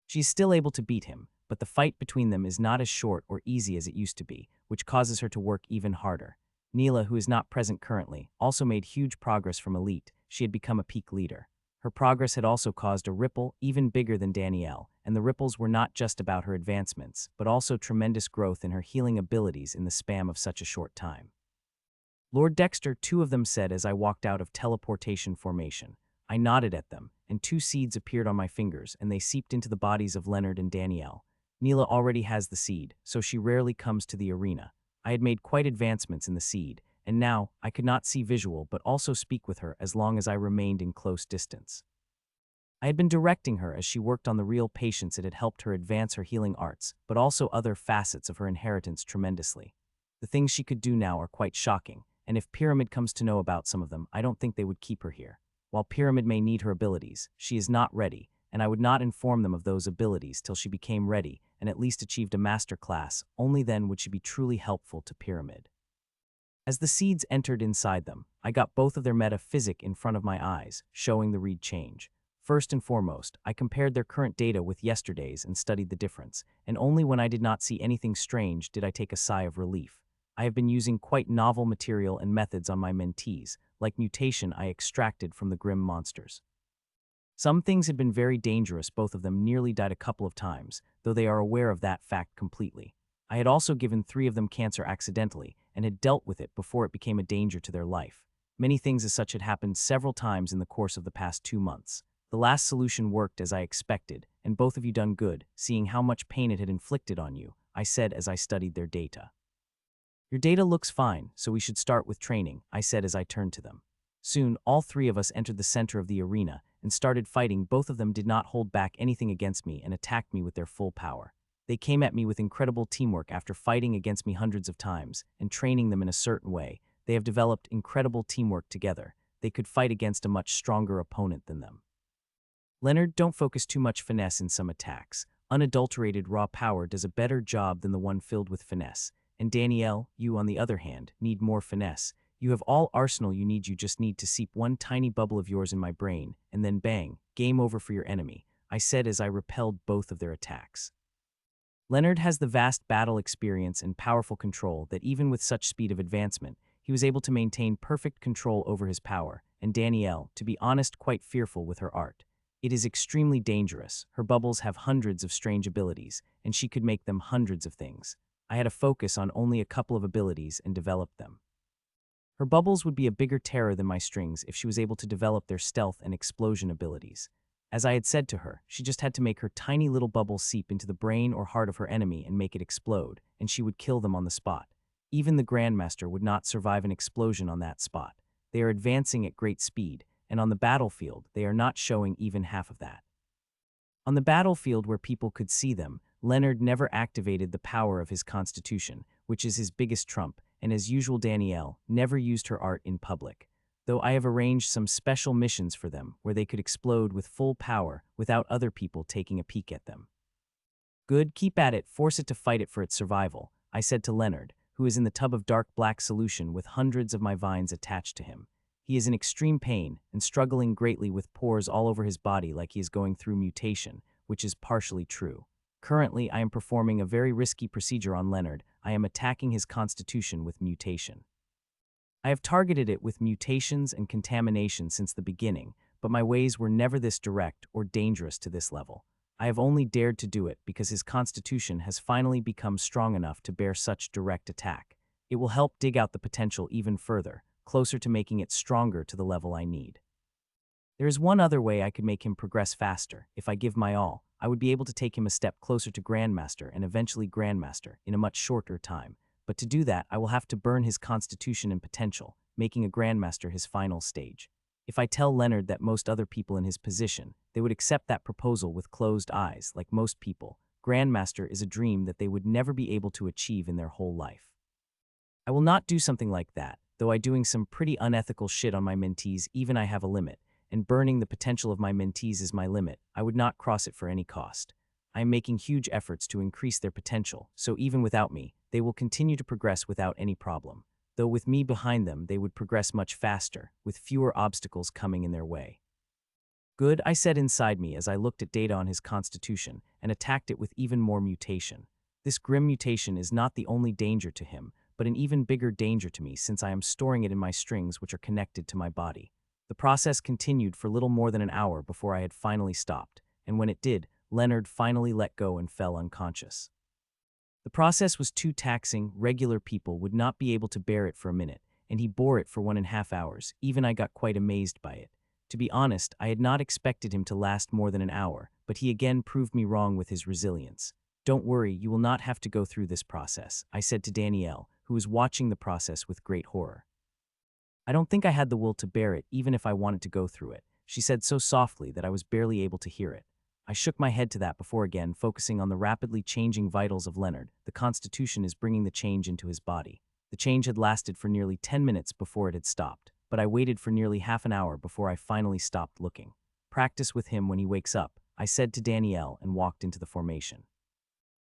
She is still able to beat him, but the fight between them is not as short or easy as it used to be, which causes her to work even harder. Neela, who is not present currently, also made huge progress from elite. She had become a peak leader. Her progress had also caused a ripple even bigger than Danielle, and the ripples were not just about her advancements, but also tremendous growth in her healing abilities in the span of such a short time. Lord Dexter, 2 of them said as I walked out of teleportation formation. I nodded at them, and 2 seeds appeared on my fingers, and they seeped into the bodies of Leonard and Danielle. Neela already has the seed, so she rarely comes to the arena. I had made quite advancements in the seed, and now I could not see visual but also speak with her as long as I remained in close distance. I had been directing her as she worked on the real patients. It had helped her advance her healing arts, but also other facets of her inheritance tremendously. The things she could do now are quite shocking, and if Pyramid comes to know about some of them, I don't think they would keep her here. While Pyramid may need her abilities, she is not ready, and I would not inform them of those abilities till she became ready and at least achieved a master class. Only then would she be truly helpful to Pyramid. As the seeds entered inside them, I got both of their metaphysic in front of my eyes, showing the read change. First and foremost, I compared their current data with yesterday's and studied the difference, and only when I did not see anything strange did I take a sigh of relief. I have been using quite novel material and methods on my mentees, like mutation I extracted from the grim monsters. Some things had been very dangerous. Both of them nearly died a couple of times, though they are aware of that fact completely. I had also given 3 of them cancer accidentally and had dealt with it before it became a danger to their life. Many things as such had happened several times in the course of the past 2 months. The last solution worked as I expected, and both of you done good, seeing how much pain it had inflicted on you, I said as I studied their data. Your data looks fine, so we should start with training, I said as I turned to them. Soon, all 3 of us entered the center of the arena and started fighting. Both of them did not hold back anything against me and attacked me with their full power. They came at me with incredible teamwork. After fighting against me hundreds of times and training them in a certain way, they have developed incredible teamwork together. They could fight against a much stronger opponent than them. Leonard, don't focus too much finesse in some attacks. Unadulterated raw power does a better job than the one filled with finesse. And Danielle, you on the other hand, need more finesse. You have all arsenal you just need to seep one tiny bubble of yours in my brain, and then bang, game over for your enemy, I said as I repelled both of their attacks. Leonard has the vast battle experience and powerful control that even with such speed of advancement, he was able to maintain perfect control over his power, and Danielle, to be honest, quite fearful with her art. It is extremely dangerous. Her bubbles have hundreds of strange abilities, and she could make them hundreds of things. I had to focus on only a couple of abilities and develop them. Her bubbles would be a bigger terror than my strings if she was able to develop their stealth and explosion abilities. As I had said to her, she just had to make her tiny little bubble seep into the brain or heart of her enemy and make it explode, and she would kill them on the spot. Even the Grandmaster would not survive an explosion on that spot. They are advancing at great speed, and on the battlefield, they are not showing even half of that. On the battlefield where people could see them, Leonard never activated the power of his constitution, which is his biggest trump, and as usual Danielle never used her art in public. Though I have arranged some special missions for them where they could explode with full power without other people taking a peek at them. Good, keep at it, force it to fight it for its survival, I said to Leonard, who is in the tub of dark black solution with hundreds of my vines attached to him. He is in extreme pain and struggling greatly with pores all over his body like he is going through mutation, which is partially true. Currently, I am performing a very risky procedure on Leonard. I am attacking his constitution with mutation. I have targeted it with mutations and contamination since the beginning, but my ways were never this direct or dangerous to this level. I have only dared to do it because his constitution has finally become strong enough to bear such direct attack. It will help dig out the potential even further, closer to making it stronger to the level I need. There is one other way I could make him progress faster. If I give my all, I would be able to take him a step closer to Grandmaster and eventually Grandmaster in a much shorter time. But to do that, I will have to burn his constitution and potential, making a Grandmaster his final stage. If I tell Leonard that most other people in his position, they would accept that proposal with closed eyes, like most people. Grandmaster is a dream that they would never be able to achieve in their whole life. I will not do something like that, though I doing some pretty unethical shit on my mentees. Even I have a limit, and burning the potential of my mentees is my limit. I would not cross it for any cost. I am making huge efforts to increase their potential, so even without me, they will continue to progress without any problem. Though with me behind them, they would progress much faster, with fewer obstacles coming in their way. Good, I said inside me as I looked at data on his constitution and attacked it with even more mutation. This grim mutation is not the only danger to him, but an even bigger danger to me since I am storing it in my strings which are connected to my body. The process continued for little more than an hour before I had finally stopped, and when it did, Leonard finally let go and fell unconscious. The process was too taxing. Regular people would not be able to bear it for a minute, and he bore it for 1.5 hours. Even I got quite amazed by it. To be honest, I had not expected him to last more than an hour, but he again proved me wrong with his resilience. Don't worry, you will not have to go through this process, I said to Danielle, who was watching the process with great horror. I don't think I had the will to bear it even if I wanted to go through it, she said so softly that I was barely able to hear it. I shook my head to that before again focusing on the rapidly changing vitals of Leonard. The constitution is bringing the change into his body. The change had lasted for nearly 10 minutes before it had stopped, but I waited for nearly half an hour before I finally stopped looking. Practice with him when he wakes up, I said to Danielle and walked into the formation.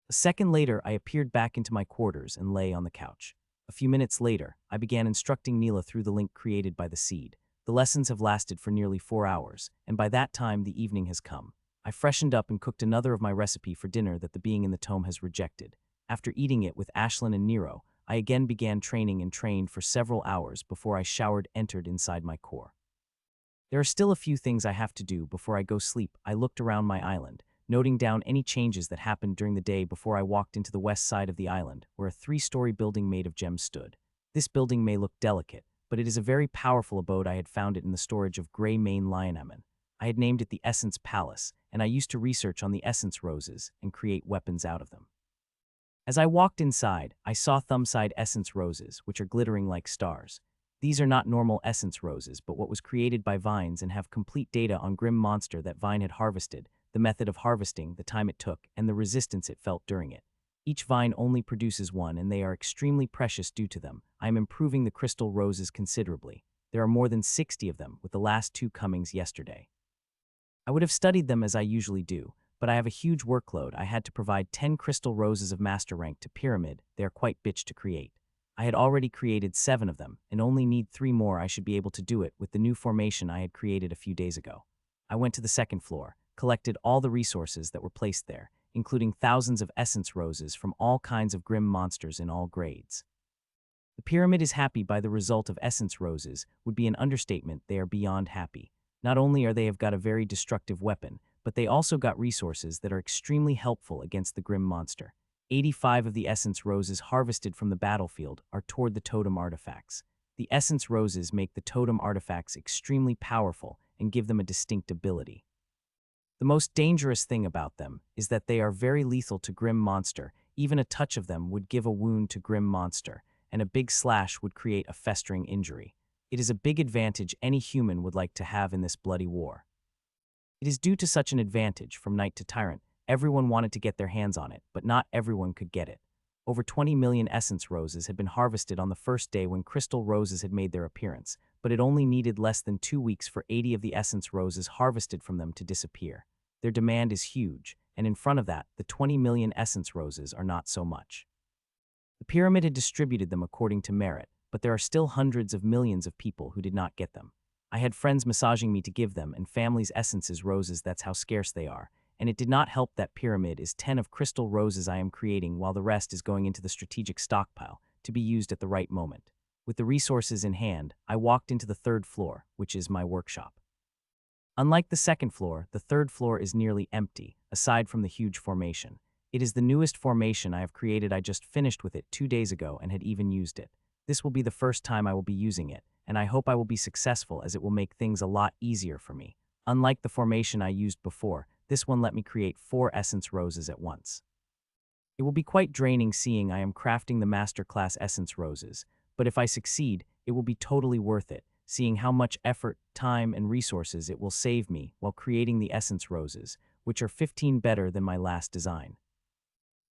A second later, I appeared back into my quarters and lay on the couch. A few minutes later, I began instructing Neela through the link created by the seed. The lessons have lasted for nearly 4 hours, and by that time the evening has come. I freshened up and cooked another of my recipe for dinner that the being in the tome has rejected. After eating it with Ashlyn and Nero, I again began training and trained for several hours before I showered entered inside my core. There are still a few things I have to do before I go sleep. I looked around my island, noting down any changes that happened during the day before I walked into the west side of the island, where a 3-story building made of gems stood. This building may look delicate, but it is a very powerful abode. I had found it in the storage of Grey Mane Lionamon. I had named it the Essence Palace, and I used to research on the essence roses and create weapons out of them. As I walked inside, I saw thumbside essence roses, which are glittering like stars. These are not normal essence roses, but what was created by vines and have complete data on Grim Monster that Vine had harvested, the method of harvesting, the time it took, and the resistance it felt during it. Each vine only produces one, and they are extremely precious due to them. I am improving the crystal roses considerably. There are more than 60 of them, with the last 2 comings yesterday. I would have studied them as I usually do, but I have a huge workload. I had to provide 10 crystal roses of master rank to Pyramid. They are quite bitch to create. I had already created 7 of them, and only need 3 more. I should be able to do it with the new formation I had created a few days ago. I went to the second floor, collected all the resources that were placed there, including thousands of essence roses from all kinds of grim monsters in all grades. The pyramid is happy by the result of essence roses would be an understatement. They are beyond happy. Not only are they have got a very destructive weapon, but they also got resources that are extremely helpful against the grim monster. 85 of the essence roses harvested from the battlefield are toward the totem artifacts. The essence roses make the totem artifacts extremely powerful and give them a distinct ability. The most dangerous thing about them is that they are very lethal to grim monster. Even a touch of them would give a wound to grim monster, and a big slash would create a festering injury. It is a big advantage any human would like to have in this bloody war. It is due to such an advantage, from knight to tyrant, everyone wanted to get their hands on it, but not everyone could get it. Over 20 million essence roses had been harvested on the first day when crystal roses had made their appearance, but it only needed less than 2 weeks for 80 of the essence roses harvested from them to disappear. Their demand is huge, and in front of that, the 20 million essence roses are not so much. The pyramid had distributed them according to merit, but there are still hundreds of millions of people who did not get them. I had friends massaging me to give them, and families' essences roses. That's how scarce they are. And it did not help that pyramid is 10 of crystal roses I am creating, while the rest is going into the strategic stockpile to be used at the right moment. With the resources in hand, I walked into the third floor, which is my workshop. Unlike the second floor, the third floor is nearly empty, aside from the huge formation. It is the newest formation I have created. I just finished with it 2 days ago and had even used it. This will be the first time I will be using it, and I hope I will be successful, as it will make things a lot easier for me. Unlike the formation I used before, this one let me create 4 essence roses at once. It will be quite draining seeing I am crafting the masterclass essence roses, but if I succeed, it will be totally worth it, seeing how much effort, time, and resources it will save me while creating the essence roses, which are 15 better than my last design.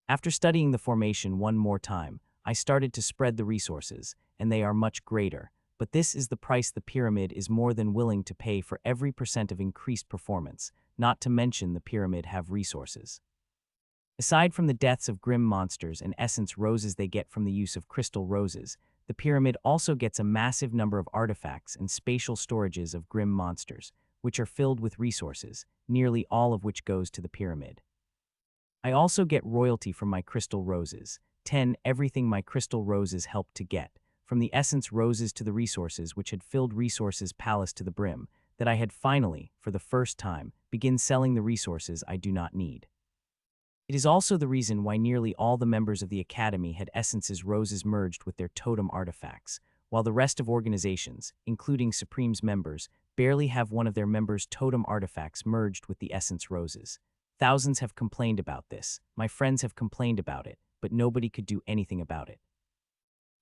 After studying the formation one more time, I started to spread the resources, and they are much greater, but this is the price the pyramid is more than willing to pay for every % of increased performance, not to mention the pyramid have resources. Aside from the deaths of grim monsters and essence roses they get from the use of crystal roses, the pyramid also gets a massive number of artifacts and spatial storages of grim monsters, which are filled with resources, nearly all of which goes to the pyramid. I also get royalty from my crystal roses, 10 everything my crystal roses helped to get, from the essence roses to the resources which had filled resources palace to the brim, that I had finally, for the first time, begin selling the resources I do not need. It is also the reason why nearly all the members of the Academy had essences roses merged with their totem artifacts, while the rest of organizations, including Supreme's members, barely have one of their members' totem artifacts merged with the essence roses. Thousands have complained about this, my friends have complained about it, but nobody could do anything about it.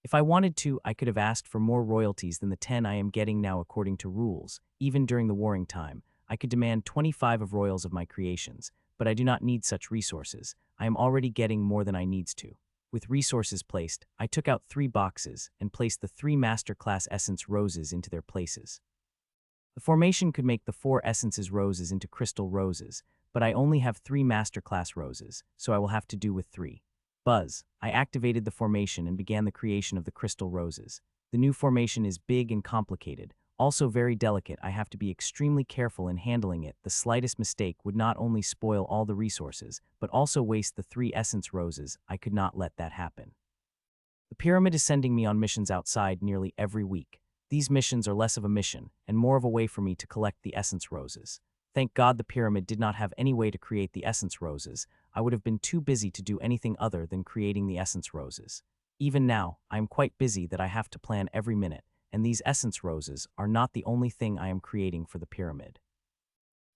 If I wanted to, I could have asked for more royalties than the 10 I am getting now according to rules. Even during the warring time, I could demand 25 of royals of my creations, but I do not need such resources. I am already getting more than I needs to. With resources placed, I took out 3 boxes and placed the 3 masterclass essence roses into their places. The formation could make the 4 essences roses into crystal roses, but I only have 3 masterclass roses, so I will have to do with 3. Buzz, I activated the formation and began the creation of the crystal roses. The new formation is big and complicated, also very delicate. I have to be extremely careful in handling it. The slightest mistake would not only spoil all the resources, but also waste the 3 essence roses. I could not let that happen. The pyramid is sending me on missions outside nearly every week. These missions are less of a mission, and more of a way for me to collect the essence roses. Thank God the pyramid did not have any way to create the essence roses. I would have been too busy to do anything other than creating the essence roses. Even now, I am quite busy that I have to plan every minute, and these essence roses are not the only thing I am creating for the pyramid.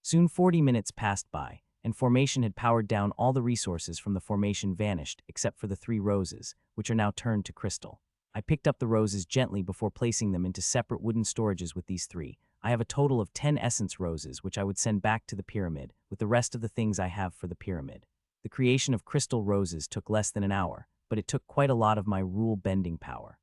Soon 40 minutes passed by, and formation had powered down. All the resources from the formation vanished except for the 3 roses, which are now turned to crystal. I picked up the roses gently before placing them into separate wooden storages with these 3. I have a total of 10 essence roses which I would send back to the pyramid with the rest of the things I have for the pyramid. The creation of crystal roses took less than an hour, but it took quite a lot of my rule-bending power.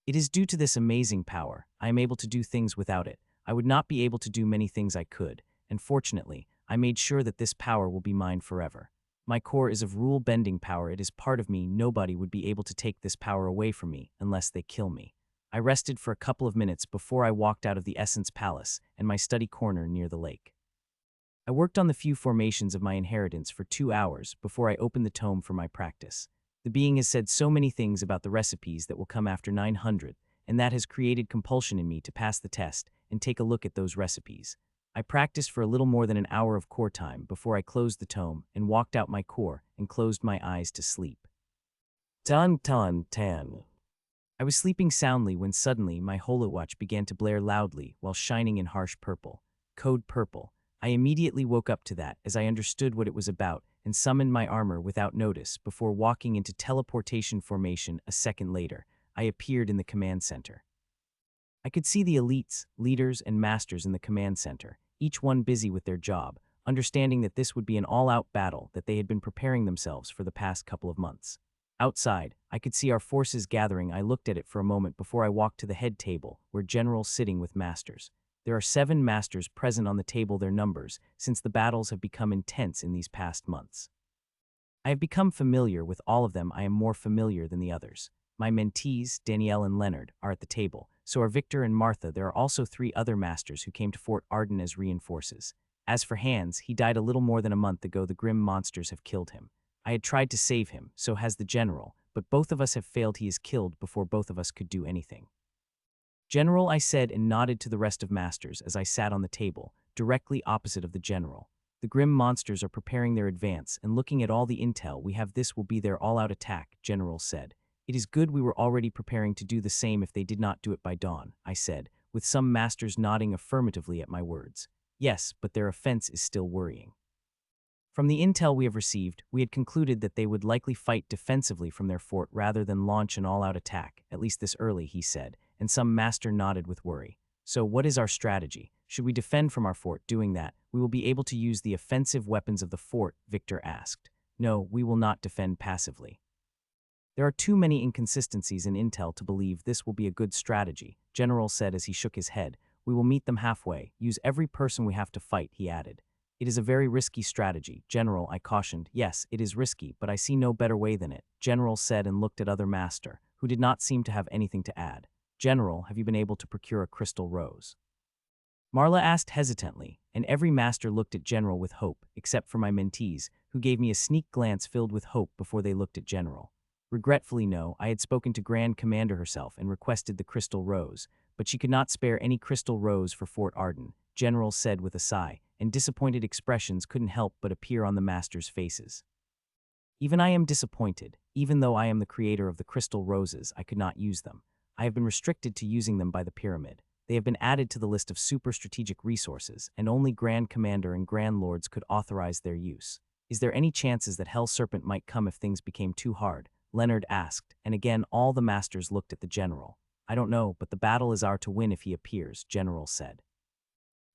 It is due to this amazing power I am able to do things. Without it, I would not be able to do many things I could, and fortunately, I made sure that this power will be mine forever. My core is of rule-bending power. It is part of me. Nobody would be able to take this power away from me unless they kill me. I rested for a couple of minutes before I walked out of the Essence Palace and my study corner near the lake. I worked on the few formations of my inheritance for 2 hours before I opened the tome for my practice. The being has said so many things about the recipes that will come after 900, and that has created compulsion in me to pass the test and take a look at those recipes. I practiced for a little more than an hour of core time before I closed the tome and walked out my core and closed my eyes to sleep. Tan tan tan. I was sleeping soundly when suddenly my holowatch began to blare loudly while shining in harsh purple. Code purple. I immediately woke up to that as I understood what it was about and summoned my armor without notice before walking into teleportation formation a second later. I appeared in the command center. I could see the elites, leaders, and masters in the command center, each one busy with their job, understanding that this would be an all-out battle that they had been preparing themselves for the past couple of months. Outside, I could see our forces gathering. I looked at it for a moment before I walked to the head table, where generals sitting with masters. There are 7 masters present on the table, their numbers, since the battles have become intense in these past months. I have become familiar with all of them. I am more familiar than the others. My mentees, Danielle and Leonard, are at the table. So are Victor and Martha. There are also 3 other masters who came to Fort Ardan as reinforces. As for Hans, he died a little more than a month ago. The grim monsters have killed him. I had tried to save him, so has the general, but both of us have failed. He is killed before both of us could do anything. General, I said and nodded to the rest of masters as I sat on the table, directly opposite of the general. The grim monsters are preparing their advance, and looking at all the intel we have, this will be their all-out attack, General said. It is good. We were already preparing to do the same if they did not do it by dawn, I said, with some masters nodding affirmatively at my words. Yes, but their offense is still worrying. From the intel we have received, we had concluded that they would likely fight defensively from their fort rather than launch an all-out attack, at least this early, he said, and some master nodded with worry. So what is our strategy? Should we defend from our fort? Doing that, we will be able to use the offensive weapons of the fort, Victor asked. No, we will not defend passively. There are too many inconsistencies in intel to believe this will be a good strategy, General said as he shook his head. We will meet them halfway, use every person we have to fight, he added. It is a very risky strategy, General, I cautioned. Yes, it is risky, but I see no better way than it, General said and looked at other master, who did not seem to have anything to add. General, have you been able to procure a crystal rose? Marla asked hesitantly, and every master looked at General with hope, except for my mentees, who gave me a sneak glance filled with hope before they looked at General. Regretfully, no. I had spoken to Grand Commander herself and requested the crystal rose, but she could not spare any crystal rose for Fort Ardan, General said with a sigh, and disappointed expressions couldn't help but appear on the masters' faces. Even I am disappointed. Even though I am the creator of the crystal roses, I could not use them. I have been restricted to using them by the pyramid. They have been added to the list of super strategic resources, and only Grand Commander and Grand Lords could authorize their use. Is there any chances that Hell Serpent might come if things became too hard? Leonard asked, and again all the masters looked at the general. I don't know, but the battle is ours to win if he appears, General said.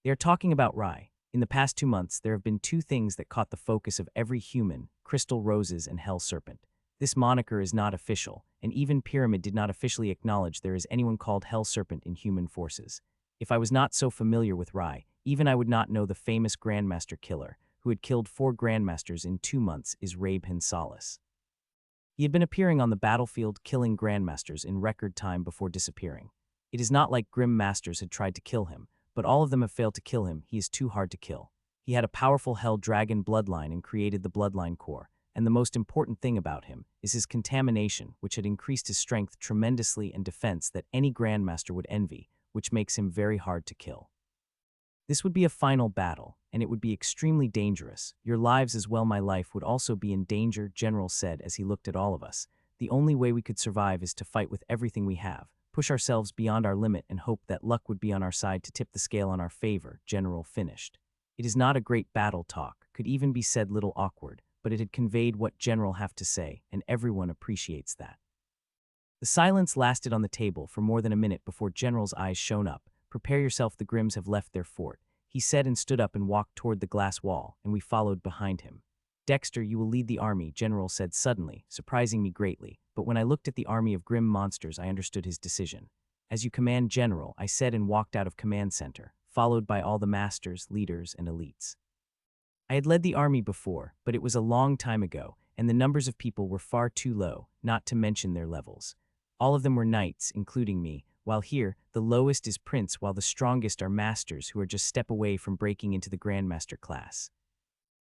They are talking about Rai. In the past 2 months, there have been 2 things that caught the focus of every human, crystal roses and Hell Serpent. This moniker is not official, and even Pyramid did not officially acknowledge there is anyone called Hell Serpent in human forces. If I was not so familiar with Rai, even I would not know the famous Grandmaster killer, who had killed 4 Grandmasters in 2 months, is Rabin Salas. He had been appearing on the battlefield killing Grandmasters in record time before disappearing. It is not like Grim Masters had tried to kill him, but all of them have failed to kill him. He is too hard to kill. He had a powerful Hell Dragon bloodline and created the bloodline core, and the most important thing about him is his contamination, which had increased his strength tremendously and defense that any Grandmaster would envy, which makes him very hard to kill. This would be a final battle, and it would be extremely dangerous. Your lives as well, my life would also be in danger, General said as he looked at all of us. The only way we could survive is to fight with everything we have, push ourselves beyond our limit and hope that luck would be on our side to tip the scale on our favor, General finished. It is not a great battle talk, could even be said little awkward, but it had conveyed what General have to say, and everyone appreciates that. The silence lasted on the table for more than a minute before General's eyes shone up. Prepare yourself, the Grims have left their fort, he said and stood up and walked toward the glass wall, and we followed behind him. Dexter, you will lead the army, General said suddenly, surprising me greatly, but when I looked at the army of grim monsters I understood his decision. As you command, General, I said and walked out of command center, followed by all the masters, leaders, and elites. I had led the army before, but it was a long time ago, and the numbers of people were far too low, not to mention their levels. All of them were knights, including me, while here, the lowest is prince while the strongest are masters who are just step away from breaking into the Grandmaster class.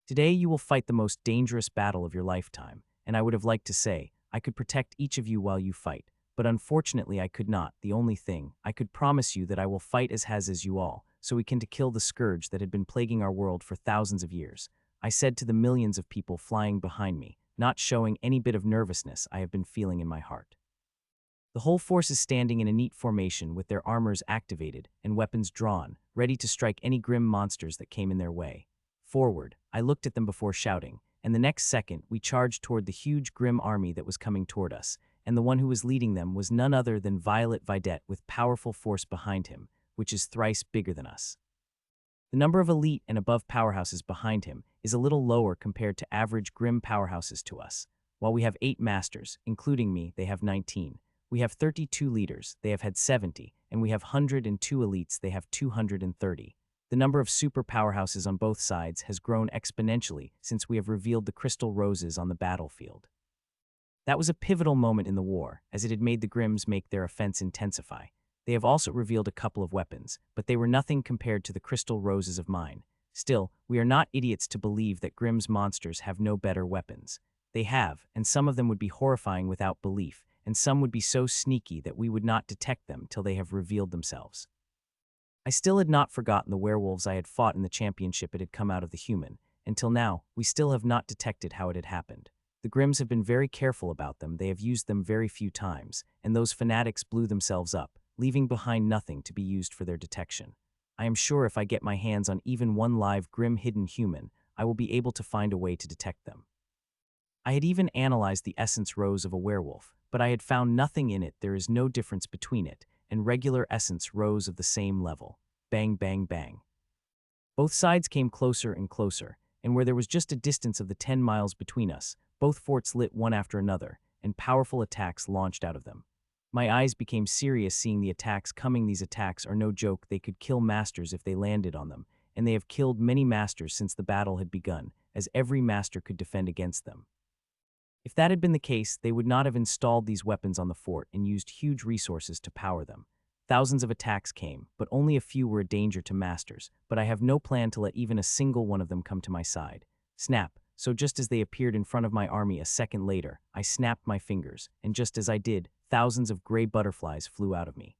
Today you will fight the most dangerous battle of your lifetime, and I would have liked to say, I could protect each of you while you fight, but unfortunately I could not. The only thing, I could promise you that I will fight as you all, so we can to kill the scourge that had been plaguing our world for thousands of years. I said to the millions of people flying behind me, not showing any bit of nervousness I have been feeling in my heart. The whole force is standing in a neat formation with their armors activated and weapons drawn, ready to strike any grim monsters that came in their way. Forward, I looked at them before shouting, and the next second we charged toward the huge grim army that was coming toward us, and the one who was leading them was none other than Videt with powerful force behind him, which is thrice bigger than us. The number of elite and above powerhouses behind him is a little lower compared to average grim powerhouses to us. While we have 8 masters, including me, they have 19. We have 32 leaders, they have had 70, and we have 102 elites, they have 230. The number of super powerhouses on both sides has grown exponentially since we have revealed the crystal roses on the battlefield. That was a pivotal moment in the war, as it had made the Grims make their offense intensify. They have also revealed a couple of weapons, but they were nothing compared to the crystal roses of mine. Still, we are not idiots to believe that Grimm's monsters have no better weapons. They have, and some of them would be horrifying without belief, and some would be so sneaky that we would not detect them till they have revealed themselves. I still had not forgotten the werewolves I had fought in the championship it had come out of the human. Until now, we still have not detected how it had happened. The Grims have been very careful about them, they have used them very few times, and those fanatics blew themselves up, leaving behind nothing to be used for their detection. I am sure if I get my hands on even one live Grim hidden human, I will be able to find a way to detect them. I had even analyzed the essence rose of a werewolf, but I had found nothing in it. There is no difference between it and regular essence rose of the same level. Bang, bang, bang. Both sides came closer and closer, and where there was just a distance of the 10 miles between us, both forts lit one after another, and powerful attacks launched out of them. My eyes became serious seeing the attacks coming. These attacks are no joke. They could kill masters if they landed on them, and they have killed many masters since the battle had begun, as every master could defend against them. If that had been the case, they would not have installed these weapons on the fort and used huge resources to power them. Thousands of attacks came, but only a few were a danger to masters, but I have no plan to let even a single one of them come to my side. Snap, so just as they appeared in front of my army a second later, I snapped my fingers, and just as I did, thousands of gray butterflies flew out of me.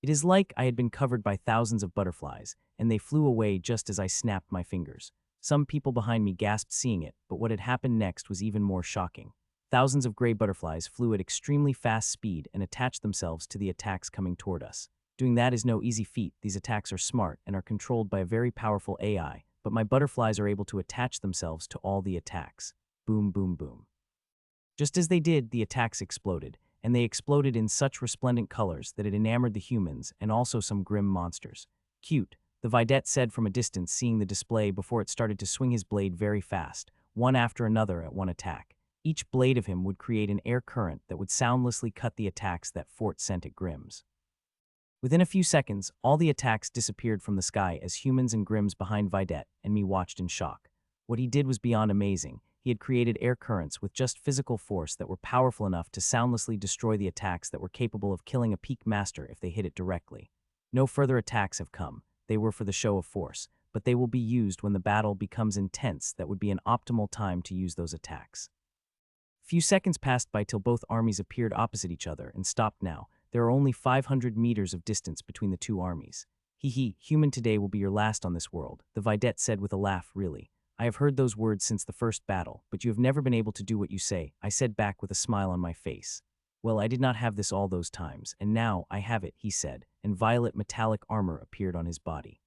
It is like I had been covered by thousands of butterflies, and they flew away just as I snapped my fingers. Some people behind me gasped seeing it, but what had happened next was even more shocking. Thousands of gray butterflies flew at extremely fast speed and attached themselves to the attacks coming toward us. Doing that is no easy feat. These attacks are smart and are controlled by a very powerful AI, but my butterflies are able to attach themselves to all the attacks. Boom, boom, boom. Just as they did, the attacks exploded, and they exploded in such resplendent colors that it enamored the humans and also some grim monsters. Cute, the Videt said from a distance, seeing the display before it started to swing his blade very fast, one after another at one attack. Each blade of him would create an air current that would soundlessly cut the attacks that fort sent at Grims. Within a few seconds, all the attacks disappeared from the sky as humans and Grims behind Videt and me watched in shock. What he did was beyond amazing. He had created air currents with just physical force that were powerful enough to soundlessly destroy the attacks that were capable of killing a peak master if they hit it directly. No further attacks have come. They were for the show of force, but they will be used when the battle becomes intense. That would be an optimal time to use those attacks. Few seconds passed by till both armies appeared opposite each other and stopped now. There are only 500 meters of distance between the two armies. Human today will be your last on this world, the Videt said with a laugh. Really. I have heard those words since the first battle, but you have never been able to do what you say, I said back with a smile on my face. Well, I did not have this all those times, and now I have it, he said, and violet metallic armor appeared on his body.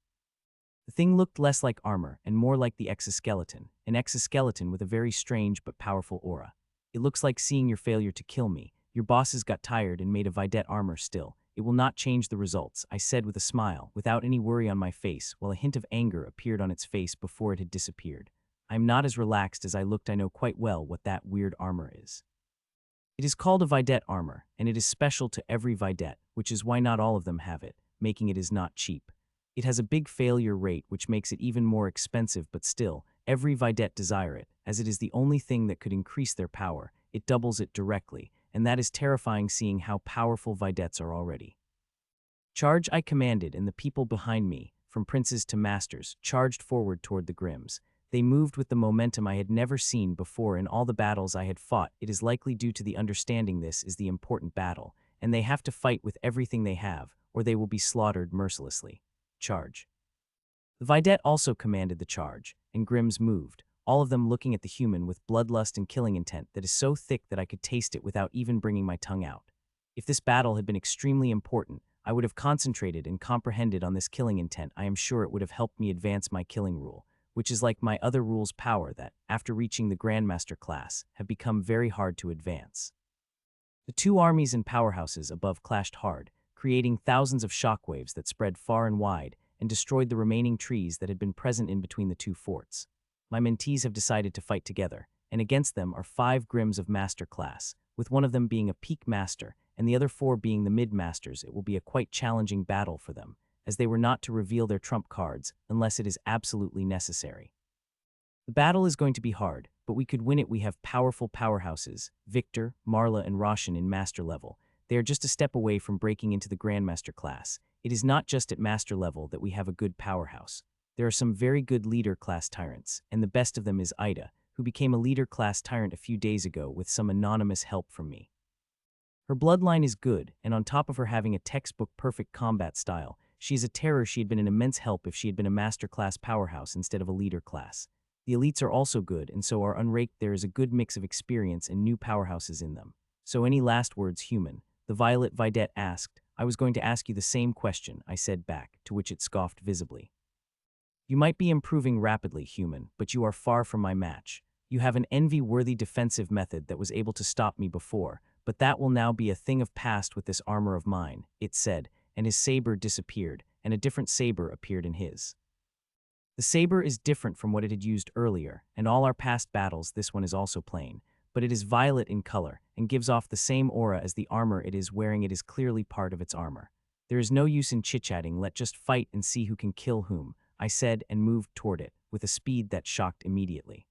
The thing looked less like armor and more like the exoskeleton, an exoskeleton with a very strange but powerful aura. It looks like seeing your failure to kill me. Your bosses got tired and made a Videt armor still. It will not change the results, I said with a smile, without any worry on my face, while a hint of anger appeared on its face before it had disappeared. I am not as relaxed as I looked. I know quite well what that weird armor is. It is called a Videt armor, and it is special to every Videt, which is why not all of them have it, making it is not cheap. It has a big failure rate which makes it even more expensive, but still, every Videt desire it, as it is the only thing that could increase their power. It doubles it directly, and that is terrifying seeing how powerful Videts are already. Charge, I commanded, and the people behind me, from princes to masters, charged forward toward the Grimms. They moved with the momentum I had never seen before in all the battles I had fought. It is likely due to the understanding this is the important battle, and they have to fight with everything they have, or they will be slaughtered mercilessly. Charge. The Videt also commanded the charge, and Grimms moved, all of them looking at the human with bloodlust and killing intent that is so thick that I could taste it without even bringing my tongue out. If this battle had been extremely important, I would have concentrated and comprehended on this killing intent. I am sure it would have helped me advance my killing rule, which is like my other rule's power that, after reaching the Grandmaster class, have become very hard to advance. The two armies and powerhouses above clashed hard, creating thousands of shockwaves that spread far and wide and destroyed the remaining trees that had been present in between the two forts. My mentees have decided to fight together, and against them are 5 Grimms of Master class, with one of them being a Peak Master and the other 4 being the Mid-Masters. It will be a quite challenging battle for them, as they were not to reveal their trump cards unless it is absolutely necessary. The battle is going to be hard, but we could win it. We have powerful powerhouses, Victor, Marla, and Roshan in Master level. They are just a step away from breaking into the Grandmaster class. It is not just at Master level that we have a good powerhouse. There are some very good leader class tyrants, and the best of them is Ida, who became a leader class tyrant a few days ago with some anonymous help from me. Her bloodline is good, and on top of her having a textbook perfect combat style, she is a terror. She had been an immense help if she had been a master class powerhouse instead of a leader class. The elites are also good, and so are unraked. There is a good mix of experience and new powerhouses in them. So any last words, human? The violet Videt asked. I was going to ask you the same question, I said back, to which it scoffed visibly. You might be improving rapidly, human, but you are far from my match. You have an envy-worthy defensive method that was able to stop me before, but that will now be a thing of past with this armor of mine, it said, and his saber disappeared, and a different saber appeared in his. The saber is different from what it had used earlier, and all our past battles. This one is also plain, but it is violet in color, and gives off the same aura as the armor it is wearing. It is clearly part of its armor. There is no use in chit-chatting. Let's just fight and see who can kill whom, I said, and moved toward it, with a speed that shocked immediately.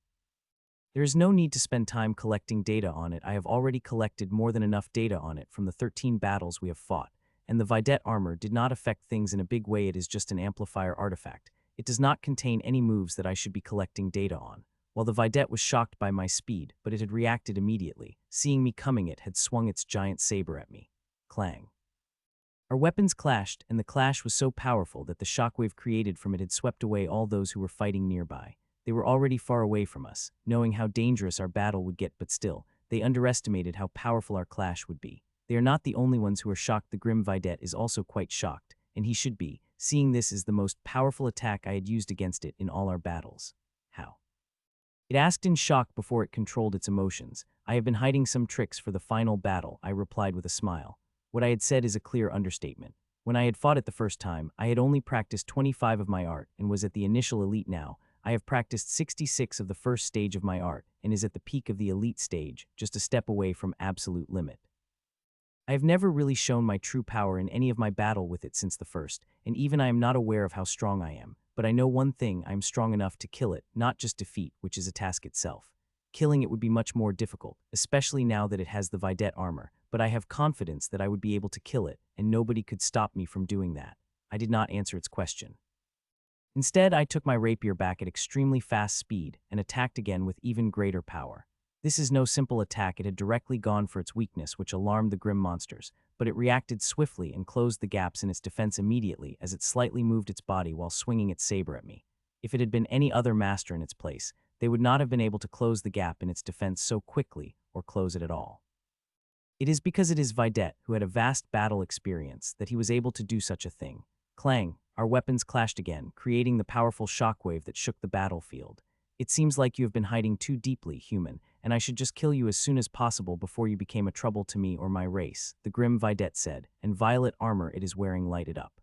There is no need to spend time collecting data on it. I have already collected more than enough data on it from the 13 battles we have fought, and the Videt armor did not affect things in a big way. It is just an amplifier artifact. It does not contain any moves that I should be collecting data on. While the Videt was shocked by my speed, but it had reacted immediately. Seeing me coming, it had swung its giant saber at me. Clang. Our weapons clashed, and the clash was so powerful that the shockwave created from it had swept away all those who were fighting nearby. They were already far away from us, knowing how dangerous our battle would get, but still, they underestimated how powerful our clash would be. They are not the only ones who are shocked. The Grim Videt is also quite shocked, and he should be, seeing this is the most powerful attack I had used against it in all our battles. How? It asked in shock before it controlled its emotions. I have been hiding some tricks for the final battle, I replied with a smile. What I had said is a clear understatement. When I had fought it the first time, I had only practiced 25 of my art and was at the initial elite. Now, I have practiced 66 of the first stage of my art and is at the peak of the elite stage, just a step away from absolute limit. I have never really shown my true power in any of my battle with it since the first, and even I am not aware of how strong I am, but I know one thing: I am strong enough to kill it, not just defeat, which is a task itself. Killing it would be much more difficult, especially now that it has the Videt armor, but I have confidence that I would be able to kill it, and nobody could stop me from doing that. I did not answer its question. Instead, I took my rapier back at extremely fast speed and attacked again with even greater power. This is no simple attack. It had directly gone for its weakness, which alarmed the grim monsters, but it reacted swiftly and closed the gaps in its defense immediately as it slightly moved its body while swinging its saber at me. If it had been any other master in its place, they would not have been able to close the gap in its defense so quickly or close it at all. It is because it is Videt, who had a vast battle experience, that he was able to do such a thing. Clang, our weapons clashed again, creating the powerful shockwave that shook the battlefield. It seems like you have been hiding too deeply, human, and I should just kill you as soon as possible before you became a trouble to me or my race, the grim Videt said, and violet armor it is wearing lighted up.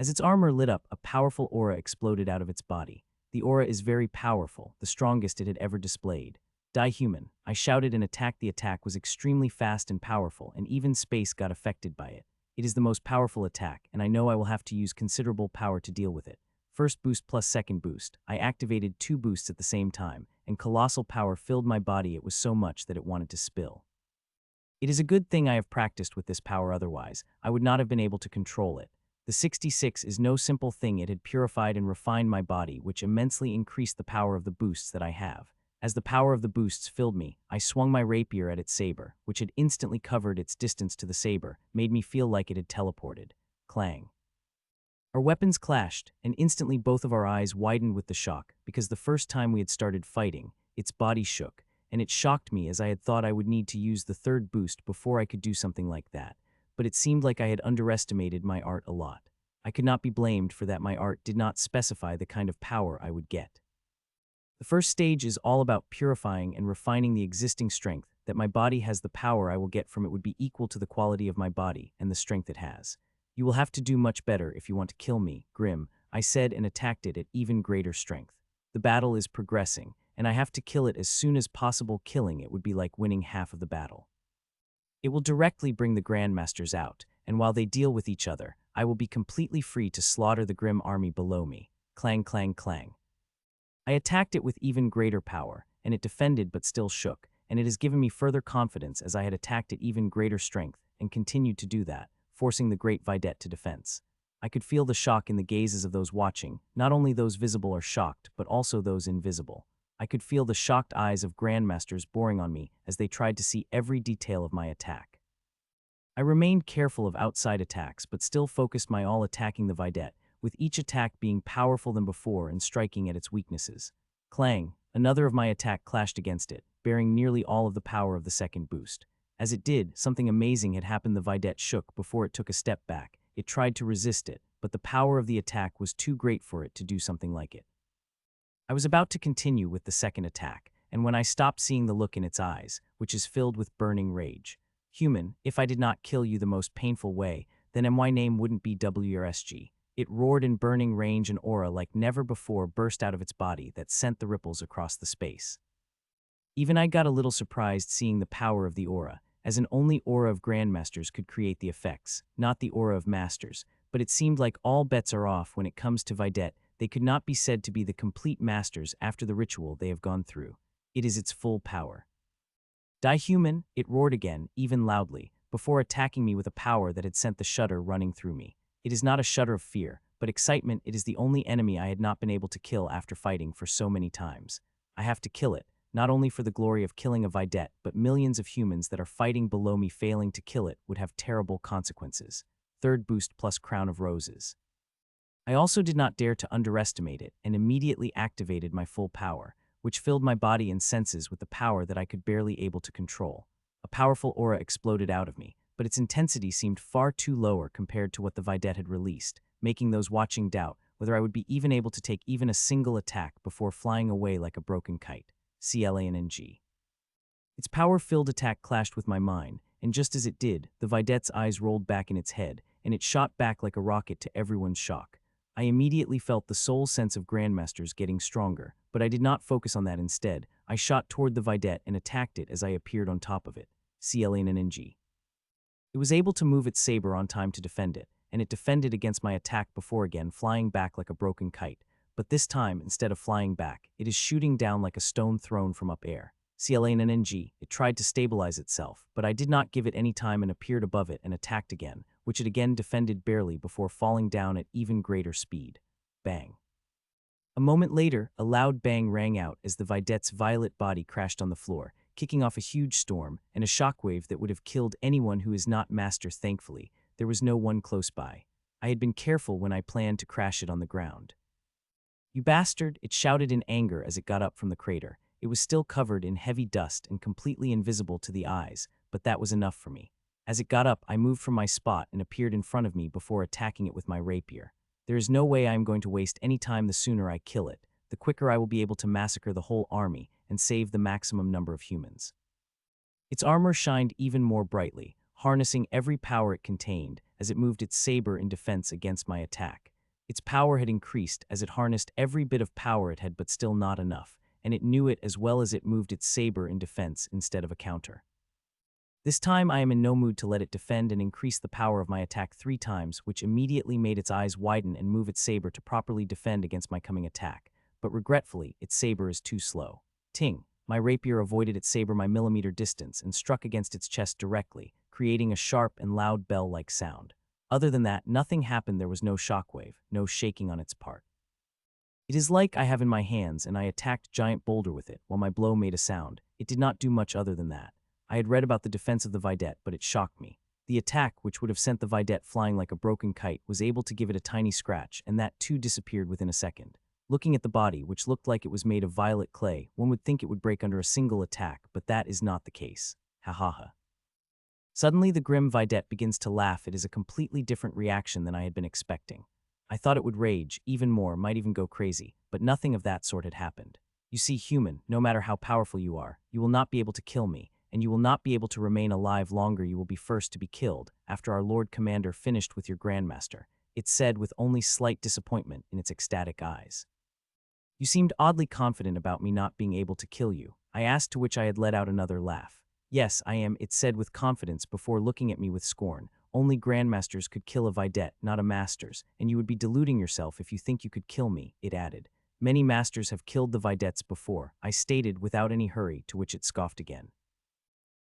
As its armor lit up, a powerful aura exploded out of its body. The aura is very powerful, the strongest it had ever displayed. Die, human, I shouted and attacked. The attack was extremely fast and powerful, and even space got affected by it. It is the most powerful attack, and I know I will have to use considerable power to deal with it. First boost plus second boost. I activated 2 boosts at the same time, and colossal power filled my body. It was so much that it wanted to spill. It is a good thing I have practiced with this power, otherwise I would not have been able to control it. The 66 is no simple thing. It had purified and refined my body, which immensely increased the power of the boosts that I have. As the power of the boosts filled me, I swung my rapier at its saber, which had instantly covered its distance to the saber, made me feel like it had teleported. Clang. Our weapons clashed, and instantly both of our eyes widened with the shock, because the first time we had started fighting, its body shook, and it shocked me as I had thought I would need to use the third boost before I could do something like that. But it seemed like I had underestimated my art a lot. I could not be blamed for that. My art did not specify the kind of power I would get. The first stage is all about purifying and refining the existing strength. That my body has, the power I will get from it would be equal to the quality of my body and the strength it has. You will have to do much better if you want to kill me, Grim, I said, and attacked it at even greater strength. The battle is progressing, and I have to kill it as soon as possible. Killing it would be like winning half of the battle. It will directly bring the Grandmasters out, and while they deal with each other, I will be completely free to slaughter the Grim army below me. Clang, clang, clang. I attacked it with even greater power, and it defended but still shook, and it has given me further confidence as I had attacked at even greater strength and continued to do that, forcing the great Videt to defense. I could feel the shock in the gazes of those watching. Not only those visible are shocked, but also those invisible. I could feel the shocked eyes of Grandmasters boring on me as they tried to see every detail of my attack. I remained careful of outside attacks, but still focused my all attacking the Videt, with each attack being powerful than before and striking at its weaknesses. Clang, another of my attack clashed against it, bearing nearly all of the power of the second boost. As it did, something amazing had happened. The Videt shook before it took a step back. It tried to resist it, but the power of the attack was too great for it to do something like it. I was about to continue with the second attack, and when I stopped seeing the look in its eyes, which is filled with burning rage. Human, if I did not kill you the most painful way, then my name wouldn't be WRSG. It roared in burning rage. An aura like never before burst out of its body that sent the ripples across the space. Even I got a little surprised seeing the power of the aura, as an only aura of Grandmasters could create the effects, not the aura of Masters, but it seemed like all bets are off when it comes to Videt. They could not be said to be the complete Masters after the ritual they have gone through. It is its full power. Die human, it roared again, even loudly, before attacking me with a power that had sent the shudder running through me. It is not a shudder of fear, but excitement. It is the only enemy I had not been able to kill after fighting for so many times. I have to kill it, not only for the glory of killing a Videt, but millions of humans that are fighting below me. Failing to kill it would have terrible consequences. Third boost plus crown of roses. I also did not dare to underestimate it and immediately activated my full power, which filled my body and senses with the power that I could barely able to control. A powerful aura exploded out of me, but its intensity seemed far too lower compared to what the Videt had released, making those watching doubt whether I would be even able to take even a single attack before flying away like a broken kite. CLANNG. Its power-filled attack clashed with my mind, and just as it did, the Videt's eyes rolled back in its head, and it shot back like a rocket to everyone's shock. I immediately felt the soul sense of Grandmasters getting stronger, but I did not focus on that. Instead, I shot toward the Videt and attacked it as I appeared on top of it. CLANNG. It was able to move its saber on time to defend it, and it defended against my attack before again flying back like a broken kite. But this time, instead of flying back, it is shooting down like a stone thrown from up air. CLANNG. It tried to stabilize itself, but I did not give it any time and appeared above it and attacked again, which it again defended barely before falling down at even greater speed. Bang. A moment later, a loud bang rang out as the Videt's violet body crashed on the floor, kicking off a huge storm and a shockwave that would have killed anyone who is not Master. Thankfully, there was no one close by. I had been careful when I planned to crash it on the ground. You bastard, it shouted in anger as it got up from the crater. It was still covered in heavy dust and completely invisible to the eyes, but that was enough for me. As it got up, I moved from my spot and appeared in front of me before attacking it with my rapier. There is no way I am going to waste any time. The sooner I kill it, the quicker I will be able to massacre the whole army and save the maximum number of humans. Its armor shined even more brightly, harnessing every power it contained as it moved its saber in defense against my attack. Its power had increased as it harnessed every bit of power it had, but still not enough, and it knew it as well as it moved its saber in defense instead of a counter. This time I am in no mood to let it defend and increase the power of my attack 3 times, which immediately made its eyes widen and move its saber to properly defend against my coming attack. But regretfully, its saber is too slow. Ting! My rapier avoided its saber by millimeter distance and struck against its chest directly, creating a sharp and loud bell-like sound. Other than that, nothing happened. There was no shockwave, no shaking on its part. It is like I have in my hands and I attacked giant boulder with it while my blow made a sound. It did not do much other than that. I had read about the defense of the Videt, but it shocked me. The attack, which would have sent the Videt flying like a broken kite, was able to give it a tiny scratch, and that too disappeared within a second. Looking at the body, which looked like it was made of violet clay, one would think it would break under a single attack, but that is not the case. Ha ha ha. Suddenly the grim Videt begins to laugh. It is a completely different reaction than I had been expecting. I thought it would rage, even more, might even go crazy, but nothing of that sort had happened. You see, human, no matter how powerful you are, you will not be able to kill me, and you will not be able to remain alive longer. You will be first to be killed, after our Lord Commander finished with your Grandmaster, it said with only slight disappointment in its ecstatic eyes. You seemed oddly confident about me not being able to kill you, I asked, to which I had let out another laugh. Yes, I am, it said with confidence before looking at me with scorn. Only Grandmasters could kill a Videt, not a Masters, and you would be deluding yourself if you think you could kill me, it added. Many Masters have killed the Videts before, I stated without any hurry, to which it scoffed again.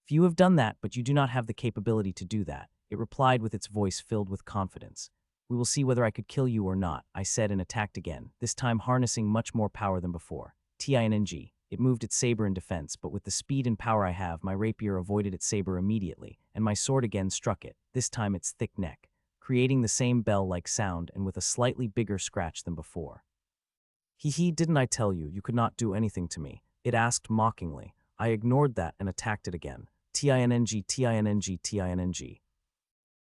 Few have done that, but you do not have the capability to do that, it replied with its voice filled with confidence. We will see whether I could kill you or not, I said, and attacked again, this time harnessing much more power than before. Ting! It moved its saber in defense, but with the speed and power I have, my rapier avoided its saber immediately, and my sword again struck it, this time its thick neck, creating the same bell-like sound and with a slightly bigger scratch than before. Hee, didn't I tell you, you could not do anything to me? It asked mockingly. I ignored that and attacked it again. Ting!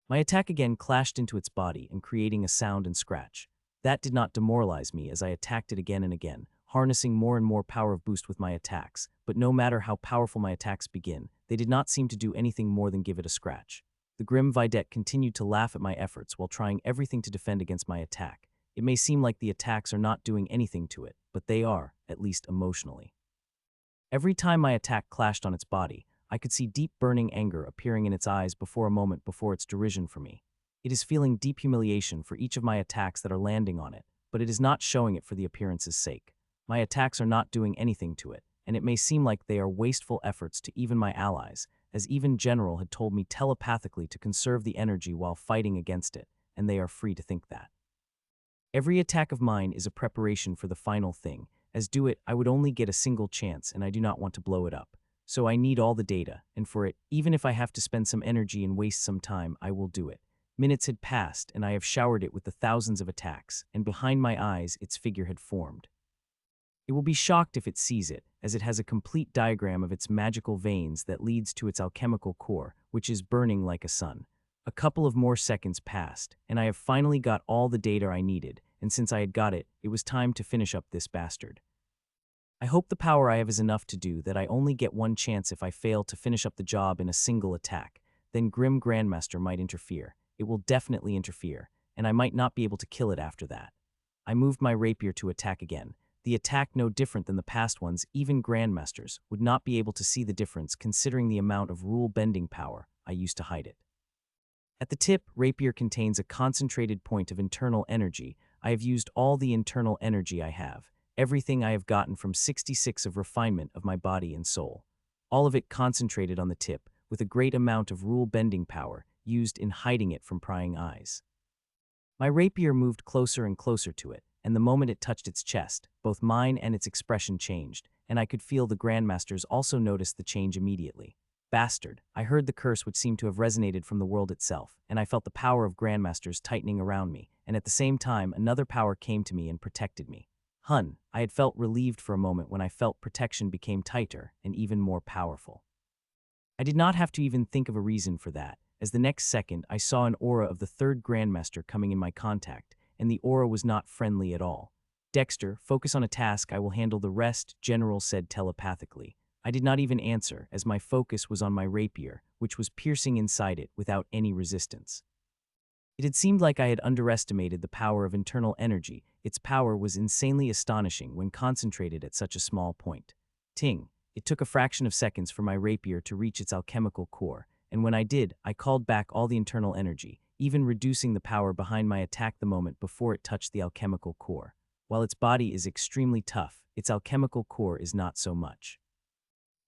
My attack again clashed into its body and creating a sound and scratch. That did not demoralize me as I attacked it again and again, harnessing more and more power of boost with my attacks, but no matter how powerful my attacks begin, they did not seem to do anything more than give it a scratch. The grim Videt continued to laugh at my efforts while trying everything to defend against my attack. It may seem like the attacks are not doing anything to it, but they are, at least emotionally. Every time my attack clashed on its body, I could see deep burning anger appearing in its eyes before a moment before its derision for me. It is feeling deep humiliation for each of my attacks that are landing on it, but it is not showing it for the appearance's sake. My attacks are not doing anything to it, and it may seem like they are wasteful efforts to even my allies, as even General had told me telepathically to conserve the energy while fighting against it, and they are free to think that. Every attack of mine is a preparation for the final thing, as do it, I would only get a single chance and I do not want to blow it up. So I need all the data, and for it, even if I have to spend some energy and waste some time, I will do it. Minutes had passed, and I have showered it with the thousands of attacks, and behind my eyes its figure had formed. It will be shocked if it sees it, as it has a complete diagram of its magical veins that leads to its alchemical core, which is burning like a sun. A couple of more seconds passed, and I have finally got all the data I needed, and since I had got it, it was time to finish up this bastard. I hope the power I have is enough to do that. I only get one chance. If I fail to finish up the job in a single attack, then Grim Grandmaster might interfere. It will definitely interfere, and I might not be able to kill it after that. I moved my rapier to attack again. The attack no different than the past ones. Even Grandmasters would not be able to see the difference considering the amount of rule-bending power I used to hide it. At the tip, rapier contains a concentrated point of internal energy. I have used all the internal energy I have. Everything I have gotten from 66 of refinement of my body and soul. All of it concentrated on the tip, with a great amount of rule-bending power used in hiding it from prying eyes. My rapier moved closer and closer to it, and the moment it touched its chest, both mine and its expression changed, and I could feel the Grandmasters also noticed the change immediately. Bastard, I heard the curse which seemed to have resonated from the world itself, and I felt the power of Grandmasters tightening around me, and at the same time another power came to me and protected me. I had felt relieved for a moment when I felt protection became tighter and even more powerful. I did not have to even think of a reason for that, as the next second I saw an aura of the third Grandmaster coming in my contact, and the aura was not friendly at all. Dexter, focus on a task, I will handle the rest, General said telepathically. I did not even answer, as my focus was on my rapier, which was piercing inside it without any resistance. It had seemed like I had underestimated the power of internal energy. Its power was insanely astonishing when concentrated at such a small point. Ting! It took a fraction of seconds for my rapier to reach its alchemical core, and when I did, I called back all the internal energy, even reducing the power behind my attack the moment before it touched the alchemical core. While its body is extremely tough, its alchemical core is not so much.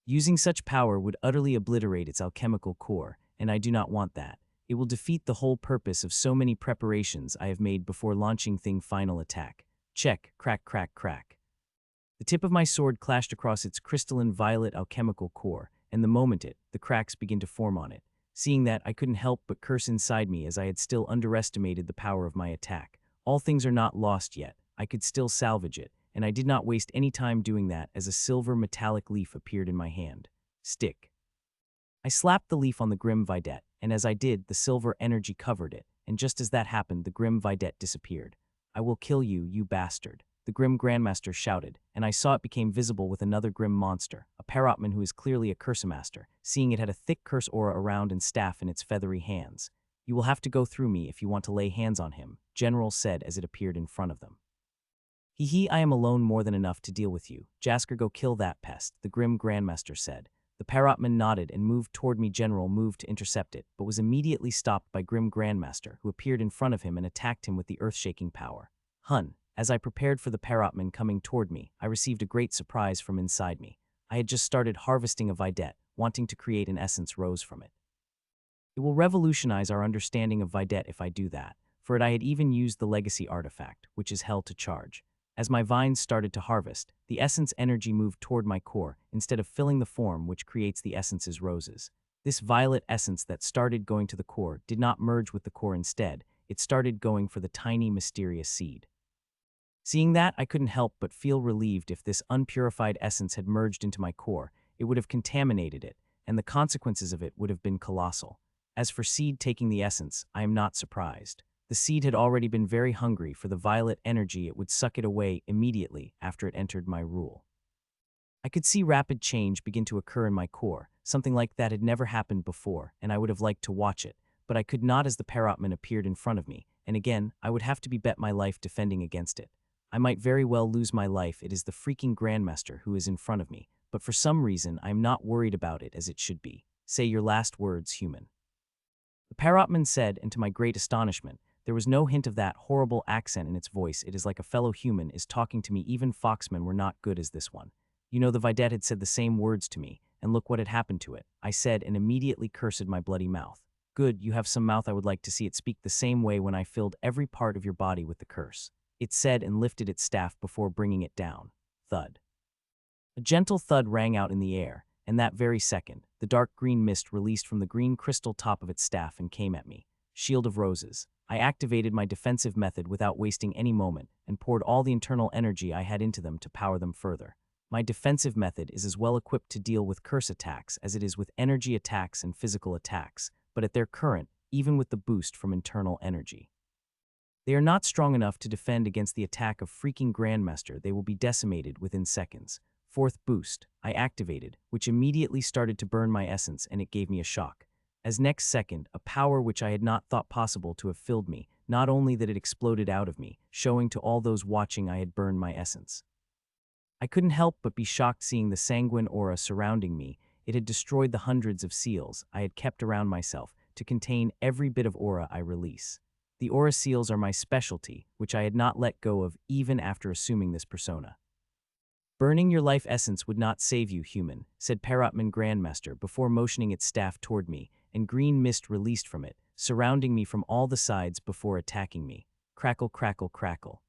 Using such power would utterly obliterate its alchemical core, and I do not want that. It will defeat the whole purpose of so many preparations I have made before launching thing final attack. Check, crack, crack, crack. The tip of my sword clashed across its crystalline violet alchemical core, and the moment the cracks began to form on it. Seeing that, I couldn't help but curse inside me as I had still underestimated the power of my attack. All things are not lost yet. I could still salvage it, and I did not waste any time doing that as a silver metallic leaf appeared in my hand. Stick. I slapped the leaf on the grim Videt, and as I did, the silver energy covered it, and just as that happened, the grim Videt disappeared. I will kill you, you bastard, the grim Grandmaster shouted, and I saw it became visible with another grim monster, a parrotman who is clearly a cursemaster, seeing it had a thick curse aura around and staff in its feathery hands. You will have to go through me if you want to lay hands on him, General said as it appeared in front of them. Hee, I am alone more than enough to deal with you. Jasker, go kill that pest, the grim Grandmaster said. The parrotman nodded and moved toward me. General moved to intercept it, but was immediately stopped by grim Grandmaster, who appeared in front of him and attacked him with the earth-shaking power. As I prepared for the parrotman coming toward me, I received a great surprise from inside me. I had just started harvesting a Videt, wanting to create an essence rose from it. It will revolutionize our understanding of Videt if I do that. For it I had even used the legacy artifact, which is hell to charge. As my vines started to harvest, the essence energy moved toward my core, instead of filling the form which creates the essence's roses. This violet essence that started going to the core did not merge with the core instead, it started going for the tiny mysterious seed. Seeing that, I couldn't help but feel relieved. If this unpurified essence had merged into my core, it would have contaminated it, and the consequences of it would have been colossal. As for seed taking the essence, I am not surprised. The seed had already been very hungry for the violet energy. It would suck it away immediately after it entered my rule. I could see rapid change begin to occur in my core. Something like that had never happened before, and I would have liked to watch it, but I could not as the parrotman appeared in front of me, and again, I would have to bet my life defending against it. I might very well lose my life. It is the freaking Grandmaster who is in front of me, but for some reason, I am not worried about it as it should be. Say your last words, human. The parrotman said, and to my great astonishment, there was no hint of that horrible accent in its voice. It is like a fellow human is talking to me. Even foxmen were not good as this one. You know, the Videt had said the same words to me, and look what had happened to it. I said, and immediately cursed my bloody mouth. Good, you have some mouth. I would like to see it speak the same way when I filled every part of your body with the curse. It said and lifted its staff before bringing it down. Thud. A gentle thud rang out in the air, and that very second, the dark green mist released from the green crystal top of its staff and came at me. Shield of Roses. I activated my defensive method without wasting any moment and poured all the internal energy I had into them to power them further. My defensive method is as well equipped to deal with curse attacks as it is with energy attacks and physical attacks, but at their current, even with the boost from internal energy, they are not strong enough to defend against the attack of freaking Grandmaster. They will be decimated within seconds. Fourth boost, I activated, which immediately started to burn my essence, and it gave me a shock. As next second, a power which I had not thought possible to have filled me, not only that it exploded out of me, showing to all those watching I had burned my essence. I couldn't help but be shocked seeing the sanguine aura surrounding me. It had destroyed the hundreds of seals I had kept around myself to contain every bit of aura I release. The aura seals are my specialty, which I had not let go of even after assuming this persona. Burning your life essence would not save you, human, said Parrotman Grandmaster before motioning its staff toward me, and green mist released from it, surrounding me from all the sides before attacking me. Crackle, crackle, crackle.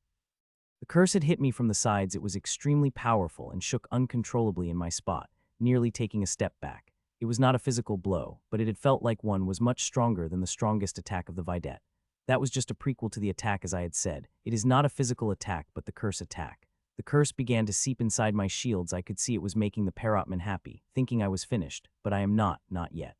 The curse had hit me from the sides. It was extremely powerful and shook uncontrollably in my spot, nearly taking a step back. It was not a physical blow, but it had felt like one was much stronger than the strongest attack of the Videt. That was just a prequel to the attack, as I had said. It is not a physical attack, but the curse attack. The curse began to seep inside my shields. I could see it was making the Parrotman happy, thinking I was finished, but I am not yet.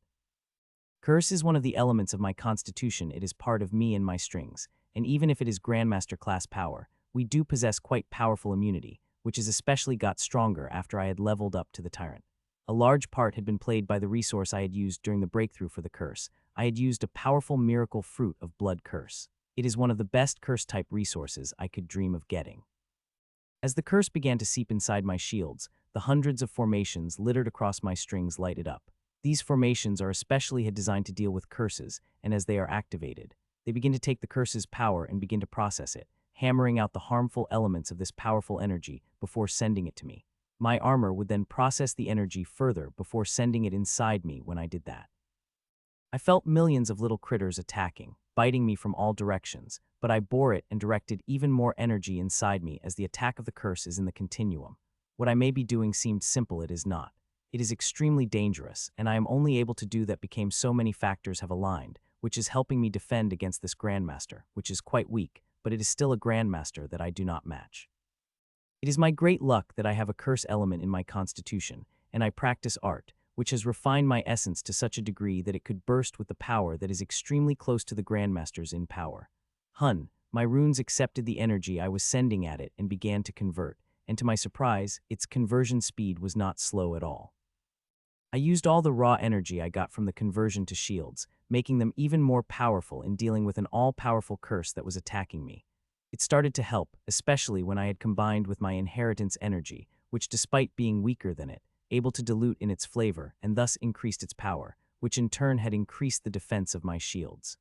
Curse is one of the elements of my constitution. It is part of me and my strings, and even if it is Grandmaster class power, we do possess quite powerful immunity, which is especially got stronger after I had leveled up to the Tyrant. A large part had been played by the resource I had used during the breakthrough for the curse. I had used a powerful miracle fruit of blood curse. It is one of the best curse-type resources I could dream of getting. As the curse began to seep inside my shields, the hundreds of formations littered across my strings lighted up. These formations are especially designed to deal with curses, and as they are activated, they begin to take the curse's power and begin to process it, hammering out the harmful elements of this powerful energy before sending it to me. My armor would then process the energy further before sending it inside me when I did that. I felt millions of little critters attacking, biting me from all directions, but I bore it and directed even more energy inside me as the attack of the curse is in the continuum. What I may be doing seemed simple, it is not. It is extremely dangerous, and I am only able to do that because so many factors have aligned, which is helping me defend against this Grandmaster, which is quite weak, but it is still a Grandmaster that I do not match. It is my great luck that I have a curse element in my constitution, and I practice art, which has refined my essence to such a degree that it could burst with the power that is extremely close to the Grandmasters in power. My runes accepted the energy I was sending at it and began to convert, and to my surprise, its conversion speed was not slow at all. I used all the raw energy I got from the conversion to shields, making them even more powerful in dealing with an all-powerful curse that was attacking me. It started to help, especially when I had combined with my inheritance energy, which despite being weaker than it, able to dilute in its flavor and thus increased its power, which in turn had increased the defense of my shields.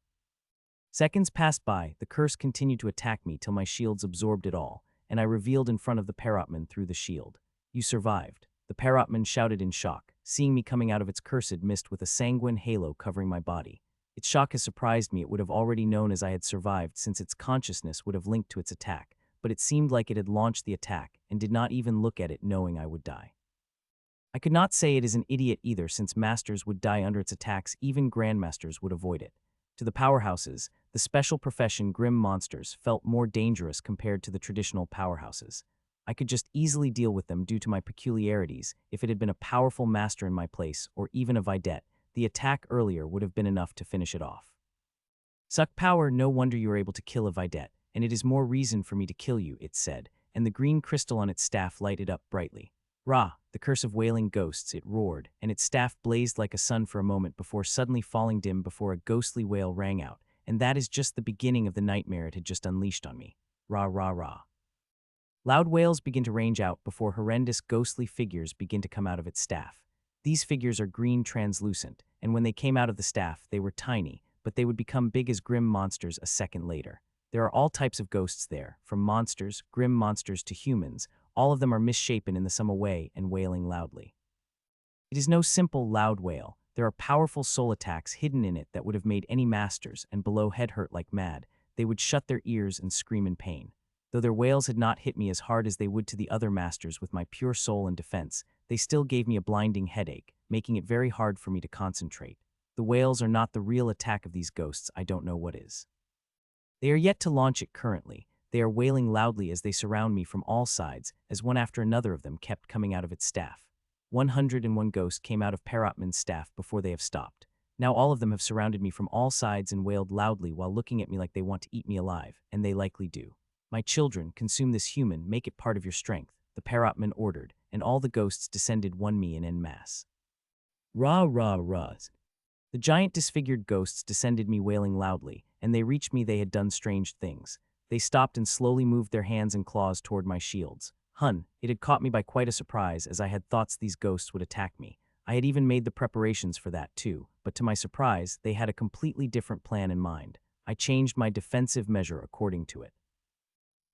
Seconds passed by, the curse continued to attack me till my shields absorbed it all, and I revealed in front of the parrotman through the shield. "You survived." The parrotman shouted in shock, seeing me coming out of its cursed mist with a sanguine halo covering my body. Its shock has surprised me. It would have already known as I had survived since its consciousness would have linked to its attack, but it seemed like it had launched the attack and did not even look at it knowing I would die. I could not say it is an idiot either, since masters would die under its attacks, even grandmasters would avoid it. To the powerhouses, the special profession grim monsters felt more dangerous compared to the traditional powerhouses. I could just easily deal with them due to my peculiarities. If it had been a powerful master in my place, or even a Videt, the attack earlier would have been enough to finish it off. "Suck power, no wonder you are able to kill a Videt, and it is more reason for me to kill you," it said, and the green crystal on its staff lighted up brightly. "Ra, the curse of wailing ghosts," it roared, and its staff blazed like a sun for a moment before suddenly falling dim before a ghostly wail rang out, and that is just the beginning of the nightmare it had just unleashed on me. Ra, ra, ra. Loud wails begin to range out before horrendous ghostly figures begin to come out of its staff. These figures are green translucent, and when they came out of the staff, they were tiny, but they would become big as grim monsters a second later. There are all types of ghosts there, from monsters, grim monsters to humans. All of them are misshapen in some way and wailing loudly. It is no simple loud wail. There are powerful soul attacks hidden in it that would have made any masters and below head hurt like mad. They would shut their ears and scream in pain. Though their wails had not hit me as hard as they would to the other masters with my pure soul and defense, they still gave me a blinding headache, making it very hard for me to concentrate. The wails are not the real attack of these ghosts. I don't know what is. They are yet to launch it currently. They are wailing loudly as they surround me from all sides, as one after another of them kept coming out of its staff. 101 ghosts came out of Parrotman's staff before they have stopped. Now all of them have surrounded me from all sides and wailed loudly while looking at me like they want to eat me alive, and they likely do. "My children, consume this human, make it part of your strength," the Parrotman ordered, and all the ghosts descended one me en masse. Rah, rah, rah. The giant disfigured ghosts descended me wailing loudly, and they reached me. They had done strange things. They stopped and slowly moved their hands and claws toward my shields. It had caught me by quite a surprise, as I had thoughts these ghosts would attack me. I had even made the preparations for that too, but to my surprise, they had a completely different plan in mind. I changed my defensive measure according to it.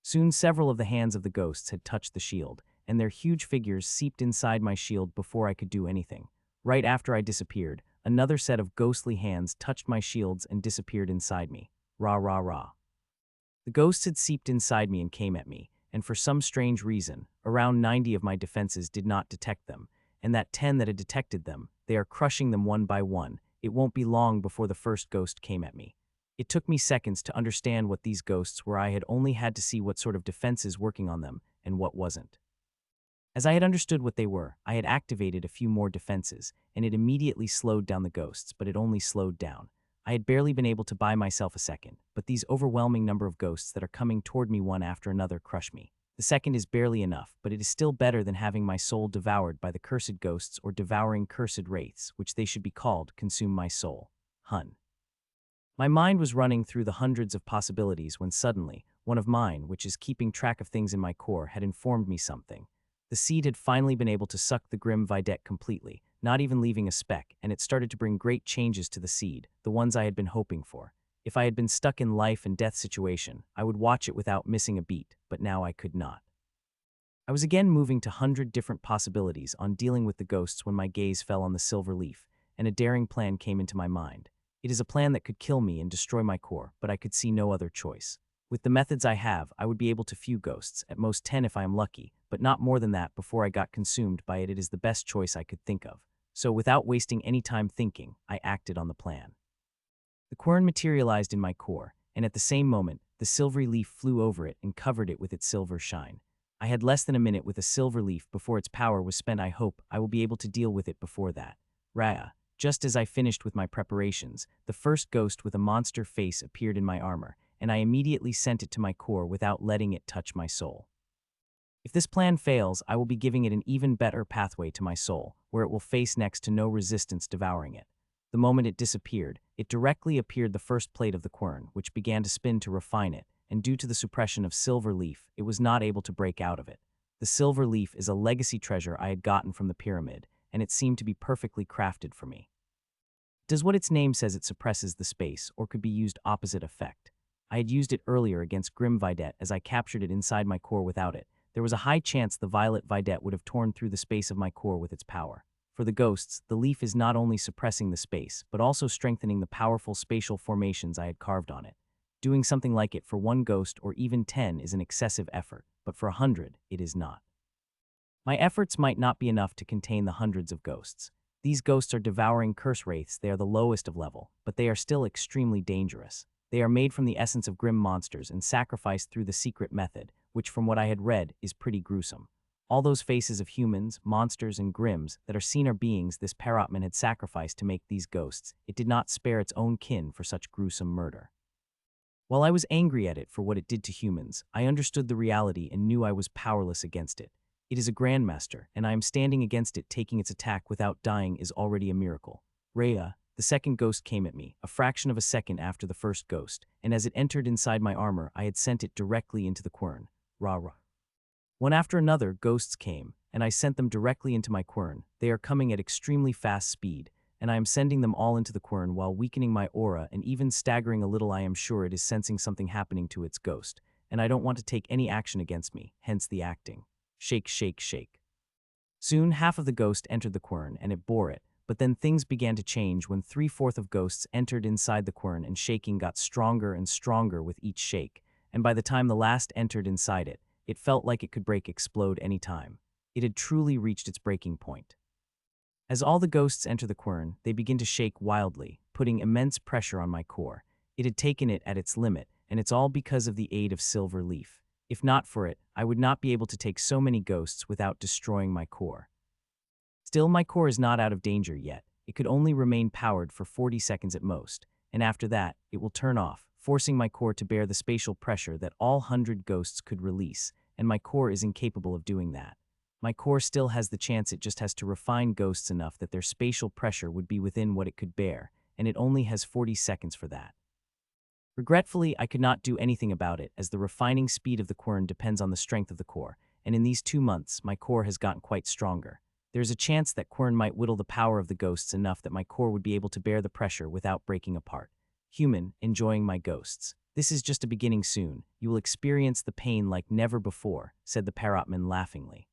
Soon several of the hands of the ghosts had touched the shield, and their huge figures seeped inside my shield before I could do anything. Right after I disappeared, another set of ghostly hands touched my shields and disappeared inside me. Rah, rah, rah. The ghosts had seeped inside me and came at me, and for some strange reason, around 90 of my defenses did not detect them, and that 10 that had detected them, they are crushing them one by one. It won't be long before the first ghost came at me. It took me seconds to understand what these ghosts were. I had only had to see what sort of defenses working on them and what wasn't. As I had understood what they were, I had activated a few more defenses, and it immediately slowed down the ghosts, but it only slowed down. I had barely been able to buy myself a second, but these overwhelming number of ghosts that are coming toward me one after another crush me. The second is barely enough, but it is still better than having my soul devoured by the cursed ghosts or devouring cursed wraiths, which they should be called, consume my soul. My mind was running through the hundreds of possibilities when suddenly, one of mine, which is keeping track of things in my core, had informed me something. The seed had finally been able to suck the grim Videt completely. not even leaving a speck, and it started to bring great changes to the seed, the ones I had been hoping for. If I had been stuck in life and death situation, I would watch it without missing a beat, but now I could not. I was again moving to 100 different possibilities on dealing with the ghosts when my gaze fell on the silver leaf, and a daring plan came into my mind. It is a plan that could kill me and destroy my core, but I could see no other choice. With the methods I have, I would be able to few ghosts, at most 10 if I am lucky, but not more than that before I got consumed by it. It is the best choice I could think of. So without wasting any time thinking, I acted on the plan. The quern materialized in my core, and at the same moment, the silvery leaf flew over it and covered it with its silver shine. I had less than a minute with a silver leaf before its power was spent. I hope I will be able to deal with it before that. Raya. Just as I finished with my preparations, the first ghost with a monster face appeared in my armor, and I immediately sent it to my core without letting it touch my soul. If this plan fails, I will be giving it an even better pathway to my soul, where it will face next to no resistance devouring it. The moment it disappeared, it directly appeared the first plate of the quern, which began to spin to refine it, and due to the suppression of silver leaf, it was not able to break out of it. The silver leaf is a legacy treasure I had gotten from the pyramid, and it seemed to be perfectly crafted for me. Does what its name says it suppresses the space, or could be used opposite effect? I had used it earlier against Videt as I captured it inside my core without it. There was a high chance the violet Videt would have torn through the space of my core with its power. For the ghosts, the leaf is not only suppressing the space, but also strengthening the powerful spatial formations I had carved on it. Doing something like it for 1 ghost or even 10 is an excessive effort, but for 100, it is not. My efforts might not be enough to contain the hundreds of ghosts. These ghosts are devouring curse wraiths. They are the lowest of level, but they are still extremely dangerous. They are made from the essence of grim monsters and sacrificed through the secret method, which from what I had read is pretty gruesome. All those faces of humans, monsters, and grims that are seen are beings this parrotman had sacrificed to make these ghosts. It did not spare its own kin for such gruesome murder. While I was angry at it for what it did to humans, I understood the reality and knew I was powerless against it. It is a Grandmaster, and I am standing against it. Taking its attack without dying is already a miracle. Rhea, the second ghost, came at me, a fraction of a second after the first ghost, and as it entered inside my armor, I had sent it directly into the quern. Rah. One after another, ghosts came, and I sent them directly into my quern. They are coming at extremely fast speed, and I am sending them all into the quern while weakening my aura and even staggering a little. I am sure it is sensing something happening to its ghost, and I don't want to take any action against me, hence the acting. Shake, shake, shake. Soon, half of the ghost entered the quern, and it bore it, but then things began to change when 3/4 of ghosts entered inside the quern, and shaking got stronger and stronger with each shake, and by the time the last entered inside it, it felt like it could explode any time. It had truly reached its breaking point. As all the ghosts enter the quern, they begin to shake wildly, putting immense pressure on my core. It had taken it at its limit, and it's all because of the aid of silver leaf. If not for it, I would not be able to take so many ghosts without destroying my core. Still, my core is not out of danger yet. It could only remain powered for 40 seconds at most, and after that, it will turn off, forcing my core to bear the spatial pressure that all 100 ghosts could release, and my core is incapable of doing that. My core still has the chance. It just has to refine ghosts enough that their spatial pressure would be within what it could bear, and it only has 40 seconds for that. Regretfully, I could not do anything about it, as the refining speed of the quern depends on the strength of the core, and in these 2 months, my core has gotten quite stronger. There is a chance that quern might whittle the power of the ghosts enough that my core would be able to bear the pressure without breaking apart. Human, enjoying my ghosts. This is just a beginning. Soon, you will experience the pain like never before, said the parrotman laughingly.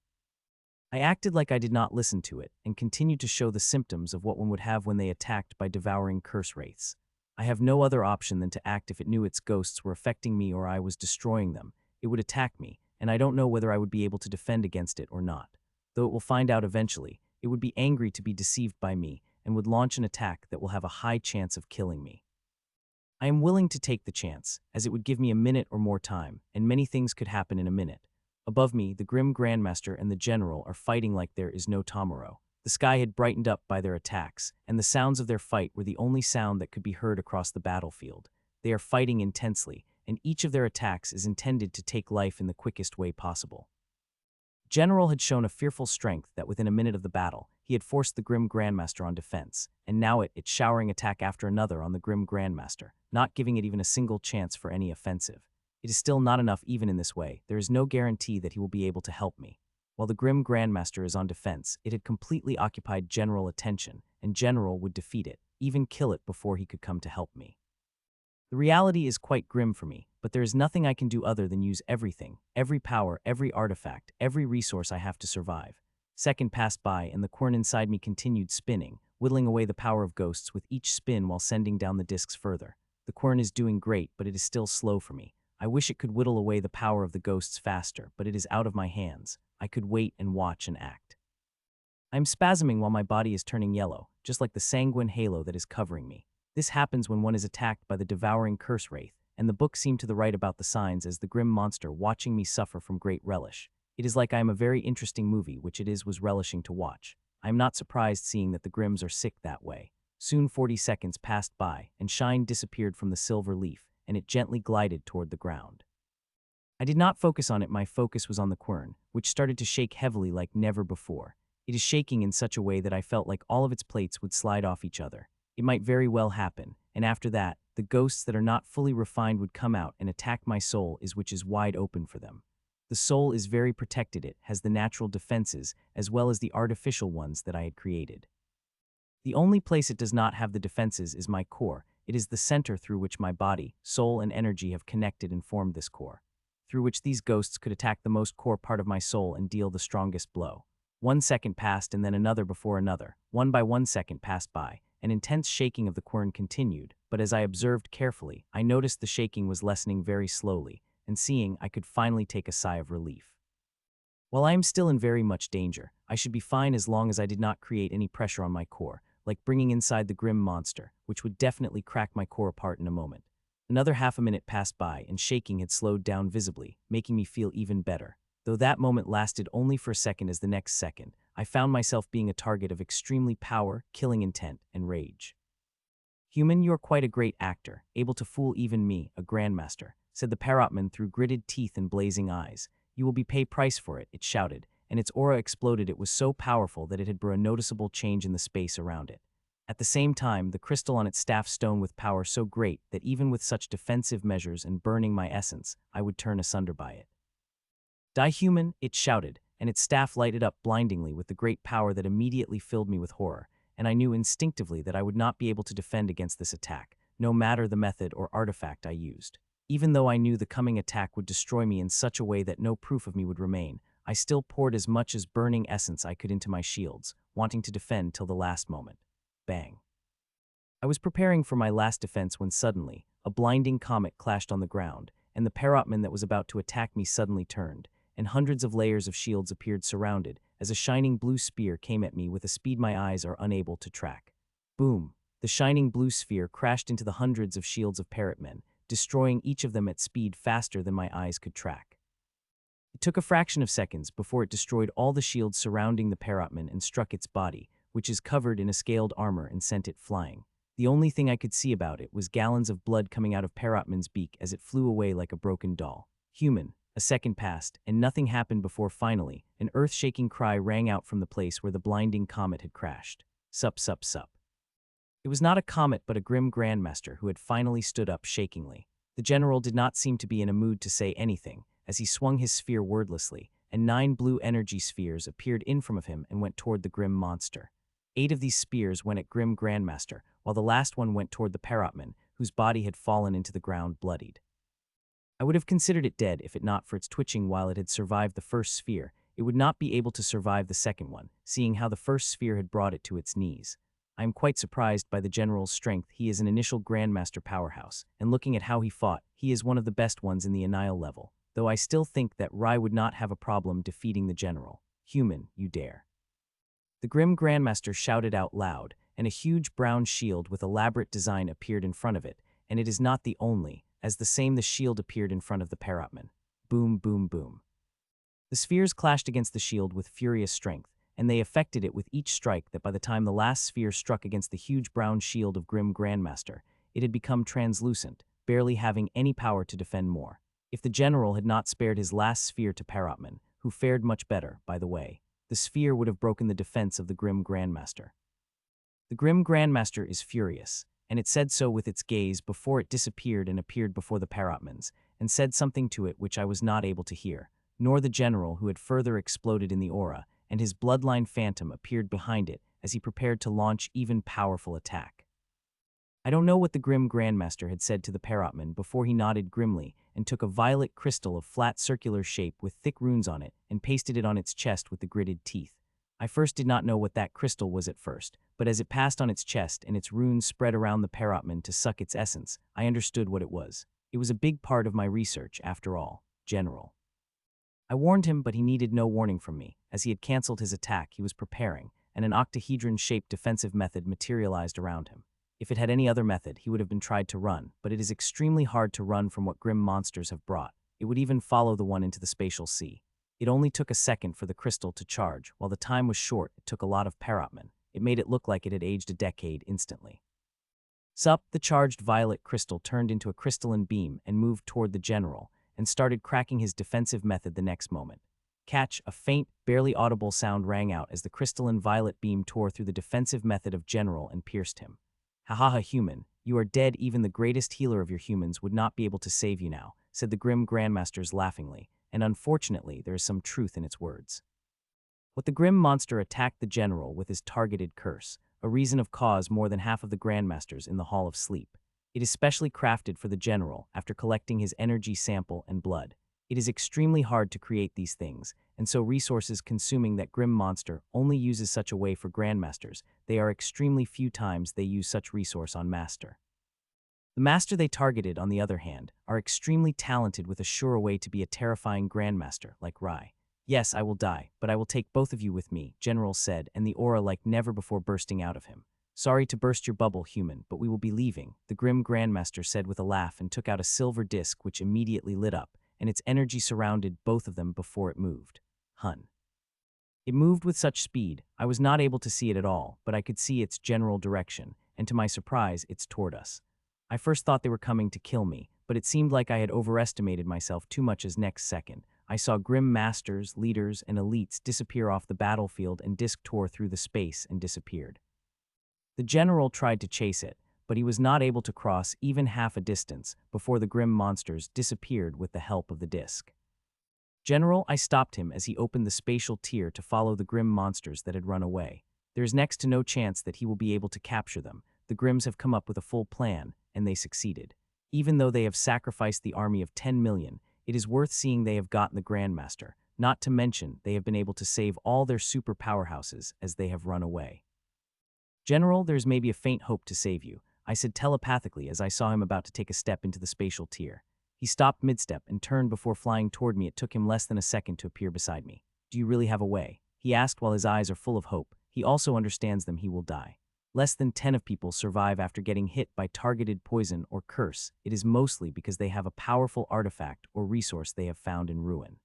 I acted like I did not listen to it, and continued to show the symptoms of what one would have when they attacked by devouring curse wraiths. I have no other option than to act. If it knew its ghosts were affecting me or I was destroying them, it would attack me, and I don't know whether I would be able to defend against it or not. Though it will find out eventually, it would be angry to be deceived by me, and would launch an attack that will have a high chance of killing me. I am willing to take the chance, as it would give me a minute or more time, and many things could happen in a minute. Above me, the grim Grandmaster and the General are fighting like there is no tomorrow. The sky had brightened up by their attacks, and the sounds of their fight were the only sound that could be heard across the battlefield. They are fighting intensely, and each of their attacks is intended to take life in the quickest way possible. General had shown a fearful strength that within a minute of the battle, he had forced the grim Grandmaster on defense, and now it's showering attack after another on the grim Grandmaster, not giving it even a single chance for any offensive. It is still not enough. Even in this way, there is no guarantee that he will be able to help me. While the Grim Grandmaster is on defense, it had completely occupied General attention, and General would defeat it, even kill it before he could come to help me. The reality is quite grim for me, but there is nothing I can do other than use everything, every power, every artifact, every resource I have to survive. Second passed by, and the quern inside me continued spinning, whittling away the power of ghosts with each spin while sending down the discs further. The quern is doing great, but it is still slow for me. I wish it could whittle away the power of the ghosts faster, but it is out of my hands. I could wait and watch and act. I am spasming while my body is turning yellow, just like the sanguine halo that is covering me. This happens when one is attacked by the devouring curse wraith, and the book seemed to the right about the signs as the grim monster watching me suffer from great relish. It is like I am a very interesting movie, which it was relishing to watch. I am not surprised seeing that the Grims are sick that way. Soon 40 seconds passed by, and shine disappeared from the silver leaf, and it gently glided toward the ground. I did not focus on it, my focus was on the quern, which started to shake heavily like never before. It is shaking in such a way that I felt like all of its plates would slide off each other. It might very well happen, and after that, the ghosts that are not fully refined would come out and attack my soul, which is wide open for them. The soul is very protected, it has the natural defenses as well as the artificial ones that I had created. The only place it does not have the defenses is my core. It is the center through which my body, soul, and energy have connected and formed this core, through which these ghosts could attack the most core part of my soul and deal the strongest blow. 1 second passed and then another before another. 1 by 1 second passed by. An intense shaking of the quern continued, but as I observed carefully, I noticed the shaking was lessening very slowly, and seeing, I could finally take a sigh of relief. While I am still in very much danger, I should be fine as long as I did not create any pressure on my core, like bringing inside the grim monster, which would definitely crack my core apart in a moment. Another half a minute passed by, and shaking had slowed down visibly, making me feel even better. Though that moment lasted only for a second, as the next second, I found myself being a target of extremely power, killing intent, and rage. "Human, you are quite a great actor, able to fool even me, a Grandmaster," said the parrotman through gritted teeth and blazing eyes. "You will be pay price for it," it shouted, and its aura exploded. It was so powerful that it had brought a noticeable change in the space around it. At the same time, the crystal on its staff stone with power so great that even with such defensive measures and burning my essence, I would turn asunder by it. "Die, human," it shouted, and its staff lighted up blindingly with the great power that immediately filled me with horror, and I knew instinctively that I would not be able to defend against this attack, no matter the method or artifact I used. Even though I knew the coming attack would destroy me in such a way that no proof of me would remain, I still poured as much as burning essence I could into my shields, wanting to defend till the last moment. Bang. I was preparing for my last defense when suddenly, a blinding comet clashed on the ground, and the parrotman that was about to attack me suddenly turned, and hundreds of layers of shields appeared surrounded, as a shining blue spear came at me with a speed my eyes are unable to track. Boom! The shining blue sphere crashed into the hundreds of shields of parrotmen, destroying each of them at speed faster than my eyes could track. It took a fraction of seconds before it destroyed all the shields surrounding the parrotman and struck its body, which is covered in a scaled armor, and sent it flying. The only thing I could see about it was gallons of blood coming out of parrotman's beak as it flew away like a broken doll. "Human." A second passed, and nothing happened before finally, an earth-shaking cry rang out from the place where the blinding comet had crashed. Sup, sup, sup. It was not a comet but a grim Grandmaster who had finally stood up shakingly. The general did not seem to be in a mood to say anything, as he swung his sphere wordlessly, and 9 blue energy spheres appeared in front of him and went toward the grim monster. 8 of these spears went at Grim Grandmaster, while the last one went toward the parrotman, whose body had fallen into the ground bloodied. I would have considered it dead if it not for its twitching. While it had survived the first sphere, it would not be able to survive the second one, seeing how the first sphere had brought it to its knees. I am quite surprised by the general's strength. He is an initial Grandmaster powerhouse, and looking at how he fought, he is one of the best ones in the Anile level, though I still think that Rai would not have a problem defeating the general. "Human, you dare." The grim Grandmaster shouted out loud, and a huge brown shield with elaborate design appeared in front of it, and it is not the only, as the shield appeared in front of the parrotman. Boom, boom, boom. The spheres clashed against the shield with furious strength, and they affected it with each strike that by the time the last sphere struck against the huge brown shield of Grim Grandmaster, it had become translucent, barely having any power to defend more. If the general had not spared his last sphere to parrotman, who fared much better, by the way, the sphere would have broken the defense of the Grim Grandmaster. The Grim Grandmaster is furious, and it said so with its gaze before it disappeared and appeared before the parrotman's, and said something to it which I was not able to hear, nor the general who had further exploded in the aura, and his bloodline phantom appeared behind it as he prepared to launch even powerful attack. I don't know what the grim Grandmaster had said to the Parrotman before he nodded grimly and took a violet crystal of flat circular shape with thick runes on it and pasted it on its chest with the gritted teeth. I first did not know what that crystal was at first, but as it passed on its chest and its runes spread around the Parrotman to suck its essence, I understood what it was. It was a big part of my research, after all, General. I warned him, but he needed no warning from me. As he had cancelled his attack, he was preparing, and an octahedron-shaped defensive method materialized around him. If it had any other method, he would have been tried to run, but it is extremely hard to run from what grim monsters have brought. It would even follow the one into the spatial sea. It only took a second for the crystal to charge. While the time was short, it took a lot of Parrotman. It made it look like it had aged a decade instantly. Sup, the charged violet crystal turned into a crystalline beam and moved toward the general, and started cracking his defensive method the next moment. Catch, a faint, barely audible sound rang out as the crystalline violet beam tore through the defensive method of general and pierced him. Ha ha ha, human, you are dead. Even the greatest healer of your humans would not be able to save you now, said the grim Grandmasters laughingly, and unfortunately there is some truth in its words. What the grim monster attacked the general with his targeted curse, a reason of cause more than half of the Grandmasters in the Hall of Sleep. It is specially crafted for the general after collecting his energy sample and blood. It is extremely hard to create these things, and so resources consuming that grim monster only uses such a way for Grandmasters. They are extremely few times they use such resource on Master. The Master they targeted, on the other hand, are extremely talented with a sure way to be a terrifying Grandmaster, like Rai. Yes, I will die, but I will take both of you with me, General said, and the aura like never before bursting out of him. Sorry to burst your bubble, human, but we will be leaving, the grim Grandmaster said with a laugh and took out a silver disc which immediately lit up, and its energy surrounded both of them before it moved. Hun. It moved with such speed, I was not able to see it at all, but I could see its general direction, and to my surprise, it's toward us. I first thought they were coming to kill me, but it seemed like I had overestimated myself too much as next second. I saw grim masters, leaders, and elites disappear off the battlefield and disc tore through the space and disappeared. The general tried to chase it, but he was not able to cross even half a distance before the grim monsters disappeared with the help of the disc. General, I stopped him as he opened the spatial tier to follow the grim monsters that had run away. There is next to no chance that he will be able to capture them. The Grims have come up with a full plan, and they succeeded. Even though they have sacrificed the army of 10 million, it is worth seeing they have gotten the Grandmaster, not to mention they have been able to save all their super powerhouses as they have run away. General, there's maybe a faint hope to save you, I said telepathically as I saw him about to take a step into the spatial tier. He stopped mid-step and turned before flying toward me. It took him less than a second to appear beside me. Do you really have a way? He asked while his eyes are full of hope. He also understands them he will die. Less than 10 of people survive after getting hit by targeted poison or curse. It is mostly because they have a powerful artifact or resource they have found in ruin.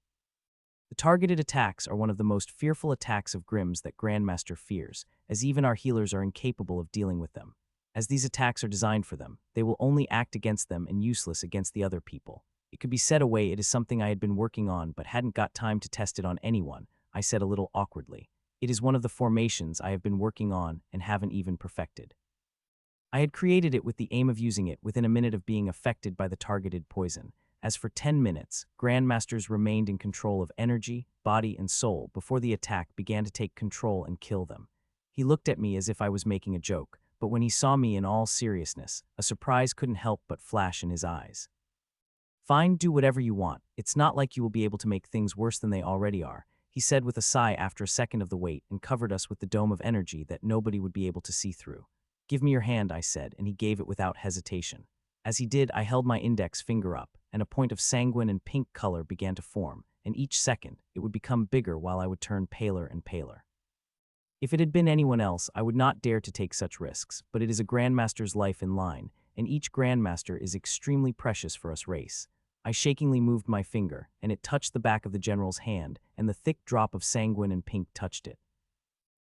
The targeted attacks are one of the most fearful attacks of Grims that Grandmaster fears, as even our healers are incapable of dealing with them. As these attacks are designed for them, they will only act against them and useless against the other people. It could be said away it is something I had been working on but hadn't got time to test it on anyone, I said a little awkwardly. It is one of the formations I have been working on and haven't even perfected. I had created it with the aim of using it within a minute of being affected by the targeted poison. As for 10 minutes, Grandmasters remained in control of energy, body, and soul before the attack began to take control and kill them. He looked at me as if I was making a joke, but when he saw me in all seriousness, a surprise couldn't help but flash in his eyes. Fine, do whatever you want. It's not like you will be able to make things worse than they already are, he said with a sigh after a second of the wait and covered us with the dome of energy that nobody would be able to see through. Give me your hand, I said, and he gave it without hesitation. As he did, I held my index finger up, and a point of sanguine and pink color began to form, and each second, it would become bigger while I would turn paler and paler. If it had been anyone else, I would not dare to take such risks, but it is a Grandmaster's life in line, and each Grandmaster is extremely precious for us race. I shakingly moved my finger, and it touched the back of the general's hand, and the thick drop of sanguine and pink touched it.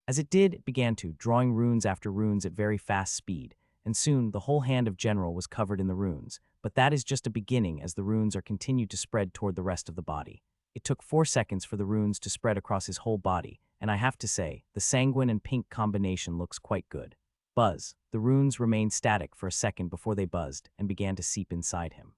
As it did, it began to, drawing runes after runes at very fast speed, and soon the whole hand of General was covered in the runes, but that is just a beginning as the runes are continued to spread toward the rest of the body. It took 4 seconds for the runes to spread across his whole body, and I have to say, the sanguine and pink combination looks quite good. Buzz. The runes remained static for a second before they buzzed and began to seep inside him.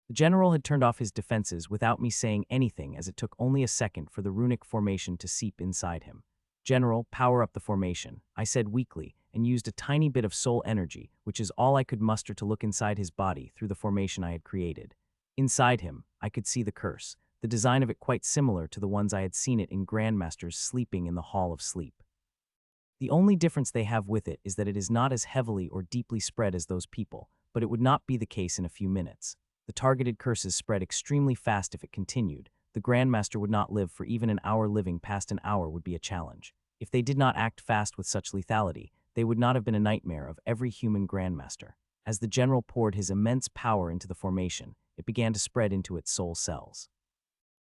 The general had turned off his defenses without me saying anything, as it took only a second for the runic formation to seep inside him. "General, power up the formation," I said weakly, and used a tiny bit of soul energy, which is all I could muster, to look inside his body through the formation I had created. Inside him, I could see the curse, the design of it quite similar to the ones I had seen it in Grandmaster's sleeping in the Hall of Sleep. The only difference they have with it is that it is not as heavily or deeply spread as those people, but it would not be the case in a few minutes. The targeted curses spread extremely fast if it continued. The Grandmaster would not live for even an hour. Living past an hour would be a challenge. If they did not act fast with such lethality, they would not have been a nightmare of every human Grandmaster. As the general poured his immense power into the formation, it began to spread into its soul cells.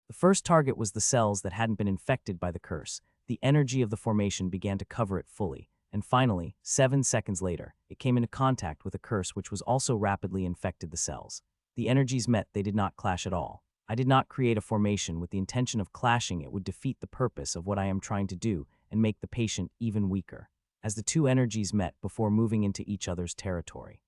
The first target was the cells that hadn't been infected by the curse. The energy of the formation began to cover it fully, and finally, 7 seconds later, it came into contact with a curse which was also rapidly infected the cells. The energies met, they did not clash at all. I did not create a formation with the intention of clashing. It would defeat the purpose of what I am trying to do and make the patient even weaker. As the two energies met before moving into each other's territory,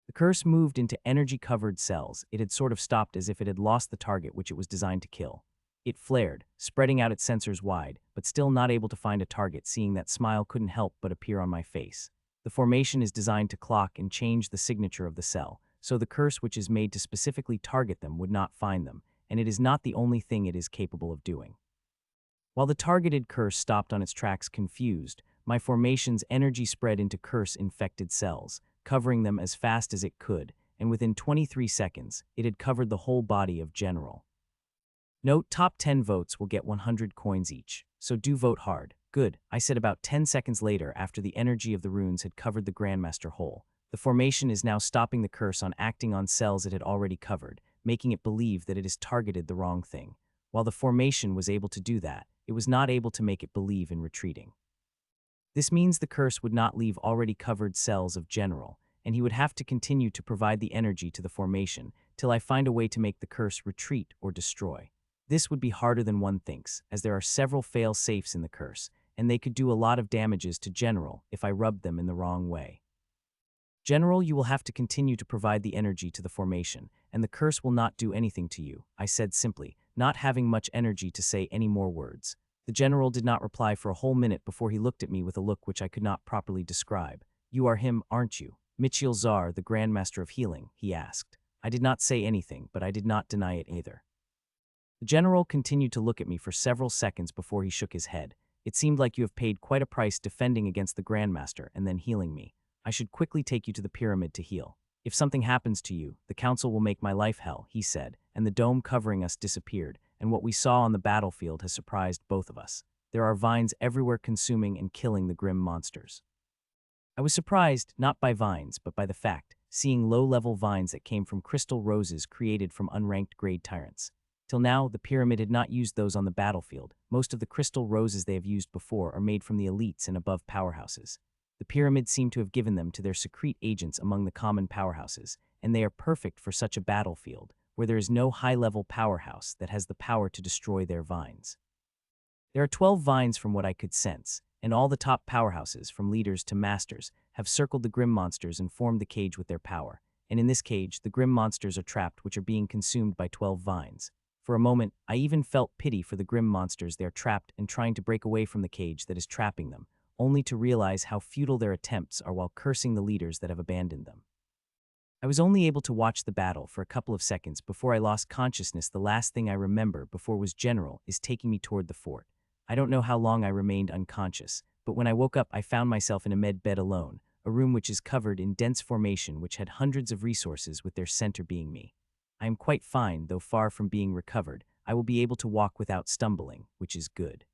the curse moved into energy-covered cells. It had sort of stopped, as if it had lost the target which it was designed to kill. It flared, spreading out its sensors wide, but still not able to find a target. Seeing that smile couldn't help but appear on my face. The formation is designed to clock and change the signature of the cell, so the curse which is made to specifically target them would not find them, and it is not the only thing it is capable of doing. While the targeted curse stopped on its tracks confused, my formation's energy spread into curse-infected cells, covering them as fast as it could, and within 23 seconds, it had covered the whole body of General. Note: top 10 votes will get 100 coins each, so do vote hard. Good, I said about 10 seconds later, after the energy of the runes had covered the Grandmaster whole. The formation is now stopping the curse on acting on cells it had already covered, making it believe that it has targeted the wrong thing. While the formation was able to do that, it was not able to make it believe in retreating. This means the curse would not leave already covered cells of General, and he would have to continue to provide the energy to the formation till I find a way to make the curse retreat or destroy. This would be harder than one thinks, as there are several fail-safes in the curse, and they could do a lot of damages to General if I rubbed them in the wrong way. General, you will have to continue to provide the energy to the formation, and the curse will not do anything to you, I said simply, not having much energy to say any more words. The general did not reply for a whole minute before he looked at me with a look which I could not properly describe. "You are him, aren't you? Michiel Zar, the Grandmaster of Healing?" he asked. I did not say anything, but I did not deny it either. The general continued to look at me for several seconds before he shook his head. "It seemed like you have paid quite a price defending against the Grandmaster and then healing me. I should quickly take you to the pyramid to heal. If something happens to you, the council will make my life hell," he said, and the dome covering us disappeared, and what we saw on the battlefield has surprised both of us. There are vines everywhere consuming and killing the grim monsters. I was surprised, not by vines, but by the fact, seeing low-level vines that came from crystal roses created from unranked grade tyrants. Till now, the pyramid had not used those on the battlefield. Most of the crystal roses they have used before are made from the elites and above powerhouses. The pyramid seemed to have given them to their secret agents among the common powerhouses, and they are perfect for such a battlefield, where there is no high-level powerhouse that has the power to destroy their vines. There are 12 vines from what I could sense, and all the top powerhouses, from leaders to masters, have circled the grim monsters and formed the cage with their power. And in this cage, the grim monsters are trapped, which are being consumed by 12 vines. For a moment, I even felt pity for the grim monsters. They are trapped and trying to break away from the cage that is trapping them, only to realize how futile their attempts are while cursing the leaders that have abandoned them. I was only able to watch the battle for a couple of seconds before I lost consciousness. The last thing I remember before was General is taking me toward the fort. I don't know how long I remained unconscious, but when I woke up I found myself in a med bed alone, a room which is covered in dense formation which had hundreds of resources, with their center being me. I am quite fine, though far from being recovered. I will be able to walk without stumbling, which is good.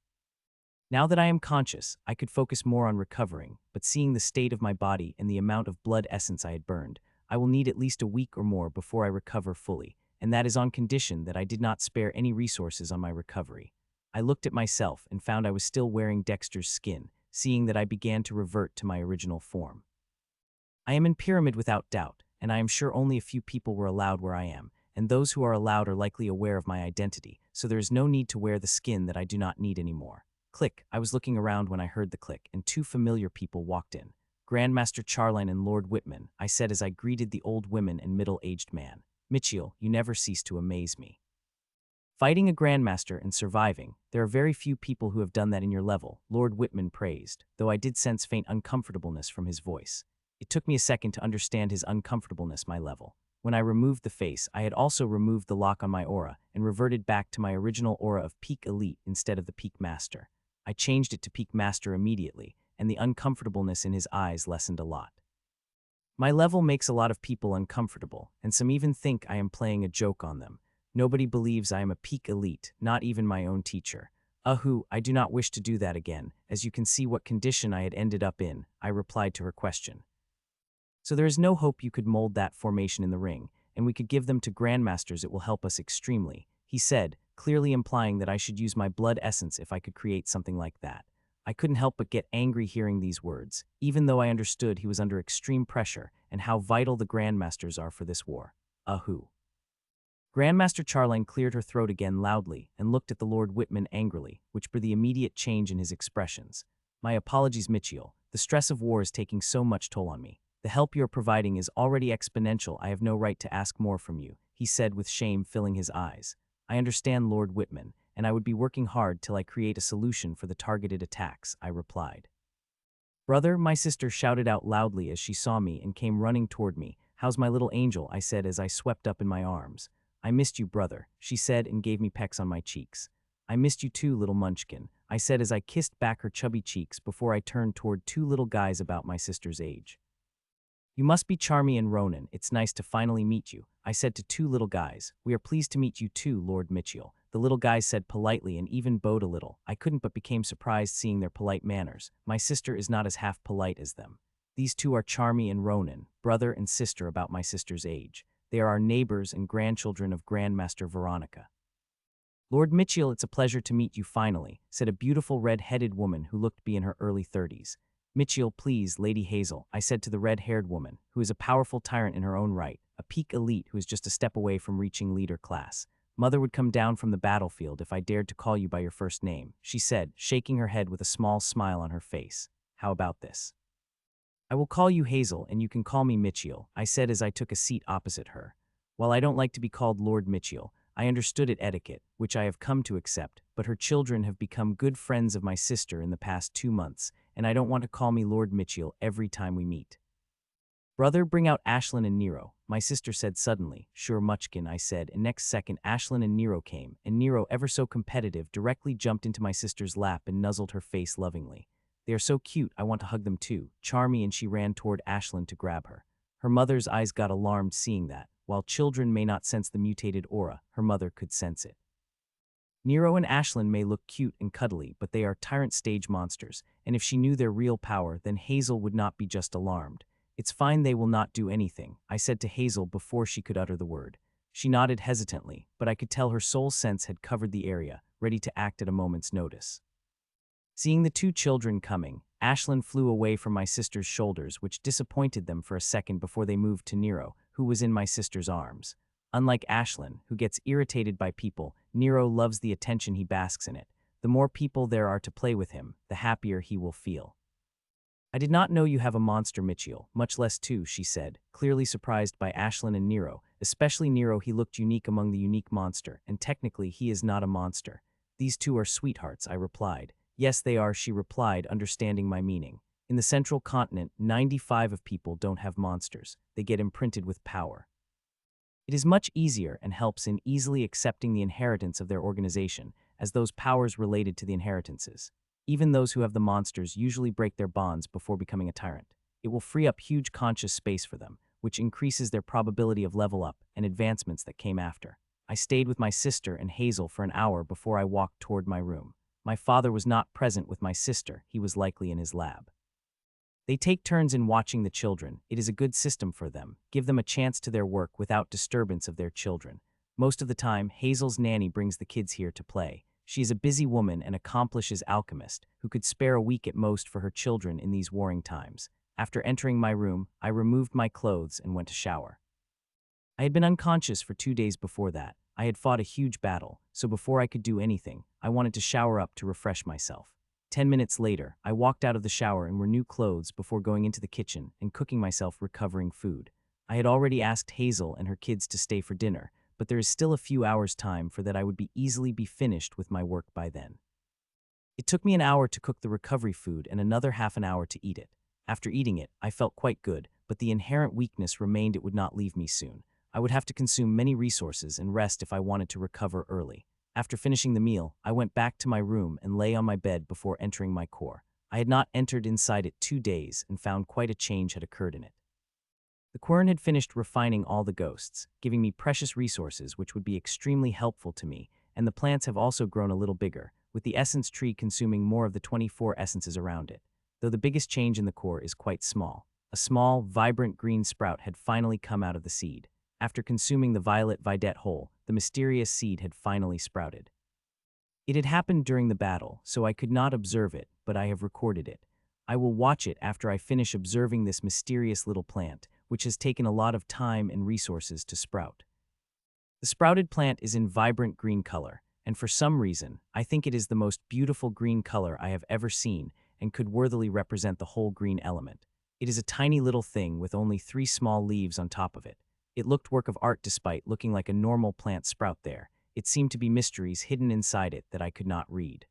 Now that I am conscious, I could focus more on recovering, but seeing the state of my body and the amount of blood essence I had burned, I will need at least a week or more before I recover fully, and that is on condition that I did not spare any resources on my recovery. I looked at myself and found I was still wearing Dexter's skin, seeing that I began to revert to my original form. I am in pyramid without doubt, and I am sure only a few people were allowed where I am, and those who are allowed are likely aware of my identity, so there is no need to wear the skin that I do not need anymore. Click. I was looking around when I heard the click, and two familiar people walked in. "Grandmaster Charline and Lord Whitman," I said as I greeted the old women and middle-aged man. Mitchell, you never cease to amaze me. Fighting a Grandmaster and surviving, there are very few people who have done that in your level, Lord Whitman praised, though I did sense faint uncomfortableness from his voice. It took me a second to understand his uncomfortableness, my level. When I removed the face, I had also removed the lock on my aura and reverted back to my original aura of Peak Elite instead of the Peak Master. I changed it to Peak Master immediately, and the uncomfortableness in his eyes lessened a lot. My level makes a lot of people uncomfortable, and some even think I am playing a joke on them. Nobody believes I am a Peak Elite, not even my own teacher. I do not wish to do that again, as you can see what condition I had ended up in, I replied to her question. So there is no hope you could mold that formation in the ring, and we could give them to Grandmasters. It will help us extremely, he said, clearly implying that I should use my blood essence if I could create something like that. I couldn't help but get angry hearing these words, even though I understood he was under extreme pressure and how vital the Grandmasters are for this war. Grandmaster Charlene cleared her throat again loudly and looked at the Lord Whitman angrily, which bore the immediate change in his expressions. My apologies, Mitchell. The stress of war is taking so much toll on me. The help you are providing is already exponential. I have no right to ask more from you, he said with shame filling his eyes. I understand, Lord Whitman, and I would be working hard till I create a solution for the targeted attacks, I replied. Brother, my sister shouted out loudly as she saw me and came running toward me. How's my little angel, I said as I swept up in my arms. I missed you, brother, she said and gave me pecks on my cheeks. I missed you too, little munchkin, I said as I kissed back her chubby cheeks before I turned toward two little guys about my sister's age. You must be Charmy and Ronan. It's nice to finally meet you, I said to two little guys. We are pleased to meet you too, Lord Mitchell, the little guys said politely and even bowed a little. I couldn't but became surprised seeing their polite manners. My sister is not as half polite as them. These two are Charmy and Ronan, brother and sister about my sister's age. They are our neighbors and grandchildren of Grandmaster Veronica. Lord Mitchell, it's a pleasure to meet you finally, said a beautiful red-headed woman who looked to be in her early 30s. Mitchell, please, Lady Hazel, I said to the red-haired woman, who is a powerful tyrant in her own right, a Peak Elite who is just a step away from reaching leader class. Mother would come down from the battlefield if I dared to call you by your first name, she said, shaking her head with a small smile on her face. How about this? I will call you Hazel and you can call me Mitchell, I said as I took a seat opposite her. While I don't like to be called Lord Mitchell, I understood it etiquette, which I have come to accept, but her children have become good friends of my sister in the past 2 months, and I don't want to call me Lord Mitchell every time we meet. Brother, bring out Ashlyn and Nero, my sister said suddenly. Sure, Muchkin, I said, and next second Ashlyn and Nero came, and Nero, ever so competitive, directly jumped into my sister's lap and nuzzled her face lovingly. They are so cute, I want to hug them too, Charmy, and she ran toward Ashlyn to grab her. Her mother's eyes got alarmed seeing that. While children may not sense the mutated aura, her mother could sense it. Nero and Ashlyn may look cute and cuddly, but they are tyrant stage monsters, and if she knew their real power, then Hazel would not be just alarmed. It's fine, they will not do anything, I said to Hazel before she could utter the word. She nodded hesitantly, but I could tell her soul sense had covered the area, ready to act at a moment's notice. Seeing the two children coming, Ashlyn flew away from my sister's shoulders, which disappointed them for a second before they moved to Nero, who was in my sister's arms. Unlike Ashlyn, who gets irritated by people, Nero loves the attention, he basks in it. The more people there are to play with him, the happier he will feel. I did not know you have a monster, Mitchell, much less two, she said, clearly surprised by Ashlyn and Nero. Especially Nero, he looked unique among the unique monster, and technically he is not a monster. These two are sweethearts, I replied. Yes, they are, she replied, understanding my meaning. In the central continent, 95% of people don't have monsters. They get imprinted with power. It is much easier and helps in easily accepting the inheritance of their organization, as those powers related to the inheritances. Even those who have the monsters usually break their bonds before becoming a tyrant. It will free up huge conscious space for them, which increases their probability of level up and advancements that came after. I stayed with my sister and Hazel for an hour before I walked toward my room. My father was not present with my sister, he was likely in his lab. They take turns in watching the children. It is a good system for them. Give them a chance to their work without disturbance of their children. Most of the time, Hazel's nanny brings the kids here to play. She is a busy woman and accomplished alchemist who could spare a week at most for her children in these warring times. After entering my room, I removed my clothes and went to shower. I had been unconscious for 2 days before that. I had fought a huge battle, so before I could do anything, I wanted to shower up to refresh myself. 10 minutes later, I walked out of the shower and wore new clothes before going into the kitchen and cooking myself recovering food. I had already asked Hazel and her kids to stay for dinner, but there is still a few hours' time for that I would easily be finished with my work by then. It took me an hour to cook the recovery food and another half an hour to eat it. After eating it, I felt quite good, but the inherent weakness remained. It would not leave me soon. I would have to consume many resources and rest if I wanted to recover early. After finishing the meal, I went back to my room and lay on my bed before entering my core. I had not entered inside it 2 days and found quite a change had occurred in it. The quern had finished refining all the ghosts, giving me precious resources which would be extremely helpful to me, and the plants have also grown a little bigger, with the essence tree consuming more of the 24 essences around it, though the biggest change in the core is quite small. A small, vibrant green sprout had finally come out of the seed. After consuming the violet Videt whole, the mysterious seed had finally sprouted. It had happened during the battle, so I could not observe it, but I have recorded it. I will watch it after I finish observing this mysterious little plant, which has taken a lot of time and resources to sprout. The sprouted plant is in vibrant green color, and for some reason, I think it is the most beautiful green color I have ever seen and could worthily represent the whole green element. It is a tiny little thing with only 3 small leaves on top of it. It looked work of art despite looking like a normal plant sprout there. It seemed to be mysteries hidden inside it that I could not read.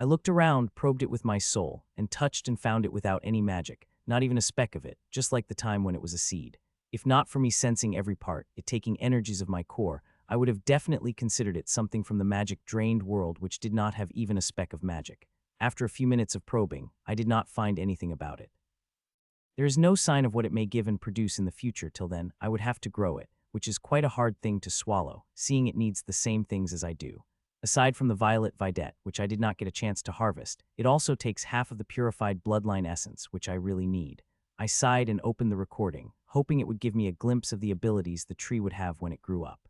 I looked around, probed it with my soul, and touched and found it without any magic, not even a speck of it, just like the time when it was a seed. If not for me sensing every part, it taking energies of my core, I would have definitely considered it something from the magic-drained world which did not have even a speck of magic. After a few minutes of probing, I did not find anything about it. There is no sign of what it may give and produce in the future. Till then, I would have to grow it, which is quite a hard thing to swallow, seeing it needs the same things as I do. Aside from the violet Videt, which I did not get a chance to harvest, it also takes half of the purified bloodline essence, which I really need. I sighed and opened the recording, hoping it would give me a glimpse of the abilities the tree would have when it grew up.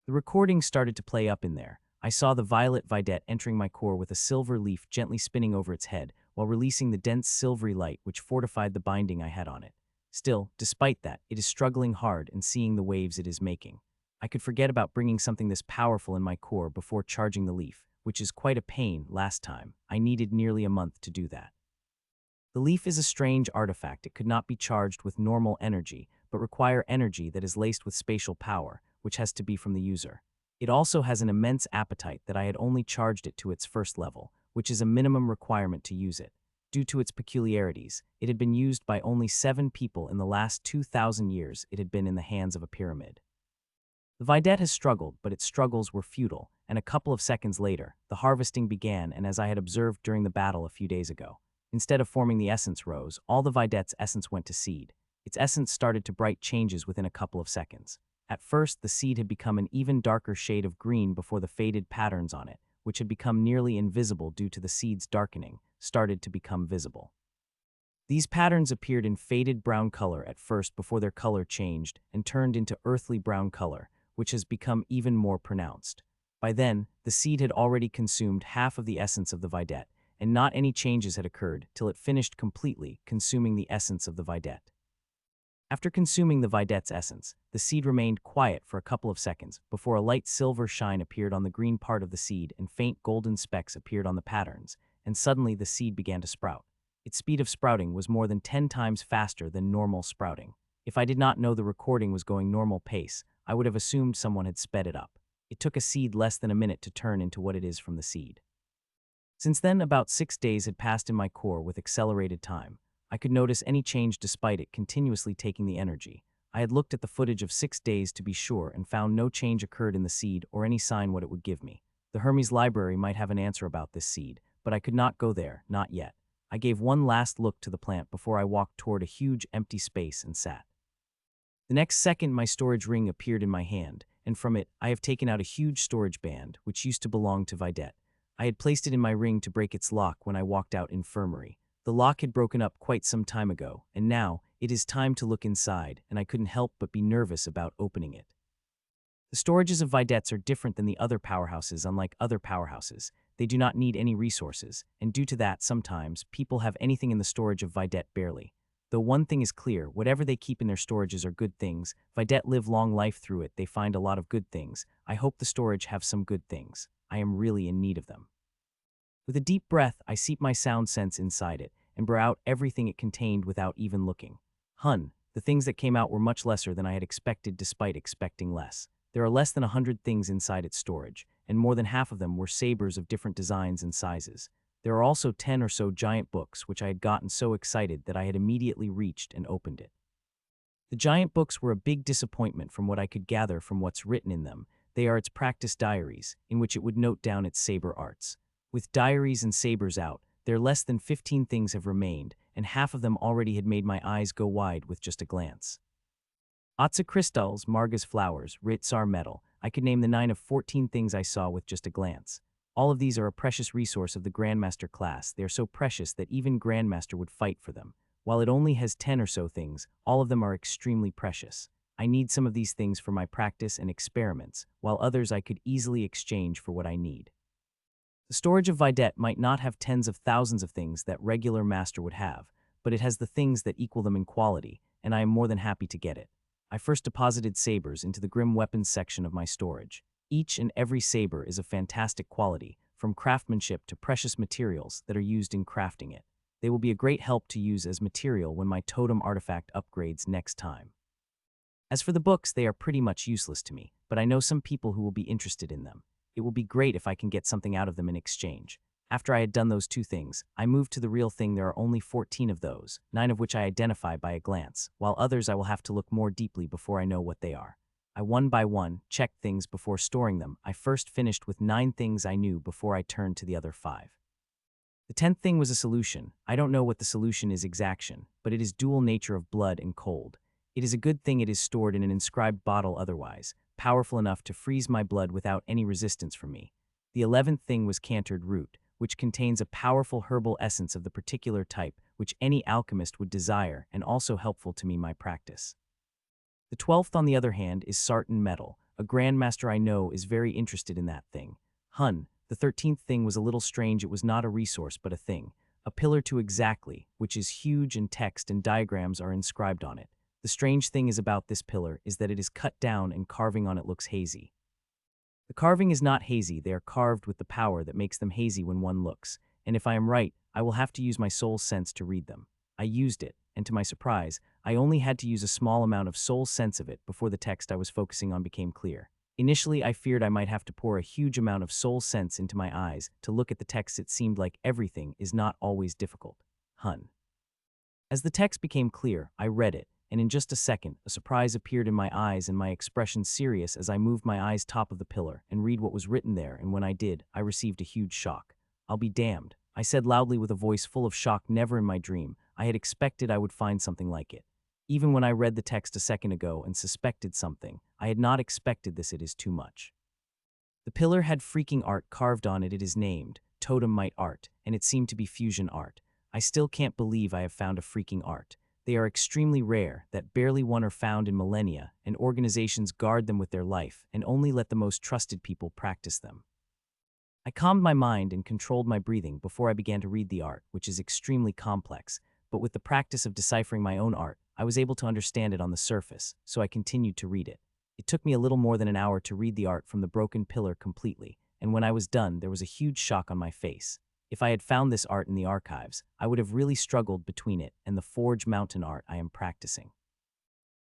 The recording started to play up in there. I saw the violet Videt entering my core with a silver leaf gently spinning over its head, while releasing the dense silvery light which fortified the binding I had on it. Still, despite that, it is struggling hard and seeing the waves it is making. I could forget about bringing something this powerful in my core before charging the leaf, which is quite a pain. Last time, I needed nearly a month to do that. The leaf is a strange artifact. It could not be charged with normal energy, but require energy that is laced with spatial power, which has to be from the user. It also has an immense appetite that I had only charged it to its first level, which is a minimum requirement to use it. Due to its peculiarities, it had been used by only 7 people in the last 2,000 years. It had been in the hands of a pyramid. The Videt has struggled, but its struggles were futile, and a couple of seconds later, the harvesting began, and as I had observed during the battle a few days ago. Instead of forming the essence rose, all the Videt's essence went to seed. Its essence started to bright changes within a couple of seconds. At first, the seed had become an even darker shade of green before the faded patterns on it, which had become nearly invisible due to the seed's darkening, started to become visible. These patterns appeared in faded brown color at first before their color changed and turned into earthly brown color, which has become even more pronounced. By then, the seed had already consumed half of the essence of the Videt, and not any changes had occurred till it finished completely consuming the essence of the Videt. After consuming the Videt's essence, the seed remained quiet for a couple of seconds before a light silver shine appeared on the green part of the seed and faint golden specks appeared on the patterns, and suddenly the seed began to sprout. Its speed of sprouting was more than 10 times faster than normal sprouting. If I did not know the recording was going normal pace, I would have assumed someone had sped it up. It took a seed less than a minute to turn into what it is from the seed. Since then, about 6 days had passed in my core with accelerated time. I could notice any change despite it continuously taking the energy. I had looked at the footage of 6 days to be sure and found no change occurred in the seed or any sign what it would give me. The Hermes library might have an answer about this seed, but I could not go there, not yet. I gave one last look to the plant before I walked toward a huge empty space and sat. The next second my storage ring appeared in my hand, and from it I have taken out a huge storage band, which used to belong to Videt. I had placed it in my ring to break its lock when I walked out infirmary. The lock had broken up quite some time ago, and now it is time to look inside, and I couldn't help but be nervous about opening it. The storages of Videts are different than the other powerhouses. Unlike other powerhouses, they do not need any resources, and due to that, sometimes people have anything in the storage of Videt barely. Though one thing is clear, whatever they keep in their storages are good things. Videt live long life through it. They find a lot of good things. I hope the storage have some good things. I am really in need of them. With a deep breath, I seep my sound sense inside it and brew out everything it contained without even looking. The things that came out were much lesser than I had expected despite expecting less. There are less than 100 things inside its storage, and more than half of them were sabers of different designs and sizes. There are also 10 or so giant books, which I had gotten so excited that I had immediately reached and opened it. The giant books were a big disappointment from what I could gather from what's written in them. They are its practice diaries, in which it would note down its saber arts. With diaries and sabers out, there less than 15 things have remained, and half of them already had made my eyes go wide with just a glance. Otsa crystals, Marga's flowers, Ritsar metal. I could name the 9 of 14 things I saw with just a glance. All of these are a precious resource of the Grandmaster class. They are so precious that even Grandmaster would fight for them. While it only has 10 or so things, all of them are extremely precious. I need some of these things for my practice and experiments, while others I could easily exchange for what I need. The storage of Videt might not have tens of thousands of things that regular master would have, but it has the things that equal them in quality, and I am more than happy to get it. I first deposited sabers into the grim weapons section of my storage. Each and every saber is of fantastic quality, from craftsmanship to precious materials that are used in crafting it. They will be a great help to use as material when my totem artifact upgrades next time. As for the books, they are pretty much useless to me, but I know some people who will be interested in them. It will be great if I can get something out of them in exchange. After I had done those two things, I moved to the real thing. There are only 14 of those, 9 of which I identify by a glance, while others I will have to look more deeply before I know what they are. I one by one checked things before storing them. I first finished with 9 things I knew before I turned to the other 5. The 10th thing was a solution. I don't know what the solution is exaction, but it is dual nature of blood and cold. It is a good thing it is stored in an inscribed bottle otherwise, powerful enough to freeze my blood without any resistance from me. The 11th thing was cantered root, which contains a powerful herbal essence of the particular type which any alchemist would desire and also helpful to me my practice. The 12th, on the other hand, is sartan metal. A grandmaster I know is very interested in that thing. The 13th thing was a little strange. It was not a resource but a thing. A pillar to exactly, which is huge, and text and diagrams are inscribed on it. The strange thing is about this pillar is that it is cut down and carving on it looks hazy. The carving is not hazy. They are carved with the power that makes them hazy when one looks, and if I am right, I will have to use my soul sense to read them. I used it, and to my surprise, I only had to use a small amount of soul sense of it before the text I was focusing on became clear. Initially, I feared I might have to pour a huge amount of soul sense into my eyes to look at the text. It seemed like everything is not always difficult. As the text became clear, I read it, and in just a second, a surprise appeared in my eyes and my expression serious as I moved my eyes top of the pillar and read what was written there, and when I did, I received a huge shock. I'll be damned, I said loudly with a voice full of shock. Never in my dream I had expected I would find something like it. Even when I read the text a second ago and suspected something, I had not expected this. It is too much. The pillar had freaking art carved on it. It is named Totem Might Art, and it seemed to be fusion art. I still can't believe I have found a freaking art. They are extremely rare, that barely one are found in millennia, and organizations guard them with their life and only let the most trusted people practice them. I calmed my mind and controlled my breathing before I began to read the art, which is extremely complex, but with the practice of deciphering my own art, I was able to understand it on the surface, so I continued to read it. It took me a little more than an hour to read the art from the broken pillar completely, and when I was done, there was a huge shock on my face. If I had found this art in the archives, I would have really struggled between it and the Forge Mountain art I am practicing.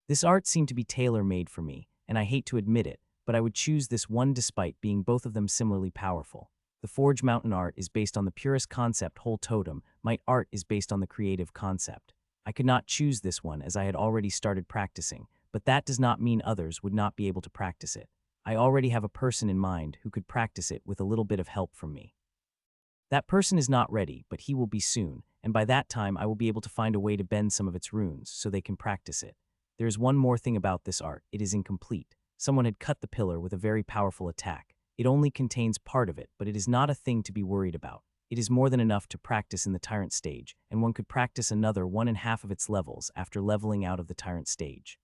This art seemed to be tailor-made for me, and I hate to admit it, but I would choose this one despite being both of them similarly powerful. The Forge Mountain art is based on the purest concept, whole totem. Might art is based on the creative concept. I could not choose this one as I had already started practicing, but that does not mean others would not be able to practice it. I already have a person in mind who could practice it with a little bit of help from me. That person is not ready, but he will be soon, and by that time I will be able to find a way to bend some of its runes so they can practice it. There is one more thing about this art. It is incomplete. Someone had cut the pillar with a very powerful attack. It only contains part of it, but it is not a thing to be worried about. It is more than enough to practice in the Tyrant stage, and one could practice another 1.5 of its levels after leveling out of the Tyrant stage.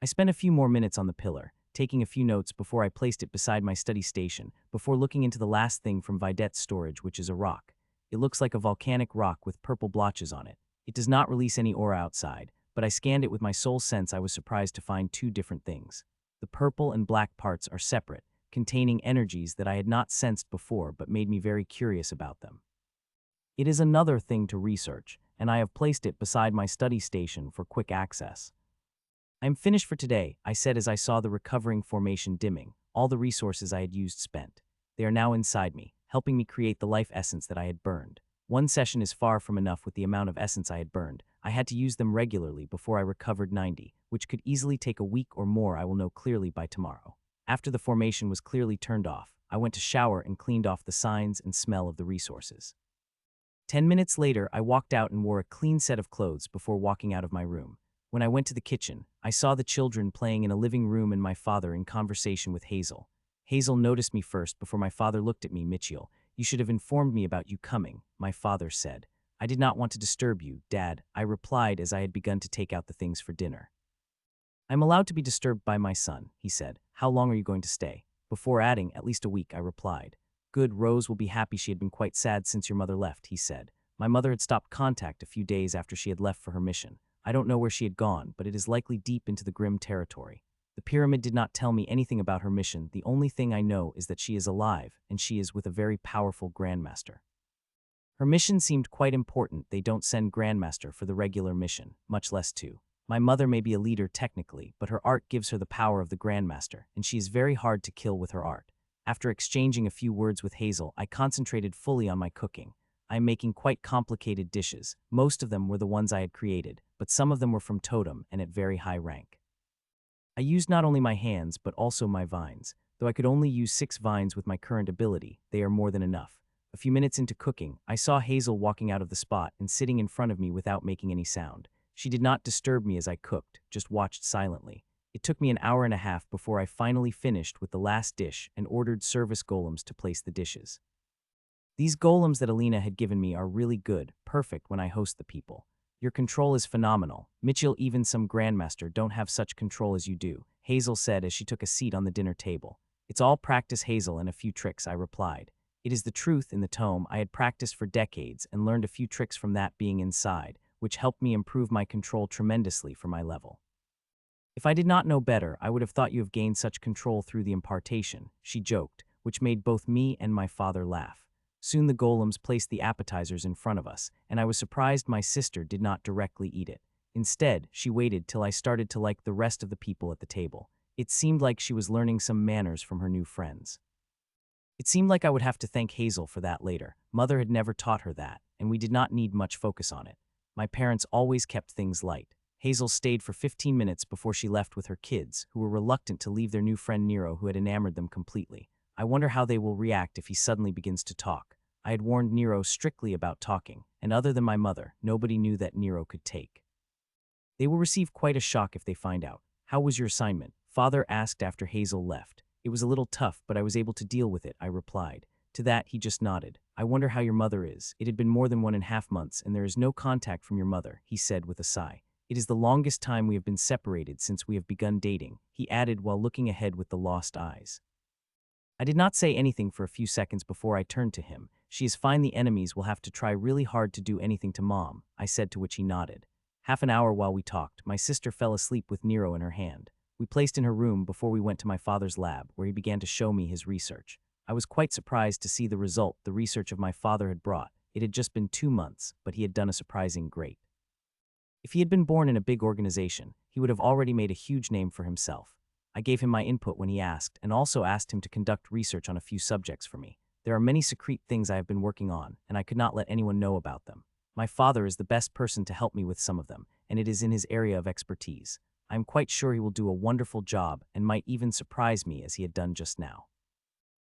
I spent a few more minutes on the pillar, taking a few notes before I placed it beside my study station, before looking into the last thing from Videt's storage, which is a rock. It looks like a volcanic rock with purple blotches on it. It does not release any aura outside, but I scanned it with my soul sense. I was surprised to find 2 different things. The purple and black parts are separate, containing energies that I had not sensed before but made me very curious about them. It is another thing to research, and I have placed it beside my study station for quick access. I am finished for today, I said as I saw the recovering formation dimming, all the resources I had used spent. They are now inside me, helping me create the life essence that I had burned. One session is far from enough with the amount of essence I had burned. I had to use them regularly before I recovered 90, which could easily take a week or more. I will know clearly by tomorrow. After the formation was clearly turned off, I went to shower and cleaned off the signs and smell of the resources. 10 minutes later, I walked out and wore a clean set of clothes before walking out of my room. When I went to the kitchen, I saw the children playing in a living room and my father in conversation with Hazel. Hazel noticed me first before my father looked at me. Mitchell, you should have informed me about you coming, my father said. I did not want to disturb you, Dad, I replied as I had begun to take out the things for dinner. I'm allowed to be disturbed by my son, he said. How long are you going to stay? Before adding, at least a week, I replied. Good, Rose will be happy. She had been quite sad since your mother left, he said. My mother had stopped contact a few days after she had left for her mission. I don't know where she had gone, but it is likely deep into the grim territory. The pyramid did not tell me anything about her mission. The only thing I know is that she is alive, and she is with a very powerful Grandmaster. Her mission seemed quite important. They don't send Grandmaster for the regular mission, much less two. My mother may be a leader technically, but her art gives her the power of the Grandmaster, and she is very hard to kill with her art. After exchanging a few words with Hazel, I concentrated fully on my cooking. I am making quite complicated dishes. Most of them were the ones I had created, but some of them were from Totem and at very high rank. I used not only my hands, but also my vines. Though I could only use 6 vines with my current ability, they are more than enough. A few minutes into cooking, I saw Hazel walking out of the spot and sitting in front of me without making any sound. She did not disturb me as I cooked, just watched silently. It took me an hour and a half before I finally finished with the last dish and ordered service golems to place the dishes. These golems that Alina had given me are really good, perfect when I host the people. Your control is phenomenal. Mitchell, even some Grandmaster don't have such control as you do, Hazel said as she took a seat on the dinner table. It's all practice, Hazel, and a few tricks, I replied. It is the truth in the tome. I had practiced for decades and learned a few tricks from that being inside, which helped me improve my control tremendously for my level. If I did not know better, I would have thought you have gained such control through the impartation, she joked, which made both me and my father laugh. Soon the golems placed the appetizers in front of us, and I was surprised my sister did not directly eat it. Instead, she waited till I started to like the rest of the people at the table. It seemed like she was learning some manners from her new friends. It seemed like I would have to thank Hazel for that later. Mother had never taught her that, and we did not need much focus on it. My parents always kept things light. Hazel stayed for 15 minutes before she left with her kids, who were reluctant to leave their new friend Nero, who had enamored them completely. I wonder how they will react if he suddenly begins to talk. I had warned Nero strictly about talking, and other than my mother, nobody knew that Nero could take. They will receive quite a shock if they find out. How was your assignment? Father asked after Hazel left. It was a little tough, but I was able to deal with it, I replied. To that, he just nodded. I wonder how your mother is. It had been more than 1.5 months, and there is no contact from your mother, he said with a sigh. It is the longest time we have been separated since we have begun dating, he added while looking ahead with the lost eyes. I did not say anything for a few seconds before I turned to him. She is fine. The enemies will have to try really hard to do anything to Mom, I said, to which he nodded. Half an hour while we talked, my sister fell asleep with Nero in her hand. We placed in her room before we went to my father's lab, where he began to show me his research. I was quite surprised to see the result the research of my father had brought. It had just been 2 months, but he had done a surprising great. If he had been born in a big organization, he would have already made a huge name for himself. I gave him my input when he asked, and also asked him to conduct research on a few subjects for me. There are many secret things I have been working on, and I could not let anyone know about them. My father is the best person to help me with some of them, and it is in his area of expertise. I am quite sure he will do a wonderful job and might even surprise me as he had done just now.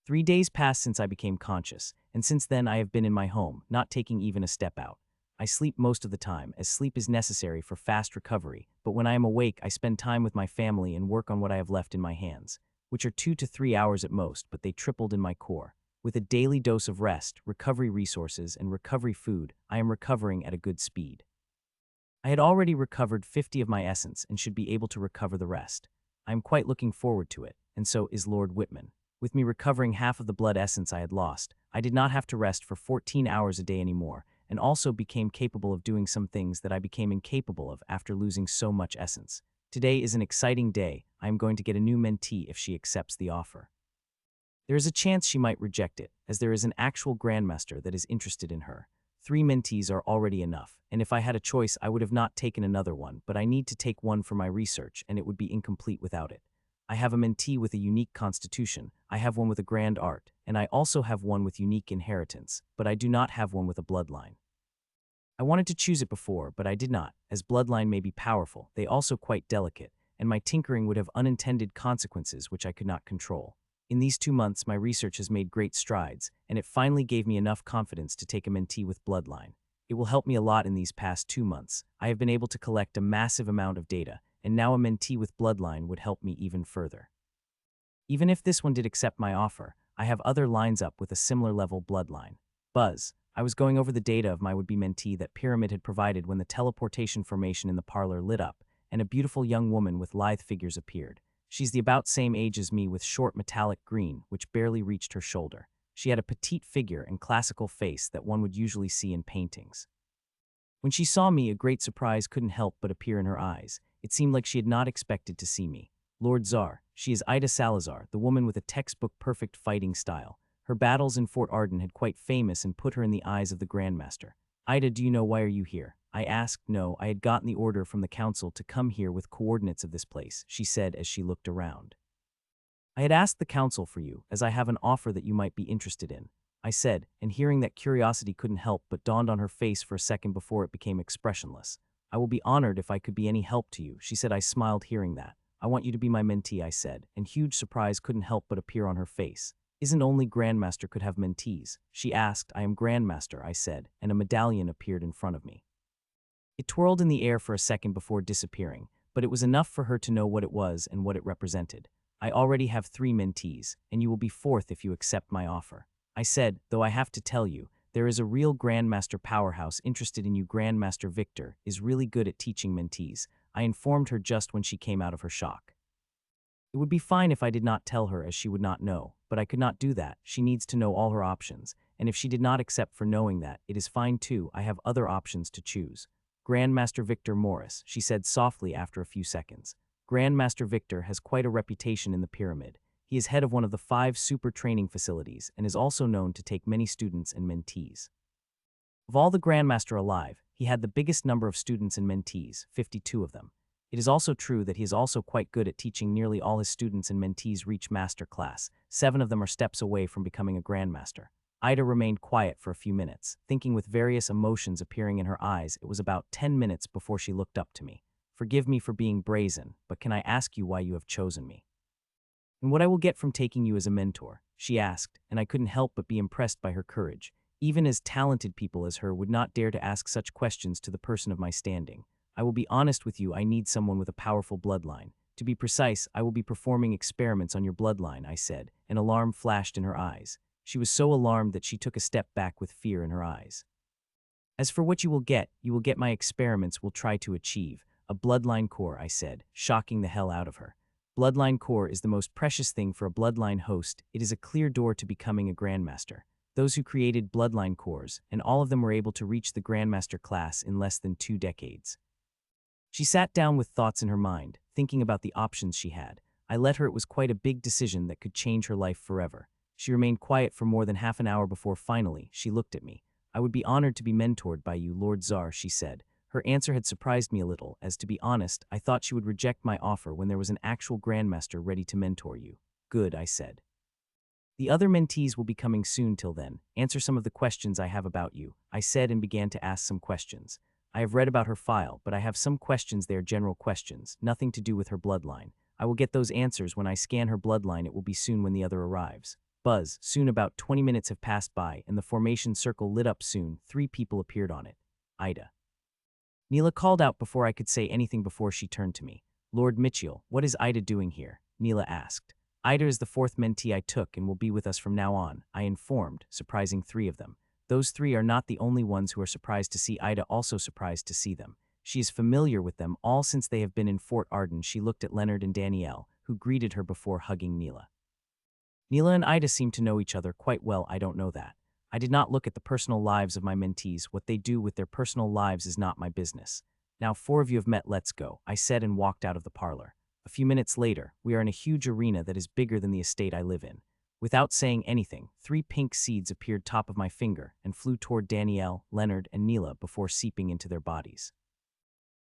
3 days passed since I became conscious, and since then I have been in my home, not taking even a step out. I sleep most of the time, as sleep is necessary for fast recovery, but when I am awake I spend time with my family and work on what I have left in my hands, which are 2 to 3 hours at most, but they tripled in my core. With a daily dose of rest, recovery resources, and recovery food, I am recovering at a good speed. I had already recovered 50 of my essence and should be able to recover the rest. I am quite looking forward to it, and so is Lord Whitman. With me recovering half of the blood essence I had lost, I did not have to rest for 14 hours a day anymore, and also became capable of doing some things that I became incapable of after losing so much essence. Today is an exciting day. I am going to get a new mentee if she accepts the offer. There is a chance she might reject it, as there is an actual Grandmaster that is interested in her. 3 mentees are already enough, and if I had a choice I would have not taken another one, but I need to take one for my research, and it would be incomplete without it. I have a mentee with a unique constitution, I have one with a grand art, and I also have one with unique inheritance, but I do not have one with a bloodline. I wanted to choose it before, but I did not, as bloodline may be powerful, they also quite delicate, and my tinkering would have unintended consequences which I could not control. In these 2 months, my research has made great strides, and it finally gave me enough confidence to take a mentee with bloodline. It will help me a lot in these past 2 months. I have been able to collect a massive amount of data, and now a mentee with bloodline would help me even further. Even if this one did accept my offer, I have other lines up with a similar level bloodline. Buzz, I was going over the data of my would-be mentee that Pyramid had provided when the teleportation formation in the parlor lit up, and a beautiful young woman with lithe figures appeared. She's the about same age as me with short metallic green, which barely reached her shoulder. She had a petite figure and classical face that one would usually see in paintings. When she saw me, a great surprise couldn't help but appear in her eyes. It seemed like she had not expected to see me. Lord Tsar, she is Ida Salazar, the woman with a textbook-perfect fighting style. Her battles in Fort Ardan had quite famous and put her in the eyes of the Grandmaster. Ida, do you know why are you here? I asked. No, I had gotten the order from the council to come here with coordinates of this place, she said as she looked around. I had asked the council for you, as I have an offer that you might be interested in, I said, and hearing that curiosity couldn't help but dawned on her face for a second before it became expressionless. I will be honored if I could be any help to you, she said. I smiled hearing that. I want you to be my mentee, I said, and huge surprise couldn't help but appear on her face. Isn't only Grandmaster could have mentees? She asked. I am Grandmaster, I said, and a medallion appeared in front of me. It twirled in the air for a second before disappearing, but it was enough for her to know what it was and what it represented. I already have 3 mentees, and you will be 4th if you accept my offer. I said, though I have to tell you, there is a real Grandmaster powerhouse interested in you. Grandmaster Victor is really good at teaching mentees. I informed her just when she came out of her shock. It would be fine if I did not tell her, as she would not know, but I could not do that. She needs to know all her options, and if she did not accept for knowing that, it is fine too. I have other options to choose. Grandmaster Victor Morris, she said softly after a few seconds. Grandmaster Victor has quite a reputation in the pyramid. He is head of one of the 5 super training facilities and is also known to take many students and mentees. Of all the Grandmaster alive, he had the biggest number of students and mentees, 52 of them. It is also true that he is also quite good at teaching. Nearly all his students and mentees reach master class. 7 of them are steps away from becoming a Grandmaster. Ida remained quiet for a few minutes, thinking with various emotions appearing in her eyes. It was about 10 minutes before she looked up to me. Forgive me for being brazen, but can I ask you why you have chosen me? And what I will get from taking you as a mentor, she asked, and I couldn't help but be impressed by her courage. Even as talented people as her would not dare to ask such questions to the person of my standing. I will be honest with you, I need someone with a powerful bloodline. To be precise, I will be performing experiments on your bloodline, I said. An alarm flashed in her eyes. She was so alarmed that she took a step back with fear in her eyes. As for what you will get my experiments will try to achieve. A bloodline core, I said, shocking the hell out of her. Bloodline core is the most precious thing for a bloodline host. It is a clear door to becoming a Grandmaster. Those who created bloodline cores, and all of them were able to reach the Grandmaster class in less than 2 decades. She sat down with thoughts in her mind, thinking about the options she had. I let her. It was quite a big decision that could change her life forever. She remained quiet for more than half an hour before finally she looked at me. I would be honored to be mentored by you, Lord Tsar, she said. Her answer had surprised me a little, as to be honest, I thought she would reject my offer when there was an actual Grandmaster ready to mentor you. Good, I said. The other mentees will be coming soon. Till then, answer some of the questions I have about you, I said, and began to ask some questions. I have read about her file, but I have some questions there, general questions, nothing to do with her bloodline. I will get those answers when I scan her bloodline. It will be soon when the other arrives. Buzz, soon. About 20 minutes have passed by, and the formation circle lit up soon. 3 people appeared on it. Ida. Neela called out before I could say anything before she turned to me. Lord Mitchell, what is Ida doing here? Neela asked. Ida is the 4th mentee I took and will be with us from now on, I informed, surprising 3 of them. Those 3 are not the only ones who are surprised to see Ida, also surprised to see them. She is familiar with them all since they have been in Fort Ardan. She looked at Leonard and Danielle, who greeted her before hugging Neela. Neela and Ida seem to know each other quite well. I don't know that. I did not look at the personal lives of my mentees. What they do with their personal lives is not my business. Now 4 of you have met, let's go, I said, and walked out of the parlor. A few minutes later, we are in a huge arena that is bigger than the estate I live in. Without saying anything, 3 pink seeds appeared top of my finger and flew toward Danielle, Leonard, and Neela before seeping into their bodies.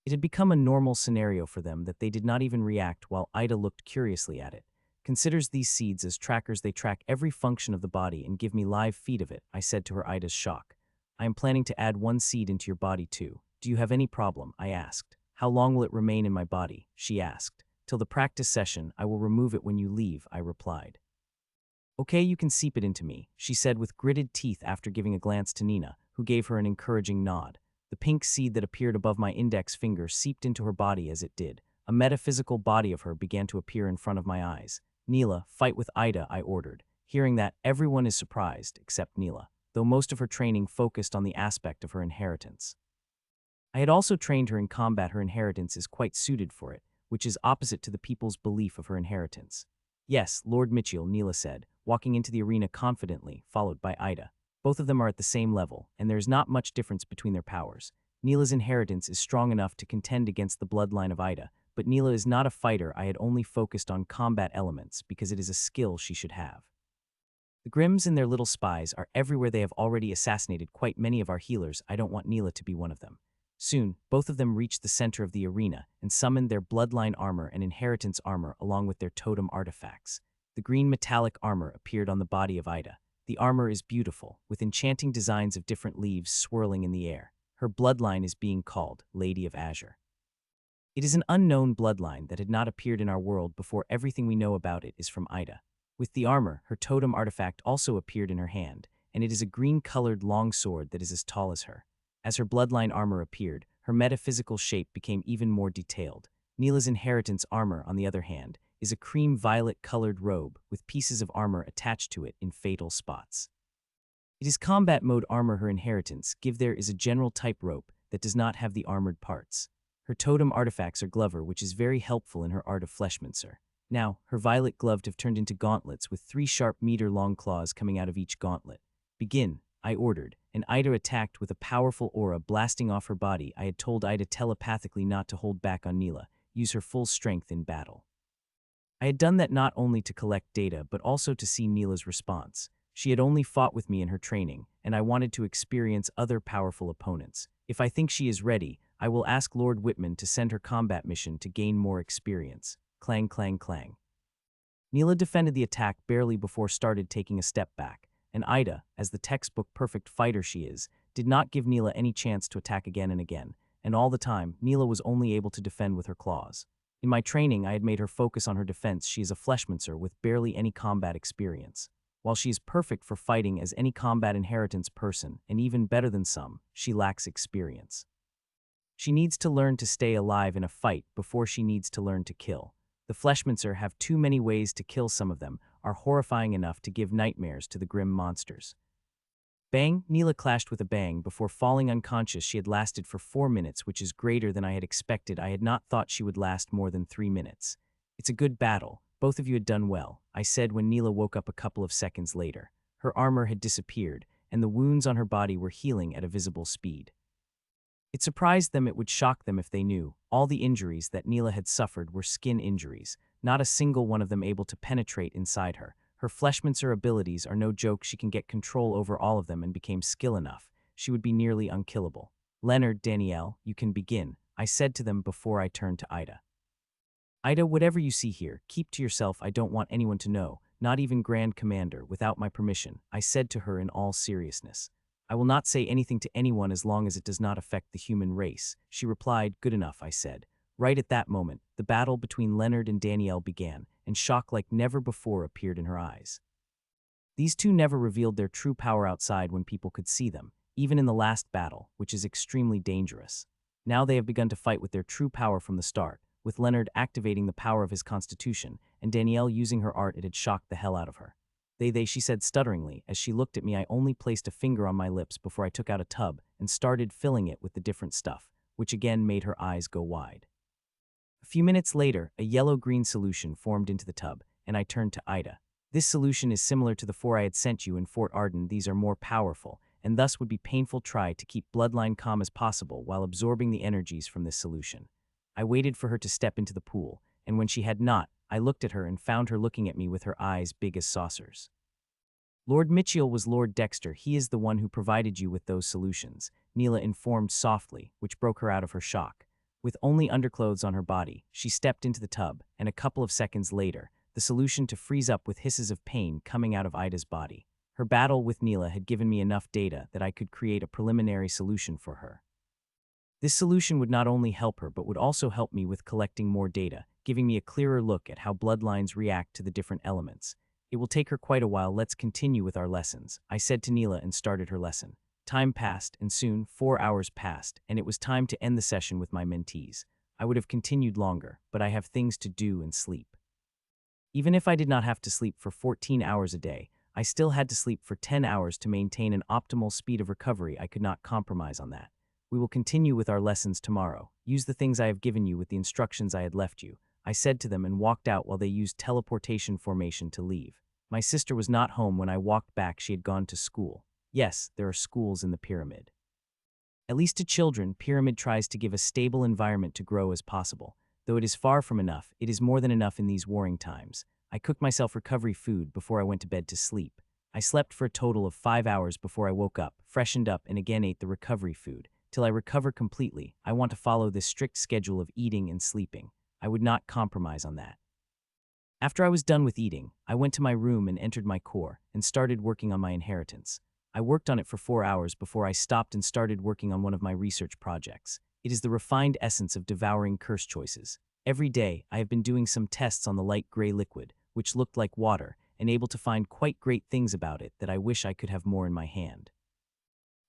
It had become a normal scenario for them that they did not even react while Ida looked curiously at it. Considers these seeds as trackers. They track every function of the body and give me live feed of it, I said to her Ida's shock. I am planning to add 1 seed into your body too. Do you have any problem? I asked. How long will it remain in my body? She asked. Till the practice session. I will remove it when you leave, I replied. Okay, you can seep it into me, she said with gritted teeth after giving a glance to Nina, who gave her an encouraging nod. The pink seed that appeared above my index finger seeped into her body as it did. A metaphysical body of her began to appear in front of my eyes. Neela, fight with Ida, I ordered. Hearing that, everyone is surprised, except Neela, though most of her training focused on the aspect of her inheritance. I had also trained her in combat. Her inheritance is quite suited for it, which is opposite to the people's belief of her inheritance. Yes, Lord Mitchell, Neela said, walking into the arena confidently, followed by Ida. Both of them are at the same level, and there is not much difference between their powers. Neela's inheritance is strong enough to contend against the bloodline of Ida, but Neela is not a fighter. I had only focused on combat elements because it is a skill she should have. The Grimms and their little spies are everywhere. They have already assassinated quite many of our healers. I don't want Neela to be one of them. Soon, both of them reached the center of the arena and summoned their bloodline armor and inheritance armor along with their totem artifacts. The green metallic armor appeared on the body of Ida. The armor is beautiful, with enchanting designs of different leaves swirling in the air. Her bloodline is being called Lady of Azure. It is an unknown bloodline that had not appeared in our world before. Everything we know about it is from Ida. With the armor, her totem artifact also appeared in her hand, and it is a green-colored long sword that is as tall as her. As her bloodline armor appeared, her metaphysical shape became even more detailed. Neela's inheritance armor, on the other hand, is a cream violet-colored robe with pieces of armor attached to it in fatal spots. It is combat mode armor. Her inheritance there is a general type rope that does not have the armored parts. Her totem artifacts are Glover, which is very helpful in her art of Fleshmancer. Now, her violet gloved have turned into gauntlets with 3 sharp meter-long claws coming out of each gauntlet. Begin, I ordered, and Ida attacked with a powerful aura blasting off her body. I had told Ida telepathically not to hold back on Neela, use her full strength in battle. I had done that not only to collect data but also to see Neela's response. She had only fought with me in her training, and I wanted to experience other powerful opponents. If I think she is ready, I will ask Lord Whitman to send her combat mission to gain more experience. Clang, clang, clang. Neela defended the attack barely before started taking a step back, and Ida, as the textbook perfect fighter she is, did not give Neela any chance to attack again and again, and all the time, Neela was only able to defend with her claws. In my training, I had made her focus on her defense. She is a Fleshmancer with barely any combat experience. While she is perfect for fighting as any combat inheritance person, and even better than some, she lacks experience. She needs to learn to stay alive in a fight before she needs to learn to kill. The Fleshmancer have too many ways to kill. Some of them are horrifying enough to give nightmares to the grim monsters. Bang! Neela clashed with a bang before falling unconscious. She had lasted for 4 minutes, which is greater than I had expected. I had not thought she would last more than 3 minutes. It's a good battle. Both of you had done well, I said when Neela woke up a couple of seconds later. Her armor had disappeared, and the wounds on her body were healing at a visible speed. It surprised them. It would shock them if they knew. All the injuries that Neela had suffered were skin injuries, not a single one of them able to penetrate inside her. Her Fleshmancer abilities are no joke. She can get control over all of them and became skill enough. She would be nearly unkillable. Leonard, Danielle, you can begin, I said to them before I turned to Ida. Ida, whatever you see here, keep to yourself. I don't want anyone to know, not even Grand Commander, without my permission, I said to her in all seriousness. I will not say anything to anyone as long as it does not affect the human race, she replied. Good enough, I said. Right at that moment, the battle between Leonard and Danielle began, and shock like never before appeared in her eyes. These two never revealed their true power outside when people could see them, even in the last battle, which is extremely dangerous. Now they have begun to fight with their true power from the start, with Leonard activating the power of his constitution, and Danielle using her art. It had shocked the hell out of her. She said stutteringly. As she looked at me, I only placed a finger on my lips before I took out a tub and started filling it with the different stuff, which again made her eyes go wide. A few minutes later, a yellow-green solution formed into the tub, and I turned to Ida. This solution is similar to the 4 I had sent you in Fort Ardan. These are more powerful, and thus would be painful. Try to keep bloodline calm as possible while absorbing the energies from this solution. I waited for her to step into the pool, and when she had not, I looked at her and found her looking at me with her eyes big as saucers. Lord Mitchell was Lord Dexter. He is the one who provided you with those solutions, Neela informed softly, which broke her out of her shock. With only underclothes on her body, she stepped into the tub, and a couple of seconds later, the solution to freeze up with hisses of pain coming out of Ida's body. Her battle with Neela had given me enough data that I could create a preliminary solution for her. This solution would not only help her but would also help me with collecting more data, giving me a clearer look at how bloodlines react to the different elements. It will take her quite a while. Let's continue with our lessons, I said to Neela and started her lesson. Time passed, and soon 4 hours passed, and it was time to end the session with my mentees. I would have continued longer, but I have things to do and sleep. Even if I did not have to sleep for 14 hours a day, I still had to sleep for 10 hours to maintain an optimal speed of recovery. I could not compromise on that. We will continue with our lessons tomorrow. Use the things I have given you with the instructions I had left you, I said to them and walked out while they used teleportation formation to leave. My sister was not home when I walked back. She had gone to school. Yes, there are schools in the pyramid. At least to children, pyramid tries to give a stable environment to grow as possible. Though it is far from enough, it is more than enough in these warring times. I cooked myself recovery food before I went to bed to sleep. I slept for a total of 5 hours before I woke up, freshened up, and again ate the recovery food. Till I recover completely, I want to follow this strict schedule of eating and sleeping. I would not compromise on that. After I was done with eating, I went to my room and entered my core and started working on my inheritance. I worked on it for 4 hours before I stopped and started working on one of my research projects. It is the refined essence of devouring curse choices. Every day, I have been doing some tests on the light gray liquid, which looked like water, and able to find quite great things about it that I wish I could have more in my hand.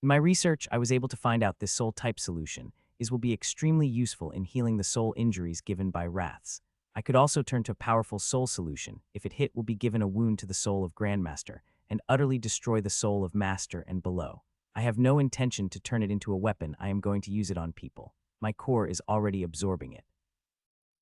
In my research, I was able to find out this soul-type solution will be extremely useful in healing the soul injuries given by wraths. I could also turn to a powerful soul solution. If it hit, will be given a wound to the soul of Grandmaster and utterly destroy the soul of Master and below. I have no intention to turn it into a weapon. I am going to use it on people. My core is already absorbing it.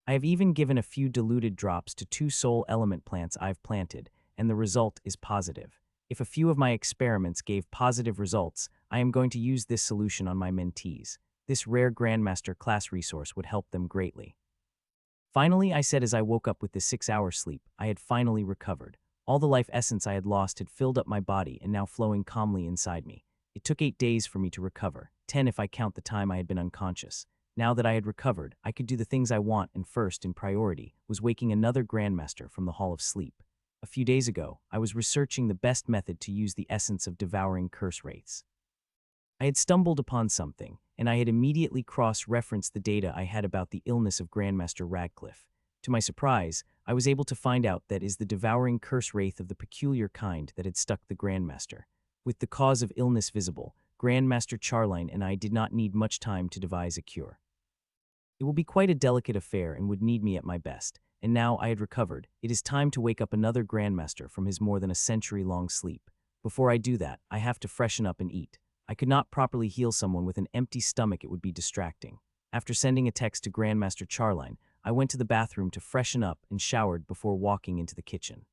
I have even given a few diluted drops to 2 soul element plants I've planted, and the result is positive. If a few of my experiments gave positive results, I am going to use this solution on my mentees. This rare Grandmaster class resource would help them greatly. Finally, I said as I woke up with this 6-hour sleep, I had finally recovered. All the life essence I had lost had filled up my body and now flowing calmly inside me. It took 8 days for me to recover, 10 if I count the time I had been unconscious. Now that I had recovered, I could do the things I want, and first in priority was waking another Grandmaster from the Hall of Sleep. A few days ago, I was researching the best method to use the essence of devouring curse wraiths. I had stumbled upon something, and I had immediately cross-referenced the data I had about the illness of Grandmaster Radcliffe. To my surprise, I was able to find out that is the devouring curse wraith of the peculiar kind that had stuck the Grandmaster. With the cause of illness visible, Grandmaster Charline and I did not need much time to devise a cure. It will be quite a delicate affair and would need me at my best, and now I had recovered. It is time to wake up another Grandmaster from his more than a century-long sleep. Before I do that, I have to freshen up and eat. I could not properly heal someone with an empty stomach. It would be distracting. After sending a text to Grandmaster Charline, I went to the bathroom to freshen up and showered before walking into the kitchen.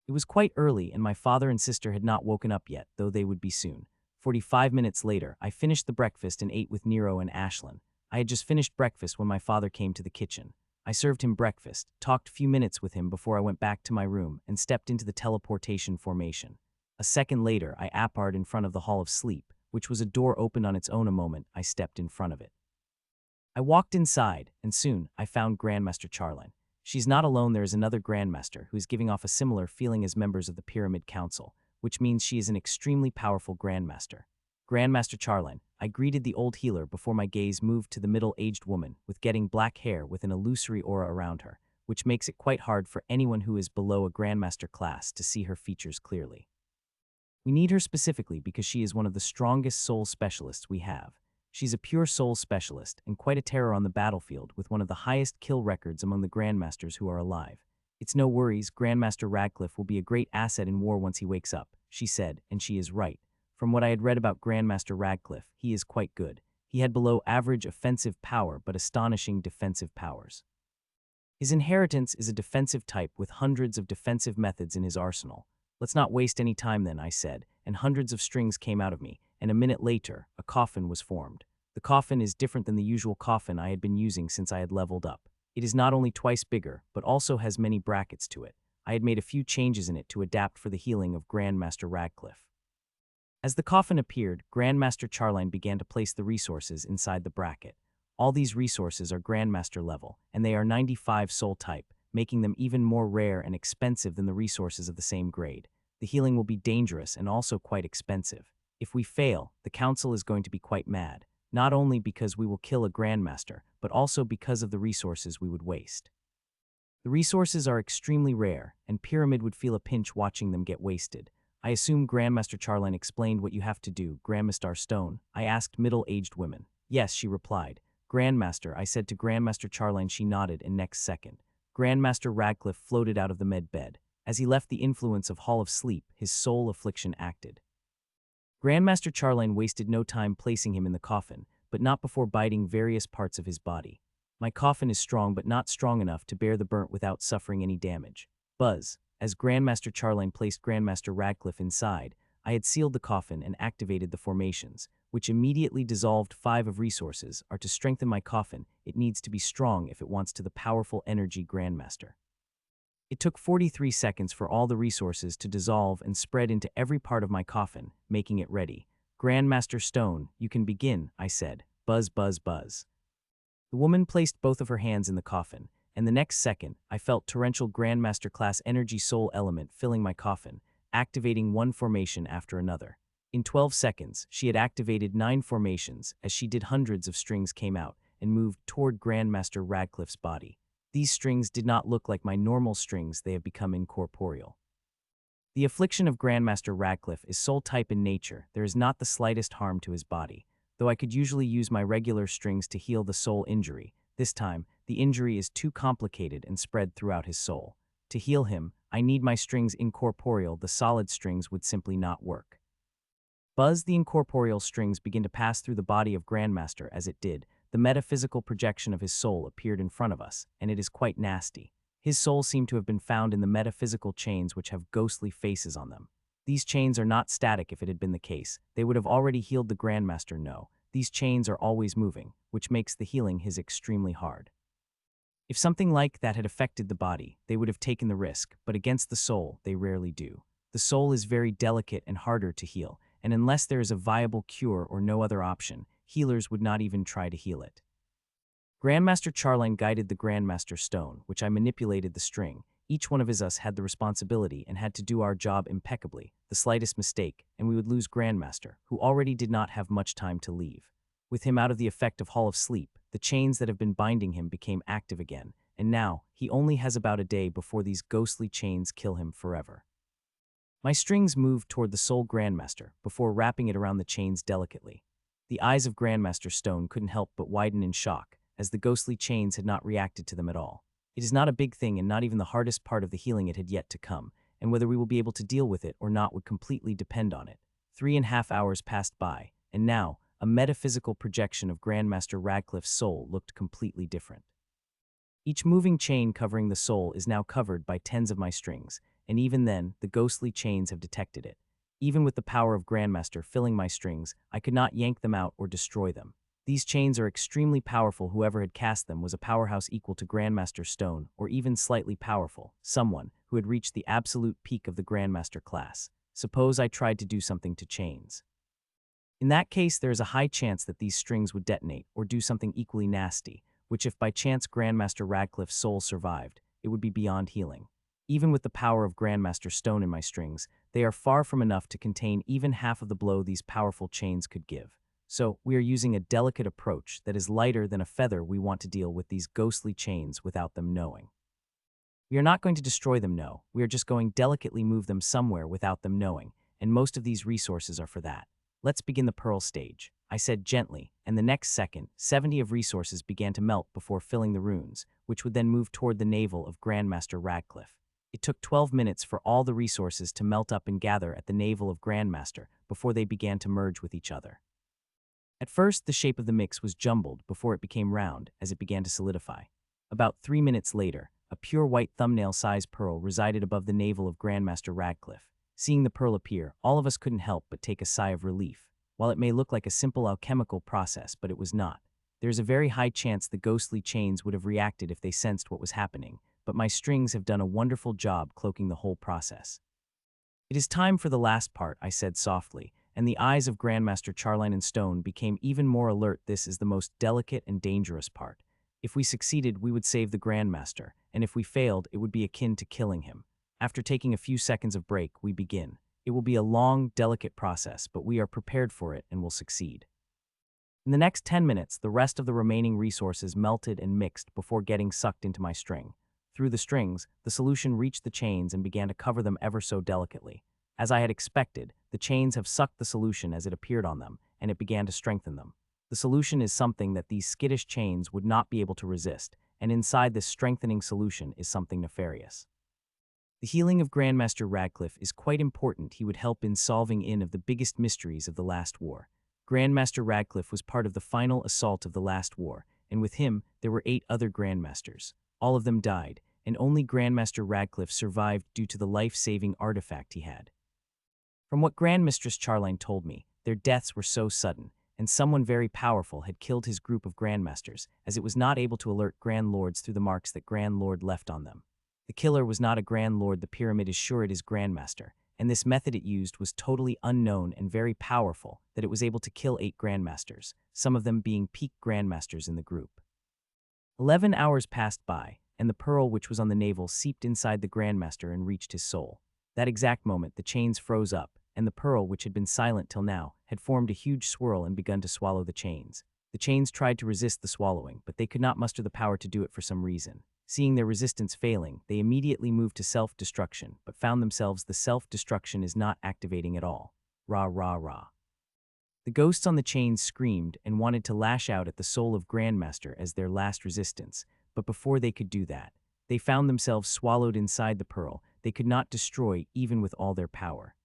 It was quite early and my father and sister had not woken up yet, though they would be soon. 45 minutes later, I finished the breakfast and ate with Nero and Ashlyn. I had just finished breakfast when my father came to the kitchen. I served him breakfast, talked a few minutes with him before I went back to my room and stepped into the teleportation formation. A second later, I appeared in front of the Hall of Sleep, which was a door opened on its own. A moment, I stepped in front of it. I walked inside, and soon I found Grandmaster Charline. She's not alone. There is another Grandmaster who is giving off a similar feeling as members of the Pyramid Council, which means she is an extremely powerful Grandmaster. Grandmaster Charline, I greeted the old healer before my gaze moved to the middle-aged woman with getting black hair with an illusory aura around her, which makes it quite hard for anyone who is below a Grandmaster class to see her features clearly. We need her specifically because she is one of the strongest soul specialists we have. She's a pure soul specialist and quite a terror on the battlefield with one of the highest kill records among the Grandmasters who are alive. It's no worries, Grandmaster Radcliffe will be a great asset in war once he wakes up, she said, and she is right. From what I had read about Grandmaster Radcliffe, he is quite good. He had below average offensive power but astonishing defensive powers. His inheritance is a defensive type with hundreds of defensive methods in his arsenal. Let's not waste any time then, I said, and hundreds of strings came out of me, and a minute later, a coffin was formed. The coffin is different than the usual coffin I had been using since I had leveled up. It is not only twice bigger, but also has many brackets to it. I had made a few changes in it to adapt for the healing of Grandmaster Radcliffe. As the coffin appeared, Grandmaster Charline began to place the resources inside the bracket. All these resources are Grandmaster level, and they are 95 soul type, making them even more rare and expensive than the resources of the same grade. The healing will be dangerous and also quite expensive. If we fail, the council is going to be quite mad, not only because we will kill a Grandmaster, but also because of the resources we would waste. The resources are extremely rare, and Pyramid would feel a pinch watching them get wasted. I assume Grandmaster Charline explained what you have to do, Grandmaster Stone. I asked middle-aged women. Yes, she replied. Grandmaster, I said to Grandmaster Charline. She nodded, and next second, Grandmaster Radcliffe floated out of the med bed. As he left the influence of Hall of Sleep, his soul affliction acted. Grandmaster Charline wasted no time placing him in the coffin, but not before biting various parts of his body. My coffin is strong but not strong enough to bear the burnt without suffering any damage. Buzz. As Grandmaster Charline placed Grandmaster Radcliffe inside, I had sealed the coffin and activated the formations, which immediately dissolved 5 of resources. Are to strengthen my coffin, it needs to be strong if it wants to the powerful energy Grandmaster. It took 43 seconds for all the resources to dissolve and spread into every part of my coffin, making it ready. Grandmaster Stone, you can begin, I said. Buzz, buzz, buzz. The woman placed both of her hands in the coffin, and the next second, I felt torrential Grandmaster class energy soul element filling my coffin, activating one formation after another. In 12 seconds, she had activated 9 formations. As she did, hundreds of strings came out and moved toward Grandmaster Radcliffe's body. These strings did not look like my normal strings, they have become incorporeal. The affliction of Grandmaster Radcliffe is soul type in nature. There is not the slightest harm to his body. Though I could usually use my regular strings to heal the soul injury, this time, the injury is too complicated and spread throughout his soul. To heal him, I need my strings incorporeal. The solid strings would simply not work. Buzz, the incorporeal strings begin to pass through the body of Grandmaster. As it did, the metaphysical projection of his soul appeared in front of us, and it is quite nasty. His soul seemed to have been found in the metaphysical chains which have ghostly faces on them. These chains are not static. If it had been the case, they would have already healed the Grandmaster. No, these chains are always moving, which makes the healing his extremely hard. If something like that had affected the body, they would have taken the risk, but against the soul, they rarely do. The soul is very delicate and harder to heal, and unless there is a viable cure or no other option, healers would not even try to heal it. Grandmaster Charline guided the Grandmaster Stone, which I manipulated the string. Each one of us had the responsibility and had to do our job impeccably. The slightest mistake, and we would lose Grandmaster, who already did not have much time to leave. With him out of the effect of Hall of Sleep, the chains that have been binding him became active again, and now he only has about a day before these ghostly chains kill him forever. My strings moved toward the sole Grandmaster before wrapping it around the chains delicately. The eyes of Grandmaster Stone couldn't help but widen in shock, as the ghostly chains had not reacted to them at all. It is not a big thing and not even the hardest part of the healing. It had yet to come, and whether we will be able to deal with it or not would completely depend on it. 3.5 hours passed by, and now, a metaphysical projection of Grandmaster Radcliffe's soul looked completely different. Each moving chain covering the soul is now covered by 10s of my strings, and even then, the ghostly chains have detected it. Even with the power of Grandmaster filling my strings, I could not yank them out or destroy them. These chains are extremely powerful. Whoever had cast them was a powerhouse equal to Grandmaster Stone, or even slightly powerful, someone who had reached the absolute peak of the Grandmaster class. Suppose I tried to do something to chains. In that case, there is a high chance that these strings would detonate or do something equally nasty, which if by chance Grandmaster Radcliffe's soul survived, it would be beyond healing. Even with the power of Grandmaster Stone in my strings, they are far from enough to contain even half of the blow these powerful chains could give. So, we are using a delicate approach that is lighter than a feather. We want to deal with these ghostly chains without them knowing. We are not going to destroy them, no. We are just going delicately move them somewhere without them knowing, and most of these resources are for that. Let's begin the pearl stage, I said gently, and the next second, 70 of resources began to melt before filling the runes, which would then move toward the navel of Grandmaster Radcliffe. It took 12 minutes for all the resources to melt up and gather at the navel of Grandmaster before they began to merge with each other. At first, the shape of the mix was jumbled before it became round as it began to solidify. About 3 minutes later, a pure white thumbnail-sized pearl resided above the navel of Grandmaster Radcliffe. Seeing the pearl appear, all of us couldn't help but take a sigh of relief. While it may look like a simple alchemical process, but it was not. There's a very high chance the ghostly chains would have reacted if they sensed what was happening. but my strings have done a wonderful job cloaking the whole process. It is time for the last part, I said softly, and the eyes of Grandmaster Charline and Stone became even more alert. This is the most delicate and dangerous part. If we succeeded, we would save the Grandmaster, and if we failed, it would be akin to killing him. After taking a few seconds of break, we begin. It will be a long, delicate process, but we are prepared for it and will succeed. In the next 10 minutes, the rest of the remaining resources melted and mixed before getting sucked into my string. Through the strings, the solution reached the chains and began to cover them ever so delicately. As I had expected, the chains have sucked the solution as it appeared on them, and it began to strengthen them. The solution is something that these skittish chains would not be able to resist, and inside this strengthening solution is something nefarious. The healing of Grandmaster Radcliffe is quite important. He would help in solving in of the biggest mysteries of the last war. Grandmaster Radcliffe was part of the final assault of the last war, and with him, there were 8 other Grandmasters. All of them died, and only Grandmaster Radcliffe survived due to the life-saving artifact he had. From what Grandmistress Charline told me, their deaths were so sudden, and someone very powerful had killed his group of Grandmasters, as it was not able to alert Grand Lords through the marks that Grand Lord left on them. The killer was not a Grand Lord. The pyramid is sure it is Grandmaster, and this method it used was totally unknown and very powerful, that it was able to kill 8 Grandmasters, some of them being peak Grandmasters in the group. 11 hours passed by, and the pearl which was on the navel seeped inside the Grandmaster and reached his soul. That exact moment, the chains froze up, and the pearl, which had been silent till now, had formed a huge swirl and begun to swallow the chains. The chains tried to resist the swallowing, but they could not muster the power to do it for some reason. Seeing their resistance failing, they immediately moved to self-destruction, but found themselves the self-destruction is not activating at all. Rah, rah, rah. The ghosts on the chains screamed and wanted to lash out at the soul of Grandmaster as their last resistance, but before they could do that, they found themselves swallowed inside the pearl. They could not destroy even with all their power.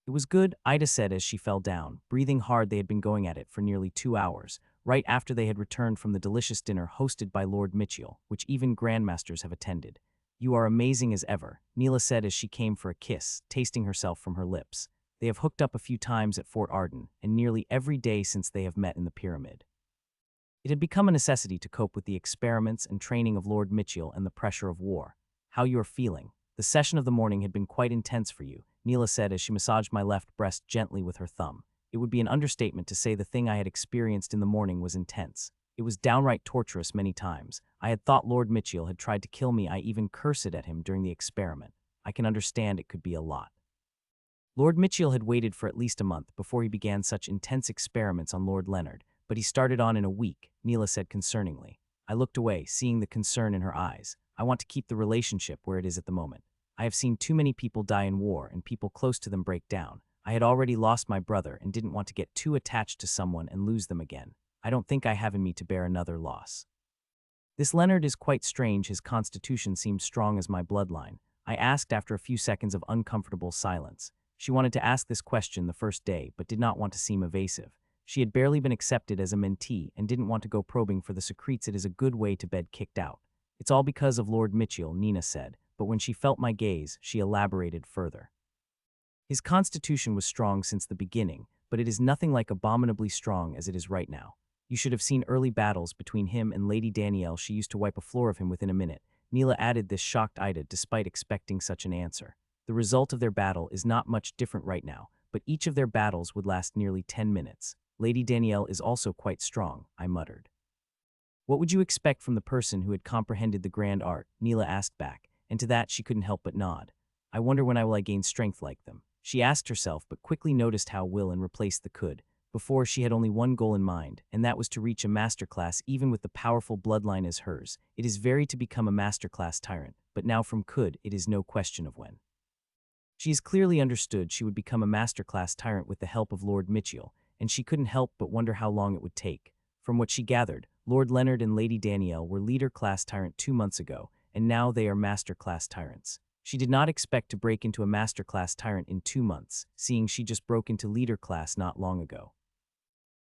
It was good, Ida said as she fell down, breathing hard. They had been going at it for nearly 2 hours, right after they had returned from the delicious dinner hosted by Lord Mitchell, which even Grandmasters have attended. You are amazing as ever, Neela said as she came for a kiss, tasting herself from her lips. They have hooked up a few times at Fort Ardan, and nearly every day since they have met in the pyramid. It had become a necessity to cope with the experiments and training of Lord Mitchell and the pressure of war. How you are feeling? The session of the morning had been quite intense for you, Neela said as she massaged my left breast gently with her thumb. It would be an understatement to say the thing I had experienced in the morning was intense. It was downright torturous many times. I had thought Lord Mitchell had tried to kill me. I even cursed at him during the experiment. I can understand it could be a lot. Lord Mitchell had waited for at least a month before he began such intense experiments on Lord Leonard, but he started on in a week, Neela said concerningly. I looked away, seeing the concern in her eyes. I want to keep the relationship where it is at the moment. I have seen too many people die in war and people close to them break down. I had already lost my brother and didn't want to get too attached to someone and lose them again. I don't think I have in me to bear another loss. This Leonard is quite strange. His constitution seems strong as my bloodline. I asked after a few seconds of uncomfortable silence. She wanted to ask this question the first day, but did not want to seem evasive. She had barely been accepted as a mentee and didn't want to go probing for the secrets. It is a good way to bed kicked out. It's all because of Lord Mitchell, Nina said, but when she felt my gaze, she elaborated further. His constitution was strong since the beginning, but it is nothing like abominably strong as it is right now. You should have seen early battles between him and Lady Danielle. She used to wipe a floor of him within a minute. Neela added this shocked Ida despite expecting such an answer. The result of their battle is not much different right now, but each of their battles would last nearly 10 minutes. Lady Danielle is also quite strong, I muttered. What would you expect from the person who had comprehended the grand art? Neela asked back, and to that she couldn't help but nod. I wonder when I will gain strength like them. She asked herself, but quickly noticed how will and replaced the could. Before, she had only one goal in mind, and that was to reach a masterclass. Even with the powerful bloodline as hers, it is very to become a masterclass tyrant, but now from could, it is no question of when. She has clearly understood she would become a masterclass tyrant with the help of Lord Mitchell, and she couldn't help but wonder how long it would take. From what she gathered, Lord Leonard and Lady Danielle were leader-class tyrant 2 months ago, and now they are master-class tyrants. She did not expect to break into a master-class tyrant in 2 months, seeing she just broke into leader-class not long ago.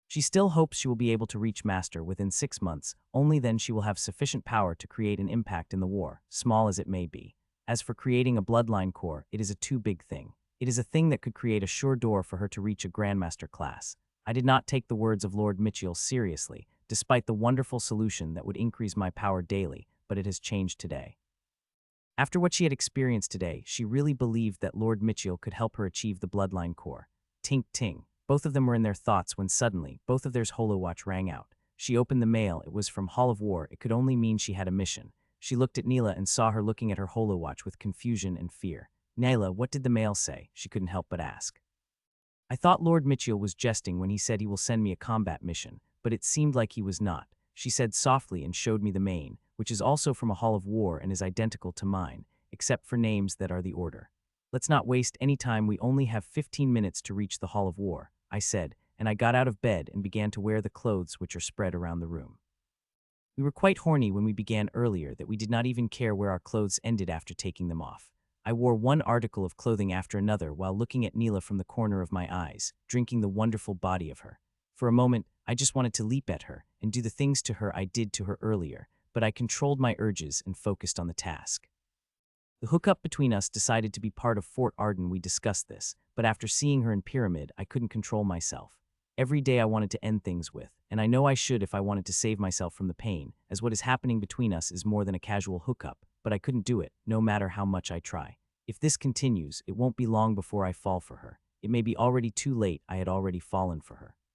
She still hopes she will be able to reach master within 6 months. Only then she will have sufficient power to create an impact in the war, small as it may be. As for creating a bloodline core, it is a too big thing. It is a thing that could create a sure door for her to reach a Grandmaster class. I did not take the words of Lord Mitchell seriously, despite the wonderful solution that would increase my power daily, but it has changed today. After what she had experienced today, she really believed that Lord Mitchell could help her achieve the bloodline core. Tink ting. Both of them were in their thoughts when suddenly, both of theirs holowatch rang out. She opened the mail. It was from Hall of War. It could only mean she had a mission. She looked at Neela and saw her looking at her holowatch with confusion and fear. Neela, what did the mail say? She couldn't help but ask. I thought Lord Mitchell was jesting when he said he will send me a combat mission, but it seemed like he was not. She said softly and showed me the main, which is also from a Hall of War and is identical to mine, except for names that are the order. Let's not waste any time. We only have 15 minutes to reach the Hall of War, I said, and I got out of bed and began to wear the clothes which are spread around the room. We were quite horny when we began earlier that we did not even care where our clothes ended after taking them off. I wore one article of clothing after another while looking at Neela from the corner of my eyes, drinking the wonderful body of her. For a moment, I just wanted to leap at her and do the things to her I did to her earlier, but I controlled my urges and focused on the task. The hookup between us decided to be part of Fort Ardan. We discussed this, but after seeing her in Pyramid, I couldn't control myself. Every day I wanted to end things with, and I know I should if I wanted to save myself from the pain, as what is happening between us is more than a casual hookup, but I couldn't do it, no matter how much I try. If this continues, it won't be long before I fall for her. It may be already too late. I had already fallen for her.